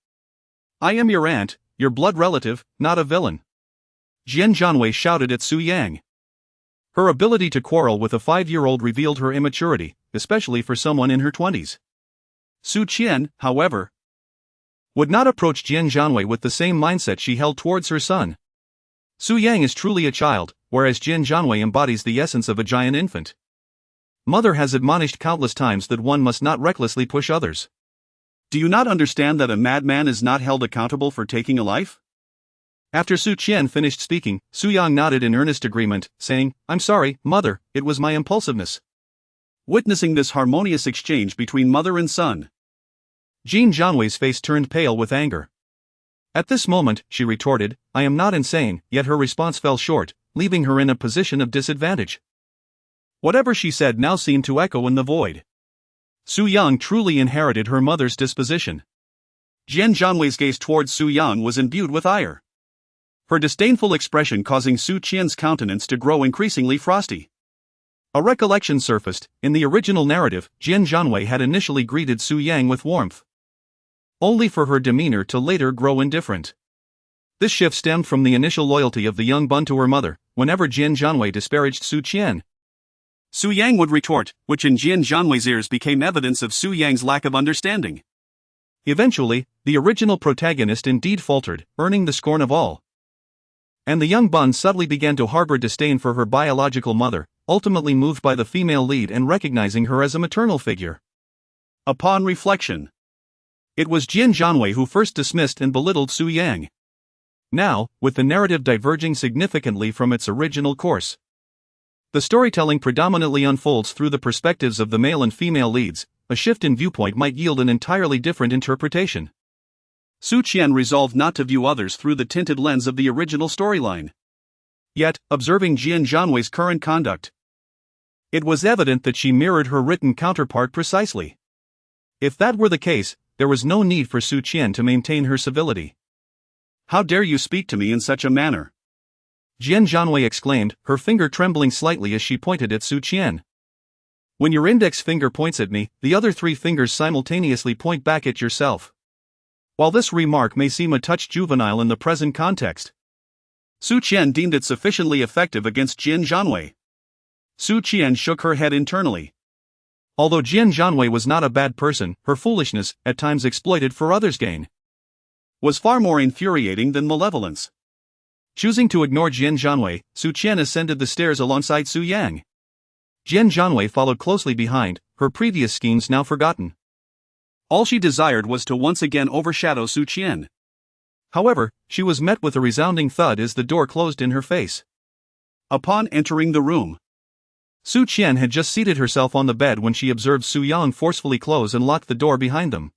"I am your aunt, your blood relative, not a villain," Jian Zhanyan shouted at Su Yang. Her ability to quarrel with a 5-year-old revealed her immaturity, especially for someone in her 20s. Su Qian, however, would not approach Jian Zhanyan with the same mindset she held towards her son. Su Yang is truly a child, whereas Jian Zhanyan embodies the essence of a giant infant. Mother has admonished countless times that one must not recklessly push others. "Do you not understand that a madman is not held accountable for taking a life?" After Su Qian finished speaking, Su Yang nodded in earnest agreement, saying, "I'm sorry, mother, it was my impulsiveness." witnessing this harmonious exchange between mother and son. Jian Zhanyan's face turned pale with anger. At this moment, she retorted, I am not insane, yet her response fell short, leaving her in a position of disadvantage. Whatever she said now seemed to echo in the void. Su Yang truly inherited her mother's disposition. Jian Zhanyan's gaze towards Su Yang was imbued with ire, her disdainful expression causing Su Qian's countenance to grow increasingly frosty. A recollection surfaced. In the original narrative, Jian Zhanyan had initially greeted Su Yang with warmth, only for her demeanor to later grow indifferent. This shift stemmed from the initial loyalty of the young bun to her mother. Whenever Jian Zhanyan disparaged Su Qian, Su Yang would retort, which in Jian Zhanyan's ears became evidence of Su Yang's lack of understanding. Eventually, the original protagonist indeed faltered, earning the scorn of all. And the young bun subtly began to harbor disdain for her biological mother, ultimately moved by the female lead and recognizing her as a maternal figure. Upon reflection, it was Jian Zhanyan who first dismissed and belittled Su Yang. Now, with the narrative diverging significantly from its original course, the storytelling predominantly unfolds through the perspectives of the male and female leads. A shift in viewpoint might yield an entirely different interpretation. Su Qian resolved not to view others through the tinted lens of the original storyline. Yet, observing Jian Zhanyan's current conduct, it was evident that she mirrored her written counterpart precisely. If that were the case, there was no need for Su Qian to maintain her civility. How dare you speak to me in such a manner? Jian Zhanyan exclaimed, her finger trembling slightly as she pointed at Su Qian. When your index finger points at me, the other three fingers simultaneously point back at yourself. While this remark may seem a touch juvenile in the present context, Su Qian deemed it sufficiently effective against Jian Zhanyan. Su Qian shook her head internally. Although Jian Zhanyan was not a bad person, her foolishness, at times exploited for others' gain, was far more infuriating than malevolence. Choosing to ignore Jian Zhanyan, Su Qian ascended the stairs alongside Su Yang. Jian Zhanyan followed closely behind, her previous schemes now forgotten. All she desired was to once again overshadow Su Qian. However, she was met with a resounding thud as the door closed in her face. Upon entering the room, Su Qian had just seated herself on the bed when she observed Su Yang forcefully close and lock the door behind them.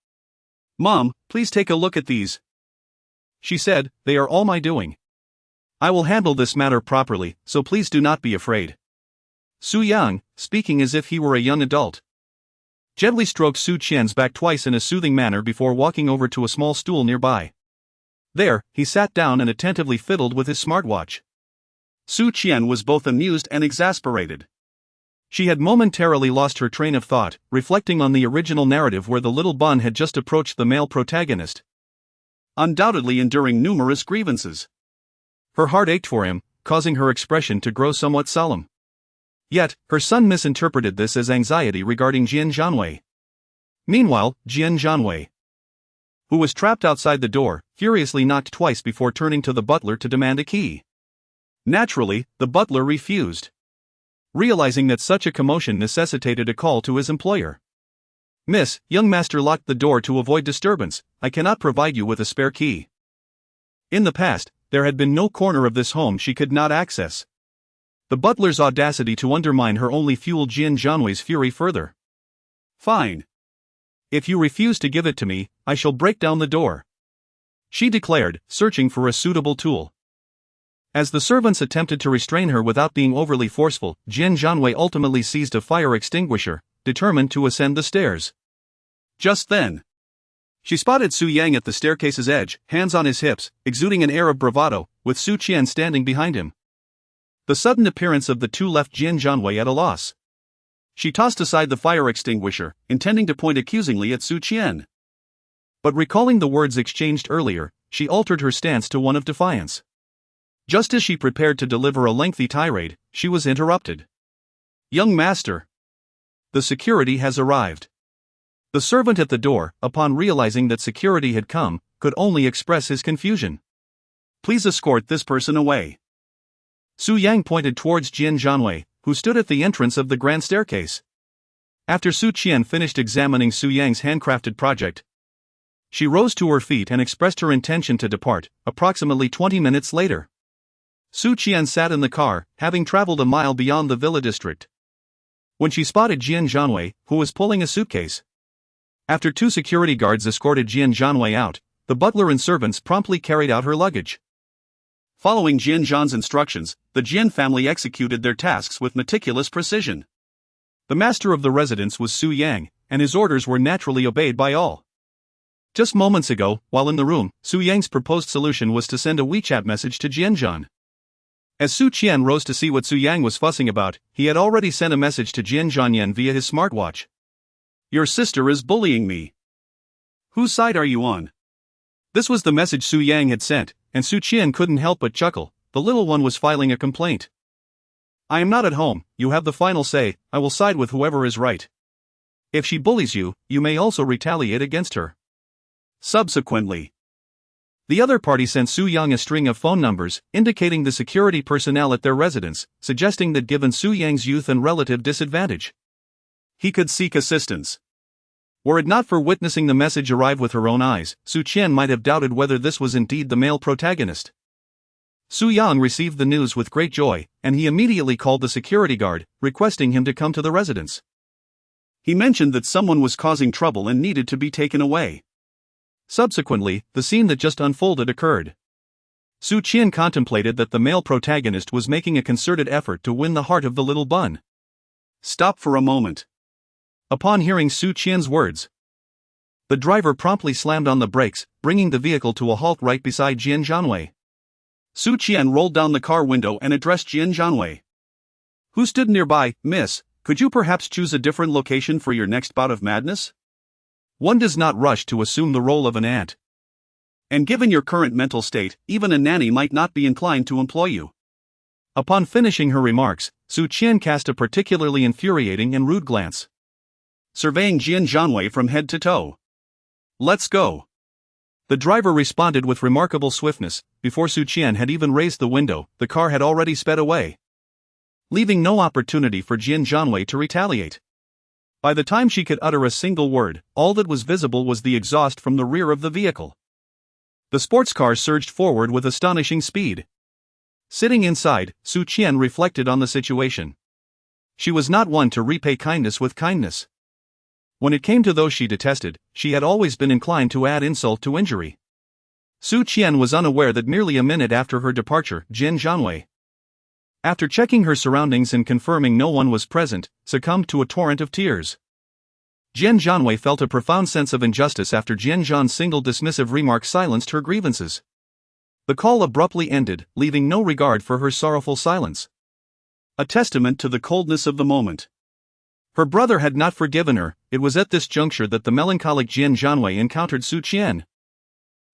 Mom, please take a look at these, she said, they are all my doing. I will handle this matter properly, so please do not be afraid. Su Yang, speaking as if he were a young adult, gently stroked Su Qian's back twice in a soothing manner before walking over to a small stool nearby. There, he sat down and attentively fiddled with his smartwatch. Su Qian was both amused and exasperated. She had momentarily lost her train of thought, reflecting on the original narrative where the little bun had just approached the male protagonist, undoubtedly enduring numerous grievances. Her heart ached for him, causing her expression to grow somewhat solemn. Yet, her son misinterpreted this as anxiety regarding Jian Zhanyan. Meanwhile, Jian Zhanyan, who was trapped outside the door, furiously knocked twice before turning to the butler to demand a key. Naturally, the butler refused, realizing that such a commotion necessitated a call to his employer. Miss, young master locked the door to avoid disturbance. I cannot provide you with a spare key. In the past, there had been no corner of this home she could not access. The butler's audacity to undermine her only fueled Jian Zhanyan's fury further. Fine. If you refuse to give it to me, I shall break down the door, she declared, searching for a suitable tool. As the servants attempted to restrain her without being overly forceful, Jian Zhanyan ultimately seized a fire extinguisher, determined to ascend the stairs. Just then, she spotted Su Yang at the staircase's edge, hands on his hips, exuding an air of bravado, with Su Qian standing behind him. The sudden appearance of the two left Jian Zhanyan at a loss. She tossed aside the fire extinguisher, intending to point accusingly at Su Qian. But recalling the words exchanged earlier, she altered her stance to one of defiance. Just as she prepared to deliver a lengthy tirade, she was interrupted. Young master, the security has arrived. The servant at the door, upon realizing that security had come, could only express his confusion. Please escort this person away. Su Yang pointed towards Jian Zhanyan, who stood at the entrance of the grand staircase. After Su Qian finished examining Su Yang's handcrafted project, she rose to her feet and expressed her intention to depart. Approximately 20 minutes later, Su Qian sat in the car, having traveled a mile beyond the villa district. when she spotted Jian Zhanyan, who was pulling a suitcase. After 2 security guards escorted Jian Zhanyan out, the butler and servants promptly carried out her luggage. Following Jian Zhan's instructions, the Jian family executed their tasks with meticulous precision. The master of the residence was Su Yang, and his orders were naturally obeyed by all. Just moments ago, while in the room, Su Yang's proposed solution was to send a WeChat message to Jian Zhan. As Su Qian rose to see what Su Yang was fussing about, he had already sent a message to Jian Zhanyan via his smartwatch. Your sister is bullying me. Whose side are you on? This was the message Su Yang had sent, and Su Qian couldn't help but chuckle. The little one was filing a complaint. I am not at home, you have the final say, I will side with whoever is right. If she bullies you, you may also retaliate against her. Subsequently, the other party sent Su Yang a string of phone numbers, indicating the security personnel at their residence, suggesting that given Su Yang's youth and relative disadvantage, he could seek assistance. Were it not for witnessing the message arrive with her own eyes, Su Qian might have doubted whether this was indeed the male protagonist. Su Yang received the news with great joy, and he immediately called the security guard, requesting him to come to the residence. He mentioned that someone was causing trouble and needed to be taken away. Subsequently, the scene that just unfolded occurred. Su Qian contemplated that the male protagonist was making a concerted effort to win the heart of the little bun. Stop for a moment. Upon hearing Su Qian's words, the driver promptly slammed on the brakes, bringing the vehicle to a halt right beside Jian Zhanyan. Su Qian rolled down the car window and addressed Jian Zhanyan, who stood nearby. Miss, could you perhaps choose a different location for your next bout of madness? One does not rush to assume the role of an aunt. And given your current mental state, even a nanny might not be inclined to employ you. Upon finishing her remarks, Su Qian cast a particularly infuriating and rude glance, surveying Jian Zhanyan from head to toe. Let's go. The driver responded with remarkable swiftness. Before Su Qian had even raised the window, the car had already sped away, leaving no opportunity for Jian Zhanyan to retaliate. By the time she could utter a single word, all that was visible was the exhaust from the rear of the vehicle. The sports car surged forward with astonishing speed. Sitting inside, Su Qian reflected on the situation. She was not one to repay kindness with kindness. When it came to those she detested, she had always been inclined to add insult to injury. Su Qian was unaware that merely a minute after her departure, Jian Zhanyan, after checking her surroundings and confirming no one was present, succumbed to a torrent of tears. Jian Zhanyan felt a profound sense of injustice after Jian Zhan's single dismissive remark silenced her grievances. The call abruptly ended, leaving no regard for her sorrowful silence. A testament to the coldness of the moment. Her brother had not forgiven her. It was at this juncture that the melancholic Jian Zhanyan encountered Su Qian,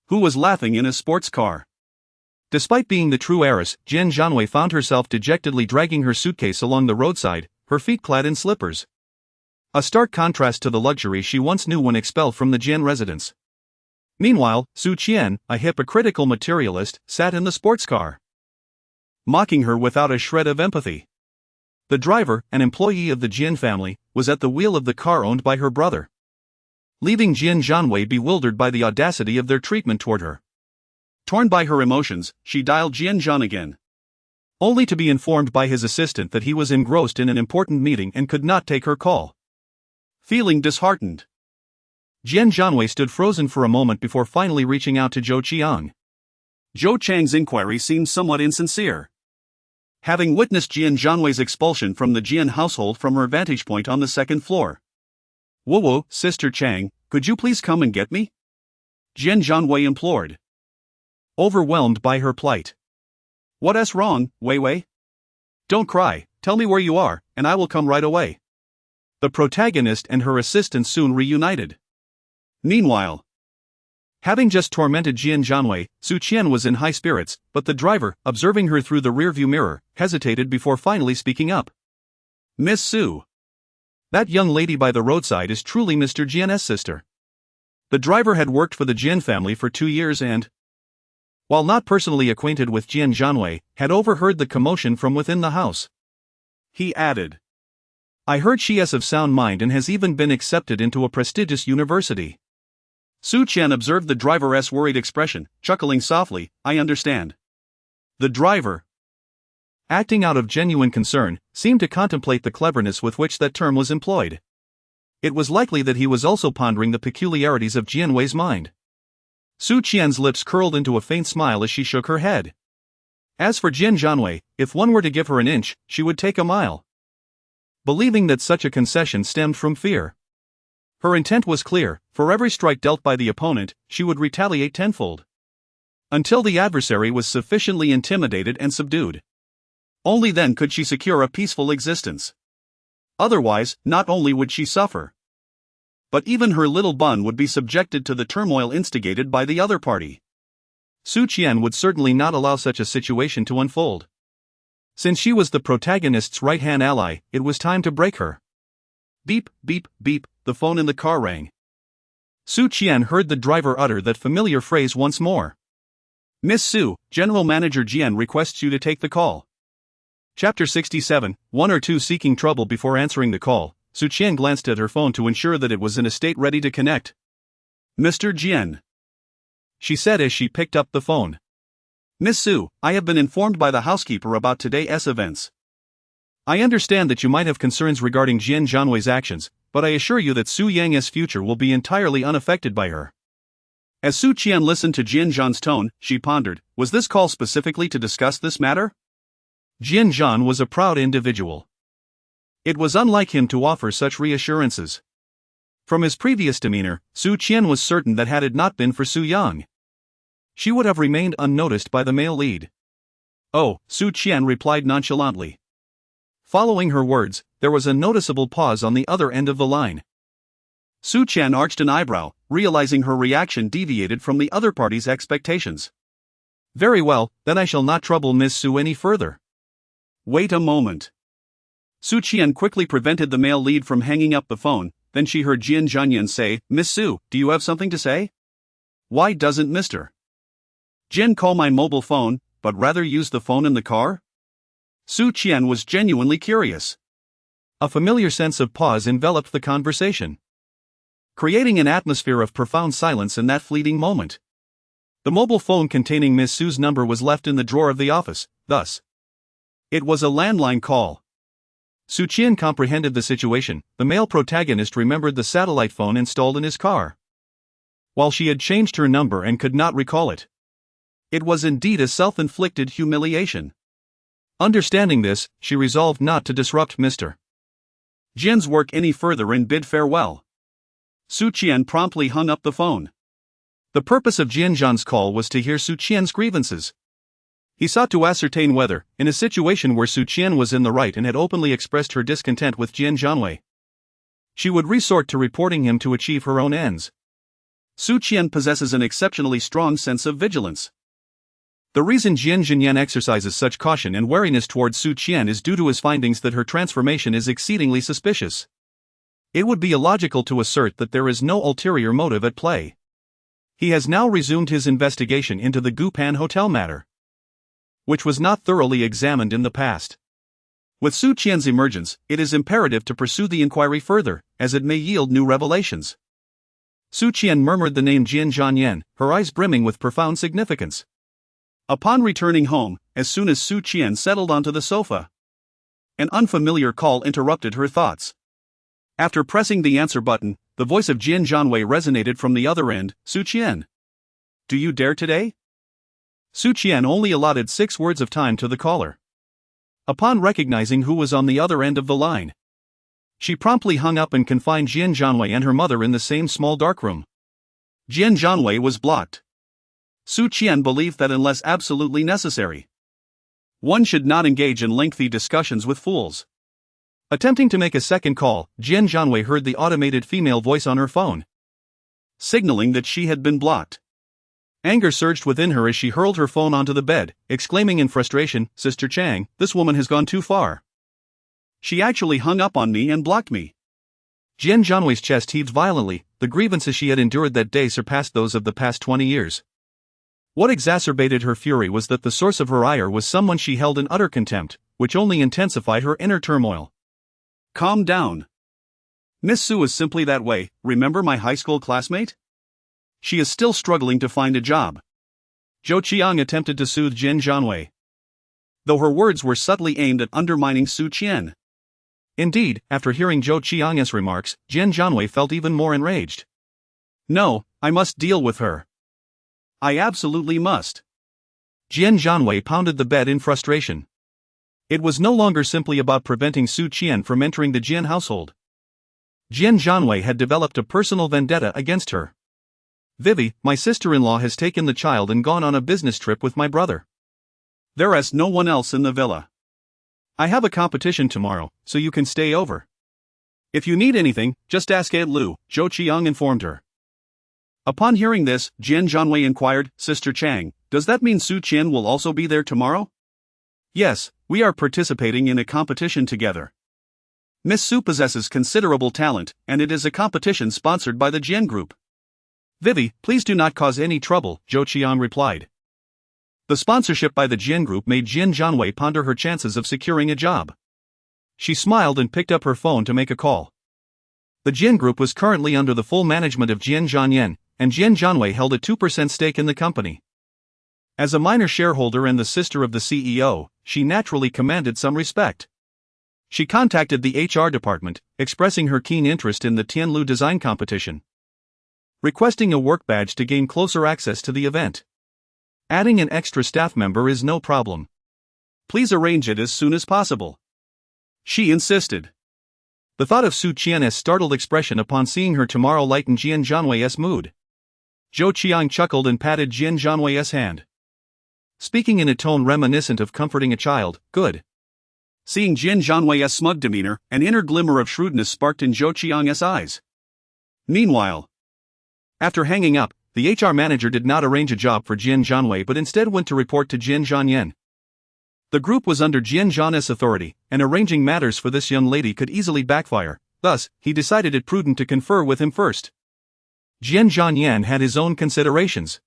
who was laughing in a sports car. Despite being the true heiress, Jian Zhanyan found herself dejectedly dragging her suitcase along the roadside, her feet clad in slippers. A stark contrast to the luxury she once knew when expelled from the Jian residence. Meanwhile, Su Qian, a hypocritical materialist, sat in the sports car, mocking her without a shred of empathy. The driver, an employee of the Jian family, was at the wheel of the car owned by her brother, leaving Jian Zhanyan bewildered by the audacity of their treatment toward her. Torn by her emotions, she dialed Jian Zhan again, only to be informed by his assistant that he was engrossed in an important meeting and could not take her call. Feeling disheartened, Jian Zhanyan stood frozen for a moment before finally reaching out to Zhou Qiang. Zhou Chang's inquiry seemed somewhat insincere. Having witnessed Jian Zhanyan's expulsion from the Jian household from her vantage point on the second floor. Whoa, Sister Chang, could you please come and get me? Jian Zhanyan implored, overwhelmed by her plight. What's wrong, Wei? Don't cry, tell me where you are, and I will come right away. The protagonist and her assistant soon reunited. Meanwhile, having just tormented Jian Zhanyan, Su Qian was in high spirits, but the driver, observing her through the rearview mirror, hesitated before finally speaking up. Miss Su, that young lady by the roadside is truly Mr. Jian's sister. The driver had worked for the Jian family for 2 years and, while not personally acquainted with Jian Zhanyan, had overheard the commotion from within the house. He added, I heard she is of sound mind and has even been accepted into a prestigious university. Su Qian observed the driver's worried expression, chuckling softly, I understand. The driver, acting out of genuine concern, seemed to contemplate the cleverness with which that term was employed. It was likely that he was also pondering the peculiarities of Jian Wei's mind. Su Qian's lips curled into a faint smile as she shook her head. As for Jian Zhanyan, if one were to give her an inch, she would take a mile. Believing that such a concession stemmed from fear. Her intent was clear: for every strike dealt by the opponent, she would retaliate tenfold. Until the adversary was sufficiently intimidated and subdued. Only then could she secure a peaceful existence. Otherwise, not only would she suffer, but even her little bun would be subjected to the turmoil instigated by the other party. Su Qian would certainly not allow such a situation to unfold. Since she was the protagonist's right-hand ally, it was time to break her. Beep, beep, beep, the phone in the car rang. Su Qian heard the driver utter that familiar phrase once more. Miss Su, General Manager Jian requests you to take the call. Chapter 67, 1 or 2 Seeking trouble before answering the call, Su Qian glanced at her phone to ensure that it was in a state ready to connect. Mr. Jian, she said as she picked up the phone. Miss Su, I have been informed by the housekeeper about today's events. I understand that you might have concerns regarding Jian Zhanyan's actions, but I assure you that Su Yang's future will be entirely unaffected by her. As Su Qian listened to Jian Zhan's tone, she pondered, was this call specifically to discuss this matter? Jian Zhanyan was a proud individual. It was unlike him to offer such reassurances. From his previous demeanor, Su Qian was certain that had it not been for Su Yang, she would have remained unnoticed by the male lead. Oh, Su Qian replied nonchalantly. Following her words, there was a noticeable pause on the other end of the line. Su Qian arched an eyebrow, realizing her reaction deviated from the other party's expectations. Very well, then I shall not trouble Miss Su any further. Wait a moment. Su Qian quickly prevented the male lead from hanging up the phone, then she heard Jian Zhanyan say, Miss Su, do you have something to say? Why doesn't Mr. Jian call my mobile phone, but rather use the phone in the car? Su Qian was genuinely curious. A familiar sense of pause enveloped the conversation, creating an atmosphere of profound silence in that fleeting moment. The mobile phone containing Miss Su's number was left in the drawer of the office, thus. It was a landline call. Su Qian comprehended the situation. The male protagonist remembered the satellite phone installed in his car, while she had changed her number and could not recall it. It was indeed a self-inflicted humiliation. Understanding this, she resolved not to disrupt Mr. Jian's work any further and bid farewell. Su Qian promptly hung up the phone. The purpose of Jian Zhan's call was to hear Su Qian's grievances. He sought to ascertain whether, in a situation where Su Qian was in the right and had openly expressed her discontent with Jian Zhanyan, she would resort to reporting him to achieve her own ends. Su Qian possesses an exceptionally strong sense of vigilance. The reason Jian Zhanyan exercises such caution and wariness towards Su Qian is due to his findings that her transformation is exceedingly suspicious. It would be illogical to assert that there is no ulterior motive at play. He has now resumed his investigation into the Gupan Hotel matter, which was not thoroughly examined in the past. With Su Qian's emergence, it is imperative to pursue the inquiry further, as it may yield new revelations. Su Qian murmured the name Jian Zhanyan, her eyes brimming with profound significance. Upon returning home, as soon as Su Qian settled onto the sofa, an unfamiliar call interrupted her thoughts. After pressing the answer button, the voice of Jian Zhanyan resonated from the other end. Su Qian, do you dare today? Su Qian only allotted 6 words of time to the caller. Upon recognizing who was on the other end of the line, she promptly hung up and confined Jian Zhanyan and her mother in the same small darkroom. Jian Zhanyan was blocked. Su Qian believed that unless absolutely necessary, one should not engage in lengthy discussions with fools. Attempting to make a second call, Jian Zhanyan heard the automated female voice on her phone, signaling that she had been blocked. Anger surged within her as she hurled her phone onto the bed, exclaiming in frustration, Sister Chang, this woman has gone too far. She actually hung up on me and blocked me. Jian Zhanyan's chest heaved violently. The grievances she had endured that day surpassed those of the past 20 years. What exacerbated her fury was that the source of her ire was someone she held in utter contempt, which only intensified her inner turmoil. Calm down. Miss Su is simply that way. Remember my high school classmate? She is still struggling to find a job. Zhou Qiang attempted to soothe Jian Zhanyan. though her words were subtly aimed at undermining Su Qian. Indeed, after hearing Zhou Qiang's remarks, Jian Zhanyan felt even more enraged. No, I must deal with her. I absolutely must. Jian Zhanyan pounded the bed in frustration. It was no longer simply about preventing Su Qian from entering the Jian household. Jian Zhanyan had developed a personal vendetta against her. Vivi, my sister-in-law has taken the child and gone on a business trip with my brother. There is no one else in the villa. I have a competition tomorrow, so you can stay over. If you need anything, just ask Aunt Lu, Zhou Qiang informed her. Upon hearing this, Jian Zhanyan inquired, Sister Chang, does that mean Su Qian will also be there tomorrow? Yes, we are participating in a competition together. Miss Su possesses considerable talent, and it is a competition sponsored by the Jian Group. Vivi, please do not cause any trouble, Zhou Qiang replied. The sponsorship by the Jian Group made Jian Zhanyan ponder her chances of securing a job. She smiled and picked up her phone to make a call. The Jian Group was currently under the full management of Jian Zhanyan, and Jian Zhanyan held a 2% stake in the company. As a minor shareholder and the sister of the CEO, she naturally commanded some respect. She contacted the HR department, expressing her keen interest in the Tianlu design competition, requesting a work badge to gain closer access to the event. Adding an extra staff member is no problem. Please arrange it as soon as possible. She insisted. The thought of Su Qian's startled expression upon seeing her tomorrow lightened Jian Zhanyan's mood. Zhou Qiang chuckled and patted Jian Zhanyan's hand. Speaking in a tone reminiscent of comforting a child, good. Seeing Jian Zhanyan's smug demeanor, an inner glimmer of shrewdness sparked in Zhou Qiang's eyes. Meanwhile, after hanging up, the HR manager did not arrange a job for Jian Zhanyan but instead went to report to Jian Zhanyan. The group was under Jian Zhanyan's authority, and arranging matters for this young lady could easily backfire, thus, he decided it prudent to confer with him first. Jian Zhanyan had his own considerations.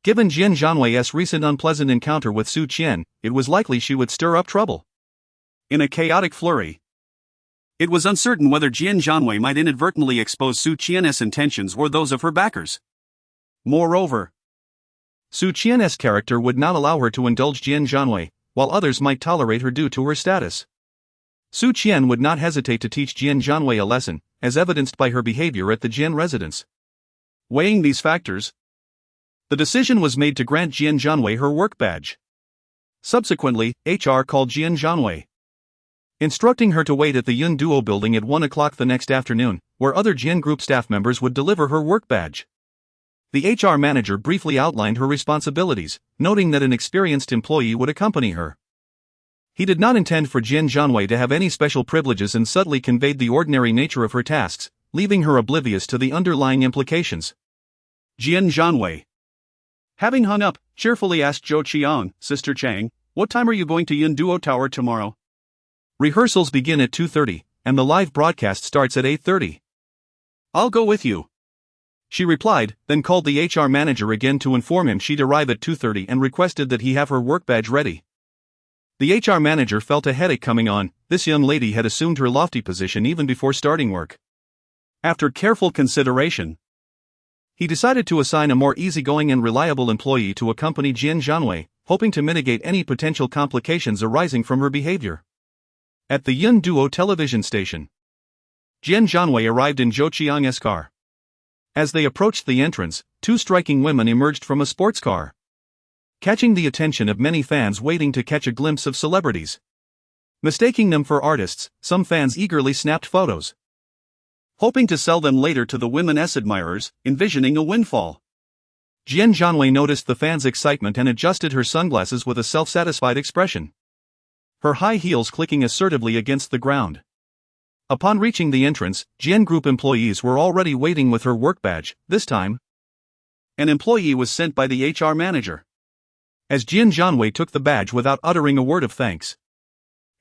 Given Jian Zhanyan's recent unpleasant encounter with Su Qian, it was likely she would stir up trouble. In a chaotic flurry, it was uncertain whether Jian Zhanyan might inadvertently expose Su Qian's intentions or those of her backers. Moreover, Su Qian's character would not allow her to indulge Jian Zhanyan, while others might tolerate her due to her status. Su Qian would not hesitate to teach Jian Zhanyan a lesson, as evidenced by her behavior at the Jian residence. Weighing these factors, the decision was made to grant Jian Zhanyan her work badge. Subsequently, HR called Jian Zhanyan, instructing her to wait at the Yun Duo building at 1 o'clock the next afternoon, where other Jian Group staff members would deliver her work badge. The HR manager briefly outlined her responsibilities, noting that an experienced employee would accompany her. He did not intend for Jian Zhanyan to have any special privileges and subtly conveyed the ordinary nature of her tasks, leaving her oblivious to the underlying implications. Jian Zhanyan, having hung up, cheerfully asked Zhou Qiang, Sister Chang, what time are you going to Yun Duo Tower tomorrow? Rehearsals begin at 2:30, and the live broadcast starts at 8:30. I'll go with you, she replied, then called the HR manager again to inform him she'd arrive at 2:30 and requested that he have her work badge ready. The HR manager felt a headache coming on. This young lady had assumed her lofty position even before starting work. After careful consideration, he decided to assign a more easygoing and reliable employee to accompany Jian Zhanyan, hoping to mitigate any potential complications arising from her behavior. At the Yun Duo television station, Jian Zhanyan arrived in Zhou Qiang's car. As they approached the entrance, two striking women emerged from a sports car, catching the attention of many fans waiting to catch a glimpse of celebrities. Mistaking them for artists, some fans eagerly snapped photos, hoping to sell them later to the women's admirers, envisioning a windfall. Jian Zhanyan noticed the fans' excitement and adjusted her sunglasses with a self-satisfied expression, her high heels clicking assertively against the ground. Upon reaching the entrance, Jian Group employees were already waiting with her work badge. This time, an employee was sent by the HR manager. As Jian Zhanyan took the badge without uttering a word of thanks,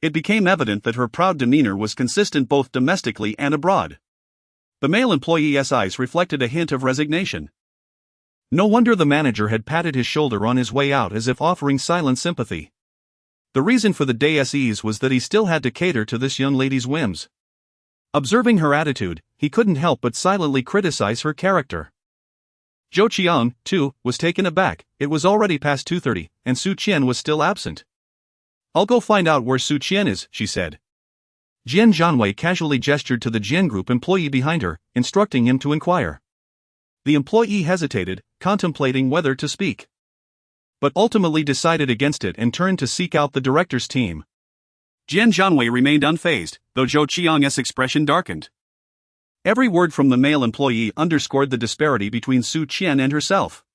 it became evident that her proud demeanor was consistent both domestically and abroad. The male employee's eyes reflected a hint of resignation. No wonder the manager had patted his shoulder on his way out as if offering silent sympathy. The reason for the day's ease was that he still had to cater to this young lady's whims. Observing her attitude, he couldn't help but silently criticize her character. Zhou Qiang, too, was taken aback. It was already past 2:30, and Su Qian was still absent. I'll go find out where Su Qian is, she said. Jian Zhanyan casually gestured to the Jian Group employee behind her, instructing him to inquire. The employee hesitated, contemplating whether to speak, but ultimately decided against it and turned to seek out the director's team. Jian Zhanyan remained unfazed, though Zhou Qiang's expression darkened. Every word from the male employee underscored the disparity between Su Qian and herself.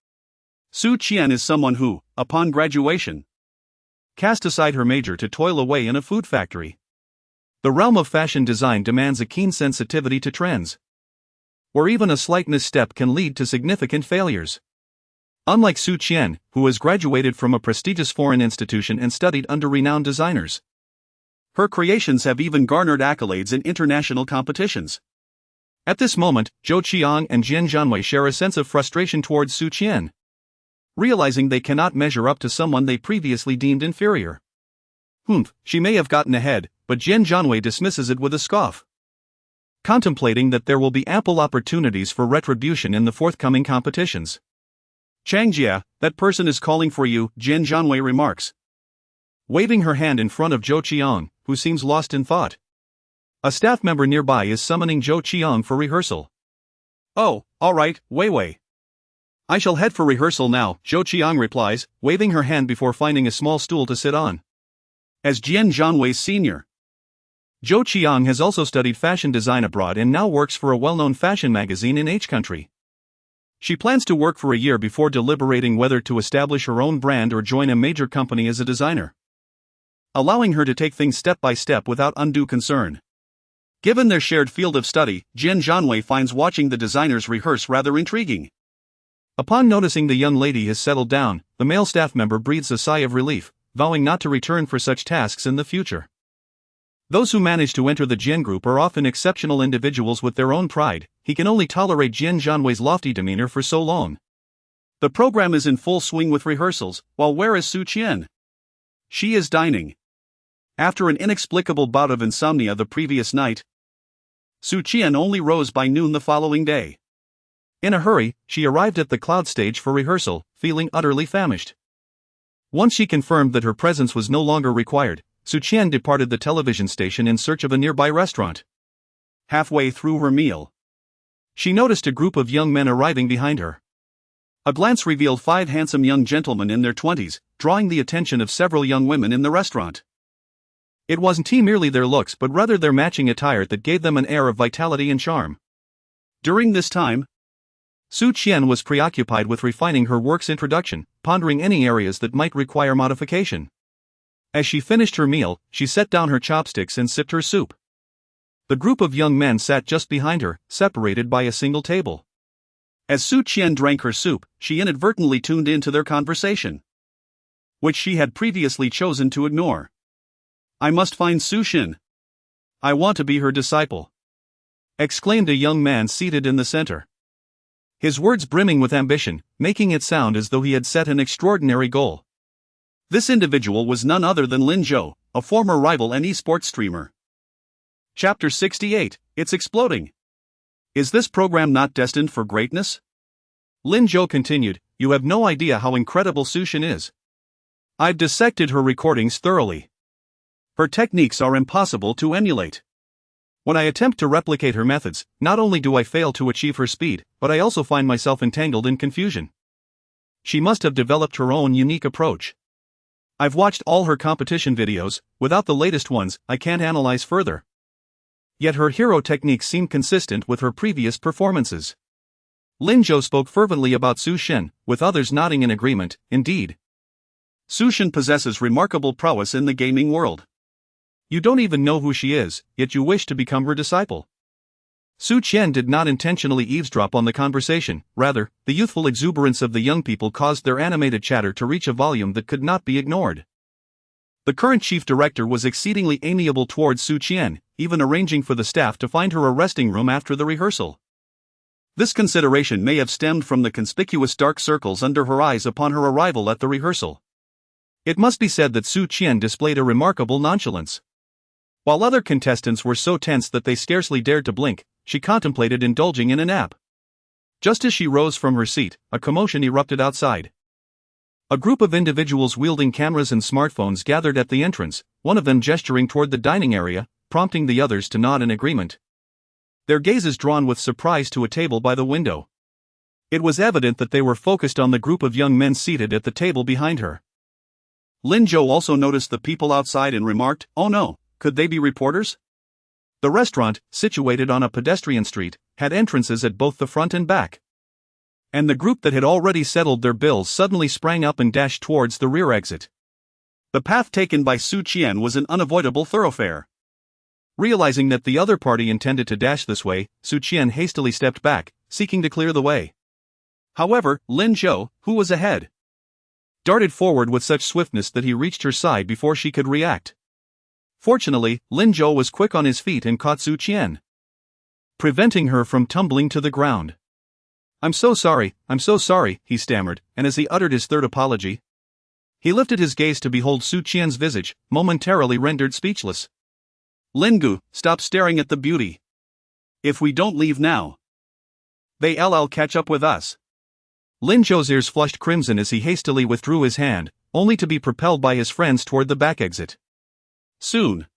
Su Qian is someone who, upon graduation, cast aside her major to toil away in a food factory. The realm of fashion design demands a keen sensitivity to trends, where even a slight misstep can lead to significant failures. Unlike Su Qian, who has graduated from a prestigious foreign institution and studied under renowned designers, her creations have even garnered accolades in international competitions. At this moment, Zhou Qiang and Jian Zhanyan share a sense of frustration towards Su Qian, realizing they cannot measure up to someone they previously deemed inferior. She may have gotten ahead, but Jian Zhanyan dismisses it with a scoff, contemplating that there will be ample opportunities for retribution in the forthcoming competitions. Changjia, that person is calling for you, Jian Zhanyan remarks, waving her hand in front of Zhou Qiang, who seems lost in thought. A staff member nearby is summoning Zhou Qiang for rehearsal. Oh, all right, Wei. I shall head for rehearsal now, Zhou Qiang replies, waving her hand before finding a small stool to sit on. As Jian Zhanyan's senior, Zhou Qiang has also studied fashion design abroad and now works for a well-known fashion magazine in H country. She plans to work for a year before deliberating whether to establish her own brand or join a major company as a designer, allowing her to take things step by step without undue concern. Given their shared field of study, Jian Zhanyan finds watching the designers rehearse rather intriguing. Upon noticing the young lady has settled down, the male staff member breathes a sigh of relief, vowing not to return for such tasks in the future. Those who manage to enter the Jian Group are often exceptional individuals with their own pride. He can only tolerate Jian Zhanyan's lofty demeanor for so long. The program is in full swing with rehearsals, while where is Su Qian? She is dining. After an inexplicable bout of insomnia the previous night, Su Qian only rose by noon the following day. In a hurry, she arrived at the cloud stage for rehearsal, feeling utterly famished. Once she confirmed that her presence was no longer required, Su Qian departed the television station in search of a nearby restaurant. Halfway through her meal, she noticed a group of young men arriving behind her. A glance revealed 5 handsome young gentlemen in their 20s, drawing the attention of several young women in the restaurant. It wasn't merely their looks but rather their matching attire that gave them an air of vitality and charm. During this time, Su Qian was preoccupied with refining her work's introduction, pondering any areas that might require modification. As she finished her meal, she set down her chopsticks and sipped her soup. The group of young men sat just behind her, separated by a single table. As Su Qian drank her soup, she inadvertently tuned into their conversation, which she had previously chosen to ignore. I must find Su Qian. I want to be her disciple, exclaimed a young man seated in the center, his words brimming with ambition, making it sound as though he had set an extraordinary goal. This individual was none other than Lin Zhou, a former rival and esports streamer. Chapter 68, It's Exploding. Is this program not destined for greatness? Lin Zhou continued, You have no idea how incredible Su Qian is. I've dissected her recordings thoroughly. Her techniques are impossible to emulate. When I attempt to replicate her methods, not only do I fail to achieve her speed, but I also find myself entangled in confusion. She must have developed her own unique approach. I've watched all her competition videos. Without the latest ones, I can't analyze further. Yet her hero techniques seem consistent with her previous performances. Lin Zhou spoke fervently about Su Qian, with others nodding in agreement. Indeed, Su Qian possesses remarkable prowess in the gaming world. You don't even know who she is, yet you wish to become her disciple. Su Qian did not intentionally eavesdrop on the conversation, rather, the youthful exuberance of the young people caused their animated chatter to reach a volume that could not be ignored. The current chief director was exceedingly amiable towards Su Qian, even arranging for the staff to find her a resting room after the rehearsal. This consideration may have stemmed from the conspicuous dark circles under her eyes upon her arrival at the rehearsal. It must be said that Su Qian displayed a remarkable nonchalance. While other contestants were so tense that they scarcely dared to blink, she contemplated indulging in a nap. Just as she rose from her seat, a commotion erupted outside. A group of individuals wielding cameras and smartphones gathered at the entrance, one of them gesturing toward the dining area, prompting the others to nod in agreement. Their gazes drawn with surprise to a table by the window. It was evident that they were focused on the group of young men seated at the table behind her. Lin Zhou also noticed the people outside and remarked, "Oh no, could they be reporters?" The restaurant, situated on a pedestrian street, had entrances at both the front and back. And the group that had already settled their bills suddenly sprang up and dashed towards the rear exit. The path taken by Su Qian was an unavoidable thoroughfare. Realizing that the other party intended to dash this way, Su Qian hastily stepped back, seeking to clear the way. However, Lin Zhou, who was ahead, darted forward with such swiftness that he reached her side before she could react. Fortunately, Lin Zhou was quick on his feet and caught Su Qian, preventing her from tumbling to the ground. I'm so sorry," he stammered, and as he uttered his third apology, he lifted his gaze to behold Su Qian's visage, momentarily rendered speechless. "Lingu, stop staring at the beauty. If we don't leave now, they'll catch up with us." Lin Zhou's ears flushed crimson as he hastily withdrew his hand, only to be propelled by his friends toward the back exit. Soon,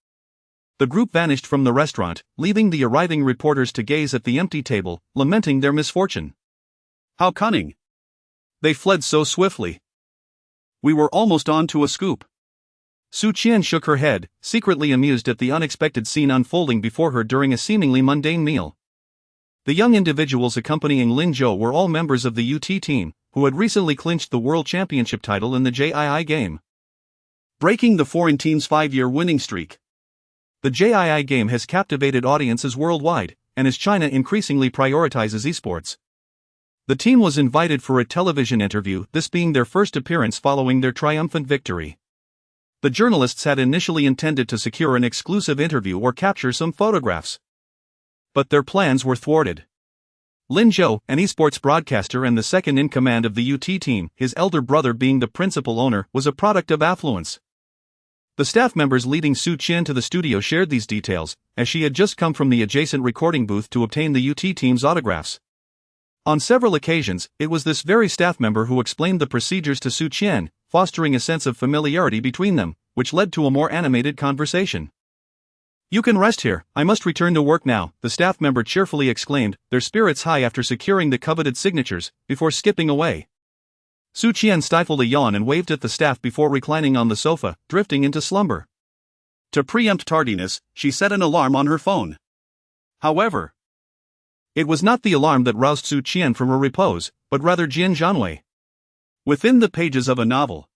the group vanished from the restaurant, leaving the arriving reporters to gaze at the empty table, lamenting their misfortune. How cunning! They fled so swiftly. We were almost on to a scoop. Su Qian shook her head, secretly amused at the unexpected scene unfolding before her during a seemingly mundane meal. The young individuals accompanying Lin Zhou were all members of the UT team, who had recently clinched the World Championship title in the JII game, breaking the foreign team's 5-year winning streak. The JII game has captivated audiences worldwide, and as China increasingly prioritizes esports, the team was invited for a television interview, this being their first appearance following their triumphant victory. The journalists had initially intended to secure an exclusive interview or capture some photographs, but their plans were thwarted. Lin Zhou, an esports broadcaster and the second in command of the UT team, his elder brother being the principal owner, was a product of affluence. The staff members leading Su Qian to the studio shared these details, as she had just come from the adjacent recording booth to obtain the UT team's autographs. On several occasions, it was this very staff member who explained the procedures to Su Qian, fostering a sense of familiarity between them, which led to a more animated conversation. "You can rest here, I must return to work now," the staff member cheerfully exclaimed, their spirits high after securing the coveted signatures, before skipping away. Su Qian stifled a yawn and waved at the staff before reclining on the sofa, drifting into slumber. To preempt tardiness, she set an alarm on her phone. However, it was not the alarm that roused Su Qian from her repose, but rather Jian Zhanyan. Within the pages of a novel,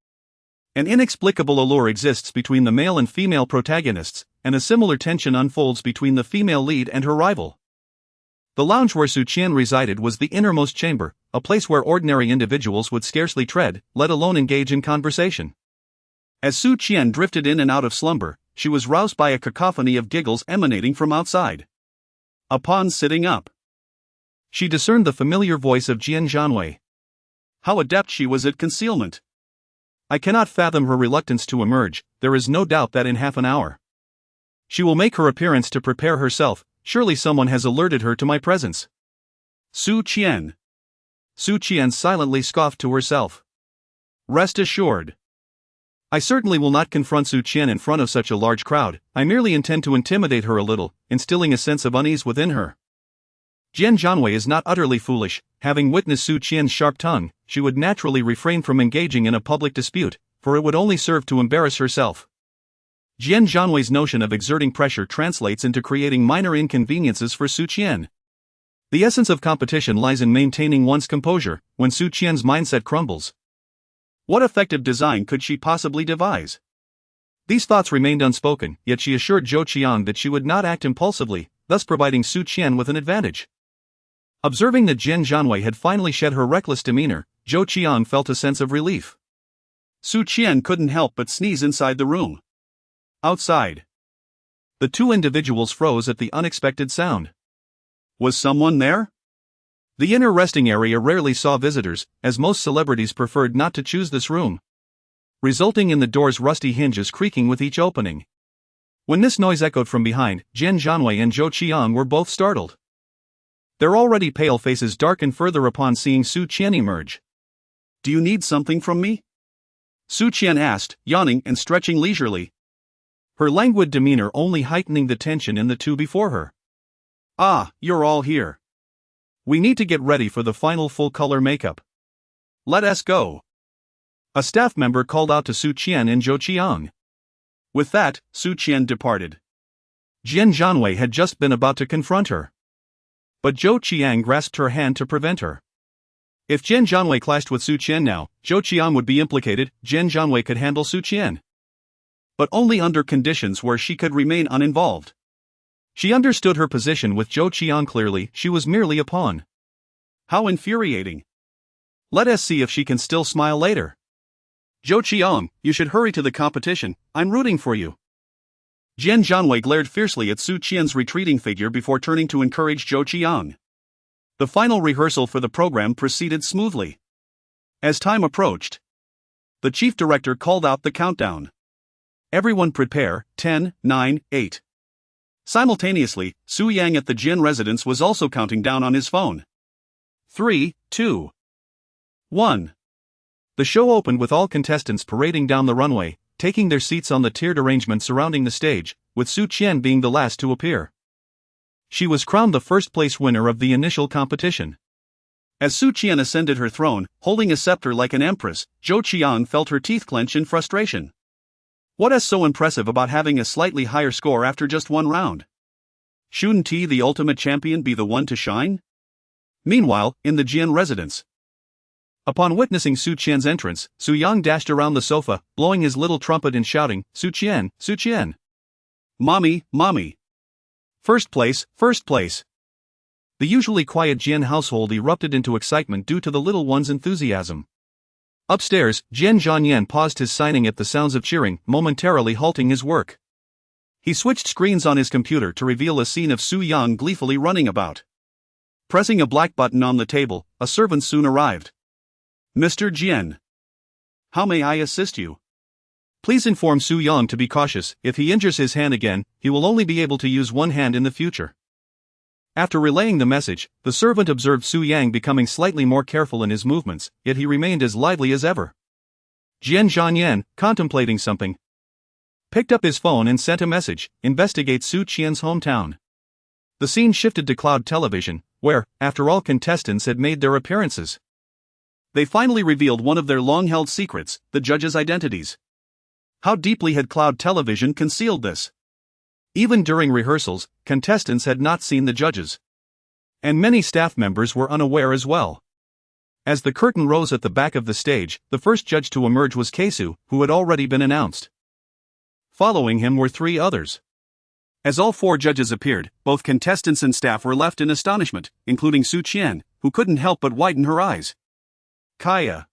an inexplicable allure exists between the male and female protagonists, and a similar tension unfolds between the female lead and her rival. The lounge where Su Qian resided was the innermost chamber, a place where ordinary individuals would scarcely tread, let alone engage in conversation. As Su Qian drifted in and out of slumber, she was roused by a cacophony of giggles emanating from outside. Upon sitting up, she discerned the familiar voice of Jian Zhanyan. How adept she was at concealment! I cannot fathom her reluctance to emerge. There is no doubt that in half an hour she will make her appearance to prepare herself. Surely someone has alerted her to my presence. Su Qian. Su Qian silently scoffed to herself. Rest assured, I certainly will not confront Su Qian in front of such a large crowd. I merely intend to intimidate her a little, instilling a sense of unease within her. Jian Zhanyan is not utterly foolish. Having witnessed Su Qian's sharp tongue, she would naturally refrain from engaging in a public dispute, for it would only serve to embarrass herself. Jian Zhanyan's notion of exerting pressure translates into creating minor inconveniences for Su Qian. The essence of competition lies in maintaining one's composure. When Su Qian's mindset crumbles, what effective design could she possibly devise? These thoughts remained unspoken, yet she assured Zhou Qian that she would not act impulsively, thus providing Su Qian with an advantage. Observing that Jian Zhanyan had finally shed her reckless demeanor, Zhou Qian felt a sense of relief. Su Qian couldn't help but sneeze inside the room. Outside, the two individuals froze at the unexpected sound. Was someone there? The inner resting area rarely saw visitors, as most celebrities preferred not to choose this room, resulting in the door's rusty hinges creaking with each opening. When this noise echoed from behind, Jian Zhanyan and Zhou Qian were both startled. Their already pale faces darkened further upon seeing Su Qian emerge. Do you need something from me? Su Qian asked, yawning and stretching leisurely, her languid demeanor only heightening the tension in the two before her. Ah, you're all here. We need to get ready for the final full-color makeup. Let us go. A staff member called out to Su Qian and Zhou Qiang. With that, Su Qian departed. Jian Zhanyan had just been about to confront her, but Zhou Qiang grasped her hand to prevent her. If Jian Zhanyan clashed with Su Qian now, Zhou Qiang would be implicated. Jian Zhanyan could handle Su Qian, but only under conditions where she could remain uninvolved. She understood her position with Zhou Qiang clearly. She was merely a pawn. How infuriating. Let us see if she can still smile later. Zhou Qiang, you should hurry to the competition. I'm rooting for you. Jian Zhanyan glared fiercely at Su Qian's retreating figure before turning to encourage Zhou Qiang. The final rehearsal for the program proceeded smoothly. As time approached, the chief director called out the countdown. Everyone prepare, 10, 9, 8. Simultaneously, Su Yang at the Jian residence was also counting down on his phone. 3, 2, 1. The show opened with all contestants parading down the runway, taking their seats on the tiered arrangement surrounding the stage, with Su Qian being the last to appear. She was crowned the first-place winner of the initial competition. As Su Qian ascended her throne, holding a scepter like an empress, Zhou Qiang felt her teeth clench in frustration. What is so impressive about having a slightly higher score after just one round? Shouldn't he, the ultimate champion, be the one to shine? Meanwhile, in the Jian residence, upon witnessing Su Qian's entrance, Su Yang dashed around the sofa, blowing his little trumpet and shouting, "Su Qian, Su Qian! Mommy, mommy! First place, first place!" The usually quiet Jian household erupted into excitement due to the little one's enthusiasm. Upstairs, Jian Zhanyan paused his signing at the sounds of cheering, momentarily halting his work. He switched screens on his computer to reveal a scene of Su Yang gleefully running about. Pressing a black button on the table, a servant soon arrived. "Mr. Jian, how may I assist you?" "Please inform Su Yang to be cautious. If he injures his hand again, he will only be able to use one hand in the future." After relaying the message, the servant observed Su Yang becoming slightly more careful in his movements, yet he remained as lively as ever. Jian Zhanyan, contemplating something, picked up his phone and sent a message, "Investigate Su Qian's hometown." The scene shifted to cloud television, where, after all contestants had made their appearances, they finally revealed one of their long-held secrets, the judges' identities. How deeply had cloud television concealed this? Even during rehearsals, contestants had not seen the judges, and many staff members were unaware as well. As the curtain rose at the back of the stage, the first judge to emerge was Su, who had already been announced. Following him were three others. As all four judges appeared, both contestants and staff were left in astonishment, including Su Qian, who couldn't help but widen her eyes. Qian,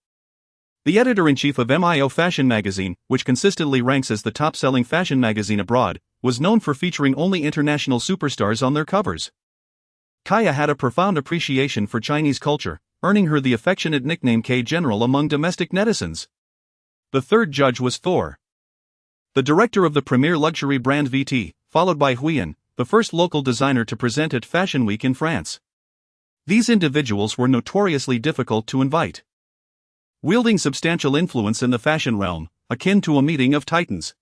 the editor-in-chief of MIO Fashion magazine, which consistently ranks as the top-selling fashion magazine abroad, was known for featuring only international superstars on their covers. Qian had a profound appreciation for Chinese culture, earning her the affectionate nickname K General among domestic netizens. The third judge was Thor, the director of the premier luxury brand VT, followed by Huiyan, the first local designer to present at Fashion Week in France. These individuals were notoriously difficult to invite, wielding substantial influence in the fashion realm, akin to a meeting of titans.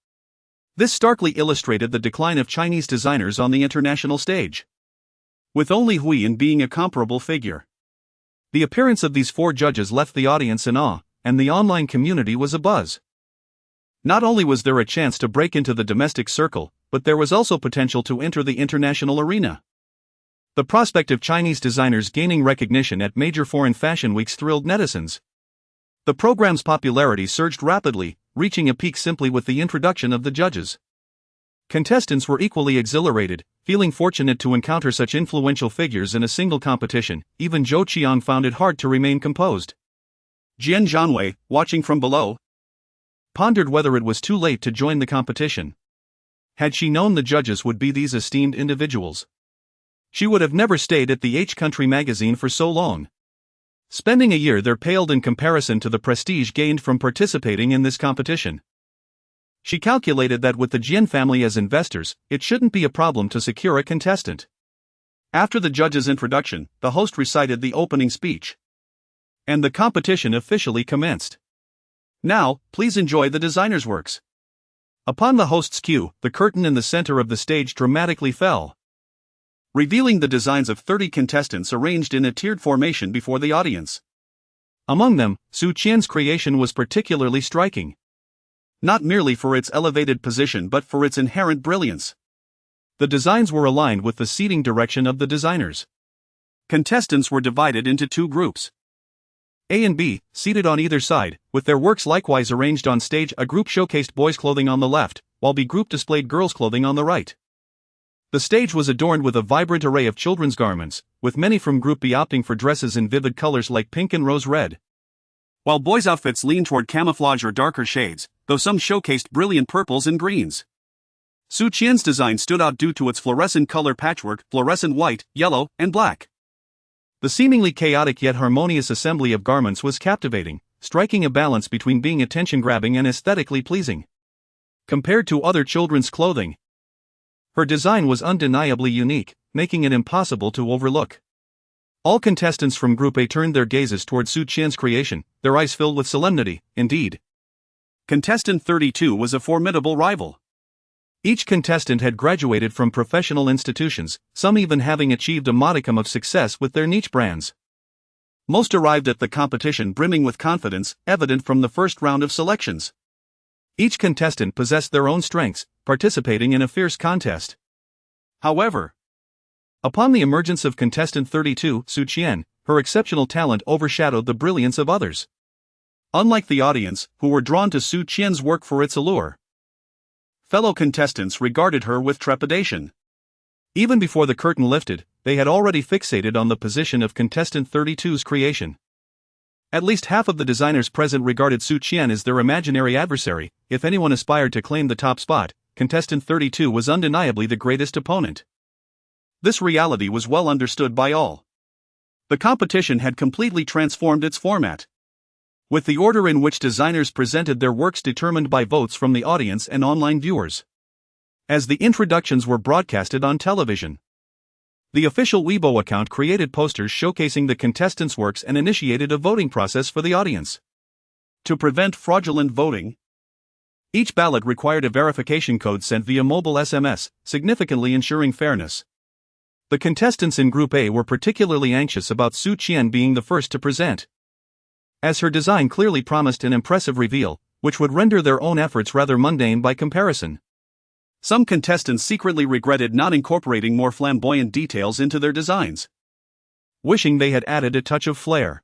This starkly illustrated the decline of Chinese designers on the international stage, with only Huiyan being a comparable figure. The appearance of these four judges left the audience in awe, and the online community was abuzz. Not only was there a chance to break into the domestic circle, but there was also potential to enter the international arena. The prospect of Chinese designers gaining recognition at major foreign fashion weeks thrilled netizens. The program's popularity surged rapidly, reaching a peak simply with the introduction of the judges. Contestants were equally exhilarated, feeling fortunate to encounter such influential figures in a single competition. Even Zhou Qiang found it hard to remain composed. Jian Zhanyan, watching from below, pondered whether it was too late to join the competition. Had she known the judges would be these esteemed individuals, she would have never stayed at the H Country magazine for so long. Spending a year there paled in comparison to the prestige gained from participating in this competition. She calculated that with the Jian family as investors, it shouldn't be a problem to secure a contestant. After the judge's introduction, the host recited the opening speech, and the competition officially commenced. Now, please enjoy the designer's works. Upon the host's cue, the curtain in the center of the stage dramatically fell, revealing the designs of 30 contestants arranged in a tiered formation before the audience. Among them, Su Qian's creation was particularly striking, not merely for its elevated position but for its inherent brilliance. The designs were aligned with the seating direction of the designers. Contestants were divided into two groups, A and B, seated on either side, with their works likewise arranged on stage. A group showcased boys' clothing on the left, while B group displayed girls' clothing on the right. The stage was adorned with a vibrant array of children's garments, with many from Group B opting for dresses in vivid colors like pink and rose red, while boys' outfits leaned toward camouflage or darker shades, though some showcased brilliant purples and greens. Su Qian's design stood out due to its fluorescent color patchwork, fluorescent white, yellow, and black. The seemingly chaotic yet harmonious assembly of garments was captivating, striking a balance between being attention-grabbing and aesthetically pleasing. Compared to other children's clothing, her design was undeniably unique, making it impossible to overlook. All contestants from Group A turned their gazes toward Su Qian's creation, their eyes filled with solemnity. Indeed, Contestant 32 was a formidable rival. Each contestant had graduated from professional institutions, some even having achieved a modicum of success with their niche brands. Most arrived at the competition brimming with confidence, evident from the first round of selections. Each contestant possessed their own strengths, participating in a fierce contest. However, upon the emergence of contestant 32, Su Qian, her exceptional talent overshadowed the brilliance of others. Unlike the audience, who were drawn to Su Qian's work for its allure, fellow contestants regarded her with trepidation. Even before the curtain lifted, they had already fixated on the position of contestant 32's creation. At least half of the designers present regarded Su Qian as their imaginary adversary. If anyone aspired to claim the top spot, contestant 32 was undeniably the greatest opponent. This reality was well understood by all. The competition had completely transformed its format, with the order in which designers presented their works determined by votes from the audience and online viewers. As the introductions were broadcasted on television, the official Weibo account created posters showcasing the contestants' works and initiated a voting process for the audience. To prevent fraudulent voting, each ballot required a verification code sent via mobile SMS, significantly ensuring fairness. The contestants in Group A were particularly anxious about Su Qian being the first to present, as her design clearly promised an impressive reveal, which would render their own efforts rather mundane by comparison. Some contestants secretly regretted not incorporating more flamboyant details into their designs, wishing they had added a touch of flair.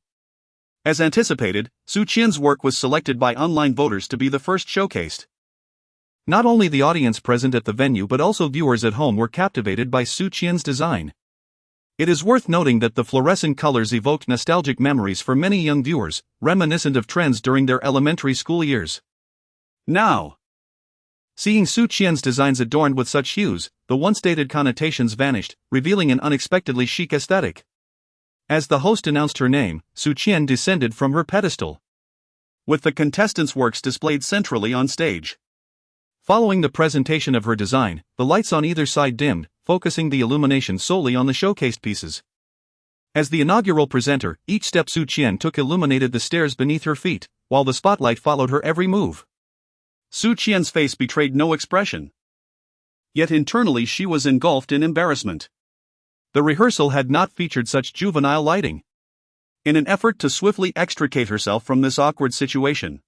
As anticipated, Su Qian's work was selected by online voters to be the first showcased. Not only the audience present at the venue but also viewers at home were captivated by Su Qian's design. It is worth noting that the fluorescent colors evoked nostalgic memories for many young viewers, reminiscent of trends during their elementary school years. Now, seeing Su Qian's designs adorned with such hues, the once dated connotations vanished, revealing an unexpectedly chic aesthetic. As the host announced her name, Su Qian descended from her pedestal, with the contestants' works displayed centrally on stage. Following the presentation of her design, the lights on either side dimmed, focusing the illumination solely on the showcased pieces. As the inaugural presenter, each step Su Qian took illuminated the stairs beneath her feet, while the spotlight followed her every move. Su Qian's face betrayed no expression, yet internally she was engulfed in embarrassment. The rehearsal had not featured such juvenile lighting. In an effort to swiftly extricate herself from this awkward situation,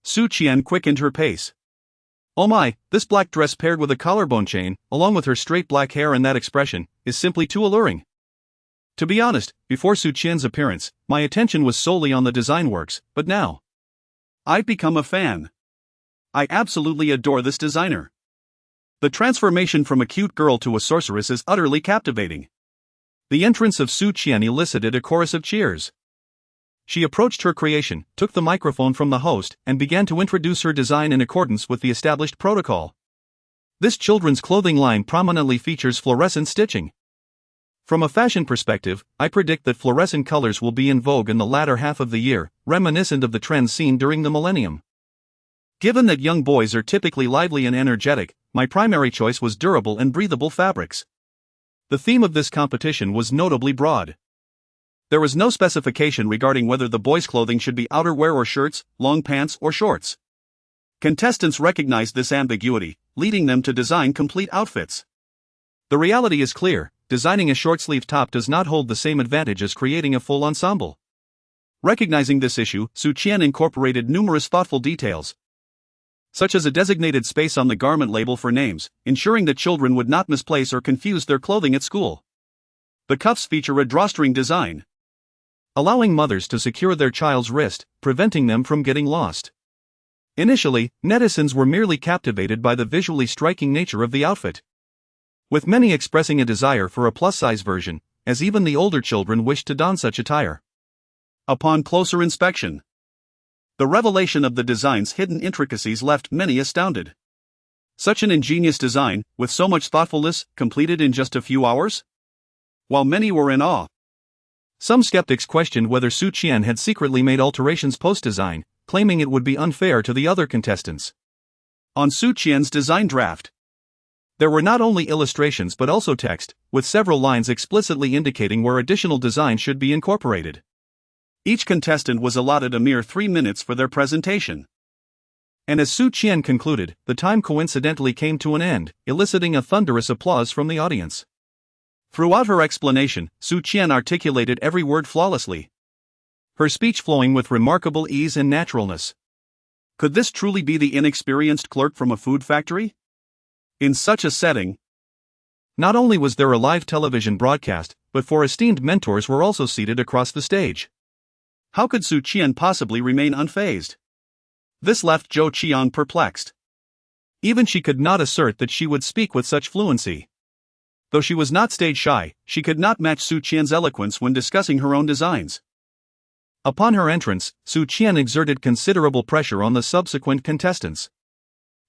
Su Qian quickened her pace. "Oh my, this black dress paired with a collarbone chain, along with her straight black hair and that expression, is simply too alluring." To be honest, before Su Qian's appearance, my attention was solely on the design works, but now I've become a fan. I absolutely adore this designer. The transformation from a cute girl to a sorceress is utterly captivating. The entrance of Su Qian elicited a chorus of cheers. She approached her creation, took the microphone from the host, and began to introduce her design in accordance with the established protocol. This children's clothing line prominently features fluorescent stitching. From a fashion perspective, I predict that fluorescent colors will be in vogue in the latter half of the year, reminiscent of the trends seen during the millennium. Given that young boys are typically lively and energetic, my primary choice was durable and breathable fabrics. The theme of this competition was notably broad. There was no specification regarding whether the boys' clothing should be outerwear or shirts, long pants or shorts. Contestants recognized this ambiguity, leading them to design complete outfits. The reality is clear: designing a short-sleeved top does not hold the same advantage as creating a full ensemble. Recognizing this issue, Qian incorporated numerous thoughtful details, such as a designated space on the garment label for names, ensuring that children would not misplace or confuse their clothing at school. The cuffs feature a drawstring design, allowing mothers to secure their child's wrist, preventing them from getting lost. Initially, netizens were merely captivated by the visually striking nature of the outfit, with many expressing a desire for a plus-size version, as even the older children wished to don such attire. Upon closer inspection, the revelation of the design's hidden intricacies left many astounded. Such an ingenious design, with so much thoughtfulness, completed in just a few hours? While many were in awe, some skeptics questioned whether Qian had secretly made alterations post-design, claiming it would be unfair to the other contestants. On Qian's design draft, there were not only illustrations but also text, with several lines explicitly indicating where additional design should be incorporated. Each contestant was allotted a mere 3 minutes for their presentation. And as Qian concluded, the time coincidentally came to an end, eliciting a thunderous applause from the audience. Throughout her explanation, Qian articulated every word flawlessly, her speech flowing with remarkable ease and naturalness. Could this truly be the inexperienced clerk from a food factory? In such a setting, not only was there a live television broadcast, but 4 esteemed mentors were also seated across the stage. How could Qian possibly remain unfazed? This left Zhou Qiang perplexed. Even she could not assert that she would speak with such fluency. Though she was not stage shy, she could not match Qian's eloquence when discussing her own designs. Upon her entrance, Qian exerted considerable pressure on the subsequent contestants.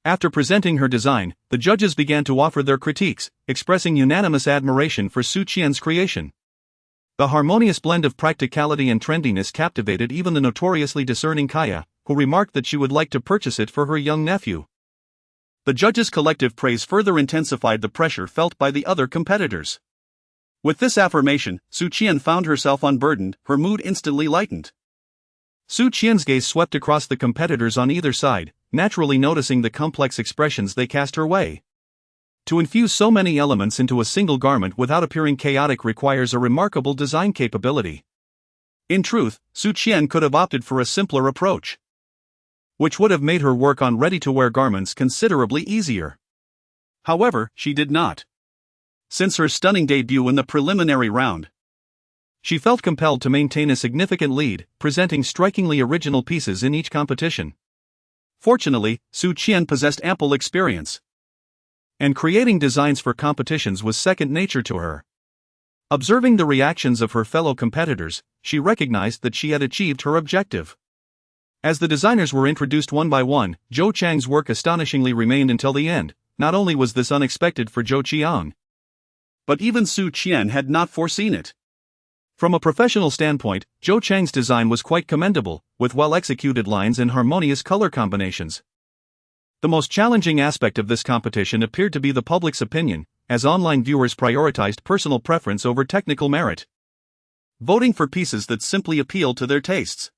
After presenting her design, the judges began to offer their critiques, expressing unanimous admiration for Qian's creation. The harmonious blend of practicality and trendiness captivated even the notoriously discerning Qian, who remarked that she would like to purchase it for her young nephew. The judges' collective praise further intensified the pressure felt by the other competitors. With this affirmation, Qian found herself unburdened, her mood instantly lightened. Qian's gaze swept across the competitors on either side, naturally noticing the complex expressions they cast her way. To infuse so many elements into a single garment without appearing chaotic requires a remarkable design capability. In truth, Qian could have opted for a simpler approach, which would have made her work on ready-to-wear garments considerably easier. However, she did not. Since her stunning debut in the preliminary round, she felt compelled to maintain a significant lead, presenting strikingly original pieces in each competition. Fortunately, Qian possessed ample experience, and creating designs for competitions was second nature to her. Observing the reactions of her fellow competitors, she recognized that she had achieved her objective. As the designers were introduced one by one, Zhou Chang's work astonishingly remained until the end. Not only was this unexpected for Zhou Qiang, but even Qian had not foreseen it. From a professional standpoint, Zhou Chang's design was quite commendable, with well-executed lines and harmonious color combinations. The most challenging aspect of this competition appeared to be the public's opinion, as online viewers prioritized personal preference over technical merit, voting for pieces that simply appealed to their tastes.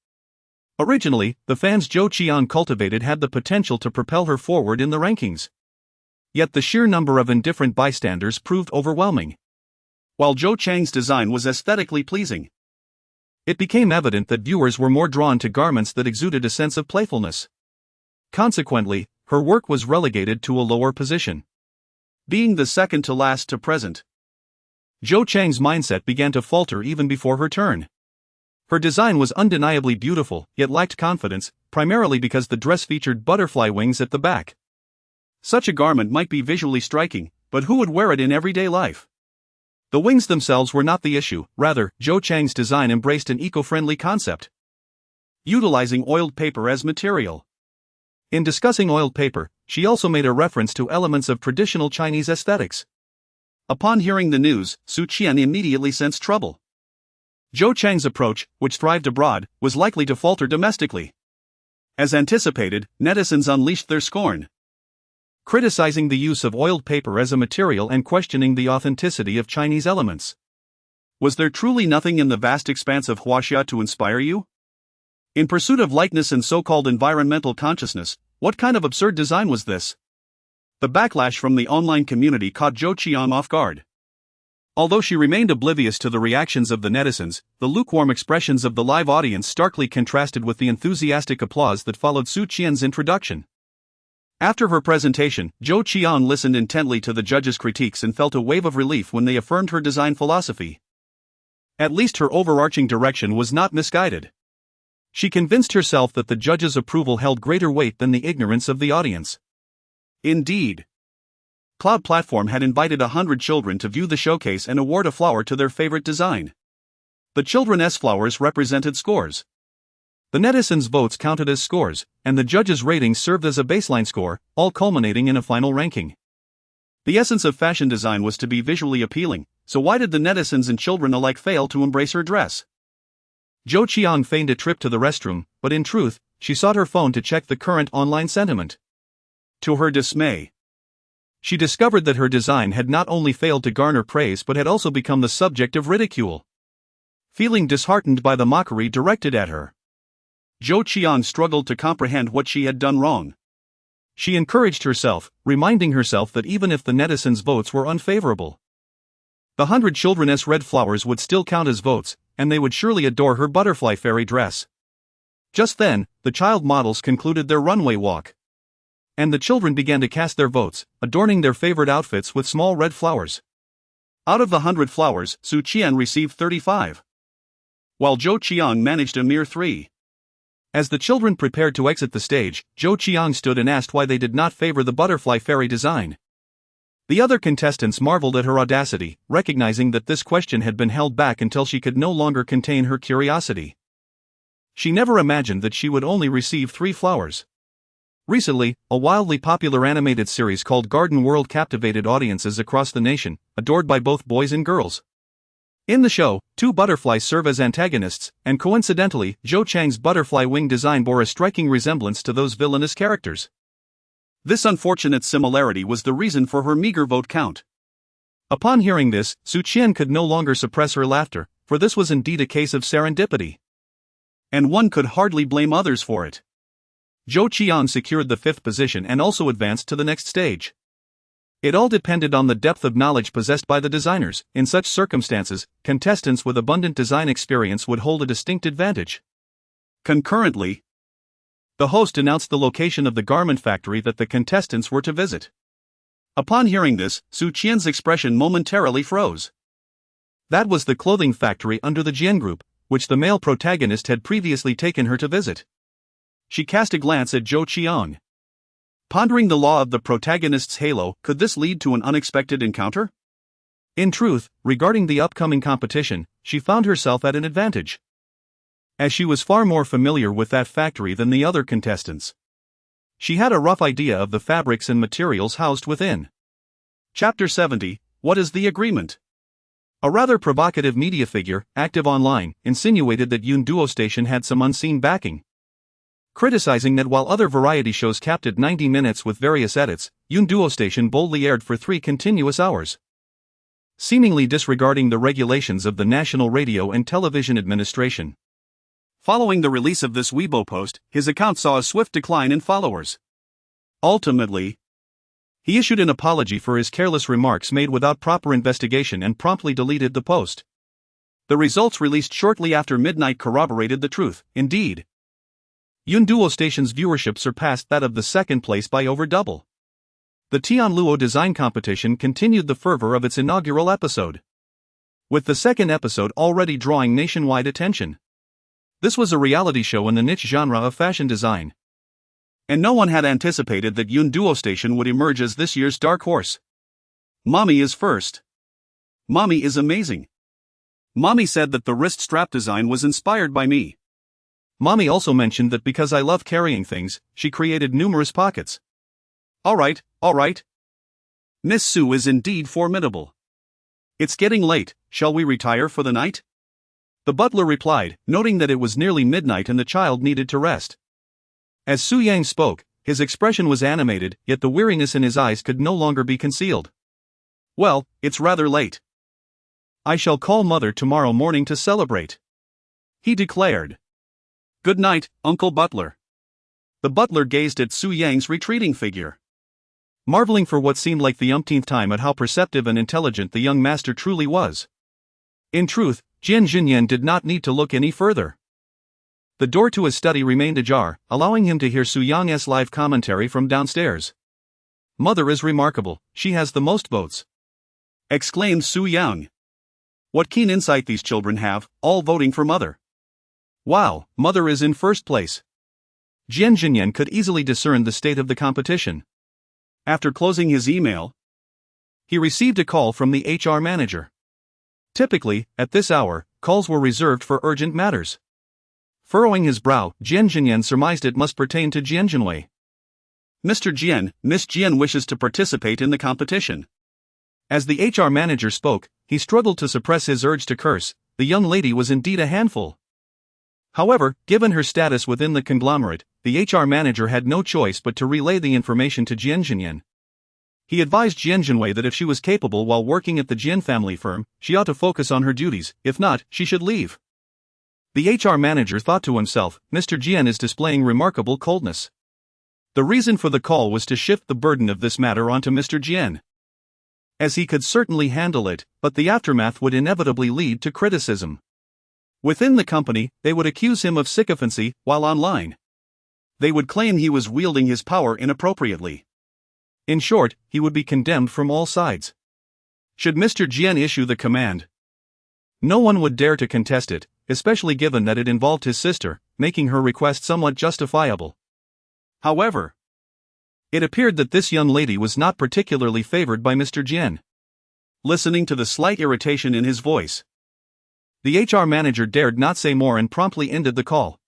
Originally, the fans Zhou Qiang cultivated had the potential to propel her forward in the rankings. Yet the sheer number of indifferent bystanders proved overwhelming. While Zhou Chang's design was aesthetically pleasing, it became evident that viewers were more drawn to garments that exuded a sense of playfulness. Consequently, her work was relegated to a lower position, being the second to last to present. Zhou Chang's mindset began to falter even before her turn. Her design was undeniably beautiful, yet lacked confidence, primarily because the dress featured butterfly wings at the back. Such a garment might be visually striking, but who would wear it in everyday life? The wings themselves were not the issue, rather, Zhou Chang's design embraced an eco-friendly concept, utilizing oiled paper as material. In discussing oiled paper, she also made a reference to elements of traditional Chinese aesthetics. Upon hearing the news, Qian immediately sensed trouble. Zhou Chang's approach, which thrived abroad, was likely to falter domestically. As anticipated, netizens unleashed their scorn, criticizing the use of oiled paper as a material and questioning the authenticity of Chinese elements. Was there truly nothing in the vast expanse of Huaxia to inspire you? In pursuit of likeness and so-called environmental consciousness, what kind of absurd design was this? The backlash from the online community caught Zhou Qian off guard. Although she remained oblivious to the reactions of the netizens, the lukewarm expressions of the live audience starkly contrasted with the enthusiastic applause that followed Su Qian's introduction. After her presentation, Zhou Qian listened intently to the judges' critiques and felt a wave of relief when they affirmed her design philosophy. At least her overarching direction was not misguided. She convinced herself that the judges' approval held greater weight than the ignorance of the audience. Indeed, Cloud Platform had invited 100 children to view the showcase and award a flower to their favorite design. The children's flowers represented scores. The netizens' votes counted as scores, and the judges' ratings served as a baseline score, all culminating in a final ranking. The essence of fashion design was to be visually appealing, so why did the netizens and children alike fail to embrace her dress? Zhou Qian feigned a trip to the restroom, but in truth, she sought her phone to check the current online sentiment. To her dismay, she discovered that her design had not only failed to garner praise but had also become the subject of ridicule. Feeling disheartened by the mockery directed at her, Zhou Qian struggled to comprehend what she had done wrong. She encouraged herself, reminding herself that even if the netizens' votes were unfavorable, the 100 children's red flowers would still count as votes, and they would surely adore her butterfly fairy dress. Just then, the child models concluded their runway walk, and the children began to cast their votes, adorning their favorite outfits with small red flowers. Out of the 100 flowers, Su Qian received 35, while Zhou Qian managed a mere 3. As the children prepared to exit the stage, Zhou Qian stood and asked why they did not favor the butterfly fairy design. The other contestants marveled at her audacity, recognizing that this question had been held back until she could no longer contain her curiosity. She never imagined that she would only receive 3 flowers. Recently, a wildly popular animated series called Garden World captivated audiences across the nation, adored by both boys and girls. In the show, 2 butterflies serve as antagonists, and coincidentally, Zhou Chang's butterfly wing design bore a striking resemblance to those villainous characters. This unfortunate similarity was the reason for her meager vote count. Upon hearing this, Su Qian could no longer suppress her laughter, for this was indeed a case of serendipity. And one could hardly blame others for it. Zhou Qian secured the 5th position and also advanced to the next stage. It all depended on the depth of knowledge possessed by the designers. In such circumstances, contestants with abundant design experience would hold a distinct advantage. Concurrently, the host announced the location of the garment factory that the contestants were to visit. Upon hearing this, Su Qian's expression momentarily froze. That was the clothing factory under the Jian group, which the male protagonist had previously taken her to visit. She cast a glance at Zhou Qian. Pondering the law of the protagonist's halo, could this lead to an unexpected encounter? In truth, regarding the upcoming competition, she found herself at an advantage, as she was far more familiar with that factory than the other contestants. She had a rough idea of the fabrics and materials housed within. Chapter 70, What is the Agreement? A rather provocative media figure, active online, insinuated that Yun Duo Station had some unseen backing. Criticizing that while other variety shows capped at 90 minutes with various edits, Yun Duo Station boldly aired for 3 continuous hours. Seemingly disregarding the regulations of the National Radio and Television Administration. Following the release of this Weibo post, his account saw a swift decline in followers. Ultimately, he issued an apology for his careless remarks made without proper investigation and promptly deleted the post. The results released shortly after midnight corroborated the truth. Indeed, Yun Duo Station's viewership surpassed that of the second place by over double. The Tianluo design competition continued the fervor of its inaugural episode, with the second episode already drawing nationwide attention. This was a reality show in the niche genre of fashion design, and no one had anticipated that Yun Duo Station would emerge as this year's dark horse. Mommy is first. Mommy is amazing. Mommy said that the wrist strap design was inspired by me. Mommy also mentioned that because I love carrying things, she created numerous pockets. Alright. Miss Su is indeed formidable. It's getting late, shall we retire for the night? The butler replied, noting that it was nearly midnight and the child needed to rest. As Su Yang spoke, his expression was animated, yet the weariness in his eyes could no longer be concealed. Well, it's rather late. I shall call mother tomorrow morning to celebrate," he declared. "Good night, Uncle Butler." The butler gazed at Su Yang's retreating figure, marveling for what seemed like the umpteenth time at how perceptive and intelligent the young master truly was. In truth, Jian Zhanyan did not need to look any further. The door to his study remained ajar, allowing him to hear Su Yang's live commentary from downstairs. "Mother is remarkable, she has the most votes," exclaimed Su Yang. "What keen insight these children have, all voting for mother. Wow, mother is in first place." Jian Zhanyan could easily discern the state of the competition. After closing his email, he received a call from the HR manager. Typically, at this hour, calls were reserved for urgent matters. Furrowing his brow, Jian Zhanyan surmised it must pertain to Jian Zhanwei. "Mr. Jian, Miss Jian wishes to participate in the competition." As the HR manager spoke, he struggled to suppress his urge to curse. The young lady was indeed a handful. However, given her status within the conglomerate, the HR manager had no choice but to relay the information to Jian Zhanyan. He advised Jian Zhanwei that if she was capable while working at the Jian family firm, she ought to focus on her duties; if not, she should leave. The HR manager thought to himself, Mr. Jian is displaying remarkable coldness. The reason for the call was to shift the burden of this matter onto Mr. Jian, as he could certainly handle it, but the aftermath would inevitably lead to criticism. Within the company, they would accuse him of sycophancy, while online, they would claim he was wielding his power inappropriately. In short, he would be condemned from all sides. Should Mr. Jian issue the command, no one would dare to contest it, especially given that it involved his sister, making her request somewhat justifiable. However, it appeared that this young lady was not particularly favored by Mr. Jian. Listening to the slight irritation in his voice, the HR manager dared not say more and promptly ended the call.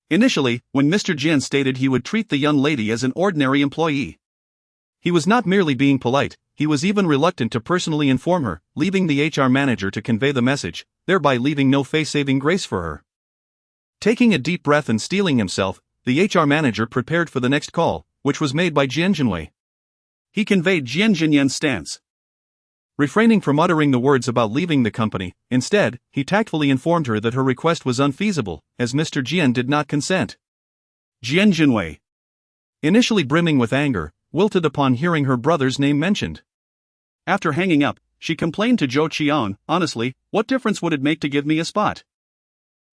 Initially, when Mr. Jian stated he would treat the young lady as an ordinary employee, he was not merely being polite, he was even reluctant to personally inform her, leaving the HR manager to convey the message, thereby leaving no face-saving grace for her. Taking a deep breath and steeling himself, the HR manager prepared for the next call, which was made by Jian Zhanwei. He conveyed Jian Zhanyan's stance, refraining from uttering the words about leaving the company. Instead, he tactfully informed her that her request was unfeasible, as Mr. Jian did not consent. Jian Zhanwei, initially brimming with anger, wilted upon hearing her brother's name mentioned. After hanging up, she complained to Zhou Qian, "Honestly, what difference would it make to give me a spot?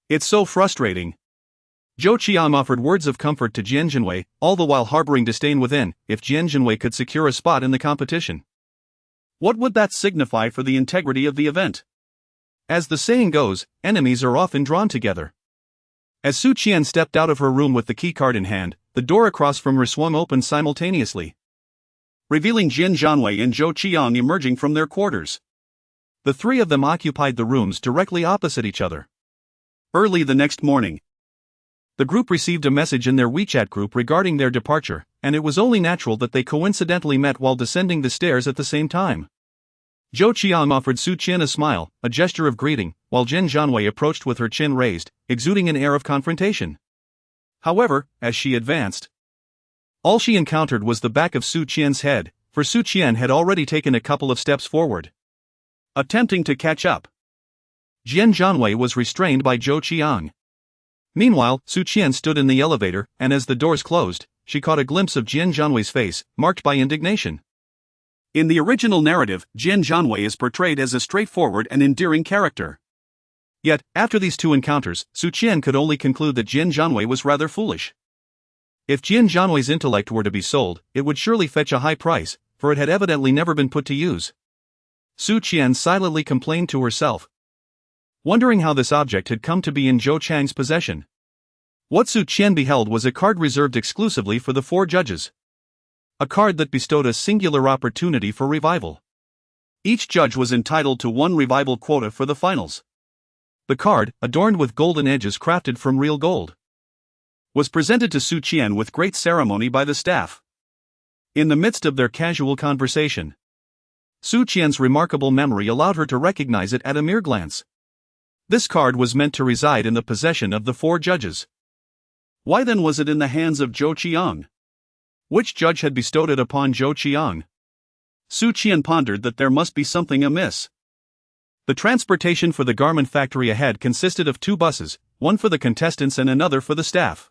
It's so frustrating." Zhou Qian offered words of comfort to Jian Zhanwei, all the while harboring disdain within. If Jian Zhanwei could secure a spot in the competition, what would that signify for the integrity of the event? As the saying goes, enemies are often drawn together. As Su Qian stepped out of her room with the keycard in hand, the door across from her swung open simultaneously, revealing Jian Zhanwei and Zhou Qian emerging from their quarters. The three of them occupied the rooms directly opposite each other. Early the next morning, the group received a message in their WeChat group regarding their departure, and it was only natural that they coincidentally met while descending the stairs at the same time. Zhou Qian offered Su Qian a smile, a gesture of greeting, while Jian Zhanwei approached with her chin raised, exuding an air of confrontation. However, as she advanced, all she encountered was the back of Su Qian's head, for Su Qian had already taken a couple of steps forward, attempting to catch up. Jian Zhanwei was restrained by Zhou Qian. Meanwhile, Su Qian stood in the elevator, and as the doors closed, she caught a glimpse of Jian Zhanwei's face, marked by indignation. In the original narrative, Jian Zhanwei is portrayed as a straightforward and endearing character. Yet, after these two encounters, Su Qian could only conclude that Jian Zhanwei was rather foolish. If Jian Zhanwei's intellect were to be sold, it would surely fetch a high price, for it had evidently never been put to use. Su Qian silently complained to herself, wondering how this object had come to be in Zhou Chang's possession. What Su Qian beheld was a card reserved exclusively for the 4 judges. A card that bestowed a singular opportunity for revival. Each judge was entitled to 1 revival quota for the finals. The card, adorned with golden edges crafted from real gold, was presented to Su Qian with great ceremony by the staff. In the midst of their casual conversation, Su Qian's remarkable memory allowed her to recognize it at a mere glance. This card was meant to reside in the possession of the 4 judges. Why then was it in the hands of Zhou Qian? Which judge had bestowed it upon Zhou Qian? Su Qian pondered that there must be something amiss. The transportation for the garment factory ahead consisted of 2 buses, one for the contestants and another for the staff.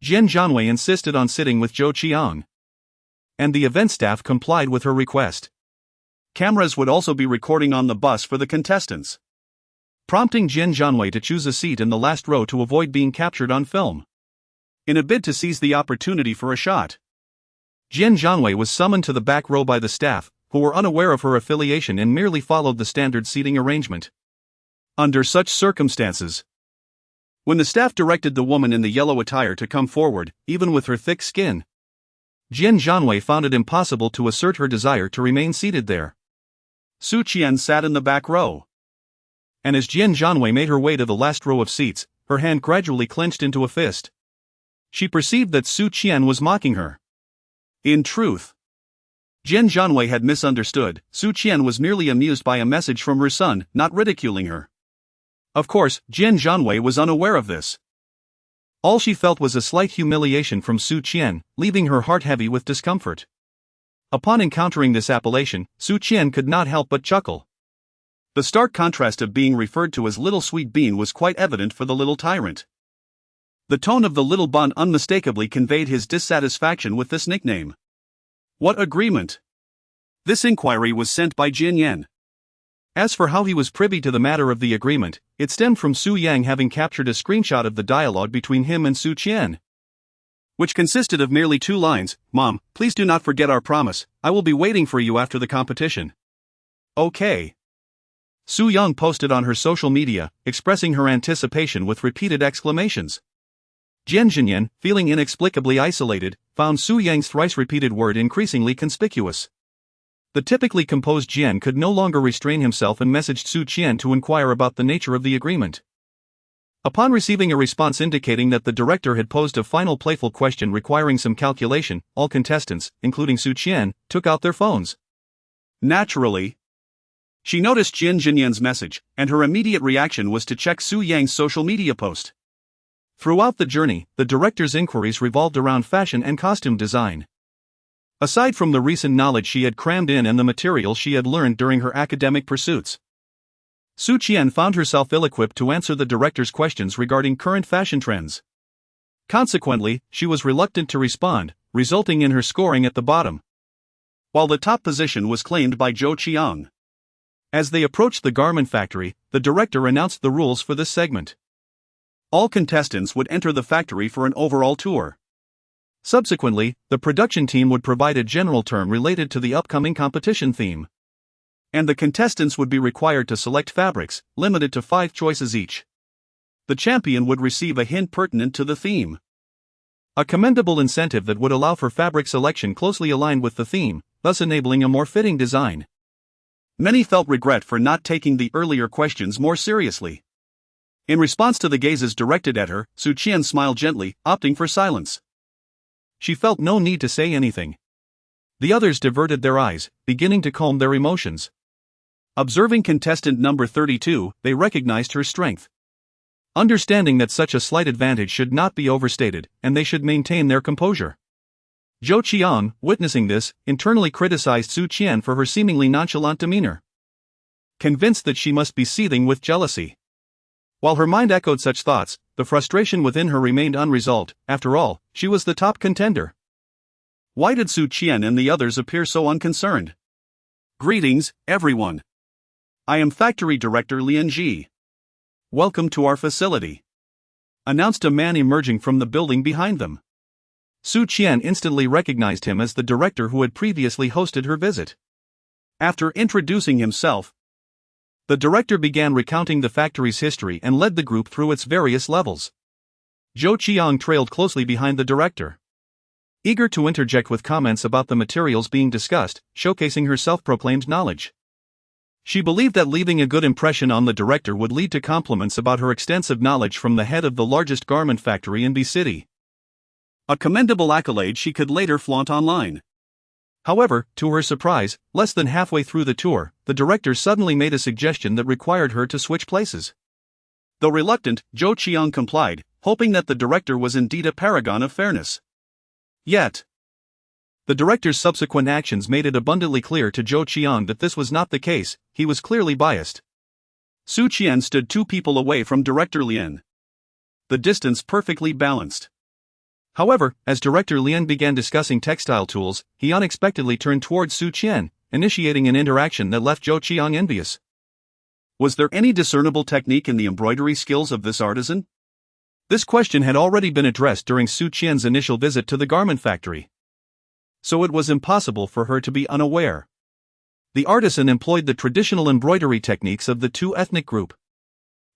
Jian Zhanyan insisted on sitting with Zhou Qiang, and the event staff complied with her request. Cameras would also be recording on the bus for the contestants, prompting Jian Zhanyan to choose a seat in the last row to avoid being captured on film. In a bid to seize the opportunity for a shot, Jian Zhanyan was summoned to the back row by the staff, who were unaware of her affiliation and merely followed the standard seating arrangement. Under such circumstances, when the staff directed the woman in the yellow attire to come forward, even with her thick skin, Jian Zhanyan found it impossible to assert her desire to remain seated there. Su Qian sat in the back row, and as Jian Zhanyan made her way to the last row of seats, her hand gradually clenched into a fist. She perceived that Su Qian was mocking her. In truth, Jian Zhanyan had misunderstood. Su Qian was merely amused by a message from her son, not ridiculing her. Of course, Jian Zhanyan was unaware of this. All she felt was a slight humiliation from Su Qian, leaving her heart heavy with discomfort. Upon encountering this appellation, Su Qian could not help but chuckle. The stark contrast of being referred to as Little Sweet Bean was quite evident for the little tyrant. The tone of the little bun unmistakably conveyed his dissatisfaction with this nickname. What agreement? This inquiry was sent by Jin Yan. As for how he was privy to the matter of the agreement, it stemmed from Su Yang having captured a screenshot of the dialogue between him and Su Qian, which consisted of merely 2 lines. "Mom, please do not forget our promise. I will be waiting for you after the competition." Okay. Su Yang posted on her social media, expressing her anticipation with repeated exclamations. Jian Zhanyan, feeling inexplicably isolated, found Su Yang's thrice-repeated word increasingly conspicuous. The typically composed Jian could no longer restrain himself and messaged Su Qian to inquire about the nature of the agreement. Upon receiving a response indicating that the director had posed a final playful question requiring some calculation, all contestants, including Su Qian, took out their phones. Naturally, she noticed Jian Zhanyan's message, and her immediate reaction was to check Su Yang's social media post. Throughout the journey, the director's inquiries revolved around fashion and costume design. Aside from the recent knowledge she had crammed in and the material she had learned during her academic pursuits, Su Qian found herself ill-equipped to answer the director's questions regarding current fashion trends. Consequently, she was reluctant to respond, resulting in her scoring at the bottom, while the top position was claimed by Zhou Qiang. As they approached the garment factory, the director announced the rules for this segment. All contestants would enter the factory for an overall tour. Subsequently, the production team would provide a general term related to the upcoming competition theme, and the contestants would be required to select fabrics, limited to 5 choices each. The champion would receive a hint pertinent to the theme, a commendable incentive that would allow for fabric selection closely aligned with the theme, thus enabling a more fitting design. Many felt regret for not taking the earlier questions more seriously. In response to the gazes directed at her, Su Qian smiled gently, opting for silence. She felt no need to say anything. The others diverted their eyes, beginning to calm their emotions. Observing contestant number 32, they recognized her strength. Understanding that such a slight advantage should not be overstated, and they should maintain their composure. Zhou Qiang, witnessing this, internally criticized Su Qian for her seemingly nonchalant demeanor, convinced that she must be seething with jealousy. While her mind echoed such thoughts, the frustration within her remained unresolved. After all, she was the top contender. Why did Su Qian and the others appear so unconcerned? Greetings, everyone. I am Factory Director Lian Ji. Welcome to our facility, announced a man emerging from the building behind them. Su Qian instantly recognized him as the director who had previously hosted her visit. After introducing himself, the director began recounting the factory's history and led the group through its various levels. Zhou Qiang trailed closely behind the director, eager to interject with comments about the materials being discussed, showcasing her self-proclaimed knowledge. She believed that leaving a good impression on the director would lead to compliments about her extensive knowledge from the head of the largest garment factory in B City. A commendable accolade she could later flaunt online. However, to her surprise, less than halfway through the tour, the director suddenly made a suggestion that required her to switch places. Though reluctant, Zhou Qiang complied, hoping that the director was indeed a paragon of fairness. Yet, the director's subsequent actions made it abundantly clear to Zhou Qiang that this was not the case. He was clearly biased. Su Qian stood 2 people away from Director Lian. The distance perfectly balanced. However, as Director Lian began discussing textile tools, he unexpectedly turned towards Su Qian, initiating an interaction that left Zhou Qiang envious. Was there any discernible technique in the embroidery skills of this artisan? This question had already been addressed during Su Qian's initial visit to the garment factory, so it was impossible for her to be unaware. The artisan employed the traditional embroidery techniques of the two ethnic group.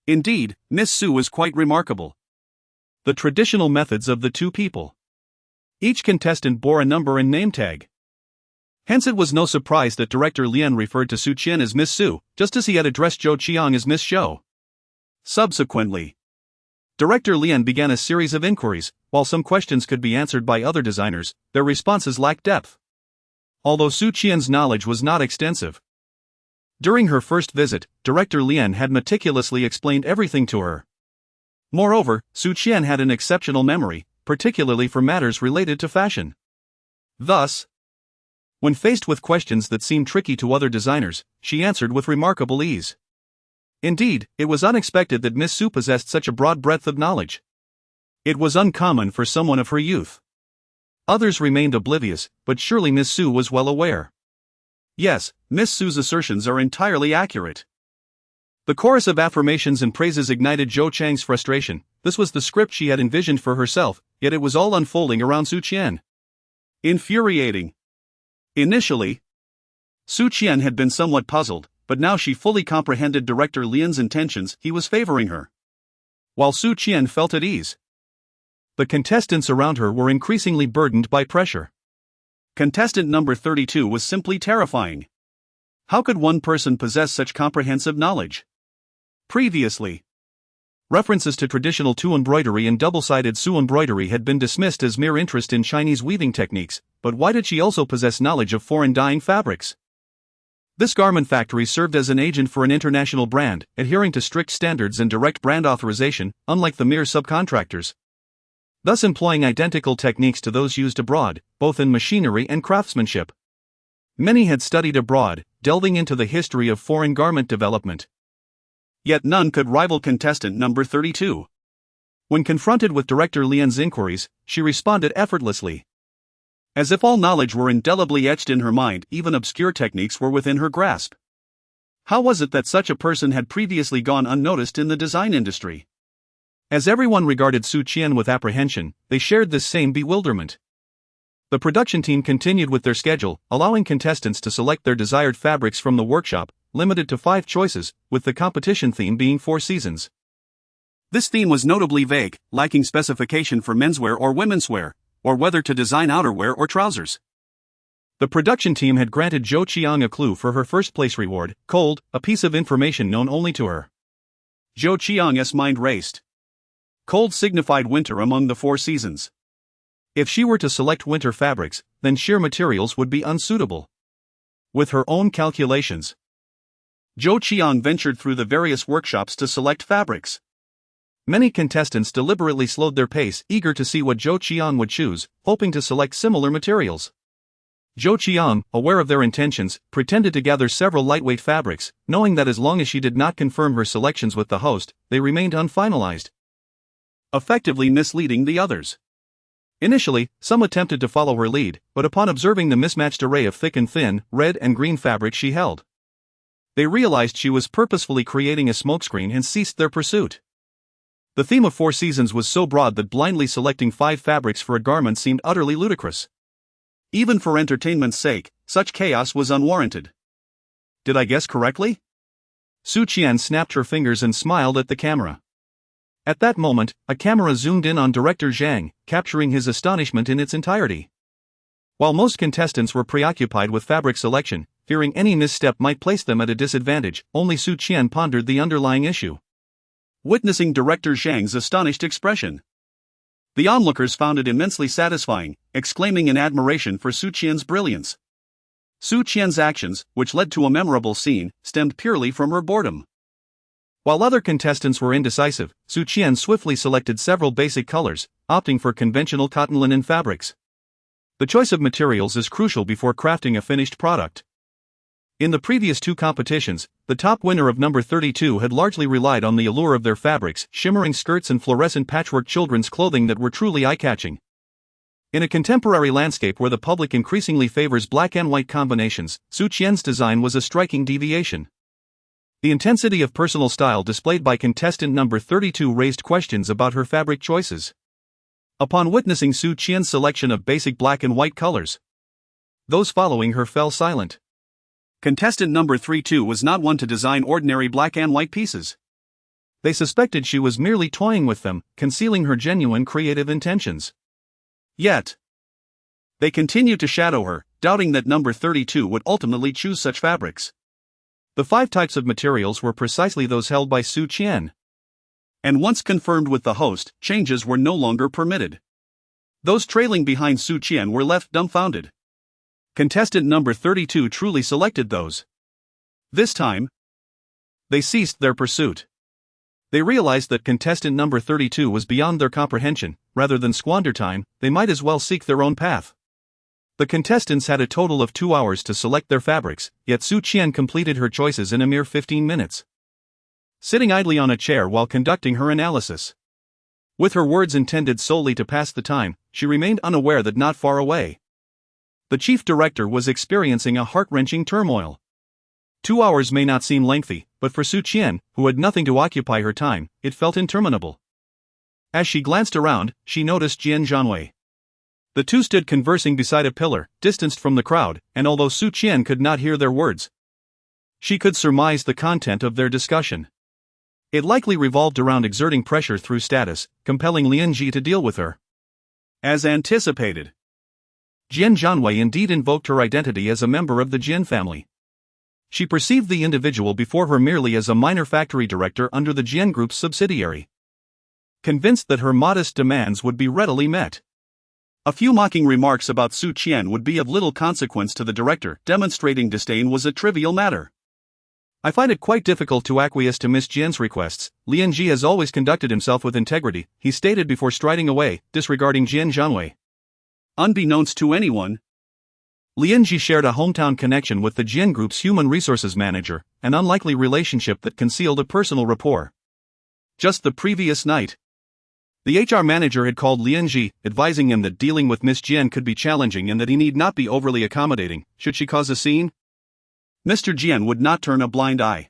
Indeed, Miss Su was quite remarkable. The traditional methods of the two people. Each contestant bore a number and name tag. Hence it was no surprise that Director Lian referred to Su Qian as Miss Su, just as he had addressed Zhou Qiang as Miss Shou. Subsequently, Director Lian began a series of inquiries. While some questions could be answered by other designers, their responses lacked depth. Although Su Qian's knowledge was not extensive. During her first visit, Director Lian had meticulously explained everything to her. Moreover, Su Qian had an exceptional memory, particularly for matters related to fashion. Thus, when faced with questions that seemed tricky to other designers, she answered with remarkable ease. Indeed, it was unexpected that Miss Su possessed such a broad breadth of knowledge. It was uncommon for someone of her youth. Others remained oblivious, but surely Miss Su was well aware. Yes, Miss Su's assertions are entirely accurate. The chorus of affirmations and praises ignited Zhou Chang's frustration. This was the script she had envisioned for herself, yet it was all unfolding around Su Qian. Infuriating. Initially, Su Qian had been somewhat puzzled, but now she fully comprehended Director Lian's intentions. He was favoring her, while Su Qian felt at ease. The contestants around her were increasingly burdened by pressure. Contestant number 32 was simply terrifying. How could one person possess such comprehensive knowledge? Previously, references to traditional Tu embroidery and double-sided Su embroidery had been dismissed as mere interest in Chinese weaving techniques, but why did she also possess knowledge of foreign dyeing fabrics? This garment factory served as an agent for an international brand, adhering to strict standards and direct brand authorization, unlike the mere subcontractors, thus employing identical techniques to those used abroad, both in machinery and craftsmanship. Many had studied abroad, delving into the history of foreign garment development. Yet none could rival contestant number 32. When confronted with Director Lian's inquiries, she responded effortlessly. As if all knowledge were indelibly etched in her mind, even obscure techniques were within her grasp. How was it that such a person had previously gone unnoticed in the design industry? As everyone regarded Su Qian with apprehension, they shared this same bewilderment. The production team continued with their schedule, allowing contestants to select their desired fabrics from the workshop, limited to 5 choices, with the competition theme being 4 seasons. This theme was notably vague, lacking specification for menswear or womenswear, or whether to design outerwear or trousers. The production team had granted Zhou Qiang a clue for her first place reward, cold, a piece of information known only to her. Zhou Qiang's mind raced. Cold signified winter among the 4 seasons. If she were to select winter fabrics, then sheer materials would be unsuitable. With her own calculations, Zhou Qiang ventured through the various workshops to select fabrics. Many contestants deliberately slowed their pace, eager to see what Zhou Qiang would choose, hoping to select similar materials. Zhou Qiang, aware of their intentions, pretended to gather several lightweight fabrics, knowing that as long as she did not confirm her selections with the host, they remained unfinalized, effectively misleading the others. Initially, some attempted to follow her lead, but upon observing the mismatched array of thick and thin, red and green fabric she held, they realized she was purposefully creating a smokescreen and ceased their pursuit. The theme of 4 seasons was so broad that blindly selecting 5 fabrics for a garment seemed utterly ludicrous. Even for entertainment's sake, such chaos was unwarranted. Did I guess correctly? Su Qian snapped her fingers and smiled at the camera. At that moment, a camera zoomed in on Director Zhang, capturing his astonishment in its entirety. While most contestants were preoccupied with fabric selection, fearing any misstep might place them at a disadvantage, only Su Qian pondered the underlying issue. Witnessing Director Zhang's astonished expression, the onlookers found it immensely satisfying, exclaiming in admiration for Su Qian's brilliance. Su Qian's actions, which led to a memorable scene, stemmed purely from her boredom. While other contestants were indecisive, Su Qian swiftly selected several basic colors, opting for conventional cotton linen fabrics. The choice of materials is crucial before crafting a finished product. In the previous two competitions, the top winner of number 32 had largely relied on the allure of their fabrics, shimmering skirts and fluorescent patchwork children's clothing that were truly eye-catching. In a contemporary landscape where the public increasingly favors black and white combinations, Su Qian's design was a striking deviation. The intensity of personal style displayed by contestant number 32 raised questions about her fabric choices. Upon witnessing Su Qian's selection of basic black and white colors, those following her fell silent. Contestant number 32 was not one to design ordinary black and white pieces. They suspected she was merely toying with them, concealing her genuine creative intentions. Yet, they continued to shadow her, doubting that number 32 would ultimately choose such fabrics. The 5 types of materials were precisely those held by Su Qian. And once confirmed with the host, changes were no longer permitted. Those trailing behind Su Qian were left dumbfounded. Contestant number 32 truly selected those. This time, they ceased their pursuit. They realized that contestant number 32 was beyond their comprehension. Rather than squander time, they might as well seek their own path. The contestants had a total of 2 hours to select their fabrics, yet Su Qian completed her choices in a mere 15 minutes. Sitting idly on a chair while conducting her analysis, with her words intended solely to pass the time, she remained unaware that not far away, the chief director was experiencing a heart-wrenching turmoil. 2 hours may not seem lengthy, but for Su Qian, who had nothing to occupy her time, it felt interminable. As she glanced around, she noticed Jian Zhanyan. The two stood conversing beside a pillar, distanced from the crowd, and although Su Qian could not hear their words, she could surmise the content of their discussion. It likely revolved around exerting pressure through status, compelling Lianji to deal with her. As anticipated, Jian Zhanyan indeed invoked her identity as a member of the Jian family. She perceived the individual before her merely as a minor factory director under the Jian Group's subsidiary. Convinced that her modest demands would be readily met, a few mocking remarks about Su Qian would be of little consequence to the director. Demonstrating disdain was a trivial matter. I find it quite difficult to acquiesce to Miss Jian's requests. Lianji has always conducted himself with integrity, he stated before striding away, disregarding Jian Zhanyan. Unbeknownst to anyone, Lianji shared a hometown connection with the Jian Group's human resources manager, an unlikely relationship that concealed a personal rapport. Just the previous night, the HR manager had called Lianji, advising him that dealing with Miss Jian could be challenging and that he need not be overly accommodating, should she cause a scene. Mr. Jian would not turn a blind eye.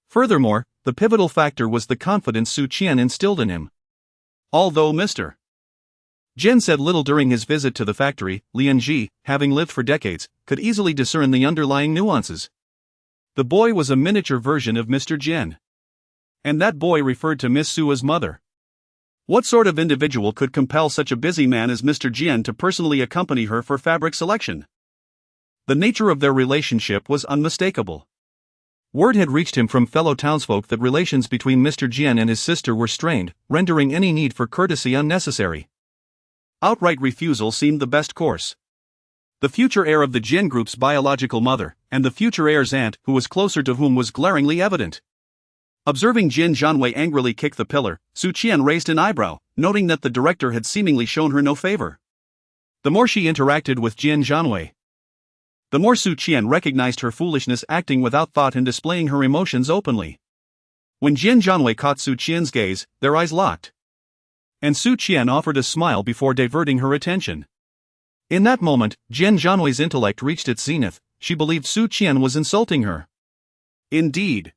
Furthermore, the pivotal factor was the confidence Su Qian instilled in him. Although Mr. Jian said little during his visit to the factory, Lianji, having lived for decades, could easily discern the underlying nuances. The boy was a miniature version of Mr. Jian. And that boy referred to Miss Su as mother. What sort of individual could compel such a busy man as Mr. Jian to personally accompany her for fabric selection? The nature of their relationship was unmistakable. Word had reached him from fellow townsfolk that relations between Mr. Jian and his sister were strained, rendering any need for courtesy unnecessary. Outright refusal seemed the best course. The future heir of the Jian Group's biological mother, and the future heir's aunt, who was closer to whom, was glaringly evident. Observing Jian Zhanyan angrily kick the pillar, Su Qian raised an eyebrow, noting that the director had seemingly shown her no favor. The more she interacted with Jian Zhanyan, the more Su Qian recognized her foolishness, acting without thought and displaying her emotions openly. When Jian Zhanyan caught Su Qian's gaze, their eyes locked. And Su Qian offered a smile before diverting her attention. In that moment, Jian Zhanyan's intellect reached its zenith. She believed Su Qian was insulting her. Indeed.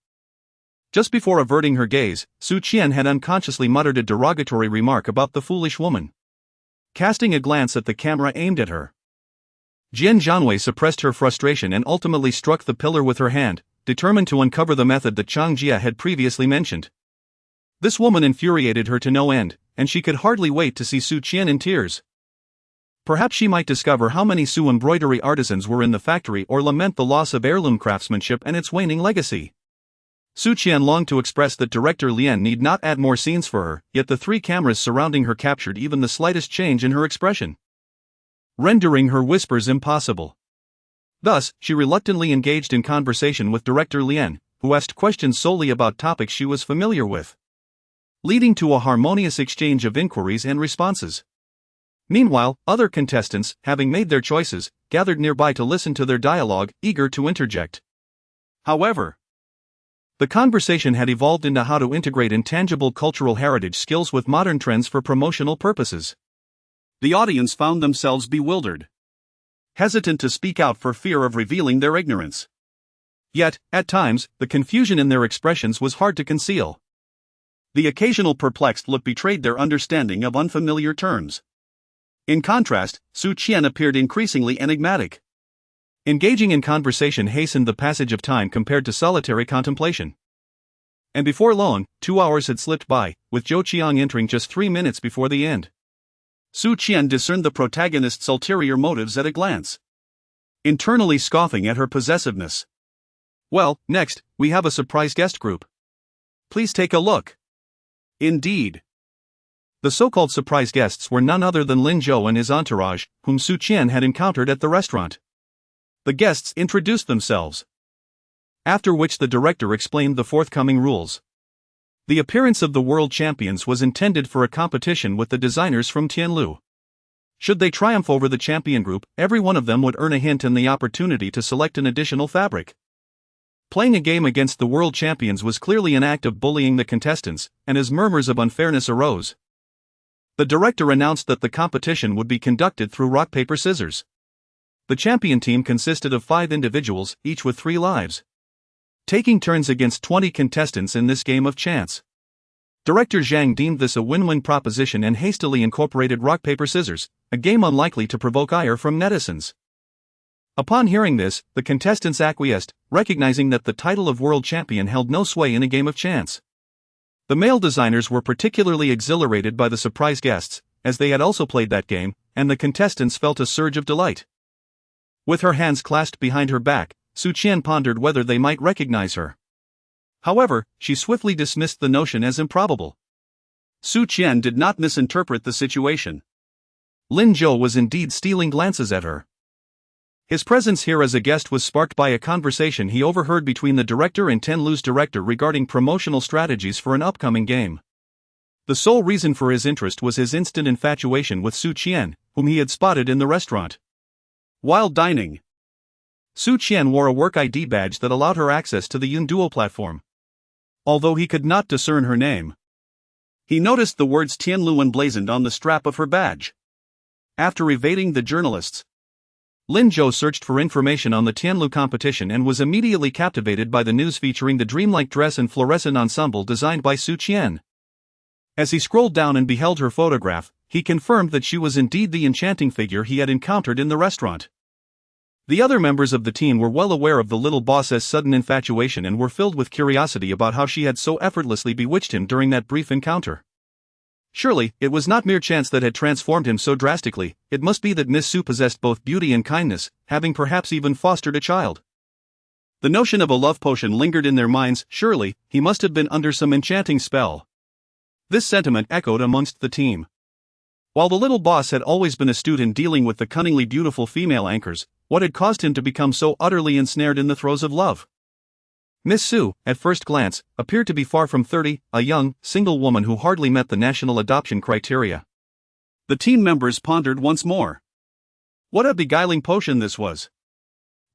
Just before averting her gaze, Su Qian had unconsciously muttered a derogatory remark about the foolish woman. Casting a glance at the camera aimed at her, Jian Zhanyan suppressed her frustration and ultimately struck the pillar with her hand, determined to uncover the method that Chang Jia had previously mentioned. This woman infuriated her to no end, and she could hardly wait to see Su Qian in tears. Perhaps she might discover how many Su embroidery artisans were in the factory or lament the loss of heirloom craftsmanship and its waning legacy. Su Qian longed to express that Director Lian need not add more scenes for her, yet the 3 cameras surrounding her captured even the slightest change in her expression, rendering her whispers impossible. Thus, she reluctantly engaged in conversation with Director Lian, who asked questions solely about topics she was familiar with, leading to a harmonious exchange of inquiries and responses. Meanwhile, other contestants, having made their choices, gathered nearby to listen to their dialogue, eager to interject. However, the conversation had evolved into how to integrate intangible cultural heritage skills with modern trends for promotional purposes. the audience found themselves bewildered, hesitant to speak out for fear of revealing their ignorance. Yet, at times, the confusion in their expressions was hard to conceal. The occasional perplexed look betrayed their understanding of unfamiliar terms. In contrast, Su Qian appeared increasingly enigmatic. Engaging in conversation hastened the passage of time compared to solitary contemplation. And before long, 2 hours had slipped by, with Zhou Qiang entering just 3 minutes before the end. Su Qian discerned the protagonist's ulterior motives at a glance, internally scoffing at her possessiveness. Well, next, we have a surprise guest group. Please take a look. Indeed. The so-called surprise guests were none other than Lin Zhou and his entourage, whom Su Qian had encountered at the restaurant. The guests introduced themselves, after which the director explained the forthcoming rules. The appearance of the world champions was intended for a competition with the designers from Tianlu. Should they triumph over the champion group, every one of them would earn a hint and the opportunity to select an additional fabric. Playing a game against the world champions was clearly an act of bullying the contestants, and as murmurs of unfairness arose, the director announced that the competition would be conducted through rock, paper, scissors. The champion team consisted of 5 individuals, each with 3 lives, taking turns against 20 contestants in this game of chance. Director Zhang deemed this a win-win proposition and hastily incorporated rock, paper, scissors, a game unlikely to provoke ire from netizens. Upon hearing this, the contestants acquiesced, recognizing that the title of world champion held no sway in a game of chance. The male designers were particularly exhilarated by the surprise guests, as they had also played that game, and the contestants felt a surge of delight. With her hands clasped behind her back, Su Qian pondered whether they might recognize her. However, she swiftly dismissed the notion as improbable. Su Qian did not misinterpret the situation. Lin Zhou was indeed stealing glances at her. His presence here as a guest was sparked by a conversation he overheard between the director and Tianlu's director regarding promotional strategies for an upcoming game. The sole reason for his interest was his instant infatuation with Su Qian, whom he had spotted in the restaurant. While dining, Su Qian wore a work ID badge that allowed her access to the Yunduo platform. Although he could not discern her name, he noticed the words Tianlu emblazoned on the strap of her badge. After evading the journalists, Lin Zhou searched for information on the Tianlu competition and was immediately captivated by the news featuring the dreamlike dress and fluorescent ensemble designed by Su Qian. As he scrolled down and beheld her photograph, he confirmed that she was indeed the enchanting figure he had encountered in the restaurant. The other members of the team were well aware of the little boss's sudden infatuation and were filled with curiosity about how she had so effortlessly bewitched him during that brief encounter. Surely, it was not mere chance that had transformed him so drastically, it must be that Miss Su possessed both beauty and kindness, having perhaps even fostered a child. The notion of a love potion lingered in their minds. Surely, he must have been under some enchanting spell. This sentiment echoed amongst the team. While the little boss had always been astute in dealing with the cunningly beautiful female anchors, what had caused him to become so utterly ensnared in the throes of love? Miss Su, at first glance, appeared to be far from 30, a young, single woman who hardly met the national adoption criteria. The team members pondered once more. What a beguiling potion this was.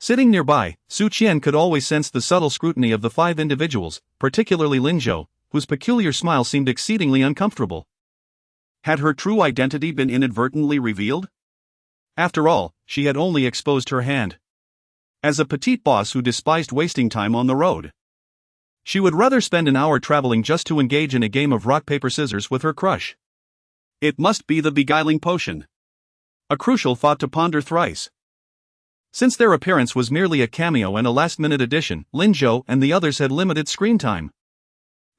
Sitting nearby, Su Qian could always sense the subtle scrutiny of the 5 individuals, particularly Lin Zhou, whose peculiar smile seemed exceedingly uncomfortable. Had her true identity been inadvertently revealed? After all, she had only exposed her hand. As a petite boss who despised wasting time on the road, she would rather spend an hour traveling just to engage in a game of rock, paper, scissors with her crush. It must be the beguiling potion. A crucial thought to ponder thrice. Since their appearance was merely a cameo and a last-minute addition, Lin Zhou and the others had limited screen time,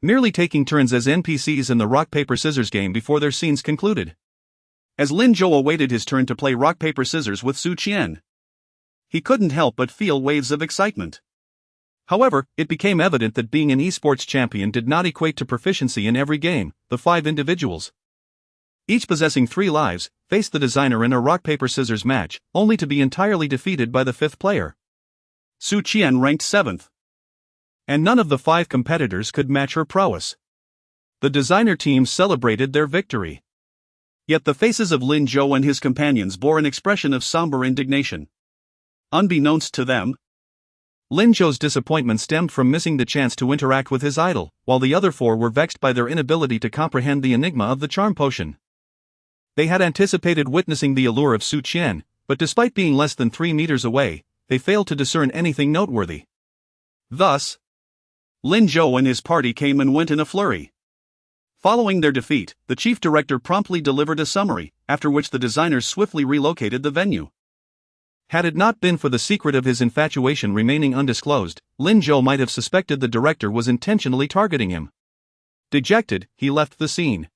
merely taking turns as NPCs in the rock, paper, scissors game before their scenes concluded. As Lin Zhou awaited his turn to play rock, paper, scissors with Su Qian, he couldn't help but feel waves of excitement. However, it became evident that being an esports champion did not equate to proficiency in every game. The 5 individuals, each possessing 3 lives, faced the designer in a rock, paper, scissors match, only to be entirely defeated by the 5th player. Su Qian ranked 7th. And none of the 5 competitors could match her prowess. The designer team celebrated their victory. Yet the faces of Lin Zhou and his companions bore an expression of somber indignation. Unbeknownst to them, Lin Zhou's disappointment stemmed from missing the chance to interact with his idol, while the other four were vexed by their inability to comprehend the enigma of the charm potion. They had anticipated witnessing the allure of Su Qian, but despite being less than 3 meters away, they failed to discern anything noteworthy. Thus, Lin Zhou and his party came and went in a flurry. Following their defeat, the chief director promptly delivered a summary, after which the designers swiftly relocated the venue. Had it not been for the secret of his infatuation remaining undisclosed, Lin Zhou might have suspected the director was intentionally targeting him. Dejected, he left the scene.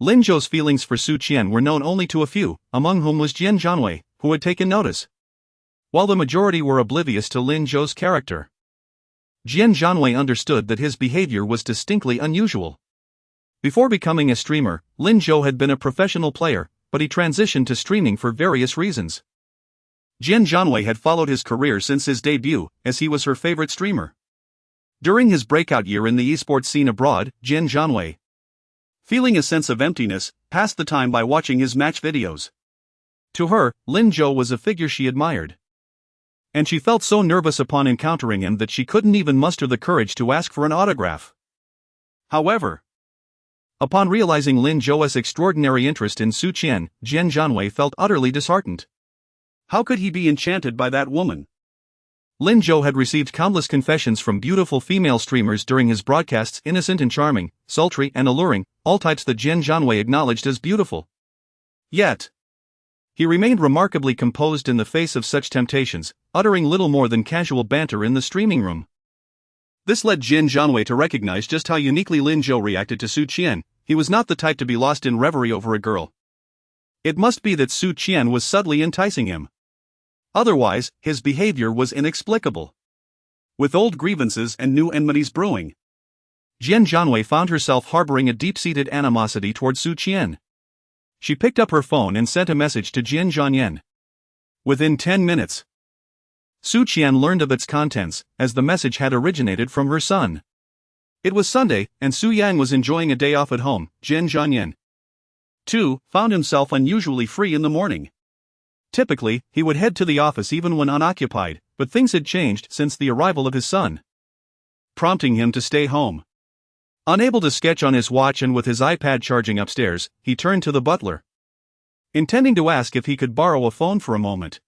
Lin Zhou's feelings for Su Qian were known only to a few, among whom was Jian Zhanyan, who had taken notice, while the majority were oblivious to Lin Zhou's character. Jian Zhanyan understood that his behavior was distinctly unusual. Before becoming a streamer, Lin Zhou had been a professional player, but he transitioned to streaming for various reasons. Jian Zhanyan had followed his career since his debut, as he was her favorite streamer. During his breakout year in the esports scene abroad, Jian Zhanyan, feeling a sense of emptiness, passed the time by watching his match videos. To her, Lin Zhou was a figure she admired. And she felt so nervous upon encountering him that she couldn't even muster the courage to ask for an autograph. However, upon realizing Lin Zhou's extraordinary interest in Su Qian, Jian Zhanyan felt utterly disheartened. How could he be enchanted by that woman? Lin Zhou had received countless confessions from beautiful female streamers during his broadcasts, innocent and charming, sultry and alluring, all types that Jian Zhanyan acknowledged as beautiful. Yet, he remained remarkably composed in the face of such temptations, uttering little more than casual banter in the streaming room. This led Jian Zhanyan to recognize just how uniquely Lin Zhou reacted to Su Qian. He was not the type to be lost in reverie over a girl. It must be that Su Qian was subtly enticing him. Otherwise, his behavior was inexplicable. With old grievances and new enmities brewing, Jian Zhanyan found herself harboring a deep-seated animosity toward Su Qian. She picked up her phone and sent a message to Jian Zhanyan. Within 10 minutes, Su Qian learned of its contents, as the message had originated from her son. It was Sunday, and Su Yang was enjoying a day off at home. Jian Zhanyan, too, found himself unusually free in the morning. Typically, he would head to the office even when unoccupied, but things had changed since the arrival of his son, prompting him to stay home. Unable to sketch on his watch and with his iPad charging upstairs, he turned to the butler, intending to ask if he could borrow a phone for a moment.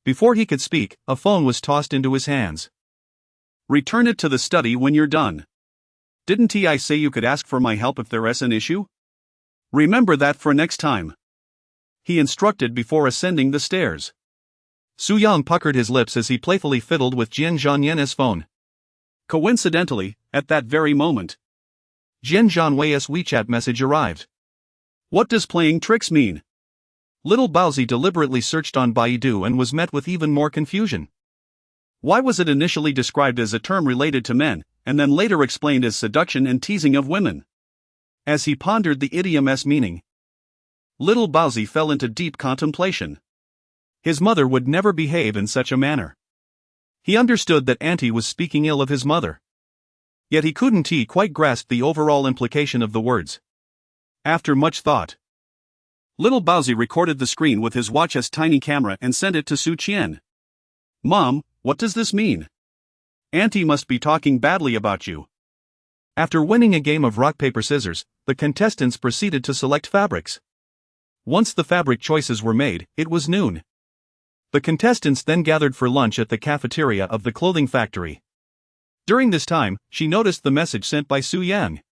Before he could speak, a phone was tossed into his hands. "Return it to the study when you're done. Didn't I say you could ask for my help if there's an issue? Remember that for next time," he instructed before ascending the stairs. Su Yang puckered his lips as he playfully fiddled with Jian Zhanyan's phone. Coincidentally, at that very moment, Jian Zhanyan's WeChat message arrived. "What does playing tricks mean?" Little Baozi deliberately searched on Baidu and was met with even more confusion. Why was it initially described as a term related to men, and then later explained as seduction and teasing of women? As he pondered the idiom's meaning, Little Baozi fell into deep contemplation. His mother would never behave in such a manner. He understood that Auntie was speaking ill of his mother. Yet he couldn't quite grasp the overall implication of the words. After much thought, Little Baozi recorded the screen with his watch's tiny camera and sent it to Su Qian. "Mom, what does this mean? Auntie must be talking badly about you." After winning a game of rock paper scissors, the contestants proceeded to select fabrics. Once the fabric choices were made, it was noon. The contestants then gathered for lunch at the cafeteria of the clothing factory. During this time, she noticed the message sent by Su Yang.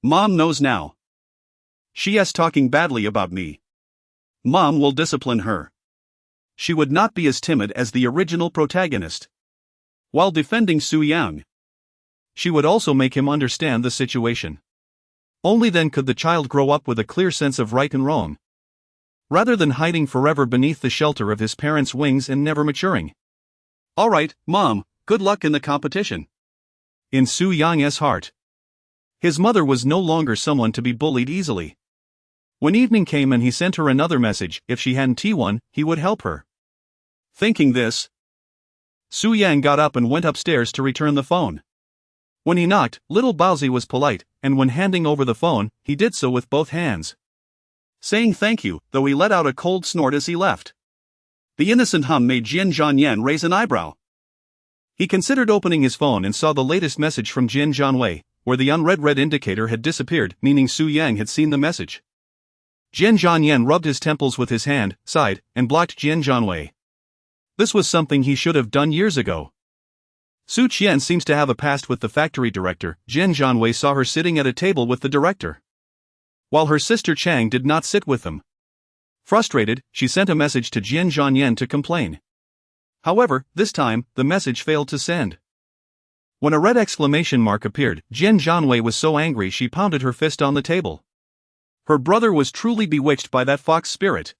"Mom knows now. She's talking badly about me. Mom will discipline her. She would not be as timid as the original protagonist." While defending Su Yang, she would also make him understand the situation. Only then could the child grow up with a clear sense of right and wrong, rather than hiding forever beneath the shelter of his parents' wings and never maturing. "All right, Mom, good luck in the competition." In Su Yang's heart, his mother was no longer someone to be bullied easily. When evening came and he sent her another message, if she hadn't won, he would help her. Thinking this, Su Yang got up and went upstairs to return the phone. When he knocked, Little Baozi was polite, and when handing over the phone, he did so with both hands, saying thank you, though he let out a cold snort as he left. The innocent hum made Jian Zhanyan raise an eyebrow. He considered opening his phone and saw the latest message from Jian Zhanyan, where the unread red indicator had disappeared, meaning Su Yang had seen the message. Jian Zhanyan rubbed his temples with his hand, sighed, and blocked Jian Zhanyan. This was something he should have done years ago. Su Qian seems to have a past with the factory director. Jian Zhanyan saw her sitting at a table with the director, while her sister Chang did not sit with them. Frustrated, she sent a message to Jian Zhanyan to complain. However, this time, the message failed to send. When a red exclamation mark appeared, Jian Zhanyan was so angry she pounded her fist on the table. Her brother was truly bewitched by that fox spirit.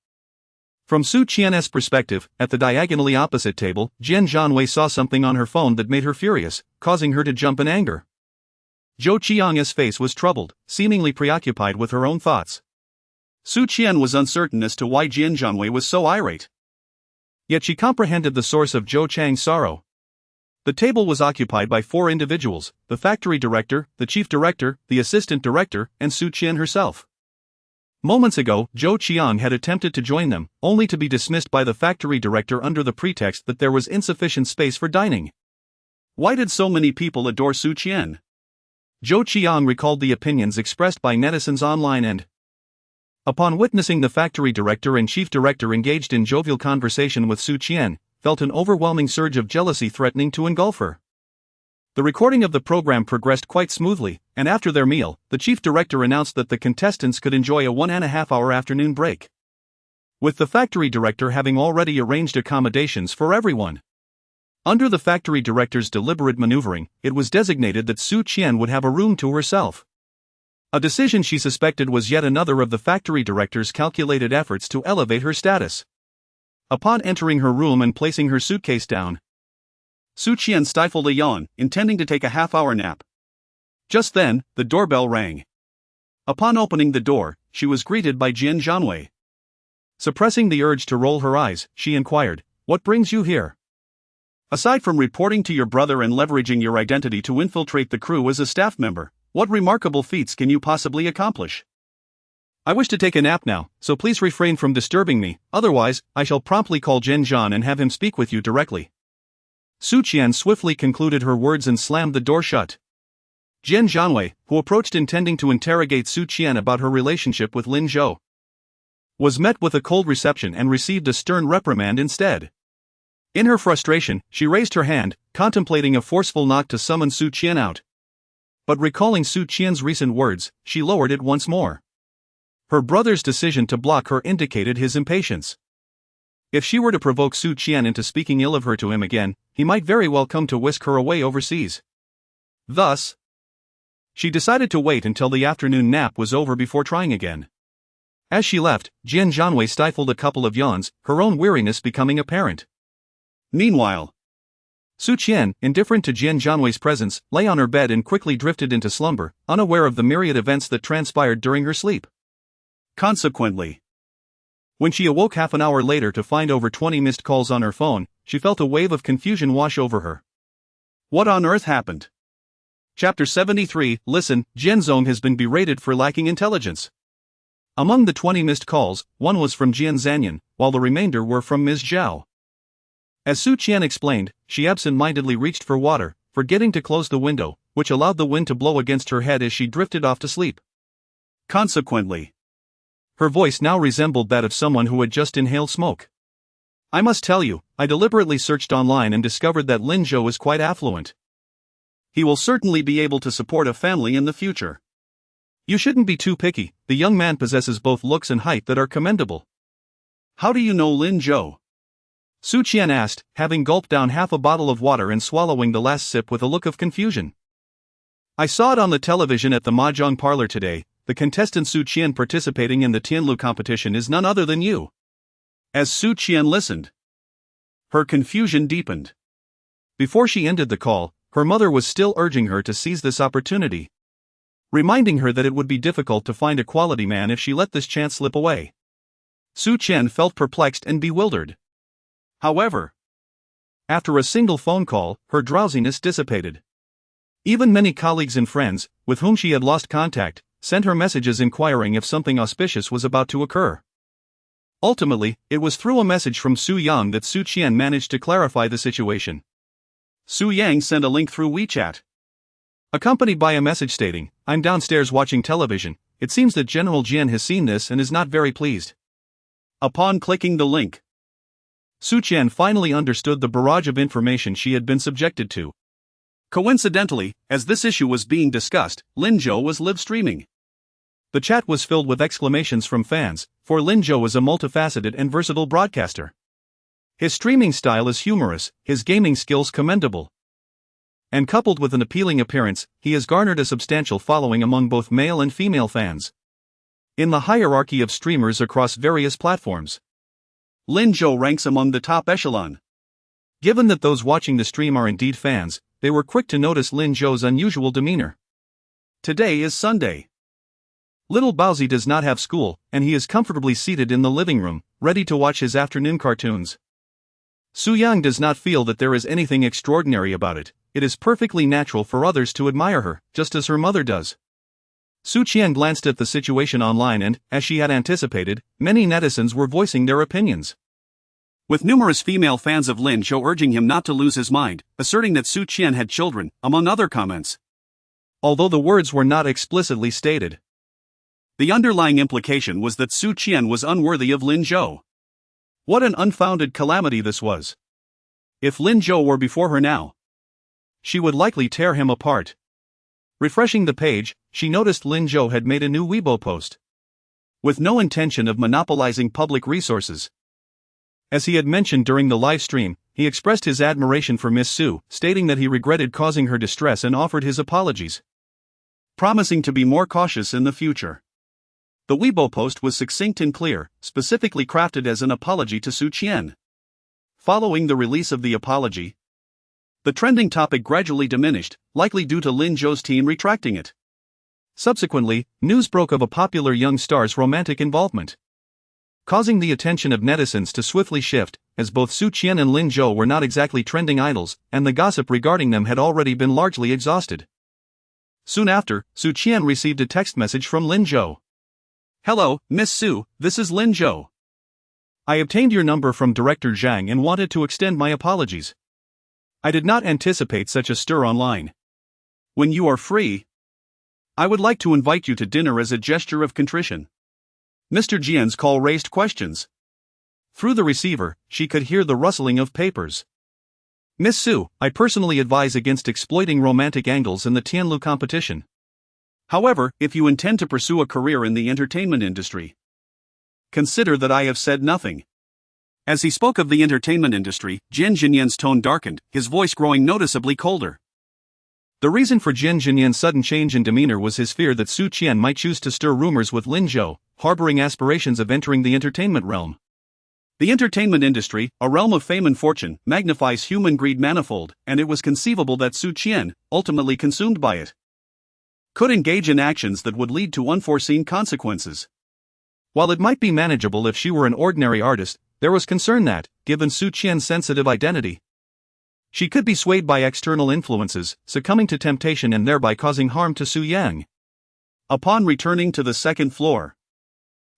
From Su Qian's perspective, at the diagonally opposite table, Jian Zhanyan saw something on her phone that made her furious, causing her to jump in anger. Zhou Qiang's face was troubled, seemingly preoccupied with her own thoughts. Su Qian was uncertain as to why Jian Zhanyan was so irate. Yet she comprehended the source of Zhou Chang's sorrow. The table was occupied by 4 individuals: the factory director, the chief director, the assistant director, and Su Qian herself. Moments ago, Zhou Qiang had attempted to join them, only to be dismissed by the factory director under the pretext that there was insufficient space for dining. Why did so many people adore Su Qian? Zhou Qiang recalled the opinions expressed by netizens online and, upon witnessing the factory director and chief director engaged in jovial conversation with Su Qian, felt an overwhelming surge of jealousy threatening to engulf her. The recording of the program progressed quite smoothly, and after their meal, the chief director announced that the contestants could enjoy a 1.5-hour afternoon break, with the factory director having already arranged accommodations for everyone. Under the factory director's deliberate maneuvering, it was designated that Su Qian would have a room to herself. A decision she suspected was yet another of the factory director's calculated efforts to elevate her status. Upon entering her room and placing her suitcase down, Su Qian stifled a yawn, intending to take a half-hour nap. Just then, the doorbell rang. Upon opening the door, she was greeted by Jian Zhanyan. Suppressing the urge to roll her eyes, she inquired, "What brings you here?" "Aside from reporting to your brother and leveraging your identity to infiltrate the crew as a staff member, what remarkable feats can you possibly accomplish?" "I wish to take a nap now, so please refrain from disturbing me, otherwise, I shall promptly call Jian Zhan and have him speak with you directly." Su Qian swiftly concluded her words and slammed the door shut. Jian Zhanyan, who approached intending to interrogate Su Qian about her relationship with Lin Zhou, was met with a cold reception and received a stern reprimand instead. In her frustration, she raised her hand, contemplating a forceful knock to summon Su Qian out. But recalling Su Qian's recent words, she lowered it once more. Her brother's decision to block her indicated his impatience. If she were to provoke Su Qian into speaking ill of her to him again, he might very well come to whisk her away overseas. Thus, she decided to wait until the afternoon nap was over before trying again. As she left, Jian Zhanyan stifled a couple of yawns, her own weariness becoming apparent. Meanwhile, Su Qian, indifferent to Jian Zhanyan's presence, lay on her bed and quickly drifted into slumber, unaware of the myriad events that transpired during her sleep. Consequently, when she awoke half an hour later to find over 20 missed calls on her phone, she felt a wave of confusion wash over her. What on earth happened? Chapter 73. Listen, Jian has been berated for lacking intelligence. Among the 20 missed calls, one was from Jian Zhanyan, while the remainder were from Ms. Zhao. As Su Qian explained, she absent-mindedly reached for water, forgetting to close the window, which allowed the wind to blow against her head as she drifted off to sleep. Consequently, her voice now resembled that of someone who had just inhaled smoke. "I must tell you, I deliberately searched online and discovered that Lin Zhou is quite affluent. He will certainly be able to support a family in the future. You shouldn't be too picky, the young man possesses both looks and height that are commendable." "How do you know Lin Zhou?" Su Qian asked, having gulped down half a bottle of water and swallowing the last sip with a look of confusion. "I saw it on the television at the mahjong parlor today. The contestant Su Qian participating in the Tianlu competition is none other than you." As Su Qian listened, her confusion deepened. Before she ended the call, her mother was still urging her to seize this opportunity, reminding her that it would be difficult to find a quality man if she let this chance slip away. Su Qian felt perplexed and bewildered. However, after a single phone call, her drowsiness dissipated. Even many colleagues and friends, with whom she had lost contact, sent her messages inquiring if something auspicious was about to occur. Ultimately, it was through a message from Su Yang that Su Qian managed to clarify the situation. Su Yang sent a link through WeChat, accompanied by a message stating, "I'm downstairs watching television. It seems that General Jian has seen this and is not very pleased." Upon clicking the link, Su Qian finally understood the barrage of information she had been subjected to. Coincidentally, as this issue was being discussed, Lin Zhou was live streaming. The chat was filled with exclamations from fans, for Lin Zhou is a multifaceted and versatile broadcaster. His streaming style is humorous, his gaming skills commendable. And coupled with an appealing appearance, he has garnered a substantial following among both male and female fans. In the hierarchy of streamers across various platforms, Lin Zhou ranks among the top echelon. Given that those watching the stream are indeed fans, they were quick to notice Lin Zhou's unusual demeanor. Today is Sunday. Little Baozi does not have school, and he is comfortably seated in the living room, ready to watch his afternoon cartoons. Su Yang does not feel that there is anything extraordinary about it. It is perfectly natural for others to admire her, just as her mother does. Su Qian glanced at the situation online and, as she had anticipated, many netizens were voicing their opinions, with numerous female fans of Lin Zhou urging him not to lose his mind, asserting that Su Qian had children, among other comments. Although the words were not explicitly stated, the underlying implication was that Su Qian was unworthy of Lin Zhou. What an unfounded calamity this was. If Lin Zhou were before her now, she would likely tear him apart. Refreshing the page, she noticed Lin Zhou had made a new Weibo post, with no intention of monopolizing public resources. As he had mentioned during the live stream, he expressed his admiration for Miss Su, stating that he regretted causing her distress and offered his apologies, promising to be more cautious in the future. The Weibo post was succinct and clear, specifically crafted as an apology to Su Qian. Following the release of the apology, the trending topic gradually diminished, likely due to Lin Zhou's team retracting it. Subsequently, news broke of a popular young star's romantic involvement, causing the attention of netizens to swiftly shift, as both Su Qian and Lin Zhou were not exactly trending idols, and the gossip regarding them had already been largely exhausted. Soon after, Su Qian received a text message from Lin Zhou. "Hello, Miss Su, this is Lin Zhou. I obtained your number from Director Zhang and wanted to extend my apologies. I did not anticipate such a stir online. When you are free, I would like to invite you to dinner as a gesture of contrition." Mr. Jian's call raised questions. Through the receiver, she could hear the rustling of papers. "Miss Su, I personally advise against exploiting romantic angles in the Tianlu competition. However, if you intend to pursue a career in the entertainment industry, consider that I have said nothing." As he spoke of the entertainment industry, Jian Zhanyan's tone darkened, his voice growing noticeably colder. The reason for Jian Zhanyan's sudden change in demeanor was his fear that Su Qian might choose to stir rumors with Lin Zhou, harboring aspirations of entering the entertainment realm. The entertainment industry, a realm of fame and fortune, magnifies human greed manifold, and it was conceivable that Su Qian, ultimately consumed by it, could engage in actions that would lead to unforeseen consequences. While it might be manageable if she were an ordinary artist, there was concern that, given Su Qian's sensitive identity, she could be swayed by external influences, succumbing to temptation and thereby causing harm to Su Yang. Upon returning to the second floor,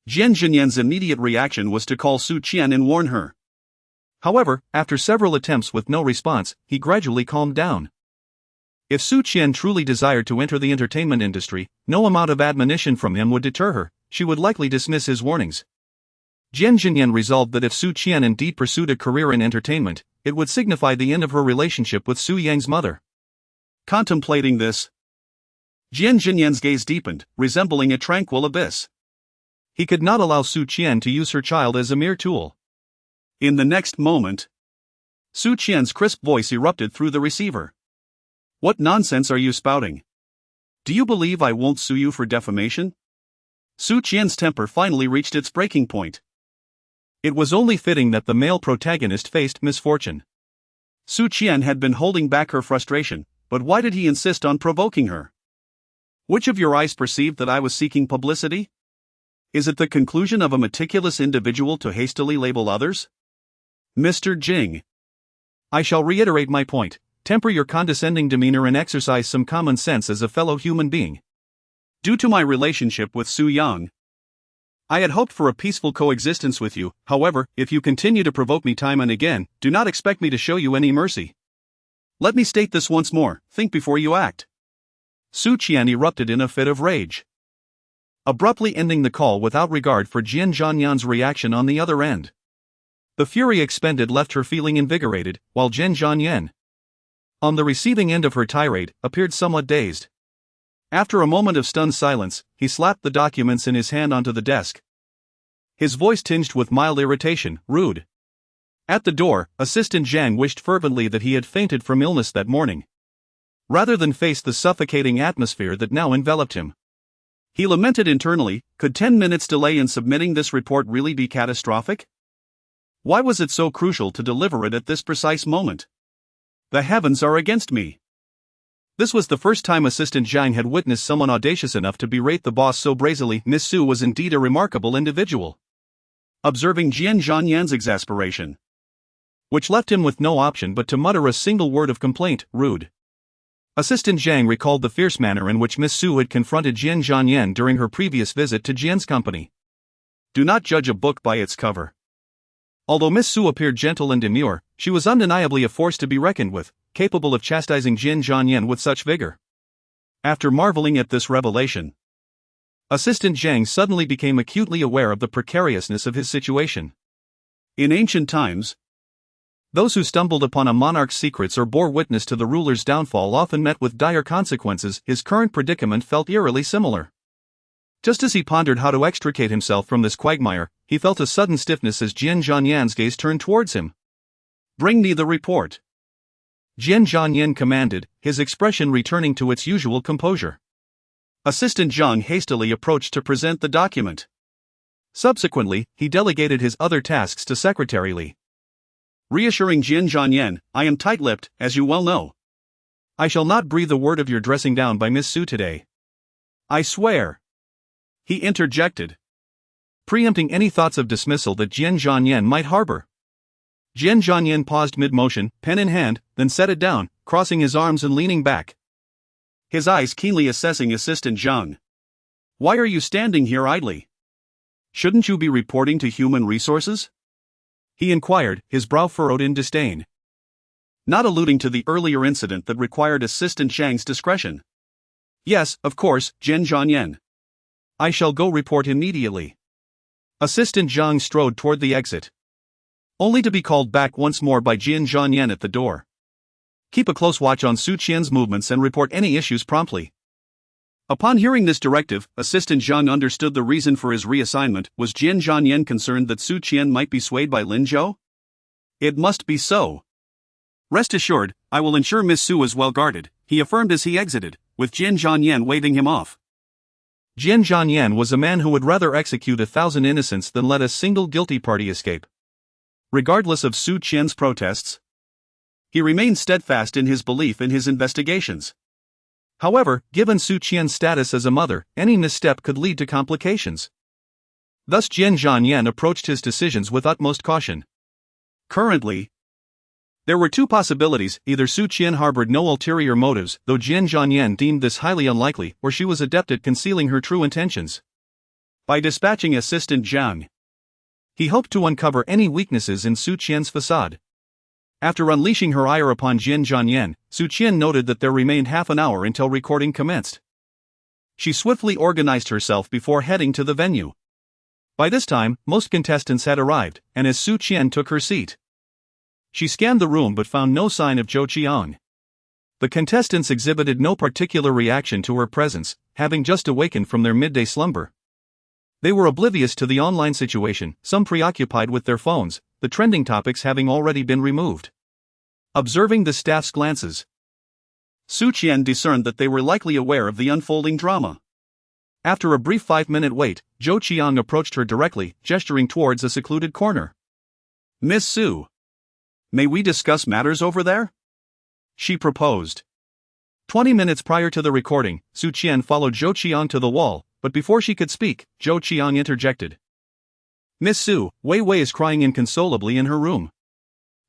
Jian Zhanyan's immediate reaction was to call Su Qian and warn her. However, after several attempts with no response, he gradually calmed down. If Su Qian truly desired to enter the entertainment industry, no amount of admonition from him would deter her. She would likely dismiss his warnings. Jian Zhanyan resolved that if Su Qian indeed pursued a career in entertainment, it would signify the end of her relationship with Su Yang's mother. Contemplating this, Jian Zhanyan's gaze deepened, resembling a tranquil abyss. He could not allow Su Qian to use her child as a mere tool. In the next moment, Su Qian's crisp voice erupted through the receiver. "What nonsense are you spouting? Do you believe I won't sue you for defamation?" Su Qian's temper finally reached its breaking point. It was only fitting that the male protagonist faced misfortune. Su Qian had been holding back her frustration, but why did he insist on provoking her? "Which of your eyes perceived that I was seeking publicity? Is it the conclusion of a meticulous individual to hastily label others?" "Mr. Jing, I shall reiterate my point. Temper your condescending demeanor and exercise some common sense as a fellow human being. Due to my relationship with Su Yang, I had hoped for a peaceful coexistence with you. However, if you continue to provoke me time and again, do not expect me to show you any mercy." Let me state this once more, think before you act. Su Qian erupted in a fit of rage, abruptly ending the call without regard for Jian Zhanyan's reaction on the other end. The fury expended left her feeling invigorated, while Jian Zhanyan, on the receiving end of her tirade, appeared somewhat dazed. After a moment of stunned silence, he slapped the documents in his hand onto the desk, his voice tinged with mild irritation. Rude. At the door, Assistant Zhang wished fervently that he had fainted from illness that morning, rather than face the suffocating atmosphere that now enveloped him. He lamented internally, could 10 minutes delay in submitting this report really be catastrophic? Why was it so crucial to deliver it at this precise moment? The heavens are against me. This was the first time Assistant Zhang had witnessed someone audacious enough to berate the boss so brazenly. Miss Su was indeed a remarkable individual. Observing Jian Zhanyan's exasperation, which left him with no option but to mutter a single word of complaint, rude. Assistant Zhang recalled the fierce manner in which Miss Su had confronted Jian Zhanyan during her previous visit to Jian's company. Do not judge a book by its cover. Although Miss Su appeared gentle and demure, she was undeniably a force to be reckoned with, capable of chastising Jian Zhanyan with such vigor. After marveling at this revelation, Assistant Zhang suddenly became acutely aware of the precariousness of his situation. In ancient times, those who stumbled upon a monarch's secrets or bore witness to the ruler's downfall often met with dire consequences. His current predicament felt eerily similar. Just as he pondered how to extricate himself from this quagmire, he felt a sudden stiffness as Jian Zhanyan's gaze turned towards him. Bring me the report. Jian Zhanyan commanded, his expression returning to its usual composure. Assistant Zhang hastily approached to present the document. Subsequently, he delegated his other tasks to Secretary Li, reassuring Jian Zhanyan, I am tight-lipped, as you well know. I shall not breathe a word of your dressing down by Miss Su today. I swear. He interjected, preempting any thoughts of dismissal that Jian Zhanyan might harbor. Jian Zhanyan paused mid-motion, pen in hand, then set it down, crossing his arms and leaning back, his eyes keenly assessing Assistant Zhang. Why are you standing here idly? Shouldn't you be reporting to human resources? He inquired, his brow furrowed in disdain, not alluding to the earlier incident that required Assistant Zhang's discretion. Yes, of course, Jian Zhanyan. I shall go report immediately. Assistant Zhang strode toward the exit, only to be called back once more by Jian Zhanyan at the door. Keep a close watch on Su Qian's movements and report any issues promptly. Upon hearing this directive, Assistant Zhang understood the reason for his reassignment. Was Jian Zhanyan concerned that Su Qian might be swayed by Lin Zhou? It must be so. Rest assured, I will ensure Miss Su is well guarded, he affirmed as he exited, with Jian Zhanyan waving him off. Jian Zhanyan was a man who would rather execute 1,000 innocents than let a single guilty party escape. Regardless of Su Qian's protests, he remained steadfast in his belief in his investigations. However, given Su Qian's status as a mother, any misstep could lead to complications. Thus Jian Zhanyan approached his decisions with utmost caution. Currently, there were two possibilities: either Su Qian harbored no ulterior motives, though Jian Zhanyan deemed this highly unlikely, or she was adept at concealing her true intentions. By dispatching Assistant Zhang, he hoped to uncover any weaknesses in Su Qian's facade. After unleashing her ire upon Jian Zhanyan, Su Qian noted that there remained half an hour until recording commenced. She swiftly organized herself before heading to the venue. By this time, most contestants had arrived, and as Su Qian took her seat, she scanned the room but found no sign of Zhou Qiang. The contestants exhibited no particular reaction to her presence, having just awakened from their midday slumber. They were oblivious to the online situation, some preoccupied with their phones, the trending topics having already been removed. Observing the staff's glances, Su Qian discerned that they were likely aware of the unfolding drama. After a brief 5-minute wait, Zhou Qiang approached her directly, gesturing towards a secluded corner. Miss Su, may we discuss matters over there? She proposed. 20 minutes prior to the recording, Su Qian followed Zhou Qiang to the wall, but before she could speak, Zhou Qiang interjected. Miss Su, Wei Wei is crying inconsolably in her room.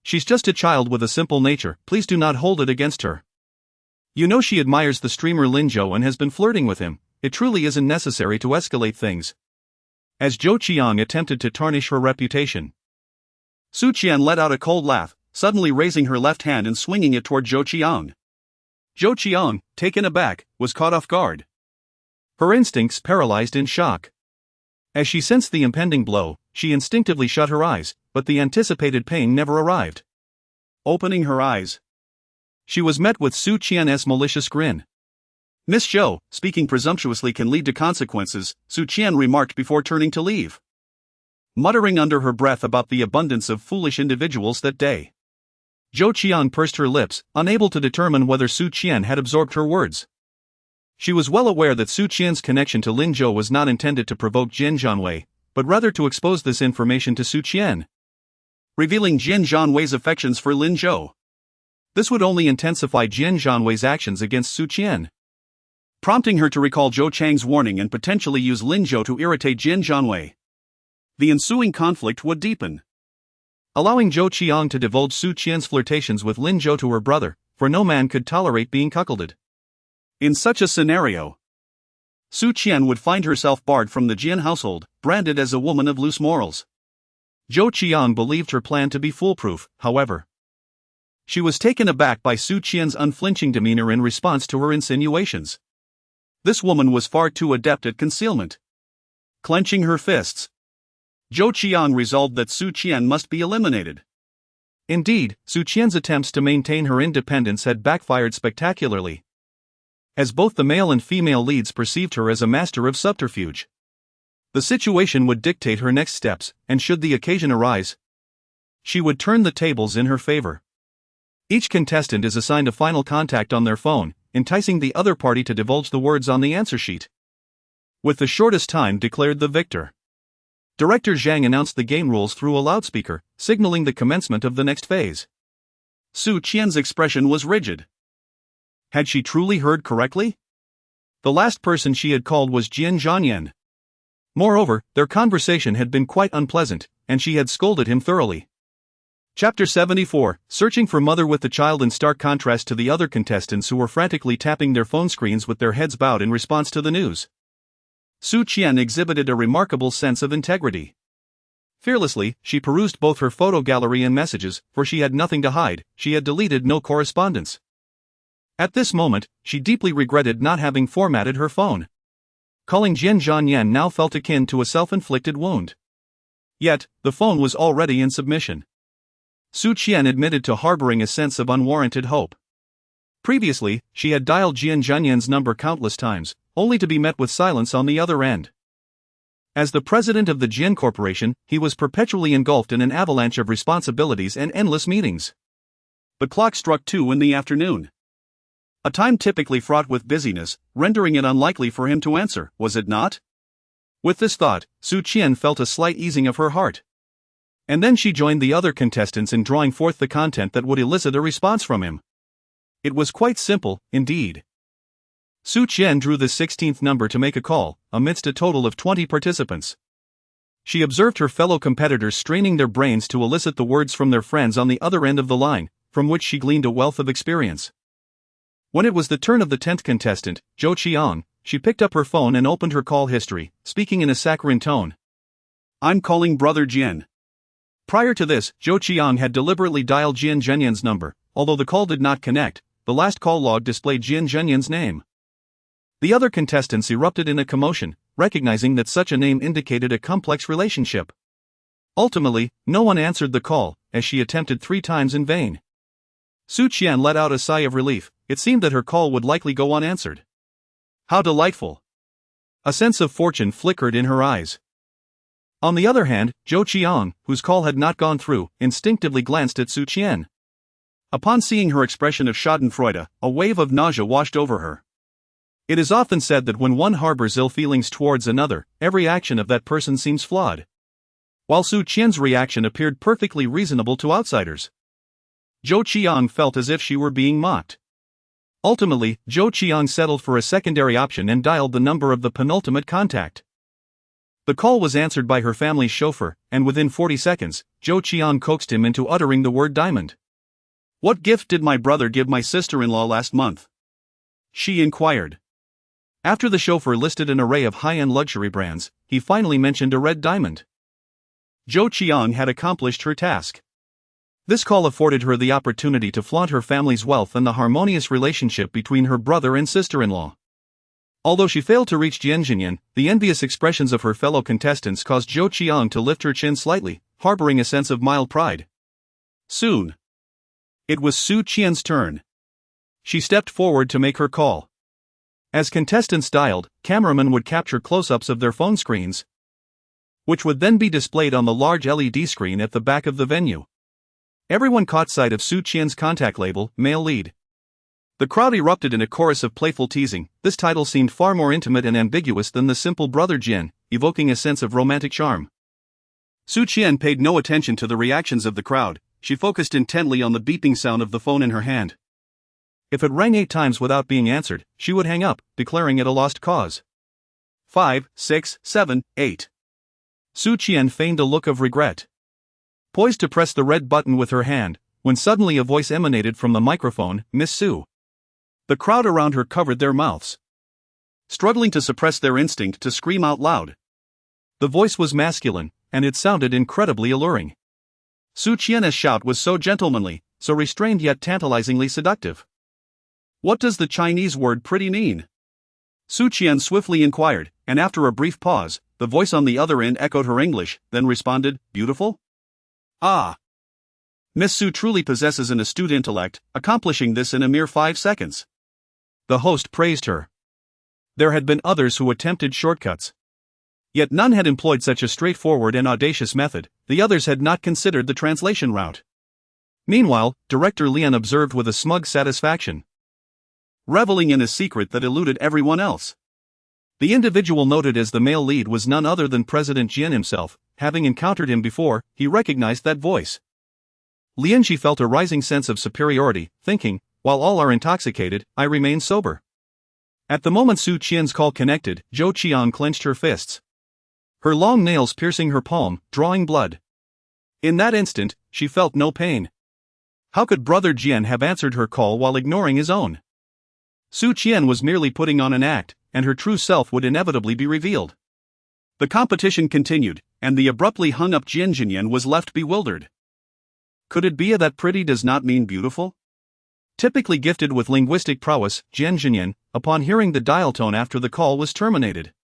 She's just a child with a simple nature, please do not hold it against her. You know she admires the streamer Lin Zhou and has been flirting with him. It truly isn't necessary to escalate things. As Zhou Qiang attempted to tarnish her reputation, Su Qian let out a cold laugh, suddenly raising her left hand and swinging it toward Zhou Qiang. Zhou Qiang, taken aback, was caught off guard. Her instincts paralyzed in shock. As she sensed the impending blow, she instinctively shut her eyes, but the anticipated pain never arrived. Opening her eyes, she was met with Su Qian's malicious grin. "Miss Zhou, speaking presumptuously can lead to consequences," Su Qian remarked before turning to leave, muttering under her breath about the abundance of foolish individuals that day. Zhou Qiang pursed her lips, unable to determine whether Su Qian had absorbed her words. She was well aware that Su Qian's connection to Lin Zhou was not intended to provoke Jian Zhanyan, but rather to expose this information to Su Qian, revealing Jian Zhanyan's affections for Lin Zhou. This would only intensify Jian Zhanyan's actions against Su Qian, prompting her to recall Zhou Chang's warning and potentially use Lin Zhou to irritate Jian Zhanyan. The ensuing conflict would deepen, allowing Zhou Qiang to divulge Su Qian's flirtations with Lin Zhou to her brother, for no man could tolerate being cuckolded. In such a scenario, Su Qian would find herself barred from the Jian household, branded as a woman of loose morals. Zhou Qiang believed her plan to be foolproof, however. She was taken aback by Su Qian's unflinching demeanor in response to her insinuations. This woman was far too adept at concealment. Clenching her fists, Zhou Qiang resolved that Su Qian must be eliminated. Indeed, Su Qian's attempts to maintain her independence had backfired spectacularly, as both the male and female leads perceived her as a master of subterfuge. The situation would dictate her next steps, and should the occasion arise, she would turn the tables in her favor. Each contestant is assigned a final contact on their phone, enticing the other party to divulge the words on the answer sheet, with the shortest time declared the victor. Director Zhang announced the game rules through a loudspeaker, signaling the commencement of the next phase. Su Qian's expression was rigid. Had she truly heard correctly? The last person she had called was Jian Zhanyan. Moreover, their conversation had been quite unpleasant, and she had scolded him thoroughly. Chapter 74, Searching for Mother with the Child. In stark contrast to the other contestants who were frantically tapping their phone screens with their heads bowed in response to the news, Su Qian exhibited a remarkable sense of integrity. Fearlessly, she perused both her photo gallery and messages, for she had nothing to hide. She had deleted no correspondence. At this moment, she deeply regretted not having formatted her phone. Calling Jian Zhanyan now felt akin to a self-inflicted wound. Yet, the phone was already in submission. Su Qian admitted to harboring a sense of unwarranted hope. Previously, she had dialed Jian Zhanyan's number countless times, only to be met with silence on the other end. As the president of the Jian Corporation, he was perpetually engulfed in an avalanche of responsibilities and endless meetings. The clock struck 2 in the afternoon. A time typically fraught with busyness, rendering it unlikely for him to answer, was it not? With this thought, Su Qian felt a slight easing of her heart. And then she joined the other contestants in drawing forth the content that would elicit a response from him. It was quite simple, indeed. Su Qian drew the 16th number to make a call, amidst a total of 20 participants. She observed her fellow competitors straining their brains to elicit the words from their friends on the other end of the line, from which she gleaned a wealth of experience. When it was the turn of the 10th contestant, Zhou Qiang, she picked up her phone and opened her call history, speaking in a saccharine tone. "I'm calling Brother Jian." Prior to this, Zhou Qiang had deliberately dialed Jian Zhanyan's number. Although the call did not connect, the last call log displayed Jian Zhanyan's name. The other contestants erupted in a commotion, recognizing that such a name indicated a complex relationship. Ultimately, no one answered the call, as she attempted 3 times in vain. Su Qian let out a sigh of relief. It seemed that her call would likely go unanswered. How delightful! A sense of fortune flickered in her eyes. On the other hand, Zhou Qiang, whose call had not gone through, instinctively glanced at Su Qian. Upon seeing her expression of schadenfreude, a wave of nausea washed over her. It is often said that when one harbors ill feelings towards another, every action of that person seems flawed. While Su Qian's reaction appeared perfectly reasonable to outsiders, Zhou Qiang felt as if she were being mocked. Ultimately, Zhou Qiang settled for a secondary option and dialed the number of the penultimate contact. The call was answered by her family's chauffeur, and within 40 seconds, Zhou Qiang coaxed him into uttering the word diamond. "What gift did my brother give my sister-in-law last month?" she inquired. After the chauffeur listed an array of high-end luxury brands, he finally mentioned a red diamond. Zhou Qiang had accomplished her task. This call afforded her the opportunity to flaunt her family's wealth and the harmonious relationship between her brother and sister-in-law. Although she failed to reach Jian Zhanyan, the envious expressions of her fellow contestants caused Zhou Qiang to lift her chin slightly, harboring a sense of mild pride. Soon, it was Su Qian's turn. She stepped forward to make her call. As contestants dialed, cameramen would capture close-ups of their phone screens, which would then be displayed on the large LED screen at the back of the venue. Everyone caught sight of Su Qian's contact label, male lead. The crowd erupted in a chorus of playful teasing. This title seemed far more intimate and ambiguous than the simple brother Jian, evoking a sense of romantic charm. Su Qian paid no attention to the reactions of the crowd. She focused intently on the beeping sound of the phone in her hand. If it rang 8 times without being answered, she would hang up, declaring it a lost cause. 5, 6, 7, 8. Su Qian feigned a look of regret, poised to press the red button with her hand, when suddenly a voice emanated from the microphone, "Miss Su." The crowd around her covered their mouths, struggling to suppress their instinct to scream out loud. The voice was masculine, and it sounded incredibly alluring. Su Qian's shout was so gentlemanly, so restrained yet tantalizingly seductive. "What does the Chinese word pretty mean?" Su Qian swiftly inquired, and after a brief pause, the voice on the other end echoed her English, then responded, "Beautiful?" "Ah. Miss Su truly possesses an astute intellect, accomplishing this in a mere 5 seconds. The host praised her. There had been others who attempted shortcuts, yet none had employed such a straightforward and audacious method. The others had not considered the translation route. Meanwhile, Director Lian observed with a smug satisfaction, reveling in a secret that eluded everyone else. The individual noted as the male lead was none other than President Jian himself. Having encountered him before, he recognized that voice. Lian Shi felt a rising sense of superiority, thinking, while all are intoxicated, I remain sober. At the moment Su Qian's call connected, Zhou Qiang clenched her fists, her long nails piercing her palm, drawing blood. In that instant, she felt no pain. How could Brother Jian have answered her call while ignoring his own? Su Qian was merely putting on an act, and her true self would inevitably be revealed. The competition continued, and the abruptly hung-up Jian Zhanyan was left bewildered. Could it be that pretty does not mean beautiful? Typically gifted with linguistic prowess, Jian Zhanyan, upon hearing the dial tone after the call was terminated,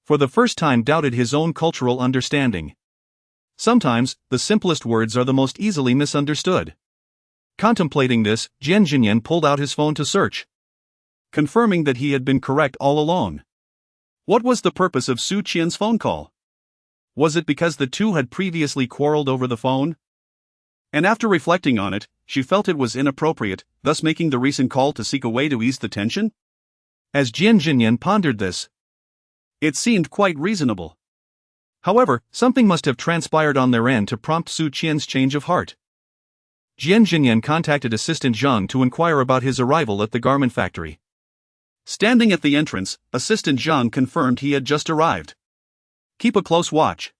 for the first time doubted his own cultural understanding. Sometimes, the simplest words are the most easily misunderstood. Contemplating this, Jian Zhanyan pulled out his phone to search, confirming that he had been correct all along. What was the purpose of Su Qian's phone call? Was it because the two had previously quarreled over the phone? And after reflecting on it, she felt it was inappropriate, thus making the recent call to seek a way to ease the tension? As Jian Zhanyan pondered this, it seemed quite reasonable. However, something must have transpired on their end to prompt Su Qian's change of heart. Jian Zhanyan contacted Assistant Zhang to inquire about his arrival at the garment factory. Standing at the entrance, Assistant Zhang confirmed he had just arrived. Keep a close watch,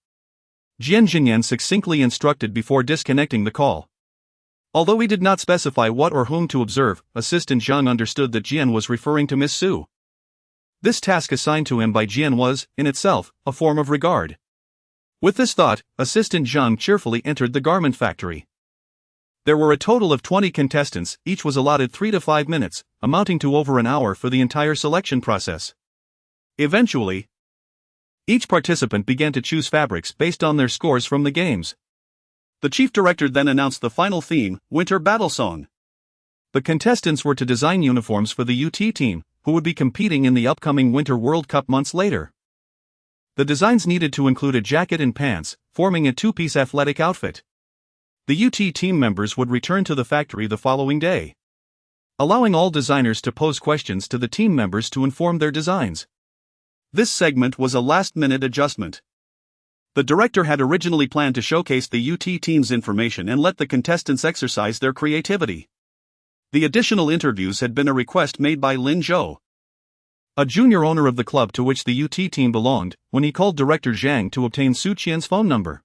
Jian Zhanyan succinctly instructed before disconnecting the call. Although he did not specify what or whom to observe, Assistant Zhang understood that Jian was referring to Miss Su. This task assigned to him by Jian was, in itself, a form of regard. With this thought, Assistant Zhang cheerfully entered the garment factory. There were a total of 20 contestants, each was allotted 3 to 5 minutes, amounting to over an hour for the entire selection process. Eventually, each participant began to choose fabrics based on their scores from the games. The chief director then announced the final theme, Winter Battle Song. The contestants were to design uniforms for the UT team, who would be competing in the upcoming Winter World Cup months later. The designs needed to include a jacket and pants, forming a 2-piece athletic outfit. The UT team members would return to the factory the following day, allowing all designers to pose questions to the team members to inform their designs. This segment was a last-minute adjustment. The director had originally planned to showcase the UT team's information and let the contestants exercise their creativity. The additional interviews had been a request made by Lin Zhou, a junior owner of the club to which the UT team belonged, when he called Director Zhang to obtain Su Qian's phone number.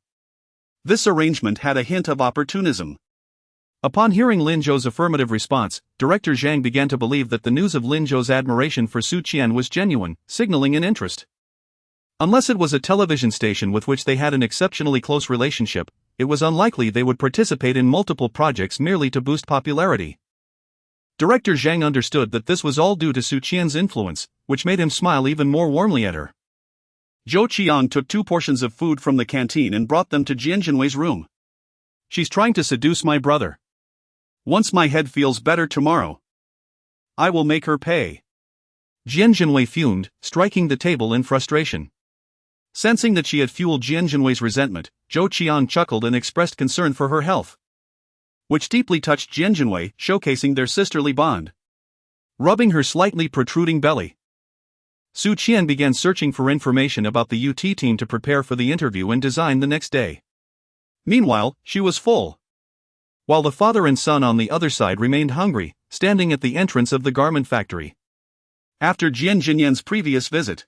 This arrangement had a hint of opportunism. Upon hearing Lin Zhou's affirmative response, Director Zhang began to believe that the news of Lin Zhou's admiration for Su Qian was genuine, signaling an interest. Unless it was a television station with which they had an exceptionally close relationship, it was unlikely they would participate in multiple projects merely to boost popularity. Director Zhang understood that this was all due to Su Qian's influence, which made him smile even more warmly at her. Zhou Qiang took 2 portions of food from the canteen and brought them to Jian Zhanyan's room. She's trying to seduce my brother. Once my head feels better tomorrow, I will make her pay. Jian Zhanyan fumed, striking the table in frustration. Sensing that she had fueled Jian Zhanyan's resentment, Zhou Qiang chuckled and expressed concern for her health, which deeply touched Jian Zhanyan, showcasing their sisterly bond. Rubbing her slightly protruding belly, Su Qian began searching for information about the UT team to prepare for the interview and design the next day. Meanwhile, she was full, while the father and son on the other side remained hungry, standing at the entrance of the garment factory. After Jian Zhanyan's previous visit,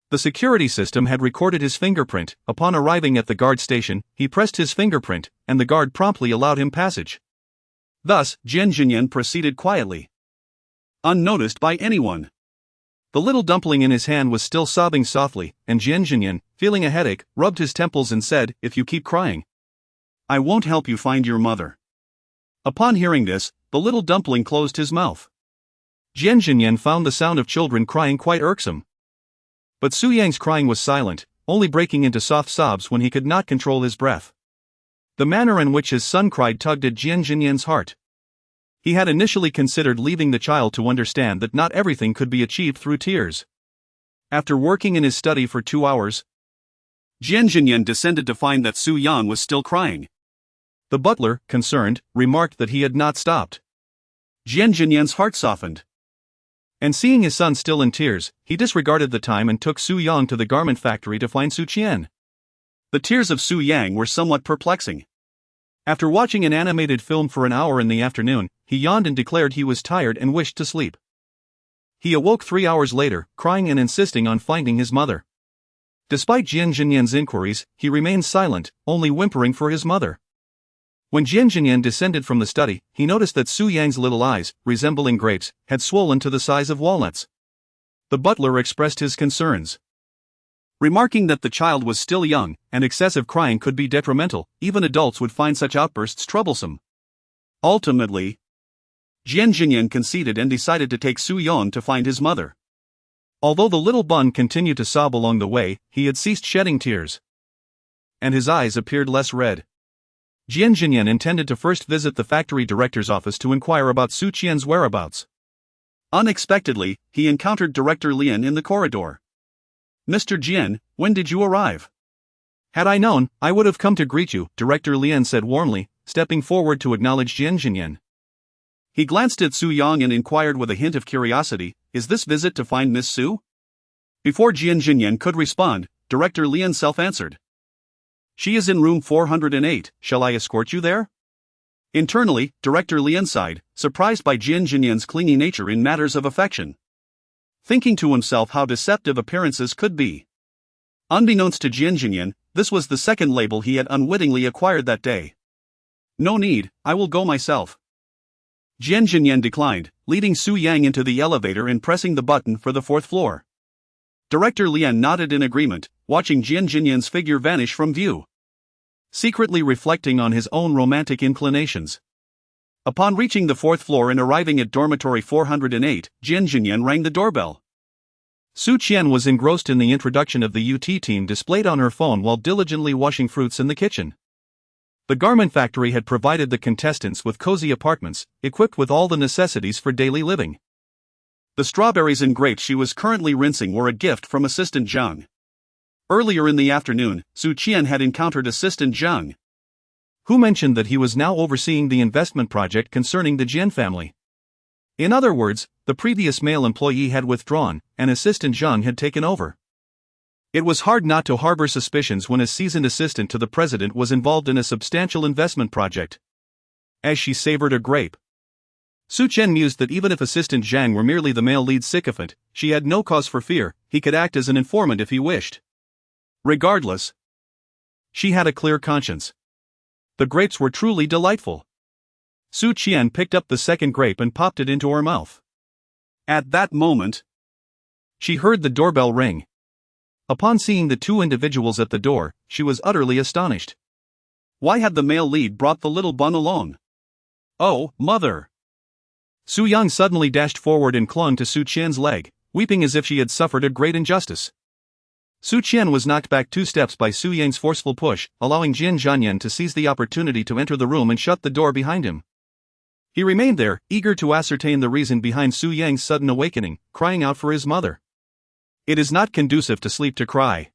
the security system had recorded his fingerprint. Upon arriving at the guard station, he pressed his fingerprint, and the guard promptly allowed him passage. Thus, Jian Zhanyan proceeded quietly, unnoticed by anyone. The little dumpling in his hand was still sobbing softly, and Jian Zhanyan, feeling a headache, rubbed his temples and said, "If you keep crying, I won't help you find your mother." Upon hearing this, the little dumpling closed his mouth. Jian Zhanyan found the sound of children crying quite irksome. But Su Yang's crying was silent, only breaking into soft sobs when he could not control his breath. The manner in which his son cried tugged at Jian Zhanyan's heart. He had initially considered leaving the child to understand that not everything could be achieved through tears. After working in his study for 2 hours, Jian Zhanyan descended to find that Su Yang was still crying. The butler, concerned, remarked that he had not stopped. Jian Zhanyan's heart softened, and seeing his son still in tears, he disregarded the time and took Su Yang to the garment factory to find Su Qian. The tears of Su Yang were somewhat perplexing. After watching an animated film for an hour in the afternoon, he yawned and declared he was tired and wished to sleep. He awoke 3 hours later, crying and insisting on finding his mother. Despite Jian Zhanyan's inquiries, he remained silent, only whimpering for his mother. When Jian Zhanyan descended from the study, he noticed that Su Yang's little eyes, resembling grapes, had swollen to the size of walnuts. The butler expressed his concerns, remarking that the child was still young, and excessive crying could be detrimental. Even adults would find such outbursts troublesome. Ultimately, Jian Zhanyan conceded and decided to take Su Yang to find his mother. Although the little bun continued to sob along the way, he had ceased shedding tears, and his eyes appeared less red. Jian Zhanyan intended to first visit the factory director's office to inquire about Su Qian's whereabouts. Unexpectedly, he encountered Director Lian in the corridor. "Mr. Jian, when did you arrive?" "Had I known, I would have come to greet you," Director Lian said warmly, stepping forward to acknowledge Jian Zhanyan. He glanced at Su Yang and inquired with a hint of curiosity, "Is this visit to find Miss Su?" Before Jian Zhanyan could respond, Director Lian self-answered. "She is in room 408, shall I escort you there?" Internally, Director Lian sighed, surprised by Jian Zhanyan's clingy nature in matters of affection, thinking to himself how deceptive appearances could be. Unbeknownst to Jian Zhanyan, this was the second label he had unwittingly acquired that day. "No need, I will go myself." Jian Zhanyan declined, leading Su Yang into the elevator and pressing the button for the 4th floor. Director Lian nodded in agreement, watching Jian Zhanyan's figure vanish from view, secretly reflecting on his own romantic inclinations. Upon reaching the 4th floor and arriving at dormitory 408, Jian Zhanyan rang the doorbell. Su Qian was engrossed in the introduction of the UT team displayed on her phone while diligently washing fruits in the kitchen. The garment factory had provided the contestants with cozy apartments, equipped with all the necessities for daily living. The strawberries and grapes she was currently rinsing were a gift from Assistant Zhang. Earlier in the afternoon, Su Qian had encountered Assistant Zhang, who mentioned that he was now overseeing the investment project concerning the Jian family. In other words, the previous male employee had withdrawn, and Assistant Zhang had taken over. It was hard not to harbor suspicions when a seasoned assistant to the president was involved in a substantial investment project. As she savored a grape, Su Qian mused that even if Assistant Zhang were merely the male lead sycophant, she had no cause for fear. He could act as an informant if he wished. Regardless, she had a clear conscience. The grapes were truly delightful. Su Qian picked up the second grape and popped it into her mouth. At that moment, she heard the doorbell ring. Upon seeing the 2 individuals at the door, she was utterly astonished. Why had the male lead brought the little bun along? Oh, mother! Su Yang suddenly dashed forward and clung to Su Qian's leg, weeping as if she had suffered a great injustice. Su Qian was knocked back 2 steps by Su Yang's forceful push, allowing Jian Zhanyan to seize the opportunity to enter the room and shut the door behind him. He remained there, eager to ascertain the reason behind Su Yang's sudden awakening, crying out for his mother. It is not conducive to sleep to cry.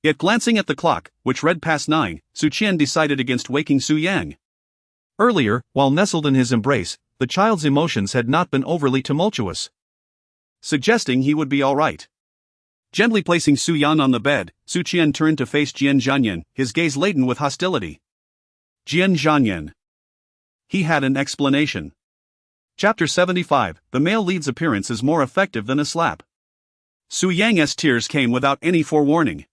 Yet glancing at the clock, which read past 9, Su Qian decided against waking Su Yang. Earlier, while nestled in his embrace, the child's emotions had not been overly tumultuous, suggesting he would be all right. Gently placing Su Yan on the bed, Su Qian turned to face Jian Zhanyan, his gaze laden with hostility. Jian Zhanyan. He had an explanation. Chapter 75, The male lead's appearance is more effective than a slap. Su Yang's tears came without any forewarning.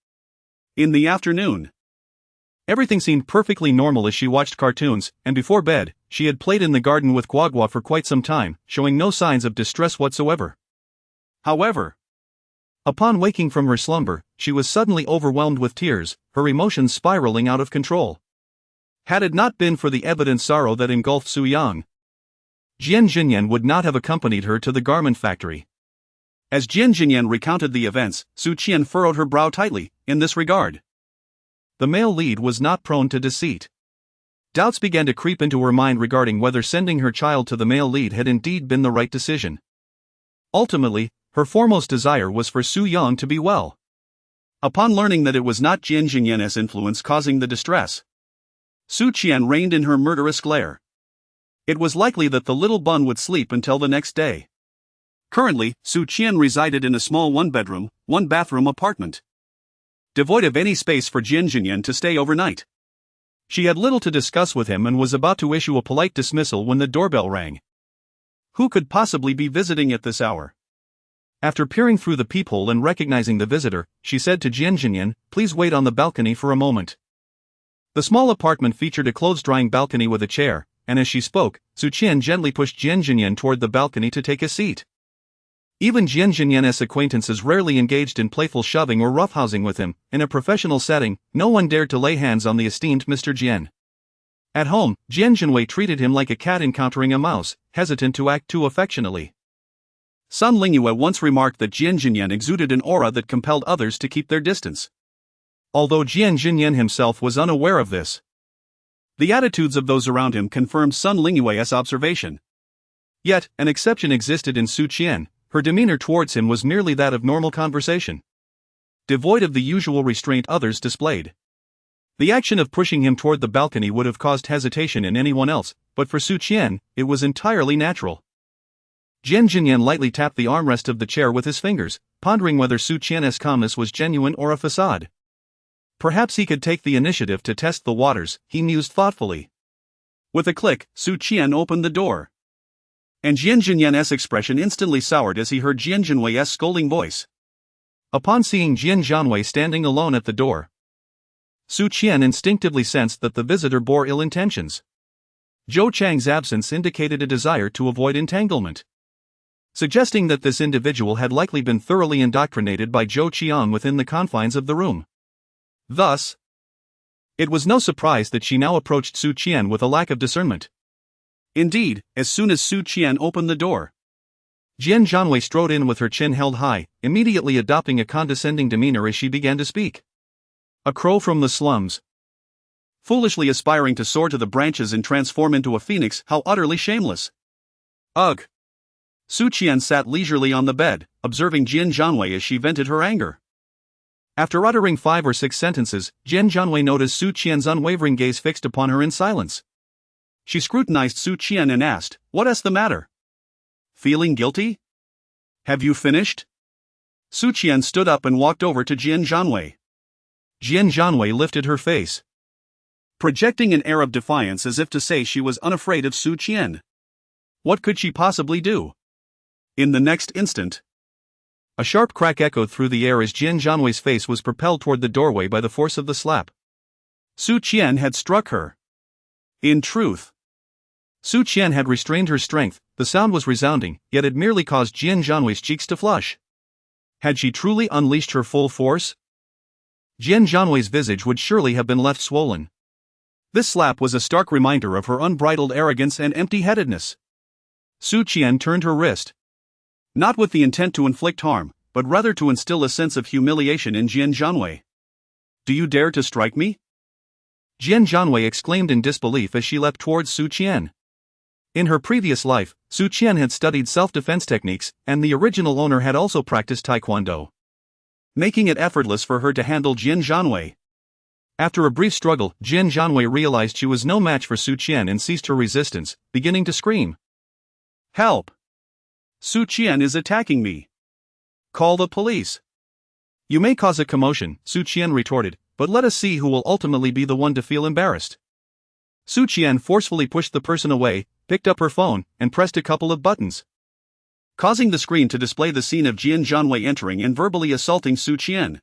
In the afternoon, everything seemed perfectly normal as she watched cartoons, and before bed, she had played in the garden with Guagua for quite some time, showing no signs of distress whatsoever. However, upon waking from her slumber, she was suddenly overwhelmed with tears, her emotions spiraling out of control. Had it not been for the evident sorrow that engulfed Su Yang, Jian Zhanyan would not have accompanied her to the garment factory. As Jian Zhanyan recounted the events, Su Qian furrowed her brow tightly, in this regard. The male lead was not prone to deceit. Doubts began to creep into her mind regarding whether sending her child to the male lead had indeed been the right decision. Ultimately, her foremost desire was for Su Yang to be well. Upon learning that it was not Jian Zhanyan's influence causing the distress, Su Qian reined in her murderous glare. It was likely that the little bun would sleep until the next day. Currently, Su Qian resided in a small 1-bedroom, 1-bathroom apartment, devoid of any space for Jian Zhanyan to stay overnight. She had little to discuss with him and was about to issue a polite dismissal when the doorbell rang. Who could possibly be visiting at this hour? After peering through the peephole and recognizing the visitor, she said to Jian Zhanyan, "Please wait on the balcony for a moment." The small apartment featured a clothes-drying balcony with a chair, and as she spoke, Su Qian gently pushed Jian Zhanyan toward the balcony to take a seat. Even Jian Zhanyan's acquaintances rarely engaged in playful shoving or roughhousing with him. In a professional setting, no one dared to lay hands on the esteemed Mr. Jian. At home, Jian Zhanwei treated him like a cat encountering a mouse, hesitant to act too affectionately. Sun Lingyue once remarked that Jian Zhanyan exuded an aura that compelled others to keep their distance. Although Jian Zhanyan himself was unaware of this, the attitudes of those around him confirmed Sun Lingyue's observation. Yet, an exception existed in Su Qian. Her demeanor towards him was merely that of normal conversation, devoid of the usual restraint others displayed. The action of pushing him toward the balcony would have caused hesitation in anyone else, but for Su Qian, it was entirely natural. Jian Zhanyan lightly tapped the armrest of the chair with his fingers, pondering whether Su Qian's calmness was genuine or a facade. Perhaps he could take the initiative to test the waters, he mused thoughtfully. With a click, Su Qian opened the door. And Jian Zhanyan's expression instantly soured as he heard Jian Zhanwei's scolding voice. Upon seeing Jian Zhanwei standing alone at the door, Su Qian instinctively sensed that the visitor bore ill intentions. Zhou Chang's absence indicated a desire to avoid entanglement, suggesting that this individual had likely been thoroughly indoctrinated by Zhou Qiang within the confines of the room. Thus, it was no surprise that she now approached Su Qian with a lack of discernment. Indeed, as soon as Su Qian opened the door, Jian Zhanwei strode in with her chin held high, immediately adopting a condescending demeanor as she began to speak. A crow from the slums, foolishly aspiring to soar to the branches and transform into a phoenix, how utterly shameless. Ugh! Su Qian sat leisurely on the bed, observing Jian Zhanwei as she vented her anger. After uttering 5 or 6 sentences, Jian Zhanwei noticed Su Qian's unwavering gaze fixed upon her in silence. She scrutinized Su Qian and asked, "What's the matter? Feeling guilty? Have you finished?" Su Qian stood up and walked over to Jian Zhanwei. Jian Zhanwei lifted her face, projecting an air of defiance as if to say she was unafraid of Su Qian. What could she possibly do? In the next instant, a sharp crack echoed through the air as Jian Zhanwei's face was propelled toward the doorway by the force of the slap. Su Qian had struck her. In truth, Su Qian had restrained her strength. The sound was resounding, yet it merely caused Jian Zhanwei's cheeks to flush. Had she truly unleashed her full force? Jian Zhanwei's visage would surely have been left swollen. This slap was a stark reminder of her unbridled arrogance and empty-headedness. Su Qian turned her wrist. Not with the intent to inflict harm, but rather to instill a sense of humiliation in Jian Zhanyan. Do you dare to strike me? Jian Zhanyan exclaimed in disbelief as she leapt towards Su Qian. In her previous life, Su Qian had studied self-defense techniques, and the original owner had also practiced taekwondo, making it effortless for her to handle Jian Zhanyan. After a brief struggle, Jian Zhanyan realized she was no match for Su Qian and ceased her resistance, beginning to scream. Help! Su Qian is attacking me. Call the police. You may cause a commotion, Su Qian retorted, but let us see who will ultimately be the one to feel embarrassed. Su Qian forcefully pushed the person away, picked up her phone, and pressed a couple of buttons, causing the screen to display the scene of Jian Zhanyan entering and verbally assaulting Su Qian.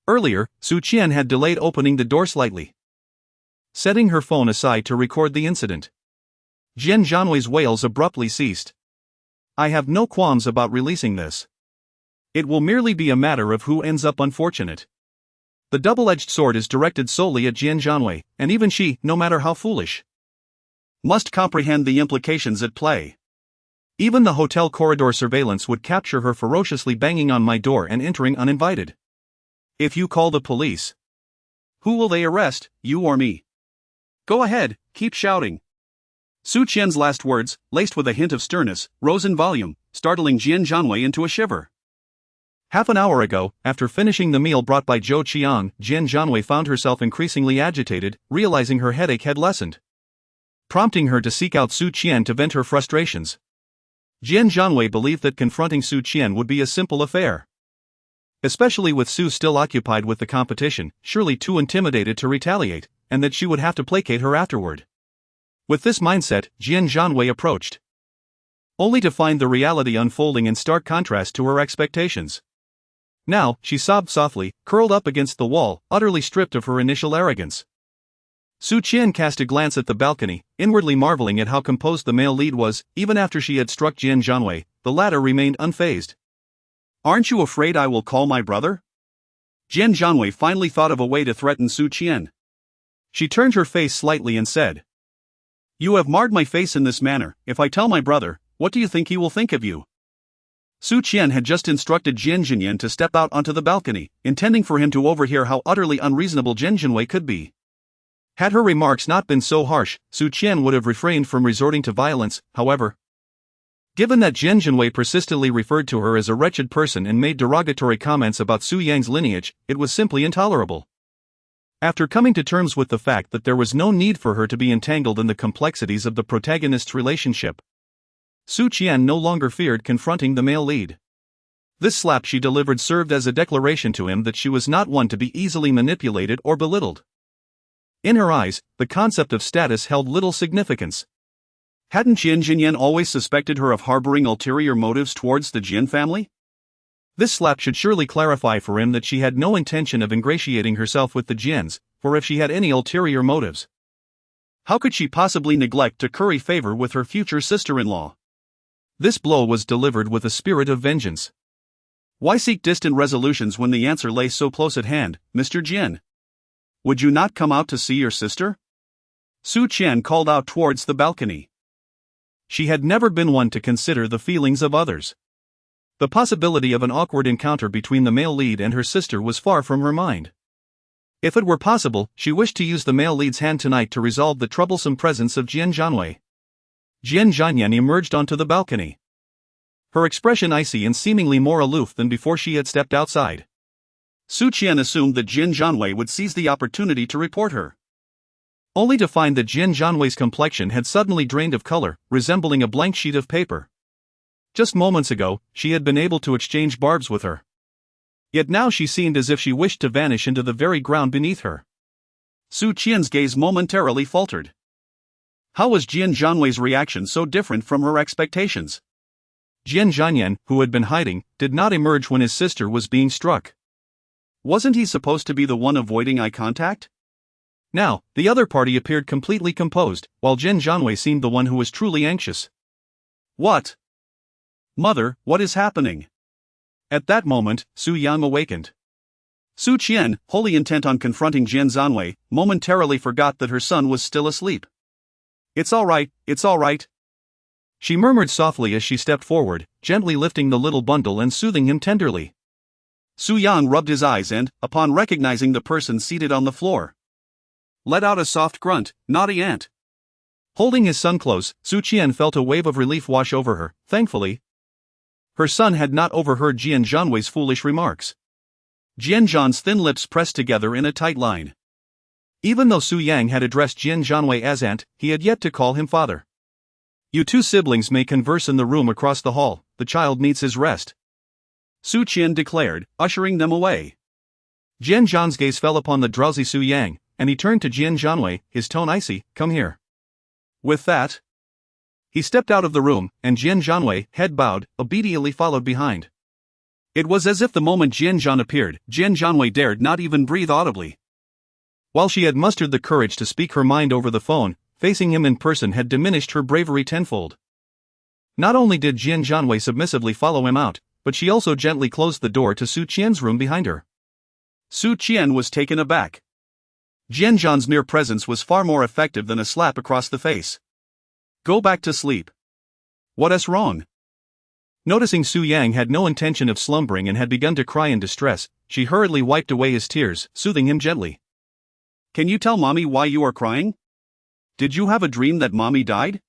Earlier, Su Qian had delayed opening the door slightly, setting her phone aside to record the incident. Jian Zhanyan's wails abruptly ceased. I have no qualms about releasing this. It will merely be a matter of who ends up unfortunate. The double-edged sword is directed solely at Jian Zhanyan, and even she, no matter how foolish, must comprehend the implications at play. Even the hotel corridor surveillance would capture her ferociously banging on my door and entering uninvited. If you call the police, who will they arrest, you or me? Go ahead, keep shouting. Su Qian's last words, laced with a hint of sternness, rose in volume, startling Jian Zhanyan into a shiver. Half an hour ago, after finishing the meal brought by Zhou Qian, Jian Zhanyan found herself increasingly agitated, realizing her headache had lessened, prompting her to seek out Su Qian to vent her frustrations. Jian Zhanyan believed that confronting Su Qian would be a simple affair, especially with Su still occupied with the competition, surely too intimidated to retaliate, and that she would have to placate her afterward. With this mindset, Jian Zhanyan approached, only to find the reality unfolding in stark contrast to her expectations. Now, she sobbed softly, curled up against the wall, utterly stripped of her initial arrogance. Su Qian cast a glance at the balcony, inwardly marveling at how composed the male lead was. Even after she had struck Jian Zhanyan, the latter remained unfazed. Aren't you afraid I will call my brother? Jian Zhanyan finally thought of a way to threaten Su Qian. She turned her face slightly and said, You have marred my face in this manner. If I tell my brother, what do you think he will think of you? Su Qian had just instructed Jian Zhanyan to step out onto the balcony, intending for him to overhear how utterly unreasonable Jian Zhanyan could be. Had her remarks not been so harsh, Su Qian would have refrained from resorting to violence. However, given that Jian Zhanyan persistently referred to her as a wretched person and made derogatory comments about Su Yang's lineage, it was simply intolerable. After coming to terms with the fact that there was no need for her to be entangled in the complexities of the protagonist's relationship, Su Qian no longer feared confronting the male lead. This slap she delivered served as a declaration to him that she was not one to be easily manipulated or belittled. In her eyes, the concept of status held little significance. Hadn't Jian Zhanyan always suspected her of harboring ulterior motives towards the Jian family? This slap should surely clarify for him that she had no intention of ingratiating herself with the Jians, for if she had any ulterior motives, how could she possibly neglect to curry favor with her future sister-in-law? This blow was delivered with a spirit of vengeance. Why seek distant resolutions when the answer lay so close at hand, Mr. Jian? Would you not come out to see your sister? Su Qian called out towards the balcony. She had never been one to consider the feelings of others. The possibility of an awkward encounter between the male lead and her sister was far from her mind. If it were possible, she wished to use the male lead's hand tonight to resolve the troublesome presence of Jian Zhanyan. Jian Zhanyan emerged onto the balcony, her expression icy and seemingly more aloof than before she had stepped outside. Su Qian assumed that Jian Zhanyan would seize the opportunity to report her, only to find that Jian Zhanyan's complexion had suddenly drained of color, resembling a blank sheet of paper. Just moments ago, she had been able to exchange barbs with her. Yet now she seemed as if she wished to vanish into the very ground beneath her. Su Qian's gaze momentarily faltered. How was Jian Zhanyan's reaction so different from her expectations? Jian Zhanyan, who had been hiding, did not emerge when his sister was being struck. Wasn't he supposed to be the one avoiding eye contact? Now, the other party appeared completely composed, while Jian Zhanyan seemed the one who was truly anxious. What? Mother, what is happening? At that moment, Su Yang awakened. Su Qian, wholly intent on confronting Jian Zhanyan, momentarily forgot that her son was still asleep. It's all right, she murmured softly as she stepped forward, gently lifting the little bundle and soothing him tenderly. Su Yang rubbed his eyes and, upon recognizing the person seated on the floor, let out a soft grunt. Naughty aunt. Holding his son close, Su Qian felt a wave of relief wash over her. Thankfully, her son had not overheard Jian Zhanyan's foolish remarks. Jian Zhan's thin lips pressed together in a tight line. Even though Su Yang had addressed Jian Zhanyan as aunt, he had yet to call him father. You two siblings may converse in the room across the hall, the child needs his rest, Su Qian declared, ushering them away. Jian Zhan's gaze fell upon the drowsy Su Yang, and he turned to Jian Zhanyan, his tone icy. Come here. With that, he stepped out of the room, and Jian Zhanyan, head bowed, obediently followed behind. It was as if the moment Jian Zhan appeared, Jian Zhanyan dared not even breathe audibly. While she had mustered the courage to speak her mind over the phone, facing him in person had diminished her bravery tenfold. Not only did Jian Zhanyan submissively follow him out, but she also gently closed the door to Su Qian's room behind her. Su Qian was taken aback. Jian Zhan's mere presence was far more effective than a slap across the face. Go back to sleep. What's wrong? Noticing Su Yang had no intention of slumbering and had begun to cry in distress, she hurriedly wiped away his tears, soothing him gently. Can you tell mommy why you are crying? Did you have a dream that mommy died?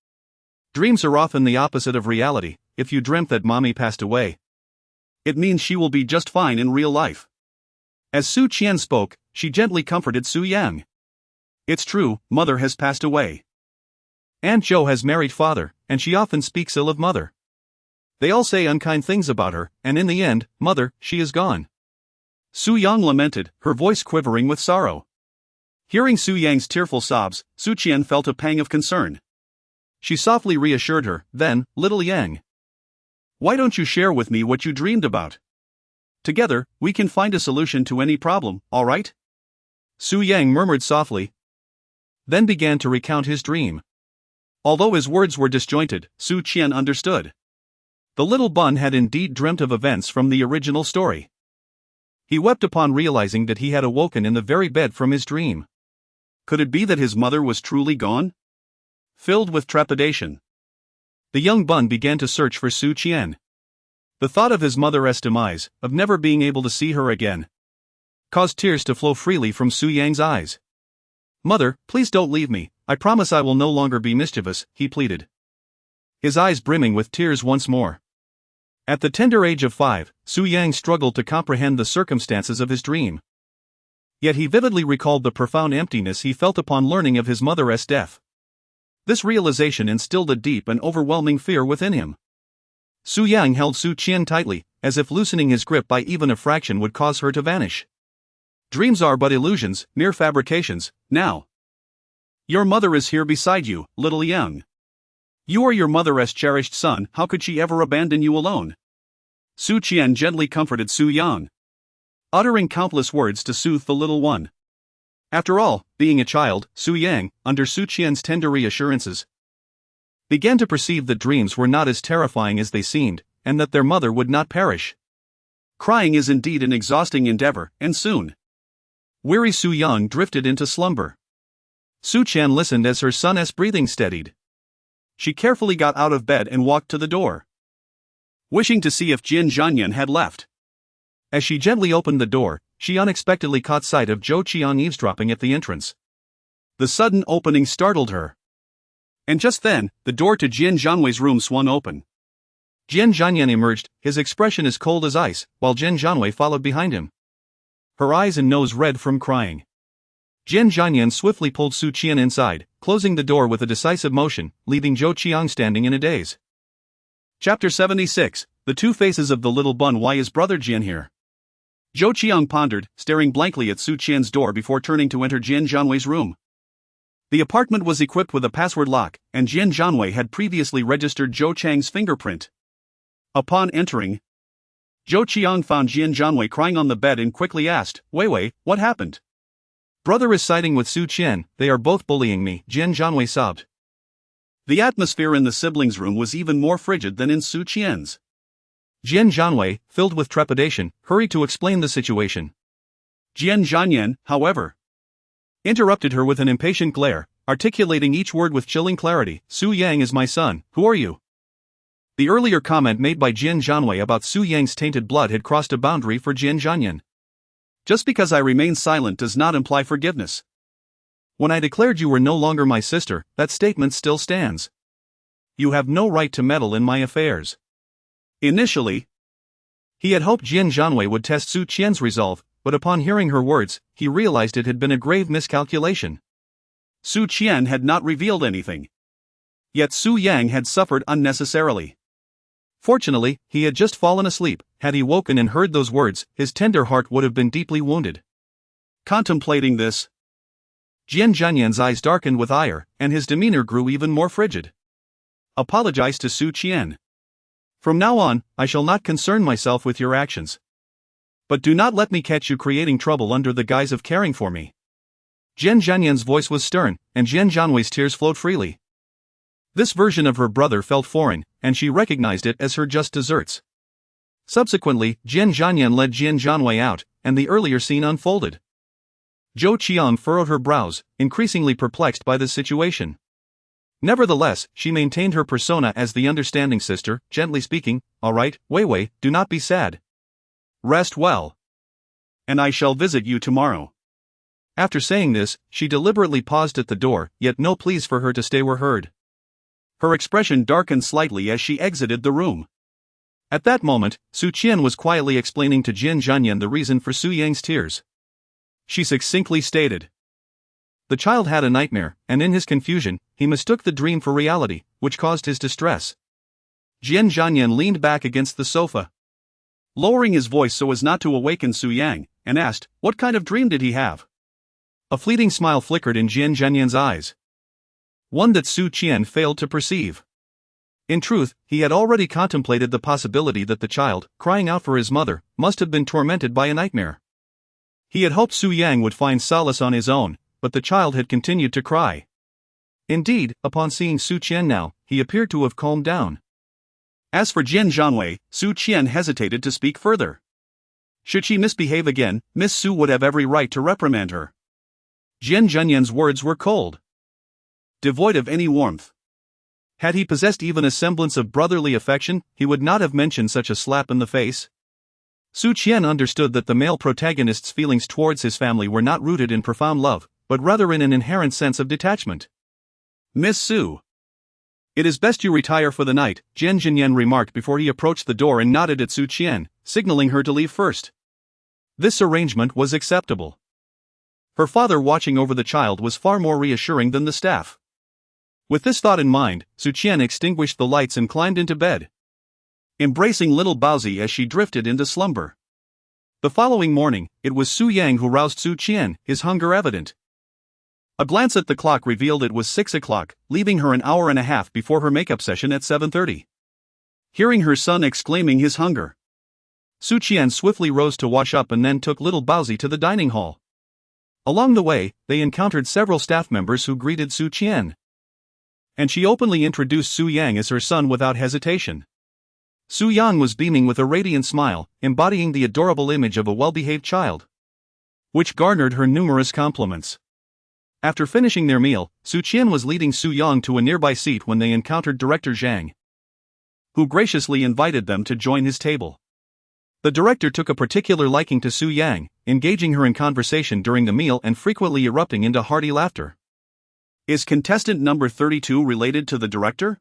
Dreams are often the opposite of reality. If you dreamt that mommy passed away, it means she will be just fine in real life. As Su Qian spoke, she gently comforted Su Yang. It's true, mother has passed away. Aunt Zhou has married father, and she often speaks ill of mother. They all say unkind things about her, and in the end, mother, she is gone. Su Yang lamented, her voice quivering with sorrow. Hearing Su Yang's tearful sobs, Su Qian felt a pang of concern. She softly reassured her, then, little Yang, why don't you share with me what you dreamed about? Together, we can find a solution to any problem, all right? Su Yang murmured softly, then began to recount his dream. Although his words were disjointed, Su Qian understood. The little bun had indeed dreamt of events from the original story. He wept upon realizing that he had awoken in the very bed from his dream. Could it be that his mother was truly gone? Filled with trepidation, the young bun began to search for Su Qian. The thought of his mother's demise, of never being able to see her again, caused tears to flow freely from Su Yang's eyes. Mother, please don't leave me, I promise I will no longer be mischievous, he pleaded, his eyes brimming with tears once more. At the tender age of 5, Su Yang struggled to comprehend the circumstances of his dream. Yet he vividly recalled the profound emptiness he felt upon learning of his mother's death. This realization instilled a deep and overwhelming fear within him. Su Yang held Su Qian tightly, as if loosening his grip by even a fraction would cause her to vanish. Dreams are but illusions, mere fabrications. Now, your mother is here beside you, little Yang. You are your mother's cherished son, how could she ever abandon you alone? Su Qian gently comforted Su Yang, uttering countless words to soothe the little one. After all, being a child, Su Yang, under Su Qian's tender reassurances, began to perceive that dreams were not as terrifying as they seemed, and that their mother would not perish. Crying is indeed an exhausting endeavor, and soon, weary Su Yang drifted into slumber. Su Qian listened as her son's breathing steadied. She carefully got out of bed and walked to the door, wishing to see if Jian Zhanyan had left. As she gently opened the door, she unexpectedly caught sight of Zhou Qian eavesdropping at the entrance. The sudden opening startled her. And just then, the door to Jian Zhanyan's room swung open. Jian Zhanyan emerged, his expression as cold as ice, while Jian Zhanyan followed behind him, her eyes and nose red from crying. Jian Zhanyan swiftly pulled Su Qian inside, closing the door with a decisive motion, leaving Zhou Qian standing in a daze. Chapter 76, The Two Faces of the Little Bun. Why is Brother Jian here? Zhou Qian pondered, staring blankly at Su Qian's door before turning to enter Jian Zhanyan's room. The apartment was equipped with a password lock, and Jian Zhanyan had previously registered Zhou Chang's fingerprint. Upon entering, Zhou Qian found Jian Zhanyan crying on the bed and quickly asked, Wei, what happened? Brother is siding with Su Qian, they are both bullying me, Jian Zhanyan sobbed. The atmosphere in the siblings' room was even more frigid than in Su Qian's. Jian Zhanyan, filled with trepidation, hurried to explain the situation. Jian Zhanyan, however, interrupted her with an impatient glare, articulating each word with chilling clarity. Su Yang is my son, who are you? The earlier comment made by Jian Zhanyan about Su Yang's tainted blood had crossed a boundary for Jian Zhanyan. Just because I remain silent does not imply forgiveness. When I declared you were no longer my sister, that statement still stands. You have no right to meddle in my affairs. Initially, he had hoped Jian Zhanyan would test Su Qian's resolve, but upon hearing her words, he realized it had been a grave miscalculation. Su Qian had not revealed anything. Yet Su Yang had suffered unnecessarily. Fortunately, he had just fallen asleep. Had he woken and heard those words, his tender heart would have been deeply wounded. Contemplating this, Jian Zhanyan's eyes darkened with ire, and his demeanor grew even more frigid. Apologize to Su Qian. From now on, I shall not concern myself with your actions. But do not let me catch you creating trouble under the guise of caring for me. Jian Zhanyan's voice was stern, and Jian Zhanyan's tears flowed freely. This version of her brother felt foreign, and she recognized it as her just deserts. Subsequently, Jian Zhanyan led Jian Zhanyan out, and the earlier scene unfolded. Zhou Qian furrowed her brows, increasingly perplexed by the situation. Nevertheless, she maintained her persona as the understanding sister, gently speaking, "All right, Wei, do not be sad. Rest well. And I shall visit you tomorrow." After saying this, she deliberately paused at the door, yet no pleas for her to stay were heard. Her expression darkened slightly as she exited the room. At that moment, Su Qian was quietly explaining to Jian Zhanyan the reason for Su Yang's tears. She succinctly stated. The child had a nightmare, and in his confusion, he mistook the dream for reality, which caused his distress. Jian Zhanyan leaned back against the sofa, lowering his voice so as not to awaken Su Yang, and asked, "What kind of dream did he have?" A fleeting smile flickered in Jian Zhanyan's eyes. One that Su Qian failed to perceive. In truth, he had already contemplated the possibility that the child, crying out for his mother, must have been tormented by a nightmare. He had hoped Su Yang would find solace on his own, but the child had continued to cry. Indeed, upon seeing Su Qian now, he appeared to have calmed down. As for Jian Zhanyan, Su Qian hesitated to speak further. Should she misbehave again, Miss Su would have every right to reprimand her. Jian Zhanyan's words were cold, devoid of any warmth. Had he possessed even a semblance of brotherly affection, he would not have mentioned such a slap in the face. Su Qian understood that the male protagonist's feelings towards his family were not rooted in profound love, but rather in an inherent sense of detachment. "Miss Su, it is best you retire for the night," Jian Zhanyan remarked before he approached the door and nodded at Su Qian, signaling her to leave first. This arrangement was acceptable. Her father watching over the child was far more reassuring than the staff. With this thought in mind, Su Qian extinguished the lights and climbed into bed, embracing little Baozi as she drifted into slumber. The following morning, it was Su Yang who roused Su Qian, his hunger evident. A glance at the clock revealed it was 6 o'clock, leaving her an hour and a half before her makeup session at 7:30. Hearing her son exclaiming his hunger, Su Qian swiftly rose to wash up and then took little Baozi to the dining hall. Along the way, they encountered several staff members who greeted Su Qian, and she openly introduced Su Yang as her son without hesitation. Su Yang was beaming with a radiant smile, embodying the adorable image of a well-behaved child, which garnered her numerous compliments. After finishing their meal, Su Qian was leading Su Yang to a nearby seat when they encountered Director Zhang, who graciously invited them to join his table. The director took a particular liking to Su Yang, engaging her in conversation during the meal and frequently erupting into hearty laughter. Is contestant number 32 related to the director?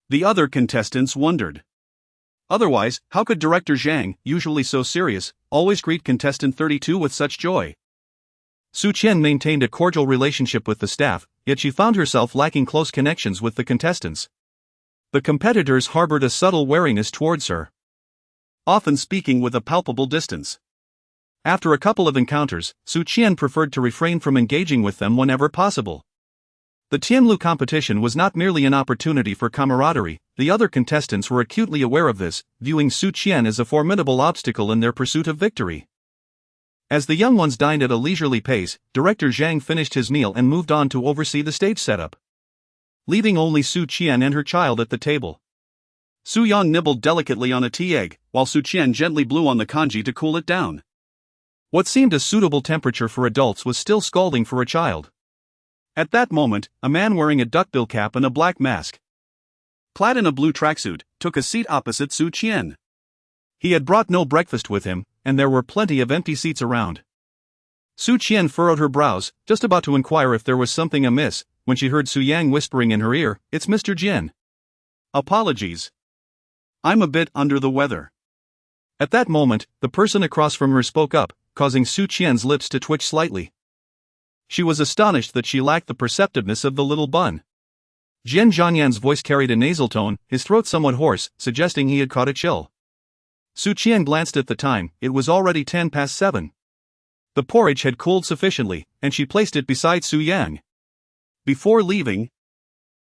The other contestants wondered. Otherwise, how could Director Zhang, usually so serious, always greet contestant 32 with such joy? Su Qian maintained a cordial relationship with the staff, yet she found herself lacking close connections with the contestants. The competitors harbored a subtle wariness towards her, often speaking with a palpable distance. After a couple of encounters, Su Qian preferred to refrain from engaging with them whenever possible. The Tianlu competition was not merely an opportunity for camaraderie, the other contestants were acutely aware of this, viewing Su Qian as a formidable obstacle in their pursuit of victory. As the young ones dined at a leisurely pace, Director Zhang finished his meal and moved on to oversee the stage setup, leaving only Su Qian and her child at the table. Su Yang nibbled delicately on a tea egg, while Su Qian gently blew on the congee to cool it down. What seemed a suitable temperature for adults was still scalding for a child. At that moment, a man wearing a duckbill cap and a black mask, clad in a blue tracksuit, took a seat opposite Su Qian. He had brought no breakfast with him, and there were plenty of empty seats around. Su Qian furrowed her brows, just about to inquire if there was something amiss, when she heard Su Yang whispering in her ear, "It's Mr. Jian." "Apologies. I'm a bit under the weather." At that moment, the person across from her spoke up, causing Su Qian's lips to twitch slightly. She was astonished that she lacked the perceptiveness of the little bun. Jian Zhanyan's voice carried a nasal tone, his throat somewhat hoarse, suggesting he had caught a chill. Su Qian glanced at the time, it was already 7:10. The porridge had cooled sufficiently, and she placed it beside Su Yang. Before leaving,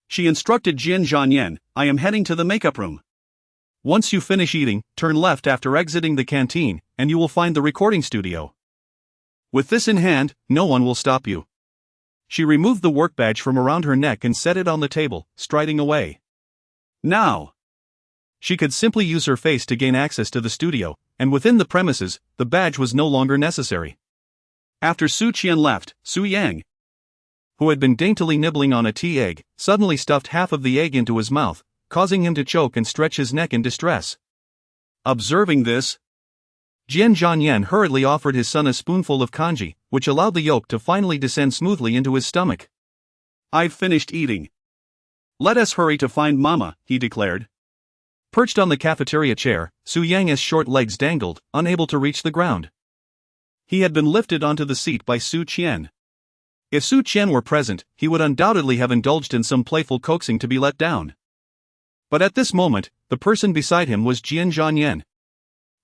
she instructed Jian Zhanyan, "I am heading to the makeup room. Once you finish eating, turn left after exiting the canteen, and you will find the recording studio. With this in hand, no one will stop you." She removed the work badge from around her neck and set it on the table, striding away. Now, she could simply use her face to gain access to the studio, and within the premises, the badge was no longer necessary. After Su Qian left, Su Yang, who had been daintily nibbling on a tea egg, suddenly stuffed half of the egg into his mouth, causing him to choke and stretch his neck in distress. Observing this, Jian Zhanyan hurriedly offered his son a spoonful of kanji, which allowed the yolk to finally descend smoothly into his stomach. "I've finished eating. Let us hurry to find Mama," he declared. Perched on the cafeteria chair, Su Yang's short legs dangled, unable to reach the ground. He had been lifted onto the seat by Su Qian. If Su Qian were present, he would undoubtedly have indulged in some playful coaxing to be let down. But at this moment, the person beside him was Jian Zhanyan.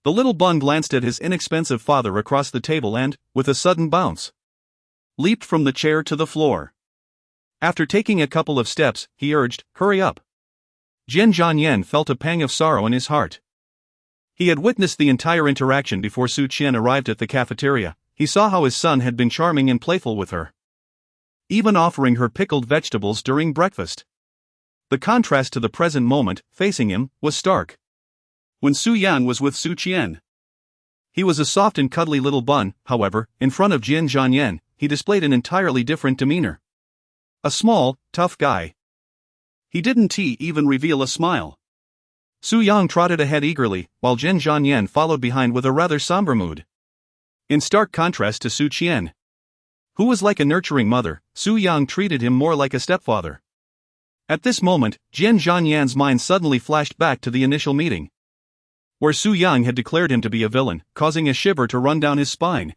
The little bun glanced at his inexpensive father across the table and, with a sudden bounce, leaped from the chair to the floor. After taking a couple of steps, he urged, "Hurry up." Jian Zhanyan felt a pang of sorrow in his heart. He had witnessed the entire interaction before Su Qian arrived at the cafeteria. He saw how his son had been charming and playful with her, even offering her pickled vegetables during breakfast. The contrast to the present moment, facing him, was stark. When Su Yang was with Su Qian, he was a soft and cuddly little bun. However, in front of Jian Zhanyan, he displayed an entirely different demeanor. A small, tough guy. He didn't even reveal a smile. Su Yang trotted ahead eagerly, while Jian Zhanyan followed behind with a rather somber mood. In stark contrast to Su Qian, who was like a nurturing mother, Su Yang treated him more like a stepfather. At this moment, Jian Zhanyan's mind suddenly flashed back to the initial meeting, where Su Yang had declared him to be a villain, causing a shiver to run down his spine.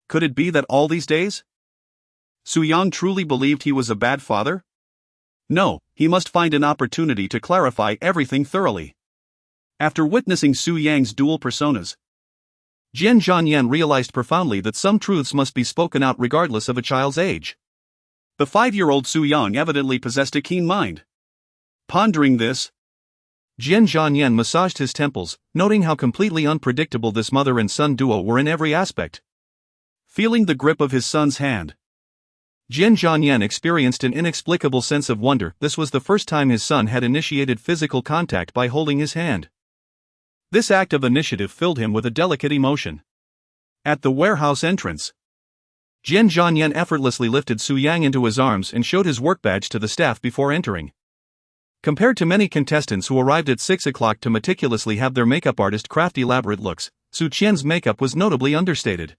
Could it be that all these days, Su Yang truly believed he was a bad father? No, he must find an opportunity to clarify everything thoroughly. After witnessing Su Yang's dual personas, Jian Zhanyan realized profoundly that some truths must be spoken out regardless of a child's age. The 5-year-old Su Yang evidently possessed a keen mind. Pondering this, Jian Zhanyan massaged his temples, noting how completely unpredictable this mother and son duo were in every aspect. Feeling the grip of his son's hand, Jian Zhanyan experienced an inexplicable sense of wonder. This was the first time his son had initiated physical contact by holding his hand. This act of initiative filled him with a delicate emotion. At the warehouse entrance, Jian Zhanyan effortlessly lifted Su Yang into his arms and showed his work badge to the staff before entering. Compared to many contestants who arrived at 6 o'clock to meticulously have their makeup artist craft elaborate looks, Su Qian's makeup was notably understated.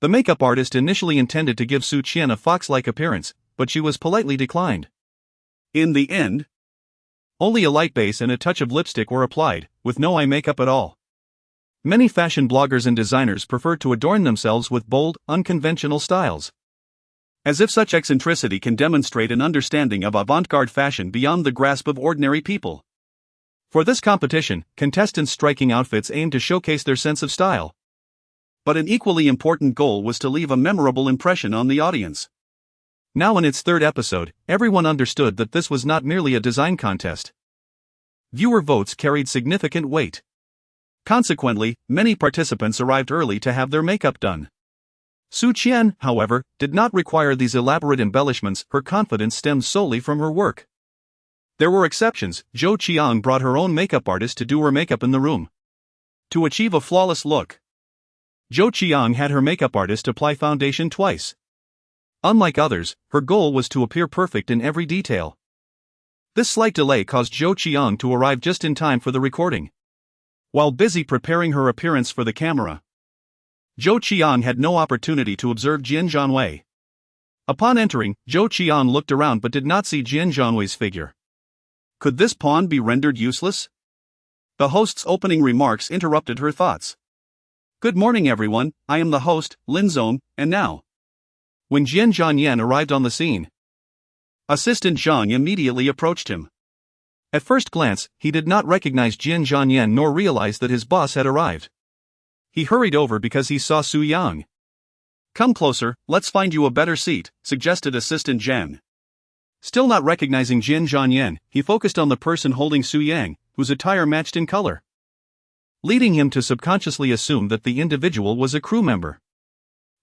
The makeup artist initially intended to give Su Qian a fox-like appearance, but she was politely declined. In the end, only a light base and a touch of lipstick were applied, with no eye makeup at all. Many fashion bloggers and designers prefer to adorn themselves with bold, unconventional styles, as if such eccentricity can demonstrate an understanding of avant-garde fashion beyond the grasp of ordinary people. For this competition, contestants' striking outfits aimed to showcase their sense of style. But an equally important goal was to leave a memorable impression on the audience. Now in its 3rd episode, everyone understood that this was not merely a design contest. Viewer votes carried significant weight. Consequently, many participants arrived early to have their makeup done. Su Qian, however, did not require these elaborate embellishments. Her confidence stemmed solely from her work. There were exceptions. Zhou Qiang brought her own makeup artist to do her makeup in the room. To achieve a flawless look, Zhou Qiang had her makeup artist apply foundation twice. Unlike others, her goal was to appear perfect in every detail. This slight delay caused Zhou Qiang to arrive just in time for the recording. While busy preparing her appearance for the camera, Zhou Qiang had no opportunity to observe Jian Zhanyan. Upon entering, Zhou Qiang looked around but did not see Jian Zhanyan's figure. Could this pawn be rendered useless? The host's opening remarks interrupted her thoughts. Good morning everyone, I am the host, Lin Zong, and now. When Jian Zhanyan arrived on the scene, Assistant Zhang immediately approached him. At first glance, he did not recognize Jian Zhanyan nor realize that his boss had arrived. He hurried over because he saw Su Yang. Come closer, let's find you a better seat, suggested Assistant Zhang. Still not recognizing Jian Zhanyan, he focused on the person holding Su Yang, whose attire matched in color, leading him to subconsciously assume that the individual was a crew member.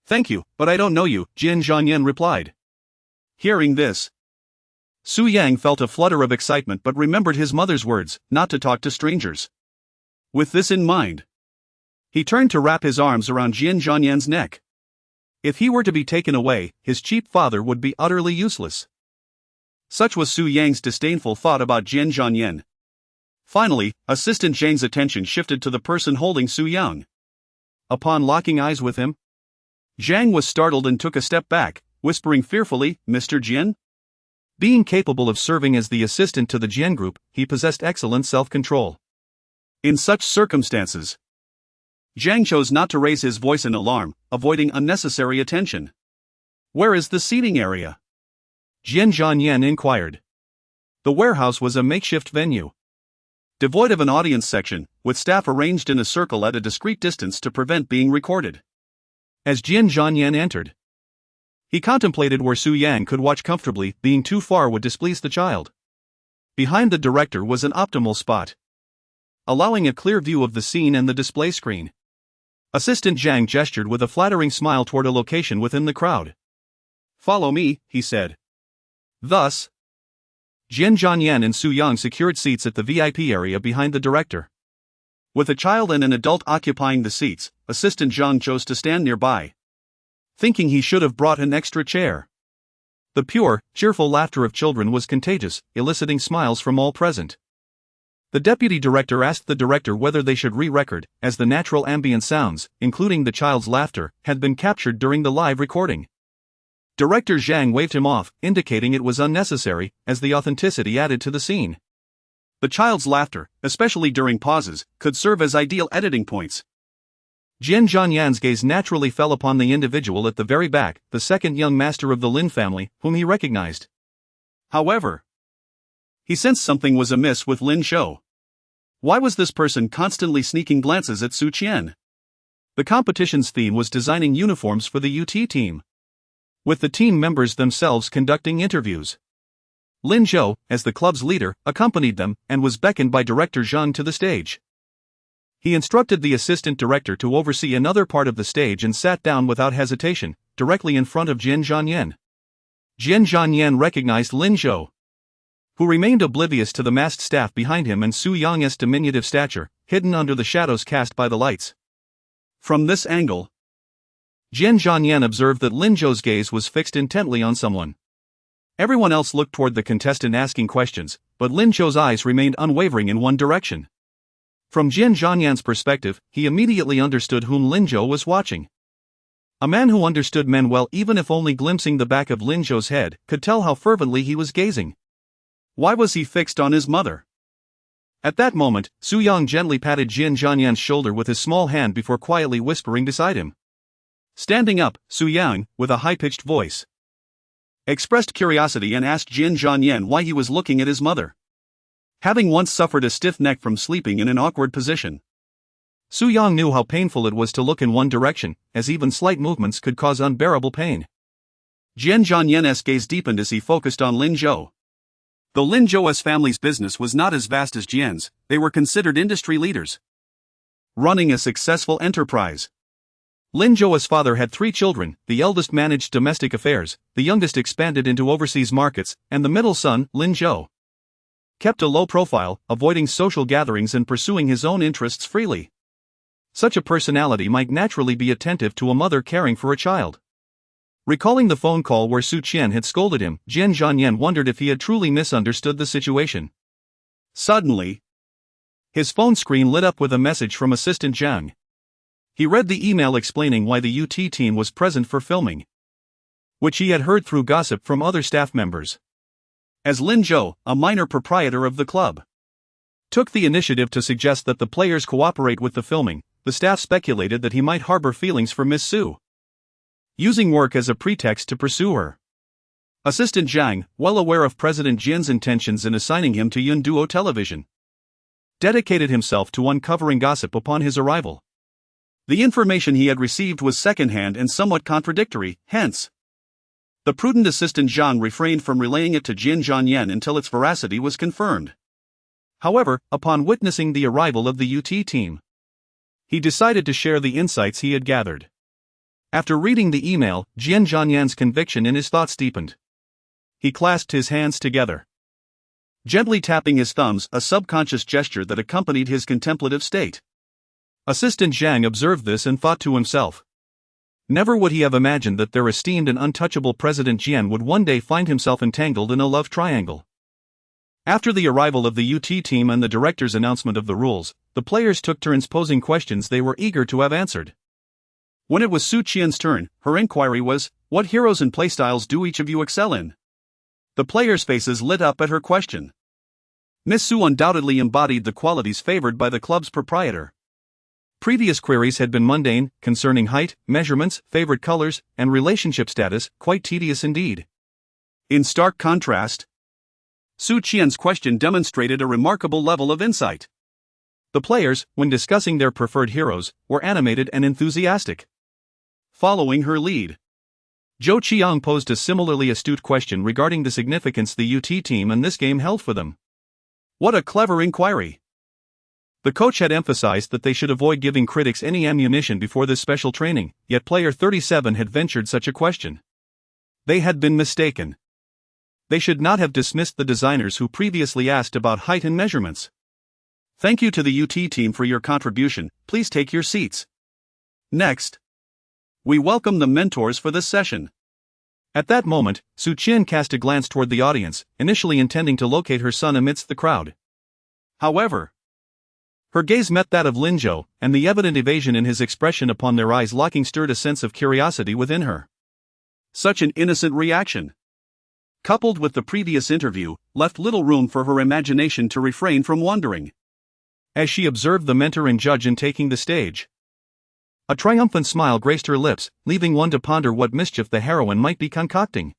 Thank you, but I don't know you, Jian Zhanyan replied. Hearing this, Su Yang felt a flutter of excitement but remembered his mother's words, not to talk to strangers. With this in mind, he turned to wrap his arms around Jian Zhanyan's neck. If he were to be taken away, his cheap father would be utterly useless. Such was Su Yang's disdainful thought about Jian Zhanyan. Finally, Assistant Zhang's attention shifted to the person holding Su Yang. Upon locking eyes with him, Zhang was startled and took a step back, whispering fearfully, Mr. Jian? Being capable of serving as the assistant to the Jian group, he possessed excellent self-control. In such circumstances, Zhang chose not to raise his voice in alarm, avoiding unnecessary attention. Where is the seating area? Jian Zhanyan inquired. The warehouse was a makeshift venue, devoid of an audience section, with staff arranged in a circle at a discreet distance to prevent being recorded. As Jian Zhanyan entered, he contemplated where Su Yang could watch comfortably, being too far would displease the child. Behind the director was an optimal spot, allowing a clear view of the scene and the display screen. Assistant Zhang gestured with a flattering smile toward a location within the crowd. Follow me, he said. Thus, Jian Zhanyan and Su Yang secured seats at the VIP area behind the director. With a child and an adult occupying the seats, Assistant Zhang chose to stand nearby, thinking he should have brought an extra chair. The pure, cheerful laughter of children was contagious, eliciting smiles from all present. The deputy director asked the director whether they should re-record, as the natural ambient sounds, including the child's laughter, had been captured during the live recording. Director Zhang waved him off, indicating it was unnecessary, as the authenticity added to the scene. The child's laughter, especially during pauses, could serve as ideal editing points. Jian Zhanyan's gaze naturally fell upon the individual at the very back, the second young master of the Lin family, whom he recognized. However, he sensed something was amiss with Lin Shou. Why was this person constantly sneaking glances at Su Qian? The competition's theme was designing uniforms for the UT team, with the team members themselves conducting interviews. Lin Zhou, as the club's leader, accompanied them, and was beckoned by Director Zhang to the stage. He instructed the assistant director to oversee another part of the stage and sat down without hesitation, directly in front of Jian Zhanyan. Jian Zhanyan recognized Lin Zhou, who remained oblivious to the massed staff behind him and Su Yang's diminutive stature, hidden under the shadows cast by the lights. From this angle, Jian Zhanyan observed that Lin Zhou's gaze was fixed intently on someone. Everyone else looked toward the contestant asking questions, but Lin Zhou's eyes remained unwavering in one direction. From Jian Zhanyan's perspective, he immediately understood whom Lin Zhou was watching. A man who understood men well, even if only glimpsing the back of Lin Zhou's head, could tell how fervently he was gazing. Why was he fixed on his mother? At that moment, Su Yang gently patted Jian Zhanyan's shoulder with his small hand before quietly whispering beside him. Standing up, Su Yang, with a high-pitched voice, expressed curiosity and asked Jian Zhanyan why he was looking at his mother. Having once suffered a stiff neck from sleeping in an awkward position, Su Yang knew how painful it was to look in one direction, as even slight movements could cause unbearable pain. Jian Zhanyan's gaze deepened as he focused on Lin Zhou. Though Lin Zhou's family's business was not as vast as Jian's, they were considered industry leaders, running a successful enterprise. Lin Zhou's father had 3 children, the eldest managed domestic affairs, the youngest expanded into overseas markets, and the middle son, Lin Zhou, kept a low profile, avoiding social gatherings and pursuing his own interests freely. Such a personality might naturally be attentive to a mother caring for a child. Recalling the phone call where Su Qian had scolded him, Jian Zhanyan wondered if he had truly misunderstood the situation. Suddenly, his phone screen lit up with a message from Assistant Zhang. He read the email explaining why the UT team was present for filming, which he had heard through gossip from other staff members. As Lin Zhou, a minor proprietor of the club, took the initiative to suggest that the players cooperate with the filming, the staff speculated that he might harbor feelings for Miss Su, using work as a pretext to pursue her. Assistant Zhang, well aware of President Jian's intentions in assigning him to Yunduo television, dedicated himself to uncovering gossip upon his arrival. The information he had received was secondhand and somewhat contradictory, hence, the prudent Assistant Zhang refrained from relaying it to Jian Zhanyan until its veracity was confirmed. However, upon witnessing the arrival of the UT team, he decided to share the insights he had gathered. After reading the email, Jian Zhanyan's conviction in his thoughts deepened. He clasped his hands together, gently tapping his thumbs, a subconscious gesture that accompanied his contemplative state. Assistant Zhang observed this and thought to himself. Never would he have imagined that their esteemed and untouchable President Jian would one day find himself entangled in a love triangle. After the arrival of the UT team and the director's announcement of the rules, the players took turns posing questions they were eager to have answered. When it was Su Qian's turn, her inquiry was, "What heroes and playstyles do each of you excel in?" The players' faces lit up at her question. Miss Su undoubtedly embodied the qualities favored by the club's proprietor. Previous queries had been mundane, concerning height, measurements, favorite colors, and relationship status, quite tedious indeed. In stark contrast, Su Qian's question demonstrated a remarkable level of insight. The players, when discussing their preferred heroes, were animated and enthusiastic. Following her lead, Zhou Qiang posed a similarly astute question regarding the significance the UT team and this game held for them. What a clever inquiry! The coach had emphasized that they should avoid giving critics any ammunition before this special training, yet player 37 had ventured such a question. They had been mistaken. They should not have dismissed the designers who previously asked about height and measurements. Thank you to the UT team for your contribution, please take your seats. Next, we welcome the mentors for this session. At that moment, Su Qian cast a glance toward the audience, initially intending to locate her son amidst the crowd. However, her gaze met that of Lin Zhou, and the evident evasion in his expression upon their eyes locking stirred a sense of curiosity within her. Such an innocent reaction, coupled with the previous interview, left little room for her imagination to refrain from wondering. As she observed the mentor and judge in taking the stage, a triumphant smile graced her lips, leaving one to ponder what mischief the heroine might be concocting.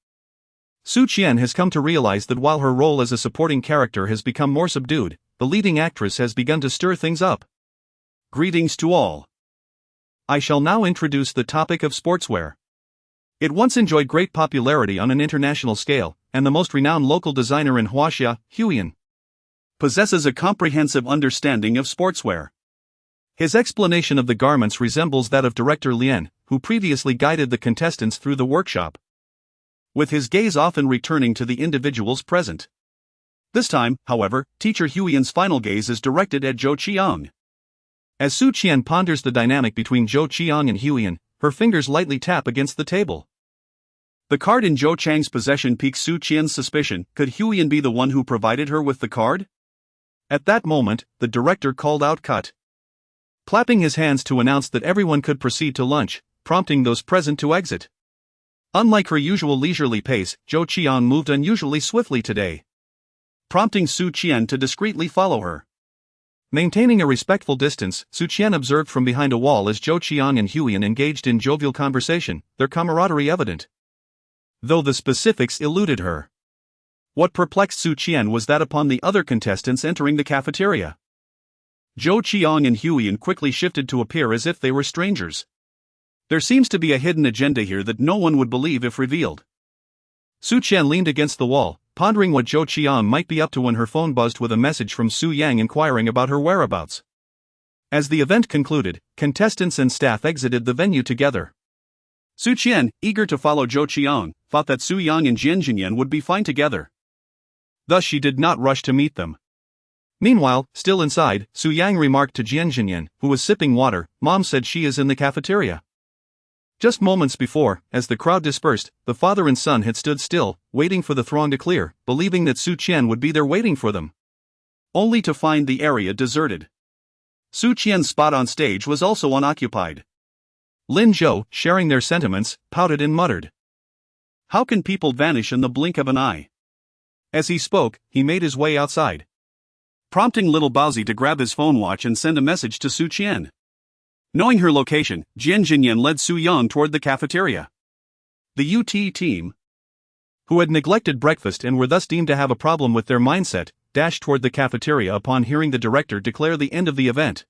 Su Qian has come to realize that while her role as a supporting character has become more subdued, the leading actress has begun to stir things up. Greetings to all. I shall now introduce the topic of sportswear. It once enjoyed great popularity on an international scale, and the most renowned local designer in Huaxia, Qian, possesses a comprehensive understanding of sportswear. His explanation of the garments resembles that of director Lian, who previously guided the contestants through the workshop, with his gaze often returning to the individuals present. This time, however, teacher Huiyan's final gaze is directed at Zhou Qiang. As Su Qian ponders the dynamic between Zhou Qiang and Huiyan, her fingers lightly tap against the table. The card in Zhou Chang's possession piques Su Qian's suspicion. Could Huiyan be the one who provided her with the card? At that moment, the director called out cut, clapping his hands to announce that everyone could proceed to lunch, prompting those present to exit. Unlike her usual leisurely pace, Zhou Qiang moved unusually swiftly today, prompting Su Qian to discreetly follow her. Maintaining a respectful distance, Su Qian observed from behind a wall as Zhou Qiang and Huiyan engaged in jovial conversation, their camaraderie evident, though the specifics eluded her. What perplexed Su Qian was that upon the other contestants entering the cafeteria, Zhou Qiang and Huiyan quickly shifted to appear as if they were strangers. There seems to be a hidden agenda here that no one would believe if revealed. Su Qian leaned against the wall, pondering what Zhou Qiang might be up to when her phone buzzed with a message from Su Yang inquiring about her whereabouts. As the event concluded, contestants and staff exited the venue together. Su Qian, eager to follow Zhou Qiang, thought that Su Yang and Jian Zhanyan would be fine together. Thus she did not rush to meet them. Meanwhile, still inside, Su Yang remarked to Jian Zhanyan, who was sipping water, "Mom said she is in the cafeteria." Just moments before, as the crowd dispersed, the father and son had stood still, waiting for the throng to clear, believing that Su Qian would be there waiting for them. Only to find the area deserted. Su Qian's spot on stage was also unoccupied. Lin Zhou, sharing their sentiments, pouted and muttered, "How can people vanish in the blink of an eye?" As he spoke, he made his way outside, prompting little Baozi to grab his phone watch and send a message to Su Qian. Knowing her location, Jian Zhanyan led Su Yang toward the cafeteria. The UT team, who had neglected breakfast and were thus deemed to have a problem with their mindset, dashed toward the cafeteria upon hearing the director declare the end of the event,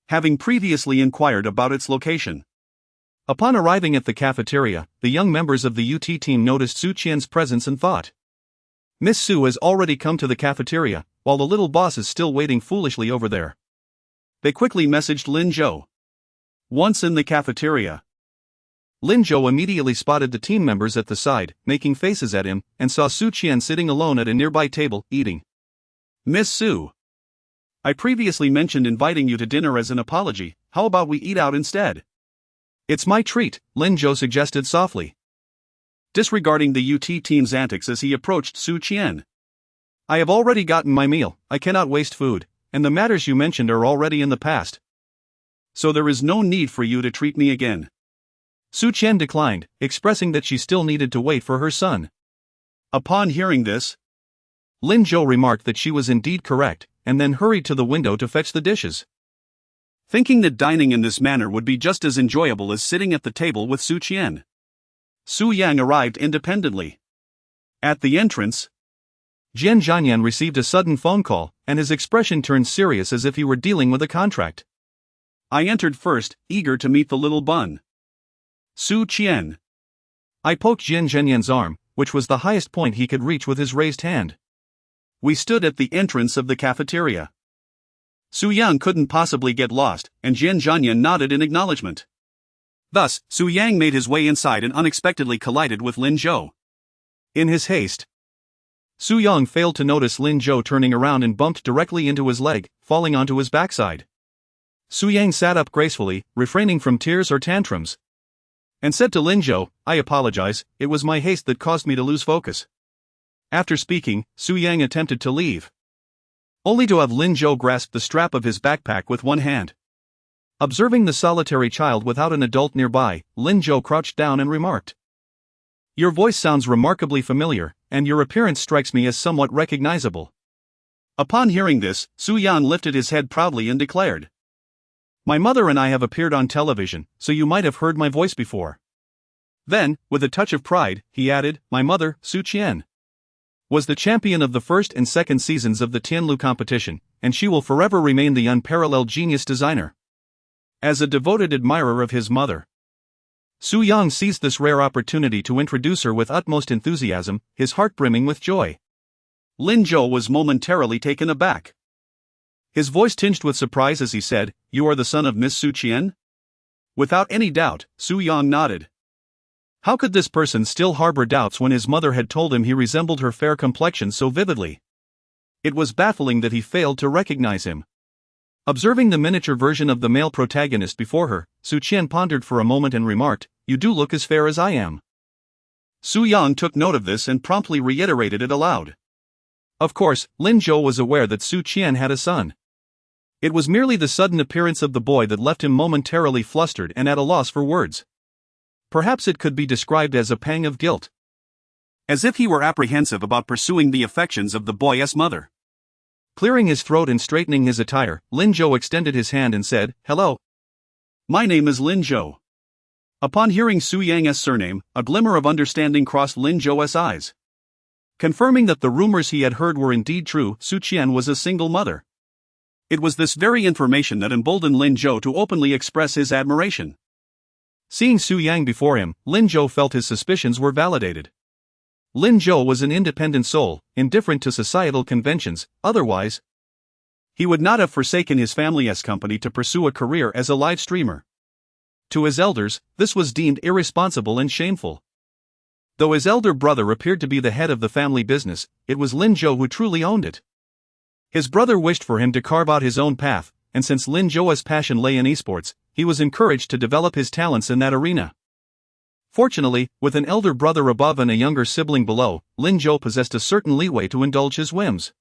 having previously inquired about its location. Upon arriving at the cafeteria, the young members of the UT team noticed Su Qian's presence and thought, "Miss Su has already come to the cafeteria, while the little boss is still waiting foolishly over there." They quickly messaged Lin Zhou. Once in the cafeteria, Lin Zhou immediately spotted the team members at the side, making faces at him, and saw Su Qian sitting alone at a nearby table, eating. "Miss Su, I previously mentioned inviting you to dinner as an apology, how about we eat out instead?" "It's my treat," Lin Zhou suggested softly, disregarding the UT team's antics as he approached Su Qian. "I have already gotten my meal, I cannot waste food, and the matters you mentioned are already in the past. So there is no need for you to treat me again." Su Qian declined, expressing that she still needed to wait for her son. Upon hearing this, Lin Zhou remarked that she was indeed correct, and then hurried to the window to fetch the dishes. Thinking that dining in this manner would be just as enjoyable as sitting at the table with Su Qian, Su Yang arrived independently. At the entrance, Jian Zhanyan received a sudden phone call, and his expression turned serious as if he were dealing with a contract. "I entered first, eager to meet the little bun. Su Qian." I poked Jian Zhanyan's arm, which was the highest point he could reach with his raised hand. We stood at the entrance of the cafeteria. Su Yang couldn't possibly get lost, and Jian Zhanyan nodded in acknowledgement. Thus, Su Yang made his way inside and unexpectedly collided with Lin Zhou. In his haste, Su Yang failed to notice Lin Zhou turning around and bumped directly into his leg, falling onto his backside. Su Yang sat up gracefully, refraining from tears or tantrums, and said to Lin Zhou, "I apologize, it was my haste that caused me to lose focus." After speaking, Su Yang attempted to leave, only to have Lin Zhou grasp the strap of his backpack with one hand. Observing the solitary child without an adult nearby, Lin Zhou crouched down and remarked, "Your voice sounds remarkably familiar, and your appearance strikes me as somewhat recognizable." Upon hearing this, Su Yan lifted his head proudly and declared, "My mother and I have appeared on television, so you might have heard my voice before." Then, with a touch of pride, he added, "My mother, Su Qian, was the champion of the first and second seasons of the Tianlu competition, and she will forever remain the unparalleled genius designer." As a devoted admirer of his mother, Su Yang seized this rare opportunity to introduce her with utmost enthusiasm, his heart brimming with joy. Lin Zhou was momentarily taken aback, his voice tinged with surprise as he said, "You are the son of Miss Su Qian?" Without any doubt, Su Yang nodded. How could this person still harbor doubts when his mother had told him he resembled her fair complexion so vividly? It was baffling that he failed to recognize him. Observing the miniature version of the male protagonist before her, Su Qian pondered for a moment and remarked, "You do look as fair as I am." Su Yang took note of this and promptly reiterated it aloud. Of course, Lin Zhou was aware that Su Qian had a son. It was merely the sudden appearance of the boy that left him momentarily flustered and at a loss for words. Perhaps it could be described as a pang of guilt, as if he were apprehensive about pursuing the affections of the boy's mother. Clearing his throat and straightening his attire, Lin Zhou extended his hand and said, "Hello. My name is Lin Zhou." Upon hearing Su Yang's surname, a glimmer of understanding crossed Lin Zhou's eyes. Confirming that the rumors he had heard were indeed true, Su Qian was a single mother. It was this very information that emboldened Lin Zhou to openly express his admiration. Seeing Su Yang before him, Lin Zhou felt his suspicions were validated. Lin Zhou was an independent soul, indifferent to societal conventions, otherwise he would not have forsaken his family's company to pursue a career as a live streamer. To his elders, this was deemed irresponsible and shameful. Though his elder brother appeared to be the head of the family business, it was Lin Zhou who truly owned it. His brother wished for him to carve out his own path, and since Lin Zhou's passion lay in esports, he was encouraged to develop his talents in that arena. Fortunately, with an elder brother above and a younger sibling below, Lin Zhou possessed a certain leeway to indulge his whims.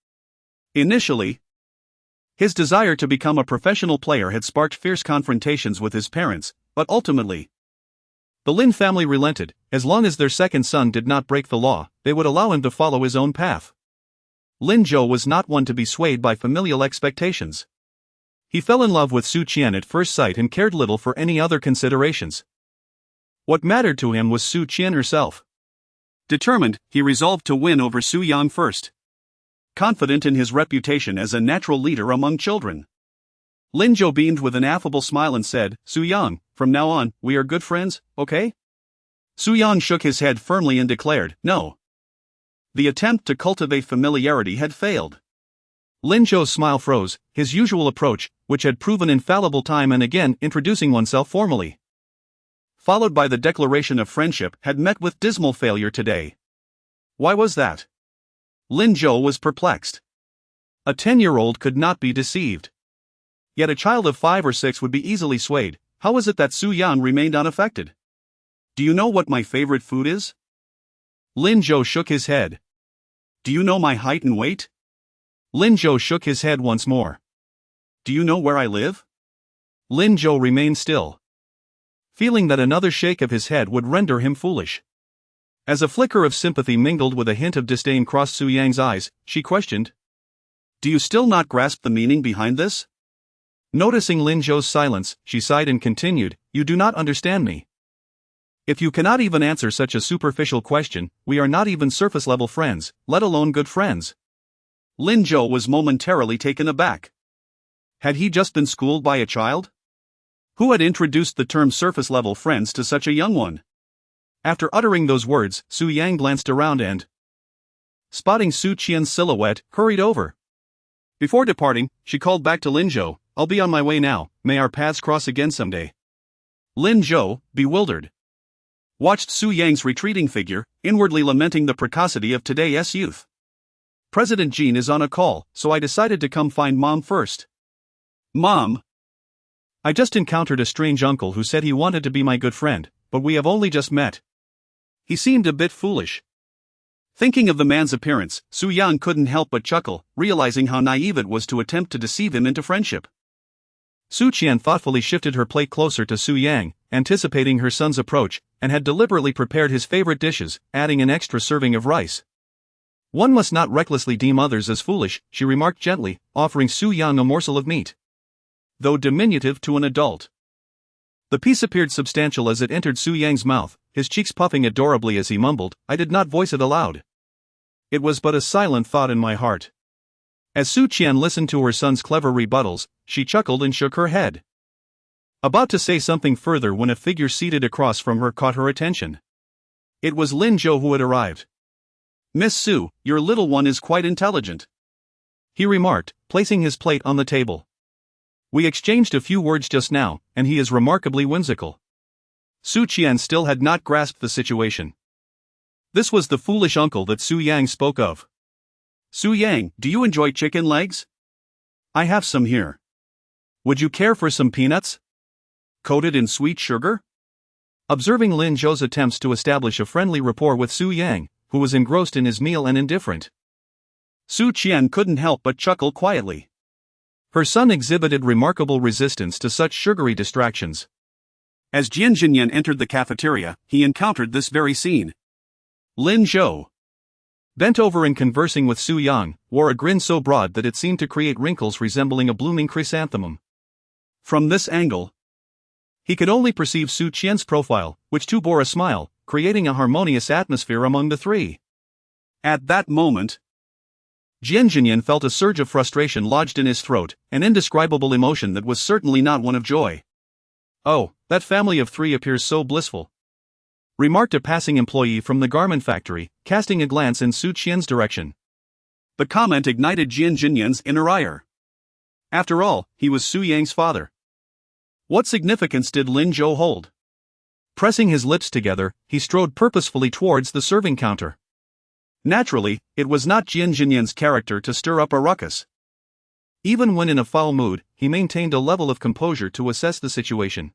Initially, his desire to become a professional player had sparked fierce confrontations with his parents, but ultimately, the Lin family relented. As long as their second son did not break the law, they would allow him to follow his own path. Lin Zhou was not one to be swayed by familial expectations. He fell in love with Su Qian at first sight and cared little for any other considerations. What mattered to him was Su Qian herself. Determined, he resolved to win over Su Yang first. Confident in his reputation as a natural leader among children, Lin Zhou beamed with an affable smile and said, "Su Yang, from now on, we are good friends, okay?" Su Yang shook his head firmly and declared, "No." The attempt to cultivate familiarity had failed. Lin Zhou's smile froze, his usual approach, which had proven infallible time and again introducing oneself formally, followed by the declaration of friendship, had met with dismal failure today. Why was that? Lin Zhou was perplexed. A 10-year-old could not be deceived. Yet a child of 5 or 6 would be easily swayed. How was it that Su Yang remained unaffected? "Do you know what my favorite food is?" Lin Zhou shook his head. "Do you know my height and weight?" Lin Zhou shook his head once more. "Do you know where I live?" Lin Zhou remained still, feeling that another shake of his head would render him foolish. As a flicker of sympathy mingled with a hint of disdain crossed Su Yang's eyes, she questioned, "Do you still not grasp the meaning behind this?" Noticing Lin Zhou's silence, she sighed and continued, "You do not understand me. If you cannot even answer such a superficial question, we are not even surface-level friends, let alone good friends." Lin Zhou was momentarily taken aback. Had he just been schooled by a child? Who had introduced the term surface-level friends to such a young one? After uttering those words, Su Yang glanced around and, spotting Su Qian's silhouette, hurried over. Before departing, she called back to Lin Zhou, "I'll be on my way now, may our paths cross again someday." Lin Zhou, bewildered, watched Su Yang's retreating figure, inwardly lamenting the precocity of today's youth. "President Jian is on a call, so I decided to come find Mom first." "Mom? I just encountered a strange uncle who said he wanted to be my good friend, but we have only just met. He seemed a bit foolish." Thinking of the man's appearance, Su Yang couldn't help but chuckle, realizing how naive it was to attempt to deceive him into friendship. Su Qian thoughtfully shifted her plate closer to Su Yang, anticipating her son's approach, and had deliberately prepared his favorite dishes, adding an extra serving of rice. "One must not recklessly deem others as foolish," she remarked gently, offering Su Yang a morsel of meat, though diminutive to an adult. The piece appeared substantial as it entered Su Yang's mouth, his cheeks puffing adorably as he mumbled, "I did not voice it aloud. It was but a silent thought in my heart." As Su Qian listened to her son's clever rebuttals, she chuckled and shook her head, about to say something further when a figure seated across from her caught her attention. It was Lin Zhou who had arrived. "Miss Su, your little one is quite intelligent," he remarked, placing his plate on the table. "We exchanged a few words just now, and he is remarkably whimsical." Su Qian still had not grasped the situation. This was the foolish uncle that Su Yang spoke of. "Su Yang, do you enjoy chicken legs? I have some here. Would you care for some peanuts? Coated in sweet sugar?" Observing Lin Zhou's attempts to establish a friendly rapport with Su Yang, who was engrossed in his meal and indifferent, Su Qian couldn't help but chuckle quietly. Her son exhibited remarkable resistance to such sugary distractions. As Jian Zhanyan entered the cafeteria, he encountered this very scene. Lin Zhou, bent over and conversing with Su Yang, wore a grin so broad that it seemed to create wrinkles resembling a blooming chrysanthemum. From this angle, he could only perceive Su Qian's profile, which too bore a smile, creating a harmonious atmosphere among the three. At that moment, Jian Zhanyan felt a surge of frustration lodged in his throat, an indescribable emotion that was certainly not one of joy. "Oh, that family of 3 appears so blissful," remarked a passing employee from the garment factory, casting a glance in Su Qian's direction. The comment ignited Jian Zhanyan's inner ire. After all, he was Su Yang's father. What significance did Lin Zhou hold? Pressing his lips together, he strode purposefully towards the serving counter. Naturally, it was not Jian Zhanyan's character to stir up a ruckus. Even when in a foul mood, he maintained a level of composure to assess the situation.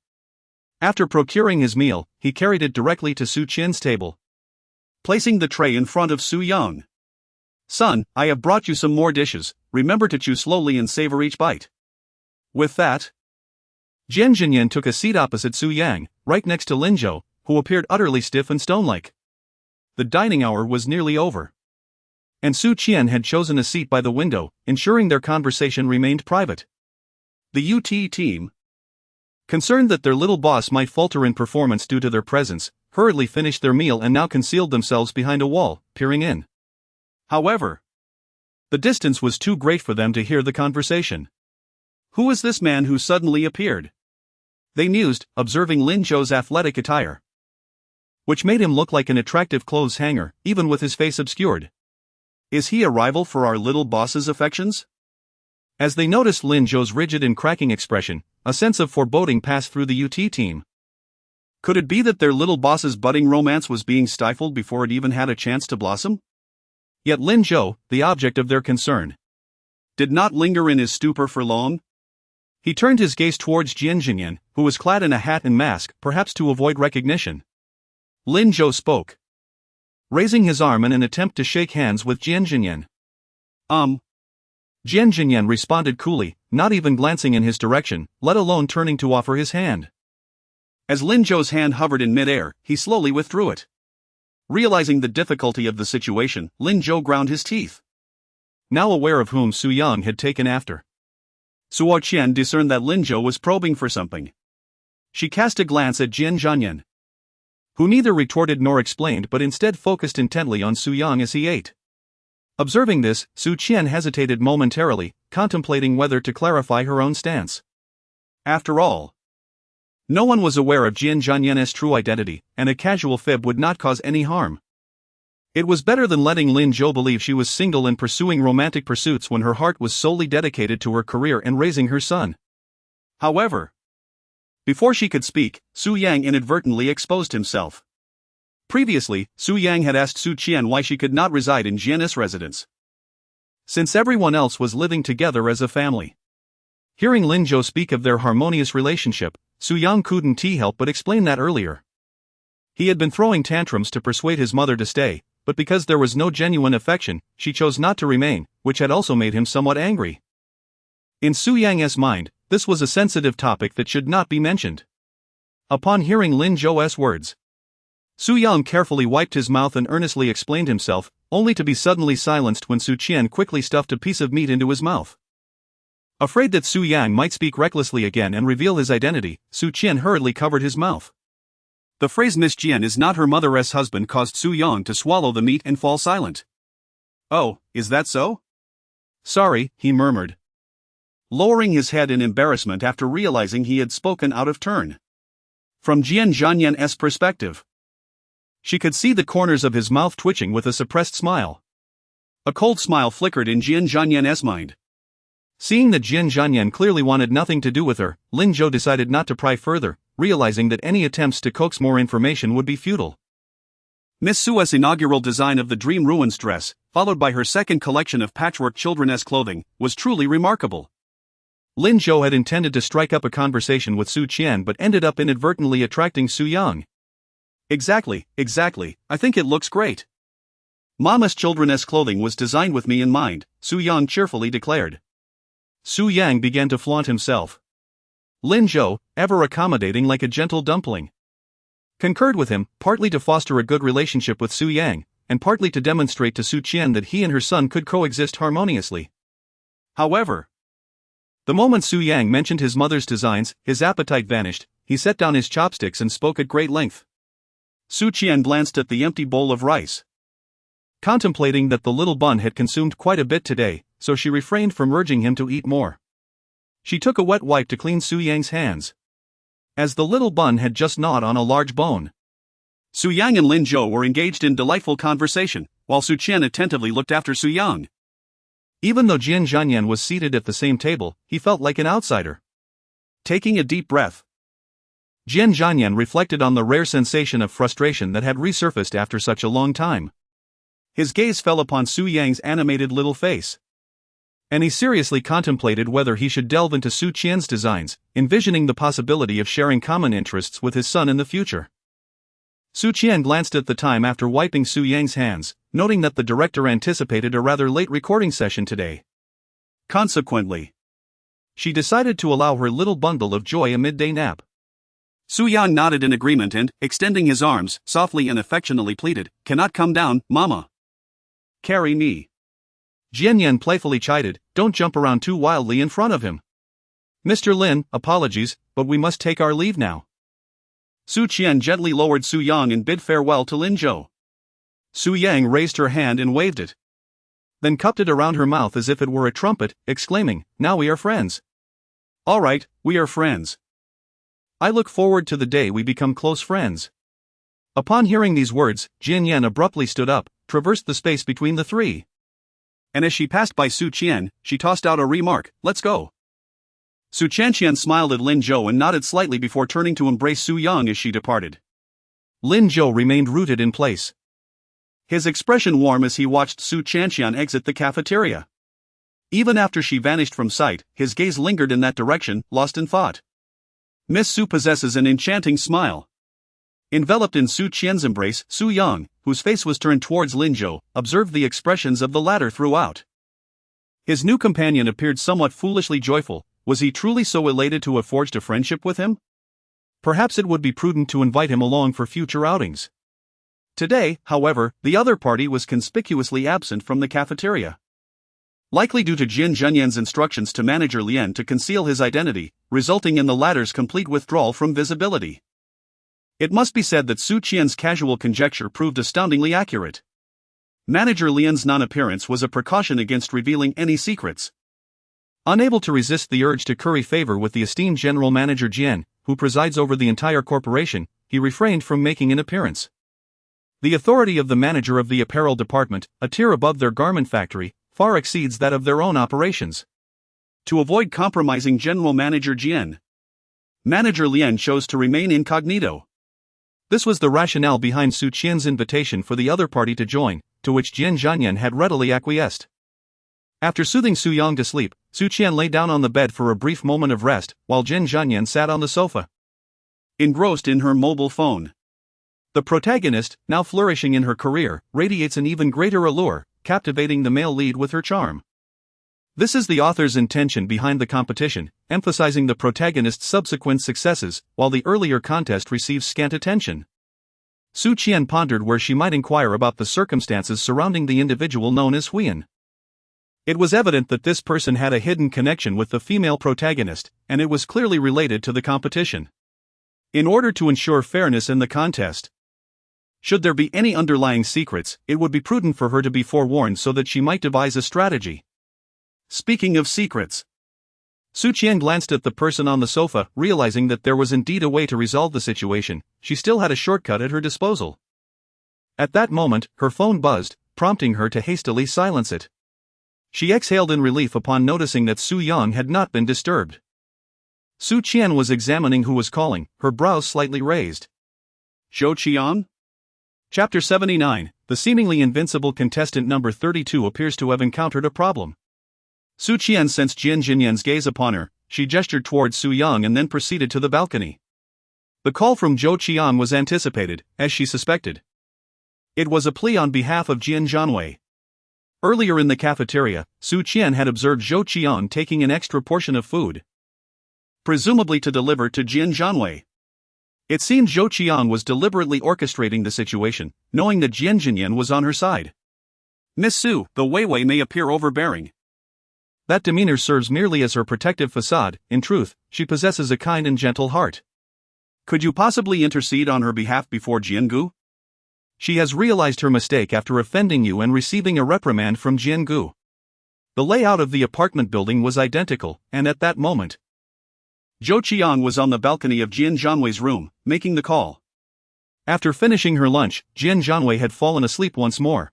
After procuring his meal, he carried it directly to Su Qian's table, placing the tray in front of Su Yang. "Son, I have brought you some more dishes, remember to chew slowly and savor each bite." With that, Jian Zhanyan took a seat opposite Su Yang, right next to Lin Zhou, who appeared utterly stiff and stone-like. The dining hour was nearly over, and Su Qian had chosen a seat by the window, ensuring their conversation remained private. The UT team, concerned that their little boss might falter in performance due to their presence, hurriedly finished their meal and now concealed themselves behind a wall, peering in. However, the distance was too great for them to hear the conversation. "Who is this man who suddenly appeared?" they mused, observing Lin Zhou's athletic attire, which made him look like an attractive clothes hanger, even with his face obscured. "Is he a rival for our little boss's affections?" As they noticed Lin Zhou's rigid and cracking expression, a sense of foreboding passed through the UT team. Could it be that their little boss's budding romance was being stifled before it even had a chance to blossom? Yet Lin Zhou, the object of their concern, did not linger in his stupor for long. He turned his gaze towards Jian Zhanyan, who was clad in a hat and mask, perhaps to avoid recognition. Lin Zhou spoke, raising his arm in an attempt to shake hands with Jian Zhanyan. Jian Zhanyan responded coolly, not even glancing in his direction, let alone turning to offer his hand. As Lin Zhou's hand hovered in midair, he slowly withdrew it. Realizing the difficulty of the situation, Lin Zhou ground his teeth. Now aware of whom Su Yang had taken after, Su Qian discerned that Lin Zhou was probing for something. She cast a glance at Jian Zhanyan, who neither retorted nor explained but instead focused intently on Su Yang as he ate. Observing this, Su Qian hesitated momentarily, contemplating whether to clarify her own stance. After all, no one was aware of Jian Zhanyan's true identity, and a casual fib would not cause any harm. It was better than letting Lin Zhou believe she was single and pursuing romantic pursuits when her heart was solely dedicated to her career and raising her son. However, before she could speak, Su Yang inadvertently exposed himself. Previously, Su Yang had asked Su Qian why she could not reside in Jian's residence, since everyone else was living together as a family. Hearing Lin Zhou speak of their harmonious relationship, Su Yang couldn't help but explain that earlier he had been throwing tantrums to persuade his mother to stay, but because there was no genuine affection, she chose not to remain, which had also made him somewhat angry. In Su Yang's mind, this was a sensitive topic that should not be mentioned. Upon hearing Lin Zhou's words, Su Yang carefully wiped his mouth and earnestly explained himself, only to be suddenly silenced when Su Qian quickly stuffed a piece of meat into his mouth. Afraid that Su Yang might speak recklessly again and reveal his identity, Su Qian hurriedly covered his mouth. The phrase "Miss Jian is not her mother's husband" caused Su Yang to swallow the meat and fall silent. "Oh, is that so?" "Sorry," he murmured, lowering his head in embarrassment after realizing he had spoken out of turn. From Jian Zhanyan's perspective, she could see the corners of his mouth twitching with a suppressed smile. A cold smile flickered in Jian Zhanyan's mind. Seeing that Jian Zhanyan clearly wanted nothing to do with her, Lin Zhou decided not to pry further, realizing that any attempts to coax more information would be futile. Miss Su's inaugural design of the Dream Ruins dress, followed by her second collection of patchwork children's clothing, was truly remarkable. Lin Zhou had intended to strike up a conversation with Su Qian but ended up inadvertently attracting Su Yang. Exactly, I think it looks great. Mama's children's clothing was designed with me in mind," Su Yang cheerfully declared. Su Yang began to flaunt himself. Lin Zhou, ever accommodating like a gentle dumpling, concurred with him, partly to foster a good relationship with Su Yang, and partly to demonstrate to Su Qian that he and her son could coexist harmoniously. However, the moment Su Yang mentioned his mother's designs, his appetite vanished. He set down his chopsticks and spoke at great length. Su Qian glanced at the empty bowl of rice, contemplating that the little bun had consumed quite a bit today, so she refrained from urging him to eat more. She took a wet wipe to clean Su Yang's hands, as the little bun had just gnawed on a large bone. Su Yang and Lin Zhou were engaged in delightful conversation, while Su Qian attentively looked after Su Yang. Even though Jian Zhanyan was seated at the same table, he felt like an outsider. Taking a deep breath, Jian Zhanyan reflected on the rare sensation of frustration that had resurfaced after such a long time. His gaze fell upon Su Yang's animated little face. And he seriously contemplated whether he should delve into Su Qian's designs, envisioning the possibility of sharing common interests with his son in the future. Su Qian glanced at the time after wiping Su Yang's hands, noting that the director anticipated a rather late recording session today. Consequently, she decided to allow her little bundle of joy a midday nap. Su Yang nodded in agreement and, extending his arms, softly and affectionately pleaded, "Cannot come down, Mama. Carry me." Jian Zhanyan playfully chided, "Don't jump around too wildly in front of him. Mr. Lin, apologies, but we must take our leave now." Su Qian gently lowered Su Yang and bid farewell to Lin Zhou. Su Yang raised her hand and waved it, then cupped it around her mouth as if it were a trumpet, exclaiming, "Now we are friends." "All right, we are friends. I look forward to the day we become close friends." Upon hearing these words, Jian Zhanyan abruptly stood up, traversed the space between the three. And as she passed by Su Qian, she tossed out a remark, "Let's go." Su Qian smiled at Lin Zhou and nodded slightly before turning to embrace Su Yang as she departed. Lin Zhou remained rooted in place, his expression warm as he watched Su Qian exit the cafeteria. Even after she vanished from sight, his gaze lingered in that direction, lost in thought. Miss Su possesses an enchanting smile. Enveloped in Su Qian's embrace, Su Yang, whose face was turned towards Lin Zhou, observed the expressions of the latter throughout. His new companion appeared somewhat foolishly joyful. Was he truly so elated to have forged a friendship with him? Perhaps it would be prudent to invite him along for future outings. Today, however, the other party was conspicuously absent from the cafeteria. Likely due to Jian Zhanyan's instructions to Manager Lian to conceal his identity, resulting in the latter's complete withdrawal from visibility. It must be said that Su Qian's casual conjecture proved astoundingly accurate. Manager Lian's non-appearance was a precaution against revealing any secrets. Unable to resist the urge to curry favor with the esteemed General Manager Jian, who presides over the entire corporation, he refrained from making an appearance. The authority of the manager of the apparel department, a tier above their garment factory, far exceeds that of their own operations. To avoid compromising General Manager Jian, Manager Lian chose to remain incognito. This was the rationale behind Su Qian's invitation for the other party to join, to which Jian Zhanyan had readily acquiesced. After soothing Su Yang to sleep, Su Qian lay down on the bed for a brief moment of rest, while Jian Zhanyan sat on the sofa, engrossed in her mobile phone. The protagonist, now flourishing in her career, radiates an even greater allure, captivating the male lead with her charm. This is the author's intention behind the competition, emphasizing the protagonist's subsequent successes, while the earlier contest receives scant attention. Su Qian pondered where she might inquire about the circumstances surrounding the individual known as Huiyan. It was evident that this person had a hidden connection with the female protagonist, and it was clearly related to the competition. In order to ensure fairness in the contest, should there be any underlying secrets, it would be prudent for her to be forewarned so that she might devise a strategy. Speaking of secrets, Su Qian glanced at the person on the sofa, realizing that there was indeed a way to resolve the situation. She still had a shortcut at her disposal. At that moment, her phone buzzed, prompting her to hastily silence it. She exhaled in relief upon noticing that Su Yang had not been disturbed. Su Qian was examining who was calling, her brows slightly raised. Zhou Qian? Chapter 79, the seemingly invincible contestant number 32 appears to have encountered a problem. Su Qian sensed Jian Zhanyan's gaze upon her. She gestured towards Su Yang and then proceeded to the balcony. The call from Zhou Qian was anticipated, as she suspected. It was a plea on behalf of Jian Zhanyan. Earlier in the cafeteria, Su Qian had observed Zhou Qian taking an extra portion of food, presumably to deliver to Jian Zhanyan. It seemed Zhou Qian was deliberately orchestrating the situation, knowing that Jian Zhanyan was on her side. Miss Su, the Weiwei may appear overbearing. That demeanor serves merely as her protective facade. In truth, she possesses a kind and gentle heart. Could you possibly intercede on her behalf before Jiangu? She has realized her mistake after offending you and receiving a reprimand from Jiangu. The layout of the apartment building was identical, and at that moment, Zhou Qiang was on the balcony of Jian Zhanyan's room, making the call. After finishing her lunch, Jian Zhanyan had fallen asleep once more,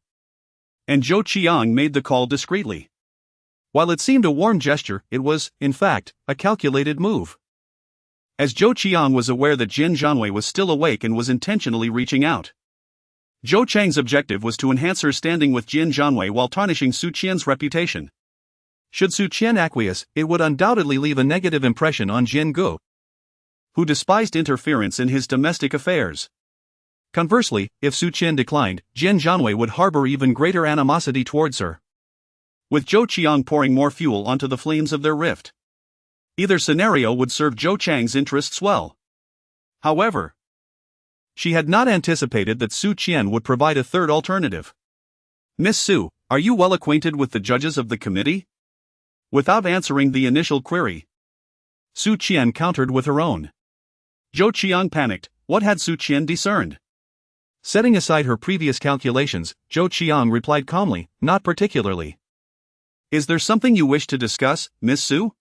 and Zhou Qiang made the call discreetly. While it seemed a warm gesture, it was, in fact, a calculated move. As Zhou Qiang was aware that Jian Zhanyan was still awake and was intentionally reaching out. Zhou Chang's objective was to enhance her standing with Jian Zhanyan while tarnishing Su Qian's reputation. Should Su Qian acquiesce, it would undoubtedly leave a negative impression on Jian Gu, who despised interference in his domestic affairs. Conversely, if Su Qian declined, Jian Zhanyan would harbor even greater animosity towards her, with Zhou Qiang pouring more fuel onto the flames of their rift. Either scenario would serve Zhou Chang's interests well. However, she had not anticipated that Su Qian would provide a third alternative. "Miss Su, are you well acquainted with the judges of the committee?" Without answering the initial query, Su Qian countered with her own. Zhou Qiang panicked. What had Su Qian discerned? Setting aside her previous calculations, Zhou Qiang replied calmly, "Not particularly." "Is there something you wish to discuss, Miss Su?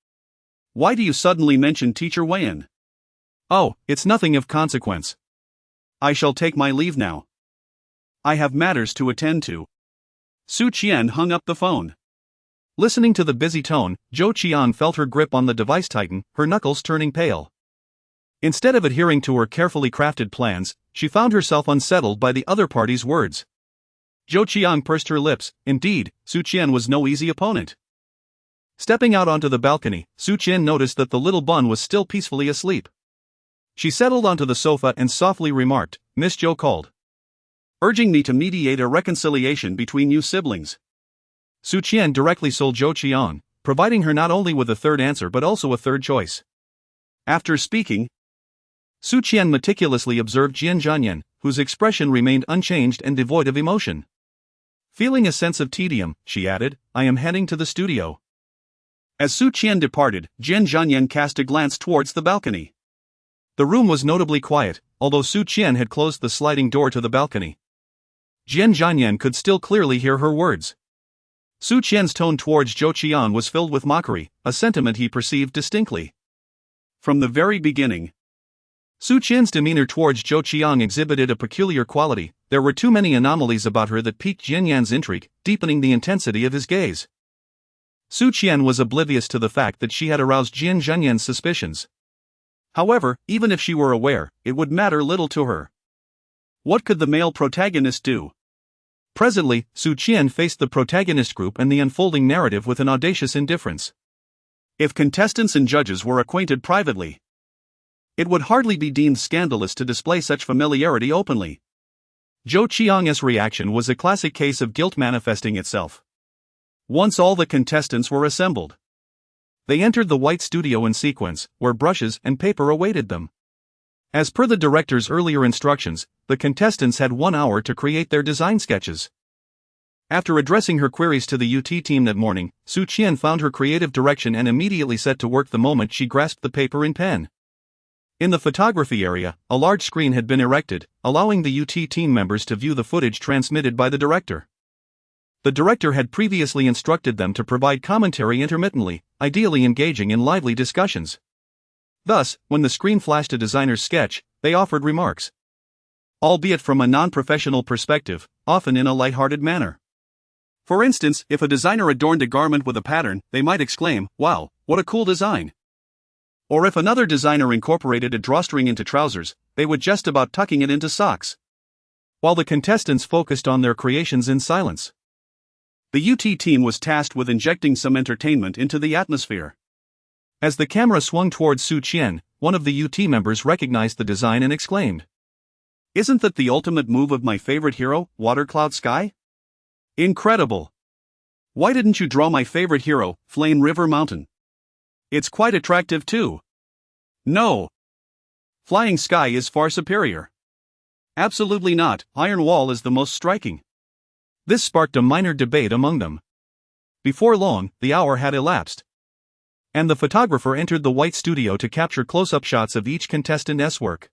Why do you suddenly mention Teacher Weiyan?" "Oh, it's nothing of consequence. I shall take my leave now. I have matters to attend to." Su Qian hung up the phone. Listening to the busy tone, Zhou Qiang felt her grip on the device tighten, her knuckles turning pale. Instead of adhering to her carefully crafted plans, she found herself unsettled by the other party's words. Zhou Qiang pursed her lips. Indeed, Su Qian was no easy opponent. Stepping out onto the balcony, Su Qian noticed that the little bun was still peacefully asleep. She settled onto the sofa and softly remarked, "Miss Zhou called, urging me to mediate a reconciliation between you siblings." Su Qian directly sold Zhou Qiang, providing her not only with a third answer but also a third choice. After speaking, Su Qian meticulously observed Jian Zhanyan, whose expression remained unchanged and devoid of emotion. Feeling a sense of tedium, she added, "I am heading to the studio." As Su Qian departed, Jian Zhanyan cast a glance towards the balcony. The room was notably quiet, although Su Qian had closed the sliding door to the balcony. Jian Zhanyan could still clearly hear her words. Su Qian's tone towards Zhou Qiang was filled with mockery, a sentiment he perceived distinctly. From the very beginning, Su Qian's demeanor towards Zhou Qiang exhibited a peculiar quality. There were too many anomalies about her that piqued Jian Yan's intrigue, deepening the intensity of his gaze. Su Qian was oblivious to the fact that she had aroused Jian Zhanyan's suspicions. However, even if she were aware, it would matter little to her. What could the male protagonist do? Presently, Su Qian faced the protagonist group and the unfolding narrative with an audacious indifference. If contestants and judges were acquainted privately, it would hardly be deemed scandalous to display such familiarity openly. Zhou Qiang's reaction was a classic case of guilt manifesting itself. Once all the contestants were assembled, they entered the white studio in sequence, where brushes and paper awaited them. As per the director's earlier instructions, the contestants had 1 hour to create their design sketches. After addressing her queries to the UT team that morning, Su Qian found her creative direction and immediately set to work the moment she grasped the paper and pen. In the photography area, a large screen had been erected, allowing the UT team members to view the footage transmitted by the director. The director had previously instructed them to provide commentary intermittently, ideally engaging in lively discussions. Thus, when the screen flashed a designer's sketch, they offered remarks, albeit from a non-professional perspective, often in a light-hearted manner. For instance, if a designer adorned a garment with a pattern, they might exclaim, "Wow, what a cool design." Or if another designer incorporated a drawstring into trousers, they would jest about tucking it into socks. While the contestants focused on their creations in silence, the UT team was tasked with injecting some entertainment into the atmosphere. As the camera swung towards Su Qian, one of the UT members recognized the design and exclaimed, "Isn't that the ultimate move of my favorite hero, Water Cloud Sky? Incredible! Why didn't you draw my favorite hero, Flame River Mountain? It's quite attractive too." "No. Flying Sky is far superior." "Absolutely not, Iron Wall is the most striking." This sparked a minor debate among them. Before long, the hour had elapsed, and the photographer entered the white studio to capture close-up shots of each contestant's work.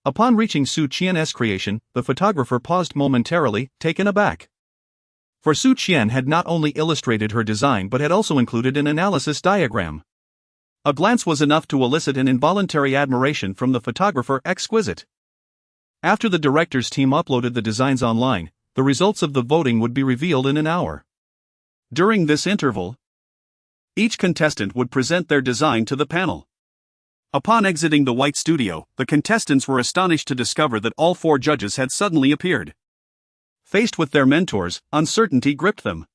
Upon reaching Su Qian's creation, the photographer paused momentarily, taken aback. For Su Qian had not only illustrated her design but had also included an analysis diagram. A glance was enough to elicit an involuntary admiration from the photographer. Exquisite. After the director's team uploaded the designs online, the results of the voting would be revealed in an hour. During this interval, each contestant would present their design to the panel. Upon exiting the white studio, the contestants were astonished to discover that all 4 judges had suddenly appeared. Faced with their mentors, uncertainty gripped them.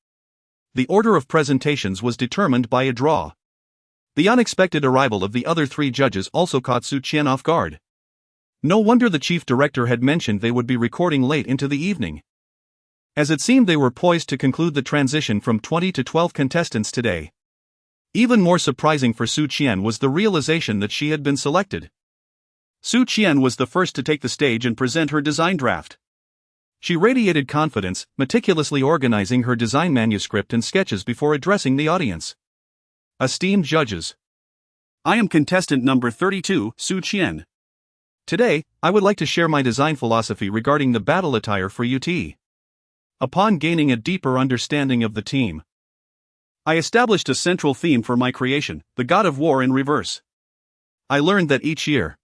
The order of presentations was determined by a draw. The unexpected arrival of the other three judges also caught Su Qian off guard. No wonder the chief director had mentioned they would be recording late into the evening. As it seemed they were poised to conclude the transition from 20 to 12 contestants today. Even more surprising for Su Qian was the realization that she had been selected. Su Qian was the first to take the stage and present her design draft. She radiated confidence, meticulously organizing her design manuscript and sketches before addressing the audience. Esteemed judges. I am contestant number 32, Su Qian. Today, I would like to share my design philosophy regarding the battle attire for UT. Upon gaining a deeper understanding of the team, I established a central theme for my creation, the God of War in reverse. I learned that each year,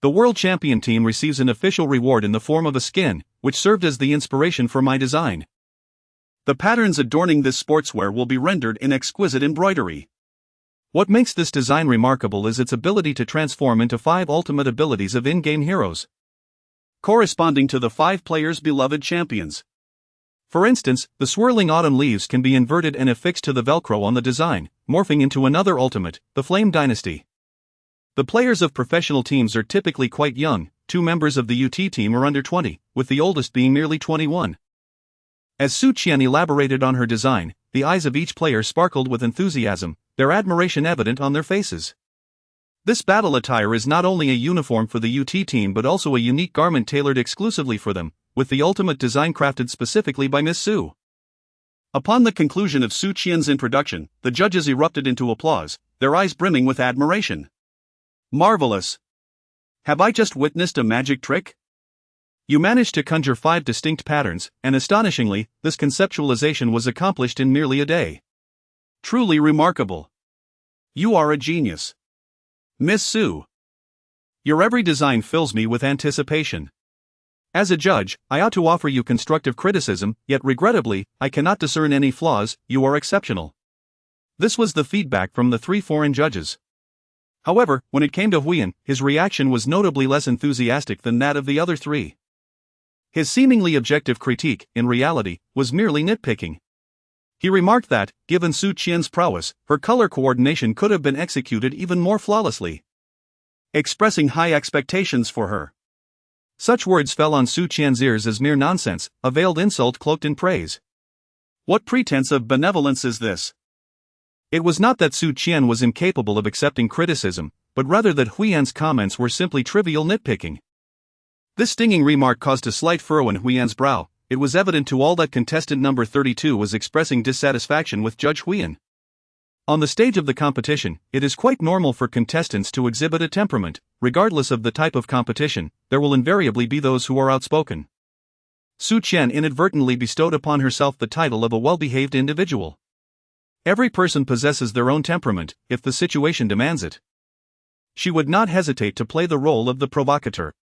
the world champion team receives an official reward in the form of a skin, which served as the inspiration for my design. The patterns adorning this sportswear will be rendered in exquisite embroidery. What makes this design remarkable is its ability to transform into 5 ultimate abilities of in-game heroes, corresponding to the 5 players' beloved champions. For instance, the swirling autumn leaves can be inverted and affixed to the Velcro on the design, morphing into another ultimate, the Flame Dynasty. The players of professional teams are typically quite young. 2 members of the UT team are under 20, with the oldest being merely 21. As Su Qian elaborated on her design, the eyes of each player sparkled with enthusiasm, their admiration evident on their faces. This battle attire is not only a uniform for the UT team but also a unique garment tailored exclusively for them, with the ultimate design crafted specifically by Miss Su. Upon the conclusion of Su Qian's introduction, the judges erupted into applause, their eyes brimming with admiration. Marvelous! Have I just witnessed a magic trick? You managed to conjure 5 distinct patterns, and astonishingly, this conceptualization was accomplished in merely a day. Truly remarkable. You are a genius, Miss Su. Your every design fills me with anticipation. As a judge, I ought to offer you constructive criticism, yet regrettably, I cannot discern any flaws. You are exceptional. This was the feedback from the 3 foreign judges. However, when it came to Huiyan, his reaction was notably less enthusiastic than that of the other 3. His seemingly objective critique, in reality, was merely nitpicking. He remarked that, given Su Qian's prowess, her color coordination could have been executed even more flawlessly, expressing high expectations for her. Such words fell on Su Qian's ears as mere nonsense, a veiled insult cloaked in praise. What pretense of benevolence is this? It was not that Su Qian was incapable of accepting criticism, but rather that Huiyan's comments were simply trivial nitpicking. This stinging remark caused a slight furrow in Huiyan's brow. It was evident to all that contestant number 32 was expressing dissatisfaction with Judge Huiyan. On the stage of the competition, it is quite normal for contestants to exhibit a temperament. Regardless of the type of competition, there will invariably be those who are outspoken. Su Qian inadvertently bestowed upon herself the title of a well-behaved individual. Every person possesses their own temperament, if the situation demands it. She would not hesitate to play the role of the provocateur.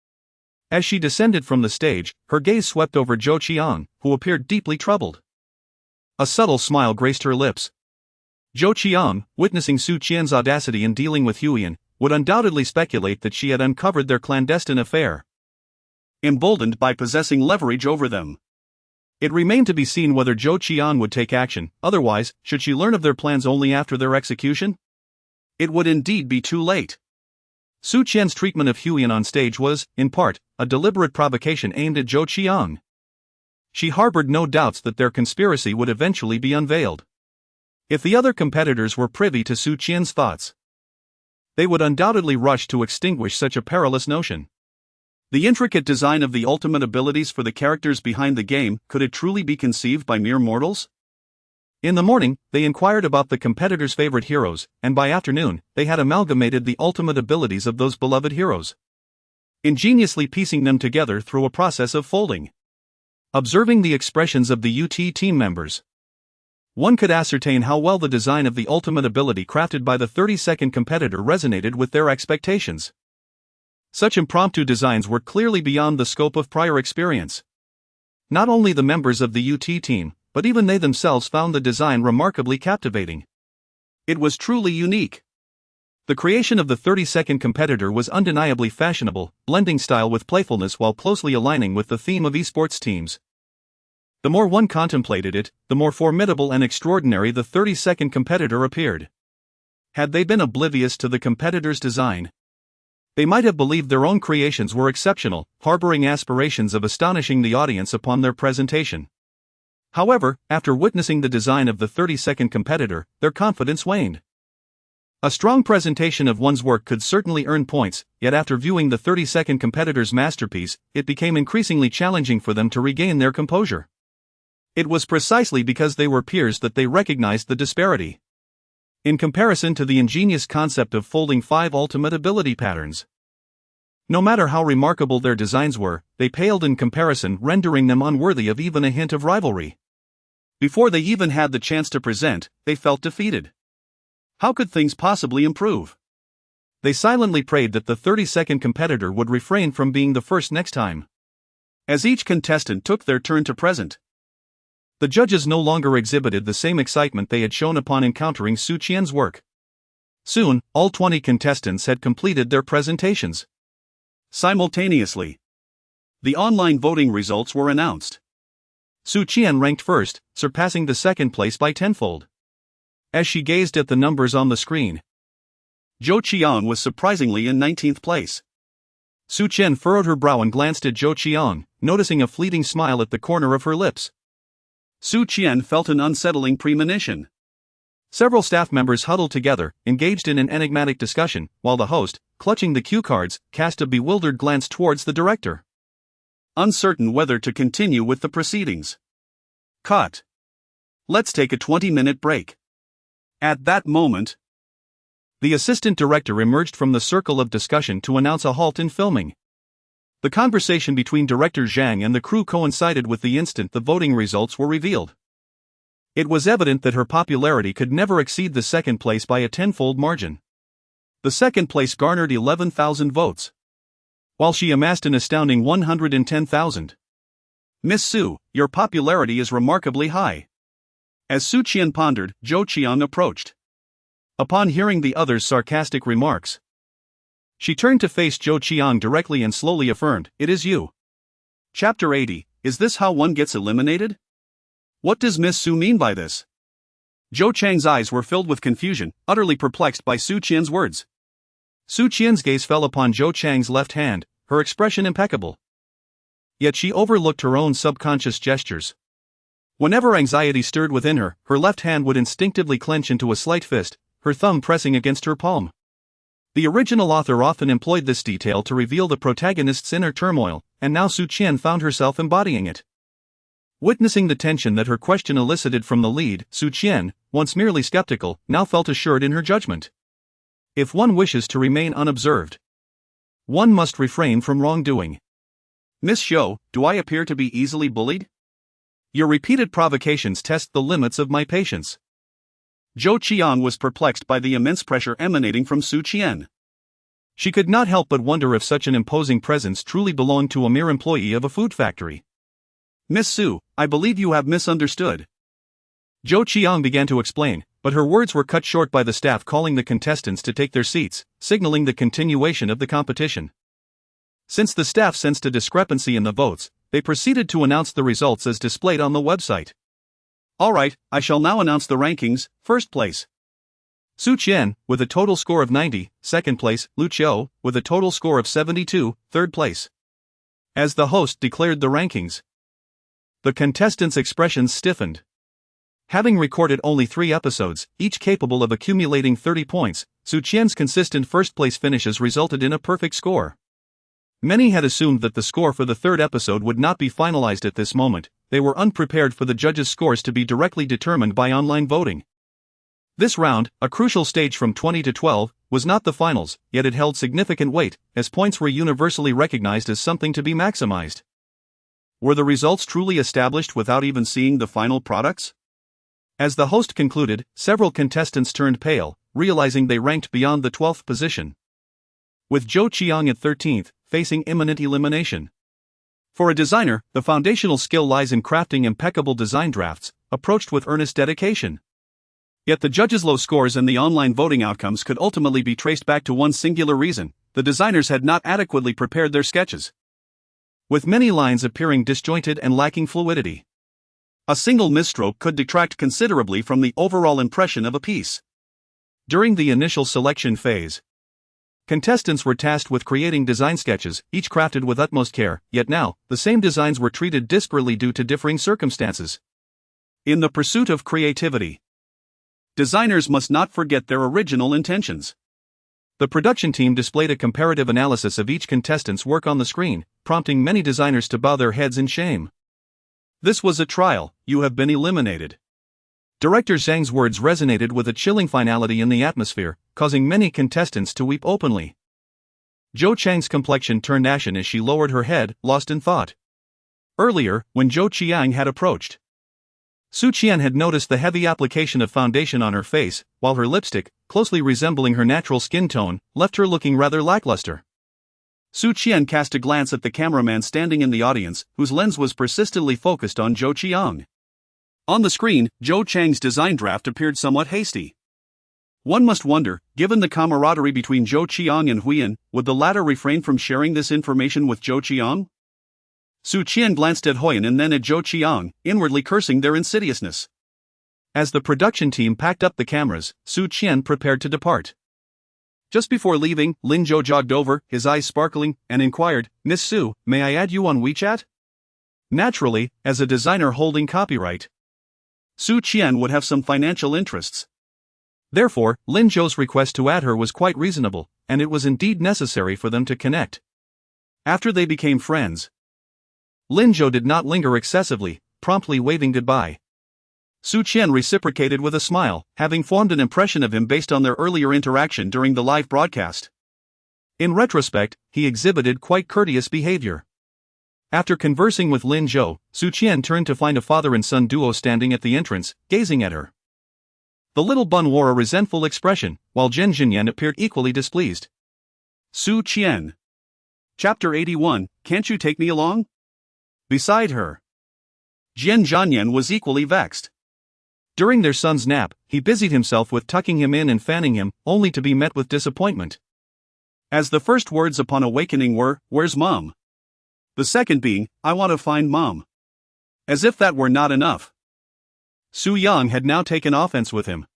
As she descended from the stage, her gaze swept over Zhou Qian, who appeared deeply troubled. A subtle smile graced her lips. Zhou Qian, witnessing Su Qian's audacity in dealing with Huiyan, would undoubtedly speculate that she had uncovered their clandestine affair, emboldened by possessing leverage over them. It remained to be seen whether Zhou Qian would take action. Otherwise, should she learn of their plans only after their execution? It would indeed be too late. Su Qian's treatment of Huiyan on stage was, in part, a deliberate provocation aimed at Zhou Qian. She harbored no doubts that their conspiracy would eventually be unveiled. If the other competitors were privy to Su Qian's thoughts, they would undoubtedly rush to extinguish such a perilous notion. The intricate design of the ultimate abilities for the characters behind the game, could it truly be conceived by mere mortals? In the morning, they inquired about the competitors' favorite heroes, and by afternoon, they had amalgamated the ultimate abilities of those beloved heroes, ingeniously piecing them together through a process of folding. Observing the expressions of the UT team members, one could ascertain how well the design of the ultimate ability crafted by the 32nd competitor resonated with their expectations. Such impromptu designs were clearly beyond the scope of prior experience. Not only the members of the UT team, but even they themselves found the design remarkably captivating. It was truly unique. The creation of the 32nd competitor was undeniably fashionable, blending style with playfulness while closely aligning with the theme of esports teams. The more one contemplated it, the more formidable and extraordinary the 30-second competitor appeared. Had they been oblivious to the competitor's design, they might have believed their own creations were exceptional, harboring aspirations of astonishing the audience upon their presentation. However, after witnessing the design of the 30-second competitor, their confidence waned. A strong presentation of one's work could certainly earn points, yet after viewing the 30-second competitor's masterpiece, it became increasingly challenging for them to regain their composure. It was precisely because they were peers that they recognized the disparity. In comparison to the ingenious concept of folding 5 ultimate ability patterns. No matter how remarkable their designs were, they paled in comparison, rendering them unworthy of even a hint of rivalry. Before they even had the chance to present, they felt defeated. How could things possibly improve? They silently prayed that the 30-second competitor would refrain from being the first next time. As each contestant took their turn to present, the judges no longer exhibited the same excitement they had shown upon encountering Su Qian's work. Soon, all 20 contestants had completed their presentations. Simultaneously, the online voting results were announced. Su Qian ranked first, surpassing the second place by tenfold. As she gazed at the numbers on the screen, Zhou Qiang was surprisingly in 19th place. Su Qian furrowed her brow and glanced at Zhou Qiang, noticing a fleeting smile at the corner of her lips. Su Qian felt an unsettling premonition. Several staff members huddled together, engaged in an enigmatic discussion, while the host, clutching the cue cards, cast a bewildered glance towards the director, uncertain whether to continue with the proceedings. Cut. Let's take a 20-minute break. At that moment, the assistant director emerged from the circle of discussion to announce a halt in filming. The conversation between Director Zhang and the crew coincided with the instant the voting results were revealed. It was evident that her popularity could never exceed the second place by a tenfold margin. The second place garnered 11,000 votes, while she amassed an astounding 110,000. Miss Su, your popularity is remarkably high. As Su Qian pondered, Zhou Qiang approached. Upon hearing the other's sarcastic remarks, she turned to face Zhou Qiang directly and slowly affirmed, "It is you." Chapter 80, Is this how one gets eliminated? What does Miss Su mean by this? Zhou Qiang's eyes were filled with confusion, utterly perplexed by Su Qian's words. Su Qian's gaze fell upon Zhou Qiang's left hand, her expression impeccable. Yet she overlooked her own subconscious gestures. Whenever anxiety stirred within her, her left hand would instinctively clench into a slight fist, her thumb pressing against her palm. The original author often employed this detail to reveal the protagonist's inner turmoil, and now Su Qian found herself embodying it. Witnessing the tension that her question elicited from the lead, Su Qian, once merely skeptical, now felt assured in her judgment. If one wishes to remain unobserved, one must refrain from wrongdoing. Miss Zhou, do I appear to be easily bullied? Your repeated provocations test the limits of my patience. Zhou Qiang was perplexed by the immense pressure emanating from Su Qian. She could not help but wonder if such an imposing presence truly belonged to a mere employee of a food factory. Miss Su, I believe you have misunderstood. Zhou Qiang began to explain, but her words were cut short by the staff calling the contestants to take their seats, signaling the continuation of the competition. Since the staff sensed a discrepancy in the votes, they proceeded to announce the results as displayed on the website. Alright, I shall now announce the rankings. First place, Su Qian, with a total score of 90, second place, Lu Qiu, with a total score of 72, third place. As the host declared the rankings, the contestants' expressions stiffened. Having recorded only 3 episodes, each capable of accumulating 30 points, Su Qian's consistent first-place finishes resulted in a perfect score. Many had assumed that the score for the 3rd episode would not be finalized at this moment. They were unprepared for the judges' scores to be directly determined by online voting. This round, a crucial stage from 20 to 12, was not the finals, yet it held significant weight, as points were universally recognized as something to be maximized. Were the results truly established without even seeing the final products? As the host concluded, several contestants turned pale, realizing they ranked beyond the 12th position, with Zhou Qiang at 13th, facing imminent elimination. For a designer, the foundational skill lies in crafting impeccable design drafts, approached with earnest dedication. Yet the judges' low scores and the online voting outcomes could ultimately be traced back to one singular reason: the designers had not adequately prepared their sketches, with many lines appearing disjointed and lacking fluidity. A single misstroke could detract considerably from the overall impression of a piece. During the initial selection phase, contestants were tasked with creating design sketches, each crafted with utmost care, yet now, the same designs were treated disparately due to differing circumstances. In the pursuit of creativity, designers must not forget their original intentions. The production team displayed a comparative analysis of each contestant's work on the screen, prompting many designers to bow their heads in shame. This was a trial, you have been eliminated. Director Zhang's words resonated with a chilling finality in the atmosphere, causing many contestants to weep openly. Zhou Chang's complexion turned ashen as she lowered her head, lost in thought. Earlier, when Zhou Qiang had approached, Su Qian had noticed the heavy application of foundation on her face, while her lipstick, closely resembling her natural skin tone, left her looking rather lackluster. Su Qian cast a glance at the cameraman standing in the audience, whose lens was persistently focused on Zhou Qiang. On the screen, Zhou Chang's design draft appeared somewhat hasty. One must wonder, given the camaraderie between Zhou Qiang and Huiyan, would the latter refrain from sharing this information with Zhou Qiang? Su Qian glanced at Huiyan and then at Zhou Qiang, inwardly cursing their insidiousness. As the production team packed up the cameras, Su Qian prepared to depart. Just before leaving, Lin Zhou jogged over, his eyes sparkling, and inquired, "Miss Su, may I add you on WeChat?" Naturally, as a designer holding copyright, Su Qian would have some financial interests. Therefore, Lin Zhou's request to add her was quite reasonable, and it was indeed necessary for them to connect. After they became friends, Lin Zhou did not linger excessively, promptly waving goodbye. Su Qian reciprocated with a smile, having formed an impression of him based on their earlier interaction during the live broadcast. In retrospect, he exhibited quite courteous behavior. After conversing with Lin Zhou, Su Qian turned to find a father and son duo standing at the entrance, gazing at her. The little bun wore a resentful expression, while Jian Zhanyan appeared equally displeased. Su Qian. Chapter 81, Can't you take me along? Beside her, Jian Zhanyan was equally vexed. During their son's nap, he busied himself with tucking him in and fanning him, only to be met with disappointment. As the first words upon awakening were, "Where's Mom?" The second being, "I want to find Mom." As if that were not enough, Su Yang had now taken offense with him.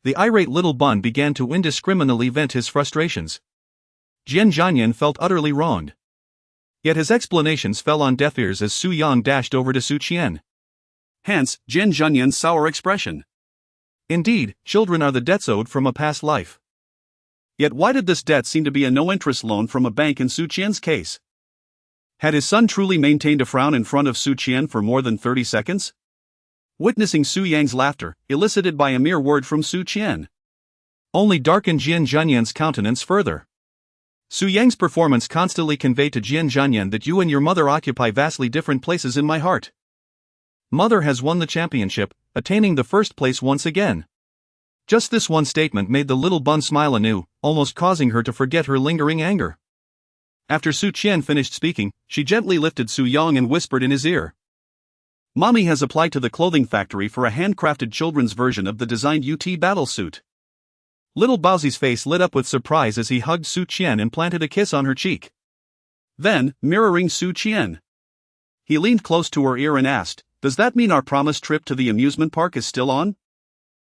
The irate little bun began to indiscriminately vent his frustrations. Jian Zhanyan felt utterly wronged. Yet his explanations fell on deaf ears as Su Yang dashed over to Su Qian. Hence, Jian Zhanyan's sour expression. Indeed, children are the debts owed from a past life. Yet why did this debt seem to be a no-interest loan from a bank in Su Qian's case? Had his son truly maintained a frown in front of Su Qian for more than 30 seconds? Witnessing Su Yang's laughter, elicited by a mere word from Su Qian, only darkened Jian Zhanyan's countenance further. Su Yang's performance constantly conveyed to Jian Zhanyan that you and your mother occupy vastly different places in my heart. Mother has won the championship, attaining the first place once again. Just this one statement made the little bun smile anew, almost causing her to forget her lingering anger. After Su Qian finished speaking, she gently lifted Su Yang and whispered in his ear, "Mommy has applied to the clothing factory for a handcrafted children's version of the designed UT battle suit." Little Baozi's face lit up with surprise as he hugged Su Qian and planted a kiss on her cheek. Then, mirroring Su Qian, he leaned close to her ear and asked, "Does that mean our promised trip to the amusement park is still on?"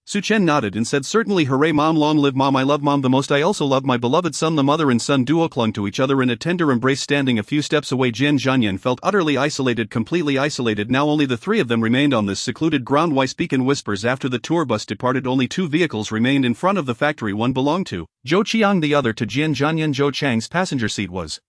Su Qian nodded and said, "Certainly, hooray Mom, long live Mom, I love Mom the most, I also love my beloved son." The mother and son duo clung to each other in a tender embrace. Standing a few steps away, Jian Zhanyan felt utterly isolated, completely isolated. Now only the three of them remained on this secluded ground. Why speak in whispers? After the tour bus departed, only two vehicles remained in front of the factory. One belonged to Zhou Qiang, the other to Jian Zhanyan. Zhou Chang's passenger seat was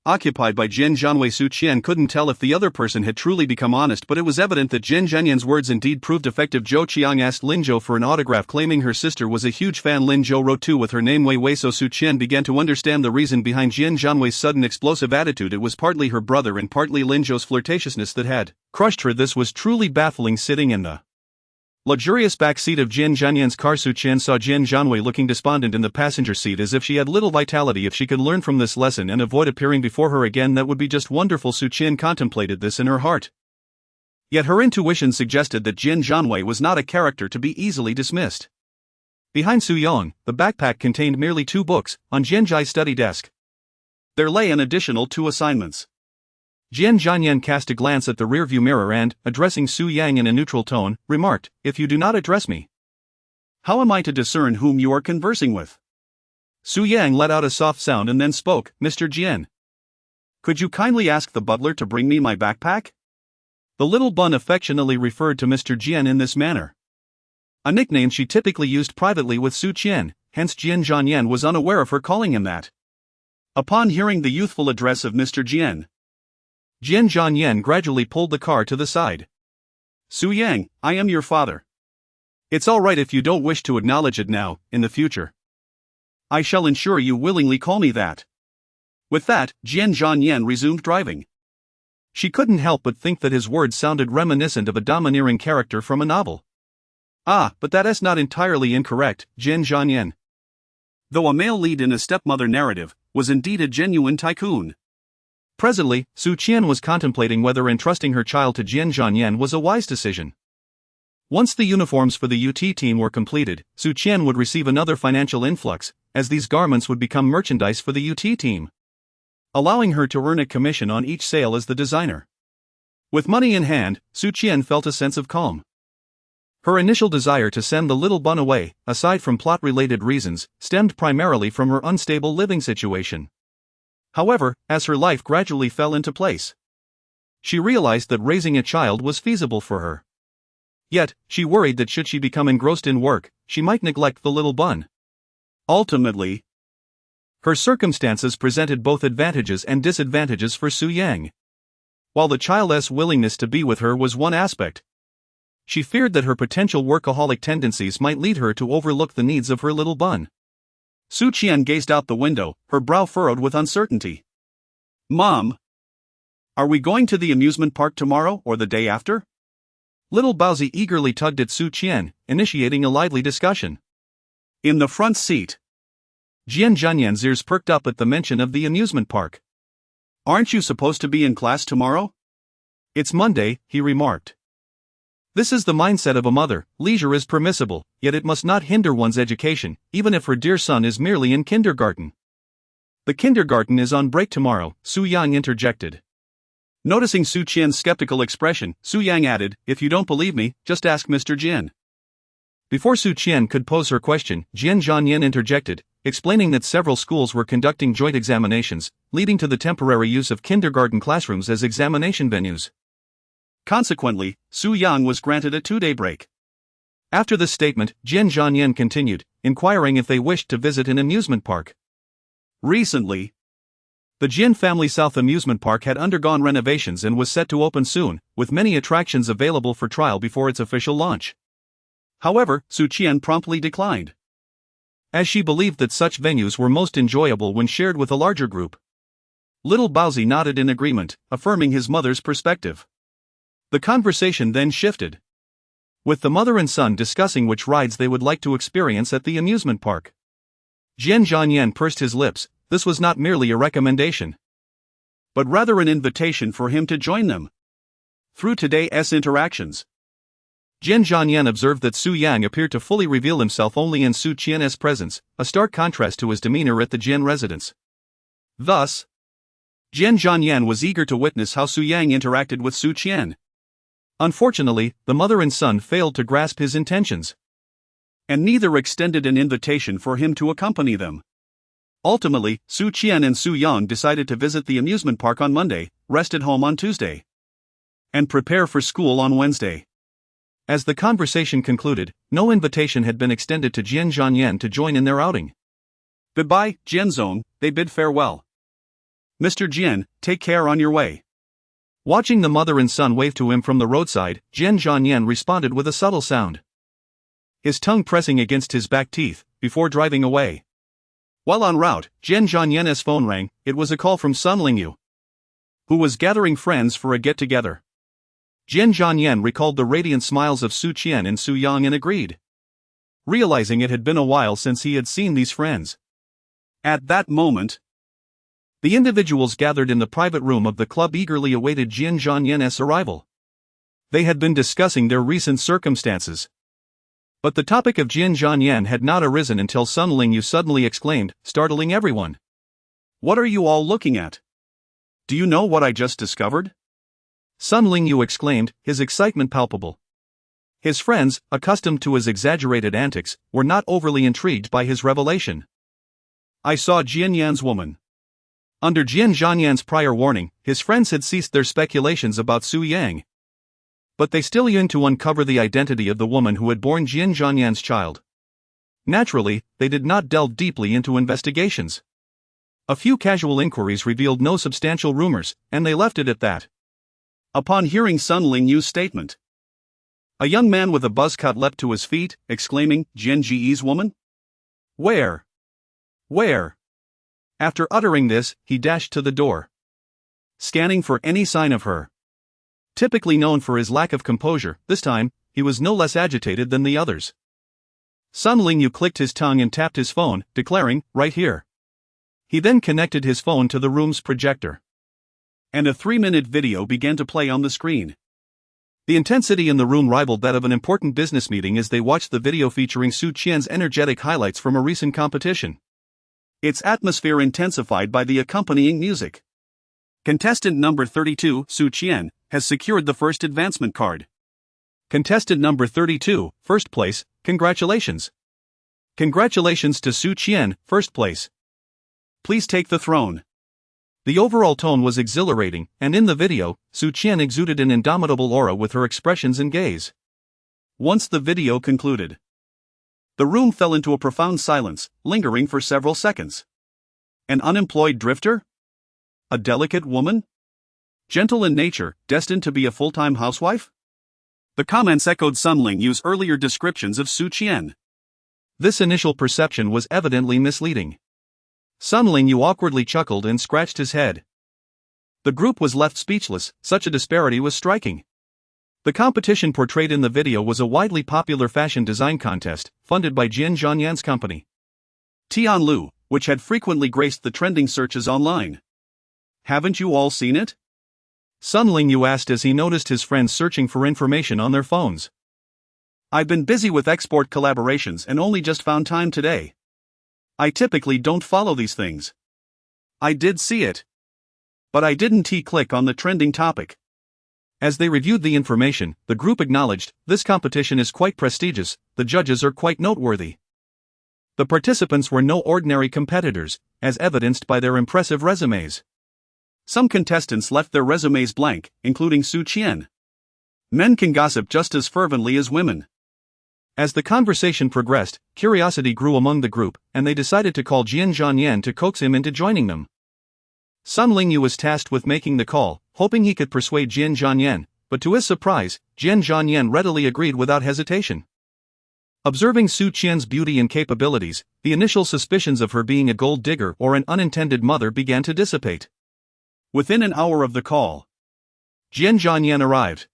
occupied by Jian Zhanwei. Su Qian couldn't tell if the other person had truly become honest, but it was evident that Jian Zhanyan's words indeed proved effective. Zhou Qiang asked Lin Zhou for an autograph, claiming her sister was a huge fan. Lin Zhou wrote too with her name Wei Wei. So Su Qian began to understand the reason behind Jian Zhanwei's sudden explosive attitude. It was partly her brother and partly Lin Zhou's flirtatiousness that had crushed her. This was truly baffling. Sitting in the luxurious back seat of Jian Zhanyan's car, Su Qian saw Jian Zhanwei looking despondent in the passenger seat, as if she had little vitality. If she could learn from this lesson and avoid appearing before her again, that would be just wonderful. Su Qian contemplated this in her heart. Yet her intuition suggested that Jian Zhanwei was not a character to be easily dismissed. Behind Su Yang, the backpack contained merely 2 books. On Jian Zhai's study desk, there lay an additional 2 assignments. Jian Zhanyan cast a glance at the rearview mirror and, addressing Su Yang in a neutral tone, remarked, "If you do not address me, how am I to discern whom you are conversing with?" Su Yang let out a soft sound and then spoke, "Mr. Jian. Could you kindly ask the butler to bring me my backpack?" The little bun affectionately referred to Mr. Jian in this manner, a nickname she typically used privately with Su Qian, hence Jian Zhanyan was unaware of her calling him that. Upon hearing the youthful address of Mr. Jian, Jian Zhanyan gradually pulled the car to the side. "Su Yang, I am your father. It's all right if you don't wish to acknowledge it now, in the future. I shall ensure you willingly call me that." With that, Jian Zhanyan resumed driving. She couldn't help but think that his words sounded reminiscent of a domineering character from a novel. Ah, but that is not entirely incorrect, Jian Zhanyan, though a male lead in a stepmother narrative, was indeed a genuine tycoon. Presently, Su Qian was contemplating whether entrusting her child to Jian Zhanyan was a wise decision. Once the uniforms for the UT team were completed, Su Qian would receive another financial influx, as these garments would become merchandise for the UT team, allowing her to earn a commission on each sale as the designer. With money in hand, Su Qian felt a sense of calm. Her initial desire to send the little bun away, aside from plot-related reasons, stemmed primarily from her unstable living situation. However, as her life gradually fell into place, she realized that raising a child was feasible for her. Yet, she worried that should she become engrossed in work, she might neglect the little bun. Ultimately, her circumstances presented both advantages and disadvantages for Su Yang. While the child's willingness to be with her was one aspect, she feared that her potential workaholic tendencies might lead her to overlook the needs of her little bun. Su Qian gazed out the window, her brow furrowed with uncertainty. "Mom, are we going to the amusement park tomorrow or the day after?" Little Baozi eagerly tugged at Su Qian, initiating a lively discussion. "In the front seat." Jian Zhanyan's ears perked up at the mention of the amusement park. "Aren't you supposed to be in class tomorrow?" "It's Monday," he remarked. This is the mindset of a mother: leisure is permissible, yet it must not hinder one's education, even if her dear son is merely in kindergarten. "The kindergarten is on break tomorrow," Su Yang interjected. Noticing Su Qian's skeptical expression, Su Yang added, "If you don't believe me, just ask Mr. Jian." Before Su Qian could pose her question, Jian Zhanyan interjected, explaining that several schools were conducting joint examinations, leading to the temporary use of kindergarten classrooms as examination venues. Consequently, Su Yang was granted a 2-day break. After this statement, Jian Zhanyan continued, inquiring if they wished to visit an amusement park. Recently, the Jian Family South Amusement Park had undergone renovations and was set to open soon, with many attractions available for trial before its official launch. However, Su Qian promptly declined, as she believed that such venues were most enjoyable when shared with a larger group. Little Baozi nodded in agreement, affirming his mother's perspective. The conversation then shifted, with the mother and son discussing which rides they would like to experience at the amusement park. Jian Zhanyan pursed his lips. This was not merely a recommendation, but rather an invitation for him to join them. Through today's interactions, Jian Zhanyan observed that Su Yang appeared to fully reveal himself only in Su Qian's presence, a stark contrast to his demeanor at the Jian residence. Thus, Jian Zhanyan was eager to witness how Su Yang interacted with Su Qian. Unfortunately, the mother and son failed to grasp his intentions, and neither extended an invitation for him to accompany them. Ultimately, Su Qian and Su Yang decided to visit the amusement park on Monday, rest at home on Tuesday, and prepare for school on Wednesday. As the conversation concluded, no invitation had been extended to Jian Zhanyan to join in their outing. "Goodbye, Jianzong," they bid farewell. "Mr. Jian, take care on your way." Watching the mother and son wave to him from the roadside, Jian Zhanyan responded with a subtle sound, his tongue pressing against his back teeth, before driving away. While en route, Jian Zhanyan's phone rang. It was a call from Sun Lingyu, who was gathering friends for a get-together. Jian Zhanyan recalled the radiant smiles of Su Qian and Su Yang and agreed, realizing it had been a while since he had seen these friends. At that moment, the individuals gathered in the private room of the club eagerly awaited Jian Zhanyan's arrival. They had been discussing their recent circumstances, but the topic of Jian Zhanyan had not arisen until Sun Lingyu suddenly exclaimed, startling everyone. "What are you all looking at?" Do you know what I just discovered? Sun Lingyu exclaimed, his excitement palpable. His friends, accustomed to his exaggerated antics, were not overly intrigued by his revelation. I saw Jian Yan's woman. Under Jian Zhanyan's prior warning, his friends had ceased their speculations about Su Yang. But they still yearned to uncover the identity of the woman who had borne Jian Zhanyan's child. Naturally, they did not delve deeply into investigations. A few casual inquiries revealed no substantial rumors, and they left it at that. Upon hearing Sun Lingyu's statement, a young man with a buzz cut leapt to his feet, exclaiming, Jian Ji's woman? Where? Where? After uttering this, he dashed to the door, scanning for any sign of her. Typically known for his lack of composure, this time, he was no less agitated than the others. Sun Lingyu clicked his tongue and tapped his phone, declaring, right here. He then connected his phone to the room's projector. And a 3-minute video began to play on the screen. The intensity in the room rivaled that of an important business meeting as they watched the video featuring Su Qian's energetic highlights from a recent competition. Its atmosphere intensified by the accompanying music. Contestant number 32, Su Qian, has secured the first advancement card. Contestant number 32, first place, congratulations. Congratulations to Su Qian, first place. Please take the throne. The overall tone was exhilarating, and in the video, Su Qian exuded an indomitable aura with her expressions and gaze. Once the video concluded, the room fell into a profound silence, lingering for several seconds. An unemployed drifter? A delicate woman? Gentle in nature, destined to be a full-time housewife? The comments echoed Sun Lingyu's earlier descriptions of Su Qian. This initial perception was evidently misleading. Sun Lingyu awkwardly chuckled and scratched his head. The group was left speechless, such a disparity was striking. The competition portrayed in the video was a widely popular fashion design contest, funded by Jian Zhanyan's company, Tianlu, which had frequently graced the trending searches online. Haven't you all seen it? Sun Lingyu asked as he noticed his friends searching for information on their phones. I've been busy with export collaborations and only just found time today. I typically don't follow these things. I did see it, but I didn't click on the trending topic. As they reviewed the information, the group acknowledged, this competition is quite prestigious, the judges are quite noteworthy. The participants were no ordinary competitors, as evidenced by their impressive resumes. Some contestants left their resumes blank, including Su Qian. Men can gossip just as fervently as women. As the conversation progressed, curiosity grew among the group, and they decided to call Jian Zhanyan to coax him into joining them. Sun Lingyu was tasked with making the call, hoping he could persuade Jian Zhanyan, but to his surprise, Jian Zhanyan readily agreed without hesitation. Observing Su Qian's beauty and capabilities, the initial suspicions of her being a gold digger or an unintended mother began to dissipate. Within an hour of the call, Jian Zhanyan arrived.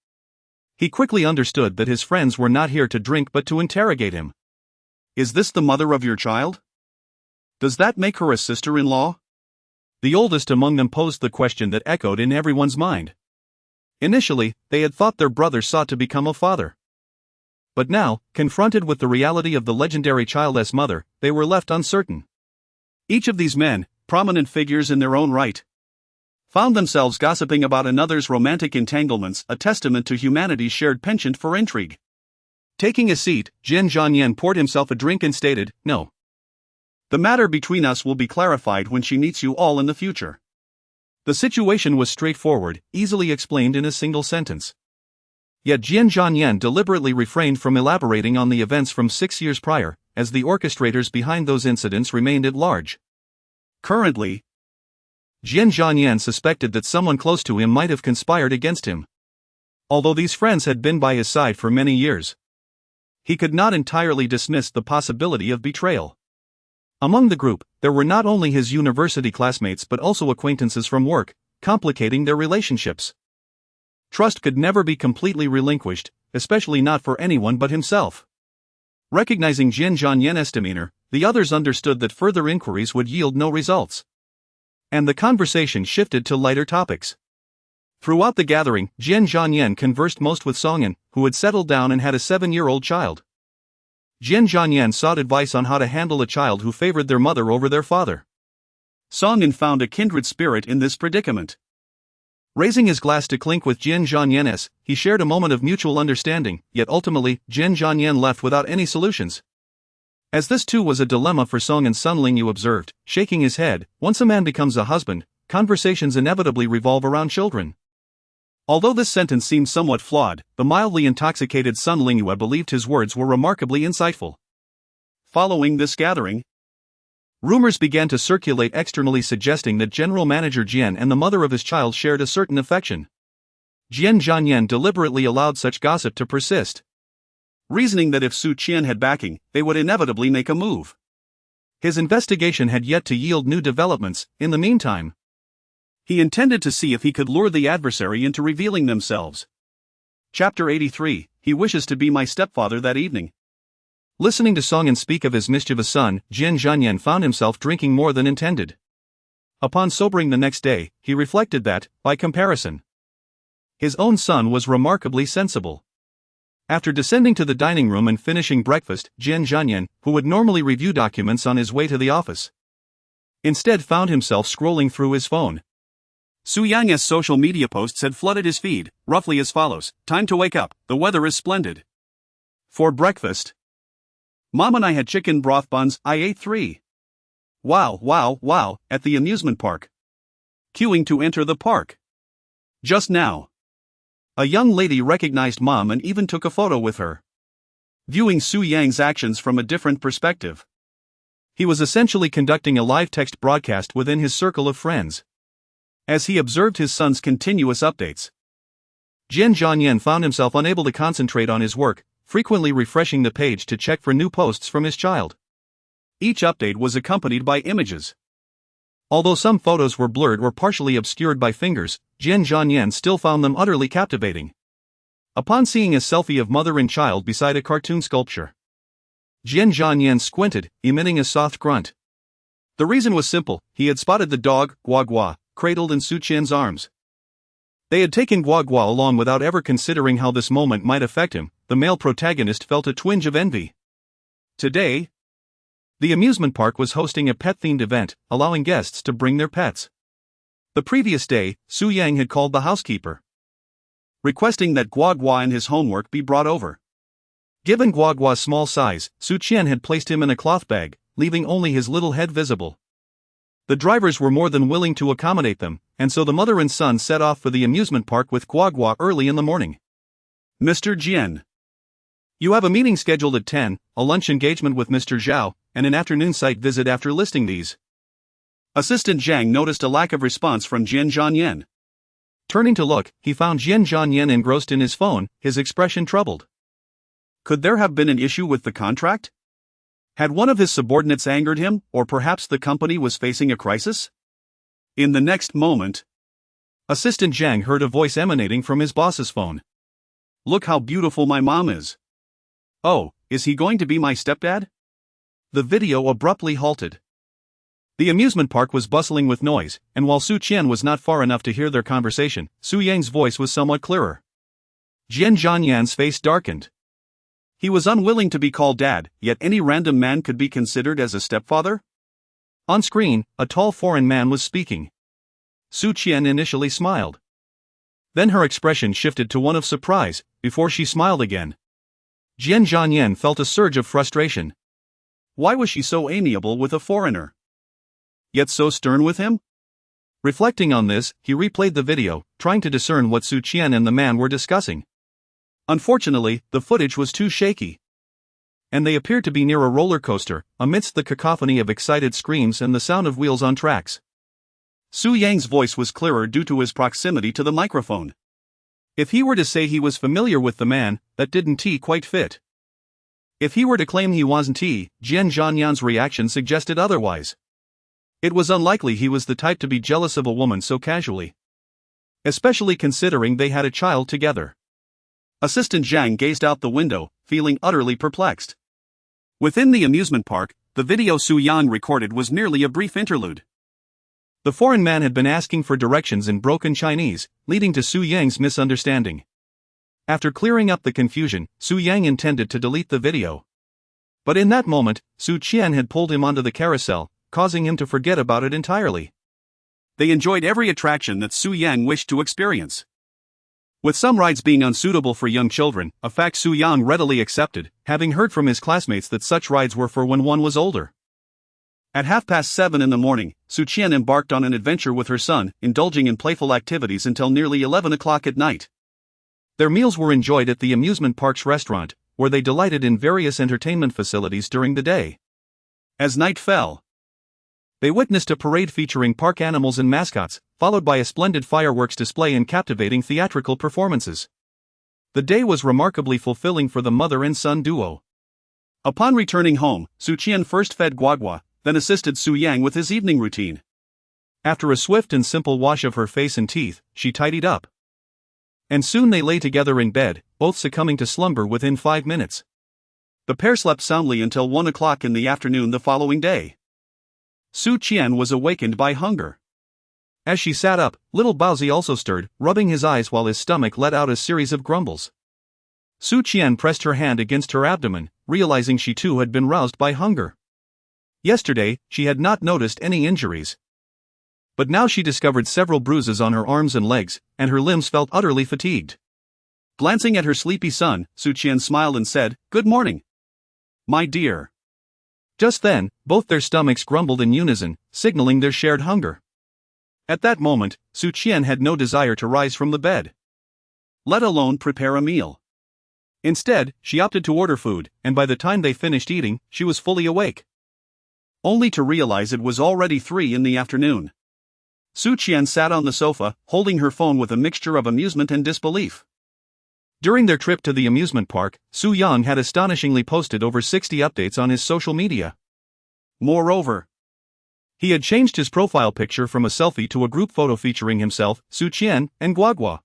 He quickly understood that his friends were not here to drink but to interrogate him. Is this the mother of your child? Does that make her a sister-in-law? The oldest among them posed the question that echoed in everyone's mind. Initially, they had thought their brother sought to become a father. But now, confronted with the reality of the legendary childless mother, they were left uncertain. Each of these men, prominent figures in their own right, found themselves gossiping about another's romantic entanglements, a testament to humanity's shared penchant for intrigue. Taking a seat, Jian Zhanyan poured himself a drink and stated, "No. The matter between us will be clarified when she meets you all in the future." The situation was straightforward, easily explained in a single sentence. Yet Jian Zhanyan deliberately refrained from elaborating on the events from 6 years prior, as the orchestrators behind those incidents remained at large. Currently, Jian Zhanyan suspected that someone close to him might have conspired against him. Although these friends had been by his side for many years, he could not entirely dismiss the possibility of betrayal. Among the group, there were not only his university classmates but also acquaintances from work, complicating their relationships. Trust could never be completely relinquished, especially not for anyone but himself. Recognizing Jian Zhanyan's demeanor, the others understood that further inquiries would yield no results. And the conversation shifted to lighter topics. Throughout the gathering, Jian Zhanyan conversed most with Songan, who had settled down and had a 7-year-old child. Jian Zhanyan sought advice on how to handle a child who favored their mother over their father. Songan found a kindred spirit in this predicament. Raising his glass to clink with Jian Zhanyan, he shared a moment of mutual understanding, yet ultimately, Jian Zhanyan left without any solutions. As this too was a dilemma for Song and Sunling, observed, shaking his head, once a man becomes a husband, conversations inevitably revolve around children. Although this sentence seemed somewhat flawed, the mildly intoxicated Sun Lingyue believed his words were remarkably insightful. Following this gathering, rumors began to circulate externally suggesting that General Manager Jian and the mother of his child shared a certain affection. Jian Zhanyan deliberately allowed such gossip to persist, reasoning that if Su Qian had backing, they would inevitably make a move. His investigation had yet to yield new developments. In the meantime, he intended to see if he could lure the adversary into revealing themselves. Chapter 83, He wishes to be my stepfather that evening. Listening to Song and speak of his mischievous son, Jian Zhanyan found himself drinking more than intended. Upon sobering the next day, he reflected that, by comparison, his own son was remarkably sensible. After descending to the dining room and finishing breakfast, Jian Zhanyan, who would normally review documents on his way to the office, instead found himself scrolling through his phone. Su Yang's social media posts had flooded his feed, roughly as follows: "Time to wake up, the weather is splendid. For breakfast, Mom and I had chicken broth buns, I ate 3. Wow, at the amusement park. Queuing to enter the park. Just now." A young lady recognized Mom and even took a photo with her. Viewing Su Yang's actions from a different perspective, he was essentially conducting a live text broadcast within his circle of friends. As he observed his son's continuous updates, Jian Zhanyan found himself unable to concentrate on his work, frequently refreshing the page to check for new posts from his child. Each update was accompanied by images. Although some photos were blurred or partially obscured by fingers, Jian Zhanyan still found them utterly captivating. Upon seeing a selfie of mother and child beside a cartoon sculpture, Jian Zhanyan squinted, emitting a soft grunt. The reason was simple: he had spotted the dog, Guagua, cradled in Su Qian's arms. They had taken Guagua along without ever considering how this moment might affect him. The male protagonist felt a twinge of envy. Today, the amusement park was hosting a pet-themed event, allowing guests to bring their pets. The previous day, Su Yang had called the housekeeper, requesting that Guagua and his homework be brought over. Given Guagua's small size, Su Qian had placed him in a cloth bag, leaving only his little head visible. The drivers were more than willing to accommodate them, and so the mother and son set off for the amusement park with Guagua early in the morning. "Mr. Jian, you have a meeting scheduled at 10, a lunch engagement with Mr. Zhao, and an afternoon site visit after listing these." Assistant Zhang noticed a lack of response from Jian Zhanyan. Turning to look, he found Jian Zhanyan engrossed in his phone, his expression troubled. Could there have been an issue with the contract? Had one of his subordinates angered him, or perhaps the company was facing a crisis? In the next moment, Assistant Zhang heard a voice emanating from his boss's phone. "Look how beautiful my mom is. Oh, is he going to be my stepdad?" The video abruptly halted. The amusement park was bustling with noise, and while Su Qian was not far enough to hear their conversation, Su Yang's voice was somewhat clearer. Jian Zhanyan's face darkened. He was unwilling to be called dad, yet any random man could be considered as a stepfather? On screen, a tall foreign man was speaking. Su Qian initially smiled. Then her expression shifted to one of surprise, before she smiled again. Jian Zhanyan felt a surge of frustration. Why was she so amiable with a foreigner, yet so stern with him? Reflecting on this, he replayed the video, trying to discern what Su Qian and the man were discussing. Unfortunately, the footage was too shaky, and they appeared to be near a roller coaster, amidst the cacophony of excited screams and the sound of wheels on tracks. Su Yang's voice was clearer due to his proximity to the microphone. If he were to say he was familiar with the man, that didn't quite fit. If he were to claim he wasn't, Jian Zhanyan's reaction suggested otherwise. It was unlikely he was the type to be jealous of a woman so casually, especially considering they had a child together. Assistant Zhang gazed out the window, feeling utterly perplexed. Within the amusement park, the video Su Yang recorded was merely a brief interlude. The foreign man had been asking for directions in broken Chinese, leading to Su Yang's misunderstanding. After clearing up the confusion, Su Yang intended to delete the video. But in that moment, Su Qian had pulled him onto the carousel, causing him to forget about it entirely. They enjoyed every attraction that Su Yang wished to experience. With some rides being unsuitable for young children, a fact Su Yang readily accepted, having heard from his classmates that such rides were for when one was older. At 7:30 in the morning, Su Qian embarked on an adventure with her son, indulging in playful activities until nearly 11 o'clock at night. Their meals were enjoyed at the amusement park's restaurant, where they delighted in various entertainment facilities during the day. As night fell, they witnessed a parade featuring park animals and mascots, followed by a splendid fireworks display and captivating theatrical performances. The day was remarkably fulfilling for the mother and son duo. Upon returning home, Su Qian first fed Guagua, then assisted Su Yang with his evening routine. After a swift and simple wash of her face and teeth, she tidied up. And soon they lay together in bed, both succumbing to slumber within 5 minutes. The pair slept soundly until 1 o'clock in the afternoon the following day. Su Qian was awakened by hunger. As she sat up, little Baozi also stirred, rubbing his eyes while his stomach let out a series of grumbles. Su Qian pressed her hand against her abdomen, realizing she too had been roused by hunger. Yesterday, she had not noticed any injuries. But now she discovered several bruises on her arms and legs, and her limbs felt utterly fatigued. Glancing at her sleepy son, Su Qian smiled and said, "Good morning, my dear." Just then, both their stomachs grumbled in unison, signaling their shared hunger. At that moment, Su Qian had no desire to rise from the bed, let alone prepare a meal. Instead, she opted to order food, and by the time they finished eating, she was fully awake. Only to realize it was already 3 in the afternoon. Su Qian sat on the sofa, holding her phone with a mixture of amusement and disbelief. During their trip to the amusement park, Su Yang had astonishingly posted over 60 updates on his social media. Moreover, he had changed his profile picture from a selfie to a group photo featuring himself, Su Qian, and Guagua.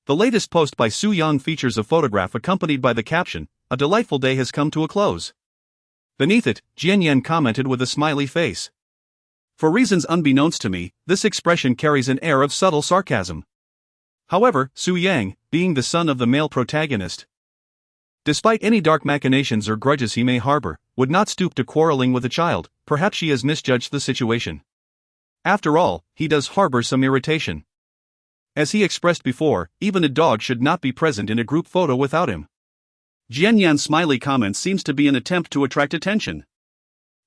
The latest post by Su Yang features a photograph accompanied by the caption, "A delightful day has come to a close." Beneath it, Jian Zhanyan commented with a smiley face. For reasons unbeknownst to me, this expression carries an air of subtle sarcasm. However, Su Yang, being the son of the male protagonist, despite any dark machinations or grudges he may harbor, would not stoop to quarreling with a child. Perhaps she has misjudged the situation. After all, he does harbor some irritation. As he expressed before, even a dog should not be present in a group photo without him. Jian Zhanyan's smiley comment seems to be an attempt to attract attention.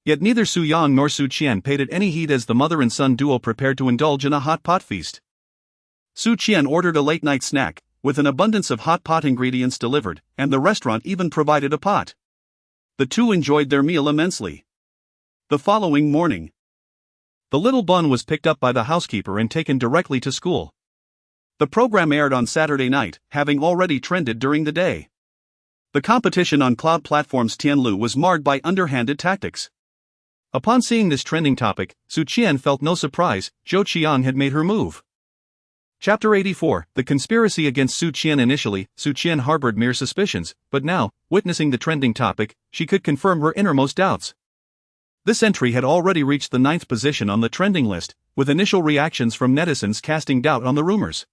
Yet neither Su Yang nor Su Qian paid it any heed as the mother and son duo prepared to indulge in a hot pot feast. Su Qian ordered a late-night snack, with an abundance of hot pot ingredients delivered, and the restaurant even provided a pot. The two enjoyed their meal immensely. The following morning, the little bun was picked up by the housekeeper and taken directly to school. The program aired on Saturday night, having already trended during the day. The competition on cloud platforms Tianlu was marred by underhanded tactics. Upon seeing this trending topic, Su Qian felt no surprise. Zhou Qiang had made her move. Chapter 84, The Conspiracy Against Su Qian. Initially, Su Qian harbored mere suspicions, but now, witnessing the trending topic, she could confirm her innermost doubts. This entry had already reached the 9th position on the trending list, with initial reactions from netizens casting doubt on the rumors.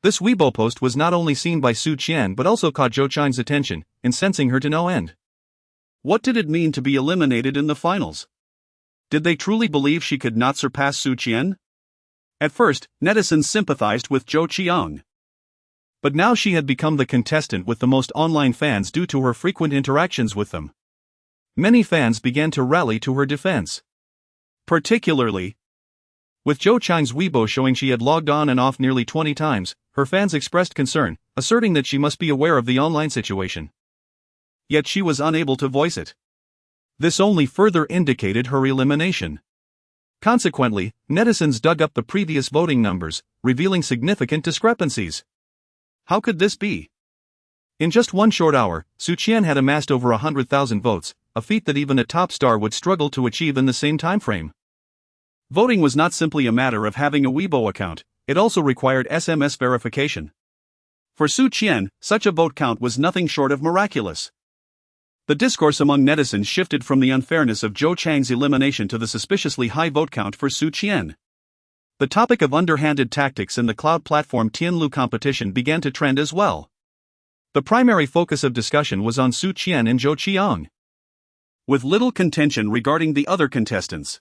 This Weibo post was not only seen by Su Qian but also caught Zhou Qiang's attention, incensing her to no end. What did it mean to be eliminated in the finals? Did they truly believe she could not surpass Su Qian? At first, netizens sympathized with Zhou Qiang. But now she had become the contestant with the most online fans due to her frequent interactions with them. Many fans began to rally to her defense. Particularly, with Zhou Qiang's Weibo showing she had logged on and off nearly 20 times, her fans expressed concern, asserting that she must be aware of the online situation. Yet she was unable to voice it. This only further indicated her elimination. Consequently, netizens dug up the previous voting numbers, revealing significant discrepancies. How could this be? In just one short hour, Su Qian had amassed over 100,000 votes, a feat that even a top star would struggle to achieve in the same time frame. Voting was not simply a matter of having a Weibo account, it also required SMS verification. For Su Qian, such a vote count was nothing short of miraculous. The discourse among netizens shifted from the unfairness of Zhou Qiang's elimination to the suspiciously high vote count for Su Qian. The topic of underhanded tactics in the cloud platform Tianlu competition began to trend as well. The primary focus of discussion was on Su Qian and Zhou Qiang, with little contention regarding the other contestants.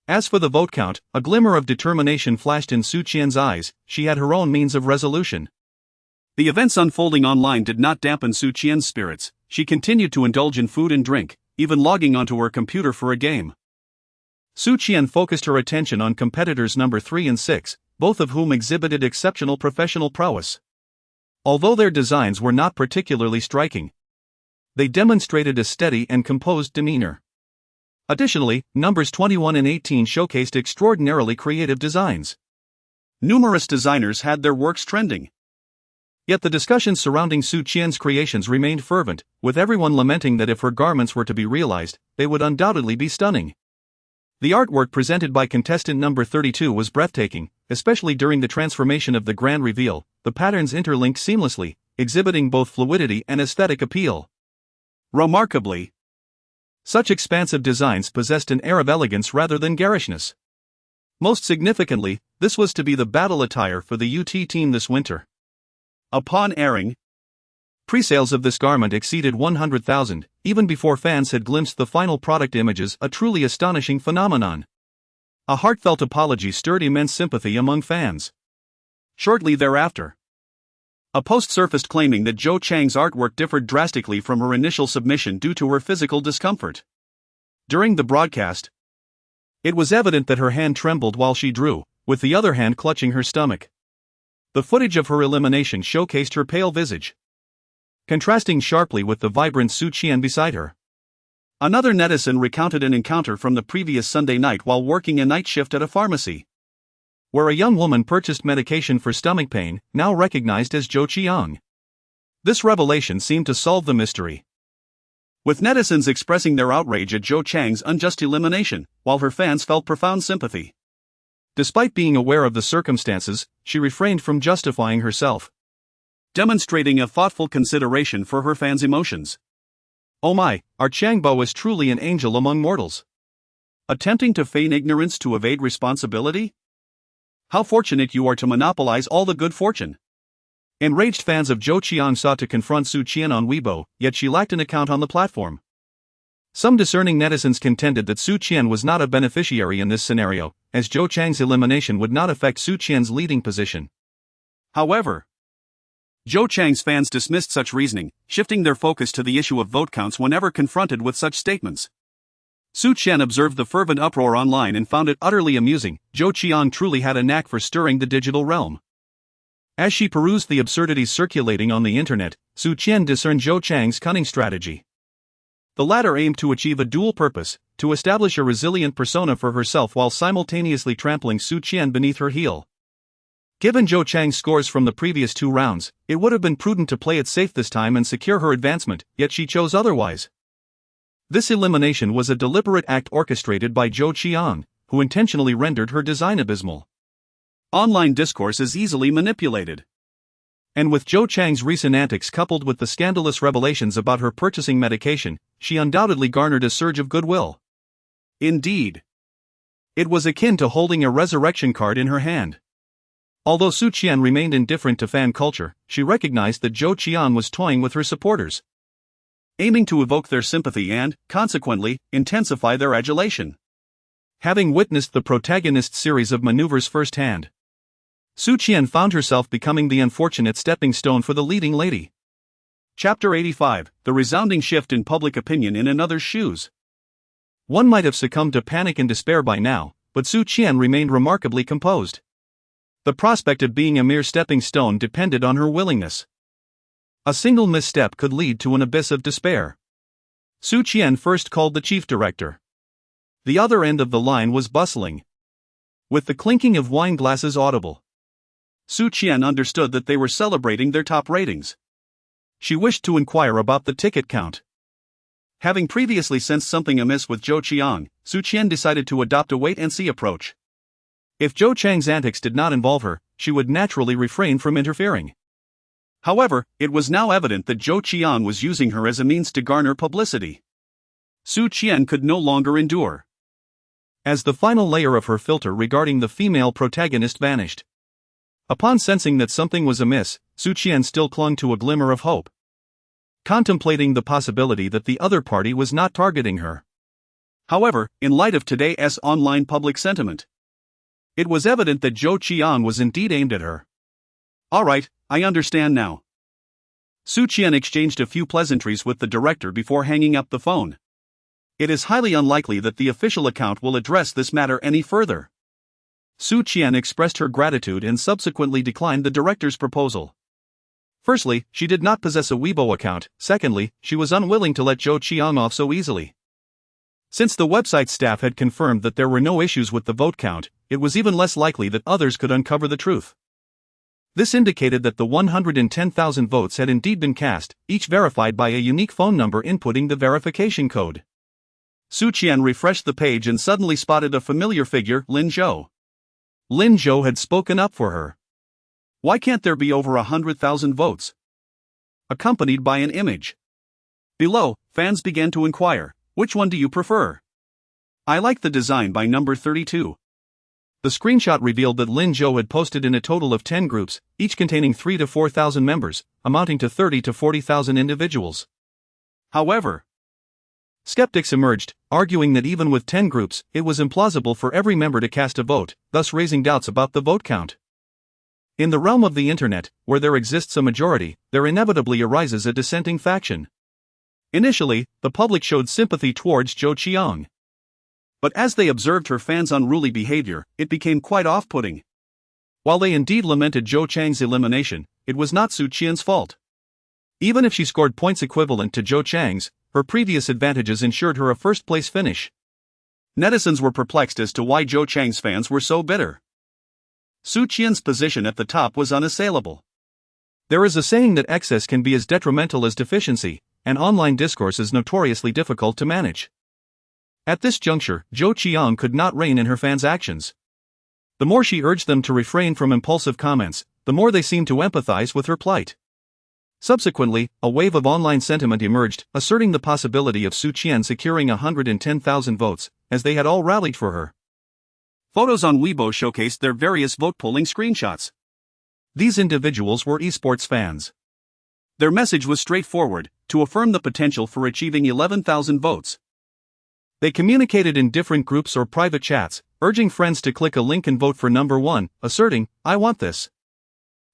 As for the vote count, a glimmer of determination flashed in Su Qian's eyes. She had her own means of resolution. The events unfolding online did not dampen Su Qian's spirits. She continued to indulge in food and drink, even logging onto her computer for a game. Su Qian focused her attention on competitors number 3 and 6, both of whom exhibited exceptional professional prowess. Although their designs were not particularly striking, they demonstrated a steady and composed demeanor. Additionally, numbers 21 and 18 showcased extraordinarily creative designs. Numerous designers had their works trending. Yet the discussions surrounding Su Qian's creations remained fervent, with everyone lamenting that if her garments were to be realized, they would undoubtedly be stunning. The artwork presented by contestant number 32 was breathtaking, especially during the transformation of the grand reveal. The patterns interlinked seamlessly, exhibiting both fluidity and aesthetic appeal. Remarkably, such expansive designs possessed an air of elegance rather than garishness. Most significantly, this was to be the battle attire for the UT team this winter. Upon airing, pre-sales of this garment exceeded 100,000, even before fans had glimpsed the final product images, a truly astonishing phenomenon. A heartfelt apology stirred immense sympathy among fans. Shortly thereafter, a post surfaced claiming that Zhou Chang's artwork differed drastically from her initial submission due to her physical discomfort. During the broadcast, it was evident that her hand trembled while she drew, with the other hand clutching her stomach. The footage of her elimination showcased her pale visage, contrasting sharply with the vibrant Su Qian beside her. Another netizen recounted an encounter from the previous Sunday night while working a night shift at a pharmacy, where a young woman purchased medication for stomach pain, now recognized as Zhou Qiang. This revelation seemed to solve the mystery, with netizens expressing their outrage at Zhou Chang's unjust elimination, while her fans felt profound sympathy. Despite being aware of the circumstances, she refrained from justifying herself, demonstrating a thoughtful consideration for her fans' emotions. Oh my, our Changbo is truly an angel among mortals. Attempting to feign ignorance to evade responsibility? How fortunate you are to monopolize all the good fortune. Enraged fans of Zhou Qiang sought to confront Su Qian on Weibo, yet she lacked an account on the platform. Some discerning netizens contended that Su Qian was not a beneficiary in this scenario, as Zhou Chang's elimination would not affect Su Qian's leading position. However, Zhou Chang's fans dismissed such reasoning, shifting their focus to the issue of vote counts whenever confronted with such statements. Su Qian observed the fervent uproar online and found it utterly amusing. Zhou Qiang truly had a knack for stirring the digital realm. As she perused the absurdities circulating on the internet, Su Qian discerned Zhou Chang's cunning strategy. The latter aimed to achieve a dual purpose: to establish a resilient persona for herself while simultaneously trampling Su Qian beneath her heel. Given Zhou Chang's scores from the previous 2 rounds, it would have been prudent to play it safe this time and secure her advancement, yet she chose otherwise. This elimination was a deliberate act orchestrated by Zhou Qiang, who intentionally rendered her design abysmal. Online discourse is easily manipulated. And with Zhou Chang's recent antics coupled with the scandalous revelations about her purchasing medication, she undoubtedly garnered a surge of goodwill. Indeed, it was akin to holding a resurrection card in her hand. Although Su Qian remained indifferent to fan culture, she recognized that Zhou Qiang was toying with her supporters, aiming to evoke their sympathy and, consequently, intensify their adulation. Having witnessed the protagonist's series of maneuvers firsthand, Su Qian found herself becoming the unfortunate stepping stone for the leading lady. Chapter 85: The resounding shift in public opinion in another's shoes. One might have succumbed to panic and despair by now, but Su Qian remained remarkably composed. The prospect of being a mere stepping stone depended on her willingness. A single misstep could lead to an abyss of despair. Su Qian first called the chief director. The other end of the line was bustling, with the clinking of wine glasses audible. Su Qian understood that they were celebrating their top ratings. She wished to inquire about the ticket count. Having previously sensed something amiss with Zhou Qiang, Su Qian decided to adopt a wait-and-see approach. If Zhou Chang's antics did not involve her, she would naturally refrain from interfering. However, it was now evident that Zhou Qiang was using her as a means to garner publicity. Su Qian could no longer endure. As the final layer of her filter regarding the female protagonist vanished, upon sensing that something was amiss, Su Qian still clung to a glimmer of hope, contemplating the possibility that the other party was not targeting her. However, in light of today's online public sentiment, it was evident that Zhou Qian was indeed aimed at her. Alright, I understand now. Su Qian exchanged a few pleasantries with the director before hanging up the phone. It is highly unlikely that the official account will address this matter any further. Su Qian expressed her gratitude and subsequently declined the director's proposal. Firstly, she did not possess a Weibo account. Secondly, she was unwilling to let Zhou Qian off so easily. Since the website staff had confirmed that there were no issues with the vote count, it was even less likely that others could uncover the truth. This indicated that the 110,000 votes had indeed been cast, each verified by a unique phone number inputting the verification code. Su Qian refreshed the page and suddenly spotted a familiar figure, Lin Zhou. Lin Zhou had spoken up for her. Why can't there be over 100,000 votes? Accompanied by an image. Below, fans began to inquire, which one do you prefer? I like the design by number 32. The screenshot revealed that Lin Zhou had posted in a total of 10 groups, each containing 3,000 to 4,000 members, amounting to 30,000 to 40,000 individuals. However, skeptics emerged, arguing that even with 10 groups, it was implausible for every member to cast a vote, thus raising doubts about the vote count. In the realm of the internet, where there exists a majority, there inevitably arises a dissenting faction. Initially, the public showed sympathy towards Zhou Qian. But as they observed her fans' unruly behavior, it became quite off-putting. While they indeed lamented Zhou Chang's elimination, it was not Su Qian's fault. Even if she scored points equivalent to Zhou Chang's, her previous advantages ensured her a first-place finish. Netizens were perplexed as to why Zhou Chang's fans were so bitter. Su Qian's position at the top was unassailable. There is a saying that excess can be as detrimental as deficiency, and online discourse is notoriously difficult to manage. At this juncture, Zhou Qian could not rein in her fans' actions. The more she urged them to refrain from impulsive comments, the more they seemed to empathize with her plight. Subsequently, a wave of online sentiment emerged, asserting the possibility of Su Qian securing 110,000 votes, as they had all rallied for her. Photos on Weibo showcased their various vote-polling screenshots. These individuals were esports fans. Their message was straightforward, to affirm the potential for achieving 11,000 votes. They communicated in different groups or private chats, urging friends to click a link and vote for number 1, asserting, "I want this."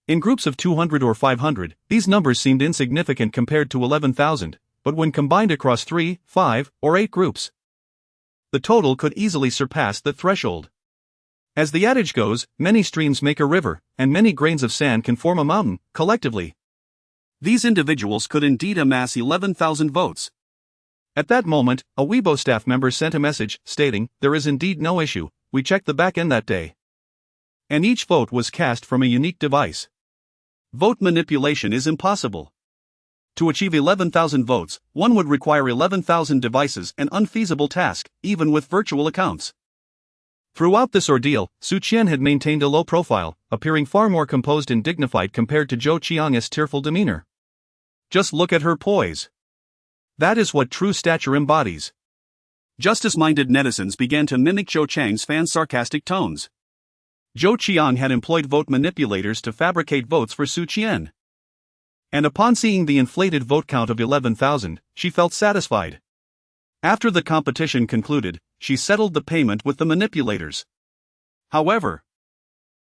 In groups of 200 or 500, these numbers seemed insignificant compared to 11,000, but when combined across 3, 5, or 8 groups, the total could easily surpass that threshold. As the adage goes, many streams make a river, and many grains of sand can form a mountain, collectively. These individuals could indeed amass 11,000 votes. At that moment, a Weibo staff member sent a message, stating, "There is indeed no issue, we checked the back end that day." And each vote was cast from a unique device. Vote manipulation is impossible. To achieve 11,000 votes, one would require 11,000 devices, an unfeasible task, even with virtual accounts. Throughout this ordeal, Su Qian had maintained a low profile, appearing far more composed and dignified compared to Zhou Qian's tearful demeanor. Just look at her poise. That is what true stature embodies. Justice-minded netizens began to mimic Zhou Chang's fans' sarcastic tones. Zhou Qian had employed vote manipulators to fabricate votes for Su Qian. And upon seeing the inflated vote count of 11,000, she felt satisfied. After the competition concluded, she settled the payment with the manipulators. However,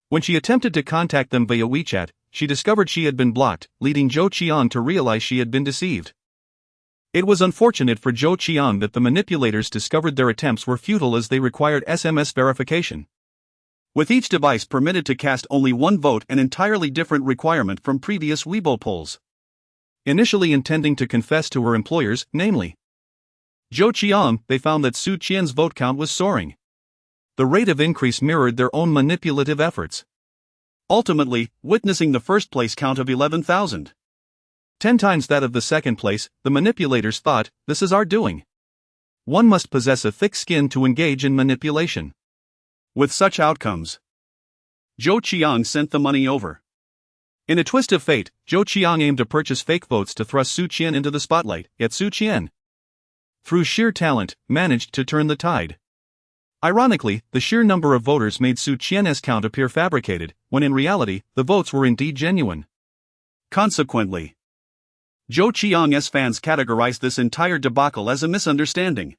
when she attempted to contact them via WeChat, she discovered she had been blocked, leading Zhou Qian to realize she had been deceived. It was unfortunate for Zhou Qian that the manipulators discovered their attempts were futile as they required SMS verification. With each device permitted to cast only one vote, an entirely different requirement from previous Weibo polls. Initially intending to confess to her employers, namely Zhou Qian, they found that Su Qian's vote count was soaring. The rate of increase mirrored their own manipulative efforts. Ultimately, witnessing the first place count of 11,000. 10 times that of the second place, the manipulators thought, "This is our doing." One must possess a thick skin to engage in manipulation. With such outcomes, Zhou Qian sent the money over. In a twist of fate, Zhou Qian aimed to purchase fake votes to thrust Su Qian into the spotlight, yet Su Qian, through sheer talent, managed to turn the tide. Ironically, the sheer number of voters made Su Qian's count appear fabricated, when in reality, the votes were indeed genuine. Consequently, Zhou Qian's fans categorized this entire debacle as a misunderstanding.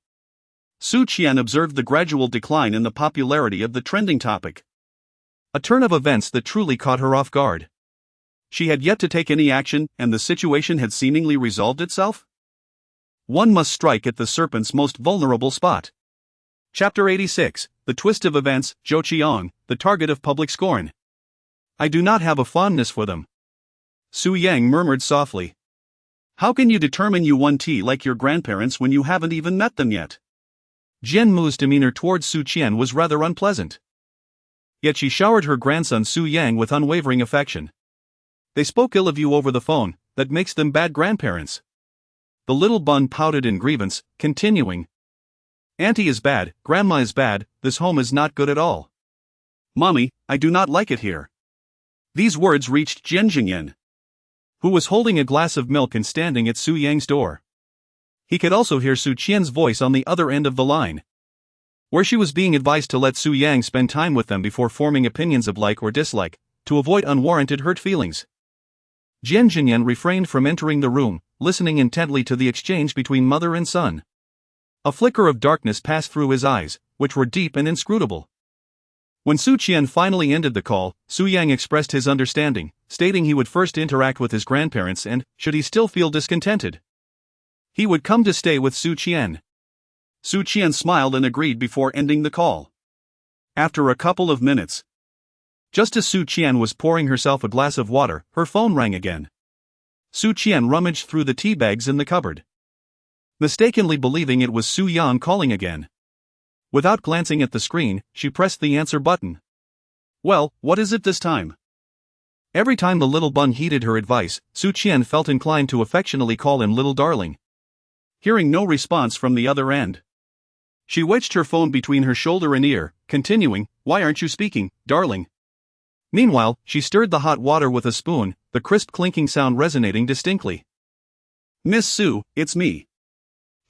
Su Qian observed the gradual decline in the popularity of the trending topic. A turn of events that truly caught her off guard. She had yet to take any action, and the situation had seemingly resolved itself? One must strike at the serpent's most vulnerable spot. Chapter 86, The Twist of Events, Zhou Qiang, the target of public scorn. I do not have a fondness for them. Su Yang murmured softly. How can you determine you want tea like your grandparents when you haven't even met them yet? Jian Mu's demeanor towards Su Qian was rather unpleasant. Yet she showered her grandson Su Yang with unwavering affection. They spoke ill of you over the phone, that makes them bad grandparents. The little bun pouted in grievance, continuing. Auntie is bad, Grandma is bad, this home is not good at all. Mommy, I do not like it here. These words reached Jian Zhanyan, who was holding a glass of milk and standing at Su Yang's door. He could also hear Su Qian's voice on the other end of the line, where she was being advised to let Su Yang spend time with them before forming opinions of like or dislike, to avoid unwarranted hurt feelings. Jian Zhanyan refrained from entering the room, listening intently to the exchange between mother and son. A flicker of darkness passed through his eyes, which were deep and inscrutable. When Su Qian finally ended the call, Su Yang expressed his understanding, stating he would first interact with his grandparents and, should he still feel discontented, he would come to stay with Su Qian. Su Qian smiled and agreed before ending the call. After a couple of minutes, just as Su Qian was pouring herself a glass of water, her phone rang again. Su Qian rummaged through the tea bags in the cupboard, mistakenly believing it was Su Yang calling again. Without glancing at the screen, she pressed the answer button. Well, what is it this time? Every time the little bun heeded her advice, Su Qian felt inclined to affectionately call him little darling. Hearing no response from the other end, she wedged her phone between her shoulder and ear, continuing, Why aren't you speaking, darling? Meanwhile, she stirred the hot water with a spoon, the crisp clinking sound resonating distinctly. Miss Su, it's me.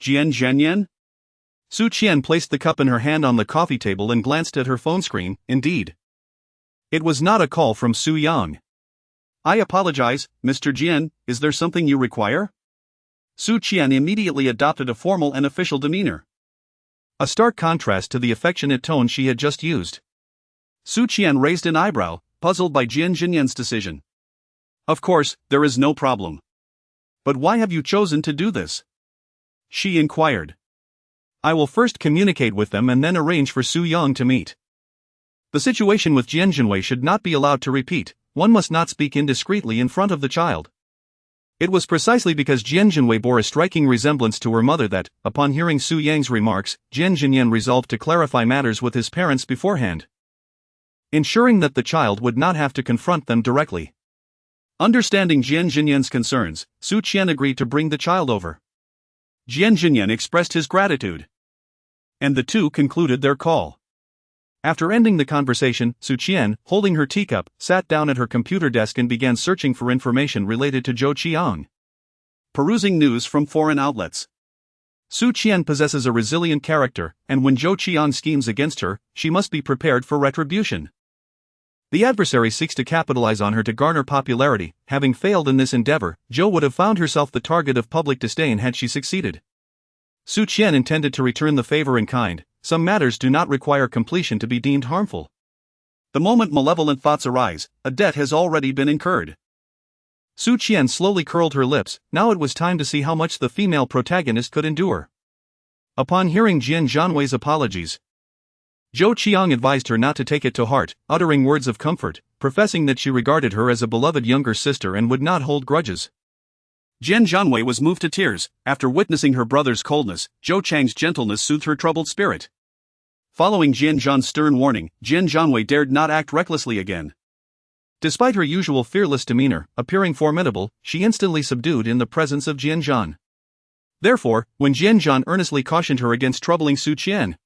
Jian Zhanyan? Su Qian placed the cup in her hand on the coffee table and glanced at her phone screen. Indeed, it was not a call from Su Yang. I apologize, Mr. Jian, is there something you require? Su Qian immediately adopted a formal and official demeanor, a stark contrast to the affectionate tone she had just used. Su Qian raised an eyebrow, puzzled by Jian Zhanyan's decision. Of course, there is no problem. But why have you chosen to do this? She inquired. I will first communicate with them and then arrange for Su Yang to meet. The situation with Jian Zhanyan should not be allowed to repeat. One must not speak indiscreetly in front of the child. It was precisely because Jian Zhanyan bore a striking resemblance to her mother that, upon hearing Su Yang's remarks, Jian Zhanyan resolved to clarify matters with his parents beforehand, ensuring that the child would not have to confront them directly. Understanding Jian Zhanyan's concerns, Su Qian agreed to bring the child over. Jian Zhanyan expressed his gratitude, and the two concluded their call. After ending the conversation, Su Qian, holding her teacup, sat down at her computer desk and began searching for information related to Zhou Qiang. Perusing news from foreign outlets. Su Qian possesses a resilient character, and when Zhou Qiang schemes against her, she must be prepared for retribution. The adversary seeks to capitalize on her to garner popularity. Having failed in this endeavor, Zhou would have found herself the target of public disdain had she succeeded. Su Qian intended to return the favor in kind. Some matters do not require completion to be deemed harmful. The moment malevolent thoughts arise, a debt has already been incurred. Su Qian slowly curled her lips. Now it was time to see how much the female protagonist could endure. Upon hearing Jian Zhanyan's apologies, Zhou Qiang advised her not to take it to heart, uttering words of comfort, professing that she regarded her as a beloved younger sister and would not hold grudges. Jian Zhanyan was moved to tears. After witnessing her brother's coldness, Zhou Chang's gentleness soothed her troubled spirit. Following Jian Zhan's stern warning, Jian Zhanyan dared not act recklessly again. Despite her usual fearless demeanor, appearing formidable, she instantly subdued in the presence of Jian Zhanyan. Therefore, when Jian Zhanyan earnestly cautioned her against troubling Su Qian,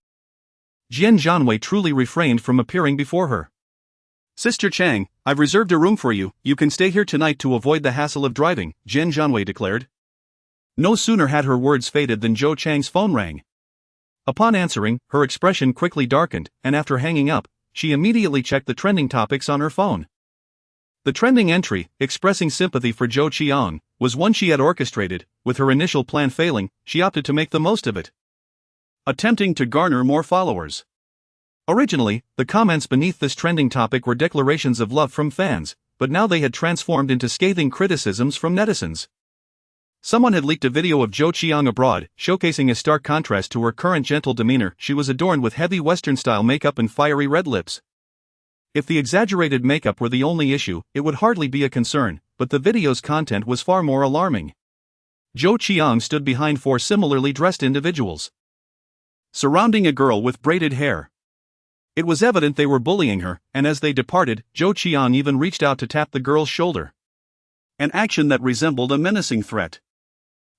Jian Zhanyan truly refrained from appearing before her. Sister Chang, I've reserved a room for you. You can stay here tonight to avoid the hassle of driving, Jian Zhanyan declared. No sooner had her words faded than Zhou Chang's phone rang. Upon answering, her expression quickly darkened, and after hanging up, she immediately checked the trending topics on her phone. The trending entry, expressing sympathy for Zhou Qiang, was one she had orchestrated. With her initial plan failing, she opted to make the most of it. attempting to garner more followers. Originally, the comments beneath this trending topic were declarations of love from fans, but now they had transformed into scathing criticisms from netizens. Someone had leaked a video of Zhou Qiang abroad, showcasing a stark contrast to her current gentle demeanor. She was adorned with heavy Western-style makeup and fiery red lips. If the exaggerated makeup were the only issue, it would hardly be a concern, but the video's content was far more alarming. Zhou Qiang stood behind 4 similarly dressed individuals, surrounding a girl with braided hair. It was evident they were bullying her, and as they departed, Zhou Qiang even reached out to tap the girl's shoulder. An action that resembled a menacing threat.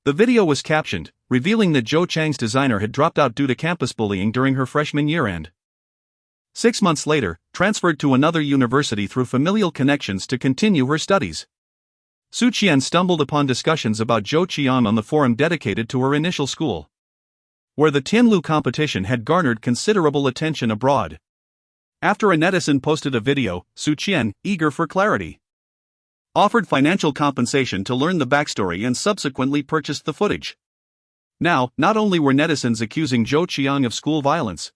The video was captioned, revealing that Zhou Qiang's designer had dropped out due to campus bullying during her freshman year and 6 months later, transferred to another university through familial connections to continue her studies. Su Qian stumbled upon discussions about Zhou Qiang on the forum dedicated to her initial school, where the Tianlu competition had garnered considerable attention abroad. After a netizen posted a video, Su Qian, eager for clarity, offered financial compensation to learn the backstory and subsequently purchased the footage. Now, not only were netizens accusing Zhou Qiang of school violence,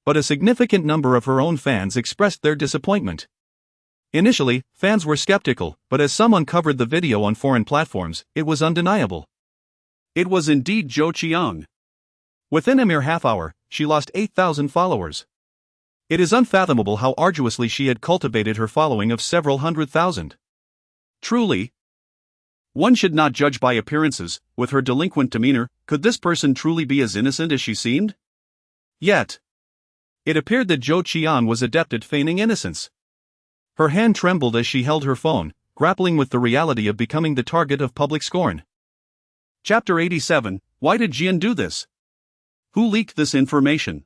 but a significant number of her own fans expressed their disappointment. Initially, fans were skeptical, but as some uncovered the video on foreign platforms, it was undeniable. It was indeed Zhou Qiang. Within a mere half-hour, she lost 8,000 followers. It is unfathomable how arduously she had cultivated her following of several 100,000. Truly, one should not judge by appearances. With her delinquent demeanor, could this person truly be as innocent as she seemed? Yet, it appeared that Zhou Qiang was adept at feigning innocence. Her hand trembled as she held her phone, grappling with the reality of becoming the target of public scorn. Chapter 87. Why did Jian do this? Who leaked this information?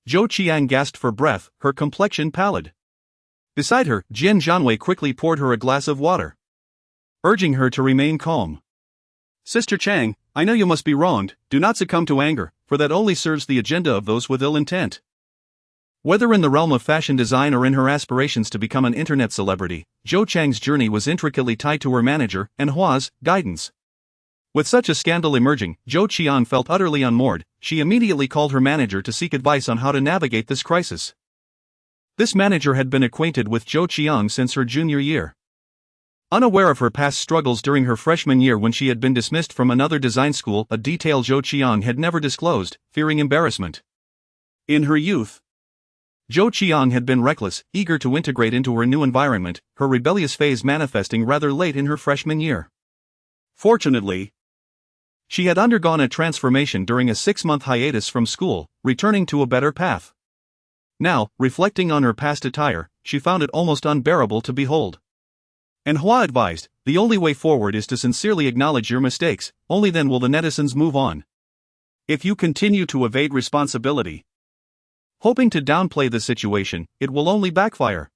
Zhou Qiang gasped for breath, her complexion pallid. Beside her, Jian Zhanyan quickly poured her a glass of water, urging her to remain calm. Sister Chang, I know you must be wronged. Do not succumb to anger, for that only serves the agenda of those with ill intent. Whether in the realm of fashion design or in her aspirations to become an internet celebrity, Zhou Qiang's journey was intricately tied to her manager and Hua's guidance. With such a scandal emerging, Zhou Qiang felt utterly unmoored. She immediately called her manager to seek advice on how to navigate this crisis. This manager had been acquainted with Zhou Qiang since her junior year. Unaware of her past struggles during her freshman year when she had been dismissed from another design school, a detail Zhou Qiang had never disclosed, fearing embarrassment. In her youth, Zhou Qiang had been reckless, eager to integrate into her new environment, her rebellious phase manifesting rather late in her freshman year. Fortunately, she had undergone a transformation during a 6-month hiatus from school, returning to a better path. Now, reflecting on her past attire, she found it almost unbearable to behold. And Hua advised, the only way forward is to sincerely acknowledge your mistakes, only then will the netizens move on. If you continue to evade responsibility, hoping to downplay the situation, it will only backfire.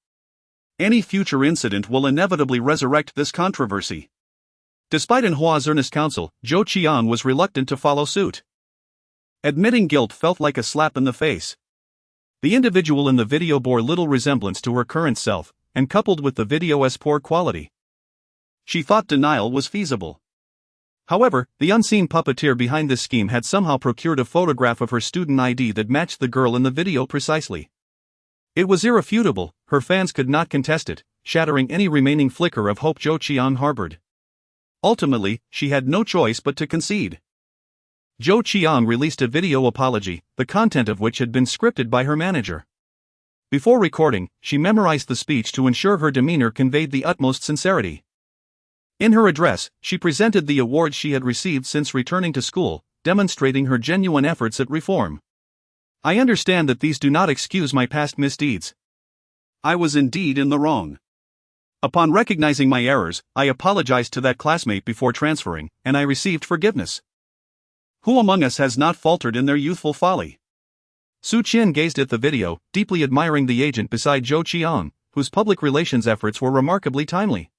Any future incident will inevitably resurrect this controversy. Despite Hua's earnest counsel, Zhou Qiang was reluctant to follow suit. Admitting guilt felt like a slap in the face. The individual in the video bore little resemblance to her current self, and coupled with the video's poor quality, she thought denial was feasible. However, the unseen puppeteer behind this scheme had somehow procured a photograph of her student ID that matched the girl in the video precisely. It was irrefutable, her fans could not contest it, shattering any remaining flicker of hope Zhou Qiang harbored. Ultimately, she had no choice but to concede. Zhou Qiang released a video apology, the content of which had been scripted by her manager. Before recording, she memorized the speech to ensure her demeanor conveyed the utmost sincerity. In her address, she presented the awards she had received since returning to school, demonstrating her genuine efforts at reform. I understand that these do not excuse my past misdeeds. I was indeed in the wrong. Upon recognizing my errors, I apologized to that classmate before transferring, and I received forgiveness. Who among us has not faltered in their youthful folly? Su Qian gazed at the video, deeply admiring the agent beside Zhou Qiang, whose public relations efforts were remarkably timely,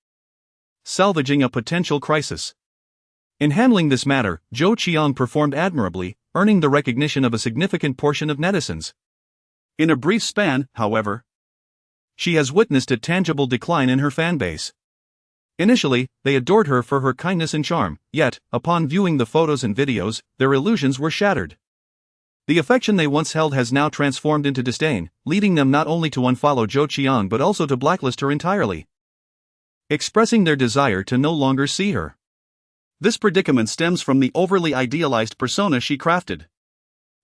salvaging a potential crisis. In handling this matter, Zhou Qiang performed admirably, earning the recognition of a significant portion of netizens. In a brief span, however, she has witnessed a tangible decline in her fanbase. Initially, they adored her for her kindness and charm, yet, upon viewing the photos and videos, their illusions were shattered. The affection they once held has now transformed into disdain, leading them not only to unfollow Zhou Qian but also to blacklist her entirely, expressing their desire to no longer see her. This predicament stems from the overly idealized persona she crafted.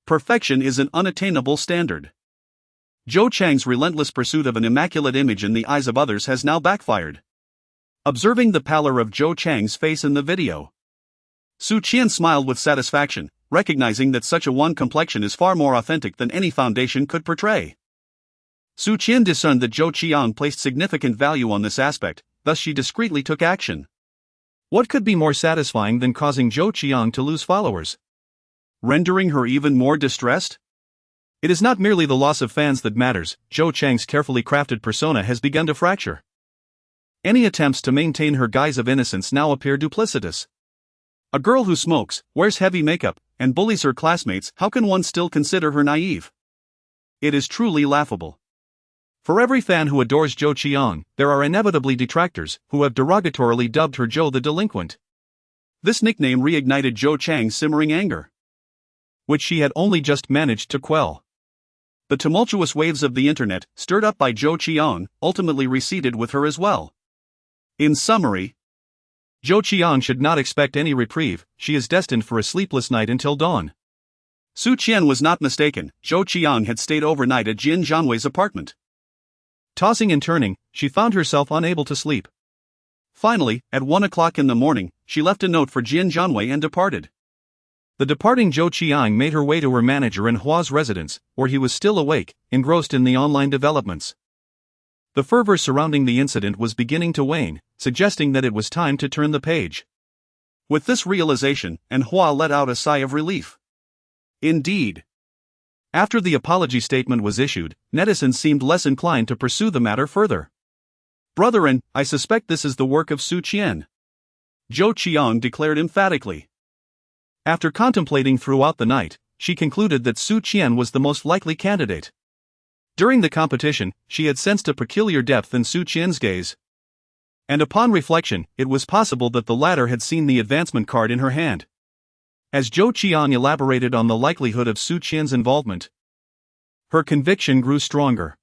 Perfection is an unattainable standard. Zhou Chang's relentless pursuit of an immaculate image in the eyes of others has now backfired. Observing the pallor of Zhou Chang's face in the video, Su Qian smiled with satisfaction, recognizing that such a wan complexion is far more authentic than any foundation could portray. Su Qian discerned that Zhou Qian placed significant value on this aspect, thus she discreetly took action. What could be more satisfying than causing Zhou Qian to lose followers? Rendering her even more distressed? It is not merely the loss of fans that matters. Zhou Chang's carefully crafted persona has begun to fracture. Any attempts to maintain her guise of innocence now appear duplicitous. A girl who smokes, wears heavy makeup, and bullies her classmates, how can one still consider her naive? It is truly laughable. For every fan who adores Zhou Qian, there are inevitably detractors, who have derogatorily dubbed her Zhou the delinquent. This nickname reignited Zhou Chang's simmering anger, which she had only just managed to quell. The tumultuous waves of the internet, stirred up by Zhou Qian, ultimately receded with her as well. In summary, Zhou Qian should not expect any reprieve. She is destined for a sleepless night until dawn. Su Qian was not mistaken. Zhou Qian had stayed overnight at Jian Zhanyan's apartment. Tossing and turning, she found herself unable to sleep. Finally, at 1 o'clock in the morning, she left a note for Jian Zhanyan and departed. The departing Zhou Qian made her way to her manager in Hua's residence, where he was still awake, engrossed in the online developments. The fervor surrounding the incident was beginning to wane, suggesting that it was time to turn the page. With this realization, Hua let out a sigh of relief. Indeed. After the apology statement was issued, netizens seemed less inclined to pursue the matter further. Brethren, I suspect this is the work of Su Qian, Zhou Qian declared emphatically. After contemplating throughout the night, she concluded that Su Qian was the most likely candidate. During the competition, she had sensed a peculiar depth in Su Qian's gaze. And upon reflection, it was possible that the latter had seen the advancement card in her hand. As Zhou Qian elaborated on the likelihood of Su Qian's involvement, her conviction grew stronger.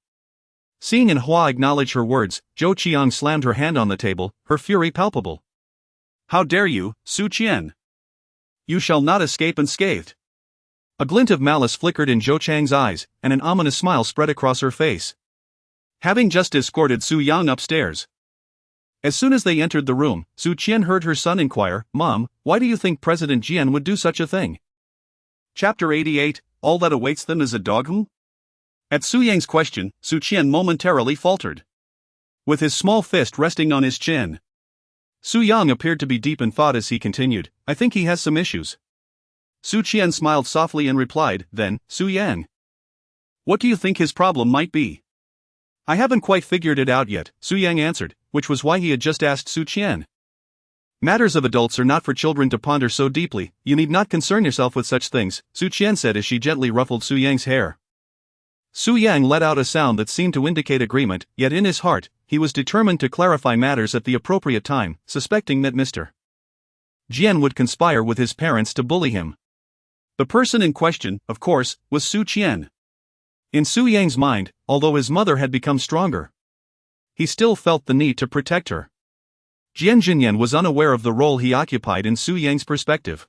Seeing Hua acknowledge her words, Zhou Qian slammed her hand on the table, her fury palpable. How dare you, Su Qian? You shall not escape unscathed. A glint of malice flickered in Zhou Chang's eyes, and an ominous smile spread across her face. Having just escorted Su Yang upstairs, as soon as they entered the room, Su Qian heard her son inquire, "Mom, why do you think President Jian would do such a thing?" Chapter 88, All that awaits them is a dogma? At Su Yang's question, Su Qian momentarily faltered, with his small fist resting on his chin. Su Yang appeared to be deep in thought as he continued, "I think he has some issues." Su Qian smiled softly and replied, "Then, Su Yang, what do you think his problem might be?" "I haven't quite figured it out yet," Su Yang answered, which was why he had just asked Su Qian. "Matters of adults are not for children to ponder so deeply. You need not concern yourself with such things," Su Qian said as she gently ruffled Su Yang's hair. Su Yang let out a sound that seemed to indicate agreement, yet in his heart, he was determined to clarify matters at the appropriate time, suspecting that Mr. Jian would conspire with his parents to bully him. The person in question, of course, was Su Qian. In Su Yang's mind, although his mother had become stronger, he still felt the need to protect her. Jian Zhanyan was unaware of the role he occupied in Su Yang's perspective.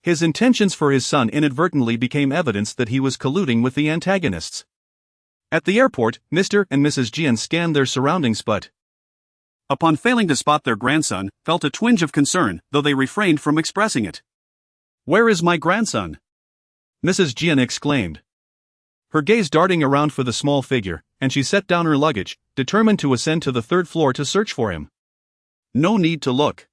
His intentions for his son inadvertently became evidence that he was colluding with the antagonists. At the airport, Mr. and Mrs. Jian scanned their surroundings but, upon failing to spot their grandson, felt a twinge of concern, though they refrained from expressing it. "Where is my grandson?" Mrs. Jian exclaimed, her gaze darting around for the small figure, and she set down her luggage, determined to ascend to the third floor to search for him. "No need to look.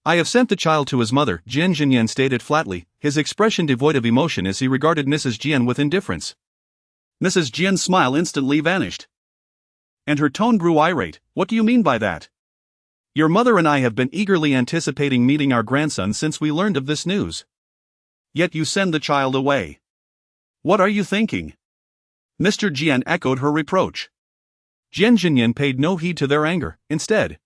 I have sent the child to his mother," Jian Zhanyan stated flatly, his expression devoid of emotion as he regarded Mrs. Jian with indifference. Mrs. Jian's smile instantly vanished, and her tone grew irate. "What do you mean by that? Your mother and I have been eagerly anticipating meeting our grandson since we learned of this news. Yet you send the child away. What are you thinking?" Mr. Jian echoed her reproach. Jian Zhanyan paid no heed to their anger. Instead,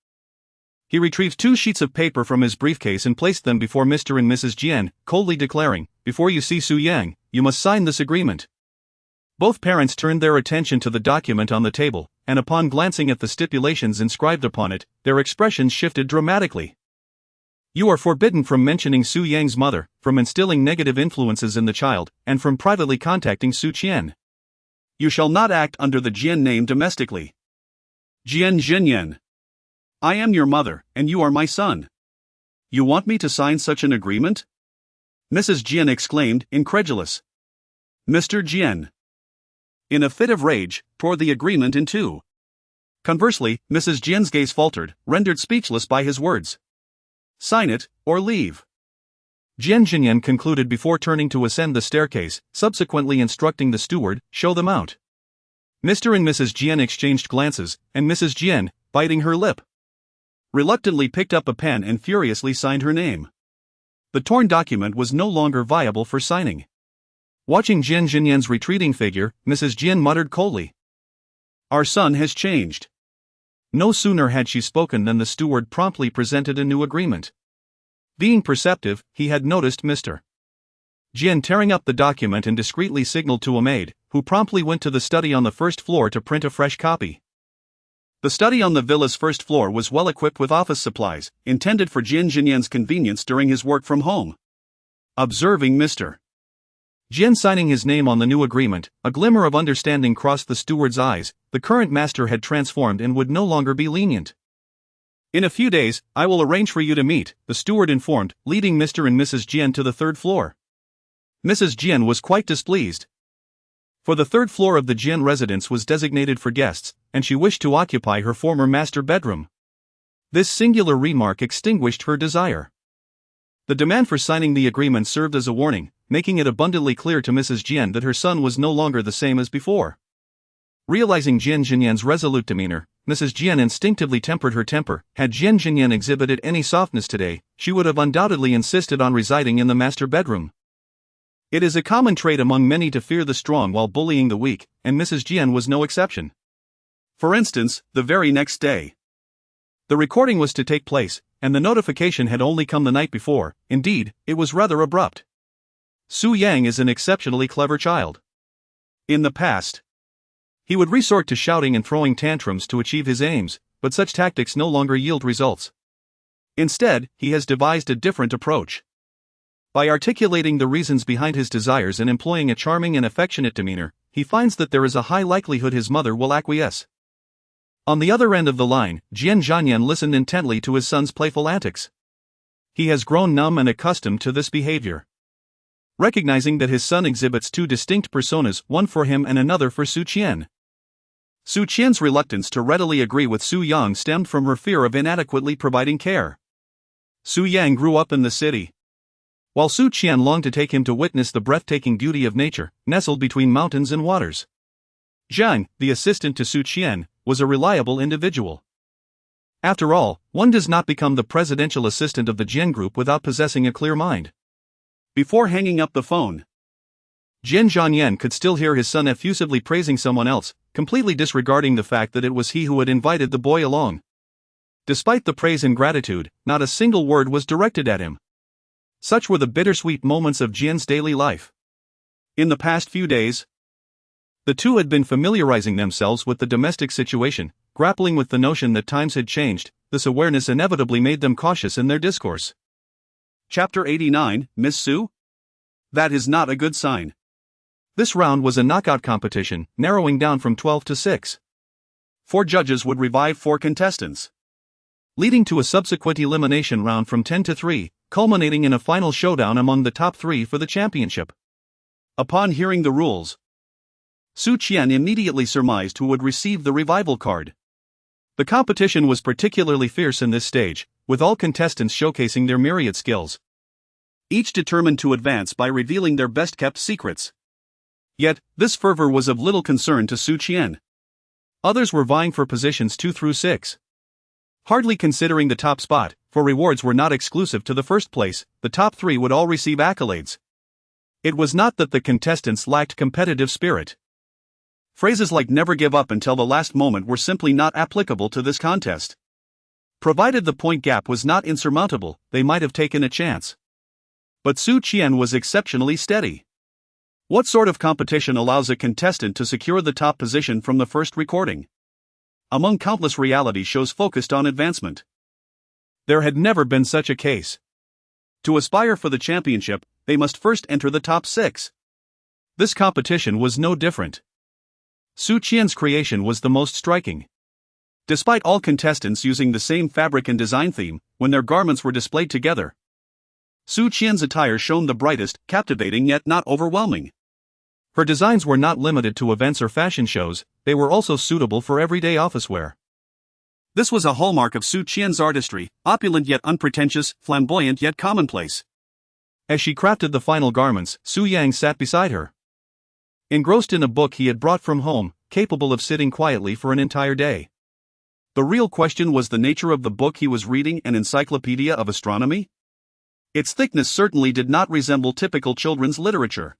He retrieved 2 sheets of paper from his briefcase and placed them before Mr. and Mrs. Jian, coldly declaring, "Before you see Su Yang, you must sign this agreement." Both parents turned their attention to the document on the table, and upon glancing at the stipulations inscribed upon it, their expressions shifted dramatically. "You are forbidden from mentioning Su Yang's mother, from instilling negative influences in the child, and from privately contacting Su Qian. You shall not act under the Jian name domestically. Jian Zhanyan. I am your mother, and you are my son. You want me to sign such an agreement?" Mrs. Jian exclaimed, incredulous. Mr. Jian, in a fit of rage, tore the agreement in 2. Conversely, Mrs. Jian's gaze faltered, rendered speechless by his words. "Sign it, or leave." Jian Zhanyan concluded before turning to ascend the staircase, subsequently instructing the steward, "Show them out." Mr. and Mrs. Jian exchanged glances, and Mrs. Jian, biting her lip, reluctantly picked up a pen and furiously signed her name. The torn document was no longer viable for signing. Watching Jian Zhanyan's retreating figure, Mrs. Jian muttered coldly, "Our son has changed." No sooner had she spoken than the steward promptly presented a new agreement. Being perceptive, he had noticed Mr. Jian tearing up the document and discreetly signaled to a maid, who promptly went to the study on the first floor to print a fresh copy. The study on the villa's first floor was well equipped with office supplies, intended for Jian Zhanyan's convenience during his work from home. Observing Mr. Jian signing his name on the new agreement, a glimmer of understanding crossed the steward's eyes. The current master had transformed and would no longer be lenient. "In a few days, I will arrange for you to meet," the steward informed, leading Mr. and Mrs. Jian to the 3rd floor. Mrs. Jian was quite displeased. For the 3rd floor of the Jian residence was designated for guests, and she wished to occupy her former master bedroom. This singular remark extinguished her desire. The demand for signing the agreement served as a warning, making it abundantly clear to Mrs. Jian that her son was no longer the same as before. Realizing Jian Zhanyan's resolute demeanor, Mrs. Jian instinctively tempered her temper. Had Jian Zhanyan exhibited any softness today, she would have undoubtedly insisted on residing in the master bedroom. It is a common trait among many to fear the strong while bullying the weak, and Mrs. Jian was no exception. For instance, the very next day, the recording was to take place, and the notification had only come the night before. Indeed, it was rather abrupt. Su Yang is an exceptionally clever child. In the past, he would resort to shouting and throwing tantrums to achieve his aims, but such tactics no longer yield results. Instead, he has devised a different approach. By articulating the reasons behind his desires and employing a charming and affectionate demeanor, he finds that there is a high likelihood his mother will acquiesce. On the other end of the line, Jian Zhanyan listened intently to his son's playful antics. He has grown numb and accustomed to this behavior. Recognizing that his son exhibits 2 distinct personas, one for him and another for Su Qian. Su Qian's reluctance to readily agree with Su Yang stemmed from her fear of inadequately providing care. Su Yang grew up in the city, while Su Qian longed to take him to witness the breathtaking beauty of nature, nestled between mountains and waters. Jian, the assistant to Su Qian, was a reliable individual. After all, one does not become the presidential assistant of the Jian group without possessing a clear mind. Before hanging up the phone, Jian Zhanyan could still hear his son effusively praising someone else, completely disregarding the fact that it was he who had invited the boy along. Despite the praise and gratitude, not a single word was directed at him. Such were the bittersweet moments of Jian's daily life. In the past few days, the two had been familiarizing themselves with the domestic situation, grappling with the notion that times had changed. This awareness inevitably made them cautious in their discourse. Chapter 89, Miss Su? That is not a good sign. This round was a knockout competition, narrowing down from 12 to 6. 4 judges would revive 4 contestants, leading to a subsequent elimination round from 10 to 3, culminating in a final showdown among the top 3 for the championship. Upon hearing the rules, Su Qian immediately surmised who would receive the revival card. The competition was particularly fierce in this stage, with all contestants showcasing their myriad skills, each determined to advance by revealing their best-kept secrets. Yet, this fervor was of little concern to Su Qian. Others were vying for positions 2 through 6. Hardly considering the top spot, for rewards were not exclusive to the first place, the top 3 would all receive accolades. It was not that the contestants lacked competitive spirit. Phrases like "never give up until the last moment" were simply not applicable to this contest. Provided the point gap was not insurmountable, they might have taken a chance. But Su Qian was exceptionally steady. What sort of competition allows a contestant to secure the top position from the first recording? Among countless reality shows focused on advancement, there had never been such a case. To aspire for the championship, they must first enter the top 6. This competition was no different. Su Qian's creation was the most striking. Despite all contestants using the same fabric and design theme, when their garments were displayed together, Su Qian's attire shone the brightest, captivating yet not overwhelming. Her designs were not limited to events or fashion shows, they were also suitable for everyday office wear. This was a hallmark of Su Qian's artistry, opulent yet unpretentious, flamboyant yet commonplace. As she crafted the final garments, Su Yang sat beside her, engrossed in a book he had brought from home, capable of sitting quietly for an entire day. The real question was the nature of the book he was reading, an encyclopedia of astronomy? Its thickness certainly did not resemble typical children's literature.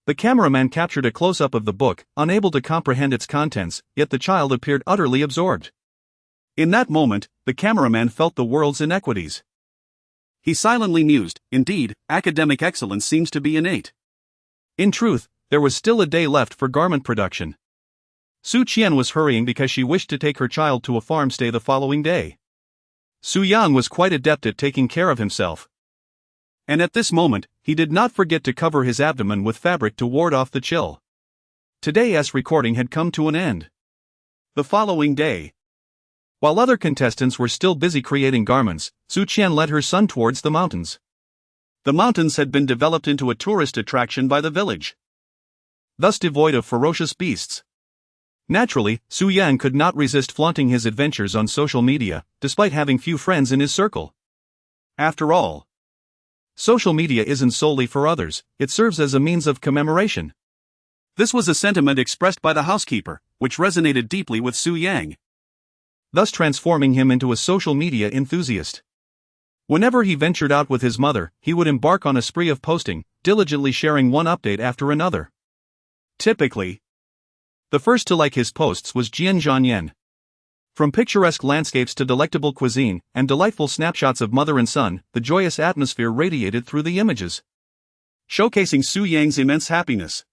The cameraman captured a close-up of the book, unable to comprehend its contents, yet the child appeared utterly absorbed. In that moment, the cameraman felt the world's inequities. He silently mused, indeed, academic excellence seems to be innate. In truth, there was still a day left for garment production. Su Qian was hurrying because she wished to take her child to a farm stay the following day. Su Yang was quite adept at taking care of himself. And at this moment, he did not forget to cover his abdomen with fabric to ward off the chill. Today's recording had come to an end. The following day, while other contestants were still busy creating garments, Su Qian led her son towards the mountains. The mountains had been developed into a tourist attraction by the village, thus devoid of ferocious beasts. Naturally, Su Yang could not resist flaunting his adventures on social media, despite having few friends in his circle. After all, social media isn't solely for others, it serves as a means of commemoration. This was a sentiment expressed by the housekeeper, which resonated deeply with Su Yang, thus transforming him into a social media enthusiast. Whenever he ventured out with his mother, he would embark on a spree of posting, diligently sharing one update after another. Typically, the first to like his posts was Jian Zhanyan. From picturesque landscapes to delectable cuisine and delightful snapshots of mother and son, the joyous atmosphere radiated through the images, showcasing Su Yang's immense happiness.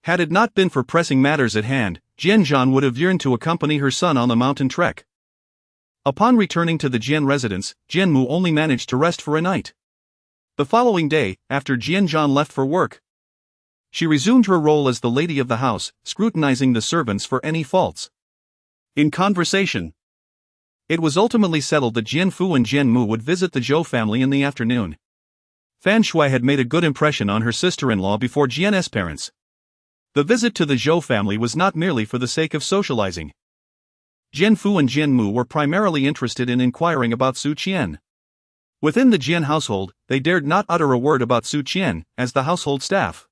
Had it not been for pressing matters at hand, Jian Zhan would have yearned to accompany her son on the mountain trek. Upon returning to the Jian residence, Jian Mu only managed to rest for a night. The following day, after Jian Zhan left for work, she resumed her role as the lady of the house, scrutinizing the servants for any faults. In conversation, it was ultimately settled that Jian Fu and Jian Mu would visit the Zhou family in the afternoon. Fan Shui had made a good impression on her sister-in-law before Jian's parents. The visit to the Zhou family was not merely for the sake of socializing. Jian Fu and Jian Mu were primarily interested in inquiring about Su Qian. Within the Jian household, they dared not utter a word about Su Qian, as the household staff,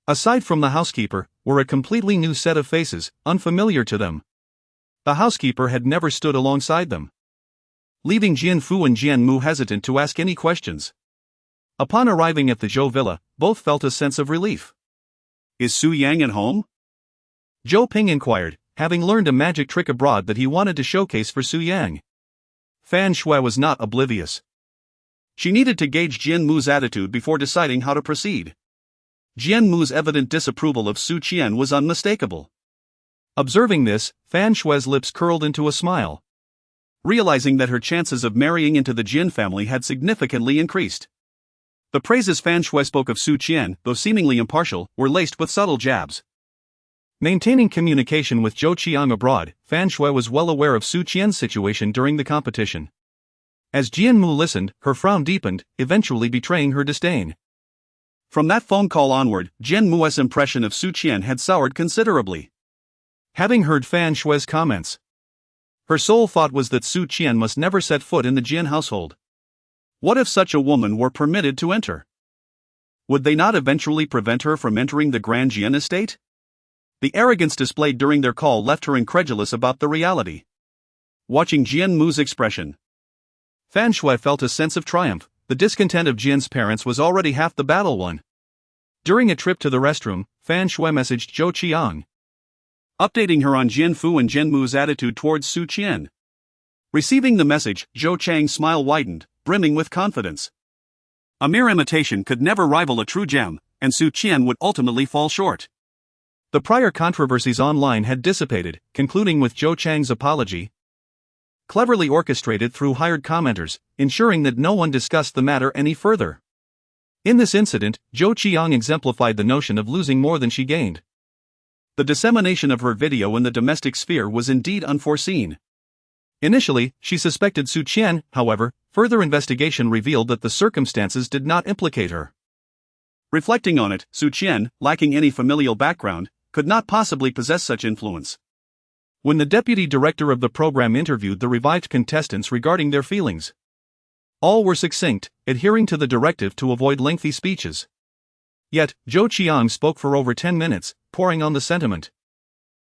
aside from the housekeeper, were a completely new set of faces, unfamiliar to them. The housekeeper had never stood alongside them, leaving Jian Fu and Jian Mu hesitant to ask any questions. Upon arriving at the Zhou villa, both felt a sense of relief. Is Su Yang at home? Zhou Ping inquired, having learned a magic trick abroad that he wanted to showcase for Su Yang. Fan Shui was not oblivious. She needed to gauge Jian Mu's attitude before deciding how to proceed. Jian Mu's evident disapproval of Su Qian was unmistakable. Observing this, Fan Shui's lips curled into a smile, realizing that her chances of marrying into the Jian family had significantly increased. The praises Fan Shui spoke of Su Qian, though seemingly impartial, were laced with subtle jabs. Maintaining communication with Zhou Qiang abroad, Fan Shui was well aware of Su Qian's situation during the competition. As Jian Mu listened, her frown deepened, eventually betraying her disdain. From that phone call onward, Jian Mu's impression of Su Qian had soured considerably. Having heard Fan Shui's comments, her sole thought was that Su Qian must never set foot in the Jian household. What if such a woman were permitted to enter? Would they not eventually prevent her from entering the Grand Jian estate? The arrogance displayed during their call left her incredulous about the reality. Watching Jian Mu's expression, Fan Shui felt a sense of triumph. The discontent of Jian's parents was already half the battle won. During a trip to the restroom, Fan Shui messaged Zhou Qiang, updating her on Jian Fu and Jian Mu's attitude towards Su Qian. Receiving the message, Zhou Chang's smile widened, brimming with confidence. A mere imitation could never rival a true gem, and Su Qian would ultimately fall short. The prior controversies online had dissipated, concluding with Zhou Chang's apology, cleverly orchestrated through hired commenters, ensuring that no one discussed the matter any further. In this incident, Zhou Qiang exemplified the notion of losing more than she gained. The dissemination of her video in the domestic sphere was indeed unforeseen. Initially, she suspected Su Qian, however, further investigation revealed that the circumstances did not implicate her. Reflecting on it, Su Qian, lacking any familial background, could not possibly possess such influence. When the deputy director of the program interviewed the revived contestants regarding their feelings, all were succinct, adhering to the directive to avoid lengthy speeches. Yet, Zhou Qiang spoke for over 10 minutes, pouring on the sentiment.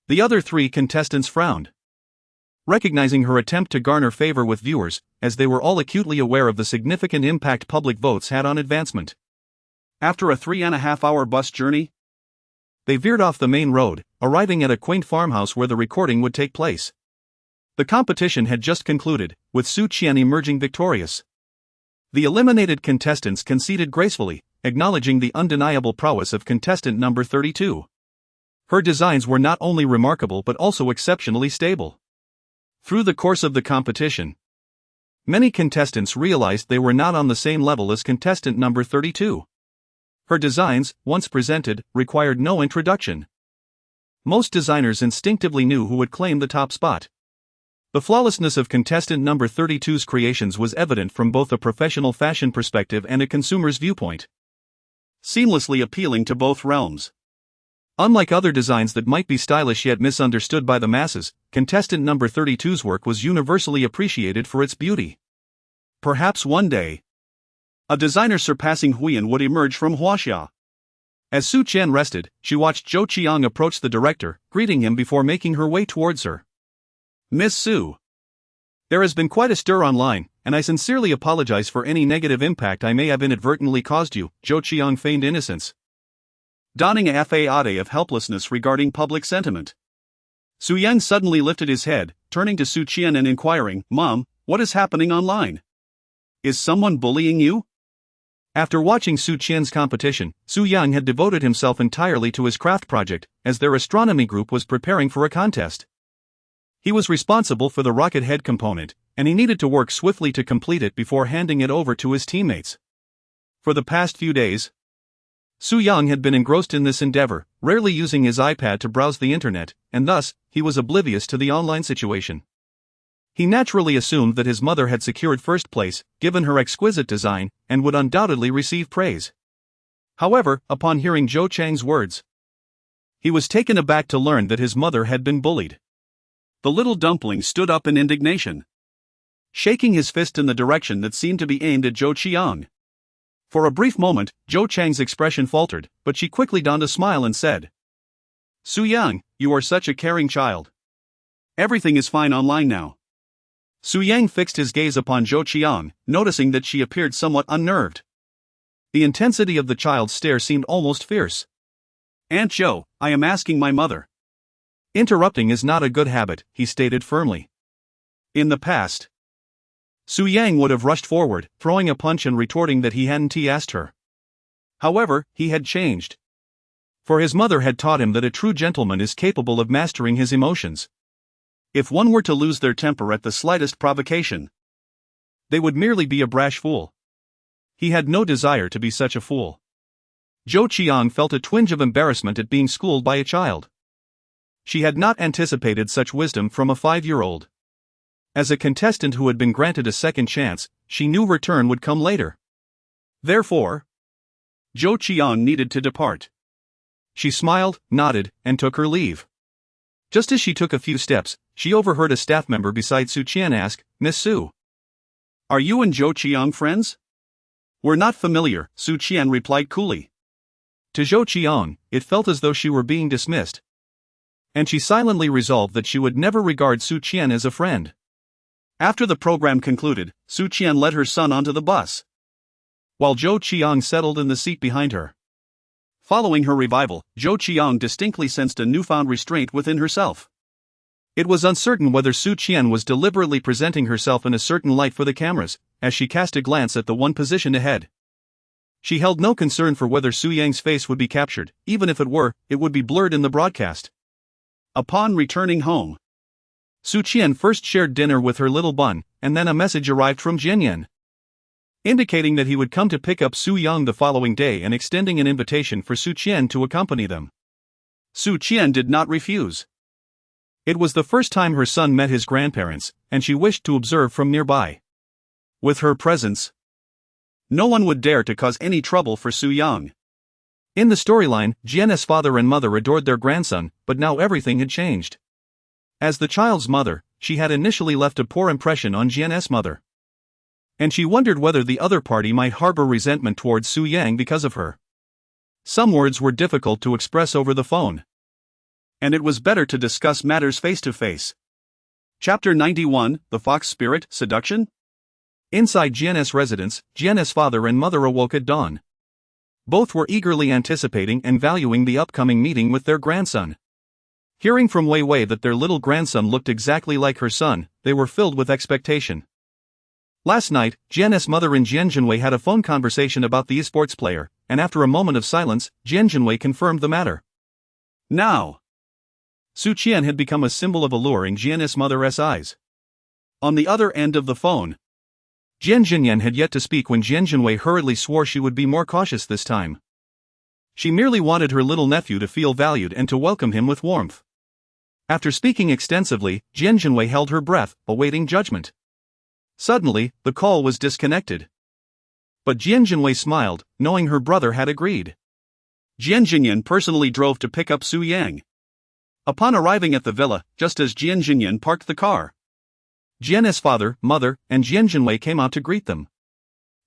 The other 3 contestants frowned, recognizing her attempt to garner favor with viewers, as they were all acutely aware of the significant impact public votes had on advancement. After a 3.5-hour bus journey, they veered off the main road, arriving at a quaint farmhouse where the recording would take place. The competition had just concluded, with Su Qian emerging victorious. The eliminated contestants conceded gracefully, acknowledging the undeniable prowess of contestant number 32. Her designs were not only remarkable but also exceptionally stable. Through the course of the competition, many contestants realized they were not on the same level as contestant number 32. Her designs, once presented, required no introduction. Most designers instinctively knew who would claim the top spot. The flawlessness of contestant number 32's creations was evident from both a professional fashion perspective and a consumer's viewpoint, seamlessly appealing to both realms. Unlike other designs that might be stylish yet misunderstood by the masses, contestant number 32's work was universally appreciated for its beauty. Perhaps one day, a designer surpassing Huiyan would emerge from Huaxia. As Su Qian rested, she watched Zhou Qiang approach the director, greeting him before making her way towards her. Miss Su, there has been quite a stir online, and I sincerely apologize for any negative impact I may have inadvertently caused you, Zhou Qiang feigned innocence, donning a facade of helplessness regarding public sentiment. Su Yang suddenly lifted his head, turning to Su Qian and inquiring, "Mom, what is happening online? Is someone bullying you?" After watching Su Qian's competition, Su Yang had devoted himself entirely to his craft project, as their astronomy group was preparing for a contest. He was responsible for the rocket head component, and he needed to work swiftly to complete it before handing it over to his teammates. For the past few days, Su Yang had been engrossed in this endeavor, rarely using his iPad to browse the internet, and thus, he was oblivious to the online situation. He naturally assumed that his mother had secured first place, given her exquisite design, and would undoubtedly receive praise. However, upon hearing Zhou Chang's words, he was taken aback to learn that his mother had been bullied. The little dumpling stood up in indignation, shaking his fist in the direction that seemed to be aimed at Zhou Qiang. For a brief moment, Zhou Chang's expression faltered, but she quickly donned a smile and said, "Su Yang, you are such a caring child. Everything is fine online now." Su Yang fixed his gaze upon Zhou Qiang, noticing that she appeared somewhat unnerved. The intensity of the child's stare seemed almost fierce. "Aunt Zhou, I am asking my mother." "Interrupting is not a good habit," he stated firmly. In the past, Su Yang would have rushed forward, throwing a punch and retorting that he hadn't asked her. However, he had changed. For his mother had taught him that a true gentleman is capable of mastering his emotions. If one were to lose their temper at the slightest provocation, they would merely be a brash fool. He had no desire to be such a fool. Zhou Qiang felt a twinge of embarrassment at being schooled by a child. She had not anticipated such wisdom from a 5-year-old. As a contestant who had been granted a second chance, she knew her turn would come later. Therefore, Zhou Qiang needed to depart. She smiled, nodded, and took her leave. Just as she took a few steps, she overheard a staff member beside Su Qian ask, "Miss Su, are you and Zhou Qiang friends?" "We're not familiar," Su Qian replied coolly. To Zhou Qiang, it felt as though she were being dismissed, and she silently resolved that she would never regard Su Qian as a friend. After the program concluded, Su Qian led her son onto the bus, while Zhou Qiang settled in the seat behind her. Following her revival, Zhou Qiang distinctly sensed a newfound restraint within herself. It was uncertain whether Su Qian was deliberately presenting herself in a certain light for the cameras, as she cast a glance at the one positioned ahead. She held no concern for whether Su Yang's face would be captured; even if it were, it would be blurred in the broadcast. Upon returning home, Su Qian first shared dinner with her little bun, and then a message arrived from Jian Zhanyan, indicating that he would come to pick up Su Yang the following day and extending an invitation for Su Qian to accompany them. Su Qian did not refuse. It was the first time her son met his grandparents, and she wished to observe from nearby. With her presence, no one would dare to cause any trouble for Su Yang. In the storyline, Jian's father and mother adored their grandson, but now everything had changed. As the child's mother, she had initially left a poor impression on Jian's mother, and she wondered whether the other party might harbor resentment towards Su Yang because of her. Some words were difficult to express over the phone, and it was better to discuss matters face to face. Chapter 91, The Fox Spirit, Seduction? Inside Jian's residence, Jian's father and mother awoke at dawn. Both were eagerly anticipating and valuing the upcoming meeting with their grandson. Hearing from Wei Wei that their little grandson looked exactly like her son, they were filled with expectation. Last night, Jian's mother and Jian Zhanyan had a phone conversation about the esports player, and after a moment of silence, Jian Zhanyan confirmed the matter. Now, Su Qian had become a symbol of alluring Jian's mother's eyes. On the other end of the phone, Jian Zhanyan had yet to speak when Jian Zhanyan hurriedly swore she would be more cautious this time. She merely wanted her little nephew to feel valued and to welcome him with warmth. After speaking extensively, Jian Zhanyan held her breath, awaiting judgment. Suddenly, the call was disconnected. But Jian Zhanyan smiled, knowing her brother had agreed. Jian Zhanyan personally drove to pick up Su Yang. Upon arriving at the villa, just as Jian Zhanyan parked the car, Jian's father, mother, and Jian Zhanyan came out to greet them.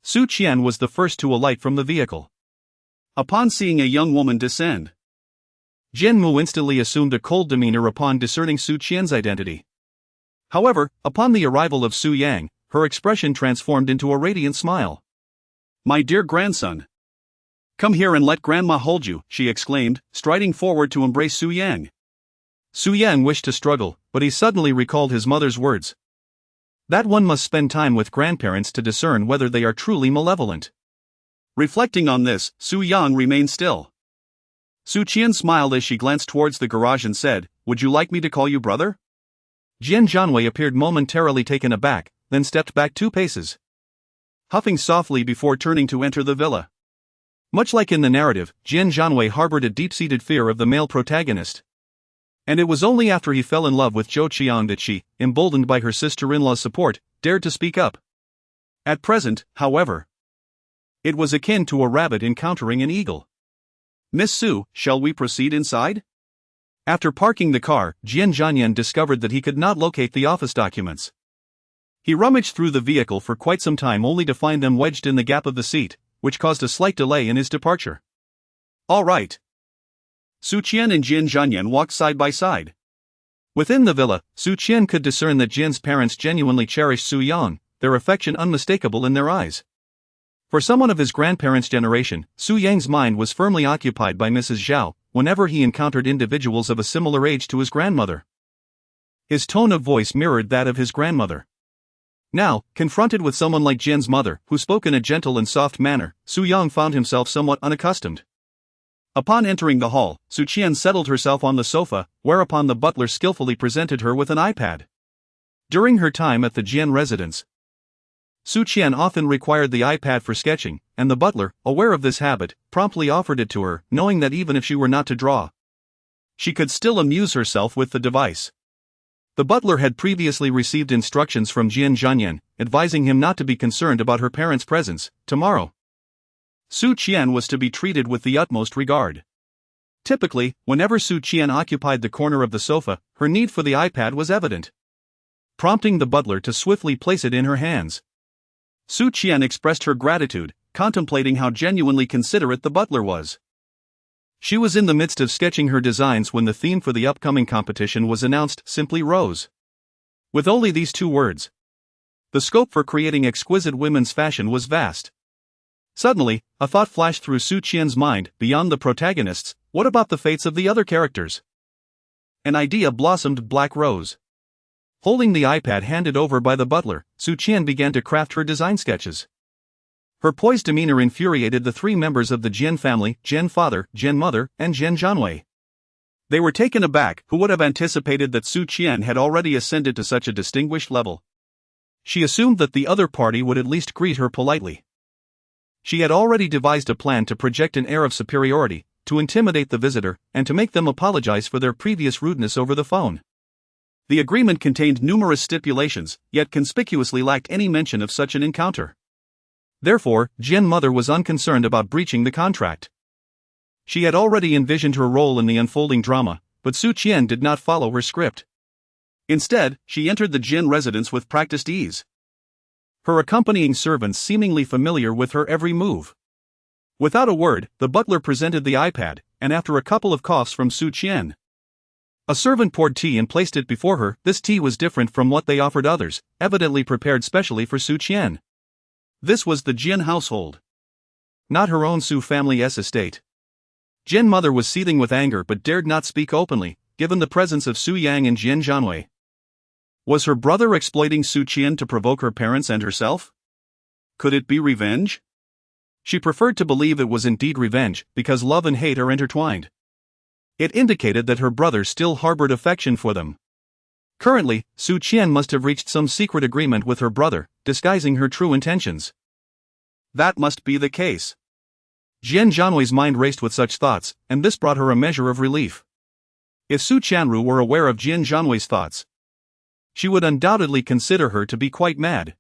Su Qian was the first to alight from the vehicle. Upon seeing a young woman descend, Jian Mu instantly assumed a cold demeanor upon discerning Su Qian's identity. However, upon the arrival of Su Yang, her expression transformed into a radiant smile. "My dear grandson, come here and let grandma hold you," she exclaimed, striding forward to embrace Su Yang. Su Yang wished to struggle, but he suddenly recalled his mother's words. That one must spend time with grandparents to discern whether they are truly malevolent. Reflecting on this, Su Yang remained still. Su Qian smiled as she glanced towards the garage and said, "Would you like me to call you brother?" Jian Zhanyan appeared momentarily taken aback, then stepped back 2 paces, huffing softly before turning to enter the villa. Much like in the narrative, Jian Zhanyan harbored a deep-seated fear of the male protagonist. And it was only after he fell in love with Zhou Qian that she, emboldened by her sister-in-law's support, dared to speak up. At present, however, it was akin to a rabbit encountering an eagle. "Miss Su, shall we proceed inside?" After parking the car, Jian Zhanyan discovered that he could not locate the office documents. He rummaged through the vehicle for quite some time only to find them wedged in the gap of the seat, which caused a slight delay in his departure. "All right." Su Qian and Jian Zhanyan walked side by side. Within the villa, Su Qian could discern that Jian's parents genuinely cherished Su Yang, their affection unmistakable in their eyes. For someone of his grandparents' generation, Su Yang's mind was firmly occupied by Mrs. Zhao, whenever he encountered individuals of a similar age to his grandmother. His tone of voice mirrored that of his grandmother. Now, confronted with someone like Jian's mother, who spoke in a gentle and soft manner, Su Yang found himself somewhat unaccustomed. Upon entering the hall, Su Qian settled herself on the sofa, whereupon the butler skillfully presented her with an iPad. During her time at the Jian residence, Su Qian often required the iPad for sketching, and the butler, aware of this habit, promptly offered it to her, knowing that even if she were not to draw, she could still amuse herself with the device. The butler had previously received instructions from Jian Zhanyan, advising him not to be concerned about her parents' presence. Tomorrow, Su Qian was to be treated with the utmost regard. Typically, whenever Su Qian occupied the corner of the sofa, her need for the iPad was evident, prompting the butler to swiftly place it in her hands. Su Qian expressed her gratitude, contemplating how genuinely considerate the butler was. She was in the midst of sketching her designs when the theme for the upcoming competition was announced: Simply Rose. With only these 2 words, the scope for creating exquisite women's fashion was vast. Suddenly, a thought flashed through Su Qian's mind: beyond the protagonists, what about the fates of the other characters? An idea blossomed. Black rose. Holding the iPad handed over by the butler, Su Qian began to craft her design sketches. Her poised demeanor infuriated the three members of the Jian family, Jian father, Jian mother, and Jian Zhanyan. They were taken aback. Who would have anticipated that Su Qian had already ascended to such a distinguished level? She assumed that the other party would at least greet her politely. She had already devised a plan to project an air of superiority, to intimidate the visitor, and to make them apologize for their previous rudeness over the phone. The agreement contained numerous stipulations, yet conspicuously lacked any mention of such an encounter. Therefore, Jian mother was unconcerned about breaching the contract. She had already envisioned her role in the unfolding drama, but Su Qian did not follow her script. Instead, she entered the Jian residence with practiced ease, her accompanying servants seemingly familiar with her every move. Without a word, the butler presented the iPad, and after a couple of coughs from Su Qian, a servant poured tea and placed it before her. This tea was different from what they offered others, evidently prepared specially for Su Qian. This was the Jian household, not her own Su family's estate. Jian mother was seething with anger but dared not speak openly, given the presence of Su Yang and Jian Zhanyan. Was her brother exploiting Su Qian to provoke her parents and herself? Could it be revenge? She preferred to believe it was indeed revenge, because love and hate are intertwined. It indicated that her brother still harbored affection for them. Currently, Su Qian must have reached some secret agreement with her brother, disguising her true intentions. That must be the case. Jian Zhanyan's mind raced with such thoughts, and this brought her a measure of relief. If Su Qianru were aware of Jian Zhanyan's thoughts, she would undoubtedly consider her to be quite mad.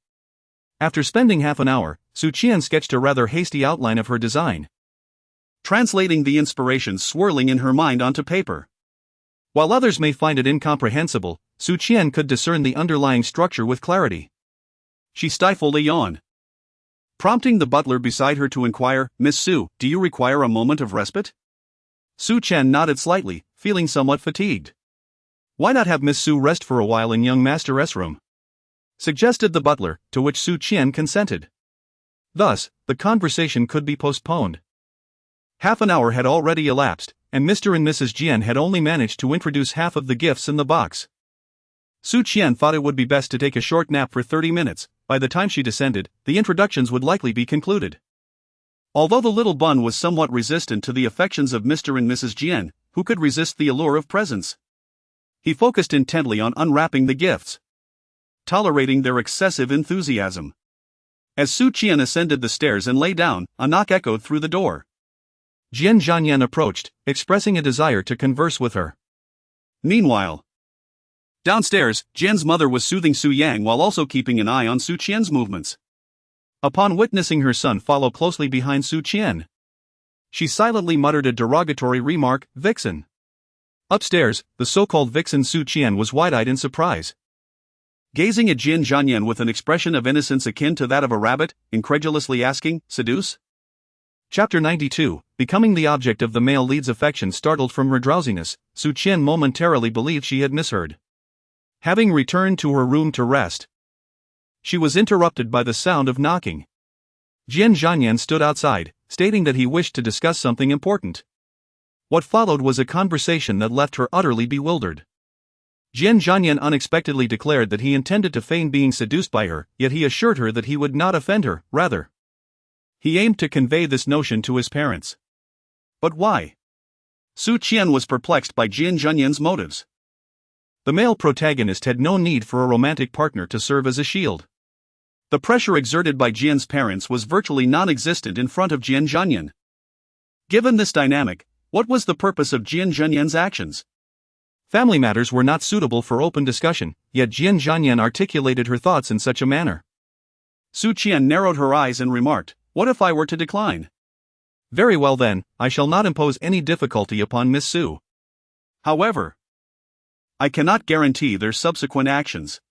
After spending half an hour, Su Qian sketched a rather hasty outline of her design, translating the inspirations swirling in her mind onto paper. While others may find it incomprehensible, Su Qian could discern the underlying structure with clarity. She stifled a yawn, prompting the butler beside her to inquire, "Miss Su, do you require a moment of respite?" Su Qian nodded slightly, feeling somewhat fatigued. "Why not have Miss Su rest for a while in young master's room?" suggested the butler, to which Su Qian consented. Thus, the conversation could be postponed. Half an hour had already elapsed, and Mr. and Mrs. Jian had only managed to introduce half of the gifts in the box. Su Qian thought it would be best to take a short nap for 30 minutes. By the time she descended, the introductions would likely be concluded. Although the little bun was somewhat resistant to the affections of Mr. and Mrs. Jian, who could resist the allure of presents? He focused intently on unwrapping the gifts, tolerating their excessive enthusiasm. As Su Qian ascended the stairs and lay down, a knock echoed through the door. Jian Zhanyan approached, expressing a desire to converse with her. Meanwhile, downstairs, Jian's mother was soothing Su Yang while also keeping an eye on Su Qian's movements. Upon witnessing her son follow closely behind Su Qian, she silently muttered a derogatory remark, "Vixen." Upstairs, the so-called vixen Su Qian was wide-eyed in surprise, gazing at Jian Zhanyan with an expression of innocence akin to that of a rabbit, incredulously asking, "Seduce?" Chapter 92, becoming the object of the male lead's affection. Startled from her drowsiness, Su Qian momentarily believed she had misheard. Having returned to her room to rest, she was interrupted by the sound of knocking. Jian Zhanyan stood outside, stating that he wished to discuss something important. What followed was a conversation that left her utterly bewildered. Jian Zhanyan unexpectedly declared that he intended to feign being seduced by her, yet he assured her that he would not offend her, rather, he aimed to convey this notion to his parents. But why? Su Qian was perplexed by Jian Zhanyan's motives. The male protagonist had no need for a romantic partner to serve as a shield. The pressure exerted by Jian's parents was virtually non-existent in front of Jian Zhanyan. Given this dynamic, what was the purpose of Jian Zhanyan's actions? Family matters were not suitable for open discussion, yet Jian Zhanyan articulated her thoughts in such a manner. Su Qian narrowed her eyes and remarked, "What if I were to decline?" "Very well then, I shall not impose any difficulty upon Miss Su. However, I cannot guarantee their subsequent actions."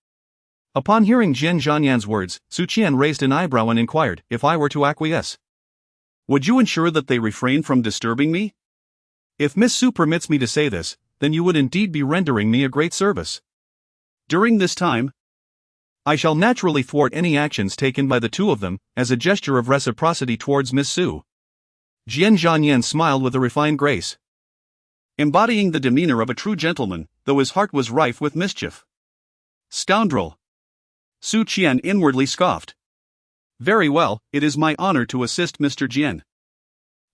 Upon hearing Jian Zhanyan's words, Su Qian raised an eyebrow and inquired, "If I were to acquiesce, would you ensure that they refrain from disturbing me?" "If Miss Su permits me to say this, then you would indeed be rendering me a great service. During this time, I shall naturally thwart any actions taken by the two of them, as a gesture of reciprocity towards Miss Su." Jian Zhanyan smiled with a refined grace, embodying the demeanor of a true gentleman. though his heart was rife with mischief. Scoundrel! Su Qian inwardly scoffed. Very well, it is my honor to assist Mr. Jian.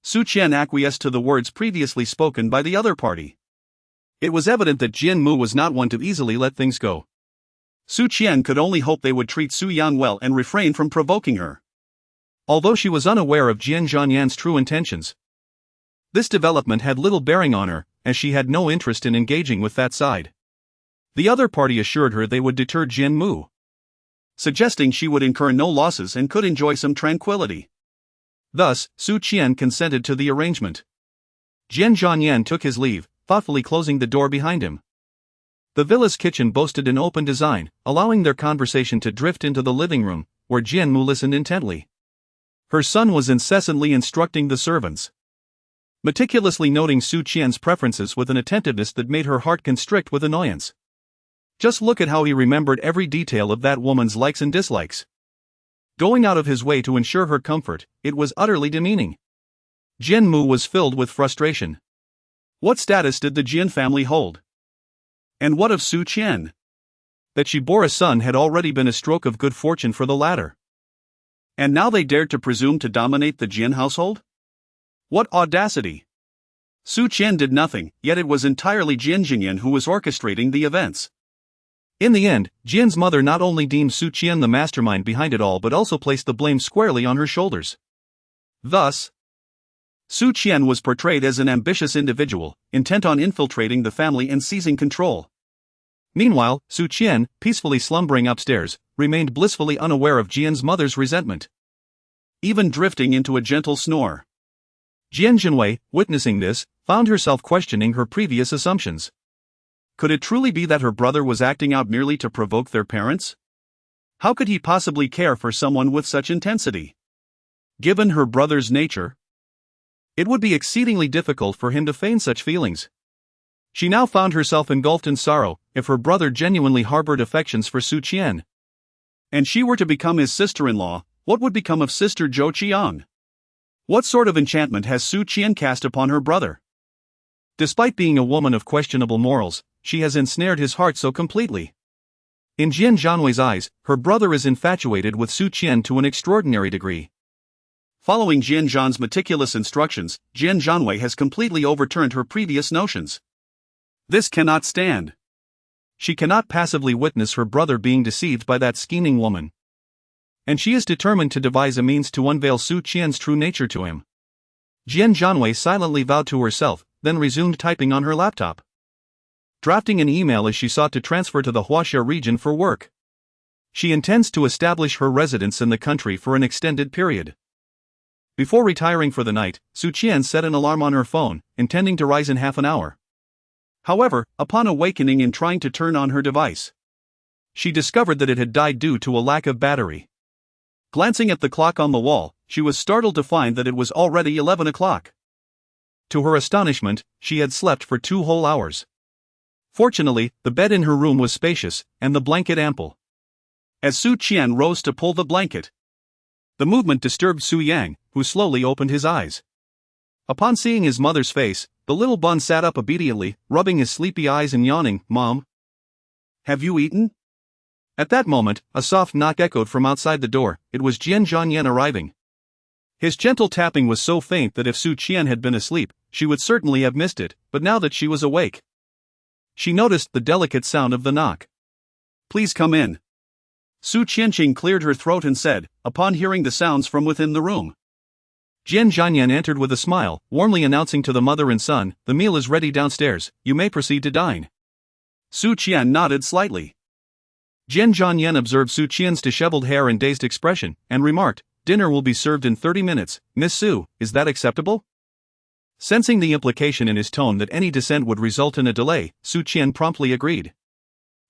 Su Qian acquiesced to the words previously spoken by the other party. It was evident that Jian Mu was not one to easily let things go. Su Qian could only hope they would treat Su Yang well and refrain from provoking her. Although she was unaware of Jian Zhanyan's true intentions, this development had little bearing on her, as she had no interest in engaging with that side. The other party assured her they would deter Jian Mu, suggesting she would incur no losses and could enjoy some tranquility. Thus, Su Qian consented to the arrangement. Jian Zhanyan took his leave, thoughtfully closing the door behind him. The villa's kitchen boasted an open design, allowing their conversation to drift into the living room, where Jian Mu listened intently. Her son was incessantly instructing the servants, meticulously noting Su Qian's preferences with an attentiveness that made her heart constrict with annoyance. Just look at how he remembered every detail of that woman's likes and dislikes, going out of his way to ensure her comfort. It was utterly demeaning. Jian Mu was filled with frustration. What status did the Jian family hold? And what of Su Qian? That she bore a son had already been a stroke of good fortune for the latter. And now they dared to presume to dominate the Jian household? What audacity! Su Qian did nothing, yet it was entirely Jian Zhanyan who was orchestrating the events. In the end, Jian's mother not only deemed Su Qian the mastermind behind it all but also placed the blame squarely on her shoulders. Thus, Su Qian was portrayed as an ambitious individual, intent on infiltrating the family and seizing control. Meanwhile, Su Qian, peacefully slumbering upstairs, remained blissfully unaware of Jian's mother's resentment, even drifting into a gentle snore. Jian Zhanyan, witnessing this, found herself questioning her previous assumptions. Could it truly be that her brother was acting out merely to provoke their parents? How could he possibly care for someone with such intensity? Given her brother's nature, it would be exceedingly difficult for him to feign such feelings. She now found herself engulfed in sorrow. If her brother genuinely harbored affections for Su Qian, and she were to become his sister-in-law, what would become of sister Zhou Qian? What sort of enchantment has Su Qian cast upon her brother? Despite being a woman of questionable morals, she has ensnared his heart so completely. In Jian Zhanyan's eyes, her brother is infatuated with Su Qian to an extraordinary degree. Following Jian Zhan's meticulous instructions, Jian Zhanyan has completely overturned her previous notions. This cannot stand. She cannot passively witness her brother being deceived by that scheming woman. And she is determined to devise a means to unveil Su Qian's true nature to him. Jian Zhanyan silently vowed to herself, then resumed typing on her laptop, drafting an email as she sought to transfer to the Huaxia region for work. She intends to establish her residence in the country for an extended period. Before retiring for the night, Su Qian set an alarm on her phone, intending to rise in half an hour. However, upon awakening and trying to turn on her device, she discovered that it had died due to a lack of battery. Glancing at the clock on the wall, she was startled to find that it was already 11 o'clock. To her astonishment, she had slept for 2 whole hours. Fortunately, the bed in her room was spacious, and the blanket ample. As Su Qian rose to pull the blanket, the movement disturbed Su Yang, who slowly opened his eyes. Upon seeing his mother's face, the little bun sat up obediently, rubbing his sleepy eyes and yawning. "Mom? Have you eaten?" At that moment, a soft knock echoed from outside the door. It was Jian Zhanyan arriving. His gentle tapping was so faint that if Su Qian had been asleep, she would certainly have missed it, but now that she was awake, she noticed the delicate sound of the knock. "Please come in." Su Qianqing cleared her throat and said, upon hearing the sounds from within the room. Jian Zhanyan entered with a smile, warmly announcing to the mother and son, "The meal is ready downstairs, you may proceed to dine." Su Qian nodded slightly. Jian Zhanyan observed Su Qian's disheveled hair and dazed expression, and remarked, "Dinner will be served in 30 minutes, Miss Su, is that acceptable?" Sensing the implication in his tone that any dissent would result in a delay, Su Qian promptly agreed.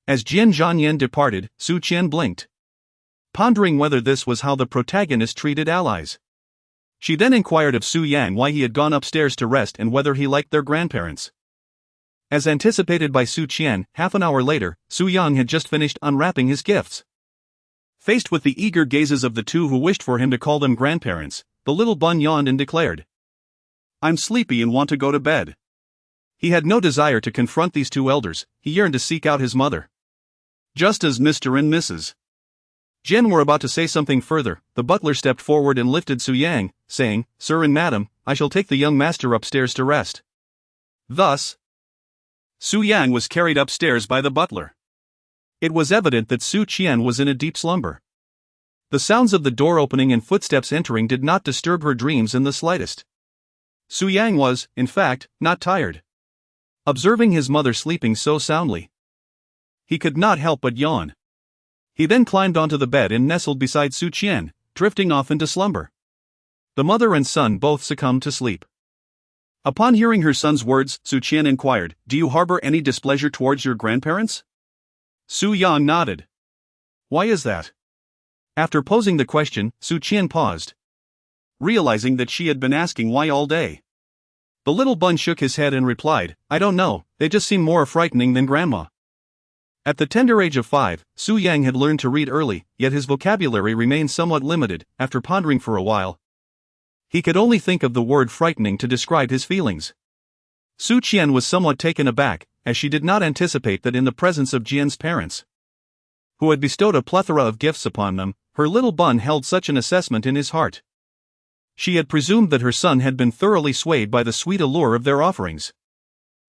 As Jian Zhanyan departed, Su Qian blinked, pondering whether this was how the protagonist treated allies. She then inquired of Su Yang why he had gone upstairs to rest and whether he liked their grandparents. As anticipated by Su Qian, half an hour later, Su Yang had just finished unwrapping his gifts. Faced with the eager gazes of the two who wished for him to call them grandparents, the little bun yawned and declared, "I'm sleepy and want to go to bed." He had no desire to confront these two elders, he yearned to seek out his mother. Just as Mr. and Mrs. Jian were about to say something further, the butler stepped forward and lifted Su Yang, saying, "Sir and madam, I shall take the young master upstairs to rest." Thus, Su Yang was carried upstairs by the butler. It was evident that Su Qian was in a deep slumber. The sounds of the door opening and footsteps entering did not disturb her dreams in the slightest. Su Yang was, in fact, not tired. Observing his mother sleeping so soundly, he could not help but yawn. He then climbed onto the bed and nestled beside Su Qian, drifting off into slumber. The mother and son both succumbed to sleep. Upon hearing her son's words, Su Qian inquired, "Do you harbor any displeasure towards your grandparents?" Su Yang nodded. "Why is that?" After posing the question, Su Qian paused, realizing that she had been asking why all day. The little bun shook his head and replied, "I don't know, they just seem more frightening than grandma." At the tender age of 5, Su Yang had learned to read early, yet his vocabulary remained somewhat limited. After pondering for a while, he could only think of the word frightening to describe his feelings. Su Qian was somewhat taken aback, as she did not anticipate that in the presence of Jian's parents, who had bestowed a plethora of gifts upon them, her little bun held such an assessment in his heart. She had presumed that her son had been thoroughly swayed by the sweet allure of their offerings.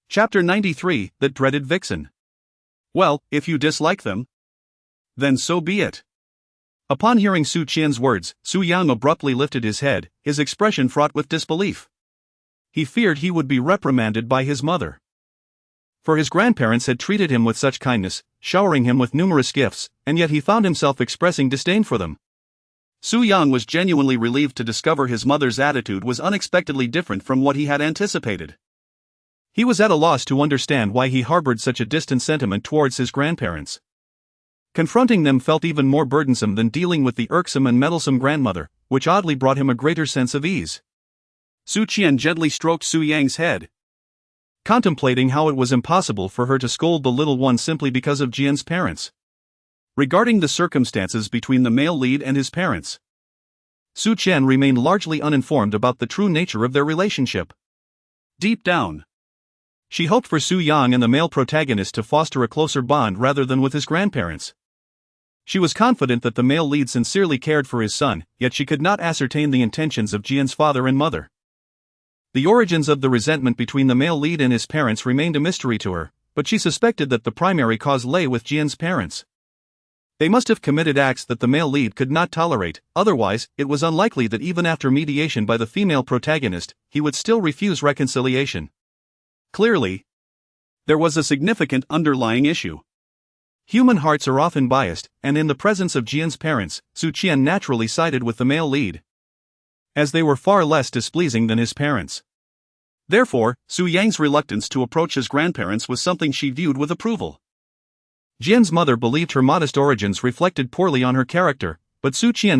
Chapter 93, That Dreaded Vixen. Well, if you dislike them, then so be it. Upon hearing Su Qian's words, Su Yang abruptly lifted his head, his expression fraught with disbelief. He feared he would be reprimanded by his mother. For his grandparents had treated him with such kindness, showering him with numerous gifts, and yet he found himself expressing disdain for them. Su Yang was genuinely relieved to discover his mother's attitude was unexpectedly different from what he had anticipated. He was at a loss to understand why he harbored such a distant sentiment towards his grandparents. Confronting them felt even more burdensome than dealing with the irksome and meddlesome grandmother, which oddly brought him a greater sense of ease. Su Qian gently stroked Su Yang's head, contemplating how it was impossible for her to scold the little one simply because of Jian's parents. Regarding the circumstances between the male lead and his parents, Su Qian remained largely uninformed about the true nature of their relationship. Deep down, she hoped for Su Yang and the male protagonist to foster a closer bond rather than with his grandparents. She was confident that the male lead sincerely cared for his son, yet she could not ascertain the intentions of Jian's father and mother. The origins of the resentment between the male lead and his parents remained a mystery to her, but she suspected that the primary cause lay with Jian's parents. They must have committed acts that the male lead could not tolerate, otherwise, it was unlikely that even after mediation by the female protagonist, he would still refuse reconciliation. Clearly, there was a significant underlying issue. Human hearts are often biased, and in the presence of Jian's parents, Su Qian naturally sided with the male lead, as they were far less displeasing than his parents. Therefore, Su Yang's reluctance to approach his grandparents was something she viewed with approval. Jian's mother believed her modest origins reflected poorly on her character, but Su Qian